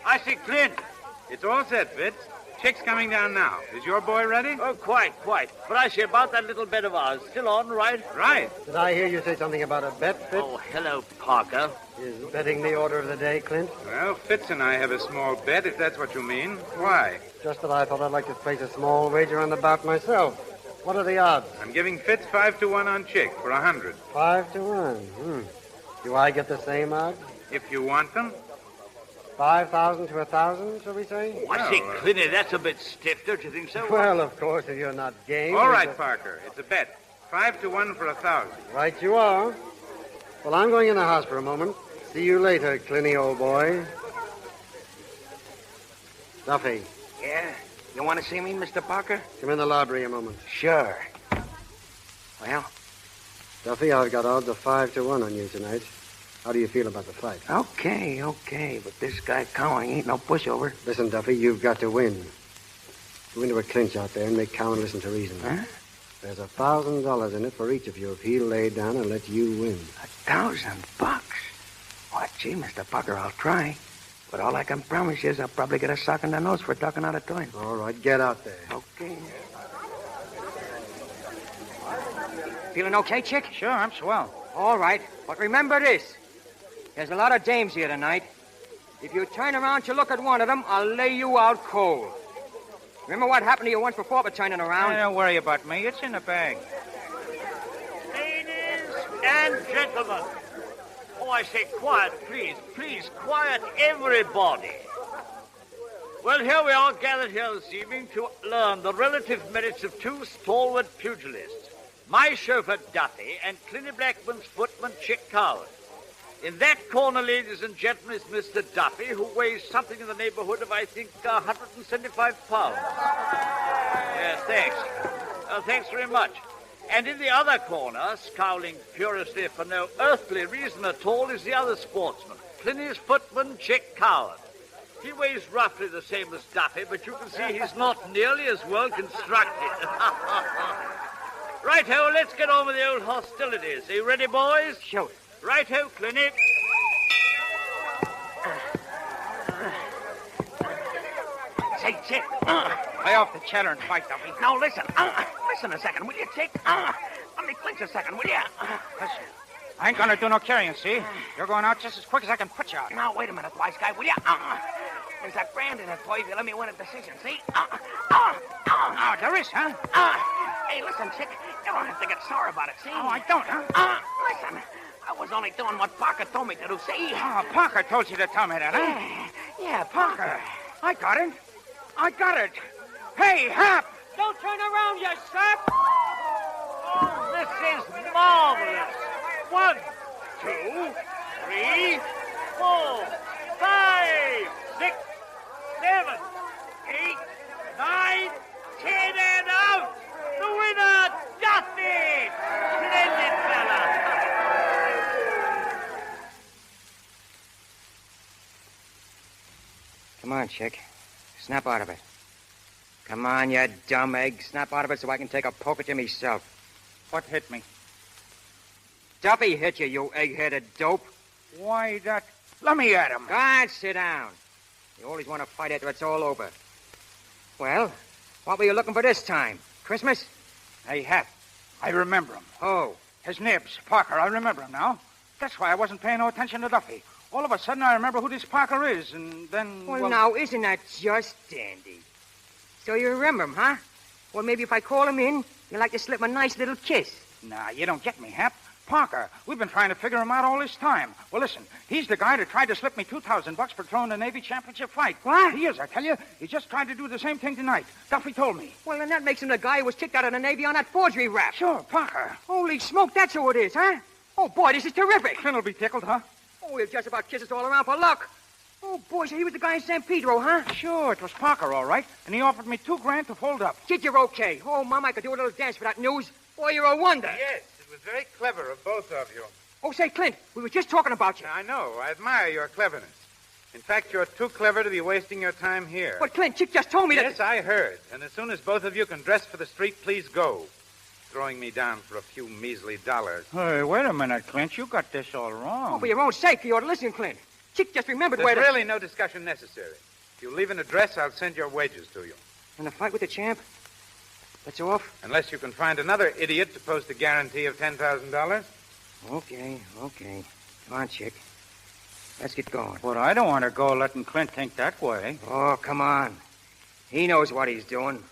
I see Clint. It's all set, Fitz. Chick's coming down now. Is your boy ready? Oh, quite. But I see about that little bet of ours. Still on, right? Right. Did I hear you say something about a bet, Fitz? Oh, hello, Parker. Is betting the order of the day, Clint? Well, Fitz and I have a small bet, if that's what you mean. Why? Just that I thought I'd like to place a small wager on the bout myself. What are the odds? I'm giving Fitz 5-1 on Chick for 100. 5-1. Do I get the same odds? If you want them. 5,000 to 1,000, shall we say? Oh, I see, Clinty, that's a bit stiff, don't you think so? Well, of course, if you're not game. All right, Parker. It's a bet. 5-1 for 1,000. Right you are. Well, I'm going in the house for a moment. See you later, Clinty, old boy. Duffy. Yeah? You want to see me, Mr. Parker? Come in the library a moment. Sure. Well? Duffy, I've got odds of 5-1 on you tonight. How do you feel about the fight? Okay. But this guy Cowan ain't no pushover. Listen, Duffy, you've got to win. Go into a clinch out there and make Cowan listen to reason. Huh? There's $1,000 in it for each of you if he'll lay down and let you win. $1,000? What, gee, Mr. Parker, I'll try. But all I can promise you is I'll probably get a sock in the nose for talking out of turn. All right, get out there. Okay. Feeling okay, Chick? Sure, I'm swell. All right, but remember this. There's a lot of dames here tonight. If you turn around to look at one of them, I'll lay you out cold. Remember what happened to you once before for turning around? Don't worry about me. It's in the bag. Ladies and gentlemen. Oh, I say quiet, please, quiet, everybody. Well, here we are gathered here this evening to learn the relative merits of 2 stalwart pugilists, my chauffeur Duffy and Clinty Blackman's footman Chick Coward. In that corner, ladies and gentlemen, is Mr. Duffy, who weighs something in the neighborhood of, I think, 175 pounds. Yes, thanks. Thanks very much. And in the other corner, scowling furiously for no earthly reason at all, is the other sportsman, Clinty's footman, Chick Coward. He weighs roughly the same as Duffy, but you can see he's not nearly as well constructed. Right-ho, let's get on with the old hostilities. Are you ready, boys? Shoot. Right-ho, Clinty. Say, Chick. Lay off the chatter and fight, Duffy. No, listen. Listen a second, will you, Chick? Let me clinch a second, will you? Listen. I ain't gonna do no carrying, see? You're going out just as quick as I can put you out. Now, wait a minute, wise guy, will you? There's a grand in it for you if you let me win a decision, see? Oh, there is, huh? Hey, listen, Chick, you don't have to get sore about it, see? Oh, I don't, huh? Listen, I was only doing what Parker told me to do, see? Oh, Parker told you to tell me that, huh? Yeah, Parker. I got it. I got it. Hey, Hap! Don't turn around, you sap! Oh, this is marvelous. 1, 2, 3, 4, 5, 6, 7, 8, 9, 10, and out! The winner, Duffy! Splendid fella! Come on, chick. Snap out of it. Come on, you dumb egg. Snap out of it so I can take a poke at you myself. What hit me? Duffy hit you, you egg-headed dope. Why, that... Let me at him. Go on, sit down. You always want to fight after it's all over. Well, what were you looking for this time? Christmas? Hey, Hap, I remember him. Oh. His nibs, Parker, I remember him now. That's why I wasn't paying no attention to Duffy. All of a sudden, I remember who this Parker is, and then... Well, now, isn't that just dandy? So you remember him, huh? Well, maybe if I call him in, you'd like to slip him a nice little kiss. Nah, you don't get me, Hap. Parker, we've been trying to figure him out all this time. Well, listen, he's the guy that tried to slip me $2,000 for throwing the Navy championship fight. What? He is, I tell you. He just tried to do the same thing tonight. Duffy told me. Well, then that makes him the guy who was kicked out of the Navy on that forgery rap. Sure, Parker. Holy smoke, that's who it is, huh? Oh, boy, this is terrific. Clint'll be tickled, huh? Oh, we'll just about kiss us all around for luck. Oh, boy, so he was the guy in San Pedro, huh? Sure, it was Parker, all right. And he offered me $2,000 to fold up. Kid, you're okay. Oh, Mom, I could do a little dance for that news. Boy, you're a wonder. Yes, it was very clever of both of you. Oh, say, Clint, we were just talking about you. I know. I admire your cleverness. In fact, you're too clever to be wasting your time here. But, Clint, Chick just told me that... Yes, I heard. And as soon as both of you can dress for the street, please go. Throwing me down for a few measly dollars. Hey, wait a minute, Clint. You got this all wrong. Oh, for your own sake, you ought to listen, Clint. Chick just remembered There's where to... really no discussion necessary. If you leave an address, I'll send your wages to you. And the fight with the champ? That's off? Unless you can find another idiot to post a guarantee of $10,000. Okay. Come on, Chick. Let's get going. But I don't want to go letting Clint think that way. Oh, come on. He knows what he's doing.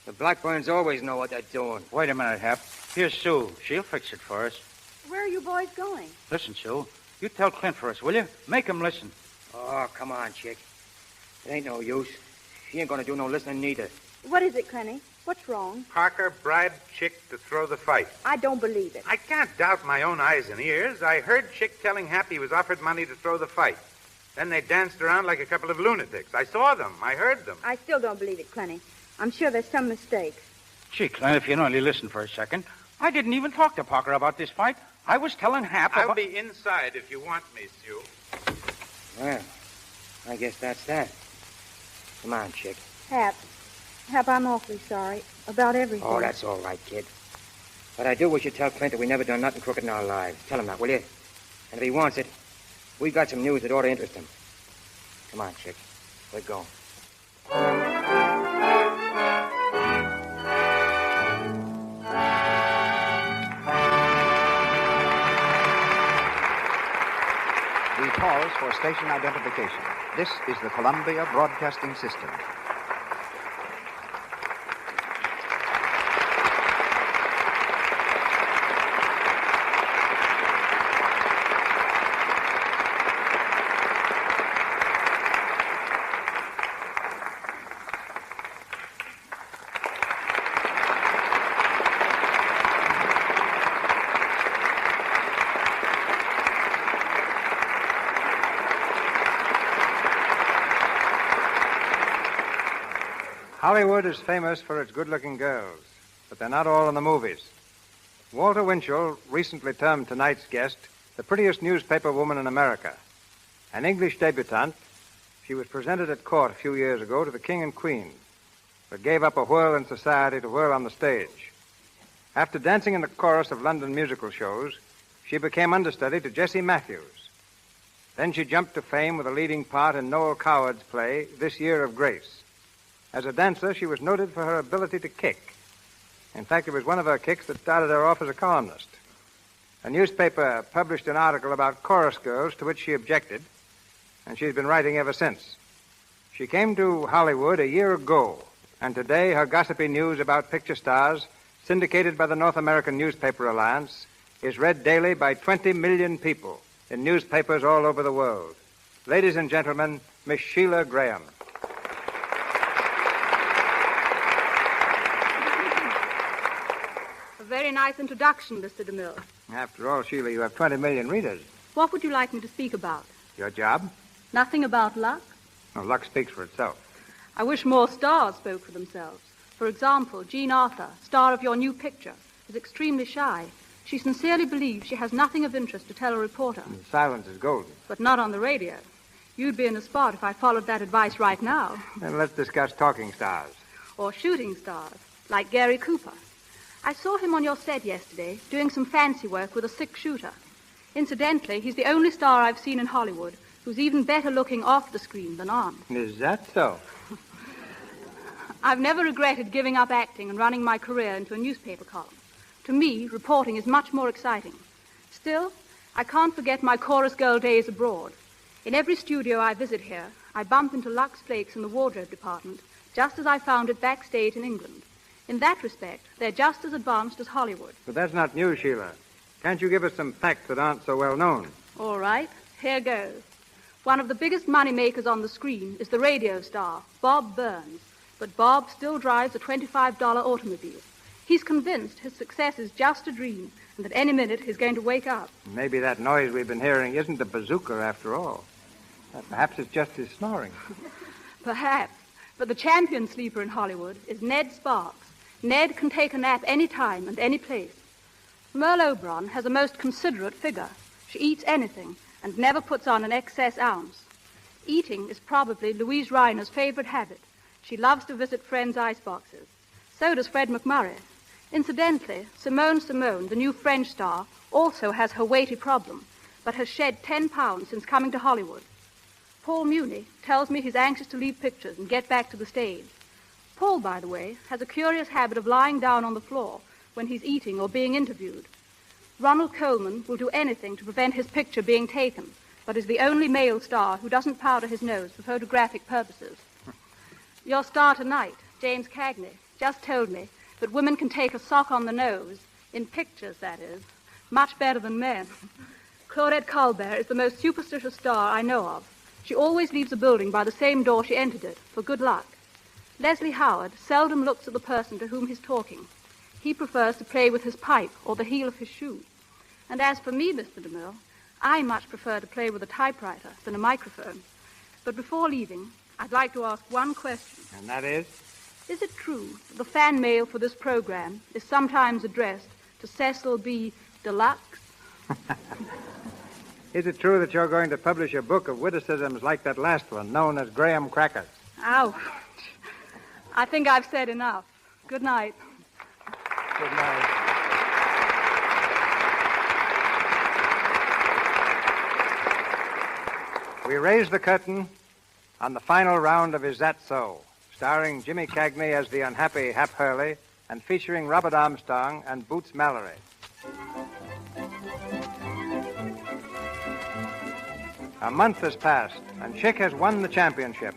The Blackburns always know what they're doing. Wait a minute, Hap. Here's Sue. She'll fix it for us. Where are you boys going? Listen, Sue. You tell Clint for us, will you? Make him listen. Oh, come on, Chick. It ain't no use. She ain't gonna do no listening neither. What is it, Clenny? What's wrong? Parker bribed Chick to throw the fight. I don't believe it. I can't doubt my own eyes and ears. I heard Chick telling Hap he was offered money to throw the fight. Then they danced around like a couple of lunatics. I saw them. I heard them. I still don't believe it, Clenny. I'm sure there's some mistake. Gee, Clint, if you'd only listen for a second. I didn't even talk to Parker about this fight. I was telling Hap I'll about... be inside if you want me, Sue. Well, I guess that's that. Come on, Chick. Hap, I'm awfully sorry about everything. Oh, that's all right, kid. But I do wish you'd tell Clint that we never done nothing crooked in our lives. Tell him that, will you? And if he wants it, we got some news that ought to interest him. Come on, Chick. We're going. We pause for station identification. This is the Columbia Broadcasting System. Hollywood is famous for its good-looking girls, but they're not all in the movies. Walter Winchell recently termed tonight's guest the prettiest newspaper woman in America. An English debutante, she was presented at court a few years ago to the King and Queen, but gave up a whirl in society to whirl on the stage. After dancing in the chorus of London musical shows, she became understudy to Jessie Matthews. Then she jumped to fame with a leading part in Noel Coward's play, This Year of Grace. As a dancer, she was noted for her ability to kick. In fact, it was one of her kicks that started her off as a columnist. A newspaper published an article about chorus girls to which she objected, and she's been writing ever since. She came to Hollywood a year ago, and today her gossipy news about picture stars, syndicated by the North American Newspaper Alliance, is read daily by 20 million people in newspapers all over the world. Ladies and gentlemen, Miss Sheila Graham. Very nice introduction, Mr. DeMille. After all, Sheila, you have 20 million readers. What would you like me to speak about? Your job? Nothing about luck? No, luck speaks for itself. I wish more stars spoke for themselves. For example, Jean Arthur, star of your new picture, is extremely shy. She sincerely believes she has nothing of interest to tell a reporter. And silence is golden. But not on the radio. You'd be in a spot if I followed that advice right now. Then let's discuss talking stars. Or shooting stars, like Gary Cooper. I saw him on your set yesterday, doing some fancy work with a 6-shooter. Incidentally, he's the only star I've seen in Hollywood who's even better looking off the screen than on. Is that so? I've never regretted giving up acting and running my career into a newspaper column. To me, reporting is much more exciting. Still, I can't forget my chorus girl days abroad. In every studio I visit here, I bump into Lux Flakes in the wardrobe department, just as I found it Backstage in England. In that respect, they're just as advanced as Hollywood. But that's not new, Sheila. Can't you give us some facts that aren't so well known? All right, here goes. One of the biggest money makers on the screen is the radio star, Bob Burns. But Bob still drives a $25 automobile. He's convinced his success is just a dream, and that any minute he's going to wake up. Maybe that noise we've been hearing isn't a bazooka after all. Perhaps it's just his snoring. Perhaps. But the champion sleeper in Hollywood is Ned Sparks. Ned can take a nap any time and any place. Merle Oberon has a most considerate figure. She eats anything and never puts on an excess ounce. Eating is probably Louise Reiner's favorite habit. She loves to visit friends' iceboxes. So does Fred McMurray. Incidentally, Simone, the new French star, also has her weighty problem, but has shed 10 pounds since coming to Hollywood. Paul Muni tells me he's anxious to leave pictures and get back to the stage. Paul, by the way, has a curious habit of lying down on the floor when he's eating or being interviewed. Ronald Colman will do anything to prevent his picture being taken, but is the only male star who doesn't powder his nose for photographic purposes. Your star tonight, James Cagney, just told me that women can take a sock on the nose, in pictures, that is, much better than men. Claudette Colbert is the most superstitious star I know of. She always leaves a building by the same door she entered it, for good luck. Leslie Howard seldom looks at the person to whom he's talking. He prefers to play with his pipe or the heel of his shoe. And as for me, Mr. DeMille, I much prefer to play with a typewriter than a microphone. But before leaving, I'd like to ask one question. And that is? Is it true that the fan mail for this program is sometimes addressed to Cecil B. Deluxe? Is it true that you're going to publish a book of witticisms like that last one, known as Graham Crackers? Ouch. I think I've said enough. Good night. Good night. We raise the curtain on the final round of Is That So?, starring Jimmy Cagney as the unhappy Hap Hurley and featuring Robert Armstrong and Boots Mallory. A month has passed, and Chick has won the championship.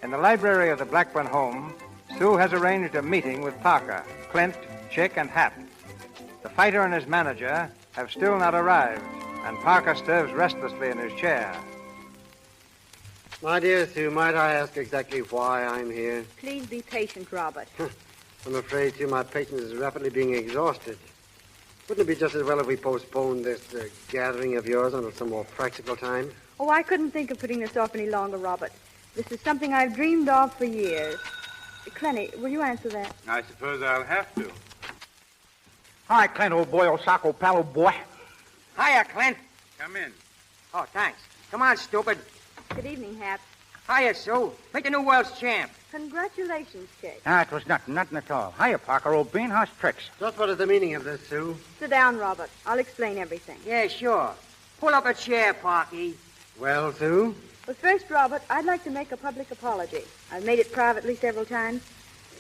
In the library of the Blackburn home, Sue has arranged a meeting with Parker, Clint, Chick, and Hap. The fighter and his manager have still not arrived, and Parker stirs restlessly in his chair. My dear Sue, might I ask exactly why I'm here? Please be patient, Robert. I'm afraid, Sue, my patience is rapidly being exhausted. Wouldn't it be just as well if we postponed this gathering of yours until some more practical time? Oh, I couldn't think of putting this off any longer, Robert. This is something I've dreamed of for years. Clenny, will you answer that? I suppose I'll have to. Hi, Clint, old boy, old sock, old pal, old boy. Hiya, Clint. Come in. Oh, thanks. Come on, stupid. Good evening, Hap. Hiya, Sue. Make the new world's champ. Congratulations, Chick. It was nothing at all. Hiya, Parker, old bean, how's tricks? Just what is the meaning of this, Sue? Sit down, Robert. I'll explain everything. Yeah, sure. Pull up a chair, Parky. Well, Sue? But first, Robert, I'd like to make a public apology. I've made it privately several times.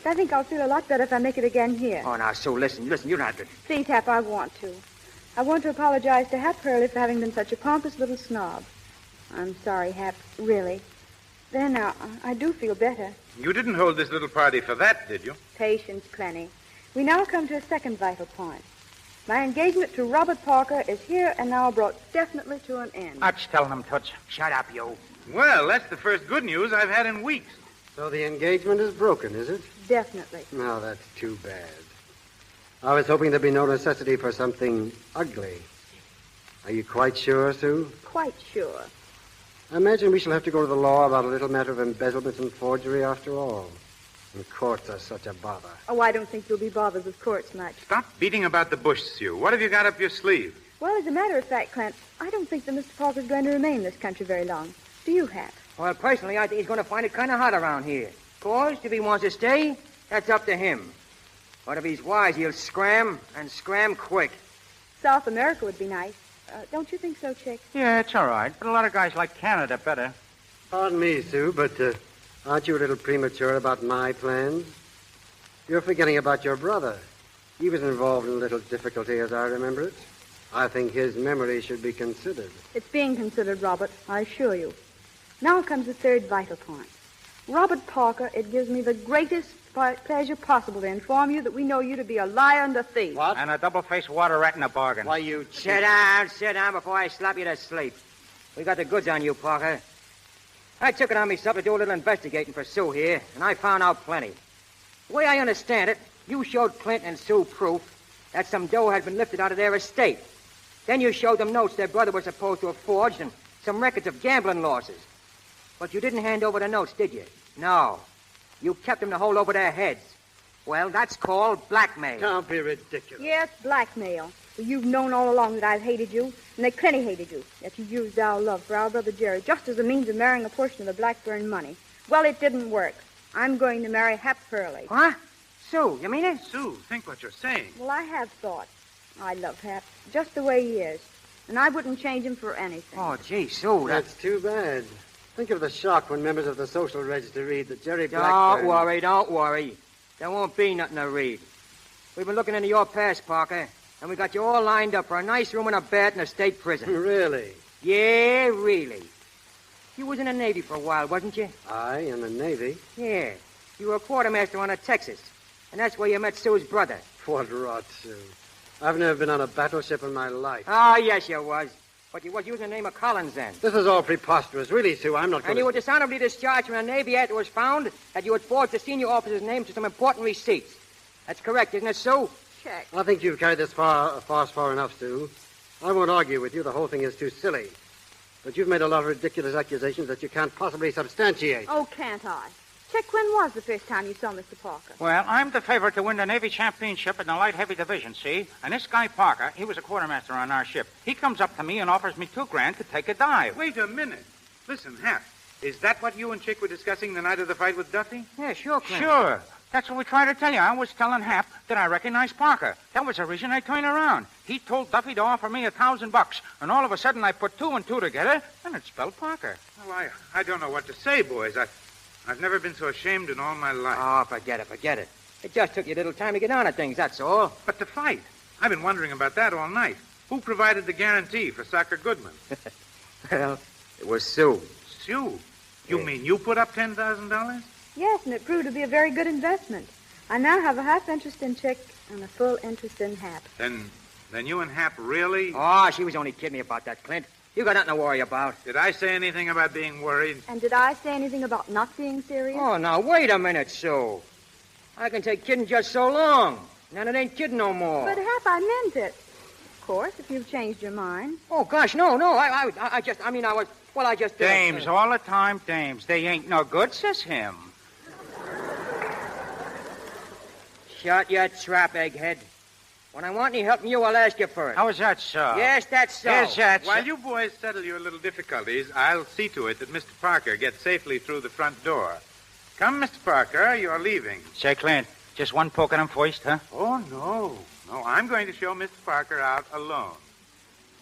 But I think I'll feel a lot better if I make it again here. Oh, now, Sue, listen, you don't have to. Please, Hap, I want to. I want to apologize to Hap Hurley for having been such a pompous little snob. I'm sorry, Hap, really. There now, I do feel better. You didn't hold this little party for that, did you? Patience, Clenny. We now come to a second vital point. My engagement to Robert Parker is here and now brought definitely to an end. That's telling them, Toots. Shut up, you. Well, that's the first good news I've had in weeks. So the engagement is broken, is it? Definitely. No, that's too bad. I was hoping there'd be no necessity for something ugly. Are you quite sure, Sue? Quite sure. I imagine we shall have to go to the law about a little matter of embezzlement and forgery after all. And courts are such a bother. Oh, I don't think you'll be bothered with courts much. Stop beating about the bush, Sue. What have you got up your sleeve? Well, as a matter of fact, Clint, I don't think that Mr. Parker's going to remain in this country very long. Do you, Hap? Well, personally, I think he's going to find it kind of hot around here. Of course, if he wants to stay, that's up to him. But if he's wise, he'll scram, and scram quick. South America would be nice. Don't you think so, Chick? Yeah, it's all right. But a lot of guys like Canada better. Pardon me, Sue, but aren't you a little premature about my plans? You're forgetting about your brother. He was involved in a little difficulty, as I remember it. I think his memory should be considered. It's being considered, Robert, I assure you. Now comes the third vital point. Robert Parker, it gives me the greatest pleasure possible to inform you that we know you to be a liar and a thief. What? And a double-faced water rat in a bargain. Why, you... Sit down before I slap you to sleep. We got the goods on you, Parker. I took it on myself to do a little investigating for Sue here, and I found out plenty. The way I understand it, you showed Clint and Sue proof that some dough had been lifted out of their estate. Then you showed them notes their brother was supposed to have forged and some records of gambling losses. But you didn't hand over the notes, did you? No. You kept them to hold over their heads. Well, that's called blackmail. Don't be ridiculous. Yes, blackmail. Well, you've known all along that I've hated you, and that Clenny hated you, that you used our love for our brother Jerry just as a means of marrying a portion of the Blackburn money. Well, it didn't work. I'm going to marry Hap Hurley. Huh? Sue, you mean it? Sue, think what you're saying. Well, I have thought. I love Hap, just the way he is. And I wouldn't change him for anything. Oh, gee, Sue, That's too bad. Think of the shock when members of the social register read that Jerry Blackburn... Don't worry. There won't be nothing to read. We've been looking into your past, Parker, and we got you all lined up for a nice room and a bed in a state prison. Really? Yeah, really. You was in the Navy for a while, wasn't you? I in the Navy? Yeah. You were a quartermaster on a Texas, and that's where you met Sue's brother. What rot, Sue. I've never been on a battleship in my life. Oh, yes, you was. But you was using the name of Collins then. This is all preposterous. Really, Sue, I'm not going And you were dishonorably discharged from the Navy after it was found that you had forged the senior officer's name to some important receipts. That's correct, isn't it, Sue? Check. I think you've carried this far enough, Sue. I won't argue with you. The whole thing is too silly. But you've made a lot of ridiculous accusations that you can't possibly substantiate. Oh, can't I? Check, when was the first time you saw Mr. Parker? Well, I'm the favorite to win the Navy championship in the light heavy division, see? And this guy Parker, he was a quartermaster on our ship. He comes up to me and offers me $2,000 to take a dive. Wait a minute. Listen, Hap, is that what you and Chick were discussing the night of the fight with Duffy? Yeah, sure, Clint. Sure. That's what we tried to tell you. I was telling Hap that I recognized Parker. That was the reason I turned around. He told Duffy to offer me $1,000, and all of a sudden I put two and two together, and it spelled Parker. Well, I don't know what to say, boys. I've never been so ashamed in all my life. Oh, forget it. It just took you a little time to get on to things, that's all. But the fight, I've been wondering about that all night. Who provided the guarantee for Soccer Goodman? Well, it was Sue. Sue? You mean you put up $10,000? Yes, and it proved to be a very good investment. I now have a half interest in Chick and a full interest in Hap. Then you and Hap really... Oh, she was only kidding me about that, Clint. You got nothing to worry about. Did I say anything about being worried? And did I say anything about not being serious? Oh, now, wait a minute, Sue. I can take kidding just so long. Now it ain't kidding no more. But, Hap, I meant it. Of course, if you've changed your mind. Oh, gosh, no. I just... Dames, all the time, dames. They ain't no good, says him. Shut your trap, egghead. When I want any help from you, I'll ask you for it. How is that so? Yes, that's so. Yes, that's While you boys settle your little difficulties, I'll see to it that Mr. Parker gets safely through the front door. Come, Mr. Parker, you're leaving. Say, Clint, just one poke at him first, huh? Oh, no. No, I'm going to show Mr. Parker out alone.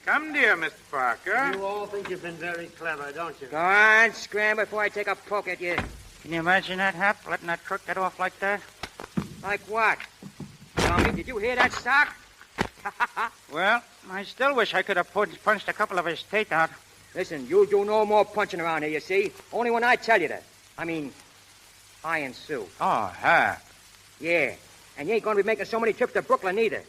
Come, dear Mr. Parker. You all think you've been very clever, don't you? Go on, scram before I take a poke at you. Can you imagine that, Hap, letting that crook get off like that? Like what? Tommy, did you hear that, Sock? Well, I still wish I could have punched a couple of his teeth out. Listen, you do no more punching around here, you see? Only when I tell you that. I mean, I and Sue. Oh, Hap. Yeah, and you ain't going to be making so many trips to Brooklyn either.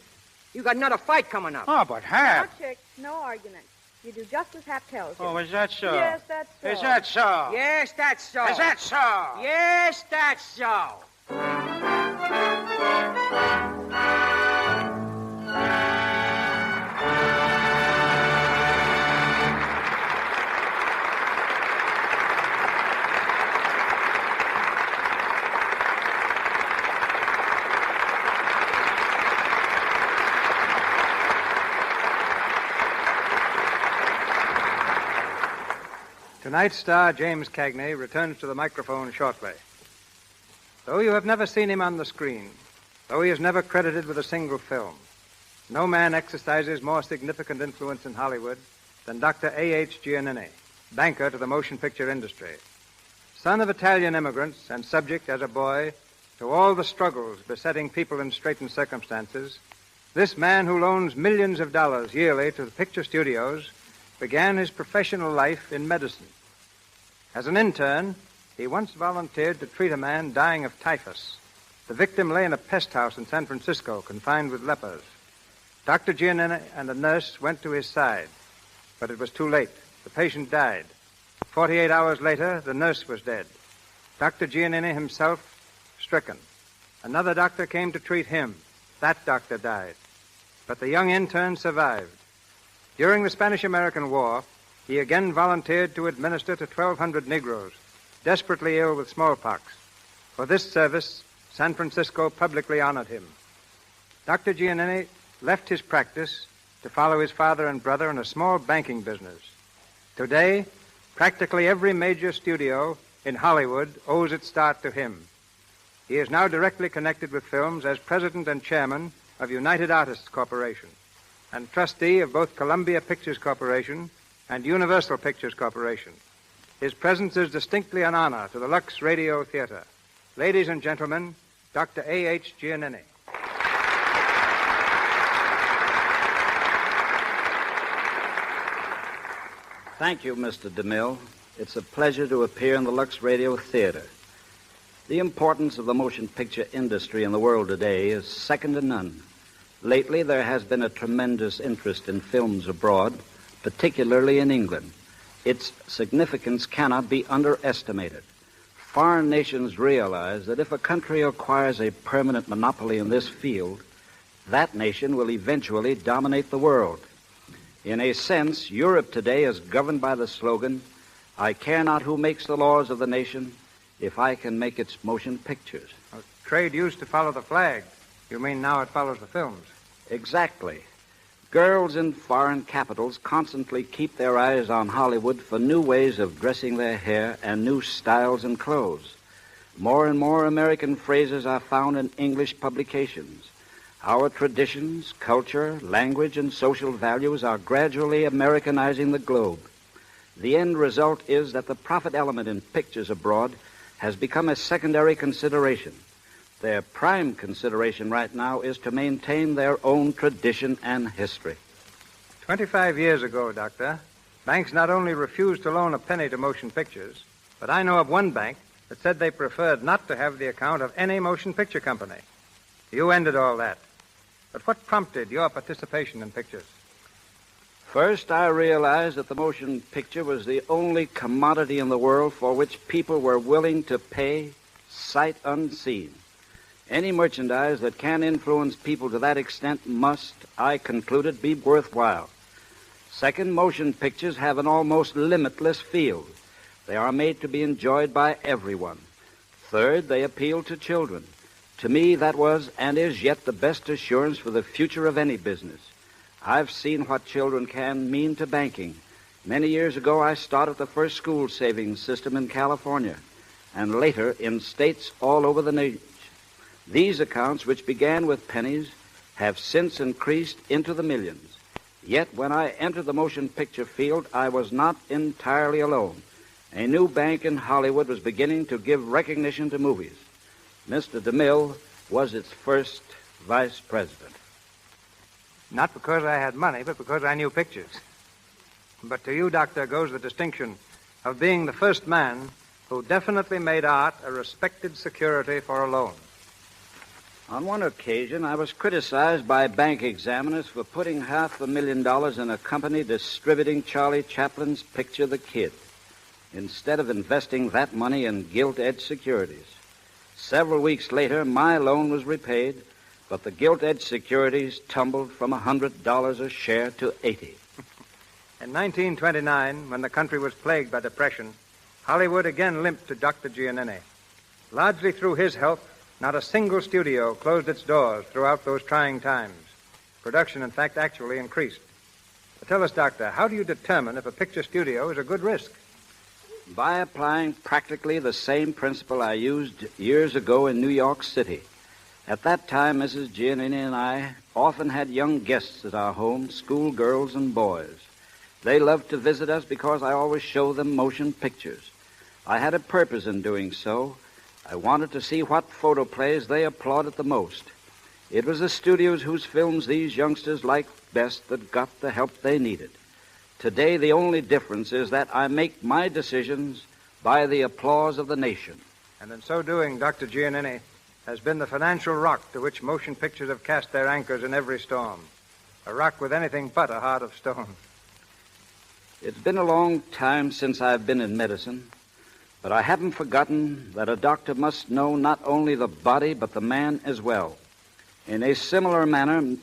You got another fight coming up. Oh, but Hap. No, Chick, no argument. You do just as Hap tells you. Oh, is that so? Yes, that's so. Is that so? Yes, that's so. Is that so? Yes, that's so. Tonight's star, James Cagney, returns to the microphone shortly. Though you have never seen him on the screen, though he is never credited with a single film, no man exercises more significant influence in Hollywood than Dr. A.H. Giannini, banker to the motion picture industry. Son of Italian immigrants and subject as a boy to all the struggles besetting people in straitened circumstances, this man who loans millions of dollars yearly to the picture studios began his professional life in medicine. As an intern, he once volunteered to treat a man dying of typhus. The victim lay in a pest house in San Francisco, confined with lepers. Dr. Giannini and a nurse went to his side, but it was too late. The patient died. 48 hours later, the nurse was dead. Dr. Giannini himself stricken. Another doctor came to treat him. That doctor died. But the young intern survived. During the Spanish-American War, he again volunteered to administer to 1,200 Negroes, desperately ill with smallpox. For this service, San Francisco publicly honored him. Dr. Giannini left his practice to follow his father and brother in a small banking business. Today, practically every major studio in Hollywood owes its start to him. He is now directly connected with films as president and chairman of United Artists Corporation and trustee of both Columbia Pictures Corporation and Universal Pictures Corporation. His presence is distinctly an honor to the Lux Radio Theater. Ladies and gentlemen, Dr. A.H. Giannini. Thank you, Mr. DeMille. It's a pleasure to appear in the Lux Radio Theater. The importance of the motion picture industry in the world today is second to none. Lately, there has been a tremendous interest in films abroad, particularly in England. Its significance cannot be underestimated. Foreign nations realize that if a country acquires a permanent monopoly in this field, that nation will eventually dominate the world. In a sense, Europe today is governed by the slogan, "I care not who makes the laws of the nation, if I can make its motion pictures." Well, trade used to follow the flag. You mean now it follows the films? Exactly. Girls in foreign capitals constantly keep their eyes on Hollywood for new ways of dressing their hair and new styles and clothes. More and more American phrases are found in English publications. Our traditions, culture, language, and social values are gradually Americanizing the globe. The end result is that the profit element in pictures abroad has become a secondary consideration. Their prime consideration right now is to maintain their own tradition and history. 25 years ago, Doctor, banks not only refused to loan a penny to motion pictures, but I know of one bank that said they preferred not to have the account of any motion picture company. You ended all that. But what prompted your participation in pictures? First, I realized that the motion picture was the only commodity in the world for which people were willing to pay sight unseen. Any merchandise that can influence people to that extent must, I concluded, be worthwhile. Second, motion pictures have an almost limitless field. They are made to be enjoyed by everyone. Third, they appeal to children. To me, that was and is yet the best assurance for the future of any business. I've seen what children can mean to banking. Many years ago, I started the first school savings system in California, and later in states all over the nation. These accounts, which began with pennies, have since increased into the millions. Yet when I entered the motion picture field, I was not entirely alone. A new bank in Hollywood was beginning to give recognition to movies. Mr. DeMille was its first vice president. Not because I had money, but because I knew pictures. But to you, Doctor, goes the distinction of being the first man who definitely made art a respected security for a loan. On one occasion, I was criticized by bank examiners for putting $500,000 in a company distributing Charlie Chaplin's Picture the Kid, instead of investing that money in gilt-edged securities. Several weeks later, my loan was repaid, but the gilt-edged securities tumbled from $100 a share to $80. In 1929, when the country was plagued by depression, Hollywood again limped to Dr. Giannini. Largely through his help, not a single studio closed its doors throughout those trying times. Production, in fact, actually increased. But tell us, Doctor, how do you determine if a picture studio is a good risk? By applying practically the same principle I used years ago in New York City. At that time, Mrs. Giannini and I often had young guests at our home, schoolgirls and boys. They loved to visit us because I always showed them motion pictures. I had a purpose in doing so. I wanted to see what photoplays they applauded the most. It was the studios whose films these youngsters liked best that got the help they needed. Today, the only difference is that I make my decisions by the applause of the nation. And in so doing, Dr. Giannini has been the financial rock to which motion pictures have cast their anchors in every storm. A rock with anything but a heart of stone. It's been a long time since I've been in medicine, but I haven't forgotten that a doctor must know not only the body, but the man as well. In a similar manner,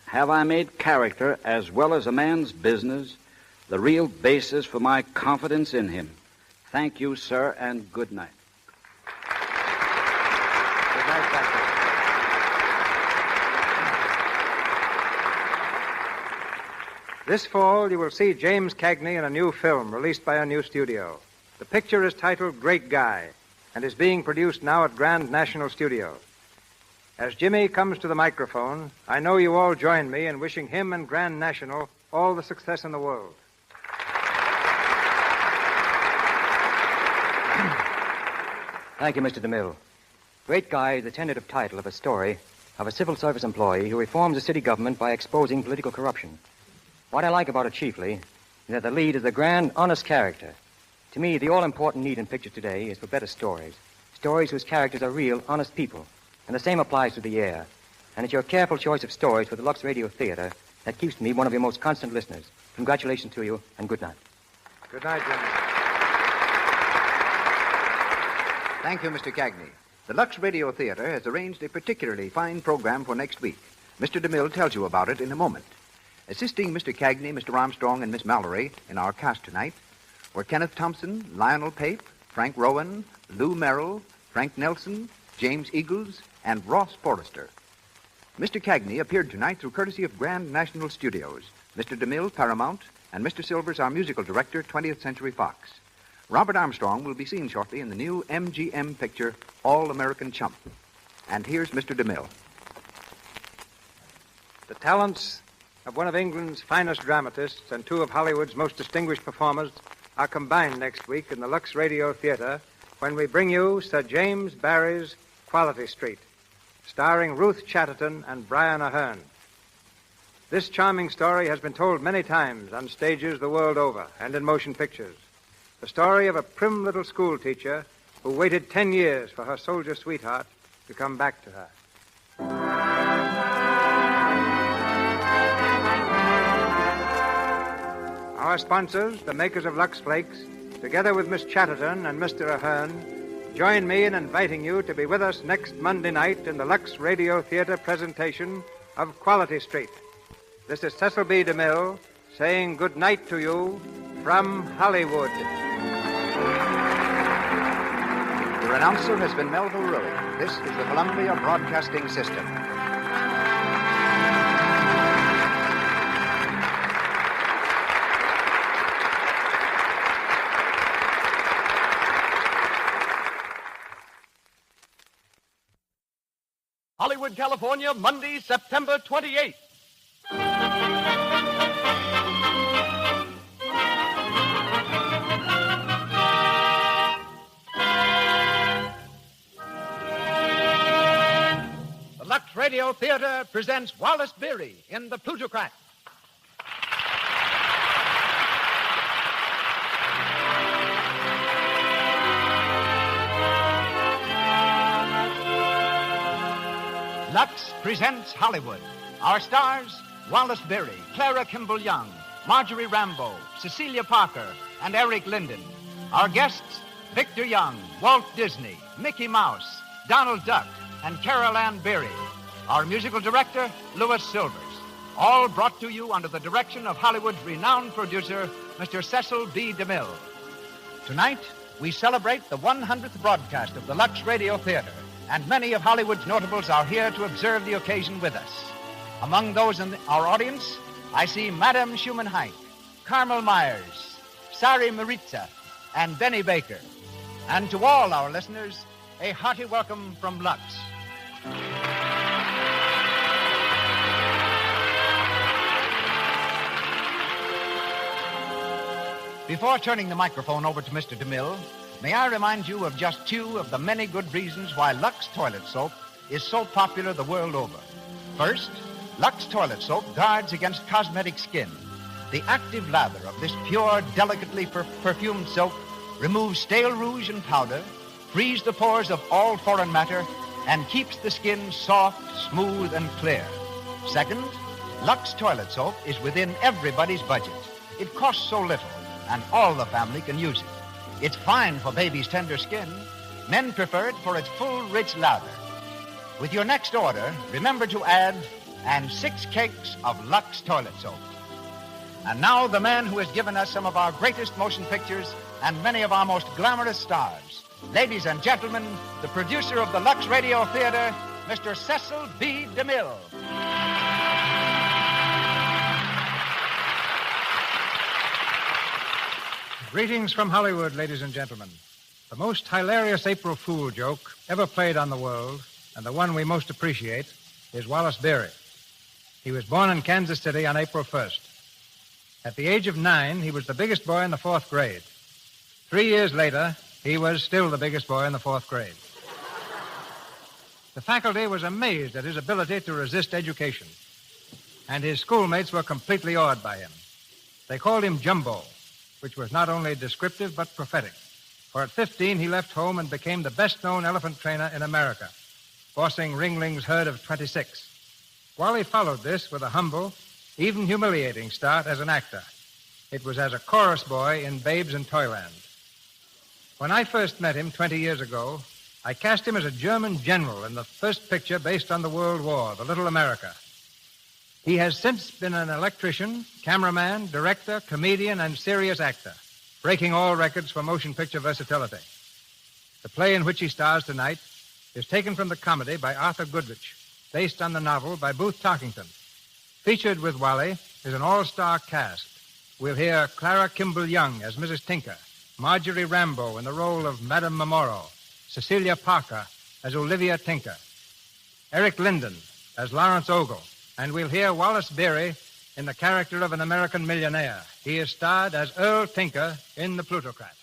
have I made character, as well as a man's business, the real basis for my confidence in him. Thank you, sir, and good night. Good night, Doctor. This fall, you will see James Cagney in a new film released by a new studio. The picture is titled Great Guy and is being produced now at Grand National Studio. As Jimmy comes to the microphone, I know you all join me in wishing him and Grand National all the success in the world. Thank you, Mr. DeMille. Great Guy is the tentative title of a story of a civil service employee who reforms the city government by exposing political corruption. What I like about it chiefly is that the lead is a grand, honest character. To me, the all-important need in pictures today is for better stories. Stories whose characters are real, honest people. And the same applies to the air. And it's your careful choice of stories for the Lux Radio Theater that keeps me one of your most constant listeners. Congratulations to you, and good night. Good night, Jimmy. Thank you, Mr. Cagney. The Lux Radio Theater has arranged a particularly fine program for next week. Mr. DeMille tells you about it in a moment. Assisting Mr. Cagney, Mr. Armstrong, and Miss Mallory in our cast tonight were Kenneth Thompson, Lionel Pape, Frank Rowan, Lou Merrill, Frank Nelson, James Eagles, and Ross Forrester. Mr. Cagney appeared tonight through courtesy of Grand National Studios, Mr. DeMille, Paramount, and Mr. Silvers, our musical director, 20th Century Fox. Robert Armstrong will be seen shortly in the new MGM picture, All-American Chump. And here's Mr. DeMille. The talents of one of England's finest dramatists and two of Hollywood's most distinguished performers are combined next week in the Lux Radio Theater when we bring you Sir James Barrie's Quality Street, starring Ruth Chatterton and Brian Aherne. This charming story has been told many times on stages the world over and in motion pictures. The story of a prim little school teacher who waited 10 years for her soldier sweetheart to come back to her. Our sponsors, the makers of Lux Flakes, together with Miss Chatterton and Mr. Aherne, join me in inviting you to be with us next Monday night in the Lux Radio Theater presentation of Quality Street. This is Cecil B. DeMille saying good night to you from Hollywood. Your announcer has been Melville Ruick. This is the Columbia Broadcasting System. Hollywood, California, Monday, September 28th. The Lux Radio Theater presents Wallace Beery in The Plutocrat. Lux presents Hollywood. Our stars, Wallace Beery, Clara Kimball Young, Marjorie Rambeau, Cecilia Parker, and Eric Linden. Our guests, Victor Young, Walt Disney, Mickey Mouse, Donald Duck, and Carol Ann Beery. Our musical director, Louis Silvers. All brought to you under the direction of Hollywood's renowned producer, Mr. Cecil B. DeMille. Tonight, we celebrate the 100th broadcast of the Lux Radio Theater, and many of Hollywood's notables are here to observe the occasion with us. Among those in our audience, I see Madame Schumann-Heink, Carmel Myers, Sari Maritza, and Benny Baker. And to all our listeners, a hearty welcome from Lux. Before turning the microphone over to Mr. DeMille, may I remind you of just two of the many good reasons why Lux toilet soap is so popular the world over. First, Lux toilet soap guards against cosmetic skin. The active lather of this pure, delicately perfumed soap removes stale rouge and powder, frees the pores of all foreign matter, and keeps the skin soft, smooth, and clear. Second, Lux toilet soap is within everybody's budget. It costs so little, and all the family can use it. It's fine for baby's tender skin. Men prefer it for its full, rich lather. With your next order, remember to add 6 cakes of Lux toilet soap. And now the man who has given us some of our greatest motion pictures and many of our most glamorous stars. Ladies and gentlemen, the producer of the Lux Radio Theater, Mr. Cecil B. DeMille. Greetings from Hollywood, ladies and gentlemen. The most hilarious April Fool joke ever played on the world, and the one we most appreciate, is Wallace Beery. He was born in Kansas City on April 1st. At the age of 9, he was the biggest boy in the 4th grade. 3 years later, he was still the biggest boy in the 4th grade. The faculty was amazed at his ability to resist education, and his schoolmates were completely awed by him. They called him Jumbo, which was not only descriptive but prophetic. For at 15, he left home and became the best-known elephant trainer in America, bossing Ringling's herd of 26. Wally followed this with a humble, even humiliating start as an actor. It was as a chorus boy in Babes in Toyland. When I first met him 20 years ago, I cast him as a German general in the first picture based on the World War, The Little America. He has since been an electrician, cameraman, director, comedian, and serious actor, breaking all records for motion picture versatility. The play in which he stars tonight is taken from the comedy by Arthur Goodrich, based on the novel by Booth Tarkington. Featured with Wally is an all-star cast. We'll hear Clara Kimball Young as Mrs. Tinker, Marjorie Rambeau in the role of Madame Memoro, Cecilia Parker as Olivia Tinker, Eric Linden as Lawrence Ogle, and we'll hear Wallace Beery in the character of an American millionaire. He is starred as Earl Tinker in The Plutocrat.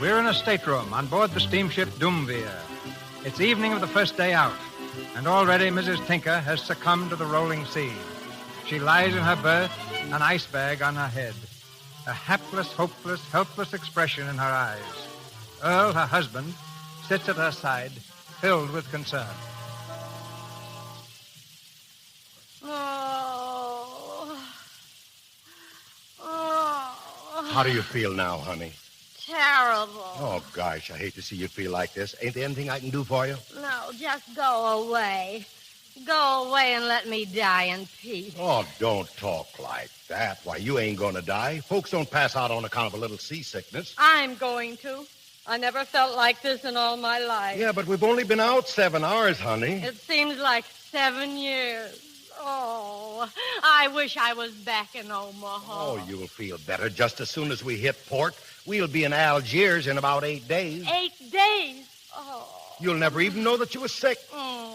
We're in a stateroom on board the steamship Doomveer. It's evening of the first day out, and already Mrs. Tinker has succumbed to the rolling sea. She lies in her berth, an ice bag on her head, a hapless, hopeless, helpless expression in her eyes. Earl, her husband, sits at her side, filled with concern. How do you feel now, honey? Terrible. Oh, gosh, I hate to see you feel like this. Ain't there anything I can do for you? No, just go away. Go away and let me die in peace. Oh, don't talk like that. Why, you ain't gonna die. Folks don't pass out on account of a little seasickness. I'm going to. I never felt like this in all my life. Yeah, but we've only been out 7 hours, honey. It seems like 7 years. Oh, I wish I was back in Omaha. Oh, you'll feel better just as soon as we hit port. We'll be in Algiers in about 8 days. 8 days? Oh. You'll never even know that you were sick. Mm.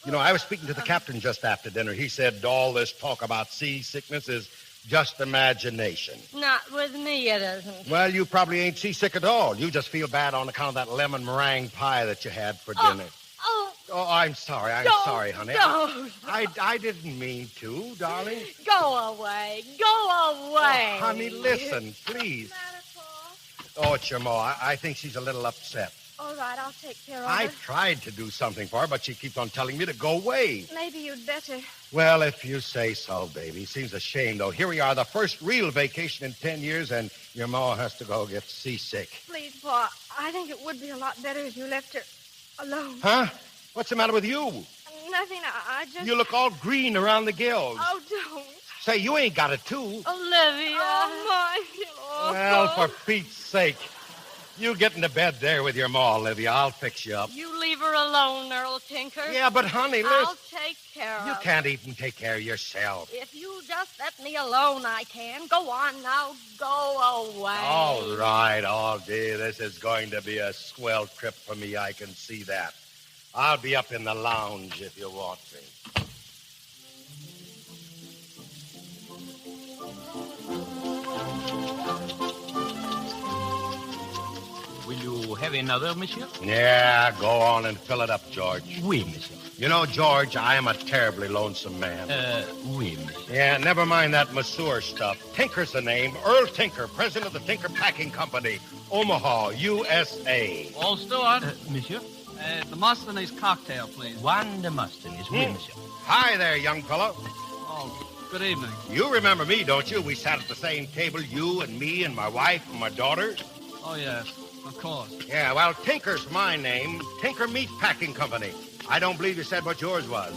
You know, I was speaking to the captain just after dinner. He said all this talk about seasickness is just imagination. Not with me, it isn't. Well, you probably ain't seasick at all. You just feel bad on account of that lemon meringue pie that you had for dinner. Oh, I'm sorry. I'm sorry, honey. Don't. I didn't mean to, darling. Go away. Go away. Oh, honey, listen, please. Oh, it's your ma. I think she's a little upset. All right, I'll take care of I her. tried to do something for her, but she keeps on telling me to go away. Maybe you'd better. Well, if you say so, baby. Seems a shame, though. Here we are, the first real vacation in 10 years, and your ma has to go get seasick. Please, Pa, I think it would be a lot better if you left her alone. Huh? What's the matter with you? Nothing, I just... You look all green around the gills. Oh, don't. Say, you ain't got it, too. Olivia. Oh, my. Oh. Well, for Pete's sake. You get into bed there with your ma, Olivia. I'll fix you up. You leave her alone, Earl Tinker. Yeah, but, honey, listen. I'll take care of You her. can't even take care of yourself. If you just let me alone, I can. Go on now. Go away. All right, all day. This is going to be a swell trip for me. I can see that. I'll be up in the lounge if you want me. Will you have another, monsieur? Yeah, go on and fill it up, George. Oui, monsieur. You know, George, I am a terribly lonesome man. Oui, monsieur. Yeah, never mind that masseur stuff. Tinker's the name. Earl Tinker, president of the Tinker Packing Company, Omaha, USA. All steward. Monsieur? Demosthenes cocktail, please. One Demosthenes, oui, monsieur. Hi there, young fellow. Oh, good evening. You remember me, don't you? We sat at the same table, you and me and my wife and my daughters. Oh, yes, of course. Yeah, well, Tinker's my name. Tinker Meat Packing Company. I don't believe you said what yours was.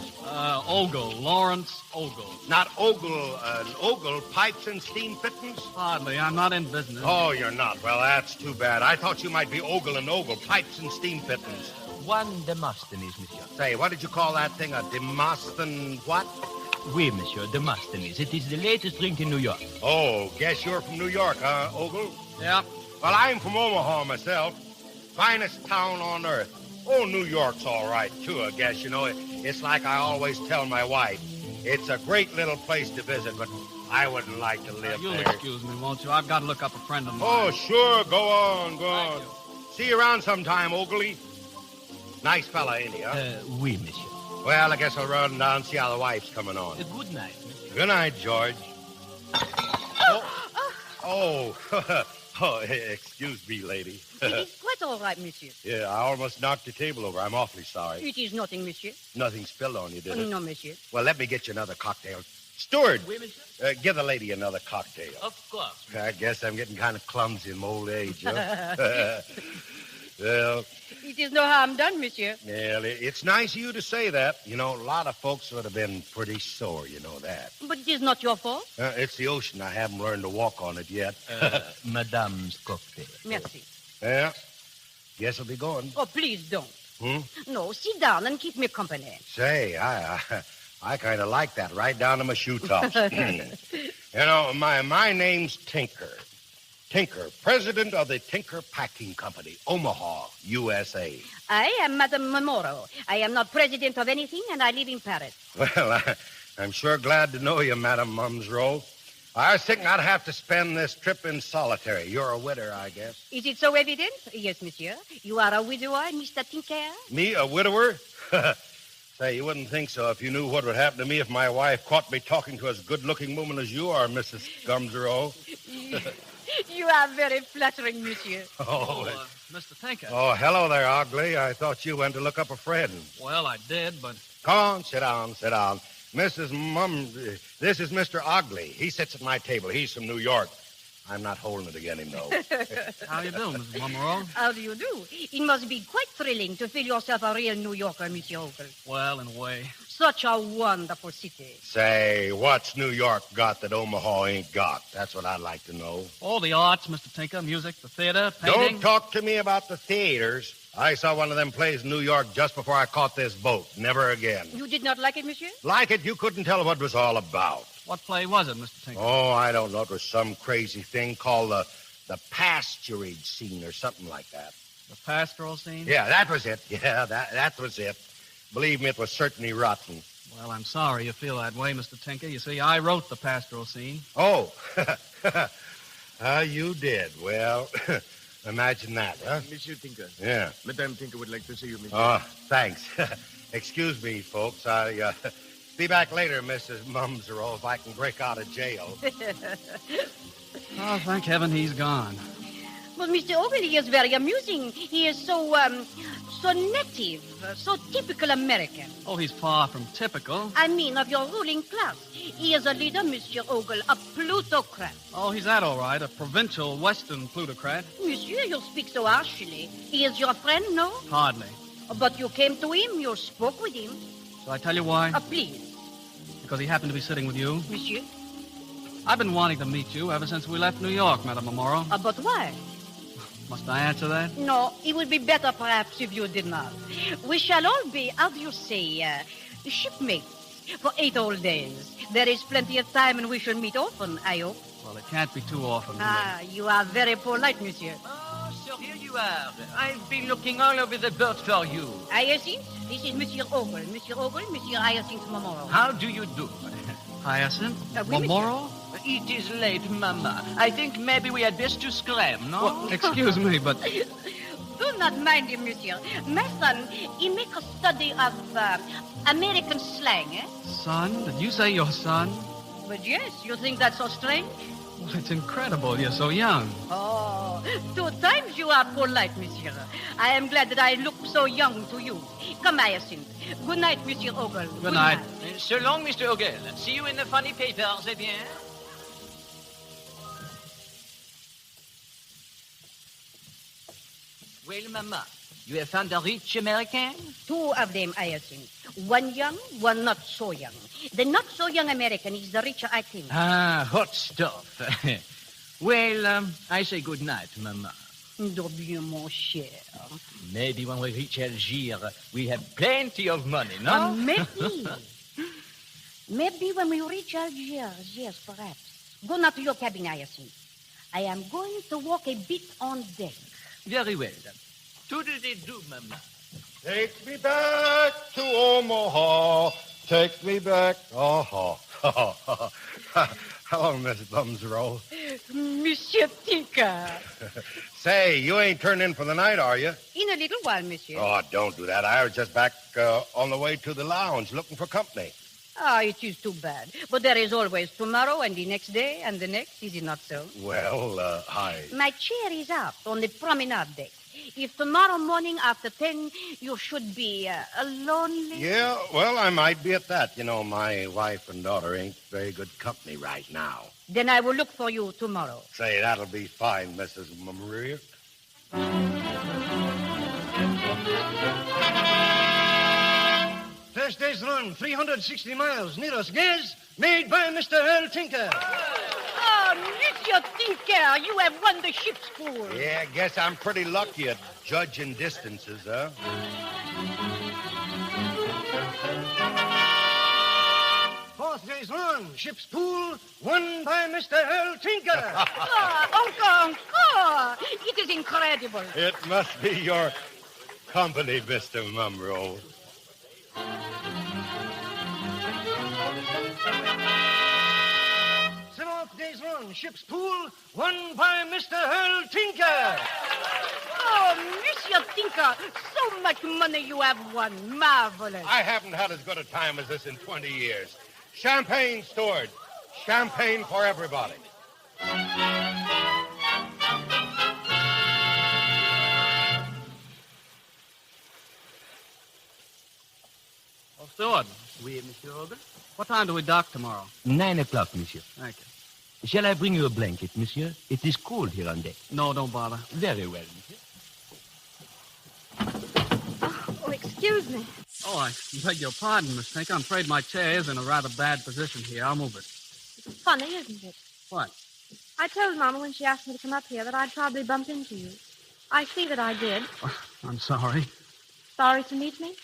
Ogle, Lawrence Ogle. Not Ogle, Ogle Pipes and Steam Fittings? Hardly. I'm not in business. Oh, you're not. Well, that's too bad. I thought you might be Ogle and Ogle, Pipes and Steam Fittings. One Demosthenes, monsieur. Say, what did you call that thing? A Demosthenes what? Oui, monsieur, Demosthenes. It is the latest drink in New York. Oh, guess you're from New York, huh, Ogle? Yeah. Well, I'm from Omaha myself. Finest town on earth. Oh, New York's all right, too, I guess. You know, it's like I always tell my wife. It's a great little place to visit, but I wouldn't like to live You'll there. excuse me, won't you? I've got to look up a friend of mine. Oh, sure. Go on, go Thank on. you. See you around sometime, Oakley. Nice fella, ain't he, huh? Oui, monsieur. Well, I guess I'll run down and see how the wife's coming on. Good night, monsieur. Good night, George. Oh, excuse me, lady. It is quite all right, monsieur. Yeah, I almost knocked the table over. I'm awfully sorry. It is nothing, monsieur. Nothing spilled on you, did it? No, monsieur. Well, let me get you another cocktail. Steward, Oui, monsieur. give the lady another cocktail. Of course. I guess I'm getting kind of clumsy in my old age, huh? Well, It is no harm done, monsieur. well, it's nice of you to say that. You know, a lot of folks would have been pretty sore, you know that. But it is not your fault. It's the ocean. I haven't learned to walk on it yet. Madame's cocktail. Merci. Yeah, guess I'll be going. Oh, please don't. Hmm? No, sit down and keep me company. Say, I kind of like that, right down to my shoe tops. You know, my name's Tinker. Tinker, president of the Tinker Packing Company, Omaha, USA. I am Madame Memoro. I am not president of anything, and I live in Paris. Well, I'm sure glad to know you, Madame Mumsrow. I was thinking I'd have to spend this trip in solitary. You're a widower, I guess. Is it so evident? Yes, monsieur. You are a widower, Mr. Tinker? Me, a widower? Say, you wouldn't think so if you knew what would happen to me if my wife caught me talking to as good-looking woman as you are, Mrs. Gumsrow. You are very flattering, monsieur. Oh, Mr. Tinker. Oh, hello there, Ogley. I thought you went to look up a friend. Well, I did, but... Come on, sit down, sit down. This is Mr. Ogley. He sits at my table. He's from New York. I'm not holding it again, him, though. How you doing, Mrs. Monroe? How do you do? It must be quite thrilling to feel yourself a real New Yorker, Monsieur Ogle. Well, in a way. Such a wonderful city. Say, what's New York got that Omaha ain't got? That's what I'd like to know. All the arts, Mr. Tinker, music, the theater, painting. Don't talk to me about the theaters. I saw one of them plays in New York just before I caught this boat. Never again. You did not like it, monsieur? Like it, you couldn't tell what it was all about. What play was it, Mr. Tinker? Oh, I don't know. It was some crazy thing called the pasturage scene or something like that. The pastoral scene? Yeah, that was it. Yeah, that was it. Believe me, it was certainly rotten. Well, I'm sorry you feel that way, Mr. Tinker. You see, I wrote the pastoral scene. Oh, you did. Well, imagine that, huh? Monsieur Tinker. Yeah. Madame Tinker would like to see you, monsieur. Oh, thanks. Excuse me, folks. I be back later, Mrs. Mumsrow, if I can break out of jail. Oh, thank heaven he's gone. But Mr. Ogle, he is very amusing. He is so native, so typical American. Oh, he's far from typical. I mean, of your ruling class. He is a leader, Monsieur Ogle, a plutocrat. Oh, he's that all right, a provincial Western plutocrat. Monsieur, you speak so harshly. He is your friend, no? Hardly. But you came to him, you spoke with him. Shall I tell you why? Please. Because he happened to be sitting with you. Monsieur? I've been wanting to meet you ever since we left New York, Madame Amaro. But why? Must I answer that? No, it would be better perhaps if you did not. We shall all be, how do you say, shipmates for 8 whole days. There is plenty of time and we shall meet often, I hope. Well, it can't be too often. You are very polite, monsieur. Oh, so here you are. I've been looking all over the boat for you. Hyacinth, this is Monsieur Ogle. Monsieur Ogle, Monsieur Hyacinth Momoro. How do you do? Hyacinth? Oui, Momoro? It is late, Mama. I think maybe we had best to scram, no? Well, excuse me, but... Do not mind him, monsieur. My son, he makes a study of American slang, eh? Son? Did you say your son? But yes, you think that's so strange? Well, it's incredible. You're so young. Oh, 2 times you are polite, monsieur. I am glad that I look so young to you. Come, Hyacinth. Good night, Monsieur Ogle. Good night. So long, Mr. Ogle. See you in the funny papers, eh bien? Well, Mama, you have found a rich American? 2 of them, Hyacinth. One young, one not so young. The not so young American is the richer, I think. Ah, hot stuff. Well, I say good night, Mama. Bien, mon cher. Maybe when we reach Algiers, we have plenty of money, no? Maybe. Maybe when we reach Algiers, yes, perhaps. Go now to your cabin, Hyacinth. I am going to walk a bit on deck. Very well. Toodle-dee-doo, Mama. Take me back to Omaha. Take me back. Oh, hello, Miss Bumsrow. Monsieur Tinker. Say, you ain't turned in for the night, are you? In a little while, monsieur. Oh, don't do that. I was just back on the way to the lounge looking for company. It is too bad. But there is always tomorrow and the next day and the next, is it not so? Well, My chair is out on the promenade deck. If tomorrow morning after 10 you should be lonely... Yeah, well, I might be at that. You know, my wife and daughter ain't very good company right now. Then I will look for you tomorrow. Say, that'll be fine, Mrs. Maria. First day's run, 360 miles. Nero's gas, made by Mr. Earl Tinker. Oh, Monsieur Tinker, you have won the ship's pool. Yeah, I guess I'm pretty lucky at judging distances, huh? Fourth day's run, ship's pool, won by Mr. Earl Tinker. Encore. It is incredible. It must be your company, Mr. Mumro. Seventh day's run, ship's pool, won by Mr. Earl Tinker. Oh, Monsieur Tinker, so much money you have won. Marvelous. I haven't had as good a time as this in 20 years. Champagne, steward. Champagne for everybody. Oh, steward. Oui, Monsieur Ogle? What time do we dock tomorrow? 9 o'clock, Monsieur. Thank you. Shall I bring you a blanket, Monsieur? It is cold here on deck. No, don't bother. Very well, Monsieur. Oh, excuse me. Oh, I beg your pardon, Miss Tinker. I'm afraid my chair is in a rather bad position here. I'll move it. It's funny, isn't it? What? I told Mama when she asked me to come up here that I'd probably bump into you. I see that I did. I'm sorry. Sorry to meet me?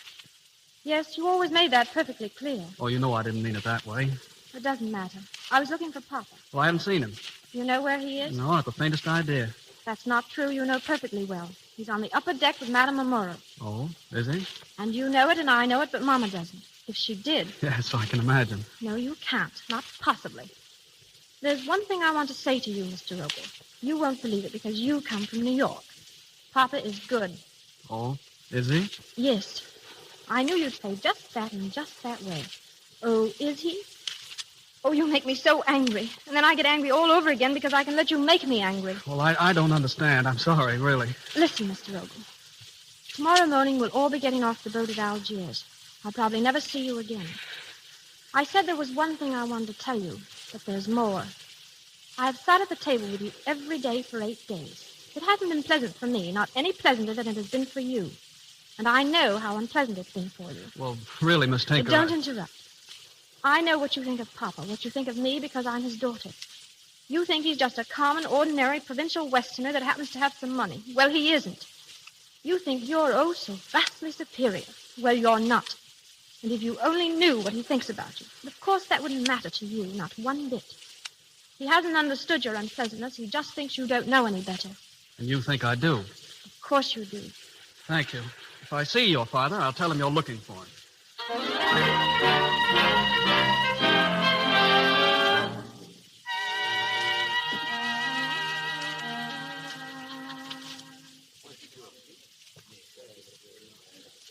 Yes, you always made that perfectly clear. Oh, you know I didn't mean it that way. It doesn't matter. I was looking for Papa. Well, I haven't seen him. You know where he is? No, not the faintest idea. That's not true. You know perfectly well. He's on the upper deck with Madame Amora. Oh, is he? And you know it and I know it, but Mama doesn't. If she did... Yes, I can imagine. No, you can't. Not possibly. There's one thing I want to say to you, Mr. Ogle. You won't believe it because you come from New York. Papa is good. Oh, is he? Yes. I knew you'd say just that in just that way. Oh, is he? Oh, you make me so angry. And then I get angry all over again because I can let you make me angry. Well, I don't understand. I'm sorry, really. Listen, Mr. Ogle. Tomorrow morning, we'll all be getting off the boat at Algiers. I'll probably never see you again. I said there was one thing I wanted to tell you, but there's more. I have sat at the table with you every day for 8 days. It hasn't been pleasant for me, not any pleasanter than it has been for you. And I know how unpleasant it's been for you. Well, really, Miss Tinker... Don't interrupt. I know what you think of Papa, what you think of me because I'm his daughter. You think he's just a common, ordinary, provincial Westerner that happens to have some money. Well, he isn't. You think you're oh so vastly superior. Well, you're not. And if you only knew what he thinks about you, of course that wouldn't matter to you, not one bit. He hasn't understood your unpleasantness. He just thinks you don't know any better. And you think I do? Of course you do. Thank you. If I see your father, I'll tell him you're looking for him.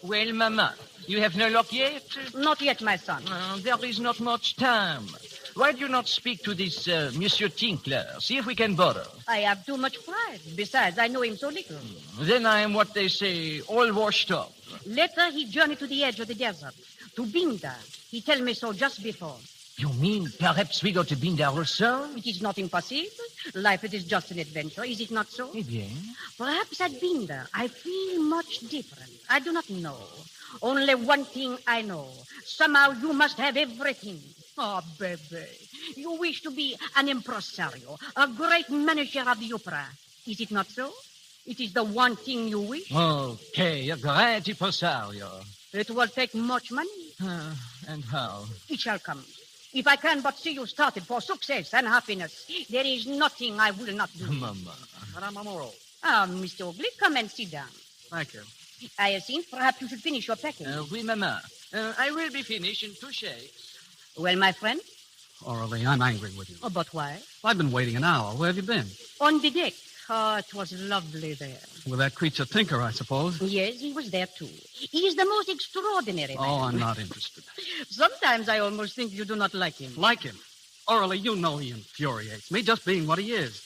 Well, Mama, you have no luck yet? Not yet, my son. There is not much time. Why do you not speak to this Monsieur Tinkler? See if we can borrow. I have too much pride. Besides, I know him so little. Then I am what they say, all washed up. Later, he journeyed to the edge of the desert, to Binda. He told me so just before. You mean perhaps we go to Binda also? It is not impossible. Life, it is just an adventure, is it not so? Eh bien. Perhaps at Binda, I feel much different. I do not know. Only one thing I know. Somehow you must have everything. Oh, baby, you wish to be an impresario, a great manager of the opera. Is it not so? It is the one thing you wish. Okay, a great impresario. It will take much money. And how? It shall come. If I can but see you started for success and happiness, there is nothing I will not do. Mama. Madame Amoro. Mr. Oakley, come and sit down. Thank you. I think perhaps you should finish your packing. Oui, Mama. I will be finished in 2 shakes. Well, my friend? Orally, I'm angry with you. Oh, but why? I've been waiting an hour. Where have you been? On the deck. Oh, it was lovely there. With that creature Tinker, I suppose. Yes, he was there, too. He is the most extraordinary man. Oh, I'm not interested. Sometimes I almost think you do not like him. Like him? Orally, you know he infuriates me, just being what he is.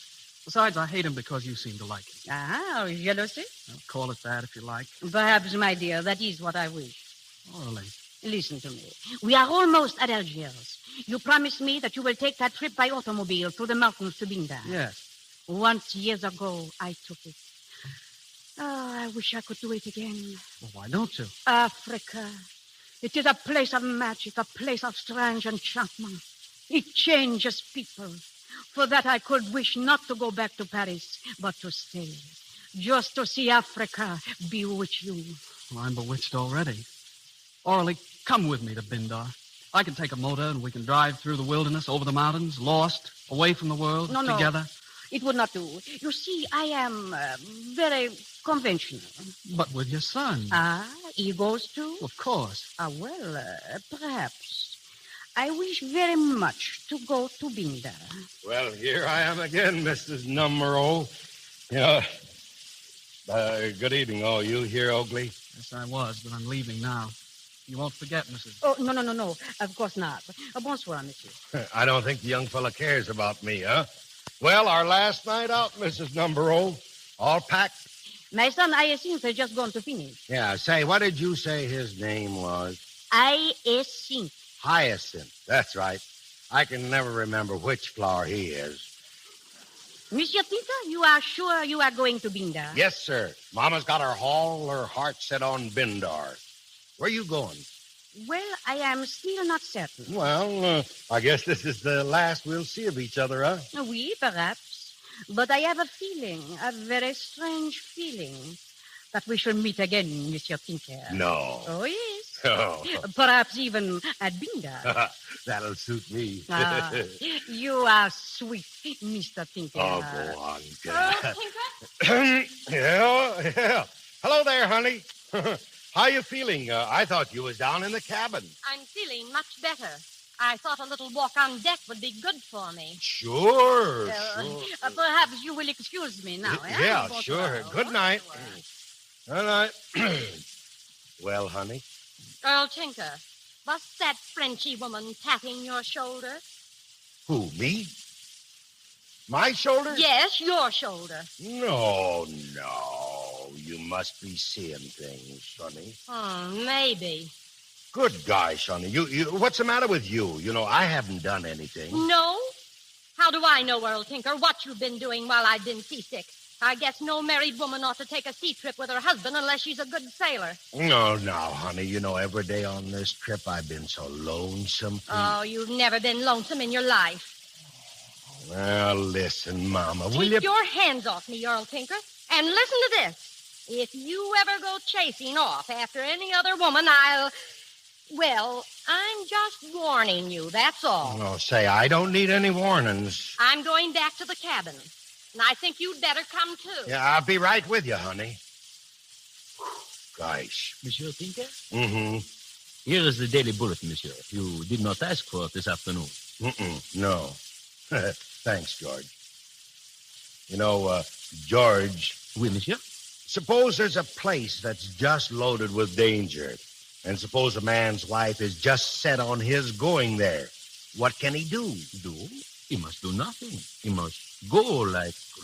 Besides, I hate him because you seem to like him. Ah, jealousy? Well, call it that if you like. Perhaps, my dear, that is what I wish. Orally. Listen to me. We are almost at Algiers. You promised me that you will take that trip by automobile through the mountains to Binda. Yes. Once, years ago, I took it. Oh, I wish I could do it again. Well, why don't you? Africa. It is a place of magic, a place of strange enchantment. It changes people. For that, I could wish not to go back to Paris, but to stay. Just to see Africa bewitch you. Well, I'm bewitched already. Orally, come with me to Bindar. I can take a motor and we can drive through the wilderness, over the mountains, lost, away from the world, together. It would not do. You see, I am very conventional. But with your son. He goes too? Of course. Perhaps. I wish very much to go to Binda. Well, here I am again, Mrs. Numero. Good evening, all you here, Oakley. Yes, I was, but I'm leaving now. You won't forget, Mrs. Oh, no. Of course not. Bonsoir, monsieur. I don't think the young fella cares about me, huh? Well, our last night out, Mrs. Numero. All packed? My son, Hyacinth, has just gone to finish. Yeah, say, what did you say his name was? Hyacinth. Hyacinth. That's right. I can never remember which flower he is. Monsieur Tinker, you are sure you are going to Binda? Yes, sir. Mama's got her heart set on Bindar. Where are you going? Well, I am still not certain. Well, I guess this is the last we'll see of each other, huh? Oui, perhaps. But I have a feeling, a very strange feeling, that we shall meet again, Monsieur Tinker. No. Oh, yes. Oh. Perhaps even at Binda. That'll suit me. You are sweet, Mr. Tinker. Oh, go on, Tinker? Yeah. Hello there, honey. How you feeling? I thought you was down in the cabin. I'm feeling much better. I thought a little walk on deck would be good for me. Sure. Perhaps you will excuse me now. Yeah, sure. Good night. Good night. Well, honey? Earl Tinker, was that Frenchy woman tapping your shoulder? Who, me? My shoulder? Yes, your shoulder. No. You must be seeing things, Sonny. Maybe. Good guy, Sonny. You, what's the matter with you? You know, I haven't done anything. No? How do I know, Earl Tinker, what you've been doing while I've been seasick? I guess no married woman ought to take a sea trip with her husband unless she's a good sailor. No, honey. You know, every day on this trip I've been so lonesome. Oh, you've never been lonesome in your life. Well, listen, Mama, will you... Keep your hands off me, Earl Tinker, and listen to this. If you ever go chasing off after any other woman, Well, I'm just warning you, that's all. Oh, say, I don't need any warnings. I'm going back to the cabin, and I think you'd better come, too. Yeah, I'll be right with you, honey. Gosh. Monsieur Tinker? Mm-hmm. Here is the Daily Bulletin, monsieur. You did not ask for it this afternoon. No. Thanks, George. You know, George... Oui, monsieur? Suppose there's a place that's just loaded with danger, and suppose a man's wife is just set on his going there. What can he do? Do? He must do nothing. He must go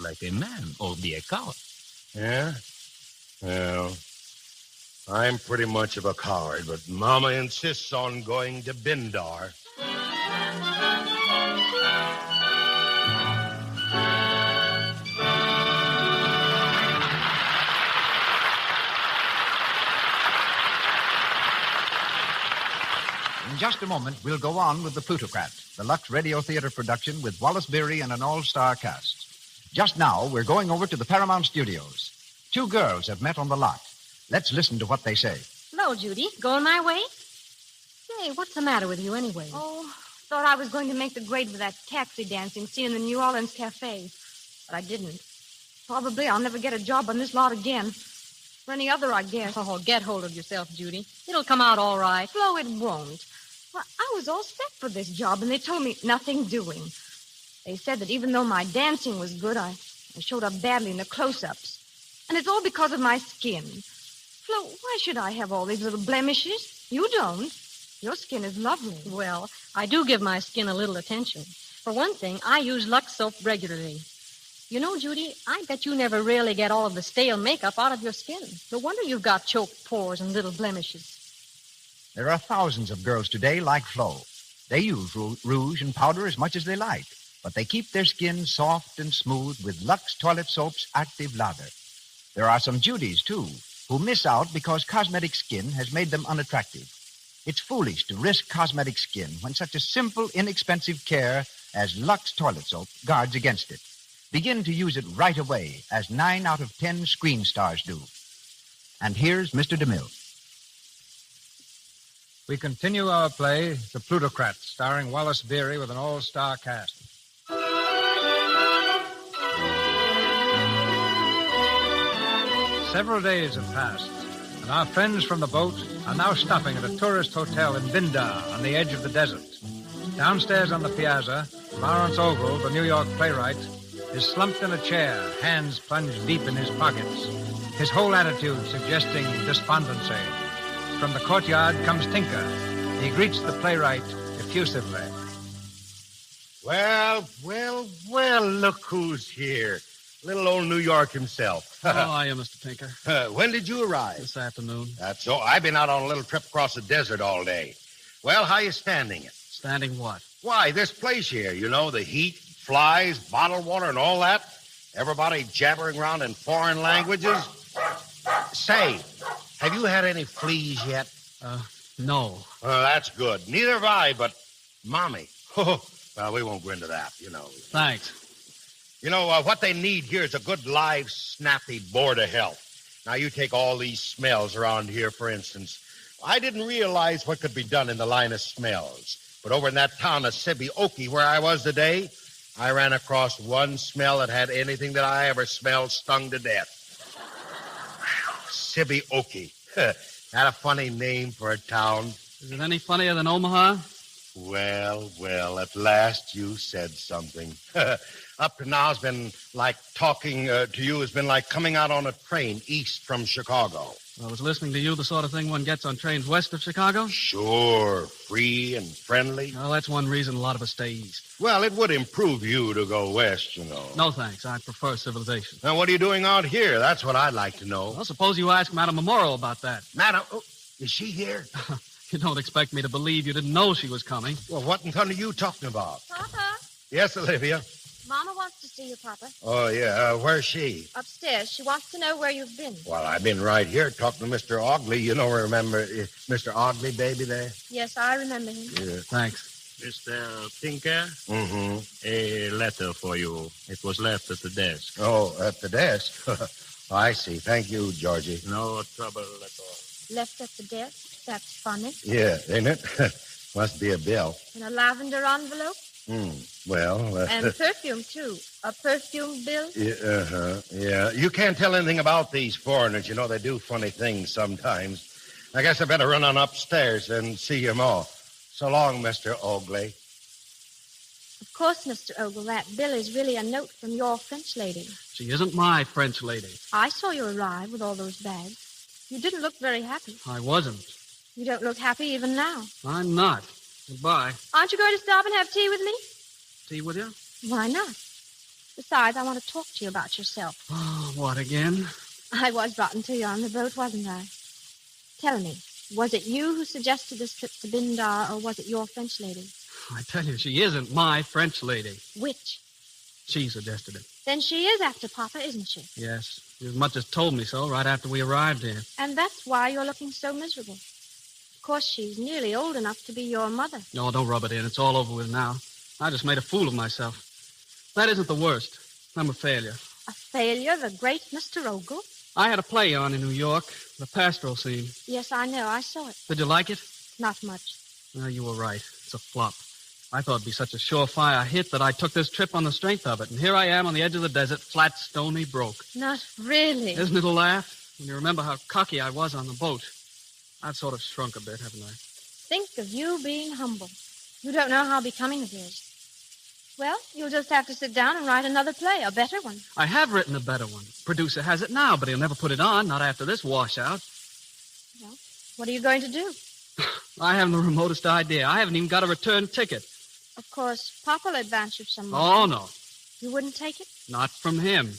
like a man or be a coward. Yeah? Well, I'm pretty much of a coward, but Mama insists on going to Bindar. In just a moment, we'll go on with The Plutocrat, the Lux Radio Theater production with Wallace Beery and an all-star cast. Just now, we're going over to the Paramount Studios. Two girls have met on the lot. Let's listen to what they say. Hello, Judy. Going my way? Say, what's the matter with you anyway? Oh, thought I was going to make the grade for that taxi dancing scene in the New Orleans Cafe. But I didn't. Probably I'll never get a job on this lot again. Or any other, I guess. Oh, get hold of yourself, Judy. It'll come out all right. Flo, it won't. Well, I was all set for this job, and they told me nothing doing. They said that even though my dancing was good, I showed up badly in the close-ups. And it's all because of my skin. Flo, why should I have all these little blemishes? You don't. Your skin is lovely. Well, I do give my skin a little attention. For one thing, I use Lux soap regularly. You know, Judy, I bet you never really get all of the stale makeup out of your skin. No wonder you've got choked pores and little blemishes. There are thousands of girls today like Flo. They use rouge and powder as much as they like, but they keep their skin soft and smooth with Lux Toilet Soap's active lather. There are some Judys, too, who miss out because cosmetic skin has made them unattractive. It's foolish to risk cosmetic skin when such a simple, inexpensive care as Lux Toilet Soap guards against it. Begin to use it right away, as 9 out of 10 screen stars do. And here's Mr. DeMille. We continue our play, The Plutocrat, starring Wallace Beery with an all-star cast. Several days have passed, and our friends from the boat are now stopping at a tourist hotel in Bindar on the edge of the desert. Downstairs on the piazza, Lawrence Ogle, the New York playwright, is slumped in a chair, hands plunged deep in his pockets, his whole attitude suggesting despondency. From the courtyard comes Tinker. He greets the playwright effusively. Well, look who's here. Little old New York himself. How are you, Mr. Tinker? When did you arrive? This afternoon. That's so. I've been out on a little trip across the desert all day. Well, how you standing it? Standing what? Why, this place here, you know, the heat, flies, bottled water, and all that. Everybody jabbering around in foreign languages. Say, have you had any fleas yet? No. That's good. Neither have I, but Mommy. Well, we won't go into that, you know. Thanks. You know, what they need here is a good, live, snappy board of health. Now, you take all these smells around here, for instance. I didn't realize what could be done in the line of smells. But over in that town of Sibioki, where I was today, I ran across one smell that had anything that I ever smelled stung to death. Sibioki. That a funny name for a town? Is it any funnier than Omaha? Well, at last you said something. Up to now has been like talking to you has been like coming out on a train east from Chicago. I was listening to you, the sort of thing one gets on trains west of Chicago? Sure, free and friendly. Well, that's one reason a lot of us stay east. Well, it would improve you to go west, you know. No, thanks. I prefer civilization. Now, what are you doing out here? That's what I'd like to know. Well, suppose you ask Madame Memorial about that. Madam, is she here? You don't expect me to believe you didn't know she was coming. Well, what in thunder are you talking about? Papa, Yes, Olivia. Mama wants to see you, Papa. Oh, yeah. Where's she? Upstairs. She wants to know where you've been. Well, I've been right here talking to Mr. Ogley. You know, remember Mr. Ogley, baby, there? Yes, I remember him. Yeah. Thanks. Mr. Tinker? Mm-hmm. A letter for you. It was left at the desk. Oh, at the desk? I see. Thank you, Georgie. No trouble at all. Left at the desk? That's funny. Yeah, ain't it? Must be a bill. In a lavender envelope? Well... And perfume, too. A perfume bill? Yeah, yeah. You can't tell anything about these foreigners. You know, they do funny things sometimes. I guess I better run on upstairs and see them all. So long, Mr. Ogley. Of course, Mr. Ogle, that bill is really a note from your French lady. She isn't my French lady. I saw you arrive with all those bags. You didn't look very happy. I wasn't. You don't look happy even now. I'm not. Goodbye. Aren't you going to stop and have tea with me? Tea with you? Why not? Besides, I want to talk to you about yourself. Oh, what again? I was rotten to you on the boat, wasn't I? Tell me, was it you who suggested this trip to Bindar, or was it your French lady? I tell you, she isn't my French lady. Which? She suggested it. Then she is after Papa, isn't she? Yes. She as much as told me so right after we arrived here. And that's why you're looking so miserable. Of course, she's nearly old enough to be your mother. No, don't rub it in. It's all over with now. I just made a fool of myself. That isn't the worst. I'm a failure. A failure, the great Mr. Ogle? I had a play on in New York, the pastoral scene. Yes, I know. I saw it. Did you like it? Not much. No, you were right. It's a flop. I thought it'd be such a surefire hit that I took this trip on the strength of it. And here I am on the edge of the desert, flat, stony, broke. Not really. Isn't it a laugh? When you remember how cocky I was on the boat. I've sort of shrunk a bit, haven't I? Think of you being humble. You don't know how becoming it is. Well, you'll just have to sit down and write another play, a better one. I have written a better one. Producer has it now, but he'll never put it on, not after this washout. Well, what are you going to do? I haven't the remotest idea. I haven't even got a return ticket. Of course, Papa will advance you some money. Oh, no. You wouldn't take it? Not from him.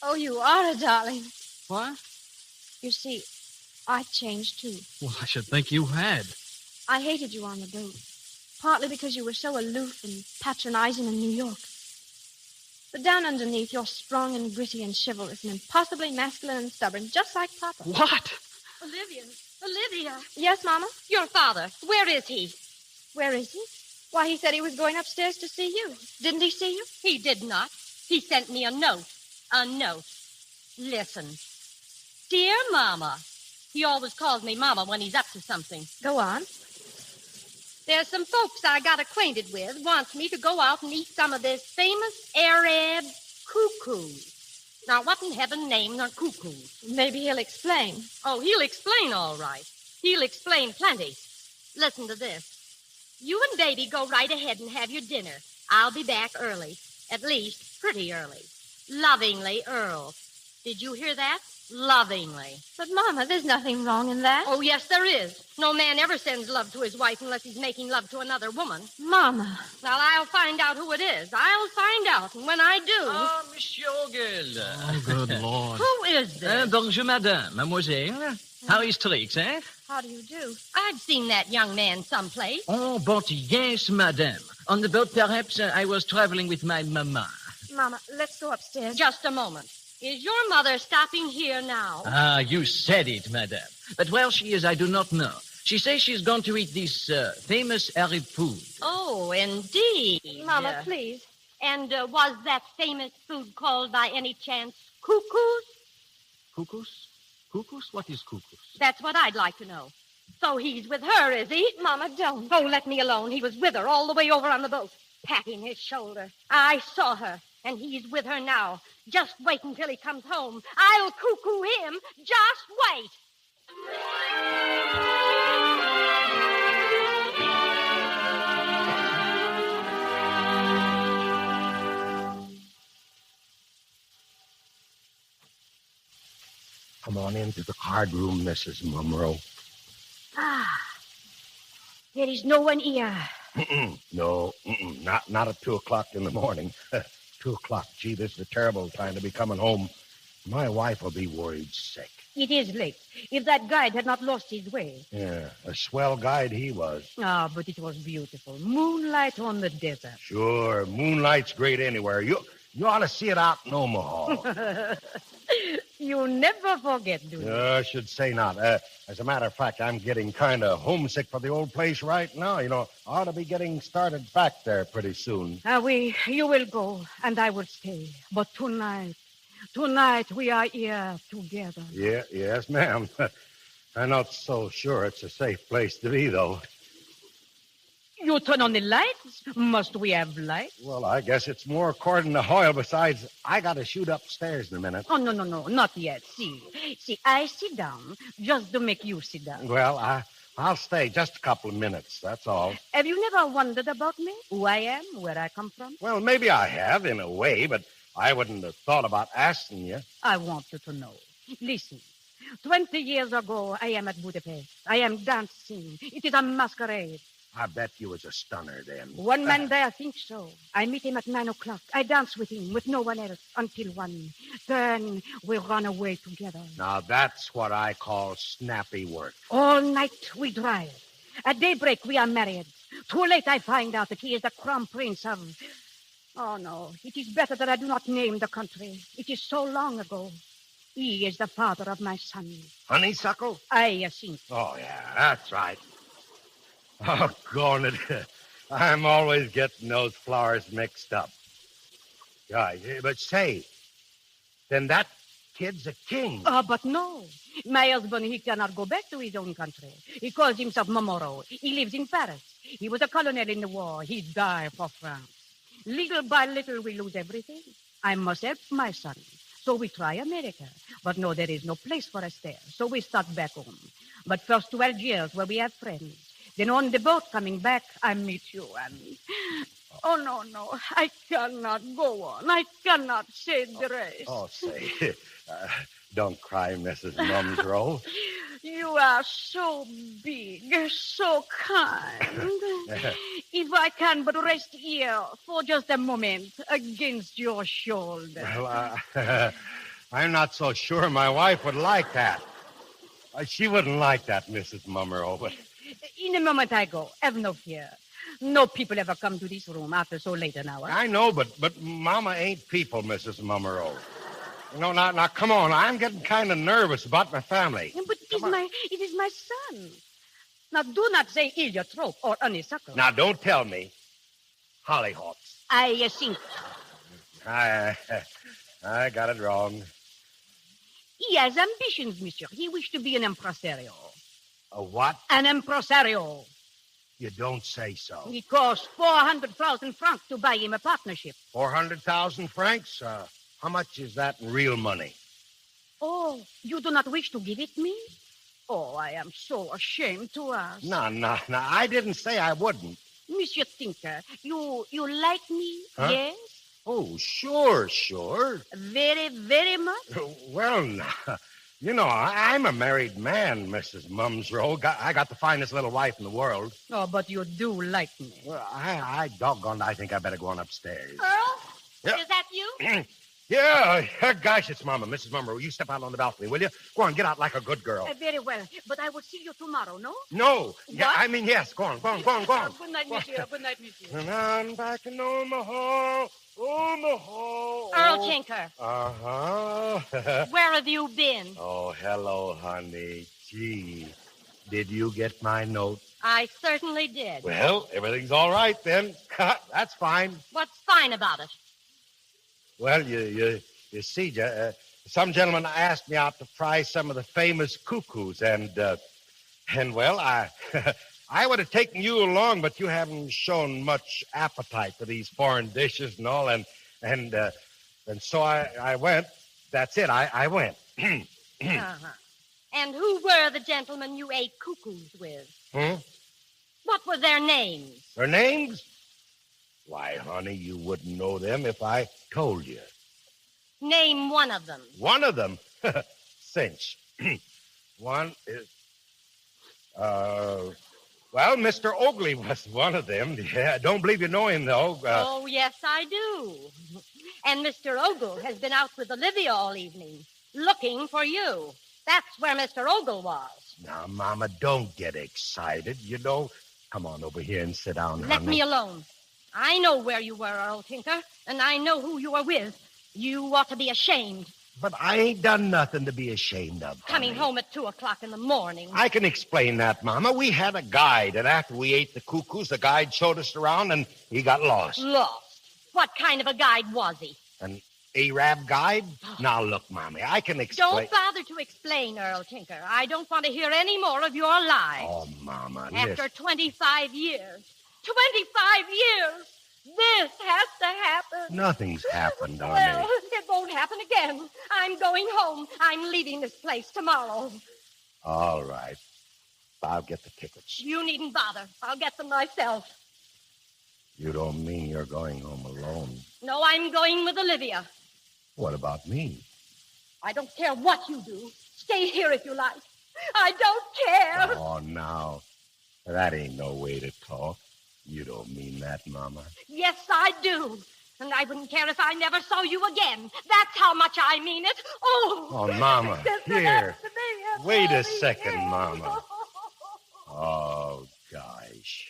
Oh, you are a darling. What? You see, I changed, too. Well, I should think you had. I hated you on the boat. Partly because you were so aloof and patronizing in New York. But down underneath, you're strong and gritty and chivalrous and impossibly masculine and stubborn, just like Papa. What? Olivia. Yes, Mama? Your father, where is he? Where is he? Why, he said he was going upstairs to see you. Didn't he see you? He did not. He sent me a note. A note. Listen. Dear Mama. He always calls me Mama when he's up to something. Go on. There's some folks I got acquainted with wants me to go out and eat some of this famous Arab cuckoos. Now, what in heaven's name are cuckoos? Maybe he'll explain. Oh, he'll explain all right. He'll explain plenty. Listen to this. You and Baby go right ahead and have your dinner. I'll be back early. At least, pretty early. Lovingly, Earl. Did you hear that? Lovingly. But, Mama, there's nothing wrong in that. Oh, yes, there is. No man ever sends love to his wife unless he's making love to another woman. Mama. Well, I'll find out who it is. I'll find out. And when I do... Ah, Monsieur Ogle. Oh, good Lord. Who is this? Bonjour, madame. Mademoiselle. How is tricks, eh? How do you do? I've seen that young man someplace. Oh, but yes, madame. On the boat, perhaps, I was traveling with my mama. Mama, let's go upstairs. Just a moment. Is your mother stopping here now? Ah, you said it, madame. But where she is, I do not know. She says she's going to eat this famous Arab food. Oh, indeed. Mama, please. And was that famous food called by any chance cuckoos? Cuckoos? Cuckoos? What is cuckoos? That's what I'd like to know. So he's with her, is he? Mama, don't. Oh, let me alone. He was with her all the way over on the boat, patting his shoulder. I saw her, and he's with her now. Just wait until he comes home. I'll cuckoo him. Just wait. Come on into the card room, Mrs. Munro. There is no one here. No, not at 2 o'clock in the morning. 2 o'clock. Gee, this is a terrible time to be coming home. My wife will be worried sick. It is late. If that guide had not lost his way. Yeah, a swell guide he was. But it was beautiful. Moonlight on the desert. Sure, moonlight's great anywhere. You ought to see it out in Omaha. You never forget, do you? I should say not. As a matter of fact, I'm getting kind of homesick for the old place right now. I ought to be getting started back there pretty soon. You will go, and I will stay. But tonight we are here together. Yes, ma'am. I'm not so sure it's a safe place to be, though. You turn on the lights? Must we have lights? Well, I guess it's more according to Hoyle. Besides, I got to shoot upstairs in a minute. Oh, no, not yet. See, I sit down just to make you sit down. Well, I'll stay just a couple of minutes, that's all. Have you never wondered about me? Who I am, where I come from? Well, maybe I have, in a way, but I wouldn't have thought about asking you. I want you to know. Listen, 20 years ago, I am at Budapest. I am dancing. It is a masquerade. I bet you was a stunner then. One man there thinks so. I meet him at 9 o'clock. I dance with him, with no one else, until 1. Then we run away together. Now, that's what I call snappy work. All night we drive. At daybreak we are married. Too late I find out that he is the crown prince of... Oh, no. It is better that I do not name the country. It is so long ago. He is the father of my son. Honeysuckle? I think. Oh, yeah, that's right. Oh, darn it. I'm always getting those flowers mixed up. Yeah, but say, then that kid's a king. But no. My husband, he cannot go back to his own country. He calls himself Momoro. He lives in Paris. He was a colonel in the war. He died for France. Little by little, we lose everything. I must help my son. So we try America. But no, there is no place for us there. So we start back home. But first to Algiers, where we have friends. Then on the boat coming back, I meet you, and... Oh, no, I cannot go on. I cannot say the rest. Oh, say, don't cry, Mrs. Mumsrow. You are so big, so kind. If I can but rest here for just a moment against your shoulder. Well, I'm not so sure my wife would like that. She wouldn't like that, Mrs. Mummerow, but... In a moment I go. Have no fear. No people ever come to this room after so late an hour. I know, but Mama ain't people, Mrs. Mummerow. Now, come on. I'm getting kind of nervous about my family. But it is my son. Now, do not say heliotrope or honeysuckle. Now, don't tell me. Hollyhocks. I think. I got it wrong. He has ambitions, monsieur. He wished to be an impresario. A what? An impresario. You don't say so. It costs 400,000 francs to buy him a partnership. 400,000 francs? How much is that in real money? Oh, you do not wish to give it me? Oh, I am so ashamed to ask. No. I didn't say I wouldn't. Monsieur Tinker, you like me, huh? Yes? Oh, sure. Very, very much? Well, I'm a married man, Mrs. Mumsrow. I got the finest little wife in the world. Oh, but you do like me. Well, I doggone, I think I better go on upstairs. Earl? Yeah. Is that you? Yeah, gosh, it's Mama. Mrs. Mummerow, you step out on the balcony, will you? Go on, get out like a good girl. Very well, but I will see you tomorrow, no? No. Yeah, What? I mean, yes. Go on. Good night, monsieur. Good night, monsieur. And I'm back in Omaha. Earl Tinker. Uh-huh. Where have you been? Oh, hello, honey. Gee, did you get my note? I certainly did. Well, everything's all right then. That's fine. What's fine about it? Well, you see, some gentleman asked me out to fry some of the famous cuckoos, and well, I would have taken you along, but you haven't shown much appetite for these foreign dishes and all, and so I went. That's it. I went. Uh-huh. And who were the gentlemen you ate cuckoos with? What were their names? Their names? Why, honey, you wouldn't know them if I told you. Name one of them. One of them? Cinch. One is... Well, Mr. Oakley was one of them. Yeah, I don't believe you know him, though. Oh, yes, I do. And Mr. Ogle has been out with Olivia all evening, looking for you. That's where Mr. Ogle was. Now, Mama, don't get excited. You know, come on over here and sit down, Let honey. me alone. I know where you were, Earl Tinker, and I know who you were with. You ought to be ashamed. But I ain't done nothing to be ashamed of. Coming home at 2 o'clock in the morning. I can explain that, Mama. We had a guide, and after we ate the cuckoos, the guide showed us around, and he got lost. Lost? What kind of a guide was he? An Arab guide? Now, look, Mommy, I can explain... Don't bother to explain, Earl Tinker. I don't want to hear any more of your lies. Oh, Mama, After listen. 25 years. 25 years! This has to happen. Nothing's happened, Well, darling. it won't happen again. I'm going home. I'm leaving this place tomorrow. All right. I'll get the tickets. You needn't bother. I'll get them myself. You don't mean you're going home alone. No, I'm going with Olivia. What about me? I don't care what you do. Stay here if you like. I don't care. Oh, now. That ain't no way to talk. You don't mean that, Mama. Yes, I do. And I wouldn't care if I never saw you again. That's how much I mean it. Oh! Oh, Mama, This here. has to be Wait a second, Mama. Oh, gosh.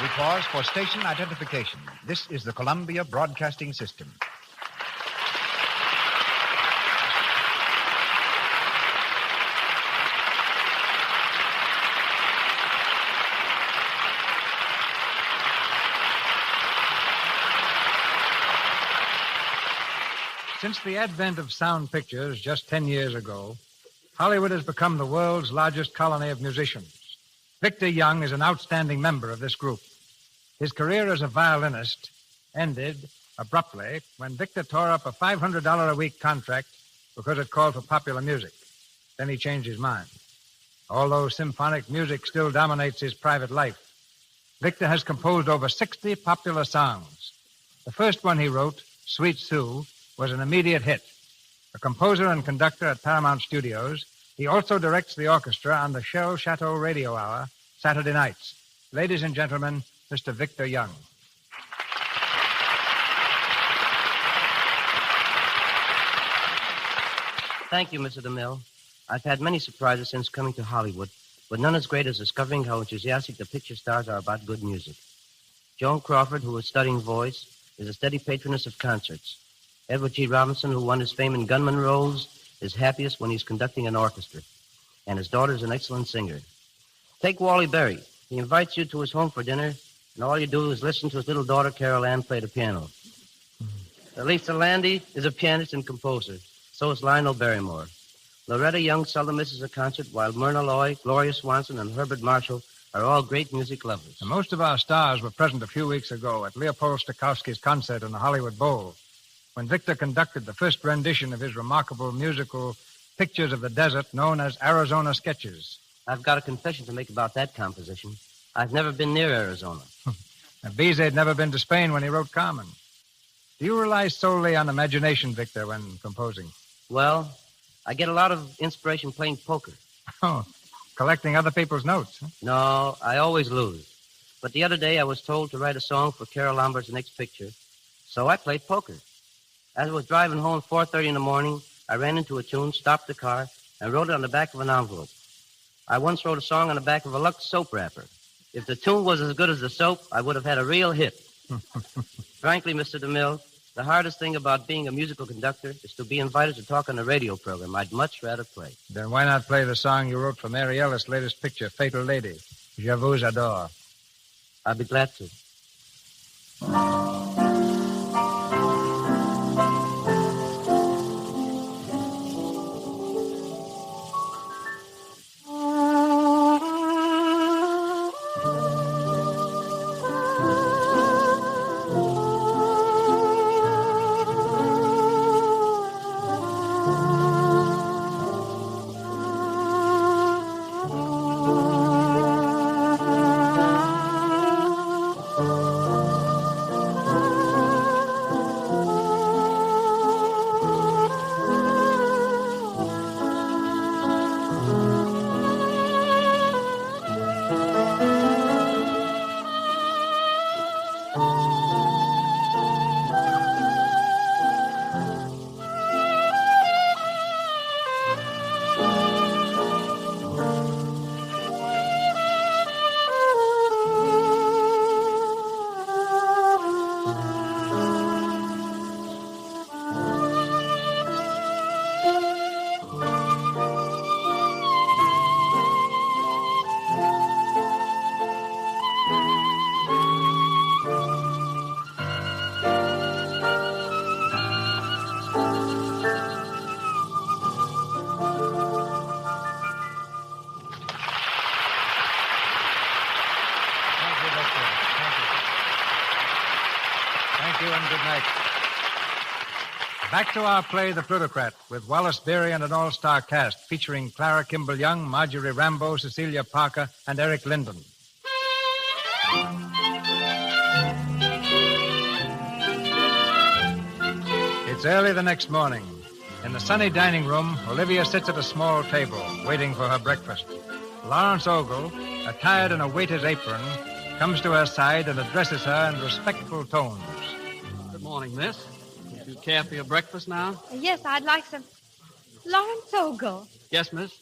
We pause for station identification. This is the Columbia Broadcasting System. Since the advent of sound pictures just 10 years ago, Hollywood has become the world's largest colony of musicians. Victor Young is an outstanding member of this group. His career as a violinist ended abruptly when Victor tore up a $500 a week contract because it called for popular music. Then he changed his mind. Although symphonic music still dominates his private life, Victor has composed over 60 popular songs. The first one he wrote, Sweet Sue, was an immediate hit. A composer and conductor at Paramount Studios, he also directs the orchestra on the Shell Chateau Radio Hour Saturday nights. Ladies and gentlemen, Mr. Victor Young. Thank you, Mr. DeMille. I've had many surprises since coming to Hollywood, but none as great as discovering how enthusiastic the picture stars are about good music. Joan Crawford, who is studying voice, is a steady patroness of concerts. Edward G. Robinson, who won his fame in gunman roles, is happiest when he's conducting an orchestra. And his daughter is an excellent singer. Take Wally Berry. He invites you to his home for dinner, and all you do is listen to his little daughter, Carol Ann, play the piano. Lisa Landy is a pianist and composer. So is Lionel Barrymore. Loretta Young seldom misses a concert, while Myrna Loy, Gloria Swanson, and Herbert Marshall are all great music lovers. And most of our stars were present a few weeks ago at Leopold Stokowski's concert in the Hollywood Bowl, when Victor conducted the first rendition of his remarkable musical Pictures of the Desert known as Arizona Sketches. I've got a confession to make about that composition. I've never been near Arizona. Bizet had never been to Spain when he wrote Carmen. Do you rely solely on imagination, Victor, when composing? Well, I get a lot of inspiration playing poker. Oh, collecting other people's notes, huh? No, I always lose. But the other day I was told to write a song for Carol Lombart's next picture, so I played poker. As I was driving home at 4:30 in the morning, I ran into a tune, stopped the car, and wrote it on the back of an envelope. I once wrote a song on the back of a Lux soap wrapper. If the tune was as good as the soap, I would have had a real hit. Frankly, Mr. DeMille, the hardest thing about being a musical conductor is to be invited to talk on a radio program. I'd much rather play. Then why not play the song you wrote for Mary Ellis' latest picture, Fatal Lady? Je vous adore. I'd be glad to. Back to our play, The Plutocrat, with Wallace Beery and an all-star cast featuring Clara Kimball Young, Marjorie Rambeau, Cecilia Parker, and Eric Linden. It's early the next morning. In the sunny dining room, Olivia sits at a small table, waiting for her breakfast. Lawrence Ogle, attired in a waiter's apron, comes to her side and addresses her in respectful tones. Good morning, miss. Do you care for your breakfast now? Yes, I'd like some. Lawrence Ogle, Yes, miss.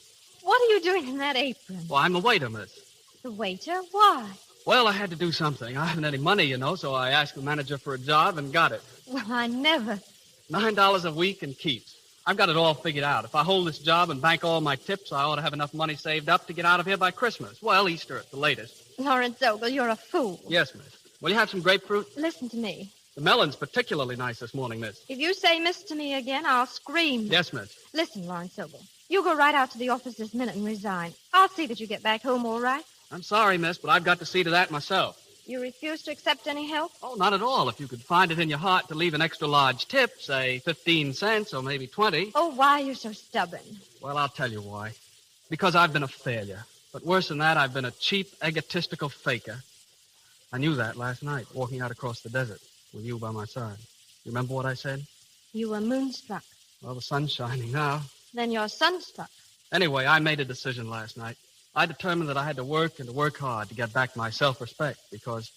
what are you doing in that apron? Well, I'm the waiter, miss. The waiter? Why? Well, I had to do something. I haven't any money, you know, so I asked the manager for a job and got it. Well, I never. $9 a week and keeps. I've got it all figured out. If I hold this job and bank all my tips, I ought to have enough money saved up to get out of here by Christmas. Well, Easter at the latest. Lawrence Ogle, you're a fool. Yes, miss. Will you have some grapefruit? Listen to me. The melon's particularly nice this morning, miss. If you say miss to me again, I'll scream. Yes, miss. Listen, Lawrence Ogle, you go right out to the office this minute and resign. I'll see that you get back home all right. I'm sorry, miss, but I've got to see to that myself. You refuse to accept any help? Oh, not at all. If you could find it in your heart to leave an extra large tip, say 15 cents or maybe 20. Oh, why are you so stubborn? Well, I'll tell you why. Because I've been a failure. But worse than that, I've been a cheap, egotistical faker. I knew that last night, walking out across the desert with you by my side. You remember what I said? You were moonstruck. Well, the sun's shining now. Then you're sunstruck. Anyway, I made a decision last night. I determined that I had to work and to work hard to get back my self-respect because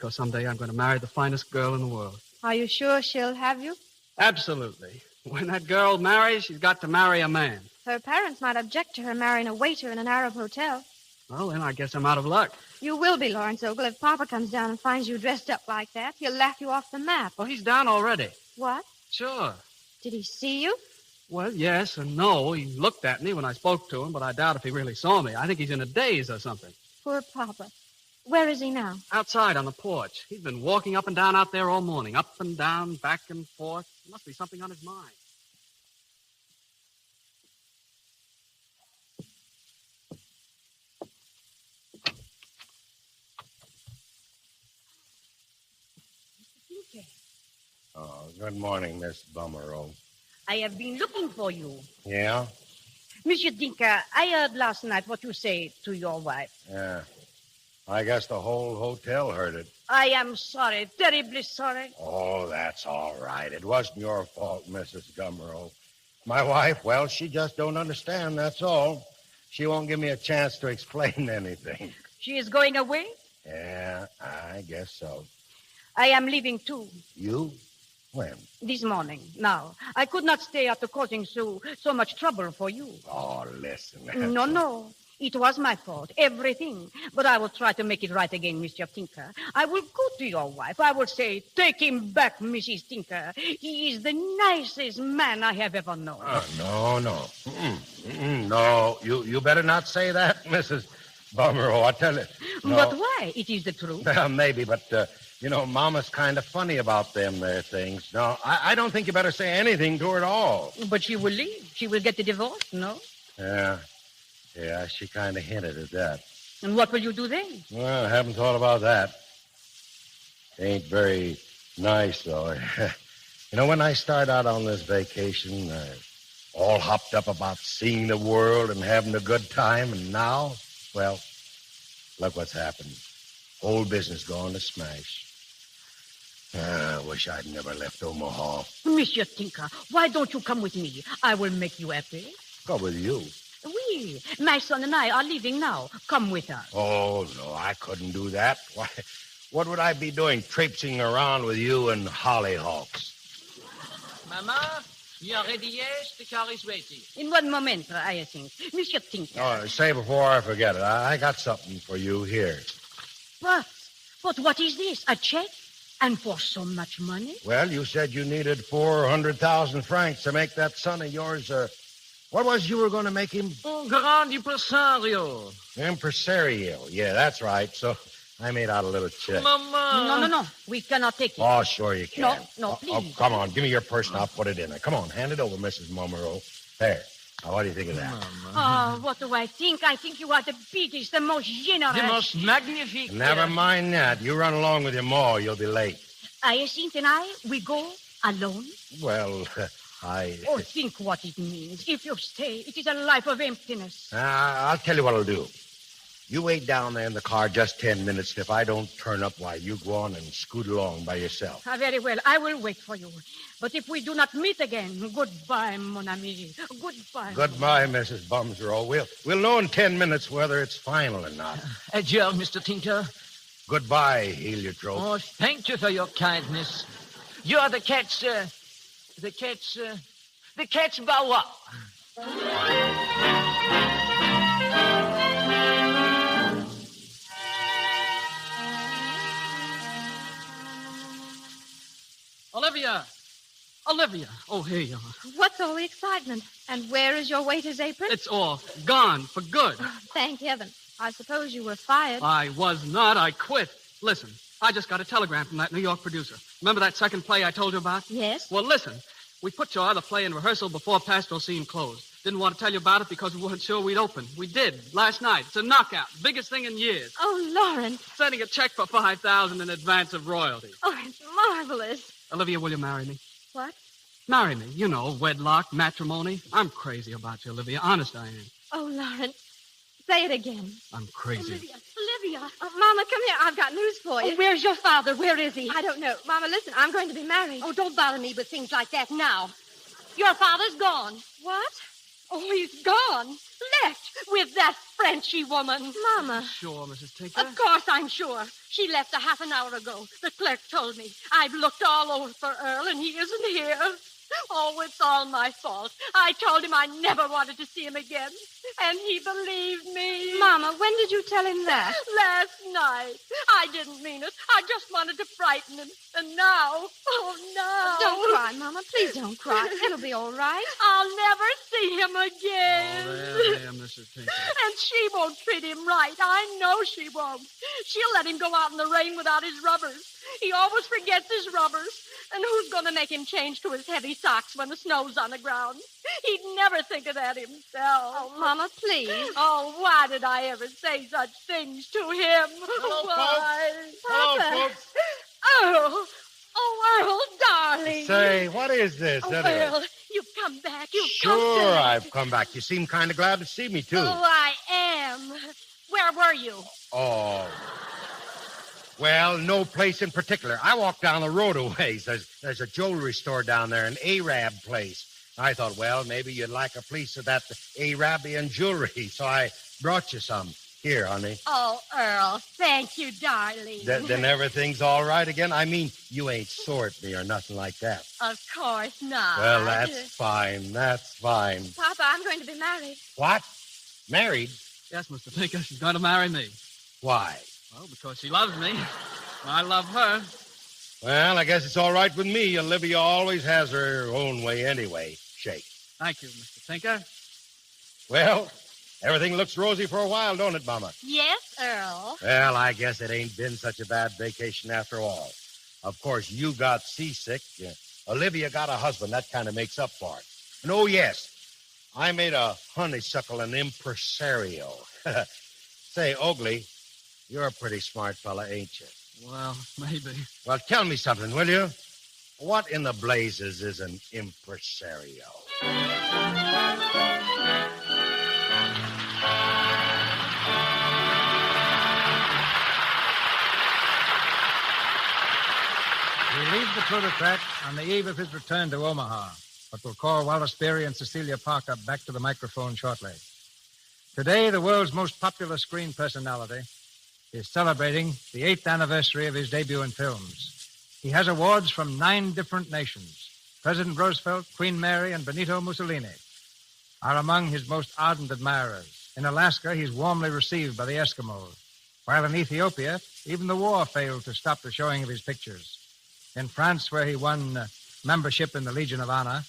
someday I'm going to marry the finest girl in the world. Are you sure she'll have you? Absolutely. When that girl marries, she's got to marry a man. Her parents might object to her marrying a waiter in an Arab hotel. Well, then I guess I'm out of luck. You will be, Lawrence Ogle. If Papa comes down and finds you dressed up like that, he'll laugh you off the map. Well, he's down already. What? Sure. Did he see you? Well, yes and no. He looked at me when I spoke to him, but I doubt if he really saw me. I think he's in a daze or something. Poor Papa. Where is he now? Outside on the porch. He's been walking up and down out there all morning. Up and down, back and forth. There must be something on his mind. Oh, good morning, Miss Bummerow. I have been looking for you. Yeah? Monsieur Dinka, I heard last night what you said to your wife. Yeah. I guess the whole hotel heard it. I am sorry, terribly sorry. Oh, that's all right. It wasn't your fault, Mrs. Gummerow. My wife, well, she just don't understand, that's all. She won't give me a chance to explain anything. She is going away? Yeah, I guess so. I am leaving, too. You? When? This morning. Now, I could not stay after causing so much trouble for you. Oh, listen. No. It was my fault, everything. But I will try to make it right again, Mr. Tinker. I will go to your wife. I will say, take him back, Mrs. Tinker. He is the nicest man I have ever known. No. No, you better not say that, Mrs. Bummerow, I tell you. No. But why? It is the truth. Well, maybe, but, Mama's kind of funny about them there things. No, I don't think you better say anything to her at all. But she will leave. She will get the divorce, no? Yeah, she kind of hinted at that. And what will you do then? Well, I haven't thought about that. Ain't very nice, though. When I start out on this vacation, all hopped up about seeing the world and having a good time, and now, well, look what's happened. Whole business going to smash. I wish I'd never left Omaha. Monsieur Tinker, why don't you come with me? I will make you happy. Come with you. Oui, my son and I are leaving now. Come with us. Oh, no, I couldn't do that. Why, what would I be doing traipsing around with you and hollyhawks? Mama, you are ready, yes? The car is waiting. In 1 moment, I think. Monsieur Tinker. Oh, say before I forget it, I got something for you here. But what is this? A check? And for so much money? Well, you said you needed 400,000 francs to make that son of yours, what was you were going to make him? Grand impresario. Impresario. Yeah, that's right. So I made out a little check. Mama. No. We cannot take it. Oh, sure you can. No, please. Oh, come on. Give me your purse and I'll put it in there. Come on. Hand it over, Mrs. Momero. There. Now, what do you think of that? Oh, what do I think? I think you are the biggest, the most generous. The most magnifique. Never mind that. You run along with your ma. You'll be late. Hyacinth and I, we go Alone? Well, I... Oh, think what it means. If you stay, it is a life of emptiness. I'll tell you what I'll do. You wait down there in the car just 10 minutes, and if I don't turn up, why, you go on and scoot along by yourself. Very well. I will wait for you. But if we do not meet again, goodbye, mon ami. Goodbye. Goodbye, Mrs. Bumsrow. We'll know in 10 minutes whether it's final or not. Adieu, Mr. Tinker. Goodbye, Heliotrope. Oh, thank you for your kindness. You are the cat's bow wow. Olivia. Oh, here you are. What's all the excitement? And where is your waiter's apron? It's off. Gone. For good. Thank heaven. I suppose you were fired. I was not. I quit. Listen, I just got a telegram from that New York producer. Remember that second play I told you about? Yes. Well, listen. We put your other play in rehearsal before Pastoral Scene closed. Didn't want to tell you about it because we weren't sure we'd open. We did, last night. It's a knockout. Biggest thing in years. Oh, Lawrence. Sending a check for $5,000 in advance of royalties. Oh, it's marvelous. Olivia, will you marry me? What? Marry me. You know, wedlock, matrimony. I'm crazy about you, Olivia. Honest I am. Oh, Lawrence. Say it again. I'm crazy. Olivia. Oh, Mama, come here. I've got news for you. Oh, where's your father? Where is he? I don't know. Mama, listen. I'm going to be married. Oh, don't bother me with things like that now. Your father's gone. What? Oh, he's gone. Left with that Frenchy woman. Mama. Sure, Mrs. Tinker? Of course I'm sure. She left a half an hour ago. The clerk told me. I've looked all over for Earl, and he isn't here. Oh, it's all my fault. I told him I never wanted to see him again, and he believed me. Mama, when did you tell him that? Last night. I didn't mean it. I just wanted to frighten him. And now, oh, no. Don't cry, Mama. Please don't cry. It'll be all right. I'll never see him again. Oh, there, Mrs. Tinker. And she won't treat him right. I know she won't. She'll let him go out in the rain without his rubbers. He always forgets his rubbers. And who's going to make him change to his heavy socks when the snow's on the ground? He'd never think of that himself. Oh, Mama, please. Oh, why did I ever say such things to him? Hello, why? folks. Hello, folks. Oh, Earl, darling. Say, what is this, anyway? Earl, you've come back. You've come Sure, back. I've come back. You seem kind of glad to see me, too. Oh, I am. Where were you? Oh. Well, no place in particular. I walked down the road a ways. There's a jewelry store down there, an Arab place. I thought, well, maybe you'd like a piece of that Arabian jewelry, so I brought you some. Here, honey. Oh, Earl, thank you, darling. Then everything's all right again? I mean, you ain't sore at me or nothing like that. Of course not. Well, that's fine. That's fine. Papa, I'm going to be married. What? Married? Yes, Mr. Tinker, she's going to marry me. Why? Well, because she loves me. I love her. Well, I guess it's all right with me. Olivia always has her own way anyway. Shake. Thank you, Mr. Tinker. Well, everything looks rosy for a while, don't it, Mama? Yes, Earl. Well, I guess it ain't been such a bad vacation after all. Of course, you got seasick. Olivia got a husband. That kind of makes up for it. And oh, yes, I made a honeysuckle an impresario. Say, Oakley, you're a pretty smart fella, ain't you? Well, maybe. Well, tell me something, will you? What in the blazes is an impresario? He leaves the plutocrat on the eve of his return to Omaha, but will call Wallace Beery and Cecilia Parker back to the microphone shortly. Today, the world's most popular screen personality is celebrating the 8th anniversary of his debut in films. He has awards from 9 different nations. President Roosevelt, Queen Mary, and Benito Mussolini are among his most ardent admirers. In Alaska, he's warmly received by the Eskimos, while in Ethiopia, even the war failed to stop the showing of his pictures. In France, where he won membership in the Legion of Honor,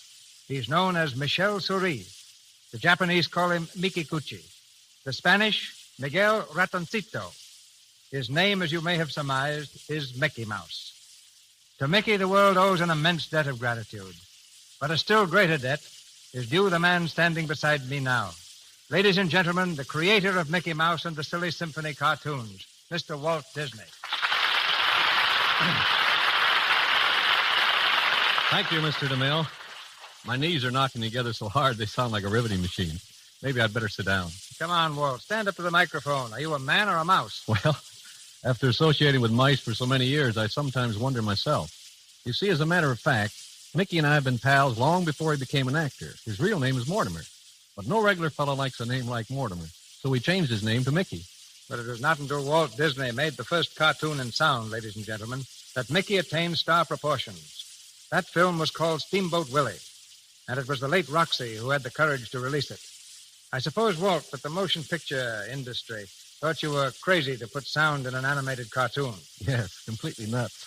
he's known as Michel Souris. The Japanese call him Mikikuchi. The Spanish, Miguel Ratoncito. His name, as you may have surmised, is Mickey Mouse. To Mickey, the world owes an immense debt of gratitude. But a still greater debt is due the man standing beside me now. Ladies and gentlemen, the creator of Mickey Mouse and the Silly Symphony cartoons, Mr. Walt Disney. Thank you, Mr. DeMille. My knees are knocking together so hard they sound like a riveting machine. Maybe I'd better sit down. Come on, Walt. Stand up to the microphone. Are you a man or a mouse? Well, after associating with mice for so many years, I sometimes wonder myself. You see, as a matter of fact, Mickey and I have been pals long before he became an actor. His real name is Mortimer. But no regular fellow likes a name like Mortimer, so he changed his name to Mickey. But it was not until Walt Disney made the first cartoon in sound, ladies and gentlemen, that Mickey attained star proportions. That film was called Steamboat Willie, and it was the late Roxy who had the courage to release it. I suppose, Walt, that the motion picture industry thought you were crazy to put sound in an animated cartoon. Yes, completely nuts.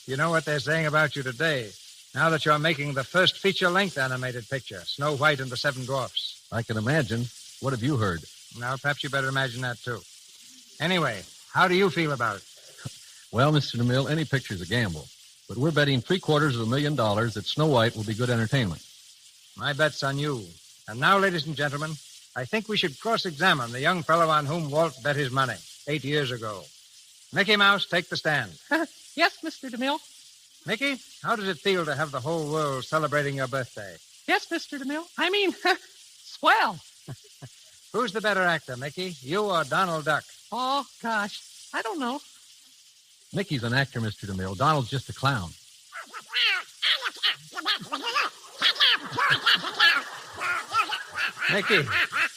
You know what they're saying about you today, now that you're making the first feature-length animated picture, Snow White and the Seven Dwarfs. I can imagine. What have you heard? Now, perhaps you better imagine that, too. Anyway, how do you feel about it? Well, Mr. DeMille, any picture's a gamble. But we're betting $750,000 that Snow White will be good entertainment. My bet's on you. And now, ladies and gentlemen, I think we should cross-examine the young fellow on whom Walt bet his money 8 years ago. Mickey Mouse, take the stand. Yes, Mr. DeMille. Mickey, how does it feel to have the whole world celebrating your birthday? Yes, Mr. DeMille. I mean, swell. Who's the better actor, Mickey? You or Donald Duck? Oh, gosh. I don't know. Mickey's an actor, Mr. DeMille. Donald's just a clown. Mickey,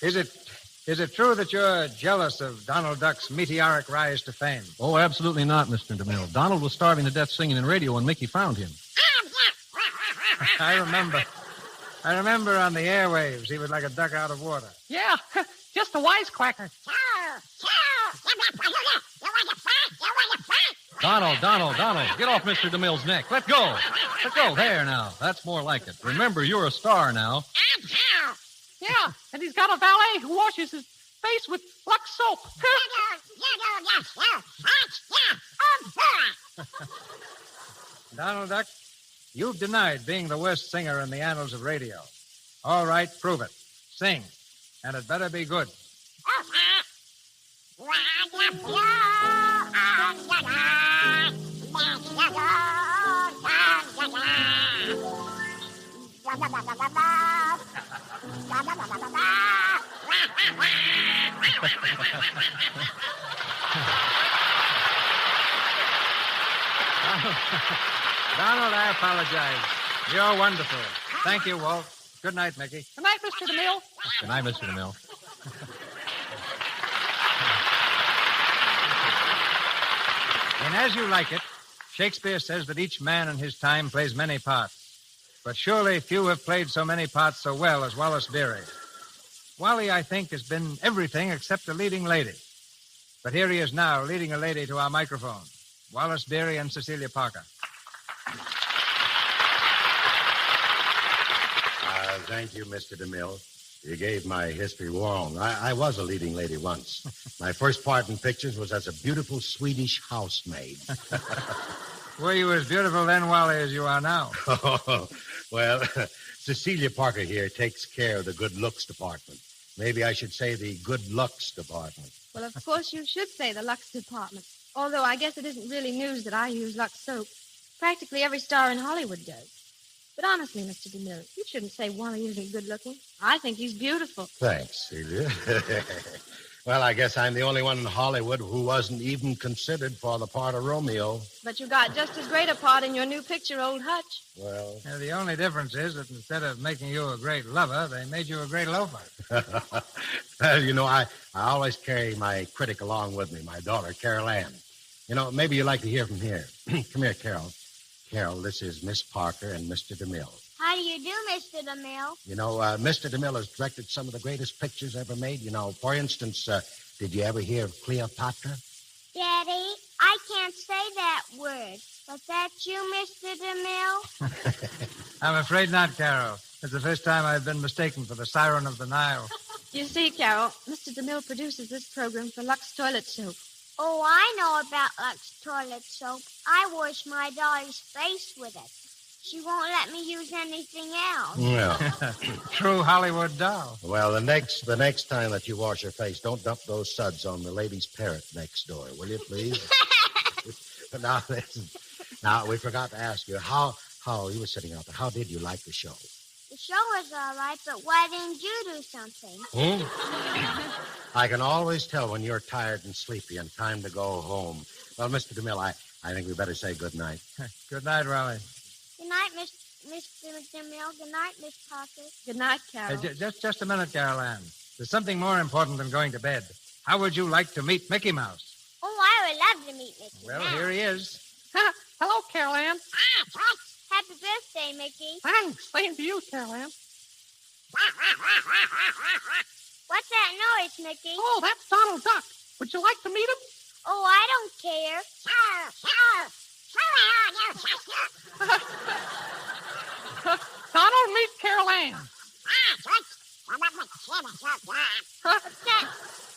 is it true that you're jealous of Donald Duck's meteoric rise to fame? Oh, absolutely not, Mr. DeMille. Donald was starving to death singing in radio when Mickey found him. I remember on the airwaves, he was like a duck out of water. Yeah, just a wisecracker. Donald, get off Mr. DeMille's neck. Let go. There now. That's more like it. Remember, you're a star now. Yeah, and he's got a valet who washes his face with Lux soap. Donald Duck, you've denied being the worst singer in the annals of radio. All right, prove it. Sing. And it better be good. Donald, I apologize. You're wonderful. Thank you, Walt. Good night, Mickey. Good night, Mr. DeMille. Good night, Mr. DeMille. In As You Like It, Shakespeare says that each man in his time plays many parts. But surely few have played so many parts so well as Wallace Beery. Wally, I think, has been everything except a leading lady. But here he is now, leading a lady to our microphone. Wallace Beery and Cecilia Parker. Thank you, Mr. DeMille. You gave my history wrong. I was a leading lady once. My first part in pictures was as a beautiful Swedish housemaid. Were you as beautiful then, Wally, as you are now? Well, Cecilia Parker here takes care of the good looks department. Maybe I should say the good looks department. Well, of course you should say the Lux department. Although I guess it isn't really news that I use Lux soap. Practically every star in Hollywood does. But honestly, Mr. DeMille, you shouldn't say Wally isn't good looking. I think he's beautiful. Thanks, Celia. Well, I guess I'm the only one in Hollywood who wasn't even considered for the part of Romeo. But you got just as great a part in your new picture, Old Hutch. Well... The only difference is that instead of making you a great lover, they made you a great loafer. Well, you know, I always carry my critic along with me, my daughter, Carol Ann. You know, maybe you'd like to hear from here. Come here, Carol. Carol, this is Miss Parker and Mr. DeMille. How do you do, Mr. DeMille? You know, Mr. DeMille has directed some of the greatest pictures ever made. You know, for instance, did you ever hear of Cleopatra? Daddy, I can't say that word. Was that you, Mr. DeMille? I'm afraid not, Carol. It's the first time I've been mistaken for the Siren of the Nile. You see, Carol, Mr. DeMille produces this program for Lux Toilet Soap. Oh, I know about Lux toilet soap. I wash my daughter's face with it. She won't let me use anything else. Well, true Hollywood doll. Well, the next time that you wash your face, don't dump those suds on the lady's parrot next door, will you, please? Now, listen. Now, we forgot to ask you, how Howell, you were sitting out there. How did you like the show? The show was all right, but why didn't you do something? I can always tell when you're tired and sleepy and time to go home. Well, Mr. DeMille, I think we better say good night. Good night, Raleigh. Good night, Mr. DeMille. Good night, Miss Parker. Good night, Carol. Hey, just a minute, Carol Ann. There's something more important than going to bed. How would you like to meet Mickey Mouse? Oh, I would love to meet Mickey Well, Mouse. here he is. Hello, Carol Ann. Happy birthday, Mickey. Thanks. Same to you, Carol Ann. What's that noise, Mickey? Oh, that's Donald Duck. Would you like to meet him? Oh, I don't care. Donald, meet Carol Ann.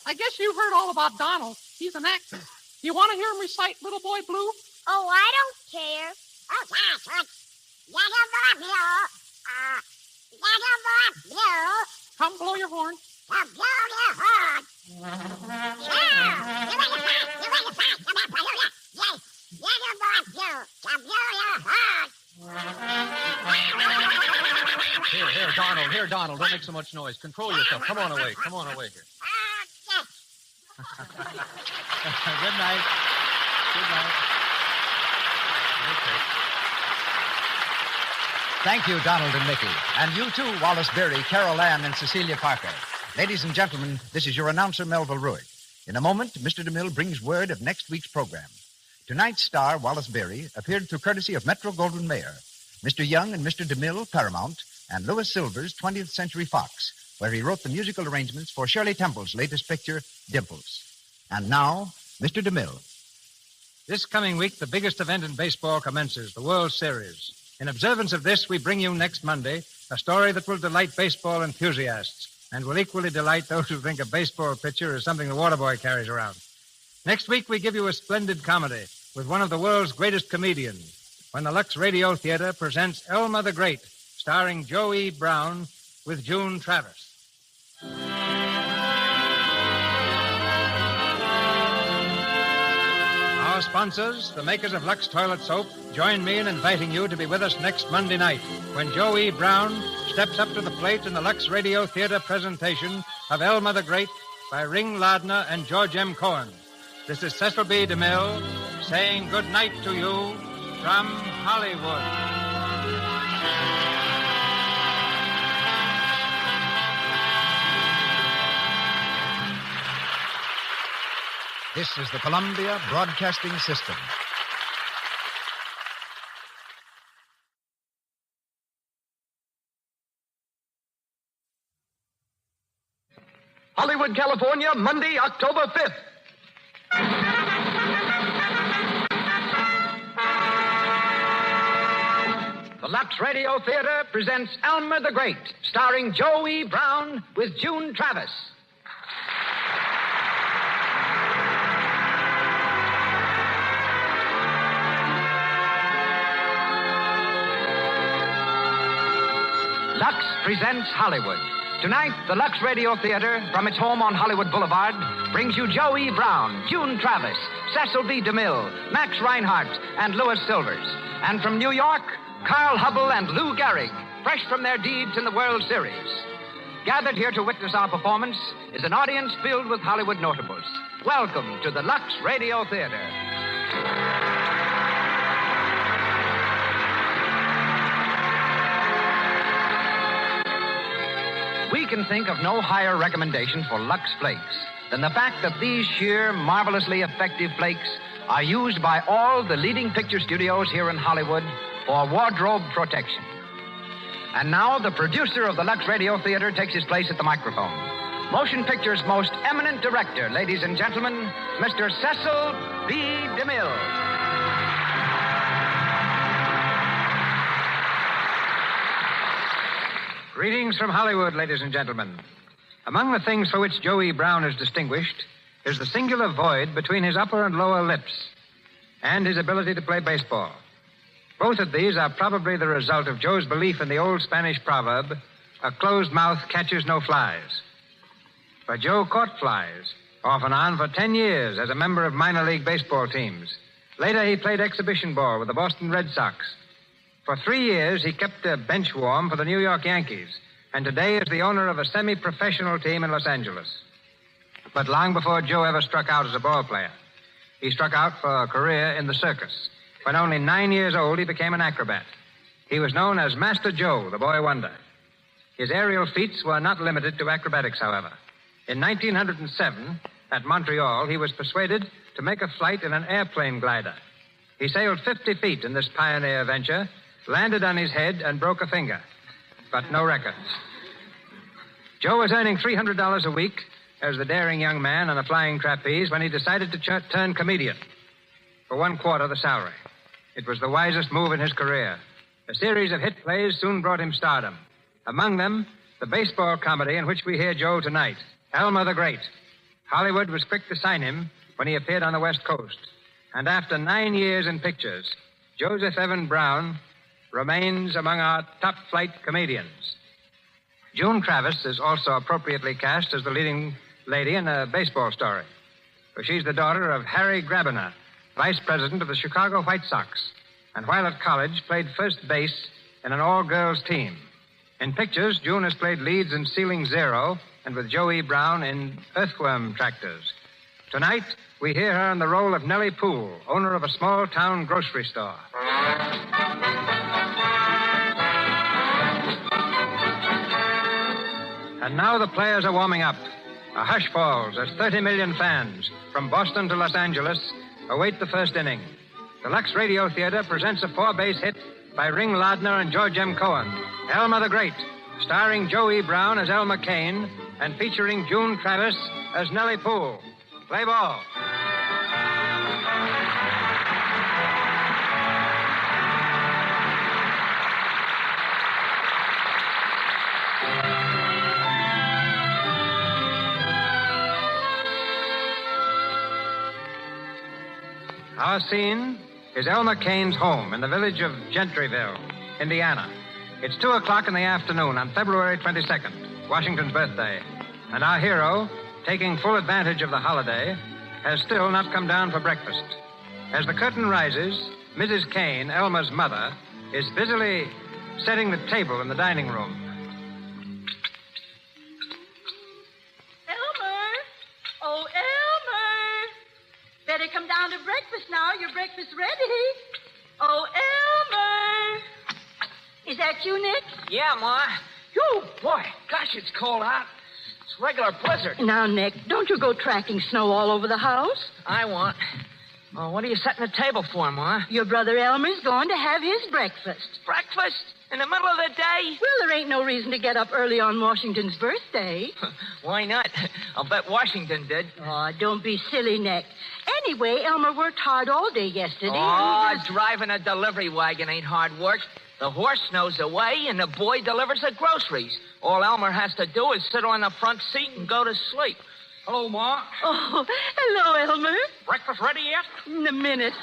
I guess you've heard all about Donald. He's an actor. You want to hear him recite Little Boy Blue? Oh, I don't care. Come blow your horn. Here, Donald. Don't make so much noise. Control yourself. Come on away here. Good night. Good night. Okay. Thank you, Donald and Mickey. And you too, Wallace Beery, Carol Ann, and Cecilia Parker. Ladies and gentlemen, this is your announcer, Melville Ruick. In a moment, Mr. DeMille brings word of next week's program. Tonight's star, Wallace Beery, appeared through courtesy of Metro-Goldwyn-Mayer, Mr. Young and Mr. DeMille, Paramount, and Louis Silvers, 20th Century Fox, where he wrote the musical arrangements for Shirley Temple's latest picture, Dimples. And now, Mr. DeMille. This coming week, the biggest event in baseball commences, the World Series. In observance of this, we bring you next Monday a story that will delight baseball enthusiasts and will equally delight those who think a baseball pitcher is something the water boy carries around. Next week, we give you a splendid comedy with one of the world's greatest comedians when the Lux Radio Theater presents Elma the Great, starring Joe E. Brown with June Travis. Our sponsors, the makers of Lux Toilet Soap, join me in inviting you to be with us next Monday night when Joe E. Brown steps up to the plate in the Lux Radio Theater presentation of Elma the Great by Ring Lardner and George M. Cohen. This is Cecil B. DeMille saying good night to you from Hollywood. This is the Columbia Broadcasting System. Hollywood, California, Monday, October 5th. The Lux Radio Theater presents Elmer the Great, starring Joe E. Brown with June Travis. Lux presents Hollywood. Tonight, the Lux Radio Theater, from its home on Hollywood Boulevard, brings you Joe E. Brown, June Travis, Cecil B. DeMille, Max Reinhardt, and Louis Silvers. And from New York, Carl Hubble and Lou Gehrig, fresh from their deeds in the World Series. Gathered here to witness our performance is an audience filled with Hollywood notables. Welcome to the Lux Radio Theater. We can think of no higher recommendation for Lux Flakes than the fact that these sheer, marvelously effective flakes are used by all the leading picture studios here in Hollywood for wardrobe protection. And now the producer of the Lux Radio Theater takes his place at the microphone. Motion Picture's most eminent director, ladies and gentlemen, Mr. Cecil B. DeMille. Greetings from Hollywood, ladies and gentlemen. Among the things for which Joe E. Brown is distinguished is the singular void between his upper and lower lips and his ability to play baseball. Both of these are probably the result of Joe's belief in the old Spanish proverb, a closed mouth catches no flies. For Joe caught flies, off and on for 10 years as a member of minor league baseball teams. Later, he played exhibition ball with the Boston Red Sox. For 3 years, he kept a bench warm for the New York Yankees, and today is the owner of a semi-professional team in Los Angeles. But long before Joe ever struck out as a ball player, he struck out for a career in the circus. When only 9 years old, he became an acrobat. He was known as Master Joe, the boy wonder. His aerial feats were not limited to acrobatics, however. In 1907, at Montreal, he was persuaded to make a flight in an airplane glider. He sailed 50 feet in this pioneer venture, landed on his head, and broke a finger. But no records. Joe was earning $300 a week as the daring young man on the flying trapeze when he decided to turn comedian. For 1/4 the salary. It was the wisest move in his career. A series of hit plays soon brought him stardom. Among them, the baseball comedy in which we hear Joe tonight, Elmer the Great. Hollywood was quick to sign him when he appeared on the West Coast. And after 9 years in pictures, Joseph Evan Brown remains among our top-flight comedians. June Travis is also appropriately cast as the leading lady in a baseball story. For she's the daughter of Harry Grabiner, vice president of the Chicago White Sox, and while at college, played first base in an all-girls team. In pictures, June has played leads in Ceiling Zero and with Joe E. Brown in Earthworm Tractors. Tonight, we hear her in the role of Nellie Poole, owner of a small-town grocery store. And now the players are warming up. A hush falls as 30 million fans from Boston to Los Angeles await the first inning. The Lux Radio Theater presents a 4-base hit by Ring Lardner and George M. Cohen, Elmer the Great, starring Joe E. Brown as Elmer Kane and featuring June Travis as Nellie Poole. Play ball. Our scene is Elmer Kane's home in the village of Gentryville, Indiana. It's 2 o'clock in the afternoon on February 22nd, Washington's birthday. And our hero, taking full advantage of the holiday, has still not come down for breakfast. As the curtain rises, Mrs. Kane, Elmer's mother, is busily setting the table in the dining room. Oh, Elmer! Better come down to breakfast now. Your breakfast's ready. Oh, Elmer! Is that you, Nick? Yeah, Ma. Oh, boy. Gosh, it's cold out. It's a regular blizzard. Now, Nick, don't you go tracking snow all over the house. I won't. Oh, what are you setting the table for, Ma? Your brother Elmer's going to have his breakfast. Breakfast? In the middle of the day? Well, there ain't no reason to get up early on Washington's birthday. Why not? I'll bet Washington did. Oh, don't be silly, Nick. Anyway, Elmer worked hard all day yesterday. Oh, driving a delivery wagon ain't hard work. The horse knows the way, and the boy delivers the groceries. All Elmer has to do is sit on the front seat and go to sleep. Hello, Ma. Oh, hello, Elmer. Breakfast ready yet? In a minute.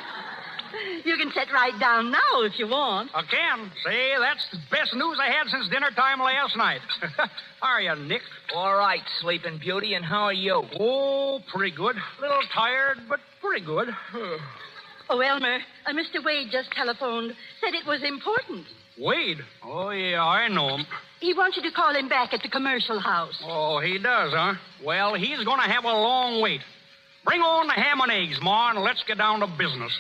You can sit right down now if you want. Again? Say, that's the best news I had since dinner time last night. How are you, Nick? All right, Sleeping Beauty, and how are you? Oh, pretty good. A little tired, but pretty good. Oh, Elmer, Mr. Wade just telephoned. Said it was important. Wade? Oh, yeah, I know him. He wants you to call him back at the commercial house. Oh, he does, huh? Well, he's going to have a long wait. Bring on the ham and eggs, Ma, and let's get down to business.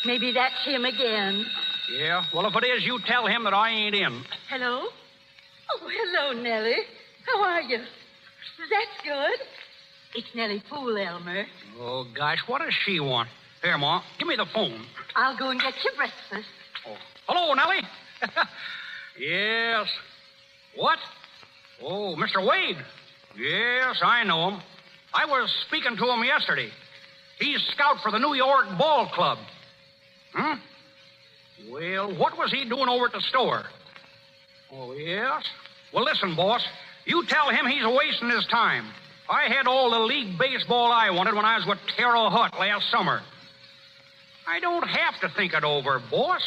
Maybe that's him again. Yeah? Well, if it is, you tell him that I ain't in. Hello? Oh, hello, Nellie. How are you? That's good. It's Nellie Poole, Elmer. Oh, gosh, what does she want? Here, Ma, give me the phone. I'll go and get you breakfast. Oh. Hello, Nellie. Yes. What? Oh, Mr. Wade. Yes, I know him. I was speaking to him yesterday. He's scout for the New York Ball Club. Well, what was he doing over at the store? Oh, yes? Well, listen, boss. You tell him he's wasting his time. I had all the league baseball I wanted when I was with Terrell Hutt last summer. I don't have to think it over, boss.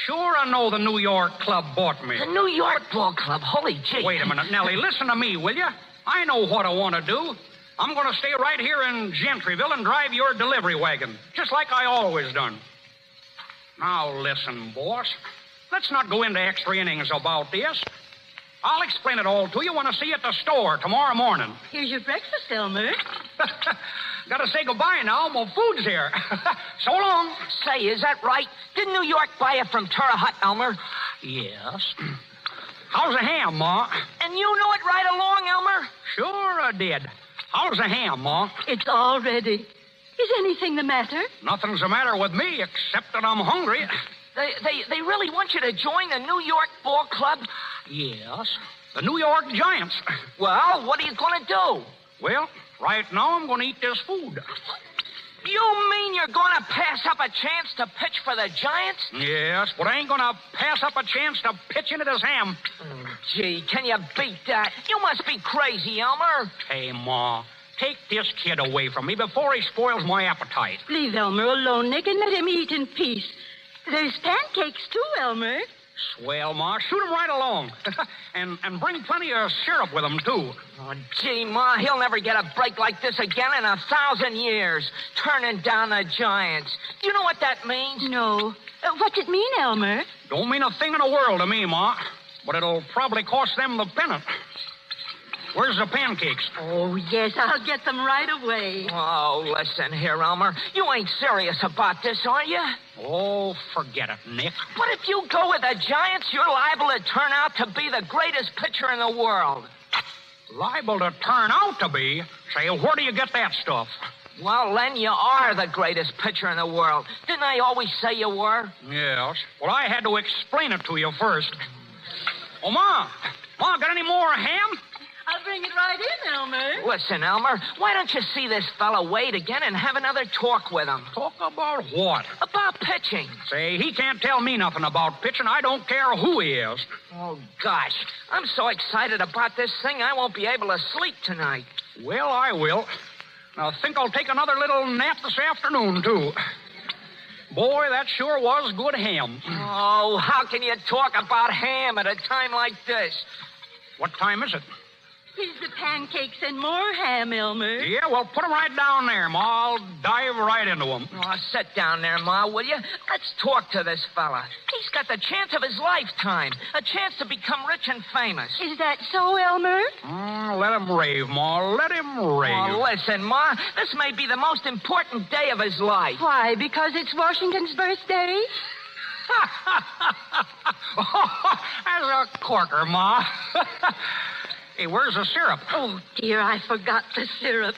Sure, I know the New York club bought me. The New York Ball Club? Holy gee. Wait a minute, Nellie. Listen to me, will you? I know what I want to do. I'm going to stay right here in Gentryville and drive your delivery wagon, just like I always done. Now, listen, boss. Let's not go into extra innings about this. I'll explain it all to you when I see you at the store tomorrow morning. Here's your breakfast, Elmer. Gotta say goodbye now. My food's here. So long. Say, is that right? Did New York buy it from Terre Haute, Elmer? Yes. How's the ham, Ma? And you knew it right along, Elmer? Sure I did. How's the ham, Ma? It's all ready. Is anything the matter? Nothing's the matter with me except that I'm hungry. They really want you to join the New York Ball Club? Yes. The New York Giants. Well, what are you going to do? Well, right now I'm going to eat this food. You mean you're going to pass up a chance to pitch for the Giants? Yes, but I ain't going to pass up a chance to pitch into this ham. Gee, can you beat that? You must be crazy, Elmer. Hey, Ma, take this kid away from me before he spoils my appetite. Leave Elmer alone, Nick, and let him eat in peace. There's pancakes, too, Elmer. Swell, Ma. Shoot him right along. and bring plenty of syrup with him, too. Oh, gee, Ma, he'll never get a break like this again in 1,000 years. Turning down the Giants. Do you know what that means? No. What's it mean, Elmer? Don't mean a thing in the world to me, Ma. But it'll probably cost them the pennant. Where's the pancakes? Oh, yes, I'll get them right away. Oh, listen here, Elmer. You ain't serious about this, are you? Oh, forget it, Nick. But if you go with the Giants, you're liable to turn out to be the greatest pitcher in the world. Liable to turn out to be? Say, where do you get that stuff? Well, Len, you are the greatest pitcher in the world. Didn't I always say you were? Yes. Well, I had to explain it to you first. Oh, Ma, got any more ham? I'll bring it right in, Elmer. Listen, Elmer, why don't you see this fella Wade again and have another talk with him? Talk about what? About pitching. Say, he can't tell me nothing about pitching. I don't care who he is. Oh, gosh. I'm so excited about this thing, I won't be able to sleep tonight. Well, I will. I think I'll take another little nap this afternoon, too. Boy, that sure was good ham. Oh, how can you talk about ham at a time like this? What time is it? Here's the pancakes and more ham, Elmer. Yeah, well, put them right down there, Ma. I'll dive right into them. Oh, sit down there, Ma, will you? Let's talk to this fella. He's got the chance of his lifetime. A chance to become rich and famous. Is that so, Elmer? Let him rave, Ma. Let him rave. Oh, listen, Ma. This may be the most important day of his life. Why? Because it's Washington's birthday? As a corker, Ma. Hey, where's the syrup? Oh, dear, I forgot the syrup.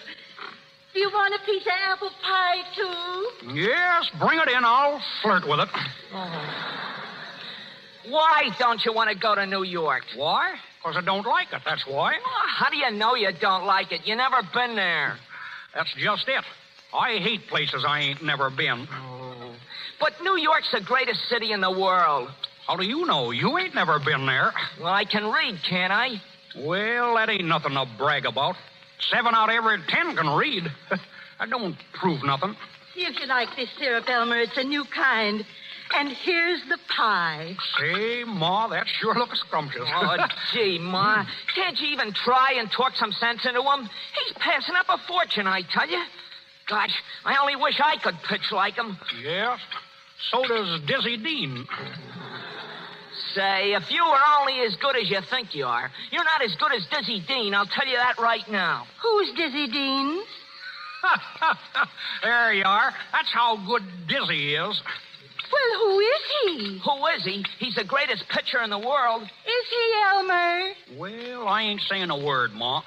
Do you want a piece of apple pie, too? Yes, bring it in. I'll flirt with it. Oh. Why don't you want to go to New York? Why? Because I don't like it, that's why. Oh, how do you know you don't like it? You never been there. That's just it. I hate places I ain't never been. Oh. But New York's the greatest city in the world. How do you know? You ain't never been there. Well, I can read, can't I? Well, that ain't nothing to brag about. 7 out of every 10 can read. I don't prove nothing. See if you like this syrup, Elmer. It's a new kind. And here's the pie. Say, Ma, that sure looks scrumptious. Oh, gee, Ma. Can't you even try and talk some sense into him? He's passing up a fortune, I tell you. Gosh, I only wish I could pitch like him. Yes. So does Dizzy Dean. Say, if you were only as good as you think you are, you're not as good as Dizzy Dean, I'll tell you that right now. Who's Dizzy Dean? There you are. That's how good Dizzy is. Well, who is he? Who is he? He's the greatest pitcher in the world. Is he, Elmer? Well, I ain't saying a word, Ma.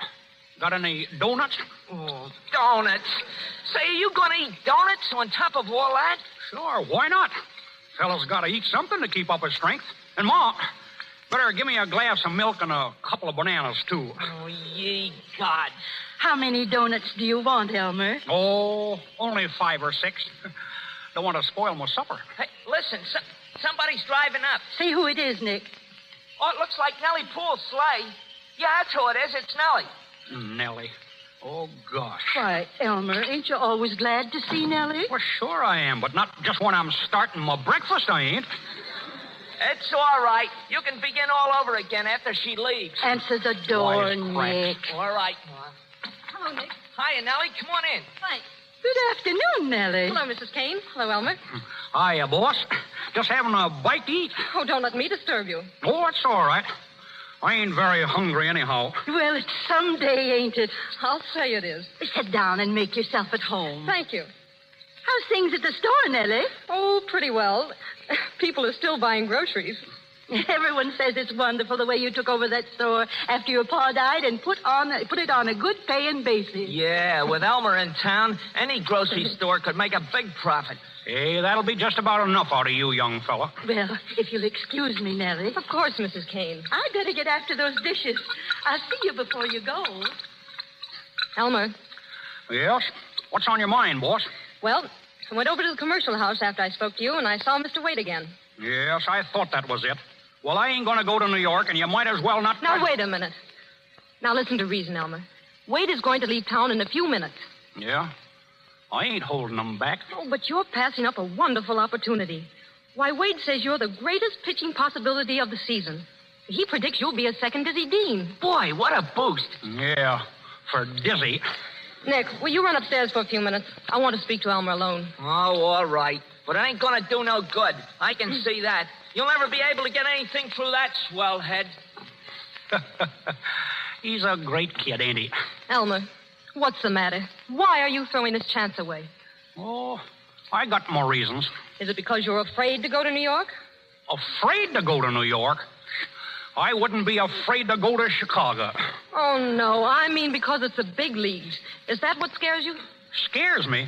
Got any donuts? Oh, donuts. Say, are you going to eat donuts on top of all that? Sure, why not? Fella's got to eat something to keep up his strength. And, Ma, better give me a glass of milk and a couple of bananas, too. Oh, ye gods. How many donuts do you want, Elmer? Oh, only 5 or 6. Don't want to spoil my supper. Hey, listen, somebody's driving up. See who it is, Nick. Oh, it looks like Nellie Poole's sleigh. Yeah, that's who it is. It's Nellie. Nellie. Oh, gosh. Why, Elmer, ain't you always glad to see Nellie? Well, sure I am, but not just when I'm starting my breakfast, I ain't. It's all right. You can begin all over again after she leaves. Answer the door, Nick. All right, Ma. Hello, Nick. Hiya, Nellie. Come on in. Thanks. Good afternoon, Nellie. Hello, Mrs. Kane. Hello, Elmer. Hiya, boss. Just having a bite to eat? Oh, don't let me disturb you. Oh, it's all right. I ain't very hungry anyhow. Well, it's some day, ain't it? I'll say it is. Sit down and make yourself at home. Thank you. How's things at the store, Nellie? Oh, pretty well. People are still buying groceries. Everyone says it's wonderful the way you took over that store after your pa died and put it on a good paying basis. Yeah, with Elmer in town, any grocery store could make a big profit. Hey, that'll be just about enough out of you, young fella. Well, if you'll excuse me, Nellie. Of course, Mrs. Kane. I'd better get after those dishes. I'll see you before you go. Elmer. Yes? What's on your mind, boss? Well, I went over to the commercial house after I spoke to you, and I saw Mr. Wade again. Yes, I thought that was it. Well, I ain't going to go to New York, and you might as well not... Now, wait a minute. Now, listen to reason, Elmer. Wade is going to leave town in a few minutes. Yeah? I ain't holding them back. Oh, but you're passing up a wonderful opportunity. Why, Wade says you're the greatest pitching possibility of the season. He predicts you'll be a second Dizzy Dean. Boy, what a boost. Yeah, for Dizzy. Nick, will you run upstairs for a few minutes? I want to speak to Elmer alone. Oh, all right. But it ain't going to do no good. I can see that. You'll never be able to get anything through that swell head. He's a great kid, ain't he? Elmer, what's the matter? Why are you throwing this chance away? Oh, I got more reasons. Is it because you're afraid to go to New York? Afraid to go to New York? I wouldn't be afraid to go to Chicago. Oh, no. I mean because it's the big leagues. Is that what scares you? Scares me?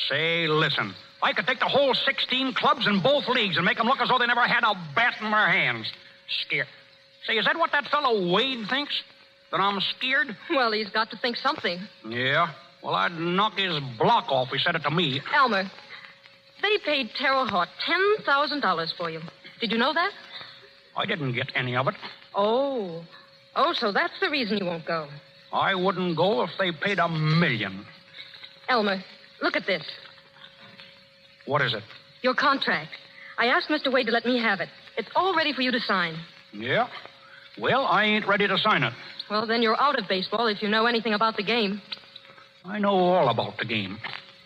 Say, listen. I could take the whole 16 clubs in both leagues and make them look as though they never had a bat in their hands. Scared. Say, is that what that fellow Wade thinks? That I'm scared? Well, he's got to think something. Yeah? Well, I'd knock his block off if he said it to me. Elmer, they paid Terrell Hart $10,000 for you. Did you know that? I didn't get any of it. Oh. Oh, so that's the reason you won't go. I wouldn't go if they paid $1 million. Elmer, look at this. What is it? Your contract. I asked Mr. Wade to let me have it. It's all ready for you to sign. Yeah? Well, I ain't ready to sign it. Well, then you're out of baseball if you know anything about the game. I know all about the game.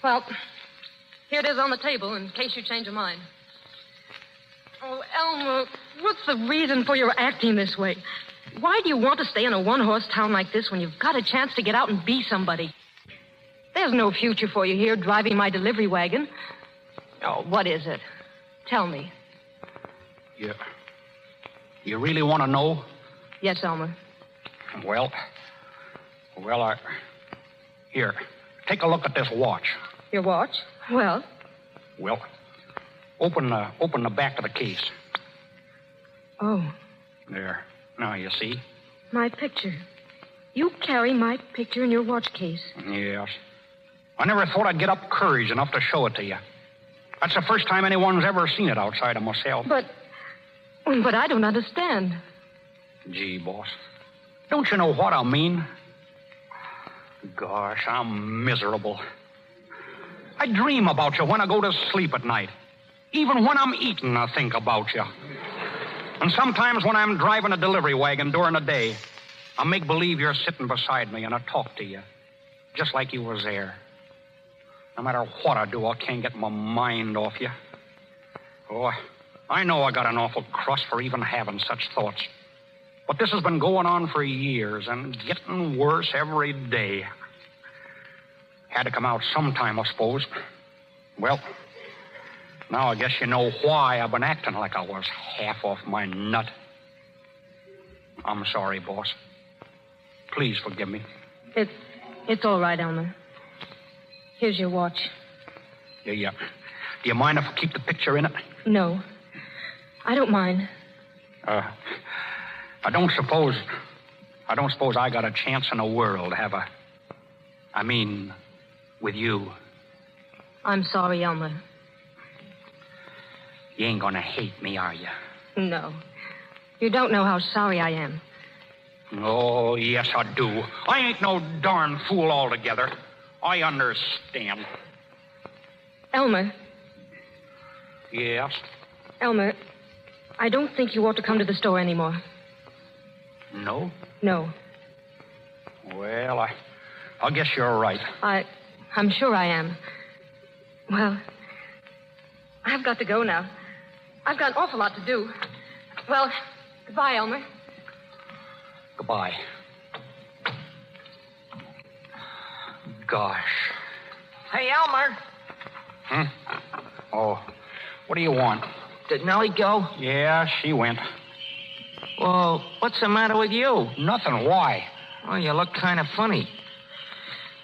Well, here it is on the table in case you change your mind. Oh, Elmer, what's the reason for your acting this way? Why do you want to stay in a one-horse town like this when you've got a chance to get out and be somebody? There's no future for you here driving my delivery wagon. Oh, what is it? Tell me. You really want to know? Yes, Elmer. Well, here, take a look at this watch. Your watch? Well? Well, open the back of the case. Oh. There. Now you see. My picture. You carry my picture in your watch case. Yes. I never thought I'd get up courage enough to show it to you. That's the first time anyone's ever seen it outside of myself. But I don't understand. Gee, boss. Don't you know what I mean? Gosh, I'm miserable. I dream about you when I go to sleep at night. Even when I'm eating, I think about you. And sometimes when I'm driving a delivery wagon during the day, I make believe you're sitting beside me and I talk to you. Just like you was there. No matter what I do, I can't get my mind off you. Oh, I know I got an awful crust for even having such thoughts. But this has been going on for years and getting worse every day. Had to come out sometime, I suppose. Well, now I guess you know why I've been acting like I was half off my nut. I'm sorry, boss. Please forgive me. It's all right, Elmer. Here's your watch. Yeah. Do you mind if I keep the picture in it? No. I don't mind. I don't suppose I got a chance in the world, have I? I mean, with you. I'm sorry, Elmer. You ain't gonna hate me, are you? No. You don't know how sorry I am. Oh, yes, I do. I ain't no darn fool altogether. I understand. Elmer. Yes? Elmer, I don't think you ought to come to the store anymore. No? No. Well, I guess you're right. I'm sure I am. Well, I've got to go now. I've got an awful lot to do. Well, goodbye, Elmer. Goodbye. Gosh. Hey, Elmer. Oh, what do you want? Did Nellie go? Yeah, she went. Well, what's the matter with you? Nothing. Why? Oh, you look kind of funny.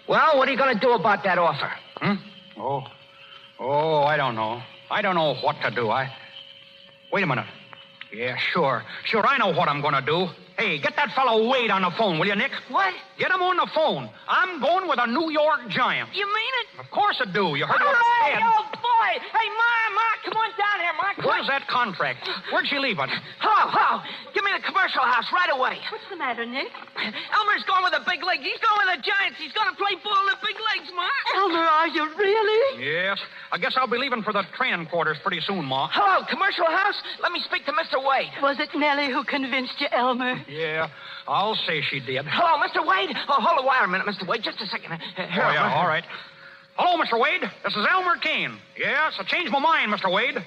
Well, what are you going to do about that offer? Oh, I don't know. I don't know what to do. Wait a minute. Yeah, sure. Sure, I know what I'm going to do. Hey, get that fellow Wade on the phone, will you, Nick? What? Get him on the phone. I'm going with the New York Giants. You mean it? Of course I do. You heard All what I right, said. oh, boy. Hey, Ma, come on down here, Ma. Where's that contract? Where'd she leave it? Hello. Give me the commercial house right away. What's the matter, Nick? Elmer's going with the big leagues. He's going with the Giants. He's going to play ball in the big leagues, Ma. Elmer, are you really? Yes. I guess I'll be leaving for the training quarters pretty soon, Ma. Hello, commercial house. Let me speak to Mr. Wade. Was it Nellie who convinced you, Elmer? Yeah, I'll say she did. Hello, Mr. Wade. Oh, hold the wire a minute, Mr. Wade. Just a second. Here, Oh, yeah, Elmer. all right. Hello, Mr. Wade. This is Elmer Kane. Yes, I changed my mind, Mr. Wade.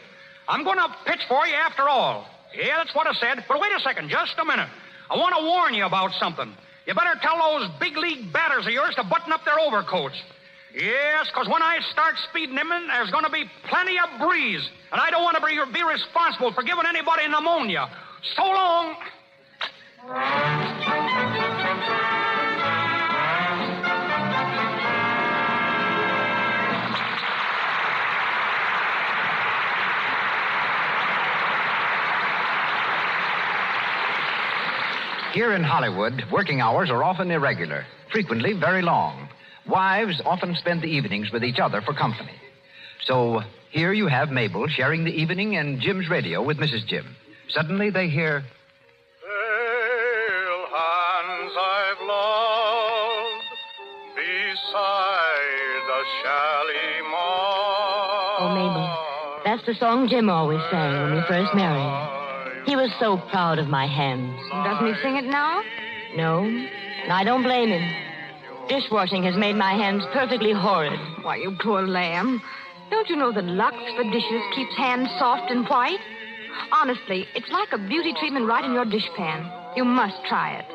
I'm going to pitch for you after all. Yeah, that's what I said. But wait a second, just a minute. I want to warn you about something. You better tell those big league batters of yours to button up their overcoats. Yes, because when I start speeding them in, there's going to be plenty of breeze. And I don't want to be responsible for giving anybody pneumonia. So long. Here in Hollywood, working hours are often irregular, frequently very long. Wives often spend the evenings with each other for company. So here you have Mabel sharing the evening and Jim's radio with Mrs. Jim. Suddenly they hear... Pale hands I've loved beside the Shalimar. Oh, Mabel, that's the song Jim always sang when we first married. He was so proud of my hands. Doesn't he sing it now? No, and I don't blame him. Dishwashing has made my hands perfectly horrid. Why, you poor lamb. Don't you know that Lux for dishes keeps hands soft and white? Honestly, it's like a beauty treatment right in your dishpan. You must try it.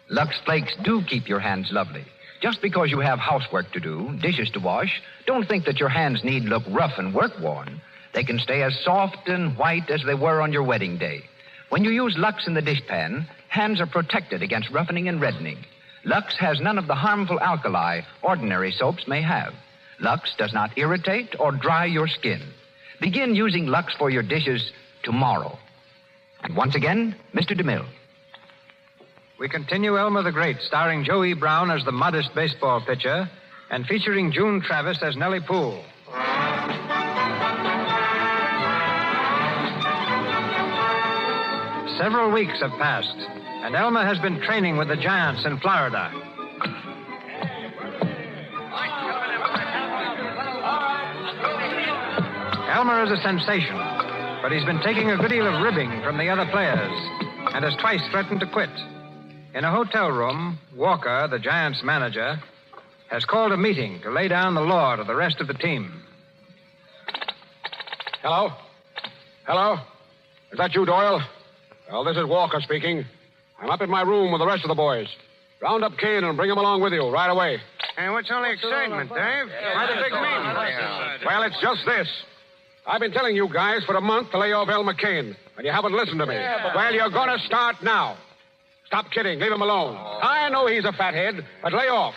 Lux Flakes do keep your hands lovely. Just because you have housework to do, dishes to wash, don't think that your hands need look rough and work-worn. They can stay as soft and white as they were on your wedding day. When you use Lux in the dishpan, hands are protected against roughening and reddening. Lux has none of the harmful alkali ordinary soaps may have. Lux does not irritate or dry your skin. Begin using Lux for your dishes tomorrow. And once again, Mr. DeMille. We continue Elmer the Great, starring Joey Brown as the modest baseball pitcher and featuring June Travis as Nellie Poole. Several weeks have passed, and Elmer has been training with the Giants in Florida. Elmer is a sensation, but he's been taking a good deal of ribbing from the other players and has twice threatened to quit. In a hotel room, Walker, the Giants' manager, has called a meeting to lay down the law to the rest of the team. Hello? Hello? Is that you, Doyle? Well, this is Walker speaking. I'm up in my room with the rest of the boys. Round up Kane and bring him along with you right away. Hey, what's all the excitement, Dave? Why the big meeting? Well, it's just this. I've been telling you guys for a month to lay off Elmer Kane, and you haven't listened to me. Well, you're going to start now. Stop kidding. Leave him alone. I know he's a fathead, but lay off.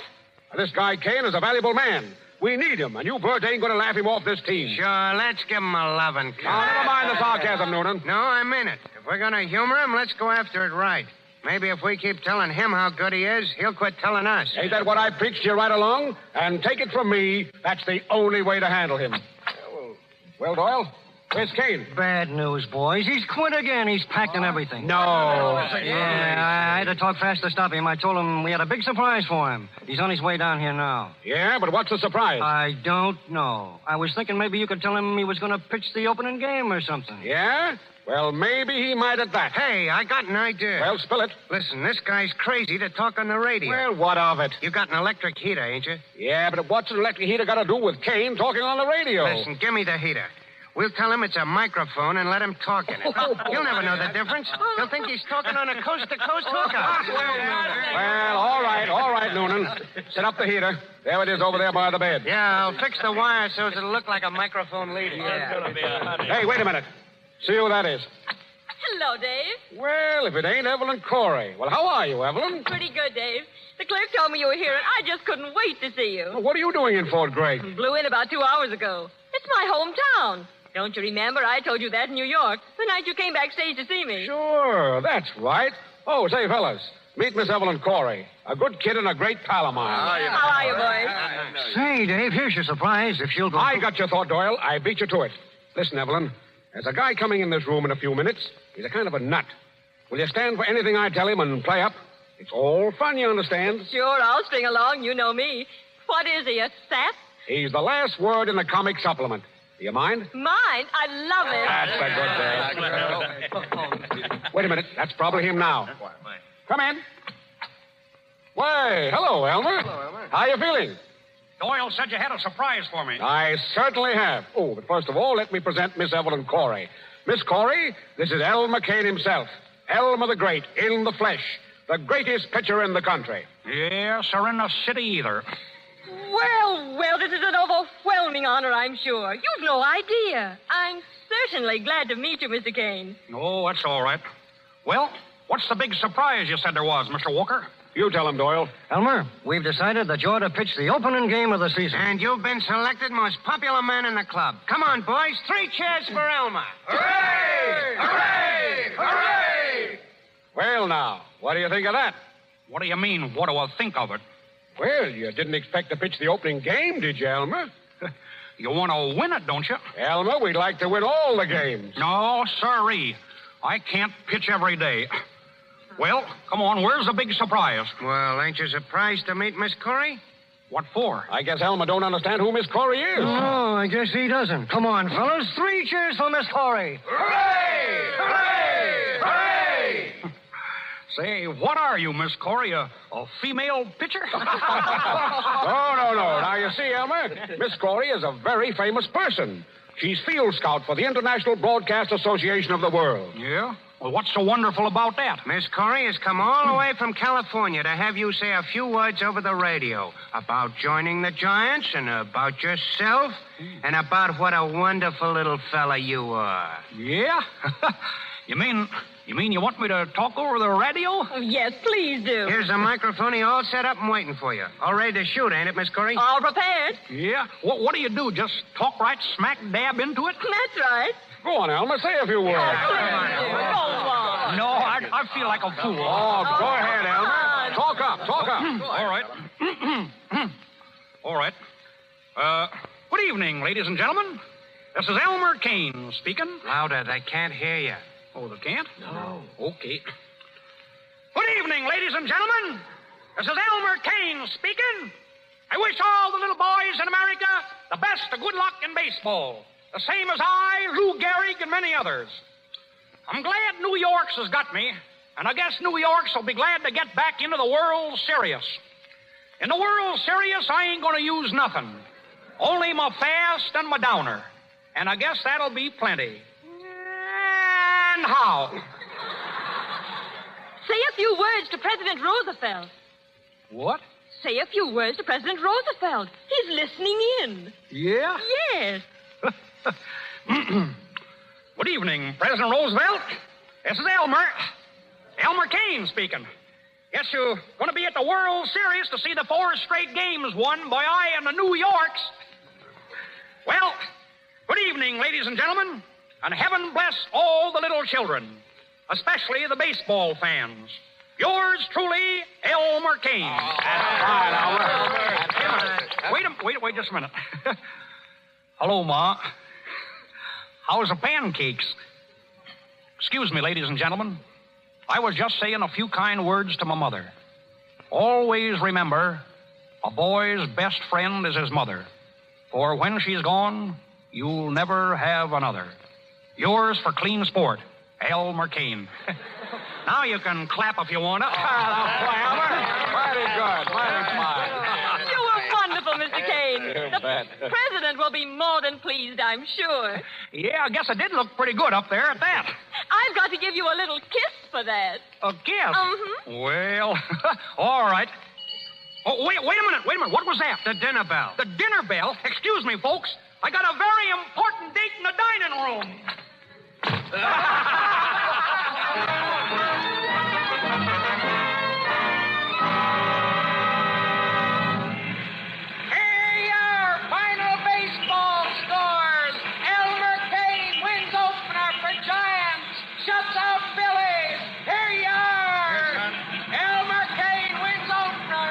This guy Kane is a valuable man. We need him, and you Bert ain't going to laugh him off this team. Sure, let's give him a loving cut. Now, never mind the sarcasm, Noonan. No, I mean it. If we're going to humor him, let's go after it right. Maybe if we keep telling him how good he is, he'll quit telling us. Ain't that what I preached to you right along? And take it from me, that's the only way to handle him. Well, Doyle, where's Kane? Bad news, boys. He's quit again. He's packed and everything. No. Yeah, I had to talk fast to stop him. I told him we had a big surprise for him. He's on his way down here now. Yeah, but what's the surprise? I don't know. I was thinking maybe you could tell him he was going to pitch the opening game or something. Yeah? Well, maybe he might at that. Hey, I got an idea. Well, spill it. Listen, this guy's crazy to talk on the radio. Well, what of it? You got an electric heater, ain't you? Yeah, but what's an electric heater got to do with Kane talking on the radio? Listen, give me the heater. We'll tell him it's a microphone and let him talk in it. He'll never know the difference. He'll think he's talking on a coast-to-coast hookup. Well, all right, Noonan. Set up the heater. There it is over there by the bed. Yeah, I'll fix the wire so it'll look like a microphone leader. Hey, wait a minute. See who that is. Hello, Dave. Well, if it ain't Evelyn Corey. Well, how are you, Evelyn? Pretty good, Dave. The clerk told me you were here, and I just couldn't wait to see you. Well, what are you doing in Fort Great? Blew in about 2 hours ago. It's my hometown. Don't you remember? I told you that in New York, the night you came backstage to see me. Sure, that's right. Oh, say, fellas, meet Miss Evelyn Corey. A good kid and a great pal of mine. How are you, boys? Say, Dave, here's your surprise. If she'll go... I got your thought, Doyle. I beat you to it. Listen, Evelyn, there's a guy coming in this room in a few minutes. He's a kind of a nut. Will you stand for anything I tell him and play up? It's all fun, you understand? Sure, I'll string along. You know me. What is he, a sap? He's the last word in the comic supplement. Do you mind? Mine? I love it. That's a good day. Wait a minute. That's probably him now. Come in. Why, hello, Elmer. Hello, Elmer. How you feeling? Doyle said you had a surprise for me. I certainly have. Oh, but first of all, let me present Miss Evelyn Corey. Miss Corey, this is Elmer Kane himself. Elmer the Great, in the flesh. The greatest pitcher in the country. Yes, or in the city either. Well, this is an overwhelming honor, I'm sure. You've no idea. I'm certainly glad to meet you, Mr. Kane. Oh, that's all right. Well, what's the big surprise you said there was, Mr. Walker? You tell him, Doyle. Elmer, we've decided that you're to pitch the opening game of the season. And you've been selected most popular man in the club. Come on, boys. 3 cheers for Elmer. Hooray! Hooray! Hooray! Well, now, what do you think of that? What do you mean, what do I think of it? Well, you didn't expect to pitch the opening game, did you, Elmer? You want to win it, don't you? Elmer, we'd like to win all the games. No, sirree. I can't pitch every day. Well, come on, where's the big surprise? Well, ain't you surprised to meet Miss Corey? What for? I guess Elmer don't understand who Miss Corey is. Oh, I guess he doesn't. Come on, fellas. 3 cheers for Miss Corey. Hooray! Hooray! Hooray! Say, what are you, Miss Corey? A female pitcher? No. Now, you see, Elmer, Miss Corey is a very famous person. She's field scout for the International Broadcast Association of the World. Yeah? Well, what's so wonderful about that? Miss Corey has come all the way from California to have you say a few words over the radio about joining the Giants and about yourself and about what a wonderful little fella you are. Yeah? You mean you want me to talk over the radio? Oh, yes, please do. Here's a microphone all set up and waiting for you. All ready to shoot, ain't it, Miss Corey? All prepared. Yeah? What do you do? Just talk right smack dab into it? That's right. Go on, Elmer. Say a few words. No, I feel like a fool. Oh, go ahead, Elmer. Talk up. All right. All right. Good evening, ladies and gentlemen. This is Elmer Kane speaking. Louder. They can't hear you. Oh, they can't? No. Okay. Good evening, ladies and gentlemen. This is Elmer Kane speaking. I wish all the little boys in America the best of good luck in baseball. The same as I, Lou Gehrig, and many others. I'm glad New York's has got me, and I guess New York's will be glad to get back into the World Series. In the World Series, I ain't going to use nothing. Only my fast and my downer. And I guess that'll be plenty. And how? Say a few words to President Roosevelt. What? Say a few words to President Roosevelt. He's listening in. Yeah? Yes. Good evening, President Roosevelt. This is Elmer Kane speaking. Guess you're going to be at the World Series to see the 4 straight games won by I and the New Yorks. Well, good evening, ladies and gentlemen, and heaven bless all the little children, especially the baseball fans. Yours truly, Elmer Kane. Wait just a minute. Hello, Ma. How's the pancakes? Excuse me, ladies and gentlemen. I was just saying a few kind words to my mother. Always remember, a boy's best friend is his mother. For when she's gone, you'll never have another. Yours for clean sport, Elmer Kane. Now you can clap if you want to. Mighty good. Mighty smart. You were wonderful, Mr. Kane. You The bet. president will be more than pleased, I'm sure. Yeah, I guess it did look pretty good up there at that. I've got to give you a little kiss for that. A kiss? Mm-hmm. Well, all right. Oh, wait a minute. What was that? The dinner bell. The dinner bell? Excuse me, folks. I got a very important date in the dining room. Here your final baseball scores. Elmer Kane wins opener for Giants. Shuts out Phillies. Here you are. Elmer Kane wins opener.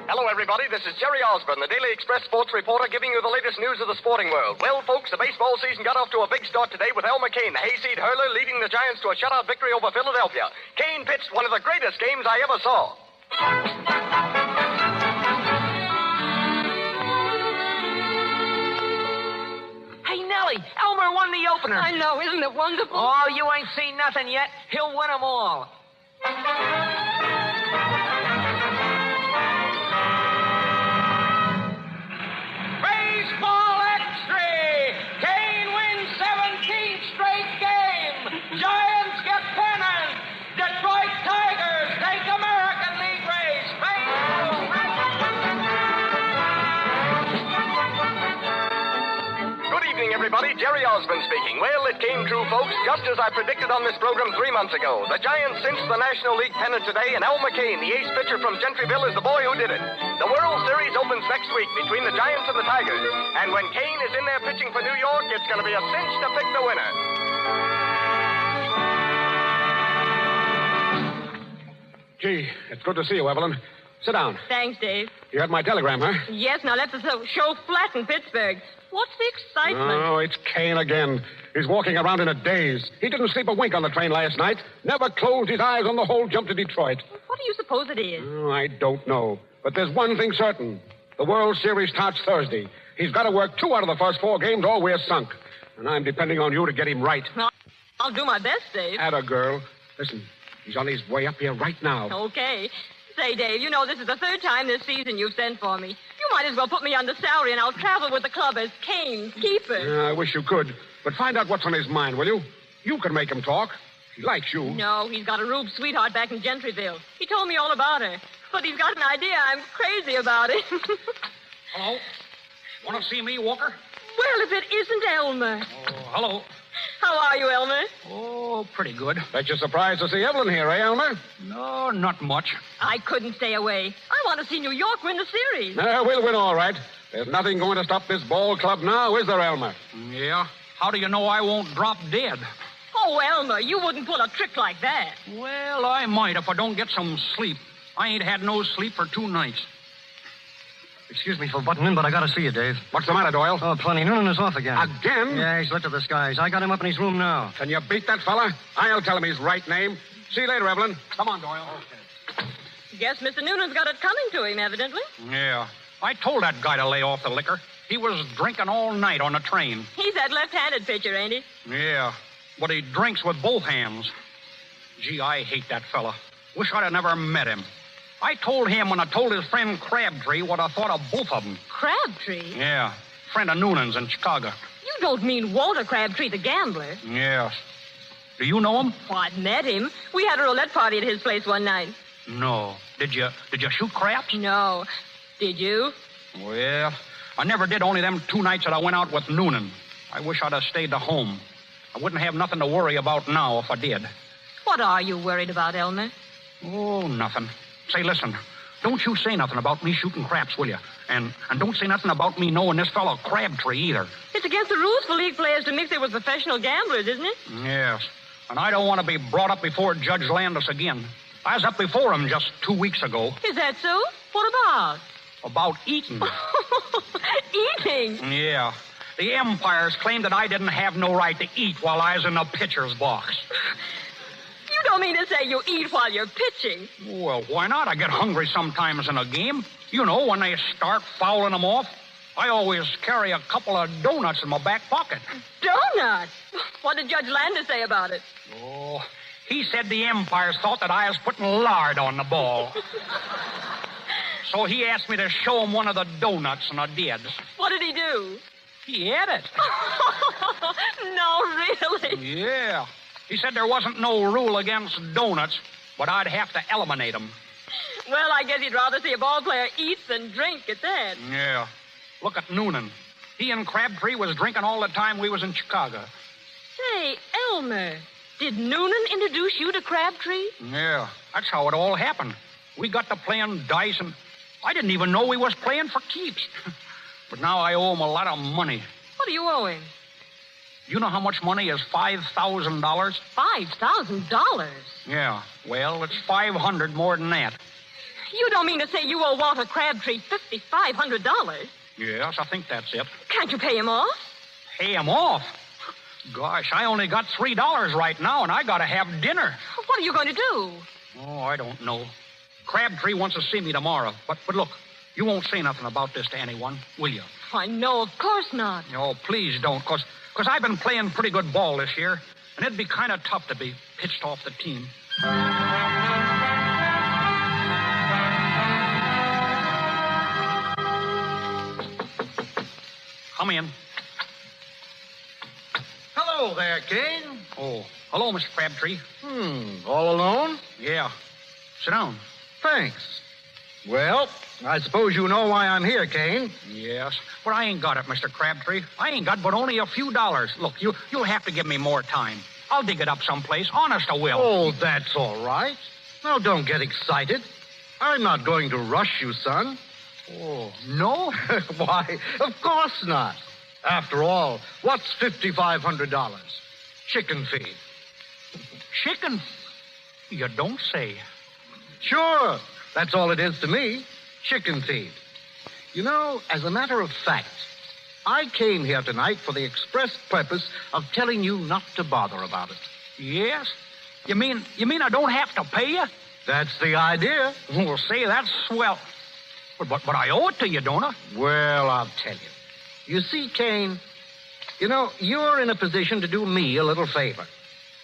Hello, everybody. This is Jerry Osborne, the Daily Express sports reporter, giving you the latest news of the sporting world. Well, folks, the baseball season got off to a big start today with Elmer Kane, the hayseed hurler, leading the Giants to a shutout victory over Philadelphia. Kane pitched one of the greatest games I ever saw. Hey, Nellie, Elmer won the opener. I know, isn't it wonderful? Oh, you ain't seen nothing yet. He'll win them all. Baseball extra! Kane wins 17th straight game. Giants get pennant. Detroit Tigers take American League race. Good evening, everybody. Jerry Osborne speaking. Well, it came true, folks, just as I predicted on this program 3 months ago. The Giants cinched the National League pennant today, and Elmer Kane, the ace pitcher from Gentryville, is the boy who did it. The World Series opens next week between the Giants and the Tigers. And when Kane is in there pitching for New York, it's going to be a cinch to pick the winner. Gee, it's good to see you, Evelyn. Sit down. Thanks, Dave. You had my telegram, huh? Yes, now let the show flat in Pittsburgh. What's the excitement? Oh, it's Kane again. He's walking around in a daze. He didn't sleep a wink on the train last night. Never closed his eyes on the whole jump to Detroit. What do you suppose it is? Oh, I don't know. But there's one thing certain. The World Series starts Thursday. He's got to work 2 out of the first 4 games or we're sunk. And I'm depending on you to get him right. I'll do my best, Dave. Atta girl. Listen, he's on his way up here right now. Okay. Say, Dave, you know this is the 3rd time this season you've sent for me. You might as well put me under salary and I'll travel with the club as Kane's keeper. I wish you could. But find out what's on his mind, will you? You can make him talk. He likes you. No, he's got a rube sweetheart back in Gentryville. He told me all about her. But he's got an idea I'm crazy about it. Hello? Want to see me, Walker? Well, if it isn't Elmer. Oh, hello. How are you, Elmer? Oh, pretty good. Bet you're surprised to see Evelyn here, eh, Elmer? No, not much. I couldn't stay away. I want to see New York win the series. We'll win all right. There's nothing going to stop this ball club now, is there, Elmer? Yeah? How do you know I won't drop dead? Oh, Elmer, you wouldn't pull a trick like that. Well, I might if I don't get some sleep. I ain't had no sleep for 2 nights. Excuse me for butting in, but I gotta see you, Dave. What's the matter, Doyle? Oh, plenty. Noonan is off again. Again? Yeah, he's lit to the skies. I got him up in his room now. Can you beat that fella? I'll tell him his right name. See you later, Evelyn. Come on, Doyle. Okay. Guess Mr. Noonan's got it coming to him, evidently. Yeah. I told that guy to lay off the liquor. He was drinking all night on the train. He's that left-handed pitcher, ain't he? Yeah, but he drinks with both hands. Gee, I hate that fella. Wish I'd have never met him. I told him when I told his friend Crabtree what I thought of both of them. Crabtree? Yeah, friend of Noonan's in Chicago. You don't mean Walter Crabtree, the gambler? Yes. Do you know him? Well, I've met him. We had a roulette party at his place one night. No. Did you shoot craps? No. Did you? Well, I never did, only them 2 nights that I went out with Noonan. I wish I'd have stayed at home. I wouldn't have nothing to worry about now if I did. What are you worried about, Elmer? Oh, nothing. Say, listen, don't you say nothing about me shooting craps, will you? And don't say nothing about me knowing this fellow Crabtree either. It's against the rules for league players to mix it with professional gamblers, isn't it? Yes. And I don't want to be brought up before Judge Landis again. I was up before him just 2 weeks ago. Is that so? What about? About eating. Eating? Yeah. The umpires claimed that I didn't have no right to eat while I was in the pitcher's box. You don't mean to say you eat while you're pitching? Well, why not? I get hungry sometimes in a game. You know, when they start fouling them off. I always carry a couple of donuts in my back pocket. Donuts? What did Judge Landis say about it? Oh, he said the umpires thought that I was putting lard on the ball. So he asked me to show him one of the donuts, and I did. What did he do? He ate it. No, really? Yeah. He said there wasn't no rule against donuts, but I'd have to eliminate them. Well, I guess he'd rather see a ball player eat than drink at that. Yeah. Look at Noonan. He and Crabtree was drinking all the time we was in Chicago. Say, Elmer, did Noonan introduce you to Crabtree? Yeah, that's how it all happened. We got to playing dice, and I didn't even know we was playing for keeps. But now I owe him a lot of money. What do you owe him? You know how much money is $5,000? $5,000? Yeah, well, it's 500 more than that. You don't mean to say you owe Walter Crabtree $5,500? Yes, I think that's it. Can't you pay him off? Pay him off? Gosh, I only got $3 right now, and I got to have dinner. What are you going to do? Oh, I don't know. Crabtree wants to see me tomorrow. But look, you won't say nothing about this to anyone, will you? I know, of course not. Oh, please don't, because I've been playing pretty good ball this year, and it'd be kind of tough to be pitched off the team. Come in. Hello there, Kane. Oh, hello, Mr. Crabtree. All alone? Yeah. Sit down. Thanks. Well, I suppose you know why I'm here, Kane. Yes. But I ain't got it, Mr. Crabtree. I ain't got but only a few dollars. Look, you'll have to give me more time. I'll dig it up someplace. Honest, I will. Oh, that's all right. Now, don't get excited. I'm not going to rush you, son. Oh, no? Why, of course not. After all, what's $5,500? Chicken feed. Chicken? You don't say. Sure. That's all it is to me. Chicken feed. You know, as a matter of fact, I came here tonight for the express purpose of telling you not to bother about it. Yes? You mean I don't have to pay you? That's the idea. Well, say, that's swell. But I owe it to you, don't I? Well, I'll tell you. You see, Kane, you know, you're in a position to do me a little favor.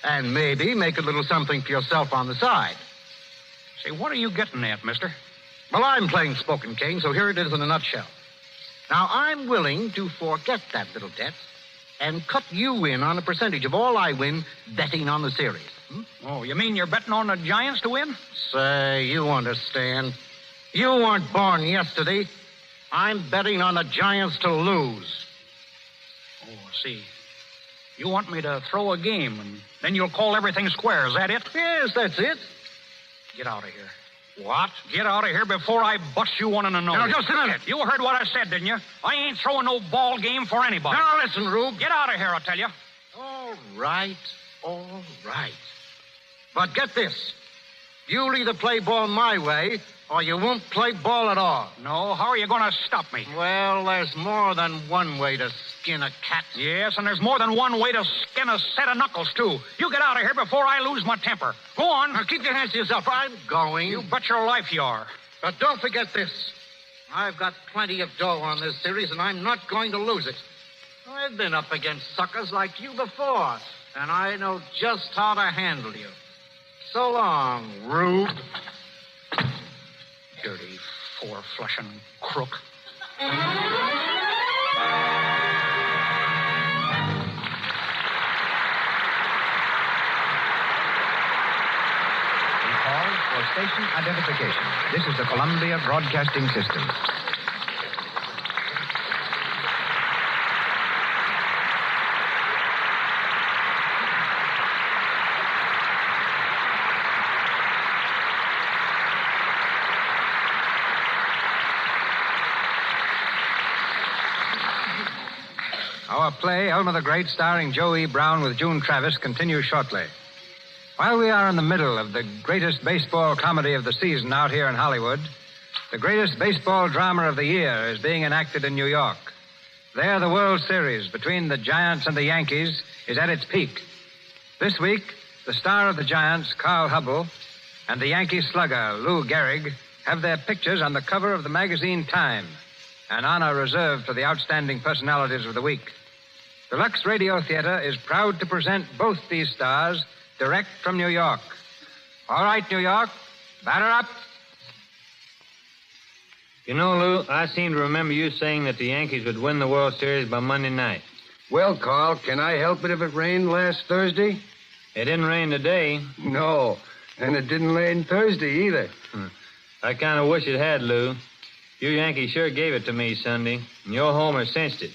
And maybe make a little something for yourself on the side. Say, what are you getting at, mister? Well, I'm plain spoken, Kane, so here it is in a nutshell. Now, I'm willing to forget that little debt and cut you in on a percentage of all I win betting on the series. Oh, you mean you're betting on the Giants to win? Say, you understand. You weren't born yesterday. I'm betting on the Giants to lose. Oh, see. You want me to throw a game, and then you'll call everything square. Is that it? Yes, that's it. Get out of here. What? Get out of here before I bust you one in the nose. Now, just a minute. You heard what I said, didn't you? I ain't throwing no ball game for anybody. Now, listen, Rube. Get out of here, I tell you. All right. But get this. You'll either play ball my way, or you won't play ball at all. No, how are you going to stop me? Well, there's more than one way to skin a cat. Yes, and there's more than one way to skin a set of knuckles, too. You get out of here before I lose my temper. Go on. Now, keep your hands to yourself. I'm going. You bet your life you are. But don't forget this. I've got plenty of dough on this series, and I'm not going to lose it. I've been up against suckers like you before, and I know just how to handle you. So long, Rube. Dirty, four-flushing crook. Pause for station identification. This is the Columbia Broadcasting System. Our play, Elmer the Great, starring Joe E. Brown with June Travis, continues shortly. While we are in the middle of the greatest baseball comedy of the season out here in Hollywood, the greatest baseball drama of the year is being enacted in New York. There, the World Series between the Giants and the Yankees is at its peak. This week, the star of the Giants, Carl Hubble, and the Yankee slugger, Lou Gehrig, have their pictures on the cover of the magazine Time. an honor reserved for the outstanding personalities of the week. The Lux Radio Theater is proud to present both these stars direct from New York. All right, New York, batter up. You know, Lou, I seem to remember you saying that the Yankees would win the World Series by Monday night. Well, Carl, can I help it if it rained last Thursday? It didn't rain today. No, and it didn't rain Thursday either. I kind of wish it had, Lou. You Yankees sure gave it to me Sunday, and your homer cinched it.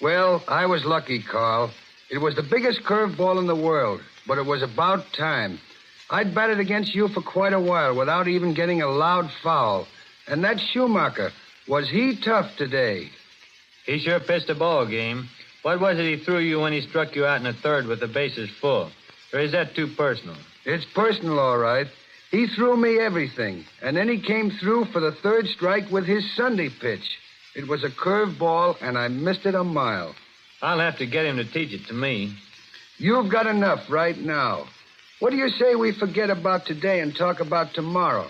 Well, I was lucky, Carl. It was the biggest curveball in the world, but it was about time. I'd batted against you for quite a while without even getting a loud foul. And that Schumacher, was he tough today? He sure pitched a ball game. What was it he threw you when he struck you out in the third with the bases full? Or is that too personal? It's personal, all right. He threw me everything, and then he came through for the third strike with his Sunday pitch. It was a curveball, and I missed it a mile. I'll have to get him to teach it to me. You've got enough right now. What do you say we forget about today and talk about tomorrow?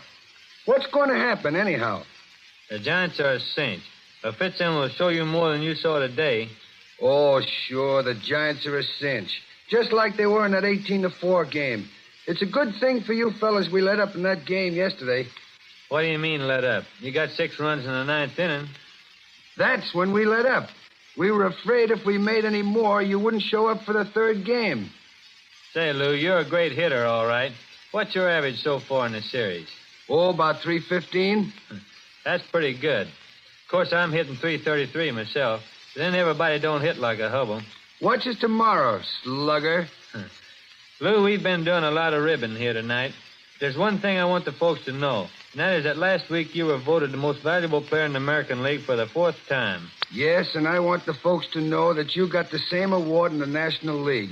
What's going to happen, anyhow? The Giants are a cinch. A Fitzhim will show you more than you saw today. Oh, sure, the Giants are a cinch. Just like they were in that 18-4 game. It's a good thing for you fellas we let up in that game yesterday. What do you mean, let up? You got 6 runs in the 9th inning. That's when we let up. We were afraid if we made any more, you wouldn't show up for the third game. Say, Lou, you're a great hitter, all right. What's your average so far in the series? Oh, about 315. That's pretty good. Of course, I'm hitting 333 myself. But then everybody don't hit like a hubble. Watch us tomorrow, slugger. Lou, we've been doing a lot of ribbon here tonight. There's one thing I want the folks to know, and that is that last week you were voted the most valuable player in the American League for the 4th time. Yes, and I want the folks to know that you got the same award in the National League.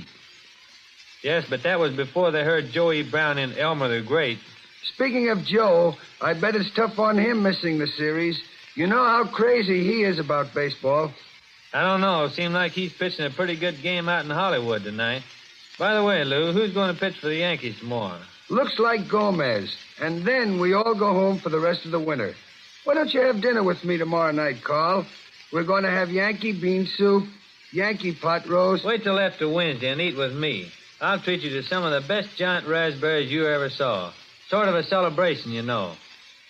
Yes, but that was before they heard Joey Brown in Elmer the Great. Speaking of Joe, I bet it's tough on him missing the series. You know how crazy he is about baseball. I don't know. It seemed like he's pitching a pretty good game out in Hollywood tonight. By the way, Lou, who's going to pitch for the Yankees tomorrow? Looks like Gomez. And then we all go home for the rest of the winter. Why don't you have dinner with me tomorrow night, Carl? We're going to have Yankee bean soup, Yankee pot roast. Wait till after Wednesday and eat with me. I'll treat you to some of the best giant raspberries you ever saw. Sort of a celebration, you know.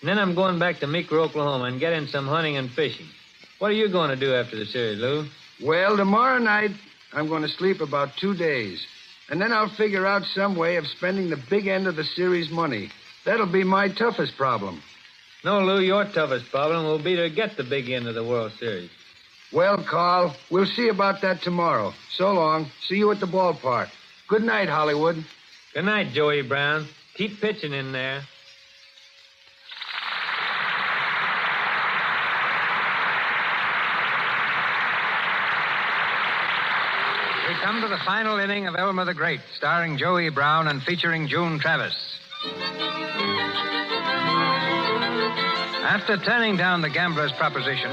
And then I'm going back to Meeker, Oklahoma, and get in some hunting and fishing. What are you going to do after the series, Lou? Well, tomorrow night, I'm going to sleep about 2 days. And then I'll figure out some way of spending the big end of the series money. That'll be my toughest problem. No, Lou, your toughest problem will be to get the big end of the World Series. Well, Carl, we'll see about that tomorrow. So long. See you at the ballpark. Good night, Hollywood. Good night, Joey Brown. Keep pitching in there. We come to the final inning of Elmer the Great, starring Joey Brown and featuring June Travis. After turning down the gambler's proposition,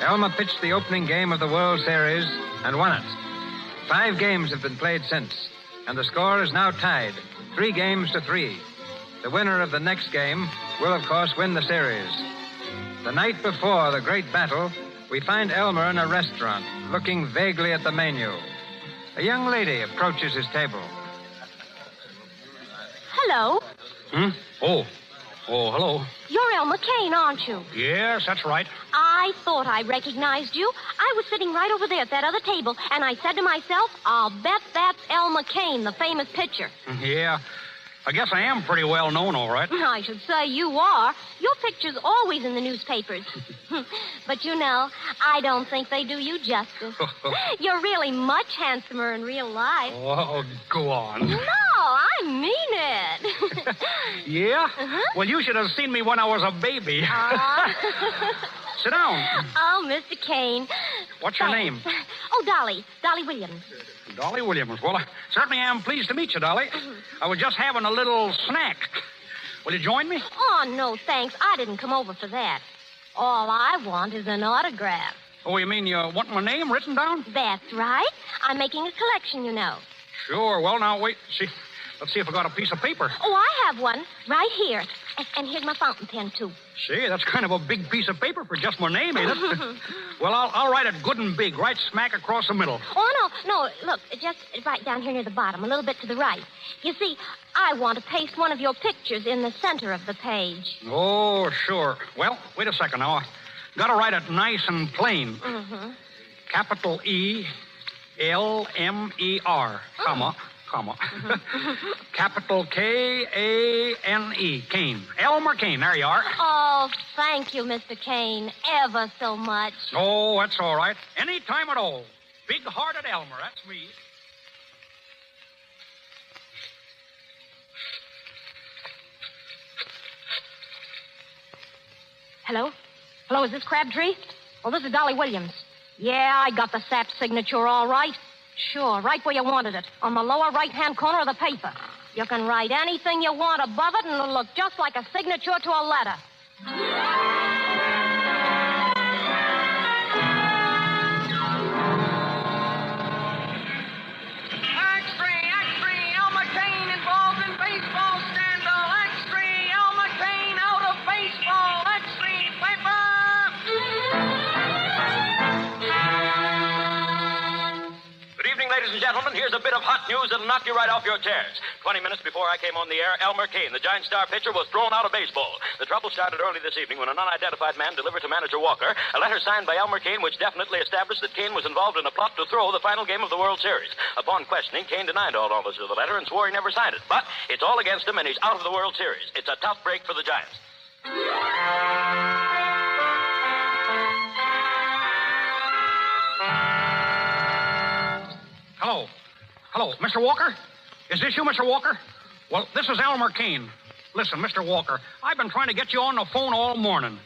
Elmer pitched the opening game of the World Series and won it. 5 games have been played since, and the score is now tied, 3-3. The winner of the next game will, of course, win the series. The night before the great battle, we find Elmer in a restaurant, looking vaguely at the menu. A young lady approaches his table. Hello. Oh, hello. You're Elmer Kane, aren't you? Yes, that's right. I thought I recognized you. I was sitting right over there at that other table, and I said to myself, I'll bet that's Elmer Kane, the famous pitcher. Yeah. I guess I am pretty well known, all right. I should say you are. Your picture's always in the newspapers. But, you know, I don't think they do you justice. You're really much handsomer in real life. Oh, go on. No, I mean it. Yeah? Uh-huh. Well, you should have seen me when I was a baby. Sit down. Oh, Mr. Kane. What's your name? Oh, Dolly. Dolly Williams. Dolly Williams. Well, I certainly am pleased to meet you, Dolly. I was just having a little snack. Will you join me? Oh, no, thanks. I didn't come over for that. All I want is an autograph. Oh, you mean you want my name written down? That's right. I'm making a collection, you know. Sure. Well, now, wait. See. Let's see if I got a piece of paper. Oh, I have one right here. And here's my fountain pen, too. See, that's kind of a big piece of paper for just my name, ain't it? Well, I'll write it good and big, right smack across the middle. Oh, no. Look, just right down here near the bottom, a little bit to the right. You see, I want to paste one of your pictures in the center of the page. Oh, sure. Well, wait a second now. Gotta write it nice and plain. Mm-hmm. Capital E, L-M-E-R, comma. Capital K-A-N-E, Kane. Elmer Kane, there you are. Oh, thank you, Mr. Kane, ever so much. Oh, that's all right. Any time at all. Big-hearted Elmer, that's me. Hello? Hello, is this Crabtree? Oh, this is Dolly Williams. Yeah, I got the sap signature all right. Sure, right where you wanted it, on the lower right-hand corner of the paper. You can write anything you want above it, and it'll look just like a signature to a letter. X-ray, Elmer Kane involved in baseball scandal. X-ray, Elmer Kane out of baseball. X-ray, paper. Good evening, ladies and gentlemen. Here's a bit of hot news that'll knock you right off your chairs. 20 minutes before I came on the air, Elmer Kane, the Giant star pitcher, was thrown out of baseball. The trouble started early this evening when an unidentified man delivered to manager Walker a letter signed by Elmer Kane which definitely established that Kane was involved in a plot to throw the final game of the World Series. Upon questioning, Kane denied all knowledge of the letter and swore he never signed it. But it's all against him, and he's out of the World Series. It's a tough break for the Giants. Hello, Mr. Walker? Is this you, Mr. Walker? Well, this is Elmer Kane. Listen, Mr. Walker, I've been trying to get you on the phone all morning.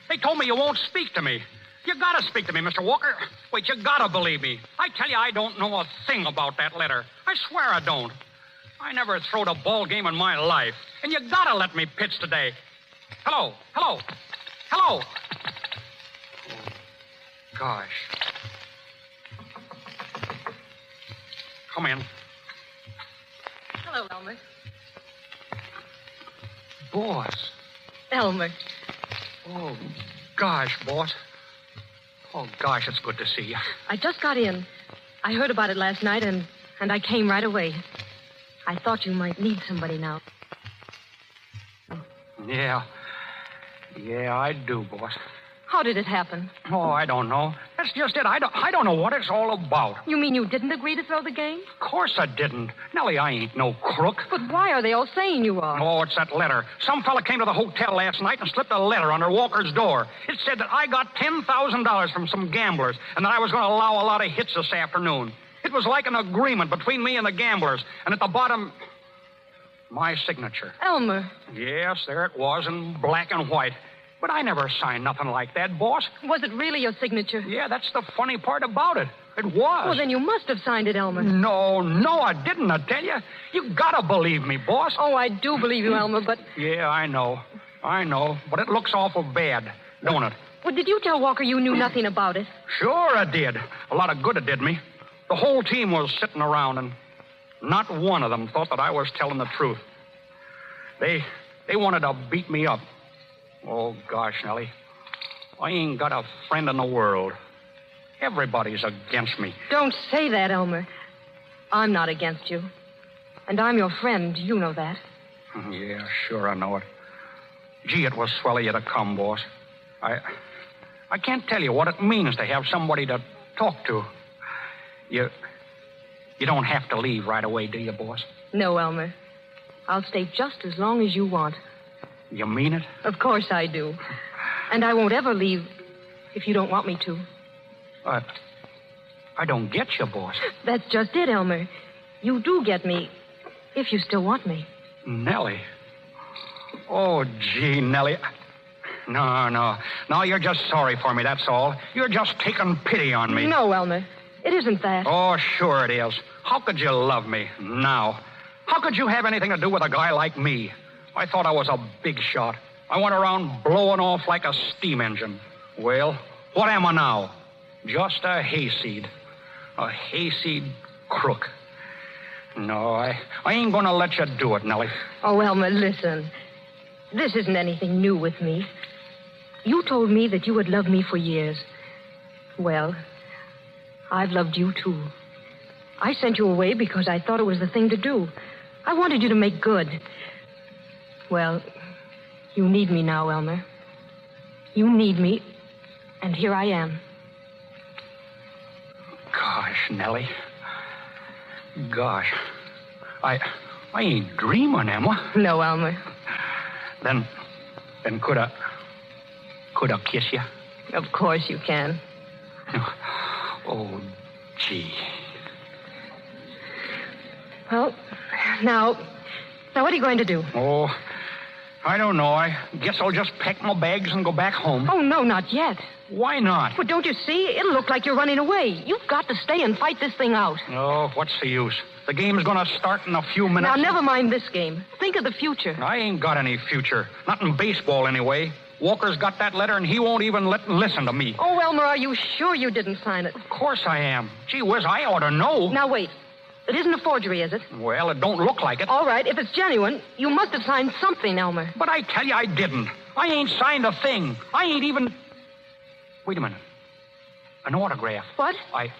They told me you won't speak to me. You gotta speak to me, Mr. Walker. Wait, you gotta believe me. I tell you, I don't know a thing about that letter. I swear I don't. I never throwed a ball game in my life. And you gotta let me pitch today. Hello. Oh, gosh. Come in. Hello, Elmer. Boss. Elmer. Oh, gosh, boss. Oh, gosh, it's good to see you. I just got in. I heard about it last night, and I came right away. I thought you might need somebody now. Yeah, I do, boss. How did it happen? Oh, I don't know. That's just it. I don't know what it's all about. You mean you didn't agree to throw the game? Of course I didn't. Nellie, I ain't no crook. But why are they all saying you are? Oh, it's that letter. Some fella came to the hotel last night and slipped a letter under Walker's door. It said that I got $10,000 from some gamblers and that I was going to allow a lot of hits this afternoon. It was like an agreement between me and the gamblers. And at the bottom, my signature. Elmer. Yes, there it was in black and white. But I never signed nothing like that, boss. Was it really your signature? Yeah, that's the funny part about it. It was. Well, then you must have signed it, Elmer. No, I didn't, I tell you. You gotta believe me, boss. Oh, I do believe you, Elmer, but... Yeah, I know. But it looks awful bad, don't it? Well, did you tell Walker you knew nothing about it? Sure I did. A lot of good it did me. The whole team was sitting around, and not one of them thought that I was telling the truth. They wanted to beat me up. Oh, gosh, Nellie. I ain't got a friend in the world. Everybody's against me. Don't say that, Elmer. I'm not against you. And I'm your friend. You know that. Yeah, sure, I know it. Gee, it was swell of you to come, boss. I can't tell you what it means to have somebody to talk to. You don't have to leave right away, do you, boss? No, Elmer. I'll stay just as long as you want. You mean it? Of course I do. And I won't ever leave if you don't want me to. I don't get you, boss. That's just it, Elmer. You do get me, if you still want me. Nellie. Oh, gee, Nellie. No, you're just sorry for me, that's all. You're just taking pity on me. No, Elmer. It isn't that. Oh, sure it is. How could you love me now? How could you have anything to do with a guy like me? I thought I was a big shot. I went around blowing off like a steam engine. Well, what am I now? Just a hayseed. A hayseed crook. No, I ain't gonna let you do it, Nellie. Oh, Elmer, listen. this isn't anything new with me. You told me that you would love me for years. Well, I've loved you, too. I sent you away because I thought it was the thing to do. I wanted you to make good. Well, you need me now, Elmer. You need me, and here I am. Gosh, Nellie. Gosh. I ain't dreaming, am I? No, Elmer. Then could I kiss you? Of course you can. Oh, gee. Well, now, what are you going to do? Oh, I don't know. I guess I'll just pack my bags and go back home. Oh, no, not yet. Why not? But don't you see? It'll look like you're running away. You've got to stay and fight this thing out. Oh, what's the use? The game's going to start in a few minutes. Now, never mind this game. Think of the future. I ain't got any future. Not in baseball, anyway. Walker's got that letter, and he won't even listen to me. Oh, Elmer, are you sure you didn't sign it? Of course I am. Gee whiz, I ought to know. Now, wait. It isn't a forgery, is it? Well, it don't look like it. All right, if it's genuine, you must have signed something, Elmer. But I tell you, I didn't. I ain't signed a thing. I ain't even... Wait a minute. An autograph. What? I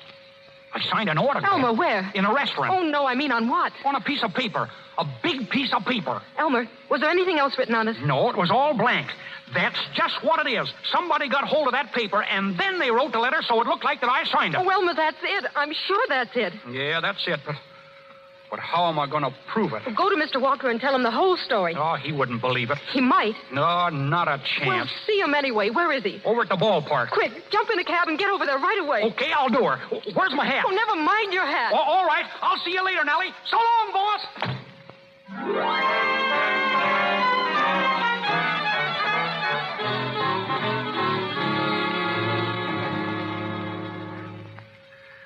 signed an autograph. Elmer, where? In a restaurant. Oh, no, I mean on what? On a piece of paper. A big piece of paper. Elmer, was there anything else written on it? No, it was all blank. That's just what it is. Somebody got hold of that paper, and then they wrote the letter so it looked like that I signed it. Oh, Elmer, that's it. I'm sure that's it. Yeah, that's it. But how am I going to prove it? Well, go to Mr. Walker and tell him the whole story. Oh, he wouldn't believe it. He might. No, not a chance. Well, see him anyway. Where is he? Over at the ballpark. Quick, jump in a cab and get over there right away. Okay, I'll do her. Where's my hat? Oh, never mind your hat. Oh, all right. I'll see you later, Nellie. So long, boss.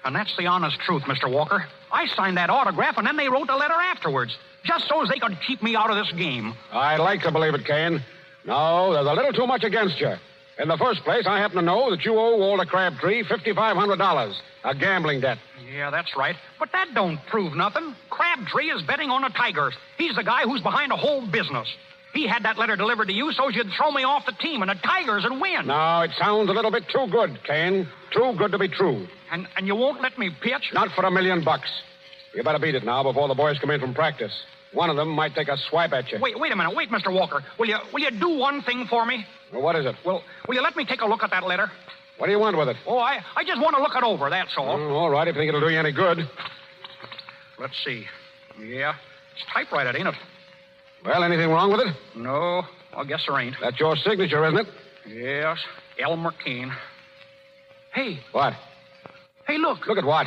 And that's the honest truth, Mr. Walker. I signed that autograph, and then they wrote the letter afterwards, just so as they could keep me out of this game. I'd like to believe it, Kane. No, there's a little too much against you. In the first place, I happen to know that you owe Walter Crabtree $5,500, a gambling debt. Yeah, that's right. But that don't prove nothing. Crabtree is betting on the Tigers. He's the guy who's behind the whole business. He had that letter delivered to you so you'd throw me off the team and the Tigers would win. No, it sounds a little bit too good, Kane. Too good to be true. And you won't let me pitch? Not for $1 million. You better beat it now before the boys come in from practice. One of them might take a swipe at you. Wait a minute. Wait, Mr. Walker. Will you do one thing for me? Well, what is it? Will you let me take a look at that letter? What do you want with it? Oh, I just want to look it over, that's all. All right, if you think it'll do you any good. Let's see. Yeah, it's typewriter, ain't it? Well, anything wrong with it? No, I guess there ain't. That's your signature, isn't it? Yes, Elmer Kane. Hey. What? Hey, look. Look at what?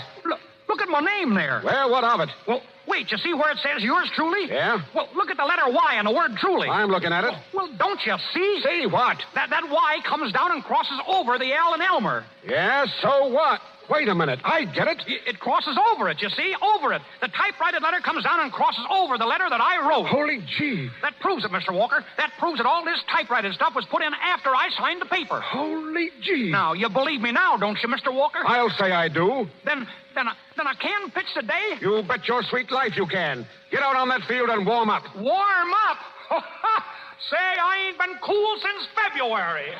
Look at my name there. Well, what of it? Well, wait, you see where it says yours truly? Yeah? Well, look at the letter Y and the word truly. I'm looking at it. Well, don't you see? See what? That Y comes down and crosses over the L in Elmer. Yeah, so what? Wait a minute. I get it. It crosses over it, you see? Over it. The typewriter letter comes down and crosses over the letter that I wrote. Holy gee. That proves it, Mr. Walker. That proves that all this typewriter stuff was put in after I signed the paper. Holy gee. Now, you believe me now, don't you, Mr. Walker? I'll say I do. Then I can pitch today? You bet your sweet life you can. Get out on that field and warm up. Warm up? Say, I ain't been cool since February.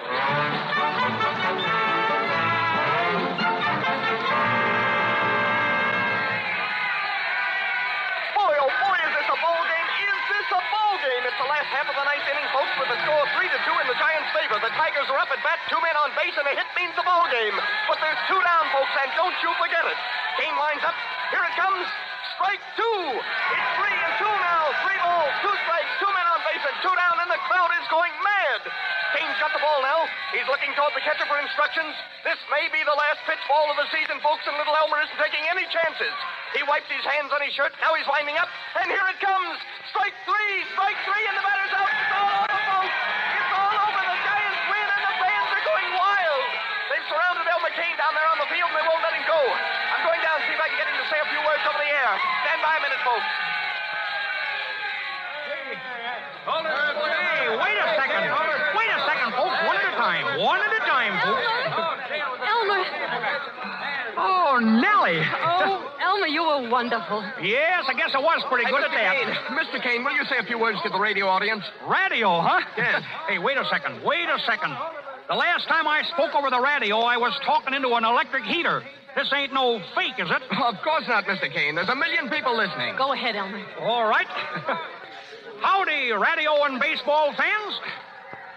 Oh, boy, is this a ball game. Is this a ball game? It's the last half of the ninth inning, folks, with the score 3-2 in the Giants' favor. The Tigers are up at bat, 2 men on base, and a hit means a ball game. But there's 2 down, folks, and don't you forget it. Kane lines up. Here it comes. Strike 2. It's 3-2 now. 3 balls, 2 strikes, 2 men on base, and 2 down, and the crowd is going mad. Kane's got the ball now. He's looking toward the catcher for instructions. This may be the last pitch ball of the season, folks, and little Elmer isn't taking any chances. He wipes his hands on his shirt. Now he's winding up, and here it comes. Strike 3, and the batter's out. It's all over, folks. It's all over. The Giants win, and the fans are going wild. They've surrounded Elmer Kane down there on the field, and they won't let him go. I'm going down to see if I can get him to say a few words over the air. Stand by a minute, folks. Hey, wait a second. Wait a second, folks. One at a time. One at a time, folks. Elmer. Oh, Nellie. Oh, Elmer, you were wonderful. Yes, I guess I was pretty good at that. Mr. Kane, will you say a few words to the radio audience? Radio, huh? Yes. Hey, wait a second. The last time I spoke over the radio, I was talking into an electric heater. This ain't no fake, is it? Of course not, Mr. Kane. There's a million people listening. Go ahead, Elmer. All right. Howdy, radio and baseball fans.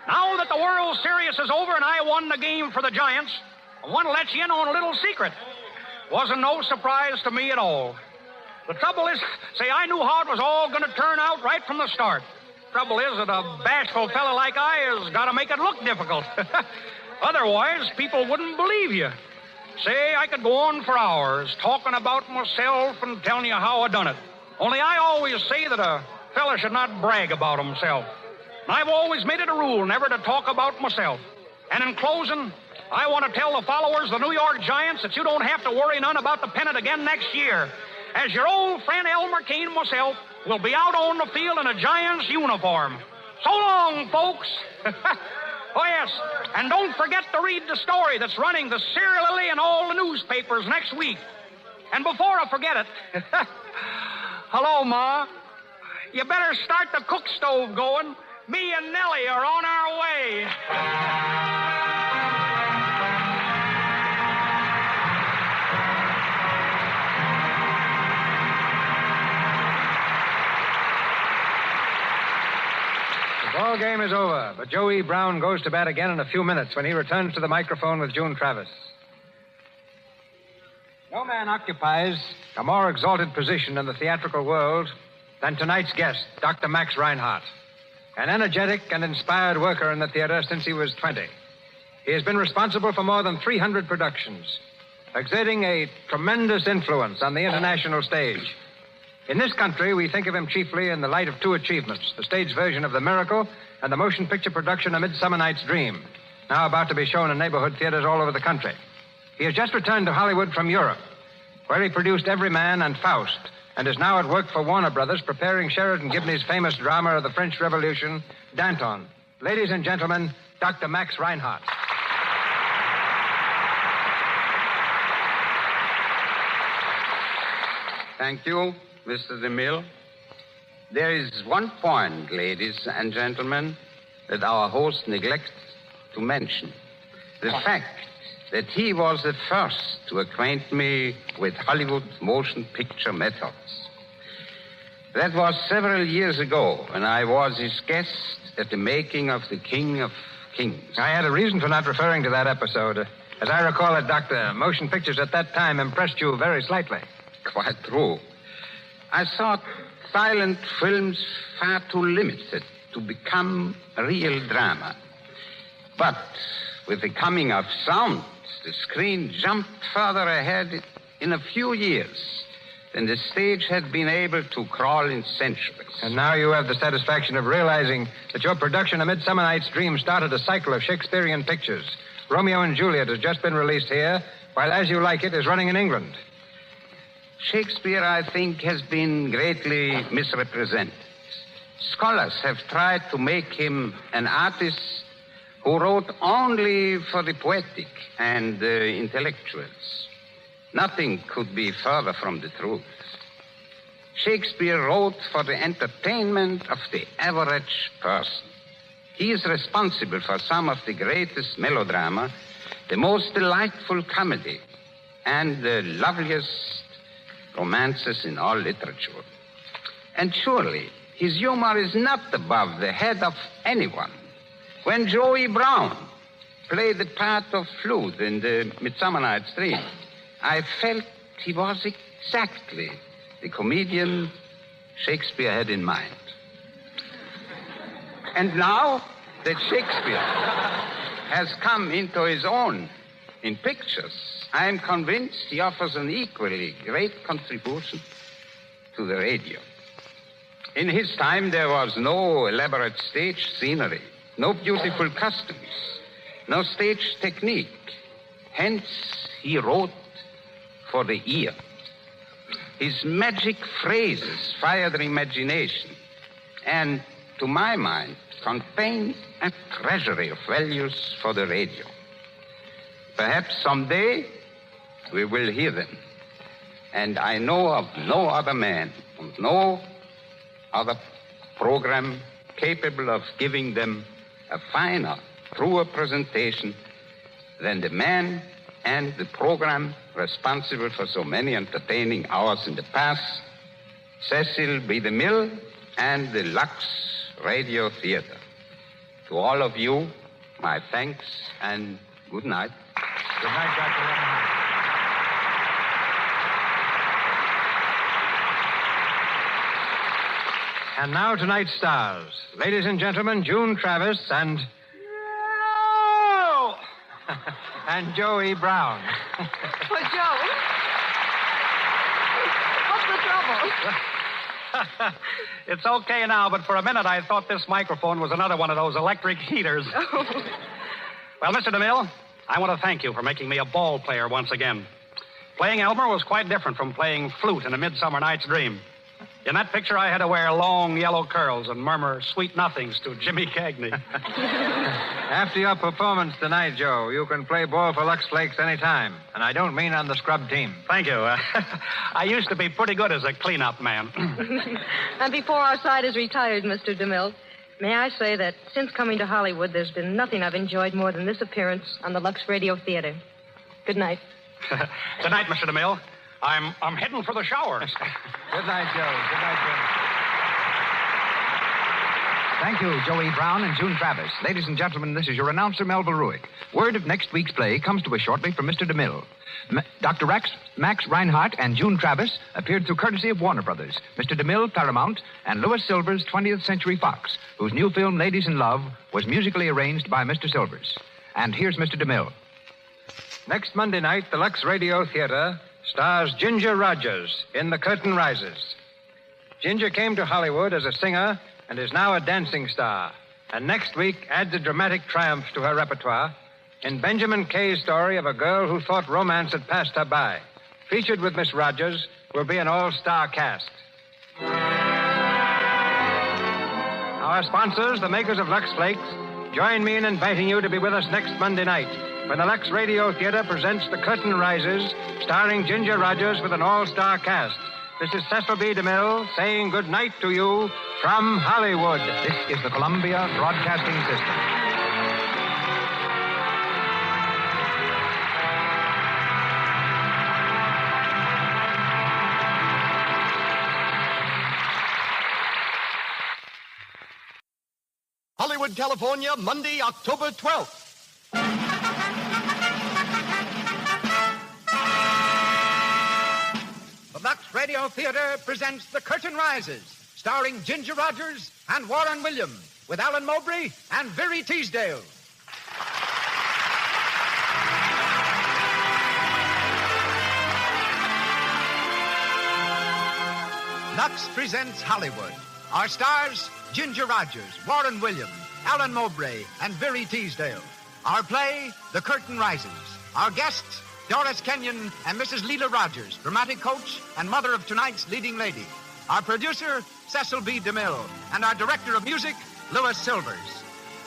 Now that the World Series is over and I won the game for the Giants, I want to let you in on a little secret. Wasn't no surprise to me at all. The trouble is, I knew how it was all going to turn out right from the start. Trouble is that a bashful fella like I has got to make it look difficult. Otherwise, people wouldn't believe you. I could go on for hours talking about myself and telling you how I done it. Only I always say that a fella should not brag about himself. And I've always made it a rule never to talk about myself. And in closing, I want to tell the followers of the New York Giants that you don't have to worry none about the pennant again next year, as your old friend Elmer Kane and myself will be out on the field in a Giants uniform. So long, folks. Oh, yes, and don't forget to read the story that's running the serially in all the newspapers next week. And before I forget it, hello, Ma. You better start the cook stove going. Me and Nellie are on our way. The ball game is over, but Joey Brown goes to bat again in a few minutes when he returns to the microphone with June Travis. No man occupies a more exalted position in the theatrical world than tonight's guest, Dr. Max Reinhardt, an energetic and inspired worker in the theater since he was 20. He has been responsible for more than 300 productions, exerting a tremendous influence on the international stage. In this country, we think of him chiefly in the light of two achievements, the stage version of The Miracle and the motion picture production A Midsummer Night's Dream, now about to be shown in neighborhood theaters all over the country. He has just returned to Hollywood from Europe, where he produced Everyman and Faust, and is now at work for Warner Brothers preparing Sheridan Gibney's famous drama of the French Revolution, Danton. Ladies and gentlemen, Dr. Max Reinhardt. Thank you, Mr. DeMille. There is one point, ladies and gentlemen, that our host neglects to mention. The fact that he was the first to acquaint me with Hollywood motion picture methods. That was several years ago when I was his guest at the making of The King of Kings. I had a reason for not referring to that episode. As I recall it, Doctor, motion pictures at that time impressed you very slightly. Quite true. I thought silent films far too limited to become a real drama. But with the coming of sound, the screen jumped further ahead in a few years than the stage had been able to crawl in centuries. And now you have the satisfaction of realizing that your production of Midsummer Night's Dream started a cycle of Shakespearean pictures. Romeo and Juliet has just been released here, while As You Like It is running in England. Shakespeare, I think, has been greatly misrepresented. Scholars have tried to make him an artist who wrote only for the poetic and the intellectuals. Nothing could be further from the truth. Shakespeare wrote for the entertainment of the average person. He is responsible for some of the greatest melodrama, the most delightful comedy, and the loveliest romances in all literature. And surely his humor is not above the head of anyone. When Joey Brown played the part of Flute in the Midsummer Night's Dream, I felt he was exactly the comedian Shakespeare had in mind. And now that Shakespeare has come into his own in pictures, I am convinced he offers an equally great contribution to the radio. In his time, there was no elaborate stage scenery, no beautiful costumes, no stage technique. Hence, he wrote for the ear. His magic phrases fired the imagination and, to my mind, contain a treasury of values for the radio. Perhaps someday we will hear them. And I know of no other man, no other program capable of giving them a finer, truer presentation than the man and the program responsible for so many entertaining hours in the past, Cecil B. DeMille and the Lux Radio Theater. To all of you, my thanks and good night. Good night, Dr. Leonhardt. And now tonight's stars. Ladies and gentlemen, June Travis and... No! and Joey Brown. Well, Joey, what's the trouble? It's okay now, but for a minute I thought this microphone was another one of those electric heaters. Well, Mr. DeMille, I want to thank you for making me a ball player once again. Playing Elmer was quite different from playing flute in A Midsummer Night's Dream. In that picture, I had to wear long yellow curls and murmur sweet nothings to Jimmy Cagney. After your performance tonight, Joe, you can play ball for Lux Flakes anytime. And I don't mean on the scrub team. Thank you. I used to be pretty good as a cleanup man. And before our side is retired, Mr. DeMille, may I say that since coming to Hollywood, there's been nothing I've enjoyed more than this appearance on the Lux Radio Theater. Good night. Good night, Mr. DeMille. I'm heading for the showers. Good night, Joe. Good night, Joe. Thank you, Joey Brown and June Travis. Ladies and gentlemen, this is your announcer, Melville Ruick. Word of next week's play comes to us shortly from Mr. DeMille. Dr. Max Reinhardt and June Travis appeared through courtesy of Warner Brothers, Mr. DeMille, Paramount, and Louis Silvers, 20th Century Fox, whose new film, Ladies in Love, was musically arranged by Mr. Silvers. And here's Mr. DeMille. Next Monday night, the Lux Radio Theater stars Ginger Rogers in The Curtain Rises. Ginger came to Hollywood as a singer and is now a dancing star. And next week adds a dramatic triumph to her repertoire in Benjamin Kay's story of a girl who thought romance had passed her by. Featured with Miss Rogers will be an all-star cast. Our sponsors, the makers of Lux Flakes, join me in inviting you to be with us next Monday night when the Lux Radio Theater presents The Curtain Rises, starring Ginger Rogers with an all-star cast. This is Cecil B. DeMille saying good night to you from Hollywood. This is the Columbia Broadcasting System. Hollywood, California, Monday, October 12th. The Lux Radio Theater presents The Curtain Rises, starring Ginger Rogers and Warren Williams, with Alan Mowbray and Very Teasdale. Lux presents Hollywood. Our stars, Ginger Rogers, Warren Williams, Alan Mowbray, and Very Teasdale. Our play, The Curtain Rises. Our guests, Doris Kenyon and Mrs. Leela Rogers, dramatic coach and mother of tonight's leading lady. Our producer, Cecil B. DeMille, and our director of music, Louis Silvers.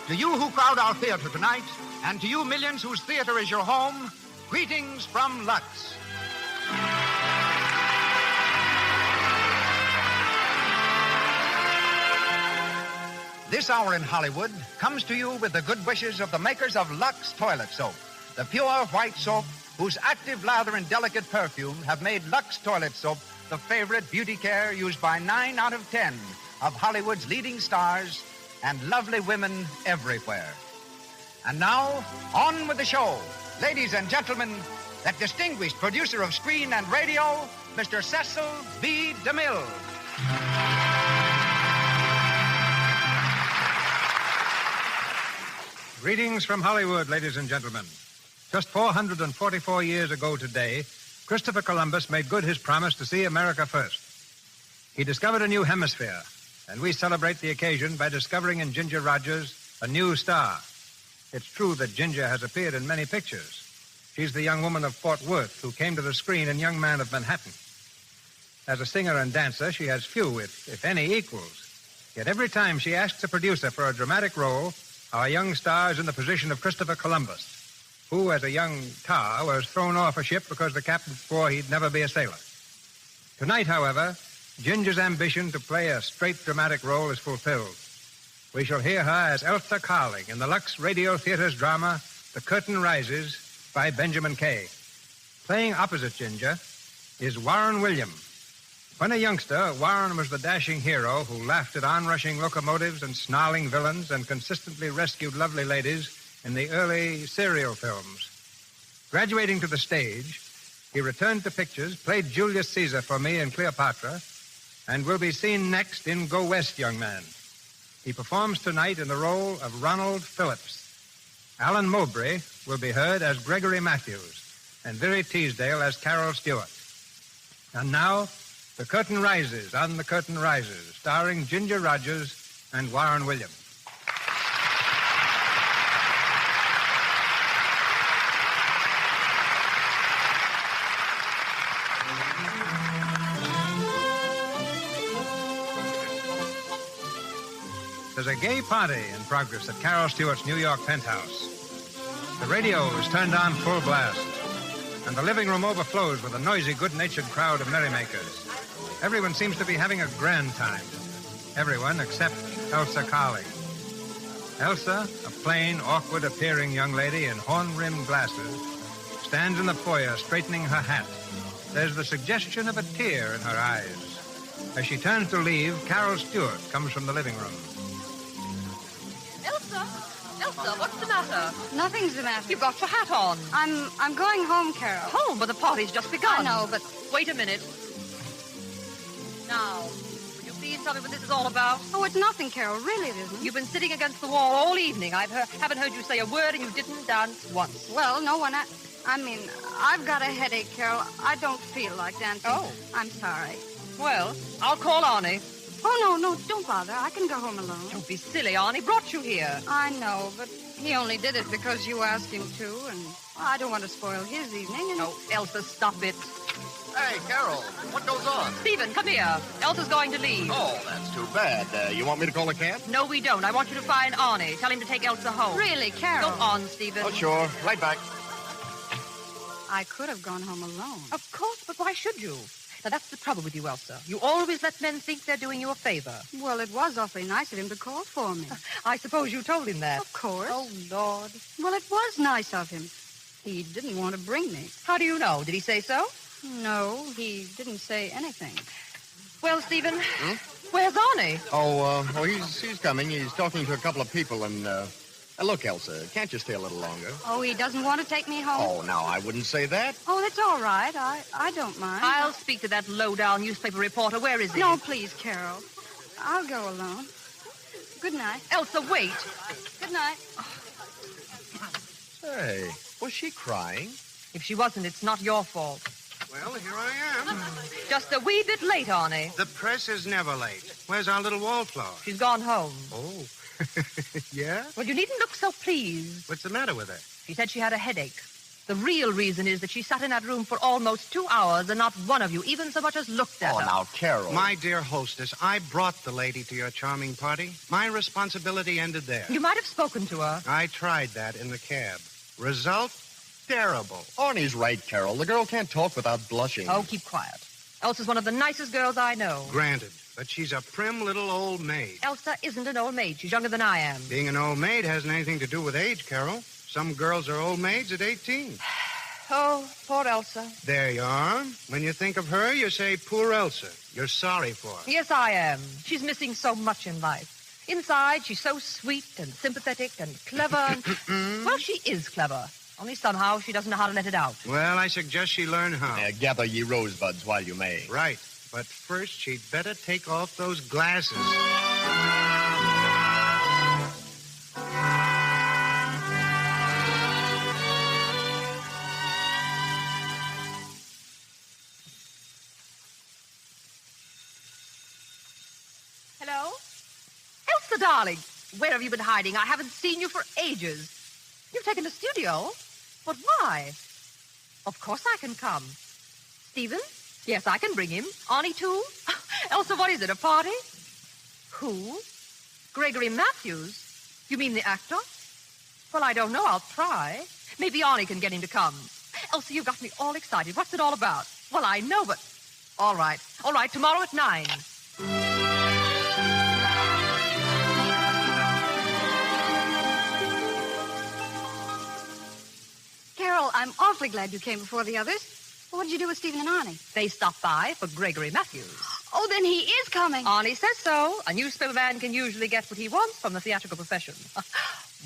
To you who crowd our theater tonight, and to you millions whose theater is your home, greetings from Lux. This hour in Hollywood comes to you with the good wishes of the makers of Lux Toilet Soap, the pure white soap whose active lather and delicate perfume have made Lux Toilet Soap the favorite beauty care used by 9 out of 10 of Hollywood's leading stars and lovely women everywhere. And now, on with the show. Ladies and gentlemen, that distinguished producer of screen and radio, Mr. Cecil B. DeMille. Greetings from Hollywood, ladies and gentlemen. Just 444 years ago today, Christopher Columbus made good his promise to see America first. He discovered a new hemisphere, and we celebrate the occasion by discovering in Ginger Rogers a new star. It's true that Ginger has appeared in many pictures. She's the young woman of Fort Worth who came to the screen in Young Man of Manhattan. As a singer and dancer, she has few, if any, equals. Yet every time she asks a producer for a dramatic role, our young star is in the position of Christopher Columbus, who, as a young tar, was thrown off a ship because the captain swore he'd never be a sailor. Tonight, however, Ginger's ambition to play a straight dramatic role is fulfilled. We shall hear her as Elsa Carling in the Lux Radio Theater's drama, The Curtain Rises, by Benjamin Kay. Playing opposite Ginger is Warren William. When a youngster, Warren was the dashing hero who laughed at onrushing locomotives and snarling villains and consistently rescued lovely ladies in the early serial films. Graduating to the stage, he returned to pictures, played Julius Caesar for me in Cleopatra, and will be seen next in Go West, Young Man. He performs tonight in the role of Ronald Phillips. Alan Mowbray will be heard as Gregory Matthews, and Viri Teasdale as Carol Stewart. And now, The Curtain Rises on The Curtain Rises, starring Ginger Rogers and Warren Williams. There's a gay party in progress at Carol Stewart's New York penthouse. The radio is turned on full blast, and the living room overflows with a noisy, good-natured crowd of merrymakers. Everyone seems to be having a grand time. Everyone except Elsa Carling. Elsa, a plain, awkward-appearing young lady in horn-rimmed glasses, stands in the foyer straightening her hat. There's the suggestion of a tear in her eyes. As she turns to leave, Carol Stewart comes from the living room. Elsa, what's the matter? Nothing's the matter. You've got your hat on. I'm going home, Carol. Home, but the party's just begun. I know, but... Wait a minute. Now, will you please tell me what this is all about? Oh, it's nothing, Carol. Really, it isn't. You've been sitting against the wall all evening. Haven't heard you say a word, and you didn't dance once. Well, no one... I mean, I've got a headache, Carol. I don't feel like dancing. Oh. I'm sorry. Well, I'll call Arnie. Oh, no, don't bother. I can go home alone. Don't be silly, Arnie brought you here. I know, but he only did it because you asked him to, and I don't want to spoil his evening. And... Oh, Elsa, stop it. Hey, Carol, what goes on? Stephen, come here. Elsa's going to leave. Oh, that's too bad. You want me to call a cab? No, we don't. I want you to find Arnie. Tell him to take Elsa home. Really, Carol? Go on, Stephen. Oh, sure. Right back. I could have gone home alone. Of course, but why should you? Now, that's the trouble with you, Elsa. You always let men think they're doing you a favor. Well, it was awfully nice of him to call for me. I suppose you told him that. Of course. Oh, Lord. Well, it was nice of him. He didn't want to bring me. How do you know? Did he say so? No, he didn't say anything. Well, Stephen, where's Arnie? Oh, he's coming. He's talking to a couple of people, and, look, Elsa, can't you stay a little longer? Oh, he doesn't want to take me home? Oh, no, I wouldn't say that. Oh, that's all right. I don't mind. I'll speak to that low-down newspaper reporter. Where is he? No, please, Carol. I'll go alone. Good night. Elsa, wait. Good night. Say, was she crying? If she wasn't, it's not your fault. Well, here I am. Just a wee bit late, Arnie. The press is never late. Where's our little wallflower? She's gone home. Oh. Yeah? Well, you needn't look so pleased. What's the matter with her? She said she had a headache. The real reason is that she sat in that room for almost 2 hours and not one of you even so much as looked at her. Oh, now, Carol. My dear hostess, I brought the lady to your charming party. My responsibility ended there. You might have spoken to her. I tried that in the cab. Result? Terrible. Arnie's right, Carol. The girl can't talk without blushing. Oh, keep quiet. Elsa's one of the nicest girls I know. Granted, but she's a prim little old maid. Elsa isn't an old maid. She's younger than I am. Being an old maid hasn't anything to do with age, Carol. Some girls are old maids at 18. Oh, poor Elsa. There you are. When you think of her, you say, poor Elsa. You're sorry for her. Yes, I am. She's missing so much in life. Inside, she's so sweet and sympathetic and clever. Well, she is clever. Only somehow she doesn't know how to let it out. Well, I suggest she learn how. Gather ye rosebuds while you may. Right. But first, she'd better take off those glasses. Hello? Elsa, darling. Where have you been hiding? I haven't seen you for ages. You've taken the studio? But why? Of course I can come. Stephen? Yes, I can bring him. Arnie, too? Elsa, what is it, a party? Who? Gregory Matthews? You mean the actor? Well, I don't know. I'll try. Maybe Arnie can get him to come. Elsa, you got me all excited. What's it all about? Well, I know, but... All right. All right, tomorrow at 9. Carol, I'm awfully glad you came before the others. What did you do with Stephen and Arnie? They stopped by for Gregory Matthews. Oh, then he is coming. Arnie says so. A newspaper man can usually get what he wants from the theatrical profession.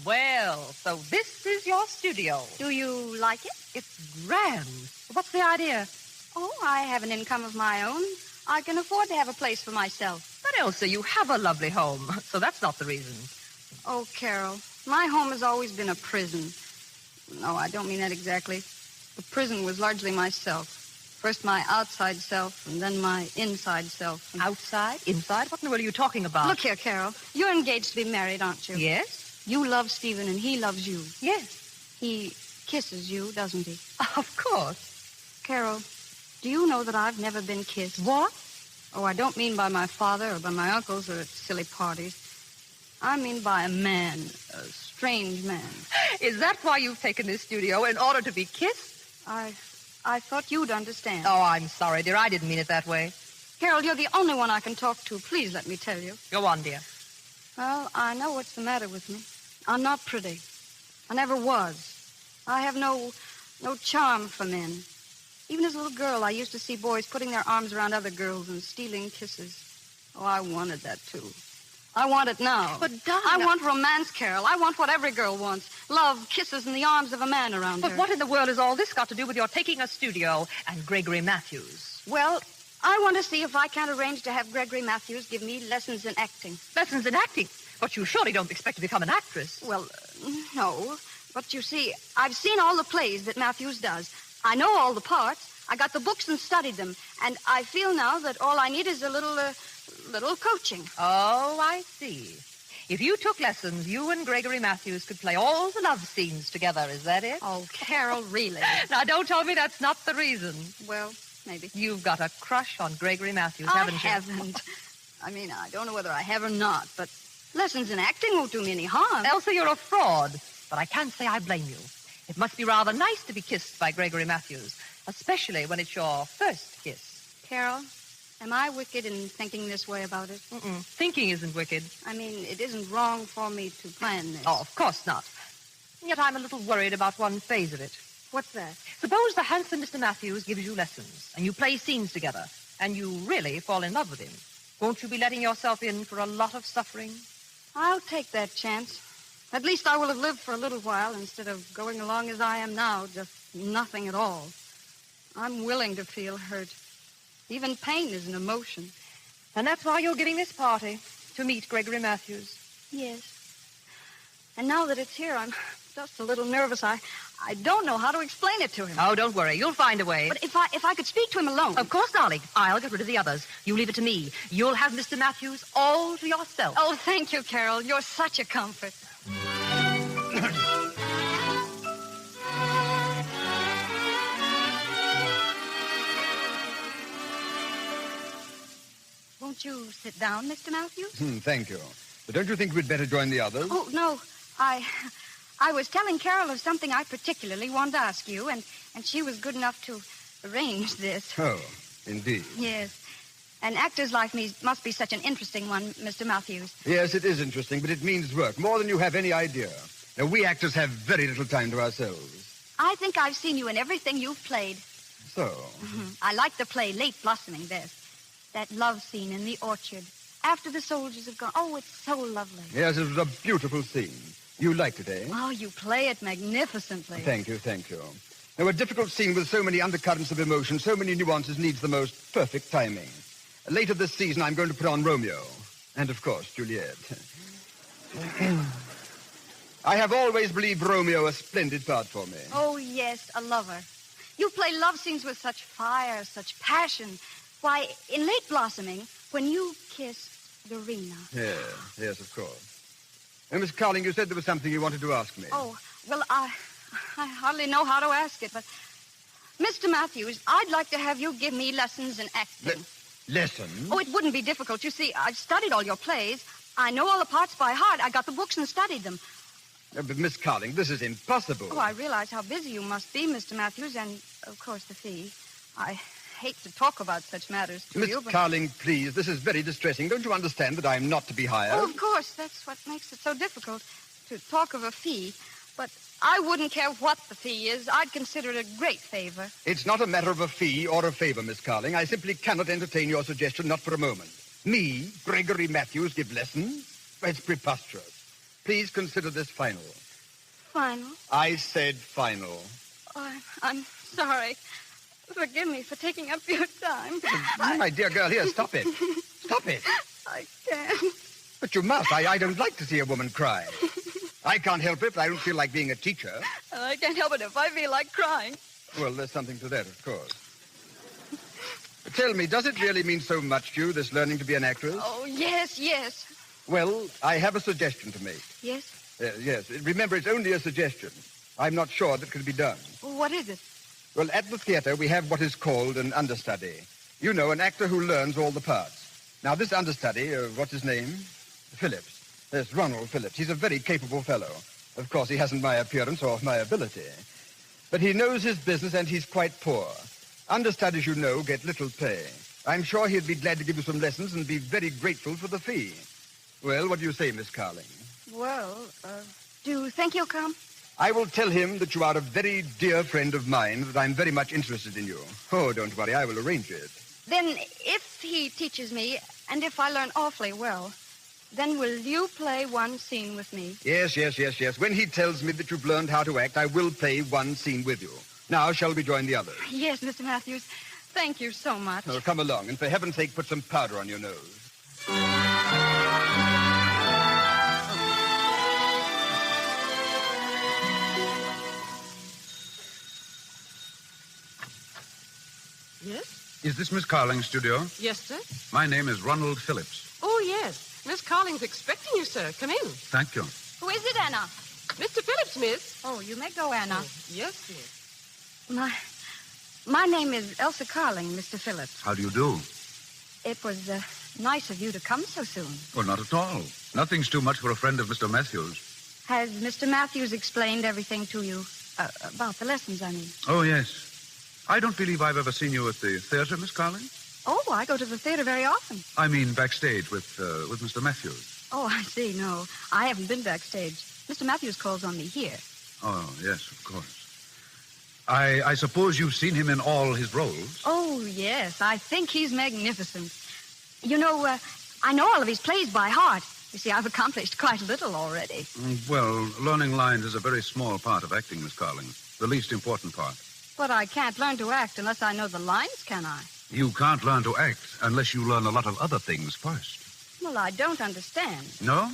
Well, so this is your studio. Do you like it? It's grand. What's the idea? Oh, I have an income of my own. I can afford to have a place for myself. But Elsa, you have a lovely home, so that's not the reason. Oh, Carol, my home has always been a prison. No, I don't mean that exactly. The prison was largely myself. First my outside self, and then my inside self. Outside? Inside? What in the world are you talking about? Look here, Carol. You're engaged to be married, aren't you? Yes. You love Stephen, and he loves you. Yes. He kisses you, doesn't he? Of course. Carol, do you know that I've never been kissed? What? Oh, I don't mean by my father or by my uncles or at silly parties. I mean by a man, a strange man. Is that why you've taken this studio, in order to be kissed? I thought you'd understand. Oh, I'm sorry, dear. I didn't mean it that way. Carol, you're the only one I can talk to. Please let me tell you. Go on, dear. Well, I know what's the matter with me. I'm not pretty. I never was. I have no charm for men. Even as a little girl, I used to see boys putting their arms around other girls and stealing kisses. Oh, I wanted that, too. I want it now. But, darling... I want romance, Carol. I want what every girl wants. Love, kisses, and the arms of a man around her. But what in the world has all this got to do with your taking a studio and Gregory Matthews? Well, I want to see if I can't arrange to have Gregory Matthews give me lessons in acting. Lessons in acting? But you surely don't expect to become an actress. Well, no. But you see, I've seen all the plays that Matthews does. I know all the parts. I got the books and studied them. And I feel now that all I need is a little coaching. Oh, I see. If you took lessons, you and Gregory Matthews could play all the love scenes together. Is that it? Oh, Carol, really? Now, don't tell me that's not the reason. Well, maybe. You've got a crush on Gregory Matthews, haven't you? I haven't. I mean, I don't know whether I have or not, but lessons in acting won't do me any harm. Elsa, you're a fraud. But I can't say I blame you. It must be rather nice to be kissed by Gregory Matthews, especially when it's your first kiss. Carol, am I wicked in thinking this way about it? Thinking isn't wicked. I mean, it isn't wrong for me to plan this. Oh, of course not. Yet I'm a little worried about one phase of it. What's that? Suppose the handsome Mr. Matthews gives you lessons, and you play scenes together, and you really fall in love with him. Won't you be letting yourself in for a lot of suffering? I'll take that chance. At least I will have lived for a little while instead of going along as I am now, just nothing at all. I'm willing to feel hurt. Even pain is an emotion. And that's why you're giving this party, to meet Gregory Matthews. Yes. And now that it's here, I'm just a little nervous. I don't know how to explain it to him. Oh, don't worry. You'll find a way. But if I could speak to him alone... Of course, darling. I'll get rid of the others. You leave it to me. You'll have Mr. Matthews all to yourself. Oh, thank you, Carol. You're such a comfort. Won't you sit down, Mr. Matthews? Thank you. But don't you think we'd better join the others? Oh, no. I was telling Carol of something I particularly wanted to ask you, and she was good enough to arrange this. Oh, indeed. Yes. An actor's life must be such an interesting one, Mr. Matthews. Yes, it is interesting, but it means work, more than you have any idea. Now, we actors have very little time to ourselves. I think I've seen you in everything you've played. So? I like the play Late Blossoming best. That love scene in the orchard. After the soldiers have gone. Oh, it's so lovely. Yes, it was a beautiful scene. You liked it, eh? Oh, you play it magnificently. Thank you. Now, a difficult scene with so many undercurrents of emotion, so many nuances, needs the most perfect timing. Later this season, I'm going to put on Romeo. And, of course, Juliet. I have always believed Romeo a splendid part for me. Oh, yes, a lover. You play love scenes with such fire, such passion. Why, in Late Blossoming, when you kissed Dorina... Yes, of course. Now, Miss Carling, you said there was something you wanted to ask me. Oh, well, I hardly know how to ask it, but... Mr. Matthews, I'd like to have you give me lessons in acting. Lessons? Oh, it wouldn't be difficult. You see, I've studied all your plays. I know all the parts by heart. I got the books and studied them. But, Miss Carling, this is impossible. Oh, I realize how busy you must be, Mr. Matthews, and, of course, the fee. I hate to talk about such matters to Miss you, but... Carling, please, this is very distressing. Don't you understand that I'm not to be hired? Oh, of course. That's what makes it so difficult to talk of a fee. But I wouldn't care what the fee is. I'd consider it a great favor. It's not a matter of a fee or a favor, Miss Carling. I simply cannot entertain your suggestion, not for a moment. Me, Gregory Matthews, give lessons? It's preposterous. Please consider this final. Final? I said final. Oh, I'm sorry. Forgive me for taking up your time. My dear girl, here, stop it. Stop it. I can't. But you must. I don't like to see a woman cry. I can't help it, but I don't feel like being a teacher. I can't help it if I feel like crying. Well, there's something to that, of course. Tell me, does it really mean so much to you, this learning to be an actress? Oh, yes, yes. Well, I have a suggestion to make. Yes? Yes. Remember, it's only a suggestion. I'm not sure that could be done. Well, what is it? Well, at the theater, we have what is called an understudy. You know, an actor who learns all the parts. Now, this understudy, what's his name? Phillips. Yes, Ronald Phillips. He's a very capable fellow. Of course, he hasn't my appearance or my ability. But he knows his business, and he's quite poor. Understudies, you know, get little pay. I'm sure he'd be glad to give you some lessons and be very grateful for the fee. Well, what do you say, Miss Carling? Well, do you think he'll come? I will tell him that you are a very dear friend of mine, that I'm very much interested in you. Oh, don't worry, I will arrange it. Then, if he teaches me, and if I learn awfully well, then will you play one scene with me? Yes. When he tells me that you've learned how to act, I will play one scene with you. Now, shall we join the others? Yes, Mr. Matthews. Thank you so much. Oh, come along, and for heaven's sake, put some powder on your nose. Yes? Is this Miss Carling's studio? Yes, sir. My name is Ronald Phillips. Oh, yes. Miss Carling's expecting you, sir. Come in. Thank you. Who is it, Anna? Mr. Phillips, miss. Oh, you may go, Anna. Oh, yes, miss. My name is Elsa Carling, Mr. Phillips. How do you do? It was nice of you to come so soon. Oh, not at all. Nothing's too much for a friend of Mr. Matthews. Has Mr. Matthews explained everything to you? About the lessons, I mean. Oh, yes. I don't believe I've ever seen you at the theater, Miss Carling. Oh, I go to the theater very often. I mean backstage with Mr. Matthews. Oh, I see. No, I haven't been backstage. Mr. Matthews calls on me here. Oh, yes, of course. I suppose you've seen him in all his roles? Oh, yes. I think he's magnificent. You know, I know all of his plays by heart. You see, I've accomplished quite a little already. Well, learning lines is a very small part of acting, Miss Carling. The least important part. But I can't learn to act unless I know the lines, can I? You can't learn to act unless you learn a lot of other things first. Well, I don't understand. No?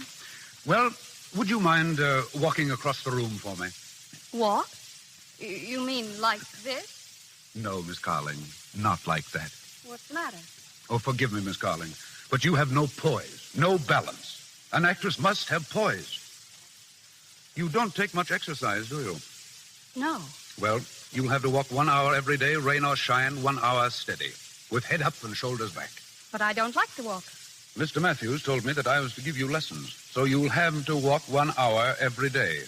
Well, would you mind walking across the room for me? Walk? You mean like this? No, Miss Carling, not like that. What's the matter? Oh, forgive me, Miss Carling, but you have no poise, no balance. An actress must have poise. You don't take much exercise, do you? No. Well, you'll have to walk 1 hour every day, rain or shine, 1 hour steady, with head up and shoulders back. But I don't like to walk. Mr. Matthews told me that I was to give you lessons, so you'll have to walk 1 hour every day.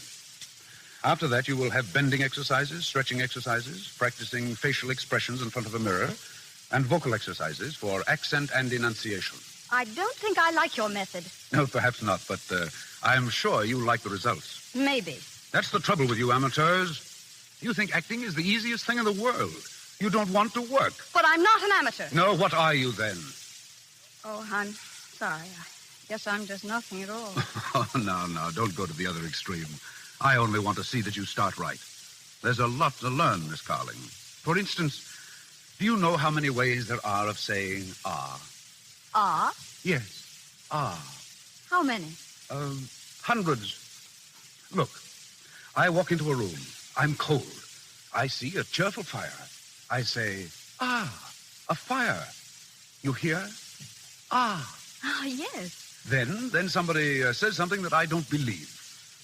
After that, you will have bending exercises, stretching exercises, practicing facial expressions in front of a mirror, and vocal exercises for accent and enunciation. I don't think I like your method. No, perhaps not, but I'm sure you'll like the results. Maybe. That's the trouble with you amateurs. You think acting is the easiest thing in the world. You don't want to work. But I'm not an amateur. No, what are you then? Oh, I'm sorry. I guess I'm just nothing at all. Oh, no, don't go to the other extreme. I only want to see that you start right. There's a lot to learn, Miss Carling. For instance, do you know how many ways there are of saying ah? Ah? Yes, ah. How many? Hundreds. Look, I walk into a room. I'm cold. I see a cheerful fire. I say, ah, a fire. You hear? Ah. Oh, yes. Then somebody says something that I don't believe.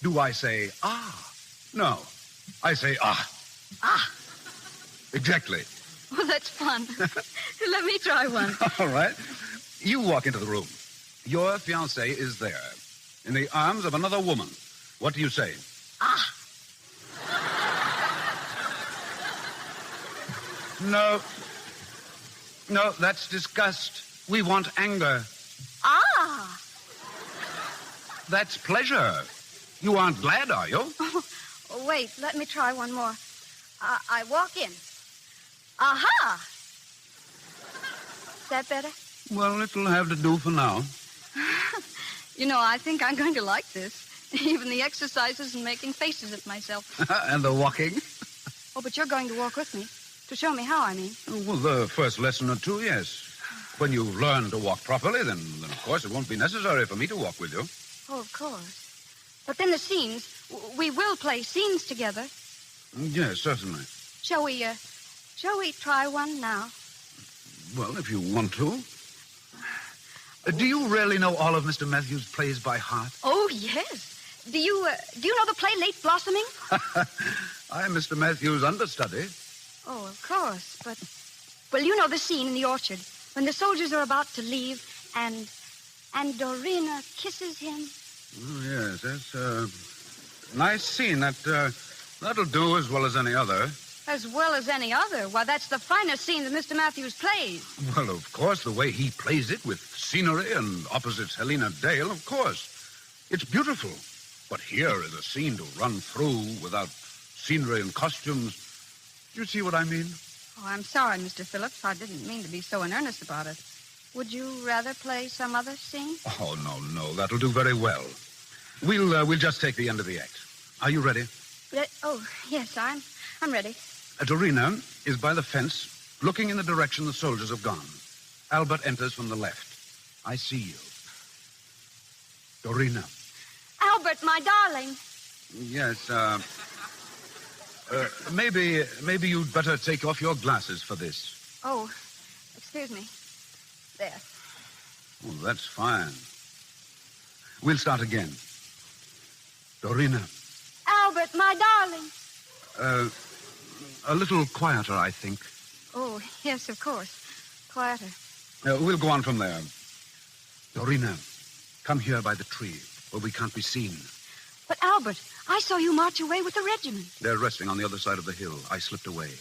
Do I say, ah? No. I say, ah. Ah. Exactly. Oh, that's fun. Let me try one. All right. You walk into the room. Your fiancé is there, in the arms of another woman. What do you say? Ah. No. No, that's disgust. We want anger. Ah. That's pleasure. You aren't glad, are you? Oh, wait, let me try one more. I walk in. Aha! Is that better? Well, it'll have to do for now. You know, I think I'm going to like this. Even the exercises and making faces at myself. And the walking? Oh, but you're going to walk with me. To show me how, I mean. Well, the first lesson or two, yes. When you learn to walk properly, then of course, it won't be necessary for me to walk with you. Oh, of course. But then the scenes, we will play scenes together. Yes, certainly. Shall we try one now? Well, if you want to. Do you really know all of Mr. Matthews' plays by heart? Oh, yes. Do you know the play Late Blossoming? I'm Mr. Matthews' understudy. Oh, of course, but... Well, you know the scene in the orchard when the soldiers are about to leave and Dorina kisses him. Oh, yes, that's a nice scene. That'll do as well as any other. As well as any other? Why, that's the finest scene that Mr. Matthews plays. Well, of course, the way he plays it with scenery and opposites Helena Dale, of course. It's beautiful. But here is a scene to run through without scenery and costumes. Do you see what I mean? Oh, I'm sorry, Mr. Phillips. I didn't mean to be so in earnest about it. Would you rather play some other scene? Oh, no. That'll do very well. We'll just take the end of the act. Are you ready? Oh, yes, I'm ready. Dorina is by the fence, looking in the direction the soldiers have gone. Albert enters from the left. I see you. Dorina. Albert, my darling. Yes, maybe you'd better take off your glasses for this. Oh, excuse me. There. Oh, that's fine. We'll start again. Dorina. Albert, my darling. A little quieter, I think. Oh, yes, of course. Quieter. We'll go on from there. Dorina, come here by the tree where we can't be seen. But, Albert, I saw you march away with the regiment. They're resting on the other side of the hill. I slipped away.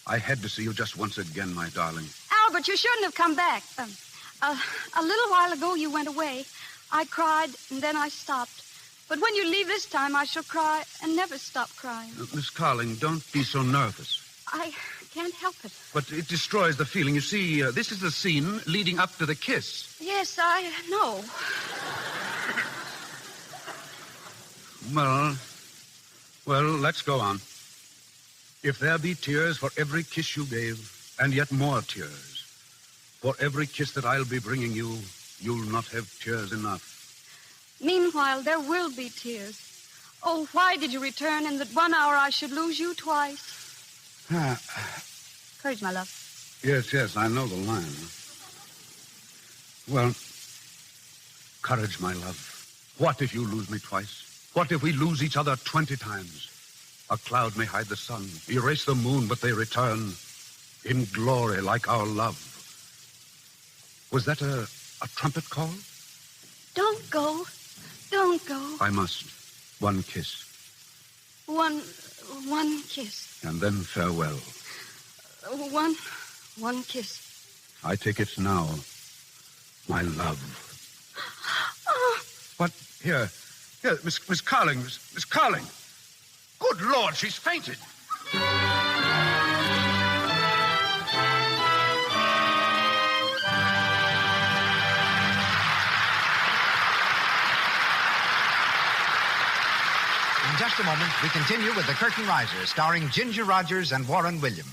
I had to see you just once again, my darling. Albert, you shouldn't have come back. A little while ago, you went away. I cried, and then I stopped. But when you leave this time, I shall cry and never stop crying. Miss Carling, don't be so nervous. I can't help it. But it destroys the feeling. You see, this is the scene leading up to the kiss. Yes, I know. Well, let's go on. If there be tears for every kiss you gave, and yet more tears, for every kiss that I'll be bringing you, you'll not have tears enough. Meanwhile, there will be tears. Oh, why did you return in that 1 hour I should lose you twice? Courage, my love. Yes, I know the line. Well, courage, my love. What if you lose me twice? What if we lose each other 20 times? A cloud may hide the sun, erase the moon, but they return in glory like our love. Was that a trumpet call? Don't go. Don't go. I must. One kiss. One kiss. And then farewell. One kiss. I take it now, my love. What? Here, Miss Carling. Miss Carling. Good Lord, she's fainted. In just a moment, we continue with The Curtain Riser, starring Ginger Rogers and Warren Williams.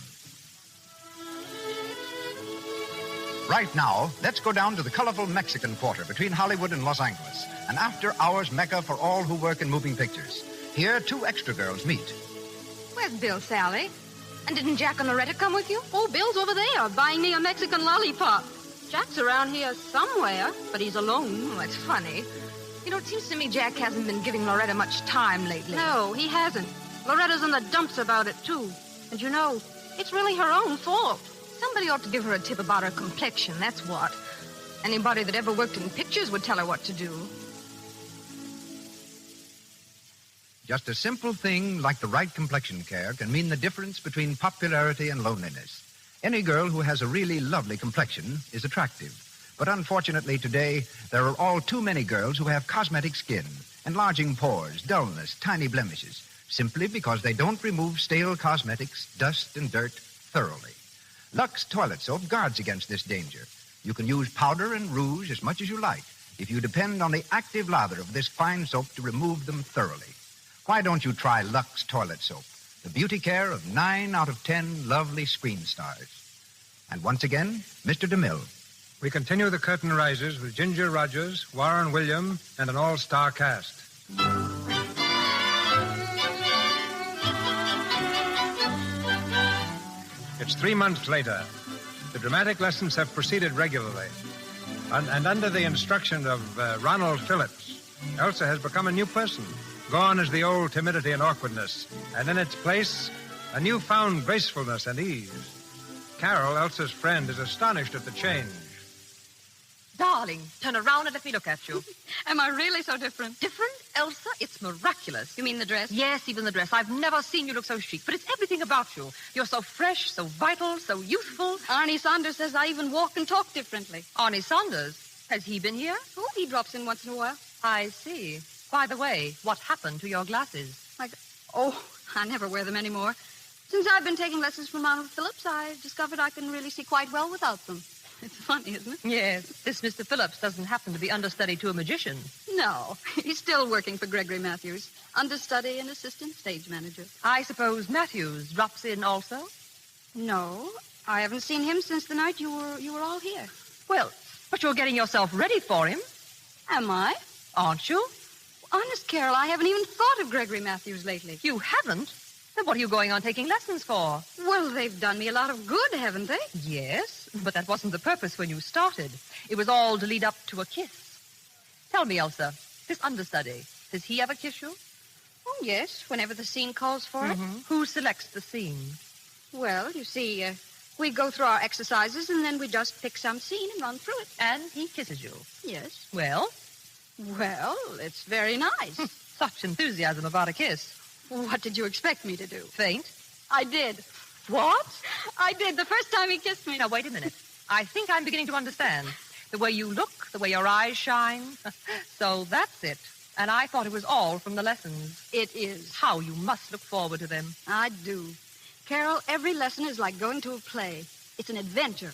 Right now, let's go down to the colorful Mexican Quarter between Hollywood and Los Angeles, an after-hours mecca for all who work in moving pictures. Here, two extra girls meet. Where's Bill, Sally? And didn't Jack and Loretta come with you? Oh, Bill's over there buying me a Mexican lollipop. Jack's around here somewhere, but he's alone. Oh, that's funny. You know, it seems to me Jack hasn't been giving Loretta much time lately. No, he hasn't. Loretta's in the dumps about it, too. And you know, it's really her own fault. Somebody ought to give her a tip about her complexion, that's what. Anybody that ever worked in pictures would tell her what to do. Just a simple thing like the right complexion care can mean the difference between popularity and loneliness. Any girl who has a really lovely complexion is attractive. But unfortunately today, there are all too many girls who have cosmetic skin, enlarging pores, dullness, tiny blemishes, simply because they don't remove stale cosmetics, dust, and dirt thoroughly. Lux Toilet Soap guards against this danger. You can use powder and rouge as much as you like if you depend on the active lather of this fine soap to remove them thoroughly. Why don't you try Lux Toilet Soap, the beauty care of 9 out of 10 lovely screen stars? And once again, Mr. DeMille. We continue the curtain rises with Ginger Rogers, Warren William, and an all-star cast. It's 3 months later. The dramatic lessons have proceeded regularly. And under the instruction of Ronald Phillips, Elsa has become a new person. Gone is the old timidity and awkwardness, and in its place, a newfound gracefulness and ease. Carol, Elsa's friend, is astonished at the change. Darling, turn around and let me look at you. Am I really so different? Different, Elsa? It's miraculous. You mean the dress? Yes, even the dress. I've never seen you look so chic, but it's everything about you. You're so fresh, so vital, so youthful. Arnie Saunders says I even walk and talk differently. Arnie Saunders? Has he been here? Oh, he drops in once in a while. I see. By the way, what happened to your glasses? I never wear them anymore. Since I've been taking lessons from Ronald Phillips, I discovered I can really see quite well without them. It's funny, isn't it? Yes. This Mr. Phillips doesn't happen to be understudy to a magician. No. He's still working for Gregory Matthews. Understudy and assistant stage manager. I suppose Matthews drops in also? No. I haven't seen him since the night you were all here. Well, but you're getting yourself ready for him. Am I? Aren't you? Honest, Carol, I haven't even thought of Gregory Matthews lately. You haven't? Then what are you going on taking lessons for? Well, they've done me a lot of good, haven't they? Yes, but that wasn't the purpose when you started. It was all to lead up to a kiss. Tell me, Elsa, this understudy, does he ever kiss you? Oh, yes, whenever the scene calls for it. Who selects the scene? Well, you see, we go through our exercises, and then we just pick some scene and run through it. And he kisses you? Yes. Well? Well, it's very nice. Such enthusiasm about a kiss. What did you expect me to do? Faint? I did. What? I did the first time he kissed me. Now, wait a minute. I think I'm beginning to understand. The way you look, the way your eyes shine. So that's it. And I thought it was all from the lessons. It is. How you must look forward to them. I do. Carol, every lesson is like going to a play. It's an adventure.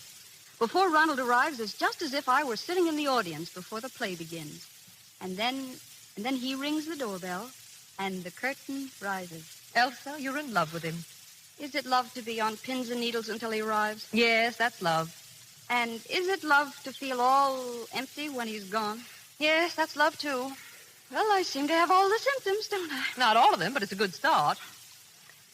Before Ronald arrives, it's just as if I were sitting in the audience before the play begins. And then he rings the doorbell, and the curtain rises. Elsa, you're in love with him. Is it love to be on pins and needles until he arrives? Yes, that's love. And is it love to feel all empty when he's gone? Yes, that's love, too. Well, I seem to have all the symptoms, don't I? Not all of them, but it's a good start.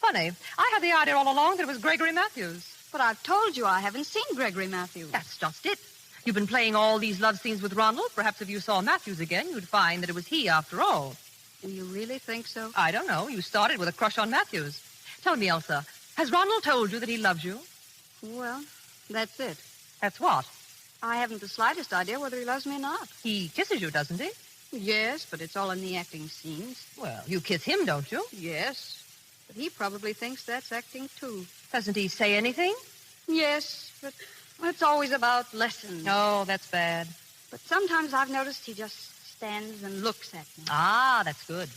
Funny, I had the idea all along that it was Gregory Matthews. But I've told you I haven't seen Gregory Matthews. That's just it. You've been playing all these love scenes with Ronald. Perhaps if you saw Matthews again, you'd find that it was he after all. Do you really think so? I don't know. You started with a crush on Matthews. Tell me, Elsa, has Ronald told you that he loves you? Well, that's it. That's what? I haven't the slightest idea whether he loves me or not. He kisses you, doesn't he? Yes, but it's all in the acting scenes. Well, you kiss him, don't you? Yes, but he probably thinks that's acting, too. Doesn't he say anything? Yes, but it's always about lessons. Oh, that's bad. But sometimes I've noticed he just stands and looks at me. Ah, that's good.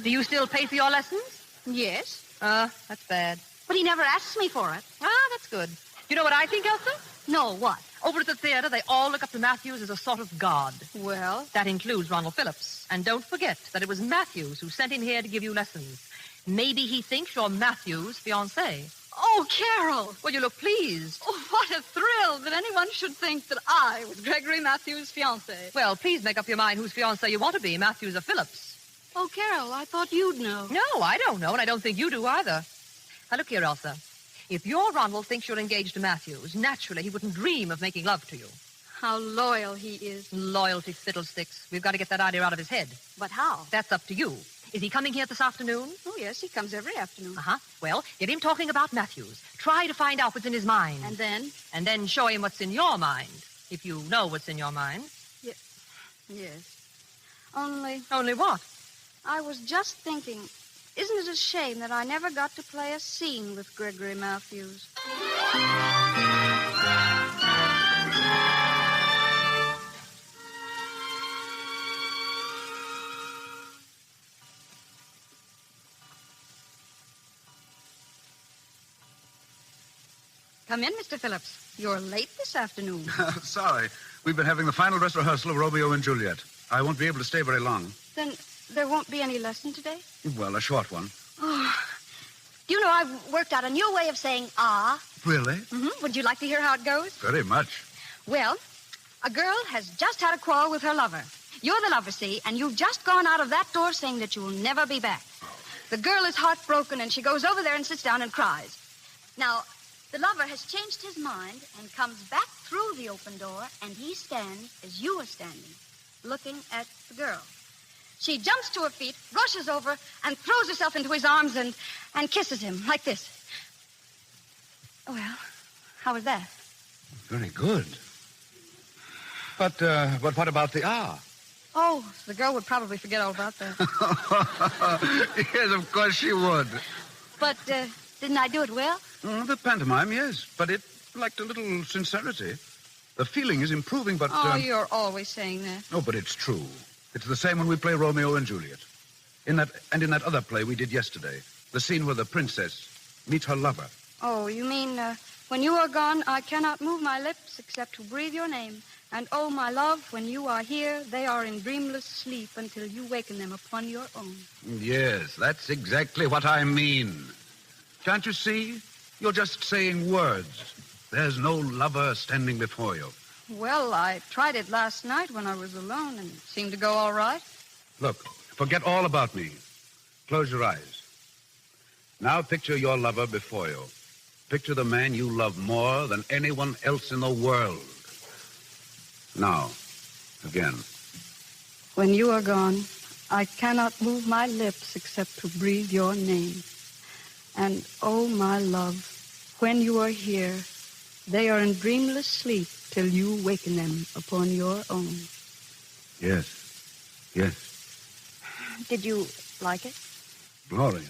Do you still pay for your lessons? Yes. That's bad. But he never asks me for it. Ah, that's good. You know what I think, Elsa? No, what? Over at the theater, they all look up to Matthews as a sort of god. Well? That includes Ronald Phillips. And don't forget that it was Matthews who sent him here to give you lessons. Maybe he thinks you're Matthews' fiancée. Oh, Carol! Well, you look pleased. Oh, what a thrill that anyone should think that I was Gregory Matthews' fiancée. Well, please make up your mind whose fiancée you want to be, Matthews or Phillips. Oh, Carol, I thought you'd know. No, I don't know, and I don't think you do either. Now, look here, Elsa. If your Ronald thinks you're engaged to Matthews, naturally he wouldn't dream of making love to you. How loyal he is. Loyalty fiddlesticks. We've got to get that idea out of his head. But how? That's up to you. Is he coming here this afternoon? Oh, yes, he comes every afternoon. Uh-huh. Well, get him talking about Matthews. Try to find out what's in his mind. And then? And then show him what's in your mind, if you know what's in your mind. Yes. Only... Only what? I was just thinking, Isn't it a shame that I never got to play a scene with Gregory Matthews? Come in, Mr. Phillips. You're late this afternoon. Sorry. We've been having the final dress rehearsal of Romeo and Juliet. I won't be able to stay very long. Then there won't be any lesson today? Well, a short one. Oh. Do you know, I've worked out a new way of saying ah. Really? Mm-hmm. Would you like to hear how it goes? Very much. Well, a girl has just had a quarrel with her lover. You're the lover, see, and you've just gone out of that door saying that you'll never be back. The girl is heartbroken, and she goes over there and sits down and cries. Now, the lover has changed his mind and comes back through the open door, and he stands as you are standing, looking at the girl. She jumps to her feet, rushes over, and throws herself into his arms and kisses him like this. Well, how was that? Very good. But what about the ah? Oh, the girl would probably forget all about that. Yes, of course she would. But didn't I do it well? The pantomime, yes, but it lacked a little sincerity. The feeling is improving, but... Oh, you're always saying that. Oh, but it's true. It's the same when we play Romeo and Juliet. In that other play we did yesterday, the scene where the princess meets her lover. Oh, you mean, when you are gone, I cannot move my lips except to breathe your name. And, oh, my love, when you are here, they are in dreamless sleep until you waken them upon your own. Yes, that's exactly what I mean. Can't you see? You're just saying words. There's no lover standing before you. Well, I tried it last night when I was alone, and it seemed to go all right. Look, forget all about me. Close your eyes. Now picture your lover before you. Picture the man you love more than anyone else in the world. Now, again. When you are gone, I cannot move my lips except to breathe your name. And, oh, my love, when you are here, they are in dreamless sleep till you waken them upon your own. Yes. Yes. Did you like it? Glorious.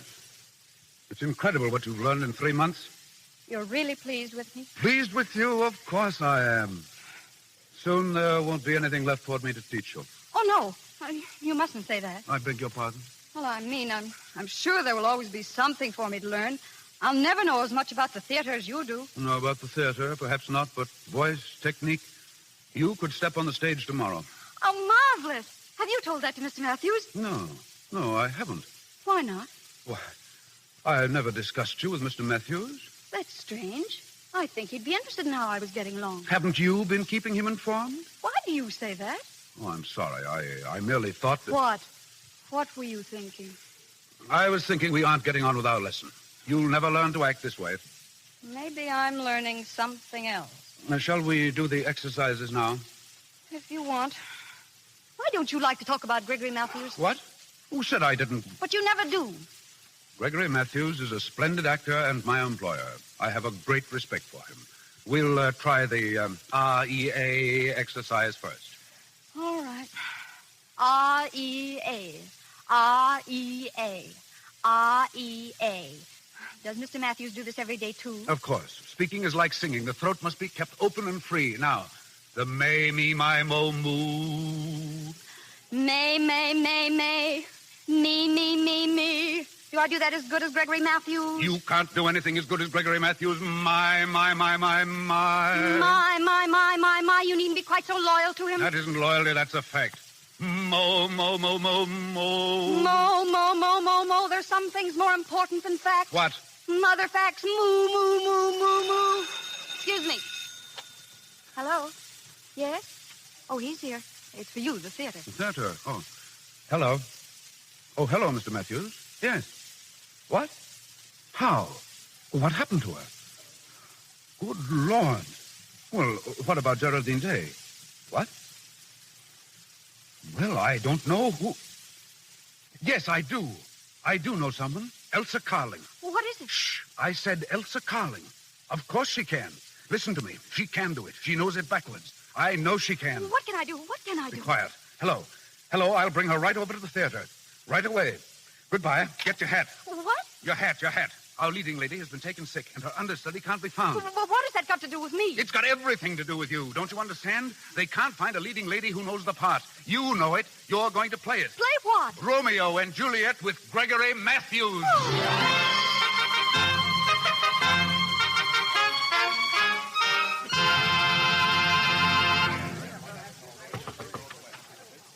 It's incredible what you've learned in 3 months. You're really pleased with me? Pleased with you? Of course I am. Soon there won't be anything left for me to teach you. Oh, no. You mustn't say that. I beg your pardon? Well, I mean, I'm sure there will always be something for me to learn. I'll never know as much about the theater as you do. No, about the theater, perhaps not, but voice, technique. You could step on the stage tomorrow. Oh, marvelous. Have you told that to Mr. Matthews? No, I haven't. Why not? Why, I never discussed you with Mr. Matthews. That's strange. I think he'd be interested in how I was getting along. Haven't you been keeping him informed? Why do you say that? Oh, I'm sorry. I merely thought that... What? What were you thinking? I was thinking we aren't getting on with our lesson. You'll never learn to act this way. Maybe I'm learning something else. Shall we do the exercises now? If you want. Why don't you like to talk about Gregory Matthews? What? Who said I didn't? But you never do. Gregory Matthews is a splendid actor and my employer. I have a great respect for him. We'll try the R-E-A exercise first. All right. R-E-A. R-E-A. R-E-A. Does Mr. Matthews do this every day, too? Of course. Speaking is like singing. The throat must be kept open and free. Now, the may, me, my, mo, moo. May, may, may, may. Me, me, me, me. Do I do that as good as Gregory Matthews? You can't do anything as good as Gregory Matthews. My. My. You needn't be quite so loyal to him. That isn't loyalty, that's a fact. Mo. Mo. There's some things more important than facts. What? Mother facts. Moo. Excuse me. Hello? Yes? Oh, he's here. It's for you, the theater. The theater? Oh. Hello. Oh, hello, Mr. Matthews. Yes. What? How? What happened to her? Good Lord. Well, what about Geraldine Day? What? Well, I don't know who... Yes, I do. I do know someone. Elsa Carling. What is it? Shh. I said Elsa Carling. Of course she can. Listen to me. She can do it. She knows it backwards. I know she can. What can I do? Be quiet. Hello. I'll bring her right over to the theater. Right away. Goodbye. Get your hat. What? Your hat. Our leading lady has been taken sick, and her understudy can't be found. Well, what has that got to do with me? It's got everything to do with you. Don't you understand? They can't find a leading lady who knows the part. You know it. You're going to play it. Play what? Romeo and Juliet with Gregory Matthews. Oh.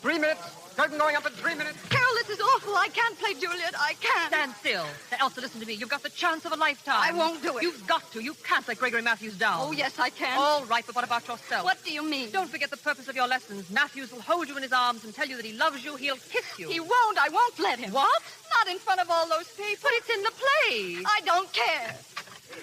3 minutes. Curtain going up in 3 minutes. Carol, this is awful. I can't play Juliet. I can't. Stand still. Now, Elsa, listen to me. You've got the chance of a lifetime. I won't do it. You've got to. You can't let Gregory Matthews down. Oh, yes, I can. All right, but what about yourself? What do you mean? Don't forget the purpose of your lessons. Matthews will hold you in his arms and tell you that he loves you. He'll kiss you. He won't. I won't let him. What? Not in front of all those people. But it's in the play. I don't care.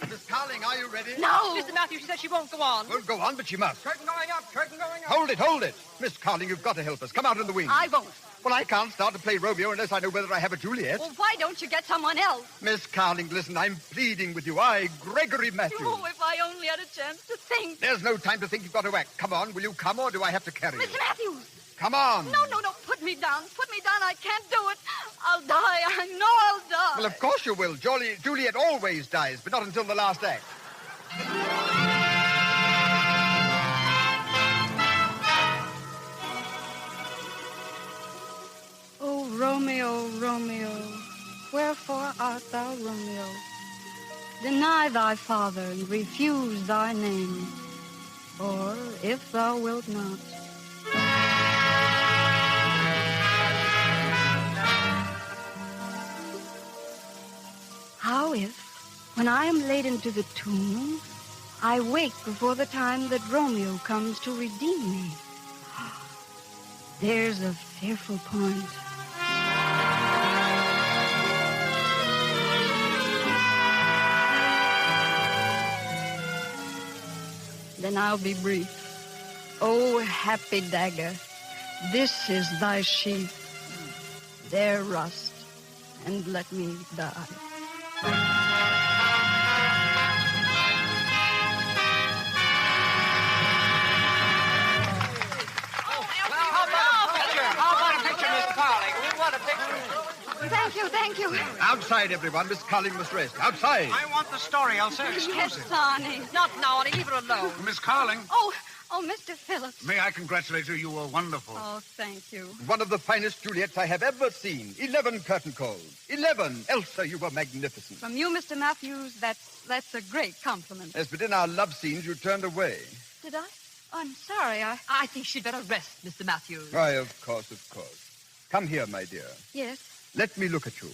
Miss Carling, are you ready? No. Mr. Matthews, she said she won't go on. Well, go on, but she must. Curtain going up. Curtain going up. Hold it. Miss Carling, you've got to help us. Come out in the wing. I won't. Well, I can't start to play Romeo unless I know whether I have a Juliet. Well, why don't you get someone else? Miss Carling, listen, I'm pleading with you. I, Gregory Matthews. Oh, if I only had a chance to think. There's no time to think. You've got to act. Come on, will you come, or do I have to carry you? Mr. Matthews! Come on. No. Put me down. I can't do it. I'll die. I know I'll die. Well, of course you will. Juliet always dies, but not until the last act. Oh, Romeo, Romeo, wherefore art thou Romeo? Deny thy father and refuse thy name, or if thou wilt not. How if, when I am laid into the tomb, I wake before the time that Romeo comes to redeem me? There's a fearful point. Then I'll be brief. Oh, happy dagger, this is thy sheath. There rust, and let me die. Thank you. Outside, everyone. Miss Carling must rest. Outside. I want the story, Elsa. Yes, Sonny. Not now, Annie. Leave her alone. Miss Carling. Oh, Mr. Phillips. May I congratulate you? You were wonderful. Oh, thank you. One of the finest Juliets I have ever seen. 11 curtain calls. 11. Elsa, you were magnificent. From you, Mr. Matthews, that's a great compliment. Yes, but in our love scenes, you turned away. Did I? Oh, I'm sorry. I think she'd better rest, Mr. Matthews. Why, of course. Come here, my dear. Yes? Let me look at you.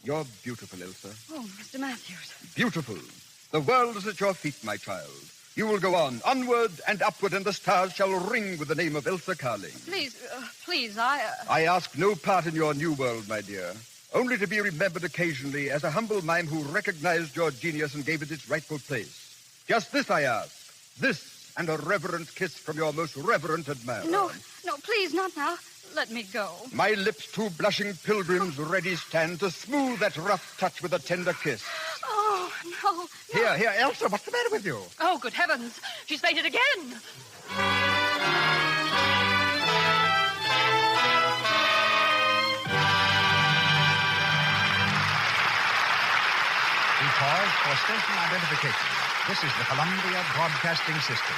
You're beautiful, Elsa. Oh, Mr. Matthews. Beautiful. The world is at your feet, my child. You will go on, onward and upward, and the stars shall ring with the name of Elsa Carling. Please, I ask no part in your new world, my dear. Only to be remembered occasionally as a humble mime who recognized your genius and gave it its rightful place. Just this I ask. This and a reverent kiss from your most reverent admirer. No, please, not now. Let me go. My lips, two blushing pilgrims, ready stand to smooth that rough touch with a tender kiss. Oh, no. Here, Elsa, what's the matter with you? Oh, good heavens. She's fainted again. We pause for station identification. This is the Columbia Broadcasting System.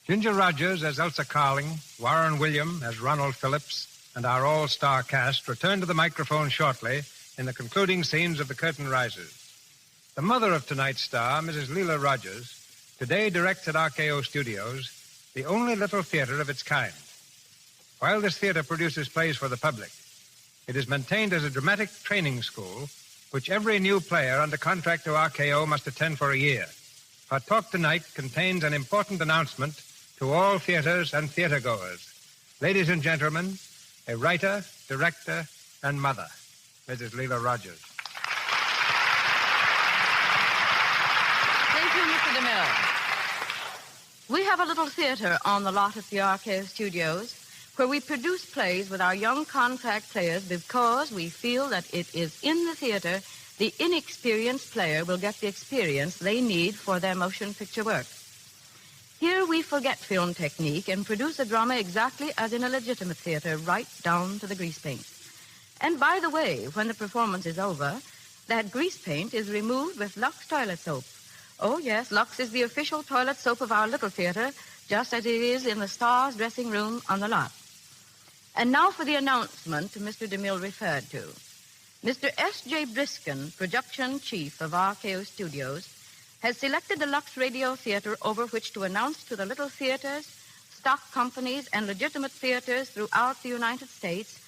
Ginger Rogers as Elsa Carling, Warren William as Ronald Phillips, and our all-star cast return to the microphone shortly in the concluding scenes of The Curtain Rises. The mother of tonight's star, Mrs. Leela Rogers, today directs at RKO Studios the only little theater of its kind. While this theater produces plays for the public, it is maintained as a dramatic training school which every new player under contract to RKO must attend for a year. Our talk tonight contains an important announcement to all theaters and theatergoers. Ladies and gentlemen, a writer, director, and mother, Mrs. Leela Rogers. Thank you, Mr. DeMille. We have a little theater on the lot at the RKO Studios where we produce plays with our young contract players because we feel that it is in the theater the inexperienced player will get the experience they need for their motion picture work. Here we forget film technique and produce a drama exactly as in a legitimate theater, right down to the grease paint. And by the way, when the performance is over, that grease paint is removed with Lux toilet soap. Oh, yes, Lux is the official toilet soap of our little theater, just as it is in the Stars dressing room on the lot. And now for the announcement Mr. DeMille referred to. Mr. S.J. Briskin, production chief of RKO Studios, has selected the Lux Radio Theater over which to announce to the little theaters, stock companies, and legitimate theaters throughout the United States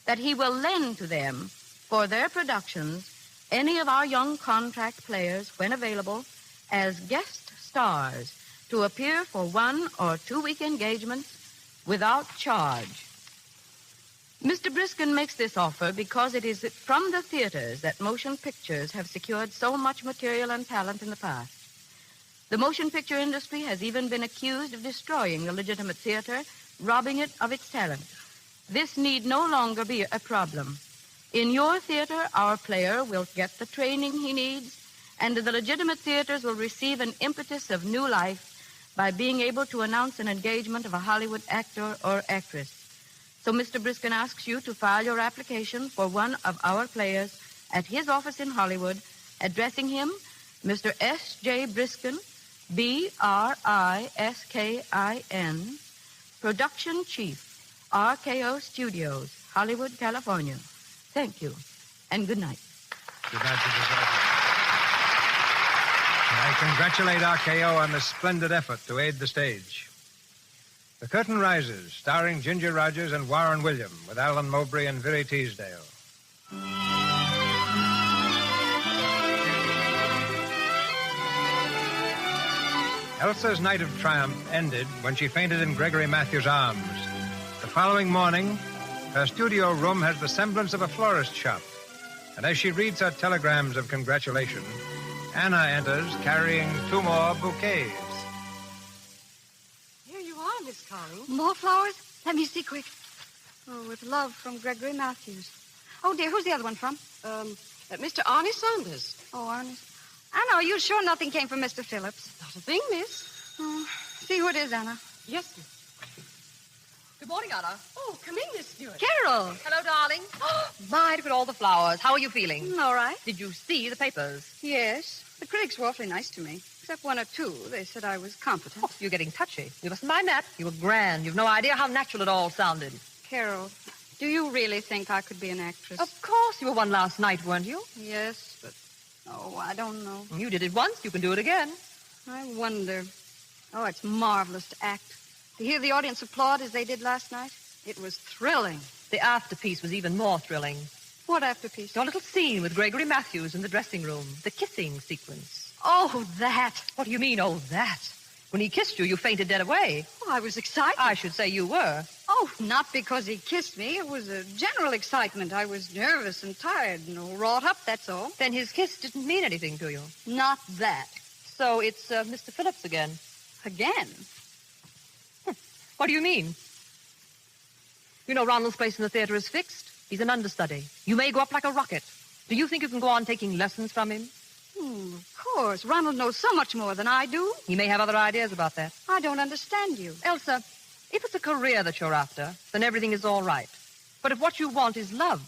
that he will lend to them for their productions any of our young contract players, when available, as guest stars to appear for 1 or 2 week engagements without charge. Mr. Briskin makes this offer because it is from the theaters that motion pictures have secured so much material and talent in the past. The motion picture industry has even been accused of destroying the legitimate theater, robbing it of its talent. This need no longer be a problem. In your theater, our player will get the training he needs, and the legitimate theaters will receive an impetus of new life by being able to announce an engagement of a Hollywood actor or actress. So Mr. Briskin asks you to file your application for one of our players at his office in Hollywood, addressing him Mr. S.J. Briskin, B-R-I-S-K-I-N, Production Chief, RKO Studios, Hollywood, California. Thank you, and good night. Good night, Mrs. Arthur. I congratulate RKO on the splendid effort to aid the stage. The Curtain Rises, starring Ginger Rogers and Warren William, with Alan Mowbray and Virry Teasdale. Elsa's night of triumph ended when she fainted in Gregory Matthews' arms. The following morning, her studio room has the semblance of a florist shop. And as she reads her telegrams of congratulation, Anna enters carrying 2 more bouquets. Miss Collins. More flowers? Let me see quick. Oh, with love from Gregory Matthews. Oh, dear, who's the other one from? Mr. Arnie Saunders. Oh, Arnie. Anna, are you sure nothing came from Mr. Phillips? Not a thing, miss. Oh, see who it is, Anna. Yes, miss. Good morning, Anna. Oh, come in, Miss Stewart. Carol. Hello, darling. My, look at all the flowers. How are you feeling? All right. Did you see the papers? Yes. The critics were awfully nice to me. Except 1 or 2. They said I was competent. Oh, you're getting touchy. You mustn't mind that. You were grand. You've no idea how natural it all sounded. Carol, do you really think I could be an actress? Of course you were one last night, weren't you? Yes, but... Oh, I don't know. You did it once. You can do it again. I wonder. Oh, it's marvelous to act. To hear the audience applaud as they did last night, it was thrilling. The afterpiece was even more thrilling. What afterpiece? Your little scene with Gregory Matthews in the dressing room. The kissing sequence. Oh, that. What do you mean, oh, that? When he kissed you, you fainted dead away. Oh, I was excited. I should say you were. Oh, not because he kissed me. It was a general excitement. I was nervous and tired and wrought up, that's all. Then his kiss didn't mean anything to you. Not that. So it's Mr. Phillips again. Again? What do you mean? You know Ronald's place in the theater is fixed. He's an understudy. You may go up like a rocket. Do you think you can go on taking lessons from him? Of course. Ronald knows so much more than I do. He may have other ideas about that. I don't understand you. Elsa, if it's a career that you're after, then everything is all right. But if what you want is love,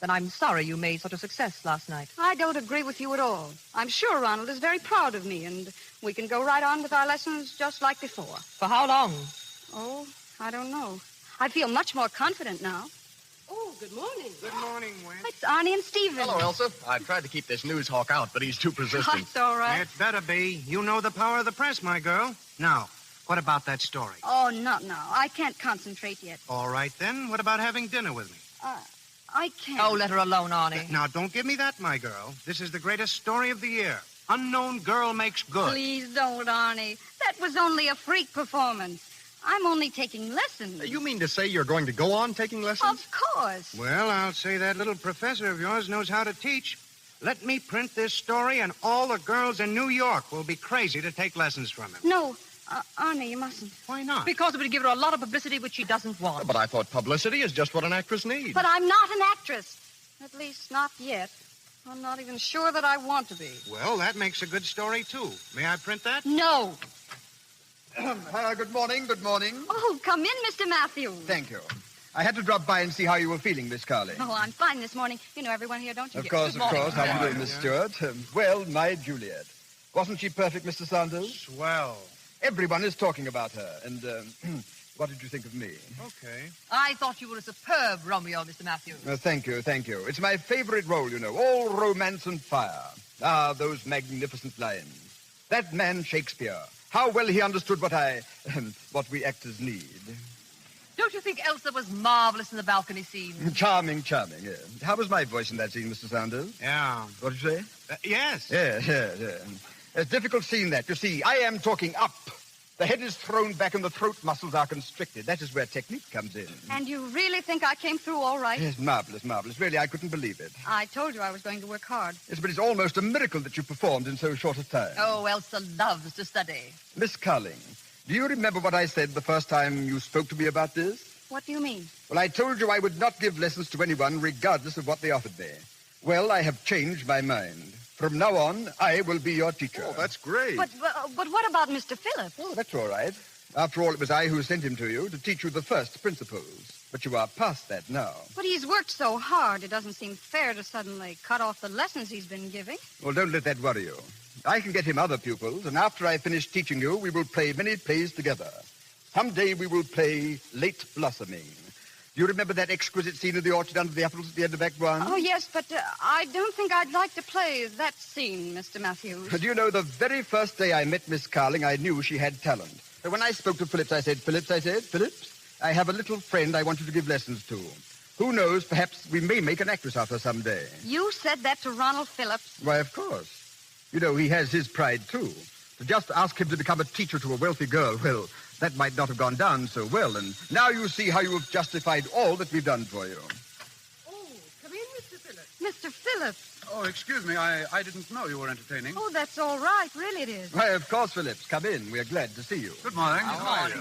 then I'm sorry you made such a success last night. I don't agree with you at all. I'm sure Ronald is very proud of me, and we can go right on with our lessons just like before. For how long? Oh, I don't know. I feel much more confident now. Oh, good morning. Good morning, Win. It's Arnie and Stephen. Hello, Elsa. I tried to keep this news hawk out, but he's too persistent. That's all right. It better be. You know the power of the press, my girl. Now, what about that story? Oh, not now. I can't concentrate yet. All right, then. What about having dinner with me? I can't. Oh, let her alone, Arnie. Now, don't give me that, my girl. This is the greatest story of the year. Unknown girl makes good. Please don't, Arnie. That was only a freak performance. I'm only taking lessons. You mean to say you're going to go on taking lessons? Of course. Well, I'll say that little professor of yours knows how to teach. Let me print this story, and all the girls in New York will be crazy to take lessons from him. No, Arnie, you mustn't. Why not? Because it would give her a lot of publicity which she doesn't want. But I thought publicity is just what an actress needs. But I'm not an actress. At least, not yet. I'm not even sure that I want to be. Well, that makes a good story, too. May I print that? No. Good morning, good morning. Oh, come in, Mr. Matthews. Thank you. I had to drop by and see how you were feeling, Miss Carling. Oh, I'm fine this morning. You know everyone here, don't you? Of course. How do you do, Miss Stewart? Well, my Juliet. Wasn't she perfect, Mr. Sanders? Swell. Everyone is talking about her. And what did you think of me? Okay. I thought you were a superb Romeo, Mr. Matthews. Thank you, thank you. It's my favorite role, you know. All romance and fire. Ah, those magnificent lines. That man, Shakespeare. How well he understood what we actors need. Don't you think Elsa was marvelous in the balcony scene? Charming, yeah. How was my voice in that scene, Mr. Sanders? Yeah. What did you say? Yes. Yeah. It's a difficult scene, that. You see, I am talking up. The head is thrown back and the throat muscles are constricted. That is where technique comes in. And you really think I came through all right? Yes, marvelous. Really, I couldn't believe it. I told you I was going to work hard. Yes, but it's almost a miracle that you performed in so short a time. Oh, Elsa loves to study. Miss Carling, do you remember what I said the first time you spoke to me about this? What do you mean? Well, I told you I would not give lessons to anyone, regardless of what they offered me. Well, I have changed my mind. From now on, I will be your teacher. Oh, that's great. But what about Mr. Phillips? Oh, that's all right. After all, it was I who sent him to you to teach you the first principles. But you are past that now. But he's worked so hard, it doesn't seem fair to suddenly cut off the lessons he's been giving. Well, don't let that worry you. I can get him other pupils, and after I finish teaching you, we will play many plays together. Someday we will play Late Blossoming. Do you remember that exquisite scene of the orchard under the apples at the end of Act One? Oh, yes, but I don't think I'd like to play that scene, Mr. Matthews. Do you know, the very first day I met Miss Carling, I knew she had talent. So when I spoke to Phillips, I said, Phillips, I have a little friend I want you to give lessons to. Who knows, perhaps we may make an actress of her someday. You said that to Ronald Phillips? Why, of course. You know, he has his pride, too. To just ask him to become a teacher to a wealthy girl, well, that might not have gone down so well. And now you see how you have justified all that we've done for you. Oh, come in, Mr. Phillips. Mr. Phillips. Oh, excuse me. I didn't know you were entertaining. Oh, that's all right. Really it is. Why, of course, Phillips. Come in. We're glad to see you. Good morning. How are you?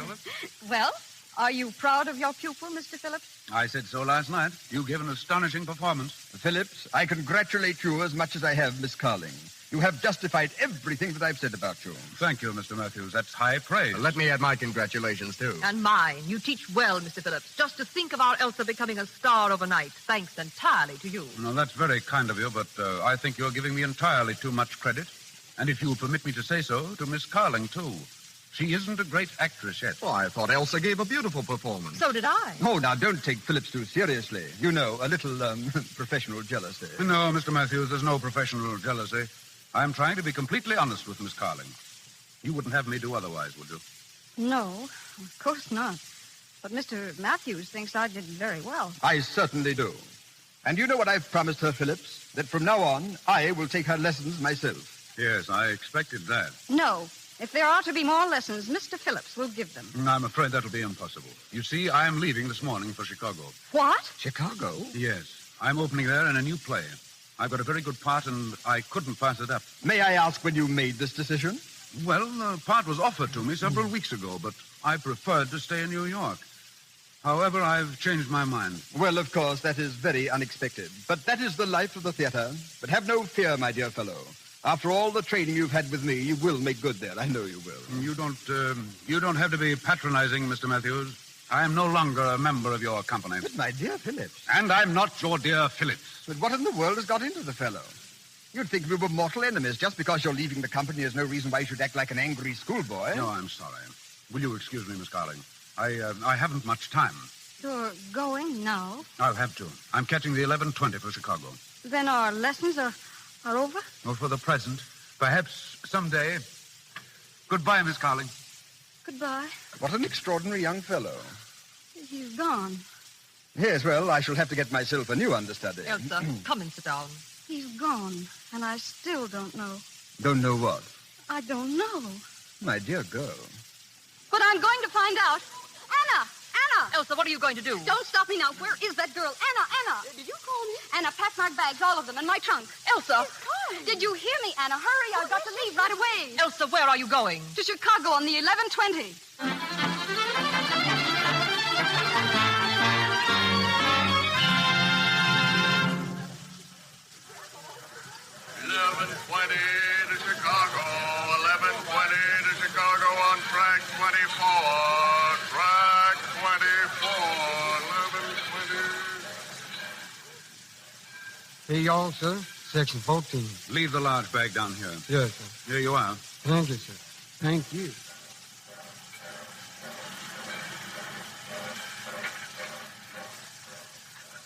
Well, are you proud of your pupil, Mr. Phillips? I said so last night. You gave an astonishing performance. Phillips, I congratulate you as much as I have Miss Carling. You have justified everything that I've said about you. Thank you, Mr. Matthews. That's high praise. Let me add my congratulations, too. And mine. You teach well, Mr. Phillips. Just to think of our Elsa becoming a star overnight, thanks entirely to you. No, that's very kind of you, but I think you're giving me entirely too much credit. And if you'll permit me to say so, to Miss Carling, too. She isn't a great actress yet. Oh, I thought Elsa gave a beautiful performance. So did I. Oh, now, don't take Phillips too seriously. You know, a little professional jealousy. No, Mr. Matthews, there's no professional jealousy. I'm trying to be completely honest with Miss Carling. You wouldn't have me do otherwise, would you? No, of course not. But Mr. Matthews thinks I did very well. I certainly do. And you know what I've promised her, Phillips? That from now on, I will take her lessons myself. Yes, I expected that. No. If there are to be more lessons, Mr. Phillips will give them. I'm afraid that'll be impossible. You see, I'm leaving this morning for Chicago. What? Chicago? Yes. I'm opening there in a new play. I've got a very good part, and I couldn't pass it up. May I ask when you made this decision? Well, the part was offered to me several weeks ago, but I preferred to stay in New York. However, I've changed my mind. Well, of course, that is very unexpected. But that is the life of the theater. But have no fear, my dear fellow. After all the training you've had with me, you will make good there. I know you will. You don't have to be patronizing, Mr. Matthews. I am no longer a member of your company. But, my dear Phillips. And I'm not your dear Phillips. But what in the world has got into the fellow? You'd think we were mortal enemies. Just because you're leaving the company, there's no reason why you should act like an angry schoolboy. No, I'm sorry. Will you excuse me, Miss Carling? I haven't much time. You're going now? I'll have to. I'm catching the 11:20 for Chicago. Then our lessons are over? Well, for the present. Perhaps someday. Goodbye, Miss Carling. Goodbye. What an extraordinary young fellow. He's gone. Yes, well, I shall have to get myself a new understudy. Elsa, come and sit down. He's gone, and I still don't know. Don't know what? I don't know. My dear girl. But I'm going to find out. Anna! Elsa, what are you going to do? Don't stop me now. Where is that girl? Anna! Did you call me? Anna, pack my bags, all of them, in my trunk. Elsa! Did you hear me, Anna? Hurry, I've got to leave right away. Elsa, where are you going? To Chicago on the 11:20. 11:20 to Chicago. 11:20 to Chicago on track 24. Track 24. 11:20. Here y'all, sir. Section 14. Leave the large bag down here. Yes, sir. Here you are. Thank you, sir. Thank you.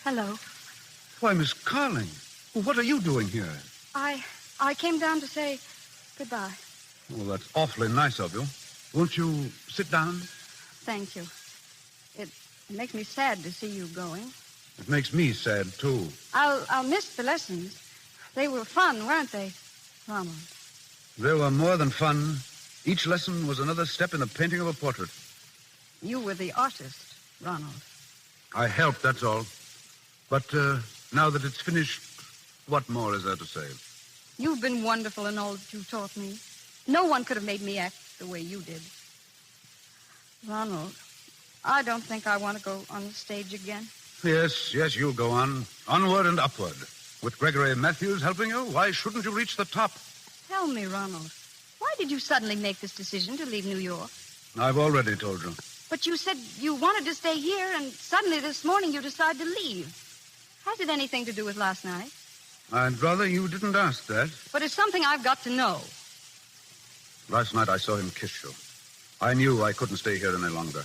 Hello. Why, Miss Carling, what are you doing here? I came down to say goodbye. Well, that's awfully nice of you. Won't you sit down? Thank you. It makes me sad to see you going. It makes me sad, too. I'll miss the lessons. They were fun, weren't they, Ronald? They were more than fun. Each lesson was another step in the painting of a portrait. You were the artist, Ronald. I helped, that's all. But now that it's finished, what more is there to say? You've been wonderful in all that you taught me. No one could have made me act the way you did. Ronald, I don't think I want to go on the stage again. Yes, you'll go on. Onward and upward. With Gregory Matthews helping you, why shouldn't you reach the top? Tell me, Ronald, why did you suddenly make this decision to leave New York? I've already told you. But you said you wanted to stay here, and suddenly this morning you decided to leave. Has it anything to do with last night? I'd rather you didn't ask that. But it's something I've got to know. Last night I saw him kiss you. I knew I couldn't stay here any longer.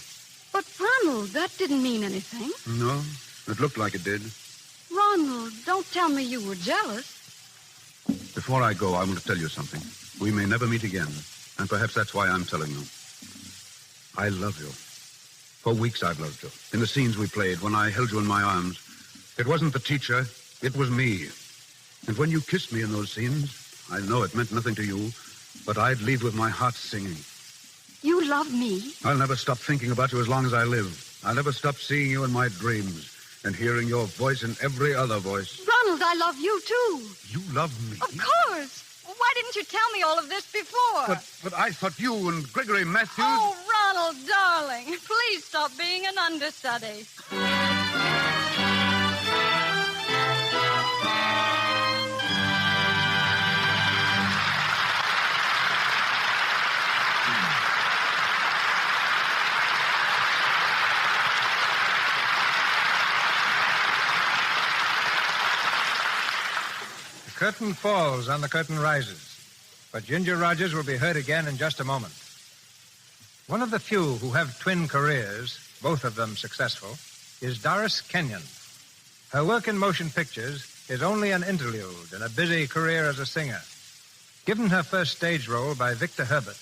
But, Ronald, that didn't mean anything. No, it looked like it did. Ronald, don't tell me you were jealous. Before I go, I want to tell you something. We may never meet again, and perhaps that's why I'm telling you. I love you. For weeks I've loved you. In the scenes we played, when I held you in my arms, it wasn't the teacher, it was me. And when you kissed me in those scenes, I know it meant nothing to you, but I'd leave with my heart singing. You love me? I'll never stop thinking about you as long as I live. I'll never stop seeing you in my dreams and hearing your voice in every other voice. Ronald, I love you, too. You love me? Of course. Why didn't you tell me all of this before? But I thought you and Gregory Matthews... Oh, Ronald, darling, please stop being an understudy. The curtain falls and the curtain rises. But Ginger Rogers will be heard again in just a moment. One of the few who have twin careers, both of them successful, is Doris Kenyon. Her work in motion pictures is only an interlude in a busy career as a singer. Given her first stage role by Victor Herbert,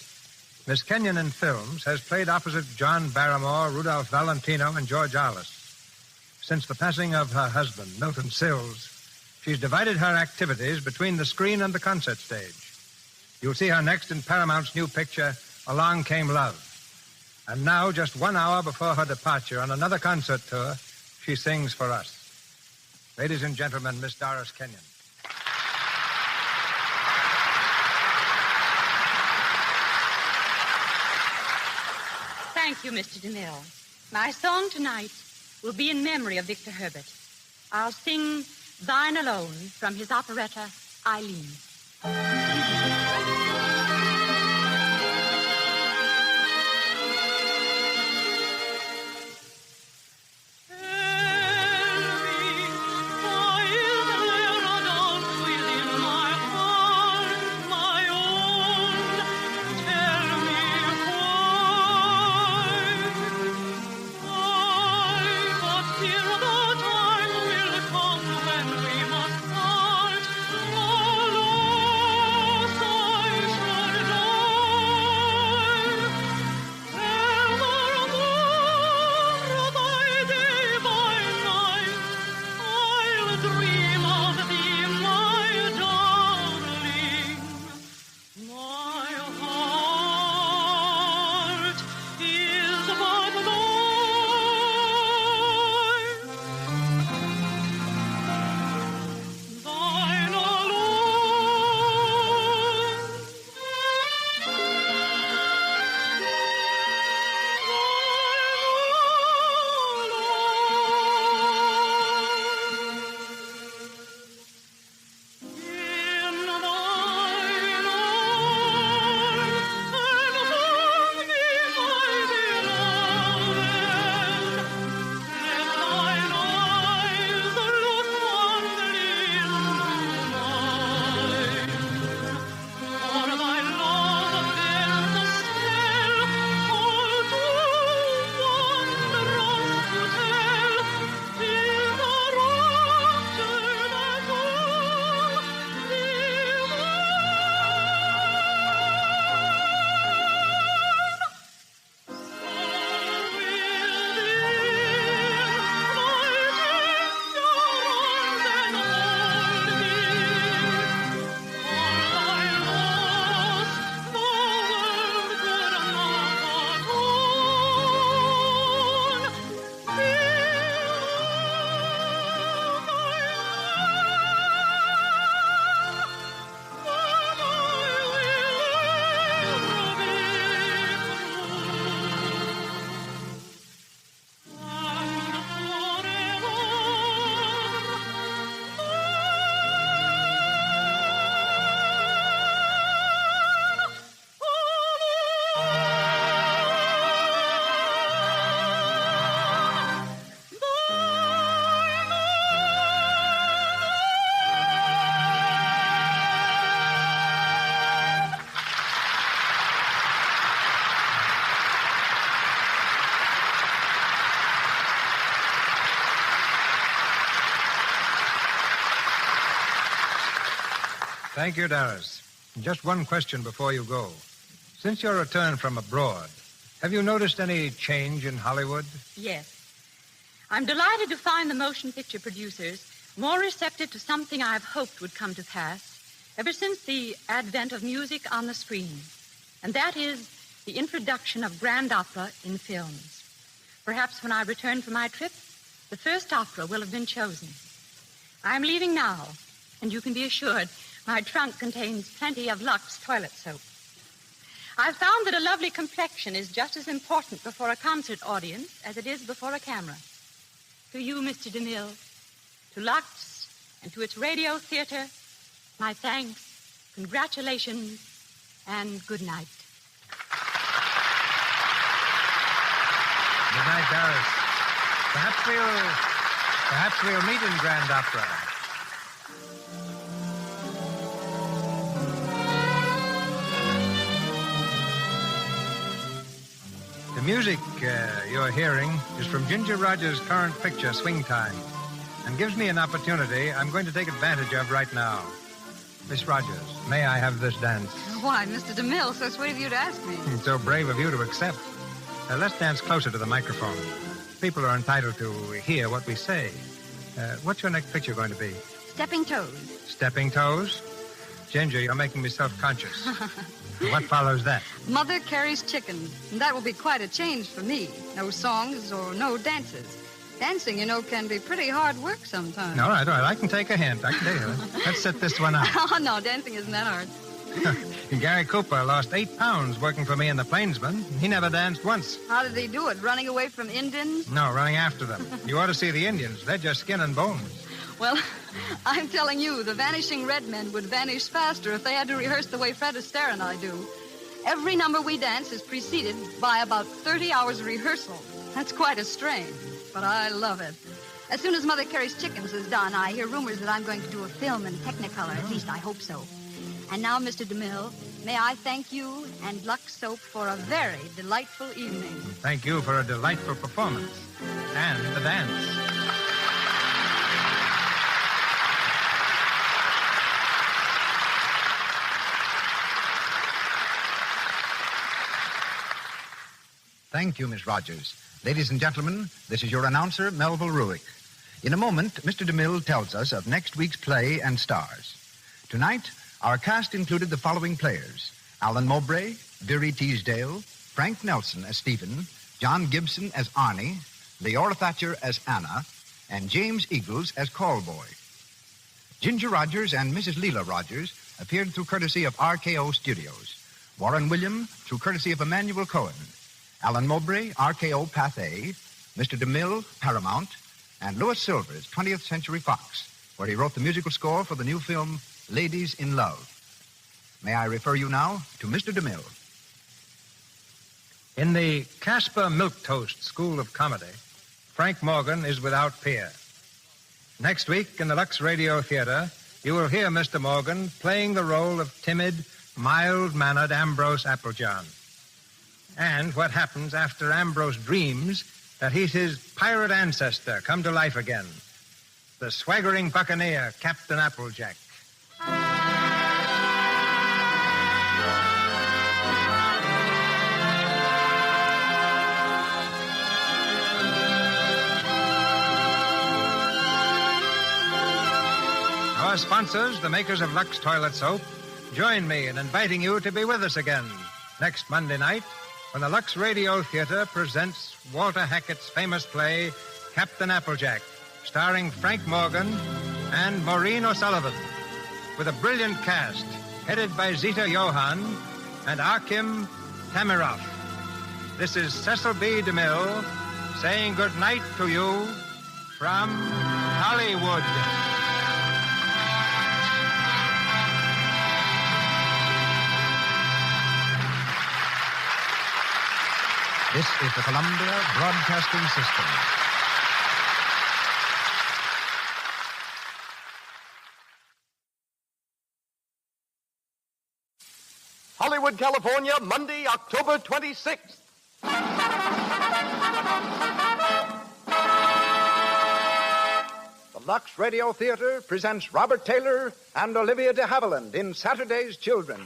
Miss Kenyon in films has played opposite John Barrymore, Rudolph Valentino, and George Arliss. Since the passing of her husband, Milton Sills, she's divided her activities between the screen and the concert stage. You'll see her next in Paramount's new picture, Along Came Love. And now, just 1 hour before her departure on another concert tour, she sings for us. Ladies and gentlemen, Miss Doris Kenyon. Thank you, Mr. DeMille. My song tonight will be in memory of Victor Herbert. I'll sing Thine Alone from his operetta, Eileen. Alone. Thank you, Doris. Just one question before you go. Since your return from abroad, have you noticed any change in Hollywood? Yes. I'm delighted to find the motion picture producers more receptive to something I've hoped would come to pass ever since the advent of music on the screen, and that is the introduction of grand opera in films. Perhaps when I return from my trip, the first opera will have been chosen. I'm leaving now, and you can be assured my trunk contains plenty of Lux toilet soap. I've found that a lovely complexion is just as important before a concert audience as it is before a camera. To you, Mr. DeMille, to Lux, and to its radio theater, my thanks, congratulations, and good night. Good night, Doris. Perhaps we'll meet in Grand Opera. The music you're hearing is from Ginger Rogers' current picture, Swing Time, and gives me an opportunity I'm going to take advantage of right now. Miss Rogers, may I have this dance? Why, Mr. DeMille, so sweet of you to ask me. So brave of you to accept. Let's dance closer to the microphone. People are entitled to hear what we say. What's your next picture going to be? Stepping Toes. Stepping Toes? Ginger, you're making me self-conscious. What follows that? Mother Carries Chicken. And that will be quite a change for me. No songs or no dances. Dancing, you know, can be pretty hard work sometimes. All right. I can take a hint. I can tell you. Let's sit this one out. Oh, no, dancing isn't that hard. Gary Cooper lost 8 pounds working for me in the Plainsman. He never danced once. How did he do it? Running away from Indians? No, running after them. You ought to see the Indians. They're just skin and bones. Well, I'm telling you, the Vanishing Red Men would vanish faster if they had to rehearse the way Fred Astaire and I do. Every number we dance is preceded by about 30 hours of rehearsal. That's quite a strain, but I love it. As soon as Mother Carries Chickens is done, I hear rumors that I'm going to do a film in Technicolor. At least I hope so. And now, Mr. DeMille, may I thank you and Lux Soap for a very delightful evening. Thank you for a delightful performance. And the dance. Thank you, Miss Rogers. Ladies and gentlemen, this is your announcer, Melville Ruick. In a moment, Mr. DeMille tells us of next week's play and stars. Tonight, our cast included the following players: Alan Mowbray, Veery Teasdale, Frank Nelson as Stephen, John Gibson as Arnie, Leora Thatcher as Anna, and James Eagles as Callboy. Ginger Rogers and Mrs. Leela Rogers appeared through courtesy of RKO Studios. Warren William through courtesy of Emmanuel Cohen. Alan Mowbray, RKO Pathé, Mr. DeMille, Paramount, and Louis Silvers, 20th Century Fox, where he wrote the musical score for the new film Ladies in Love. May I refer you now to Mr. DeMille. In the Casper Milquetoast School of Comedy, Frank Morgan is without peer. Next week in the Lux Radio Theater, you will hear Mr. Morgan playing the role of timid, mild-mannered Ambrose Applejohn. And what happens after Ambrose dreams that he's his pirate ancestor come to life again, the swaggering buccaneer, Captain Applejack. Our sponsors, the makers of Lux Toilet Soap, join me in inviting you to be with us again next Monday night when the Lux Radio Theater presents Walter Hackett's famous play, Captain Applejack, starring Frank Morgan and Maureen O'Sullivan, with a brilliant cast headed by Zita Johann and Akim Tamiroff. This is Cecil B. DeMille saying good night to you from Hollywood. This is the Columbia Broadcasting System. Hollywood, California, Monday, October 26th. The Lux Radio Theater presents Robert Taylor and Olivia de Havilland in Saturday's Children.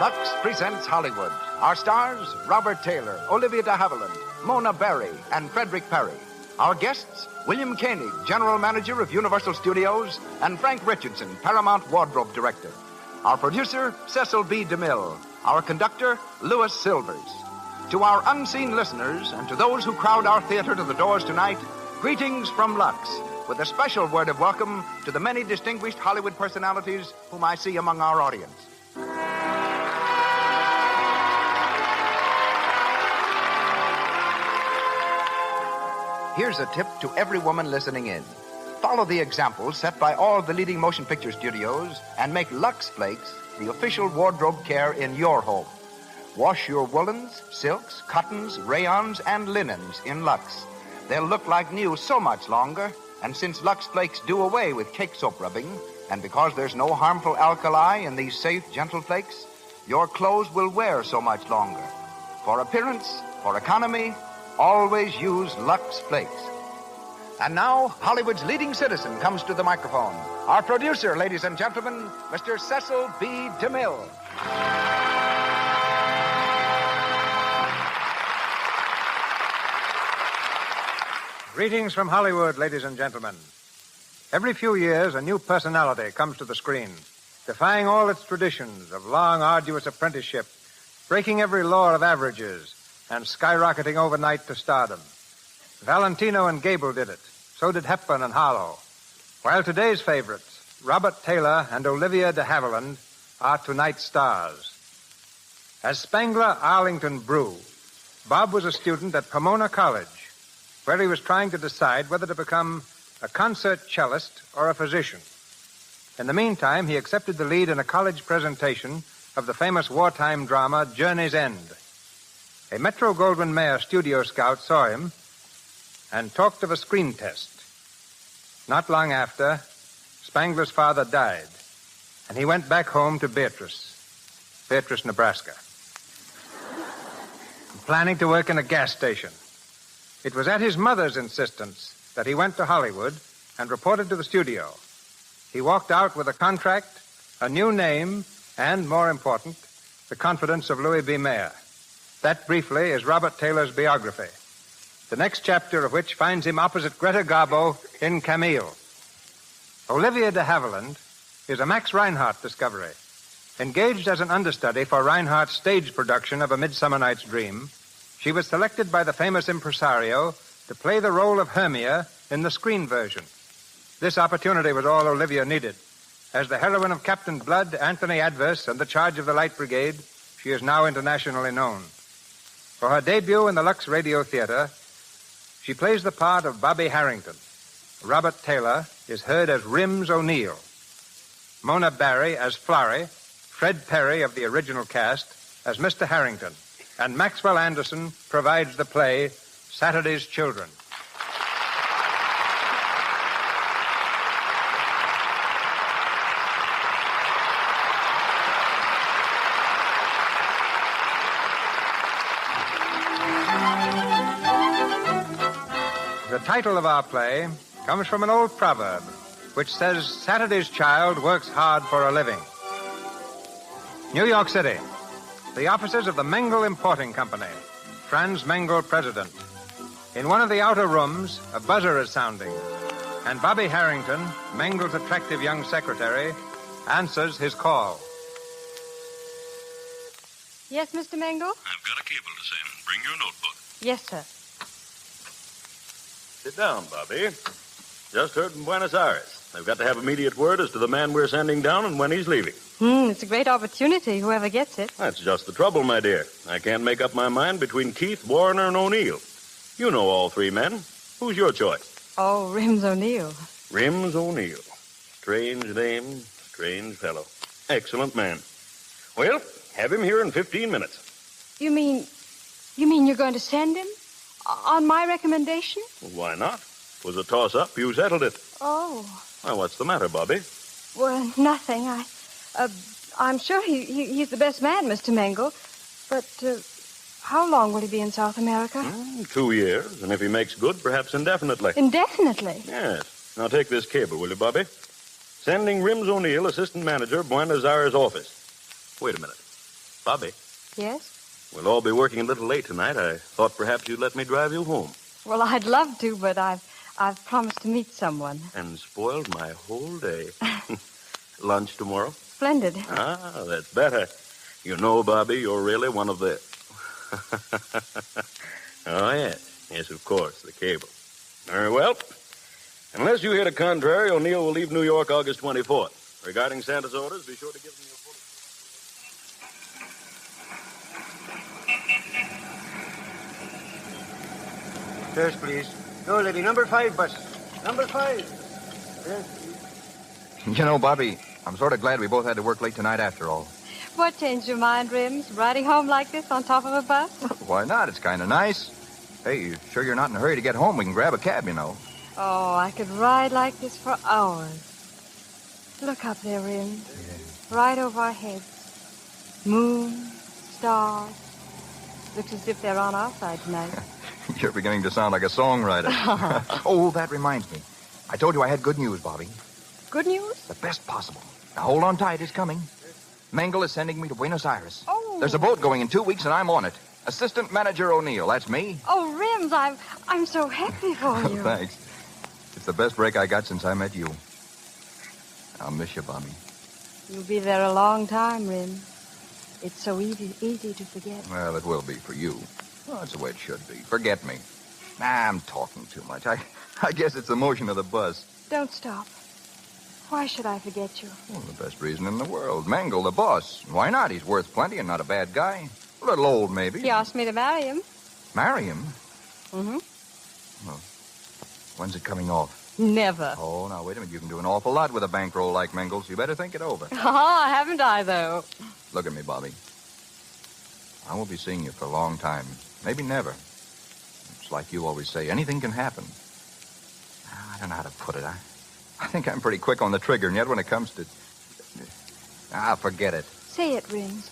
Lux presents Hollywood. Our stars, Robert Taylor, Olivia de Havilland, Mona Berry, and Frederick Perry. Our guests, William Koenig, General Manager of Universal Studios, and Frank Richardson, Paramount Wardrobe Director. Our producer, Cecil B. DeMille. Our conductor, Louis Silvers. To our unseen listeners and to those who crowd our theater to the doors tonight, greetings from Lux, with a special word of welcome to the many distinguished Hollywood personalities whom I see among our audience. Here's a tip to every woman listening in. Follow the examples set by all the leading motion picture studios and make Lux Flakes the official wardrobe care in your home. Wash your woolens, silks, cottons, rayons, and linens in Lux. They'll look like new so much longer, and since Lux Flakes do away with cake soap rubbing, and because there's no harmful alkali in these safe, gentle flakes, your clothes will wear so much longer. For appearance, for economy, always use Lux Flakes. And now, Hollywood's leading citizen comes to the microphone. Our producer, ladies and gentlemen, Mr. Cecil B. DeMille. Greetings from Hollywood, ladies and gentlemen. Every few years, a new personality comes to the screen, defying all its traditions of long, arduous apprenticeship, breaking every law of averages, and skyrocketing overnight to stardom. Valentino and Gable did it. So did Hepburn and Harlow. While today's favorites, Robert Taylor and Olivia de Havilland, are tonight's stars. As Spangler Arlington Brew, Bob was a student at Pomona College, where he was trying to decide whether to become a concert cellist or a physician. In the meantime, he accepted the lead in a college presentation of the famous wartime drama Journey's End. A Metro-Goldwyn-Mayer studio scout saw him and talked of a screen test. Not long after, Spangler's father died, and he went back home to Beatrice, Nebraska, planning to work in a gas station. It was at his mother's insistence that he went to Hollywood and reported to the studio. He walked out with a contract, a new name, and, more important, the confidence of Louis B. Mayer. That, briefly, is Robert Taylor's biography, the next chapter of which finds him opposite Greta Garbo in Camille. Olivia de Havilland is a Max Reinhardt discovery. Engaged as an understudy for Reinhardt's stage production of A Midsummer Night's Dream, she was selected by the famous impresario to play the role of Hermia in the screen version. This opportunity was all Olivia needed. As the heroine of Captain Blood, Anthony Adverse, and The Charge of the Light Brigade, she is now internationally known. For her debut in the Lux Radio Theater, she plays the part of Bobby Harrington. Robert Taylor is heard as Rims O'Neill. Mona Berry as Florrie, Fred Perry of the original cast as Mr. Harrington, and Maxwell Anderson provides the play Saturday's Children. The title of our play comes from an old proverb which says Saturday's child works hard for a living. New York City. The offices of the Mengel Importing Company. Franz Mengel, president. In one of the outer rooms, a buzzer is sounding, and Bobby Harrington, Mengel's attractive young secretary, answers his call. Yes, Mr. Mengel? I've got a cable to send. Bring your notebook. Yes, sir. Sit down, Bobby. Just heard from Buenos Aires. They've got to have immediate word as to the man we're sending down and when he's leaving. It's a great opportunity, whoever gets it. That's just the trouble, my dear. I can't make up my mind between Keith, Warner, and O'Neill. You know all three men. Who's your choice? Oh, Rims O'Neill. Rims O'Neill. Strange name, strange fellow. Excellent man. Well, have him here in 15 minutes. You mean you're going to send him? On my recommendation? Well, why not? It was a toss-up. You settled it. Oh. Well, what's the matter, Bobby? Well, nothing. I'm sure he's the best man, Mr. Mangle. But how long will he be in South America? 2 years, and if he makes good, perhaps indefinitely. Indefinitely? Yes. Now take this cable, will you, Bobby? Sending Rims O'Neill, assistant manager, Buenos Aires office. Wait a minute. Bobby, Yes? we'll all be working a little late tonight. I thought perhaps you'd let me drive you home. Well, I'd love to, but I've promised to meet someone. And spoiled my whole day. Lunch tomorrow? Splendid. Ah, that's better. You know, Bobby, you're really one of the... Oh, yes. Yes, of course, the cable. Very well. Unless you hear the contrary, O'Neill will leave New York August 24th. Regarding Santa's orders, be sure to give them your full... First, please. No, lady, number 5 bus. Number 5. Yes, You know, Bobby, I'm sort of glad we both had to work late tonight after all. What changed your mind, Rims? Riding home like this on top of a bus? Why not? It's kind of nice. Hey, you sure you're not in a hurry to get home? We can grab a cab, you know. Oh, I could ride like this for hours. Look up there, Rims. Yeah. Right over our heads. Moon, stars. Looks as if they're on our side tonight. You're beginning to sound like a songwriter. Oh, that reminds me. I told you I had good news, Bobby. Good news? The best possible. Now, hold on tight. It's coming. Mangle is sending me to Buenos Aires. Oh. There's a boat going in 2 weeks, and I'm on it. Assistant Manager O'Neill. That's me. Oh, Rims, I'm so happy for you. Thanks. It's the best break I got since I met you. I'll miss you, Bobby. You'll be there a long time, Rims. It's so easy to forget. Well, it will be for you. Well, that's the way it should be. Forget me. Nah, I'm talking too much. I guess it's the motion of the bus. Don't stop. Why should I forget you? Well, the best reason in the world. Mangle, the boss. Why not? He's worth plenty and not a bad guy. A little old, maybe. He asked me to marry him. Marry him? Mm-hmm. Well, when's it coming off? Never. Oh, now, wait a minute. You can do an awful lot with a bankroll like Mangle's. You better think it over. Ah, haven't I, though? Look at me, Bobby. I won't be seeing you for a long time. Maybe never. It's like you always say, anything can happen. I don't know how to put it. I think I'm pretty quick on the trigger, and yet when it comes to... forget it. Say it, Rims.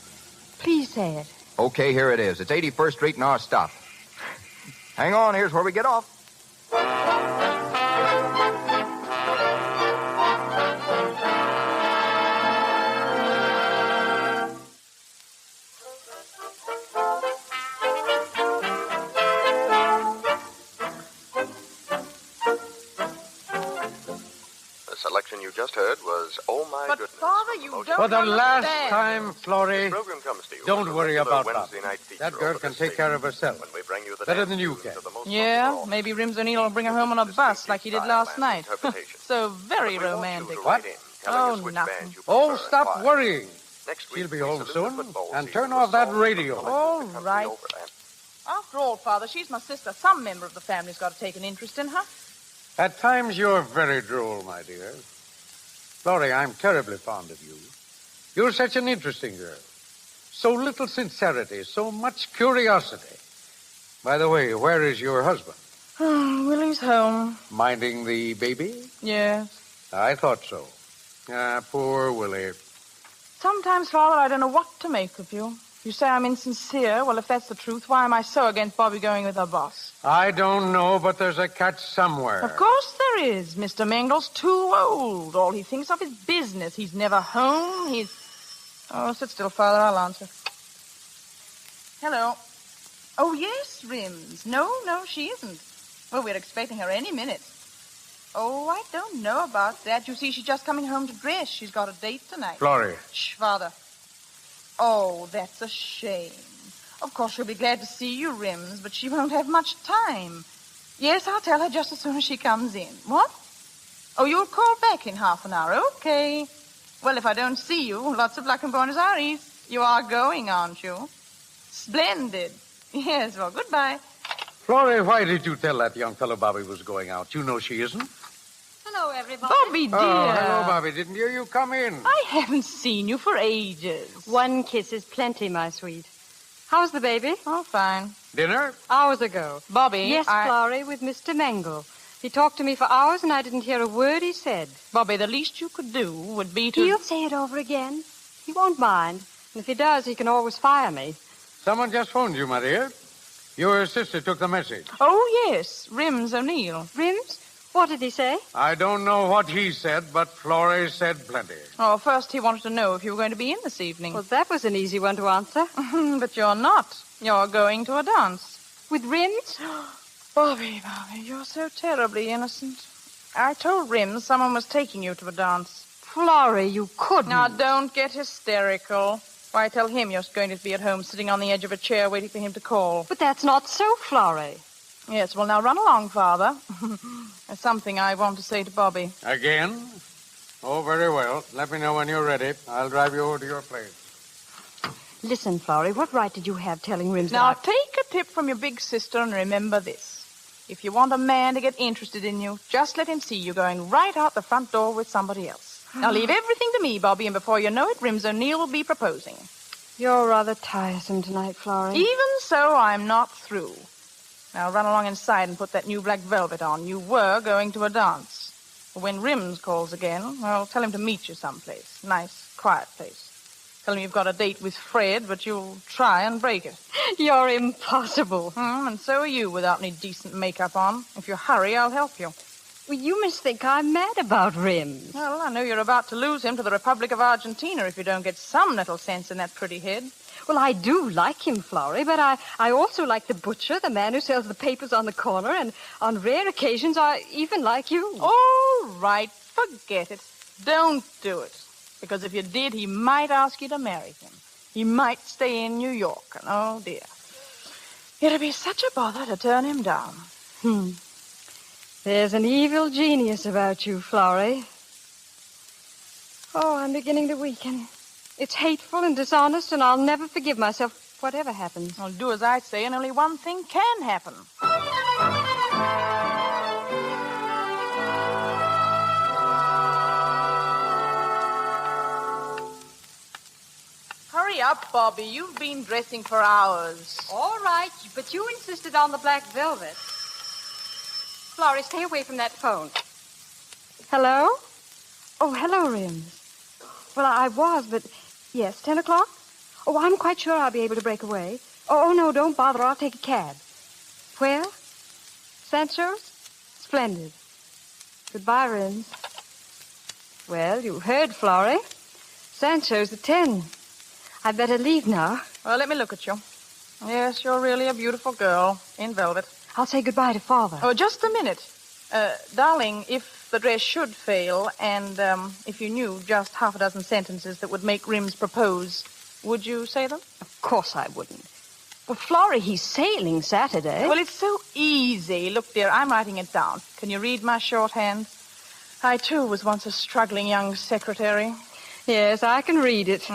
Please say it. Okay, here it is. It's 81st Street and our stop. Hang on, here's where we get off. Selection you just heard was Oh My But Goodness. Father, you don't For the last understand. time, Florrie, This program comes to you don't as a worry regular about Bob. Wednesday night feature That girl over can this take care of station herself. when we bring you the Better dance than you tunes can. of the most Yeah, maybe Rims O'Neill will bring her home on a bus like he did last night. So very romantic. What? Oh, nothing. Oh, stop worrying. Next She'll week, be we home salute soon. the football And season turn with off that songs from radio. the All country right. over and- After all, Father, she's my sister. Some member of the family's got to take an interest in her. At times, you're very droll, my dear. Florrie, I'm terribly fond of you. You're such an interesting girl. So little sincerity, so much curiosity. By the way, where is your husband? Willie's home. Minding the baby? Yes. I thought so. Poor Willie. Sometimes, Father, I don't know what to make of you. You say I'm insincere. Well, if that's the truth, why am I so against Bobby going with her boss? I don't know, but there's a catch somewhere. Of course there is. Mr. Mangle's too old. All he thinks of is business. He's never home. Oh, sit still, Father. I'll answer. Hello. Oh, yes, Rims. No, she isn't. Well, we're expecting her any minute. Oh, I don't know about that. You see, she's just coming home to dress. She's got a date tonight. Florrie. Shh, Father. Oh, that's a shame. Of course, she'll be glad to see you, Rims, but she won't have much time. Yes, I'll tell her just as soon as she comes in. What? Oh, you'll call back in half an hour. Okay. Well, if I don't see you, lots of luck in Buenos Aires. You are going, aren't you? Splendid. Yes, well, goodbye. Florrie, why did you tell that young fellow Bobby was going out? You know she isn't. Hello, everybody. Bobby, dear. Oh, hello, Bobby. Didn't hear you come in. I haven't seen you for ages. One kiss is plenty, my sweet. How's the baby? Oh, fine. Dinner? Hours ago. Bobby, Yes, Florrie, with Mr. Mangle. He talked to me for hours, and I didn't hear a word he said. Bobby, the least you could do would be to... He'll say it over again. He won't mind. And if he does, he can always fire me. Someone just phoned you, my dear. Your sister took the message. Oh, yes. Rims O'Neill. Rims? What did he say? I don't know what he said, but Florrie said plenty. Oh, first he wanted to know if you were going to be in this evening. Well, that was an easy one to answer. But you're not. You're going to a dance. With Rims? Bobby, you're so terribly innocent. I told Rims someone was taking you to a dance. Florrie, you couldn't. Now, don't get hysterical. Why, tell him you're going to be at home sitting on the edge of a chair waiting for him to call. But that's not so, Florrie. Yes, well, now run along, Father. There's something I want to say to Bobby. Again? Oh, very well. Let me know when you're ready. I'll drive you over to your place. Listen, Florrie, what right did you have telling Rims Now, that take a tip from your big sister and remember this. If you want a man to get interested in you, just let him see you going right out the front door with somebody else. Now, leave everything to me, Bobby, and before you know it, Rims O'Neill will be proposing. You're rather tiresome tonight, Florrie. Even so, I'm not through. Now, run along inside and put that new black velvet on. You were going to a dance. When Rims calls again, well, tell him to meet you someplace. Nice, quiet place. Tell him you've got a date with Fred, but you'll try and break it. You're impossible. And so are you, without any decent makeup on. If you hurry, I'll help you. Well, you must think I'm mad about Rims. Well, I know you're about to lose him to the Republic of Argentina if you don't get some little sense in that pretty head. Well, I do like him, Florrie, but I also like the butcher, the man who sells the papers on the corner, and on rare occasions I even like you. All right, forget it. Don't do it. Because if you did, he might ask you to marry him. He might stay in New York, and oh, dear. It'd be such a bother to turn him down. There's an evil genius about you, Florrie. Oh, I'm beginning to weaken. It's hateful and dishonest, and I'll never forgive myself, whatever happens. Well, do as I say, and only one thing can happen. Hurry up, Bobby. You've been dressing for hours. All right, but you insisted on the black velvet. Florrie, stay away from that phone. Hello? Oh, hello, Rims. Well, I was, but... Yes, 10 o'clock? Oh, I'm quite sure I'll be able to break away. Oh, no, don't bother. I'll take a cab. Where? Sancho's? Splendid. Goodbye, Rims. Well, you heard, Florrie. Sancho's at 10. I'd better leave now. Well, let me look at you. Yes, you're really a beautiful girl in velvet. I'll say goodbye to Father. Oh, just a minute. Darling, if the dress should fail, and if you knew just half a dozen sentences that would make Rims propose, would you say them? Of course I wouldn't. But, Florrie, he's sailing Saturday. Well, it's so easy. Look, dear, I'm writing it down. Can you read my shorthand? I, too, was once a struggling young secretary. Yes, I can read it.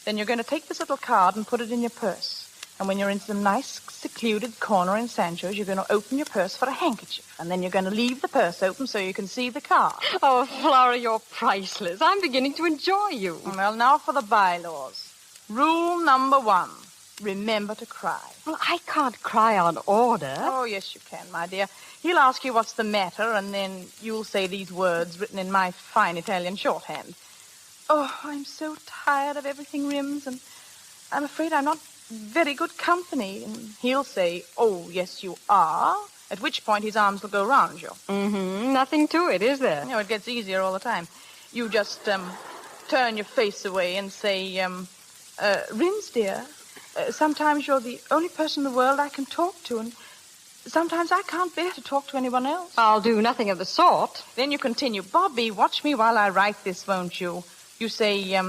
Then you're going to take this little card and put it in your purse. And when you're in some nice, secluded corner in Sancho's, you're going to open your purse for a handkerchief. And then you're going to leave the purse open so you can see the card. Oh, Flora, you're priceless. I'm beginning to enjoy you. Well, now for the bylaws. Rule number 1. Remember to cry. Well, I can't cry on order. Oh, yes, you can, my dear. He'll ask you what's the matter, and then you'll say these words written in my fine Italian shorthand. Oh, I'm so tired of everything, Rims, and I'm afraid I'm not very good company. And he'll say, oh, yes, you are, at which point his arms will go round you. Nothing to it, is there? No, it gets easier all the time. You just turn your face away and say, Rims, dear, sometimes you're the only person in the world I can talk to, and sometimes I can't bear to talk to anyone else. I'll do nothing of the sort. Then you continue, Bobby, watch me while I write this, won't you? You say,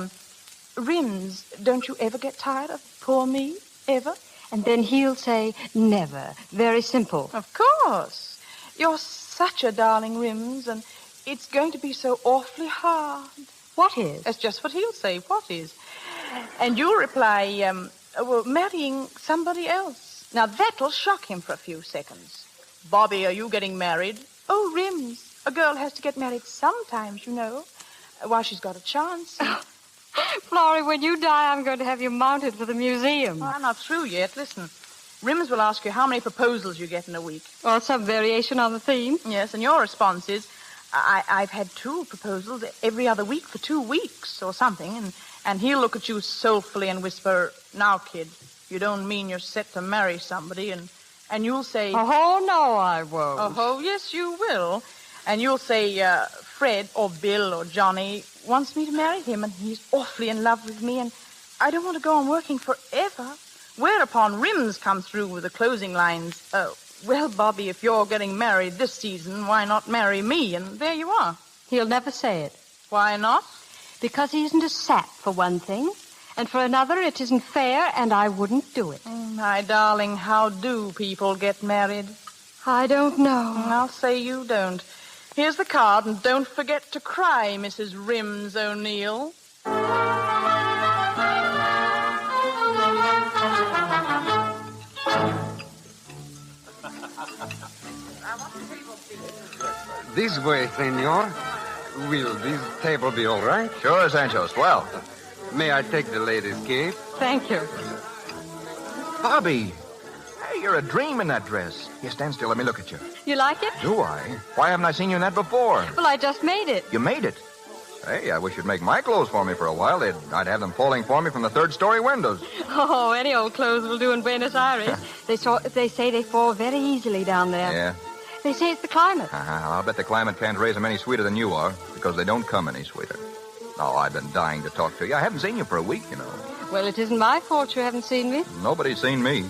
Rims, don't you ever get tired of poor me? Ever? And then he'll say, never. Very simple. Of course. You're such a darling, Rims, and it's going to be so awfully hard. What is? That's just what he'll say. What is? And you'll reply, well, marrying somebody else. Now, that'll shock him for a few seconds. Bobby, are you getting married? Oh, Rims, a girl has to get married sometimes, you know, while she's got a chance. Florrie, when you die, I'm going to have you mounted for the museum. Well, I'm not through yet. Listen, Rims will ask you how many proposals you get in a week. Or some variation on the theme. Yes, and your response is, I've had 2 proposals every other week for 2 weeks or something, And he'll look at you soulfully and whisper, "Now, kid, you don't mean you're set to marry somebody," and you'll say... Oh, no, I won't. Oh, yes, you will. And you'll say, Fred or Bill or Johnny wants me to marry him, and he's awfully in love with me, and I don't want to go on working forever. Whereupon Rims comes through with the closing lines, "Well, Bobby, if you're getting married this season, why not marry me?" And there you are. He'll never say it. Why not? Because he isn't a sap, for one thing. And for another, it isn't fair, and I wouldn't do it. My darling, how do people get married? I don't know. I'll say you don't. Here's the card, and don't forget to cry, Mrs. Rims O'Neill. This way, senor. Will this table be all right? Sure, Sancho. Swell. May I take the lady's cake? Thank you. Bobby. Hey, you're a dream in that dress. Here, stand still. Let me look at you. You like it? Do I? Why haven't I seen you in that before? Well, I just made it. You made it? Hey, I wish you'd make my clothes for me for a while. I'd have them falling for me from the third-story windows. Oh, any old clothes will do in Buenos Aires. They say they fall very easily down there. Yeah? They say it's the climate. I'll bet the climate can't raise them any sweeter than you are, because they don't come any sweeter. Oh, I've been dying to talk to you. I haven't seen you for a week, you know. Well, it isn't my fault you haven't seen me. Nobody's seen me.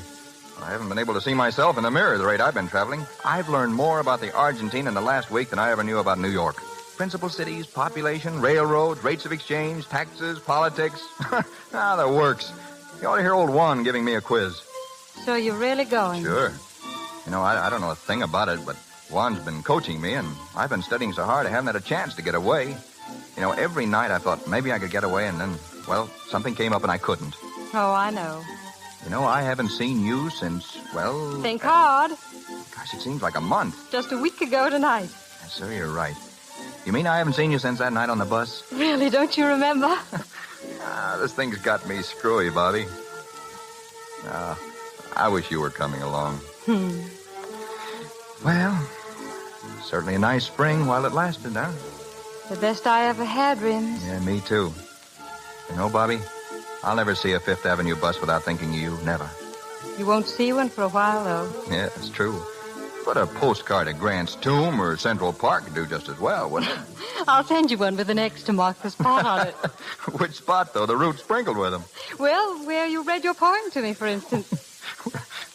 I haven't been able to see myself in the mirror at the rate I've been traveling. I've learned more about the Argentine in the last week than I ever knew about New York. Principal cities, population, railroads, rates of exchange, taxes, politics. The works. You ought to hear old Juan giving me a quiz. So you're really going? Sure. You know, I don't know a thing about it, but Juan's been coaching me, and I've been studying so hard I haven't had a chance to get away. You know, every night I thought maybe I could get away, and then, well, something came up and I couldn't. Oh, I know. You know, I haven't seen you since, well... Think hard. Gosh, it seems like a month. Just a week ago tonight. Yes, sir, you're right. You mean I haven't seen you since that night on the bus? Really, don't you remember? This thing's got me screwy, Bobby. I wish you were coming along. Well, certainly a nice spring while it lasted, huh? The best I ever had, Rims. Yeah, me too. You know, Bobby, I'll never see a Fifth Avenue bus without thinking of you. Never. You won't see one for a while, though. Yeah, it's true. But a postcard of Grant's Tomb or Central Park would do just as well, wouldn't it? I'll send you one with an X to mark the spot on it. Which spot, though? The route sprinkled with them. Well, where you read your poem to me, for instance.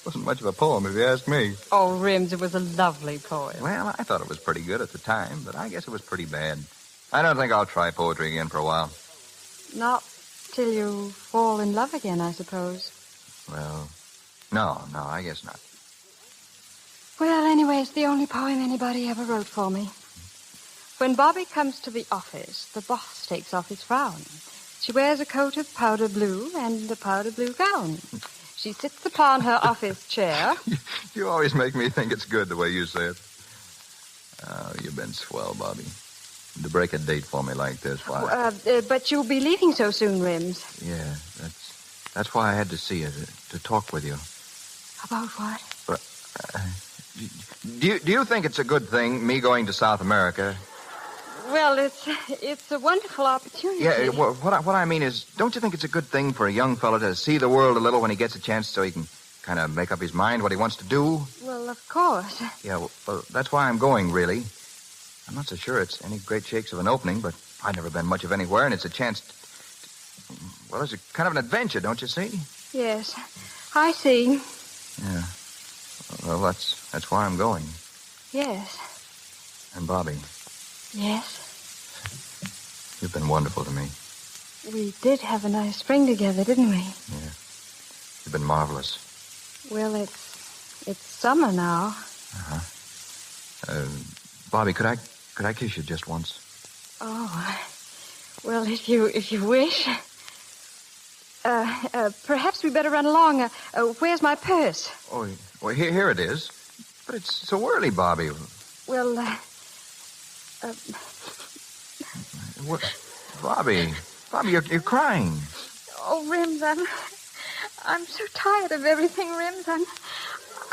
Wasn't much of a poem, if you ask me. Oh, Rims, it was a lovely poem. Well, I thought it was pretty good at the time, but I guess it was pretty bad. I don't think I'll try poetry again for a while. Not till you fall in love again, I suppose. Well, no, I guess not. Well, anyway, it's the only poem anybody ever wrote for me. When Bobby comes to the office, the boss takes off his frown. She wears a coat of powder blue and a powder blue gown. She sits upon her office chair. You always make me think it's good the way you say it. Oh, you've been swell, Bobby. To break a date for me like this, why? But you'll be leaving so soon, Rims. Yeah, that's why I had to see you, to talk with you. About what? Do you think it's a good thing, me going to South America? Well, it's a wonderful opportunity. Yeah, what I mean is, don't you think it's a good thing for a young fellow to see the world a little when he gets a chance so he can kind of make up his mind what he wants to do? Well, of course. Yeah, well, that's why I'm going, really. I'm not so sure it's any great shakes of an opening, but I've never been much of anywhere, and it's a chance well, it's a kind of an adventure, don't you see? Yes, I see. Yeah. Well, that's why I'm going. Yes. And Bobby. Yes? You've been wonderful to me. We did have a nice spring together, didn't we? Yeah. You've been marvelous. Well, it's summer now. Uh-huh. Bobby, could I kiss you just once? Oh, well, if you wish. Perhaps we better run along. Where's my purse? Oh, well, here it is. But it's so early, Bobby. Well, What? Bobby, you're crying. Oh, Rims, I'm so tired of everything, Rims.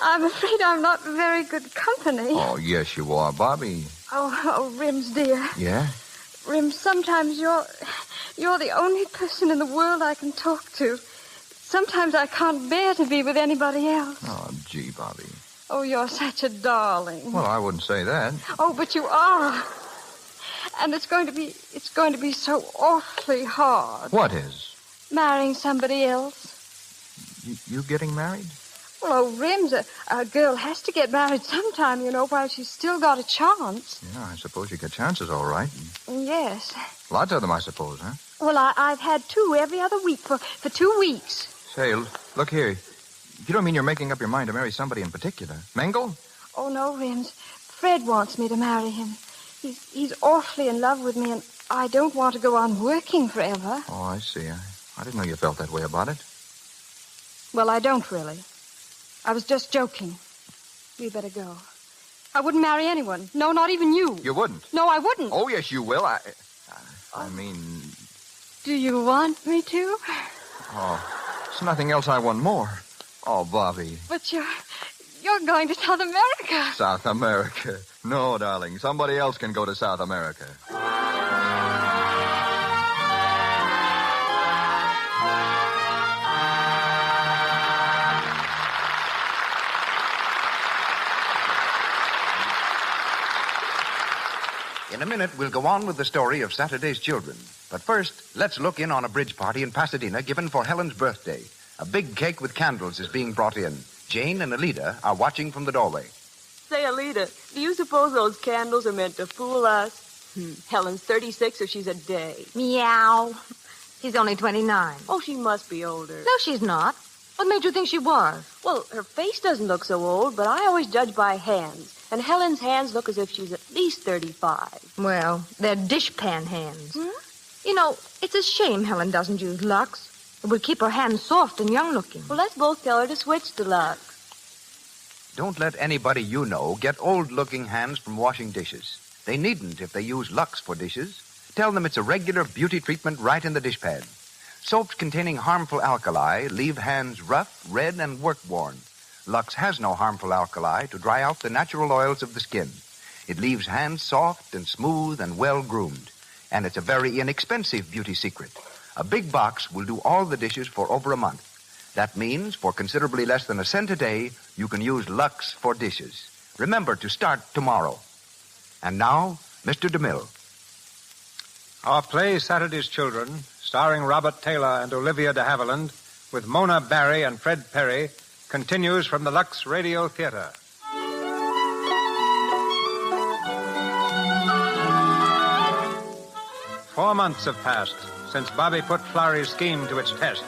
I'm afraid I'm not very good company. Oh, yes, you are, Bobby. Oh, Rims, dear. Yeah? Rims, sometimes you're You're the only person in the world I can talk to. Sometimes I can't bear to be with anybody else. Oh, gee, Bobby. Oh, you're such a darling. Well, I wouldn't say that. Oh, but you are. And it's going to be so awfully hard. What is? Marrying somebody else. You getting married? Well, oh, Rims, a girl has to get married sometime, while she's still got a chance. Yeah, I suppose you get chances, all right. Yes. Lots of them, I suppose, huh? Well, I've had 2 every other week for 2 weeks. Say, look here. You don't mean you're making up your mind to marry somebody in particular? Mengel? Oh, no, Rims. Fred wants me to marry him. He's awfully in love with me, and I don't want to go on working forever. Oh, I see. I didn't know you felt that way about it. Well, I don't really. I was just joking. We better go. I wouldn't marry anyone. No, not even you. You wouldn't? No, I wouldn't. Oh, yes, you will. I mean... Do you want me to? Oh, there's nothing else I want more. Oh, Bobby. But you're going to South America. South America? No, darling. Somebody else can go to South America. In a minute, we'll go on with the story of Saturday's Children. But first, let's look in on a bridge party in Pasadena given for Helen's birthday. A big cake with candles is being brought in. Jane and Alida are watching from the doorway. Say, Alida, do you suppose those candles are meant to fool us? Helen's 36 or she's a day. Meow. She's only 29. Oh, she must be older. No, she's not. What made you think she was? Well, her face doesn't look so old, but I always judge by hands. And Helen's hands look as if she's at least 35. Well, they're dishpan hands. It's a shame Helen doesn't use Lux. It would keep her hands soft and young-looking. Well, let's both tell her to switch to Lux. Don't let anybody you know get old-looking hands from washing dishes. They needn't if they use Lux for dishes. Tell them it's a regular beauty treatment right in the dishpan. Soaps containing harmful alkali leave hands rough, red, and work-worn. Lux has no harmful alkali to dry out the natural oils of the skin. It leaves hands soft and smooth and well-groomed. And it's a very inexpensive beauty secret. A big box will do all the dishes for over a month. That means for considerably less than a cent a day, you can use Lux for dishes. Remember to start tomorrow. And now, Mr. DeMille. Our play, Saturday's Children, starring Robert Taylor and Olivia de Havilland, with Mona Barry and Fred Perry, continues from the Lux Radio Theater. Four months have passed since Bobby put Florrie's scheme to its test,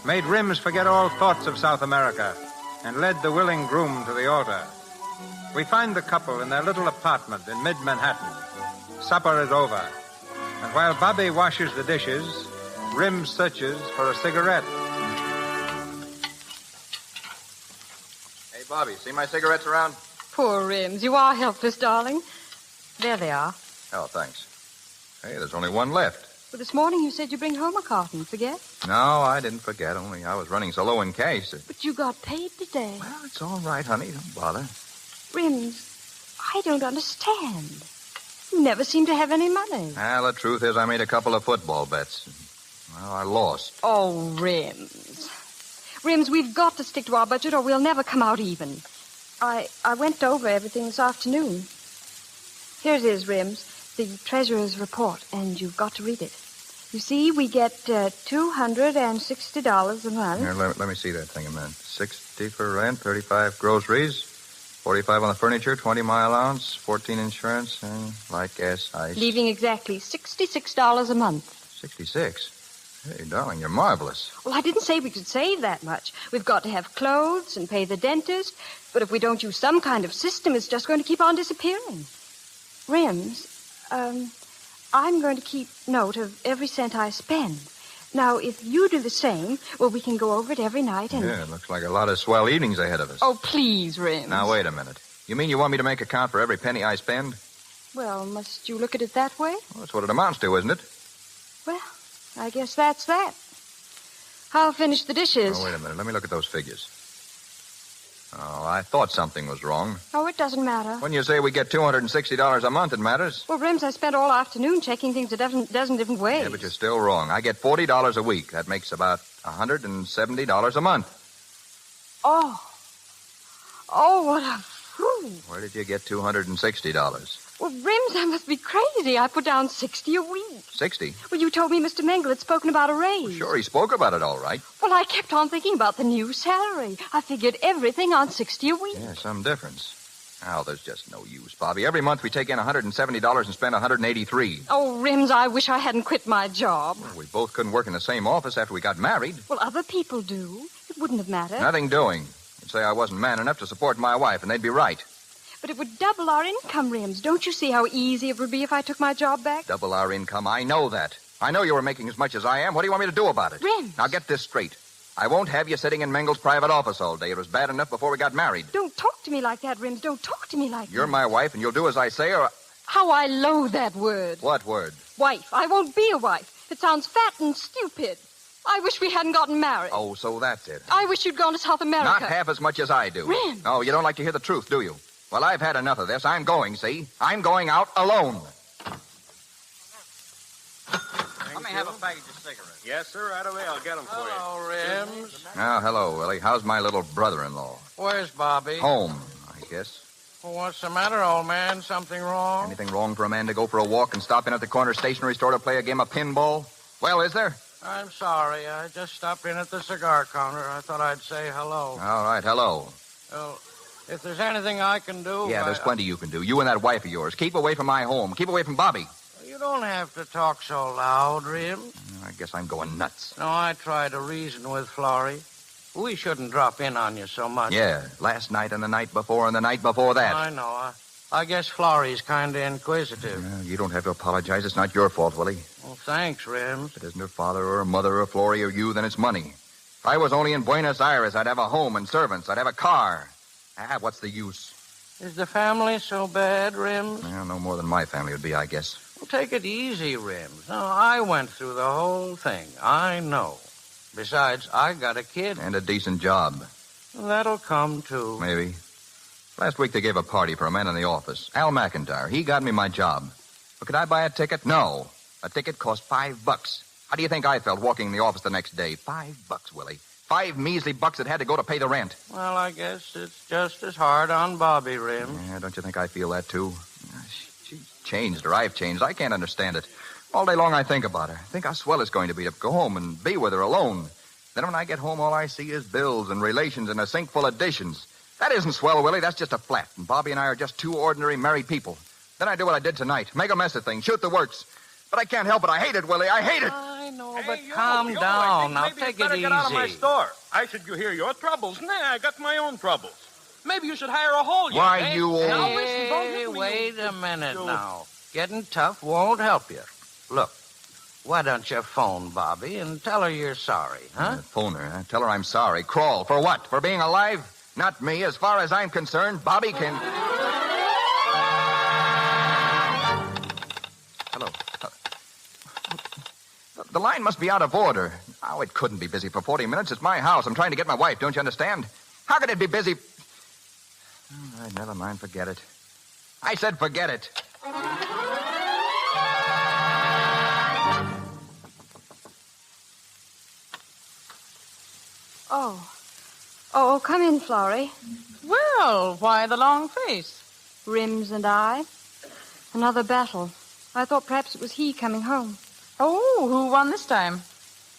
made Rims forget all thoughts of South America, and led the willing groom to the altar. We find the couple in their little apartment in mid-Manhattan. Supper is over, and while Bobby washes the dishes, Rims searches for a cigarette. Hey, Bobby, see my cigarettes around? Poor Rims. You are helpless, darling. There they are. Oh, thanks. Hey, there's only one left. Well, this morning you said you'd bring home a carton. Forget? No, I didn't forget. Only I was running so low in cash. But you got paid today. Well, it's all right, honey. Don't bother. Rims, I don't understand. You never seem to have any money. Well, the truth is I made a couple of football bets. Well, I lost. Oh, Rims. Rims, we've got to stick to our budget or we'll never come out even. I went over everything this afternoon. Here it is, Rims. The treasurer's report, and you've got to read it. You see, we get $260 a month. Here, let me see that thing a minute. 60 for rent, 35 groceries, 45 on the furniture, 20 my allowance, 14 insurance, and like gas, ice. Leaving exactly $66 a month. 66? Hey, darling, you're marvelous. Well, I didn't say we could save that much. We've got to have clothes and pay the dentist. But if we don't use some kind of system, it's just going to keep on disappearing. Rims, I'm going to keep note of every cent I spend. Now, if you do the same, well, we can go over it every night and... Yeah, it looks like a lot of swell evenings ahead of us. Oh, please, Rims. Now, wait a minute. You mean you want me to make a count for every penny I spend? Well, must you look at it that way? Well, that's what it amounts to, isn't it? Well, I guess that's that. I'll finish the dishes. Oh, wait a minute. Let me look at those figures. Oh, I thought something was wrong. Oh, it doesn't matter. When you say we get $260 a month, it matters. Well, Rims, I spent all afternoon checking things a dozen different ways. Yeah, but you're still wrong. I get $40 a week. That makes about $170 a month. Oh. Oh, what a fool. Where did you get $260? Well, Rims, I must be crazy. I put down 60 a week. 60? Well, you told me Mr. Mengele had spoken about a raise. Well, sure, he spoke about it all right. Well, I kept on thinking about the new salary. I figured everything on 60 a week. Yeah, some difference. Oh, there's just no use, Bobby. Every month we take in $170 and spend $183. Oh, Rims, I wish I hadn't quit my job. Well, we both couldn't work in the same office after we got married. Well, other people do. It wouldn't have mattered. Nothing doing. You'd say I wasn't man enough to support my wife, and they'd be right. But it would double our income, Rims. Don't you see how easy it would be if I took my job back? Double our income. I know that. I know you were making as much as I am. What do you want me to do about it? Rims. Now, get this straight. I won't have you sitting in Mengele's private office all day. It was bad enough before we got married. Don't talk to me like that, Rims. Don't talk to me like that. You're my wife, and you'll do as I say, or... How I loathe that word. What word? Wife. I won't be a wife. It sounds fat and stupid. I wish we hadn't gotten married. Oh, so that's it. I wish you'd gone to South America. Not half as much as I do. Rims. Oh, you don't like to hear the truth, do you? Well, I've had enough of this. I'm going, see? I'm going out alone. Let me have a package of cigarettes. Yes, sir. Right away. I'll get them for you. Hello, Rims. Oh, hello, Willie. How's my little brother-in-law? Where's Bobby? Home, I guess. Well, what's the matter, old man? Something wrong? Anything wrong for a man to go for a walk and stop in at the corner stationery store to play a game of pinball? Well, is there? I'm sorry. I just stopped in at the cigar counter. I thought I'd say hello. All right, hello. Well, if there's anything I can do... Yeah, there's plenty you can do. You and that wife of yours. Keep away from my home. Keep away from Bobby. You don't have to talk so loud, Rim. I guess I'm going nuts. No, I try to reason with Florrie. We shouldn't drop in on you so much. Yeah, last night and the night before and the night before that. I know. I guess Florrie's kind of inquisitive. You don't have to apologize. It's not your fault, Willie. Well, thanks, Rim. If it isn't her father or her mother or Florrie or you, then it's money. If I was only in Buenos Aires, I'd have a home and servants. I'd have a car. What's the use? Is the family so bad, Rim? Well, no more than my family would be, I guess. Well, take it easy, Rim. No, I went through the whole thing. I know. Besides, I got a kid. And a decent job. That'll come, too. Maybe. Last week they gave a party for a man in the office. Al McIntyre. He got me my job. But could I buy a ticket? No. A ticket cost $5. How do you think I felt walking in the office the next day? $5, Willie. 5 measly bucks that had to go to pay the rent. Well, I guess it's just as hard on Bobby, Rim. Yeah, don't you think I feel that, too? She's changed, or I've changed. I can't understand it. All day long I think about her. Think how swell it's going to be to go home and be with her alone. Then when I get home, all I see is bills and relations and a sink full of dishes. That isn't swell, Willie. That's just a flat. And Bobby and I are just two ordinary married people. Then I do what I did tonight. Make a mess of things. Shoot the works. But I can't help it. I hate it, Willie. I hate it. I know, but calm down. Now, take it easy. Get out of my store. I should hear your troubles. Nah, I got my own troubles. Maybe you should hire a hole. Why, you old... Now, listen, wait a minute now. Getting tough won't help you. Look, why don't you phone Bobby and tell her you're sorry, huh? Phone her. Tell her I'm sorry. Crawl. For what? For being alive? Not me. As far as I'm concerned, Bobby can... Hello. The line must be out of order. Oh, it couldn't be busy for 40 minutes. It's my house. I'm trying to get my wife. Don't you understand? How could it be busy? All right, never mind. Forget it. I said forget it. Oh, come in, Florrie. Well, why the long face? Rims and I. Another battle. I thought perhaps it was he coming home. Oh, who won this time?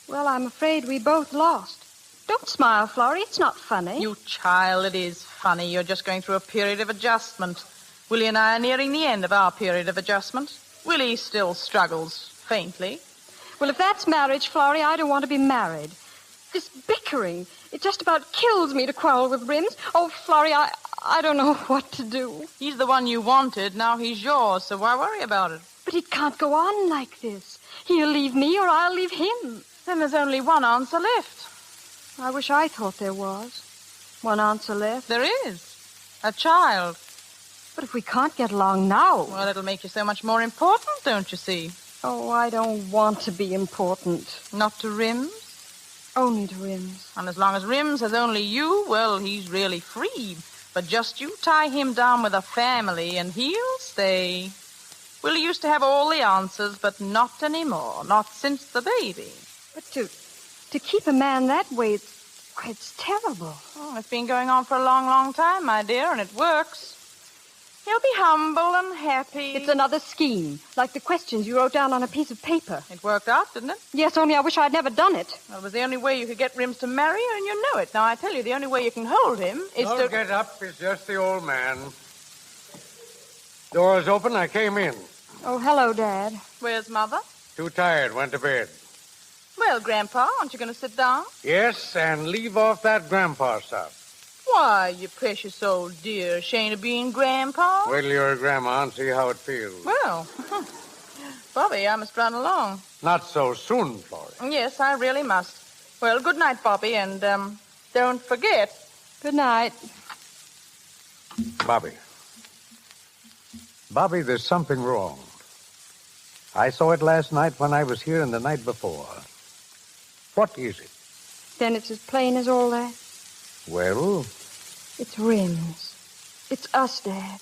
Well, I'm afraid we both lost. Don't smile, Florrie. It's not funny. You child, it is funny. You're just going through a period of adjustment. Willie and I are nearing the end of our period of adjustment. Willie still struggles faintly. Well, if that's marriage, Florrie, I don't want to be married. This bickering, it just about kills me to quarrel with Rims. Oh, Florrie, I don't know what to do. He's the one you wanted. Now he's yours, so why worry about it? But it can't go on like this. He'll leave me or I'll leave him. Then there's only one answer left. I wish I thought there was. One answer left. There is. A child. But if we can't get along now... Well, it'll make you so much more important, don't you see? Oh, I don't want to be important. Not to Rims? Only to Rims. And as long as Rims has only you, well, he's really free. But just you tie him down with a family and he'll stay. Willie used to have all the answers, but not anymore. Not since the baby. But to keep a man that way, it's terrible. Oh, it's been going on for a long, long time, my dear, and it works. He'll be humble and happy. It's another scheme, like the questions you wrote down on a piece of paper. It worked out, didn't it? Yes, only I wish I'd never done it. Well, it was the only way you could get Rims to marry you, and you know it. Now, I tell you, the only way you can hold him is Don't get up. It's just the old man. Door's open. I came in. Oh, hello, Dad. Where's Mother? Too tired. Went to bed. Well, Grandpa, aren't you going to sit down? Yes, and leave off that grandpa stuff. Why, you precious old dear, ashamed of being Grandpa? Wait till you're a grandma and see how it feels. Well, Bobby, I must run along. Not so soon, Florrie. Yes, I really must. Well, good night, Bobby, and don't forget. Good night. Bobby, there's something wrong. I saw it last night when I was here and the night before. What is it? Then it's as plain as all that. Well? It's Rims. It's us, Dad.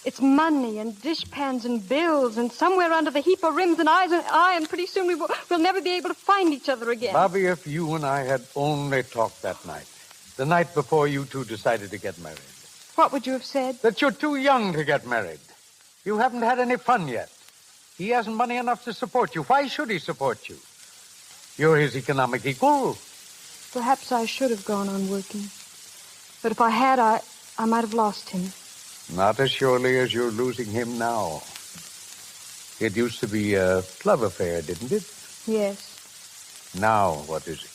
It's money and dishpans and bills, and somewhere under the heap of Rims and I, and pretty soon we'll never be able to find each other again. Bobby, if you and I had only talked that night, the night before you two decided to get married. What would you have said? That you're too young to get married. You haven't had any fun yet. He hasn't money enough to support you. Why should he support you? You're his economic equal. Perhaps I should have gone on working. But if I had, I might have lost him. Not as surely as you're losing him now. It used to be a love affair, didn't it? Yes. Now, what is it?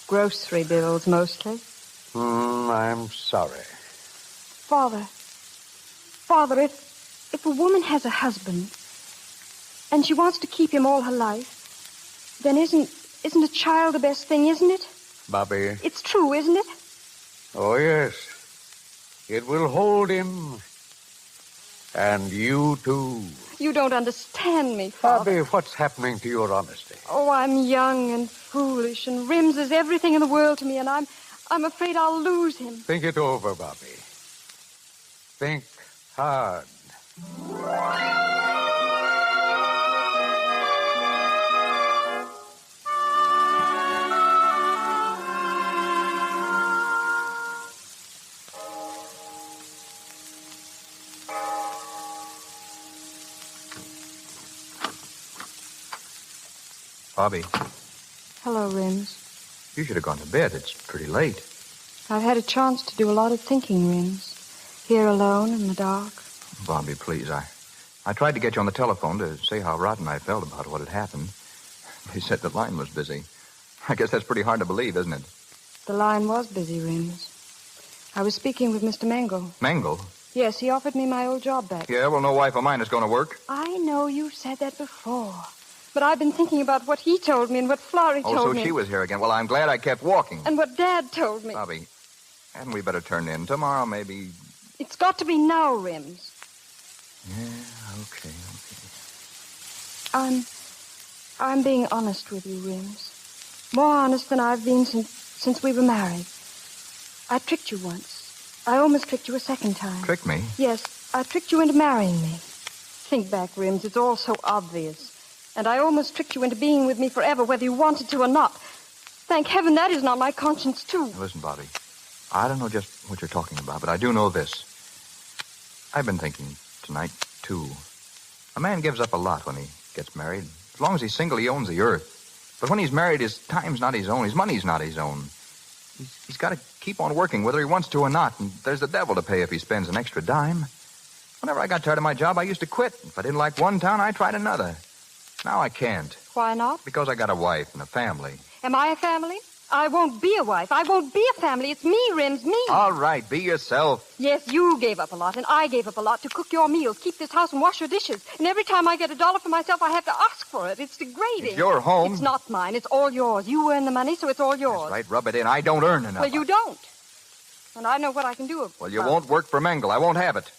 Grocery bills, mostly. I'm sorry. Father, if a woman has a husband and she wants to keep him all her life, then isn't a child the best thing, isn't it? Bobby. It's true, isn't it? Oh, yes. It will hold him. And you, too. You don't understand me, Father. Bobby, what's happening to your honesty? Oh, I'm young and foolish, and Rims is everything in the world to me, and I'm afraid I'll lose him. Think it over, Bobby. Think hard. Bobby. Hello, Rims. You should have gone to bed. It's pretty late. I've had a chance to do a lot of thinking, Rims. Here alone in the dark. Bobby, please, I tried to get you on the telephone to say how rotten I felt about what had happened. They said the line was busy. I guess that's pretty hard to believe, isn't it? The line was busy, Rims. I was speaking with Mr. Mangle. Mangle? Yes, he offered me my old job back. Yeah, well, no wife of mine is going to work. I know you've said that before. But I've been thinking about what he told me and what Florrie told me. Oh, so she was here again. Well, I'm glad I kept walking. And what Dad told me. Bobby, hadn't we better turn in tomorrow, maybe? It's got to be now, Rims. Yeah, okay. I'm being honest with you, Rims. More honest than I've been since we were married. I tricked you once. I almost tricked you a second time. Tricked me? Yes, I tricked you into marrying me. Think back, Rims. It's all so obvious. And I almost tricked you into being with me forever, whether you wanted to or not. Thank heaven that is not my conscience, too. Now, listen, Bobby. I don't know just what you're talking about, but I do know this. I've been thinking tonight, too. A man gives up a lot when he gets married. As long as he's single, he owns the earth. But when he's married, his time's not his own. His money's not his own. He's got to keep on working, whether he wants to or not. And there's the devil to pay if he spends an extra dime. Whenever I got tired of my job, I used to quit. If I didn't like one town, I tried another. Now I can't. Why not? Because I got a wife and a family. Am I a family? I won't be a wife. I won't be a family. It's me, Rims, me. All right, be yourself. Yes, you gave up a lot, and I gave up a lot to cook your meals, keep this house, and wash your dishes. And every time I get $1 for myself, I have to ask for it. It's degrading. It's your home. It's not mine. It's all yours. You earn the money, so it's all yours. That's right. Rub it in. I don't earn enough. Well, you don't. And I know what I can do. Well, you won't work for Mangle. I won't have it.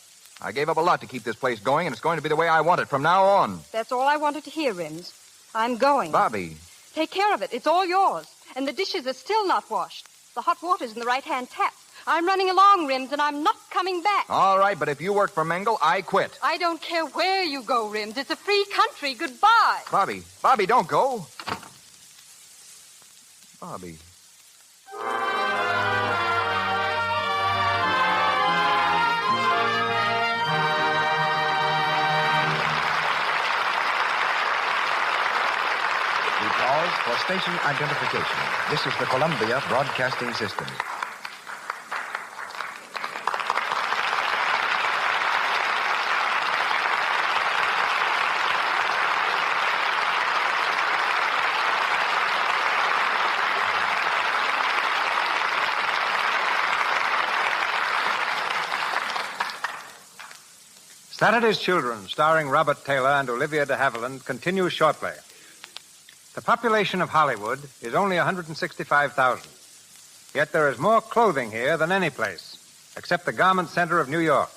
I gave up a lot to keep this place going, and it's going to be the way I want it from now on. That's all I wanted to hear, Rims. I'm going. Bobby. Take care of it. It's all yours. and the dishes are still not washed. The hot water's in the right-hand tap. I'm running along, Rims, and I'm not coming back. All right, but if you work for Mengel, I quit. I don't care where you go, Rims. It's a free country. Goodbye. Bobby, don't go. Bobby. We pause for station identification. This is the Columbia Broadcasting System. Saturday's Children, starring Robert Taylor and Olivia de Havilland, continues shortly. The population of Hollywood is only 165,000. Yet there is more clothing here than any place, except the garment center of New York.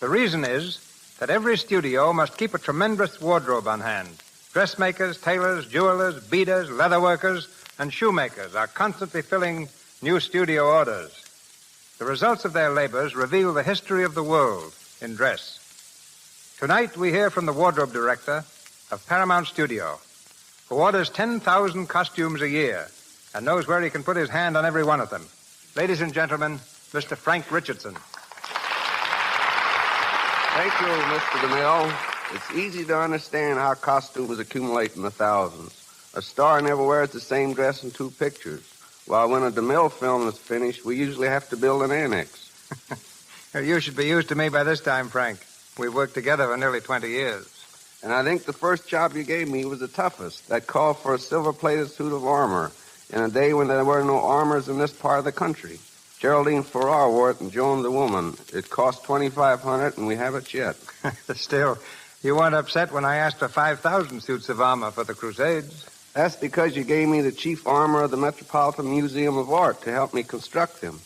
The reason is that every studio must keep a tremendous wardrobe on hand. Dressmakers, tailors, jewelers, beaders, leatherworkers, and shoemakers are constantly filling new studio orders. The results of their labors reveal the history of the world in dress. Tonight, we hear from the wardrobe director of Paramount Studio, who orders 10,000 costumes a year and knows where he can put his hand on every one of them. Ladies and gentlemen, Mr. Frank Richardson. Thank you, Mr. DeMille. It's easy to understand how costumes accumulate in the thousands. A star never wears the same dress in two pictures, while when a DeMille film is finished, we usually have to build an annex. You should be used to me by this time, Frank. We've worked together for nearly 20 years. And I think the first job you gave me was the toughest. That called for a silver-plated suit of armor in a day when there were no armors in this part of the country. Geraldine Farrar wore it and Joan the woman. It cost $2,500, and we have it yet. Still, you weren't upset when I asked for 5,000 suits of armor for the Crusades. That's because you gave me the chief armor of the Metropolitan Museum of Art to help me construct them.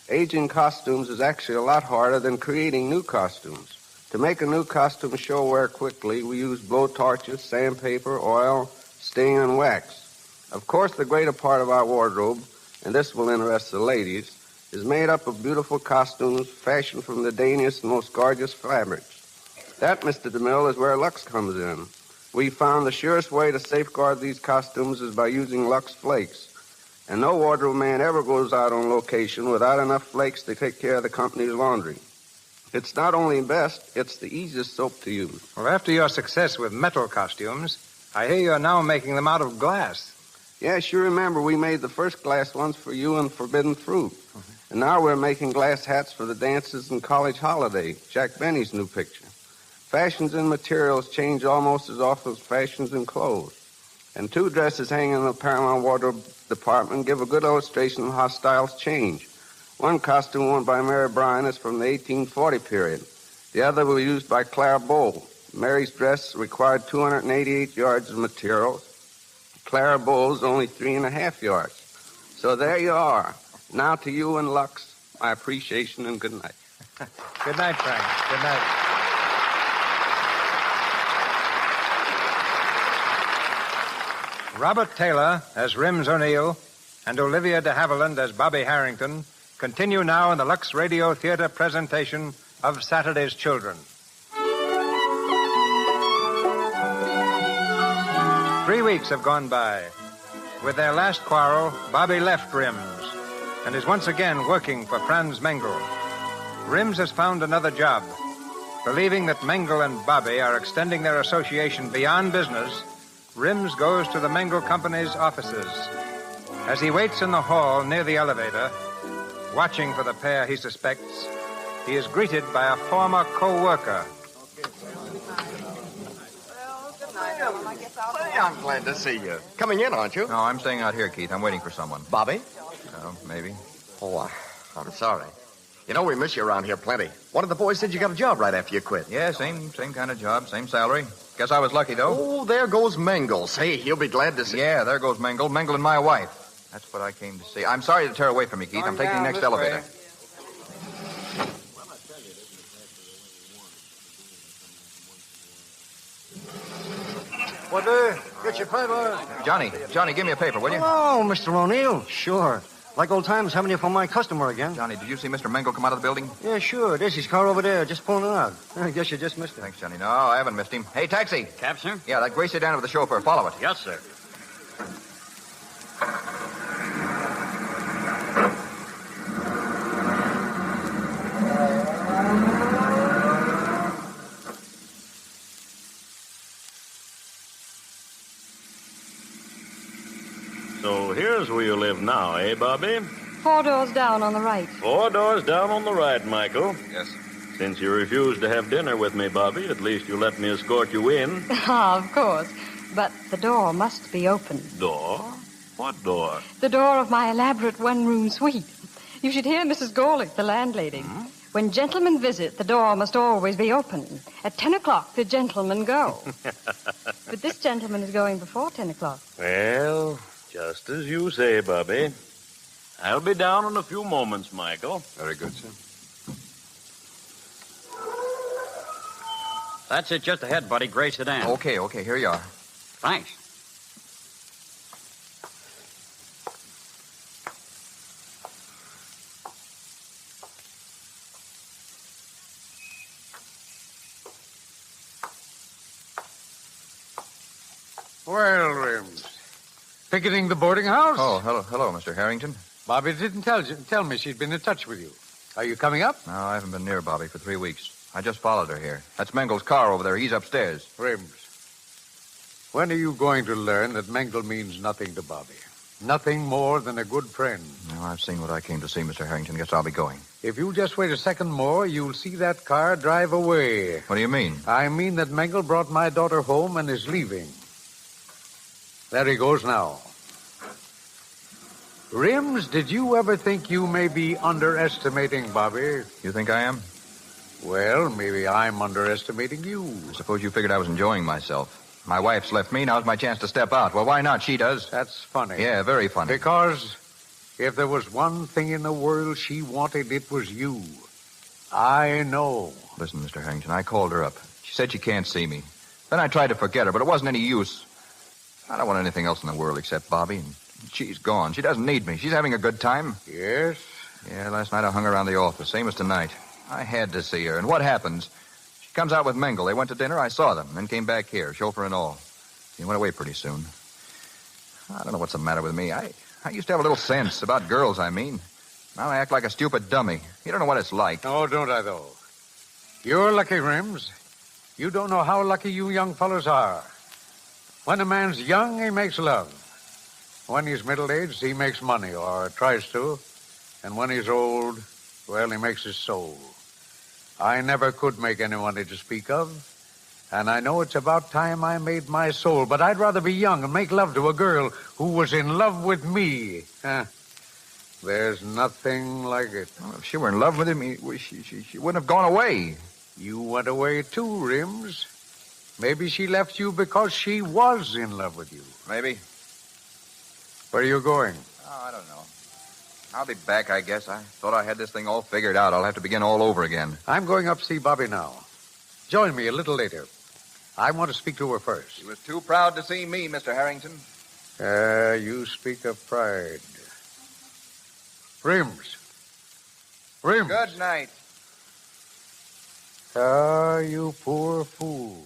Aging costumes is actually a lot harder than creating new costumes. To make a new costume show wear quickly, we use blowtorches, sandpaper, oil, stain, and wax. Of course, the greater part of our wardrobe, and this will interest the ladies, is made up of beautiful costumes fashioned from the daintiest and most gorgeous fabrics. That, Mr. DeMille, is where Lux comes in. We found the surest way to safeguard these costumes is by using Lux flakes. And no wardrobe man ever goes out on location without enough flakes to take care of the company's laundry. It's not only best, it's the easiest soap to use. Well, after your success with metal costumes, I hear you're now making them out of glass. Yes, you remember we made the first glass ones for you and Forbidden Fruit. And now we're making glass hats for the dances and college holiday, Jack Benny's new picture. Fashions in materials change almost as often as fashions in clothes. And two dresses hanging in the Paramount Wardrobe department give a good illustration of how styles change. One costume worn by Mary Bryan is from the 1840 period. The other was used by Clara Bow. Mary's dress required 288 yards of materials. Clara Bow's only 3.5 yards. So there you are. Now to you and Lux, my appreciation and good night. Good night, Frank. Good night. Robert Taylor as Rims O'Neill and Olivia de Havilland as Bobby Harrington continue now in the Lux Radio Theater presentation of Saturday's Children. 3 weeks have gone by. With their last quarrel, Bobby left Rims and is once again working for Franz Mengel. Rims has found another job. Believing that Mengel and Bobby are extending their association beyond business, Rims goes to the Mengel Company's offices. As he waits in the hall near the elevator, watching for the pair he suspects, he is greeted by a former co-worker. I'm glad to see you. Coming in, aren't you? No, I'm staying out here, Keith. I'm waiting for someone. Bobby? Maybe. Oh, I'm sorry. You know, we miss you around here plenty. One of the boys said you got a job right after you quit. Yeah, same kind of job, same salary. Guess I was lucky, though. Oh, there goes Mengel. Say, he'll be glad to see... Yeah, there goes Mengel. Mengel and my wife. That's what I came to see. I'm sorry to tear away from you, Keith. I'm taking the next elevator. Get your paper. Johnny, give me a paper, will you? Oh, Mr. O'Neill. Sure. Like old times, having you for my customer again. Johnny, did you see Mr. Mengel come out of the building? Yeah, sure. There's his car over there, just pulling it out. I guess you just missed it. Thanks, Johnny. No, I haven't missed him. Hey, taxi. Cab, sir? Yeah, that gray sedan with the chauffeur. Follow it. Yes, sir. So here's where you live now, eh, Bobby? 4 doors down on the right. 4 doors down on the right, Michael. Yes. Since you refused to have dinner with me, Bobby, at least you let me escort you in. Ah, of course. But the door must be open. Door? What door? The door of my elaborate one-room suite. You should hear Mrs. Gorlick, the landlady. When gentlemen visit, the door must always be open. At 10 o'clock, the gentlemen go. But this gentleman is going before 10 o'clock. Well, just as you say, Bobby. I'll be down in a few moments, Michael. Very good, sir. That's it just ahead, buddy. Gray sedan. Okay, here you are. Thanks. Well, Rims. Picketing the boarding house? Oh, hello, Mr. Harrington. Bobby didn't tell me she'd been in touch with you. Are you coming up? No, I haven't been near Bobby for 3 weeks. I just followed her here. That's Mengel's car over there. He's upstairs. Rims, when are you going to learn that Mengel means nothing to Bobby? Nothing more than a good friend. No, I've seen what I came to see, Mr. Harrington. Guess I'll be going. If you just wait a second more, you'll see that car drive away. What do you mean? I mean that Mengel brought my daughter home and is leaving. There he goes now. Rims, did you ever think you may be underestimating Bobby? You think I am? Well, maybe I'm underestimating you. I suppose you figured I was enjoying myself. My wife's left me. Now's my chance to step out. Well, why not? She does. That's funny. Yeah, very funny. Because if there was one thing in the world she wanted, it was you. I know. Listen, Mr. Harrington, I called her up. She said she can't see me. Then I tried to forget her, but it wasn't any use. I don't want anything else in the world except Bobby, and she's gone. She doesn't need me. She's having a good time. Yes? Yeah, last night I hung around the office, same as tonight. I had to see her. And what happens? She comes out with Mengel. They went to dinner. I saw them, then came back here, chauffeur and all. He went away pretty soon. I don't know what's the matter with me. I used to have a little sense about girls, I mean. Now I act like a stupid dummy. You don't know what it's like. Oh, don't I, though? You're lucky, Rims. You don't know how lucky you young fellows are. When a man's young, he makes love. When he's middle-aged, he makes money, or tries to. And when he's old, well, he makes his soul. I never could make anyone to speak of. And I know it's about time I made my soul. But I'd rather be young and make love to a girl who was in love with me. There's nothing like it. Well, if she were in love with him, she wouldn't have gone away. You went away too, Rims. Maybe she left you because she was in love with you. Maybe. Where are you going? Oh, I don't know. I'll be back, I guess. I thought I had this thing all figured out. I'll have to begin all over again. I'm going up to see Bobby now. Join me a little later. I want to speak to her first. She was too proud to see me, Mr. Harrington. You speak of pride. Rims. Good night. Ah, you poor fool.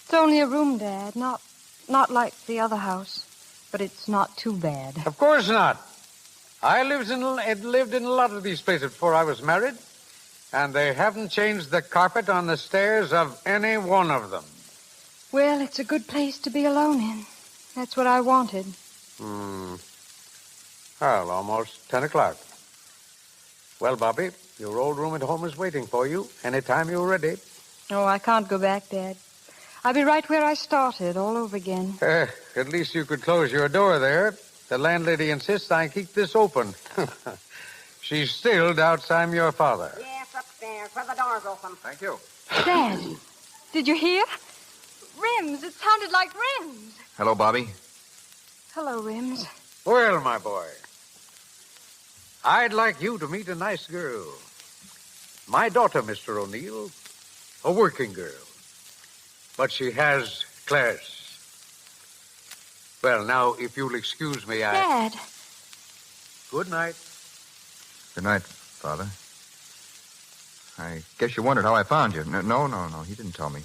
It's only a room, Dad. Not like the other house. But it's not too bad. Of course not. I lived in a lot of these places before I was married, and they haven't changed the carpet on the stairs of any one of them. Well, it's a good place to be alone in. That's what I wanted. Well, almost 10 o'clock. Well, Bobby, your old room at home is waiting for you anytime you're ready. Oh, I can't go back, Dad. I'll be right where I started, all over again. At least you could close your door there. The landlady insists I keep this open. She still doubts I'm your father. Yes, upstairs, where the door's open. Thank you. Dad, did you hear? Rims. It sounded like Rims. Hello, Bobby. Hello, Rims. Well, my boy, I'd like you to meet a nice girl. My daughter, Mr. O'Neill, a working girl. But she has class. Well, now, if you'll excuse me, Dad. Good night. Good night, Father. I guess you wondered how I found you. No, he didn't tell me.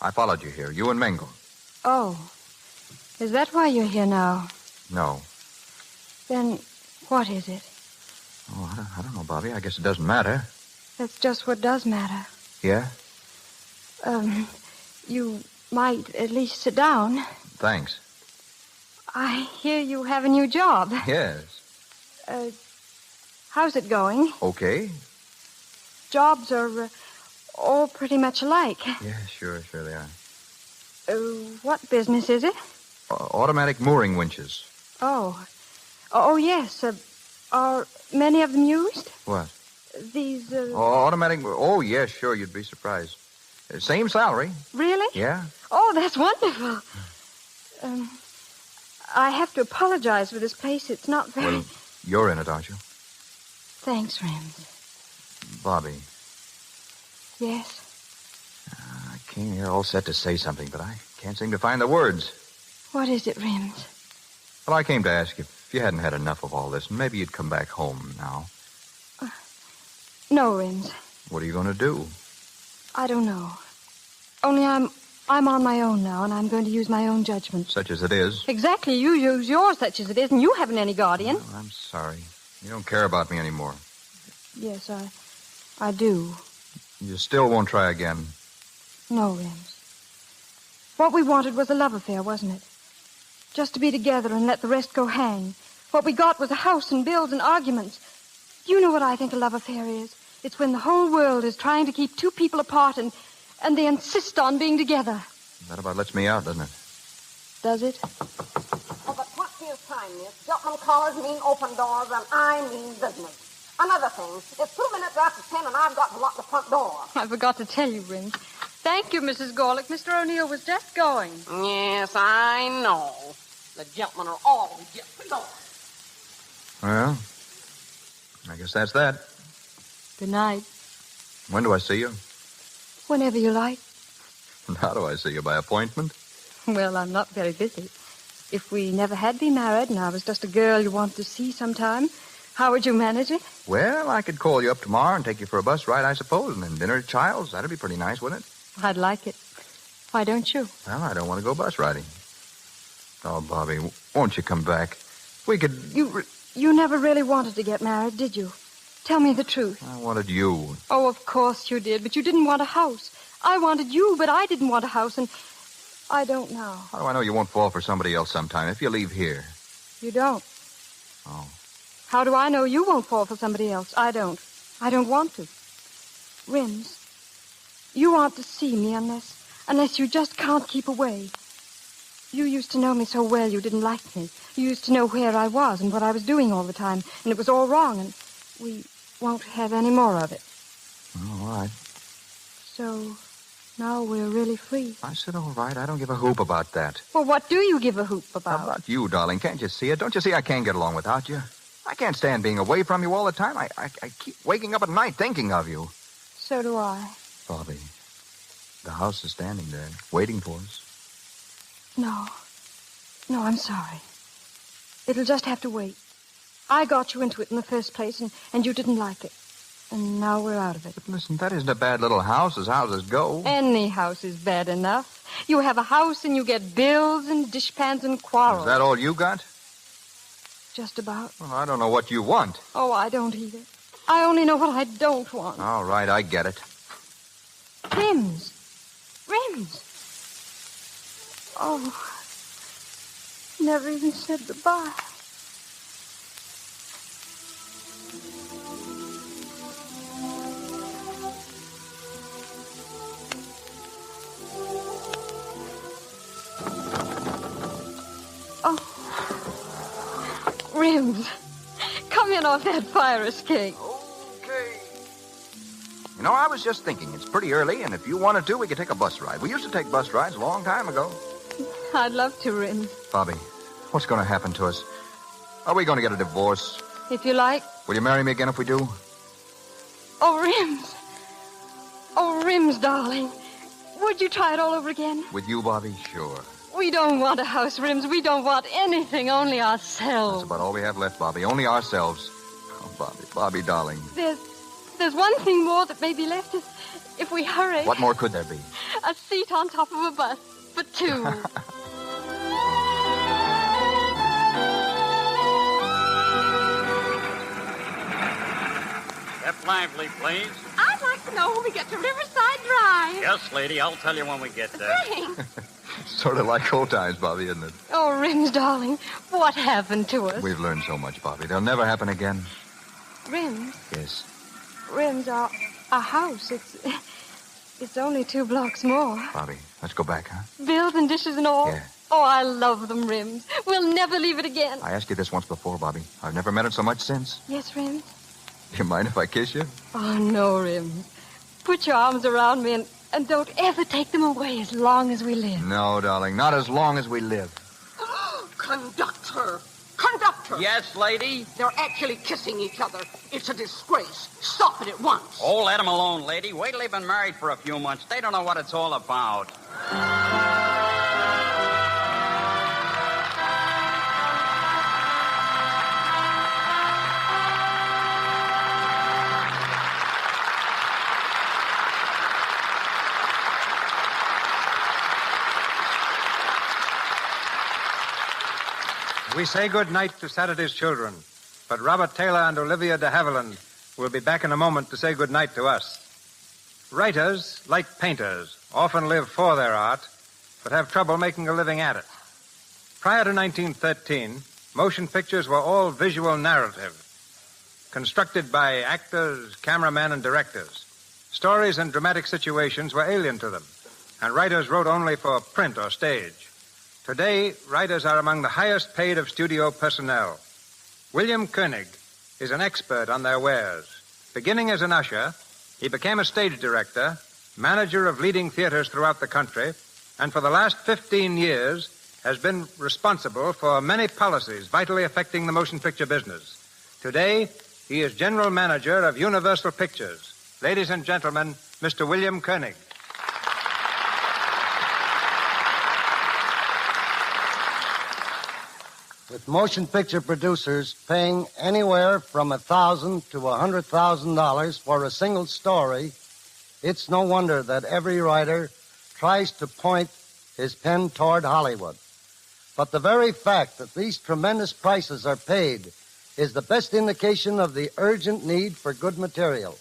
I followed you here, you and Mingle. Oh. Is that why you're here now? No. Then what is it? Oh, I don't know, Bobby. I guess it doesn't matter. That's just what does matter. Yeah? You might at least sit down. Thanks. I hear you have a new job. Yes. How's it going? Okay. Jobs are all pretty much alike. Yeah, sure they are. What business is it? Automatic mooring winches. Oh, yes. Are many of them used? What? These, automatic... Oh, yes, sure, you'd be surprised. Same salary. Really? Yeah. Oh, that's wonderful. I have to apologize for this place. It's not very... Well, you're in it, aren't you? Thanks, Rims. Bobby. Yes? I came here all set to say something, but I can't seem to find the words. What is it, Rims? Well, I came to ask if you hadn't had enough of all this, and maybe you'd come back home now. No, Rims. What are you going to do? I don't know. Only I'm on my own now, and I'm going to use my own judgment. Such as it is. Exactly. You use yours, such as it is, and you haven't any guardian. Well, I'm sorry. You don't care about me anymore. Yes, I do. You still won't try again. No, Rims. What we wanted was a love affair, wasn't it? Just to be together and let the rest go hang. What we got was a house and bills and arguments. Do you know what I think a love affair is? It's when the whole world is trying to keep two people apart and they insist on being together. That about lets me out, doesn't it? Does it? Oh, but what is time, miss? Gentlemen callers mean open doors, and I mean business. Another thing, it's 2 minutes after 10, and I've got to lock the front door. I forgot to tell you, Rims. Thank you, Mrs. Gorlick. Mr. O'Neill was just going. Yes, I know. The gentlemen are always just going. Well, I guess that's that. Good night. When do I see you? Whenever you like. And how do I see you? By appointment? Well, I'm not very busy. If we never had been married and I was just a girl you wanted to see sometime, how would you manage it? Well, I could call you up tomorrow and take you for a bus ride, I suppose, and then dinner at Child's. That'd be pretty nice, wouldn't it? I'd like it. Why don't you? Well, I don't want to go bus riding. Oh, Bobby, won't you come back? We could... You never really wanted to get married, did you? Tell me the truth. I wanted you. Oh, of course you did, but you didn't want a house. I wanted you, but I didn't want a house, and I don't now. How do I know you won't fall for somebody else sometime if you leave here? You don't. Oh. How do I know you won't fall for somebody else? I don't. I don't want to. Rims, you want to see me unless you just can't keep away. You used to know me so well you didn't like me. You used to know where I was and what I was doing all the time, and it was all wrong, and we won't have any more of it. All right. So now we're really free. I said all right. I don't give a hoop about that. Well, what do you give a hoop about? How about you, darling? Can't you see it? Don't you see I can't get along without you? I can't stand being away from you all the time. I keep waking up at night thinking of you. So do I. Bobby, the house is standing there, waiting for us. No, I'm sorry. It'll just have to wait. I got you into it in the first place, and you didn't like it. And now we're out of it. But listen, that isn't a bad little house as houses go. Any house is bad enough. You have a house and you get bills and dishpans and quarrels. Is that all you got? Just about. Well, I don't know what you want. Oh, I don't either. I only know what I don't want. All right, I get it. Rims. Oh, never even said goodbye. Oh, Rims, come in off that fire escape. Okay. You know, I was just thinking, it's pretty early, and if you wanted to, we could take a bus ride. We used to take bus rides a long time ago. I'd love to, Rims. Bobby, What's going to happen to us? Are we going to get a divorce? If you like. Will you marry me again if we do? Oh, Rims. Oh, Rims, darling. Would you try it all over again? With you, Bobby? Sure. We don't want a house, Rims. We don't want anything, only ourselves. That's about all we have left, Bobby. Only ourselves. Oh, Bobby, darling. There's one thing more that may be left if we hurry. What more could there be? A seat on top of a bus for two. Step lively, please. I'd like to know when we get to Riverside Drive. Yes, lady. I'll tell you when we get there. Thanks. Sort of like old times, Bobby, isn't it? Oh, Rims, darling, what happened to us? We've learned so much, Bobby. They'll never happen again. Rims? Yes. Rims, our house, it's only 2 blocks more. Bobby, let's go back, huh? Bills and dishes and all? Yeah. Oh, I love them, Rims. We'll never leave it again. I asked you this once before, Bobby. I've never meant it so much since. Yes, Rims? Do you mind if I kiss you? Oh, no, Rims. Put your arms around me and don't ever take them away as long as we live. No, darling, not as long as we live. Conductor! Conductor! Yes, lady? They're actually kissing each other. It's a disgrace. Stop it at once. Oh, let them alone, lady. Wait till they've been married for a few months. They don't know what it's all about. We say good night to Saturday's children, but Robert Taylor and Olivia de Havilland will be back in a moment to say good night to us. Writers, like painters, often live for their art, but have trouble making a living at it. Prior to 1913, motion pictures were all visual narrative, constructed by actors, cameramen, and directors. Stories and dramatic situations were alien to them, and writers wrote only for print or stage. Today, writers are among the highest paid of studio personnel. William Koenig is an expert on their wares. Beginning as an usher, he became a stage director, manager of leading theaters throughout the country, and for the last 15 years has been responsible for many policies vitally affecting the motion picture business. Today, he is general manager of Universal Pictures. Ladies and gentlemen, Mr. William Koenig. With motion picture producers paying anywhere from $1,000 to $100,000 for a single story, it's no wonder that every writer tries to point his pen toward Hollywood. But the very fact that these tremendous prices are paid is the best indication of the urgent need for good material.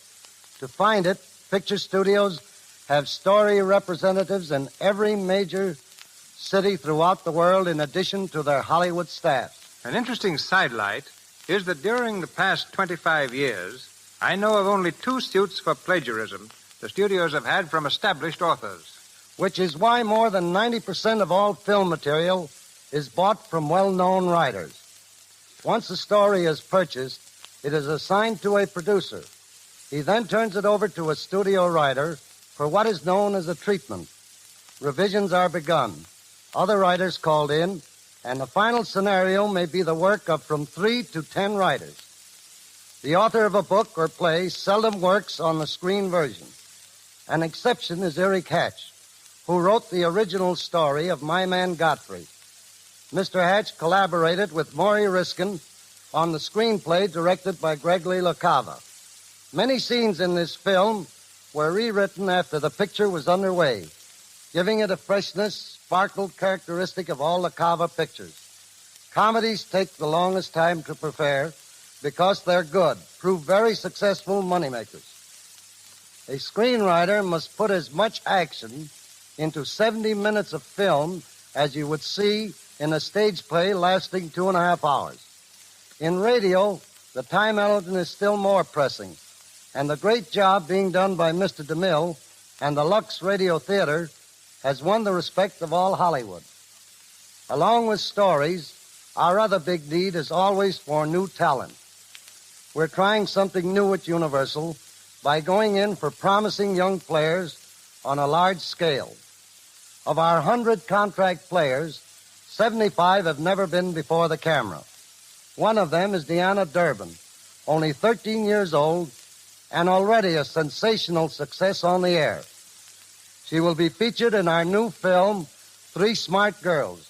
To find it, picture studios have story representatives in every major city throughout the world in addition to their Hollywood staff. An interesting sidelight is that during the past 25 years, I know of only 2 suits for plagiarism the studios have had from established authors. Which is why more than 90% of all film material is bought from well-known writers. Once a story is purchased, it is assigned to a producer. He then turns it over to a studio writer for what is known as a treatment. Revisions are begun. Other writers called in, and the final scenario may be the work of from 3 to 10 writers. The author of a book or play seldom works on the screen version. An exception is Eric Hatch, who wrote the original story of My Man Godfrey. Mr. Hatch collaborated with Maury Riskin on the screenplay directed by Gregory LaCava. Many scenes in this film were rewritten after the picture was underway, giving it a freshness, sparkle characteristic of all LaCava pictures. Comedies take the longest time to prepare because they're good, prove very successful moneymakers. A screenwriter must put as much action into 70 minutes of film as you would see in a stage play lasting 2.5 hours. In radio, the time element is still more pressing, and the great job being done by Mr. DeMille and the Lux Radio Theater has won the respect of all Hollywood. Along with stories, our other big need is always for new talent. We're trying something new at Universal by going in for promising young players on a large scale. Of our 100 contract players, 75 have never been before the camera. One of them is Deanna Durbin, only 13 years old and already a sensational success on the air. She will be featured in our new film, Three Smart Girls,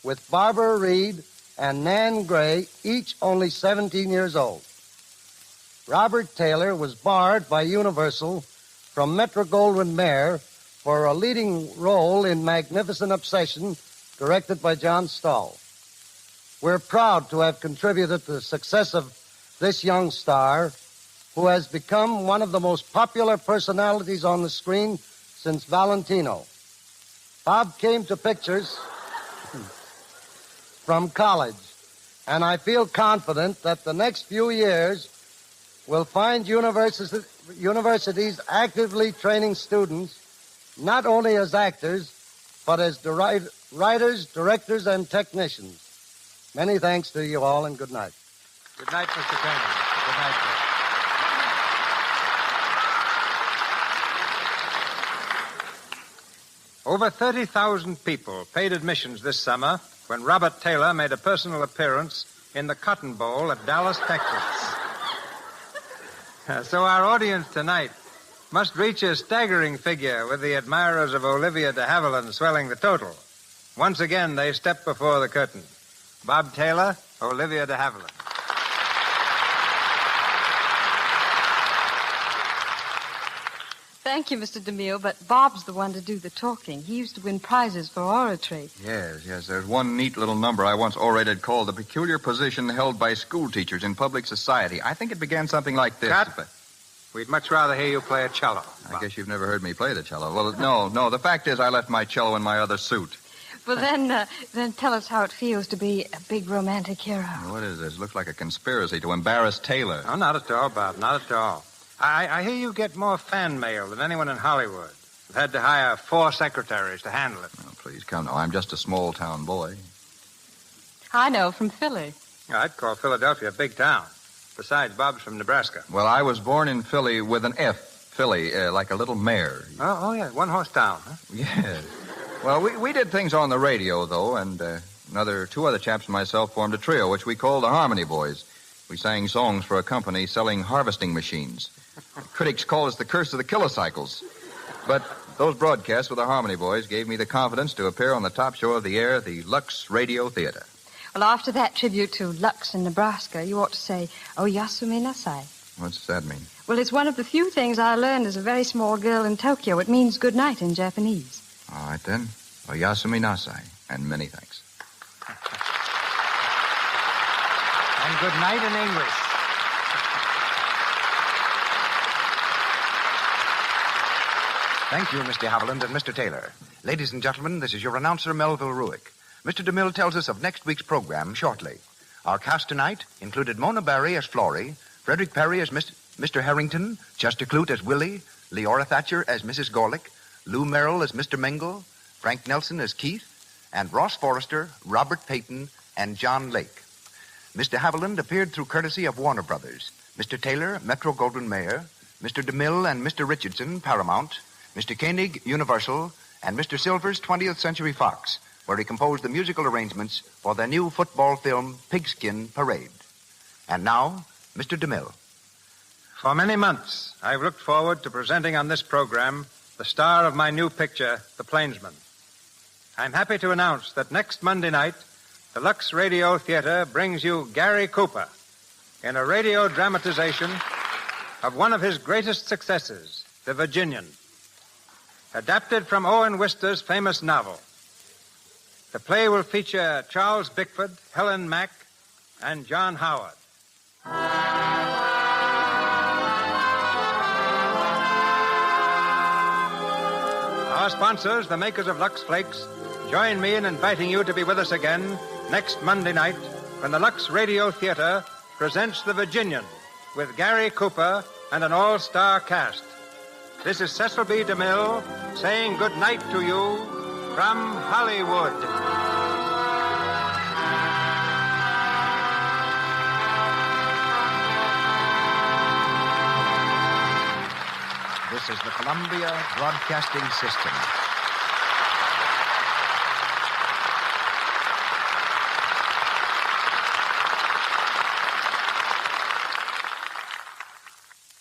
with Barbara Reed and Nan Gray, each only 17 years old. Robert Taylor was barred by Universal from Metro-Goldwyn-Mayer for a leading role in Magnificent Obsession, directed by John Stahl. We're proud to have contributed to the success of this young star, who has become one of the most popular personalities on the screen since Valentino. Bob came to pictures from college, and I feel confident that the next few years will find universities actively training students not only as actors, but as writers, directors, and technicians. Many thanks to you all, and good night. Good night, Mr. Turner. Good night, sir. Over 30,000 people paid admissions this summer when Robert Taylor made a personal appearance in the Cotton Bowl at Dallas, Texas. So our audience tonight must reach a staggering figure, with the admirers of Olivia de Havilland swelling the total. Once again, they step before the curtain. Bob Taylor, Olivia de Havilland. Thank you, Mr. DeMille, but Bob's the one to do the talking. He used to win prizes for oratory. Yes. There's one neat little number I once orated called The Peculiar Position Held by School Teachers in Public Society. I think it began something like this. Cut. But we'd much rather hear you play a cello. I guess you've never heard me play the cello. Well, no. The fact is I left my cello in my other suit. Well, then tell us how it feels to be a big romantic hero. What is this? Looks like a conspiracy to embarrass Taylor. Oh, not at all, Bob. Not at all. I hear you get more fan mail than anyone in Hollywood. You've had to hire 4 secretaries to handle it. Oh, please, come now. I'm just a small-town boy. I know, from Philly. I'd call Philadelphia a big town. Besides, Bob's from Nebraska. Well, I was born in Philly with an F. Philly, like a little mare. Oh, yeah. One-horse town, huh? Yes. Well, we did things on the radio, though, and two other chaps and myself formed a trio, which we called the Harmony Boys. We sang songs for a company selling harvesting machines. Critics call us the curse of the kilocycles. But those broadcasts with the Harmony Boys gave me the confidence to appear on the top show of the air, the Lux Radio Theater. Well, after that tribute to Lux in Nebraska, you ought to say, "Oh, Yasumi Nasai." What's that mean? Well, it's one of the few things I learned as a very small girl in Tokyo. It means good night in Japanese. All right, then. Oh, Yasumi Nasai. And many thanks. And good night in English. Thank you, Mr. Haviland and Mr. Taylor. Ladies and gentlemen, this is your announcer, Melville Ruick. Mr. DeMille tells us of next week's program shortly. Our cast tonight included Mona Barry as Florrie, Frederick Perry as Mr. Harrington, Chester Clute as Willie, Leora Thatcher as Mrs. Gorlick, Lou Merrill as Mr. Mingle, Frank Nelson as Keith, and Ross Forrester, Robert Payton, and John Lake. Mr. Haviland appeared through courtesy of Warner Brothers, Mr. Taylor, Metro-Goldwyn-Mayer, Mr. DeMille and Mr. Richardson, Paramount, Mr. Koenig, Universal, and Mr. Silvers, 20th Century Fox, where he composed the musical arrangements for their new football film, Pigskin Parade. And now, Mr. DeMille. For many months, I've looked forward to presenting on this program the star of my new picture, The Plainsman. I'm happy to announce that next Monday night, the Lux Radio Theater brings you Gary Cooper in a radio dramatization of one of his greatest successes, The Virginian, adapted from Owen Wister's famous novel. The play will feature Charles Bickford, Helen Mack, and John Howard. Our sponsors, the makers of Lux Flakes, join me in inviting you to be with us again next Monday night when the Lux Radio Theater presents The Virginian with Gary Cooper and an all-star cast. This is Cecil B. DeMille saying good night to you from Hollywood. This is the Columbia Broadcasting System.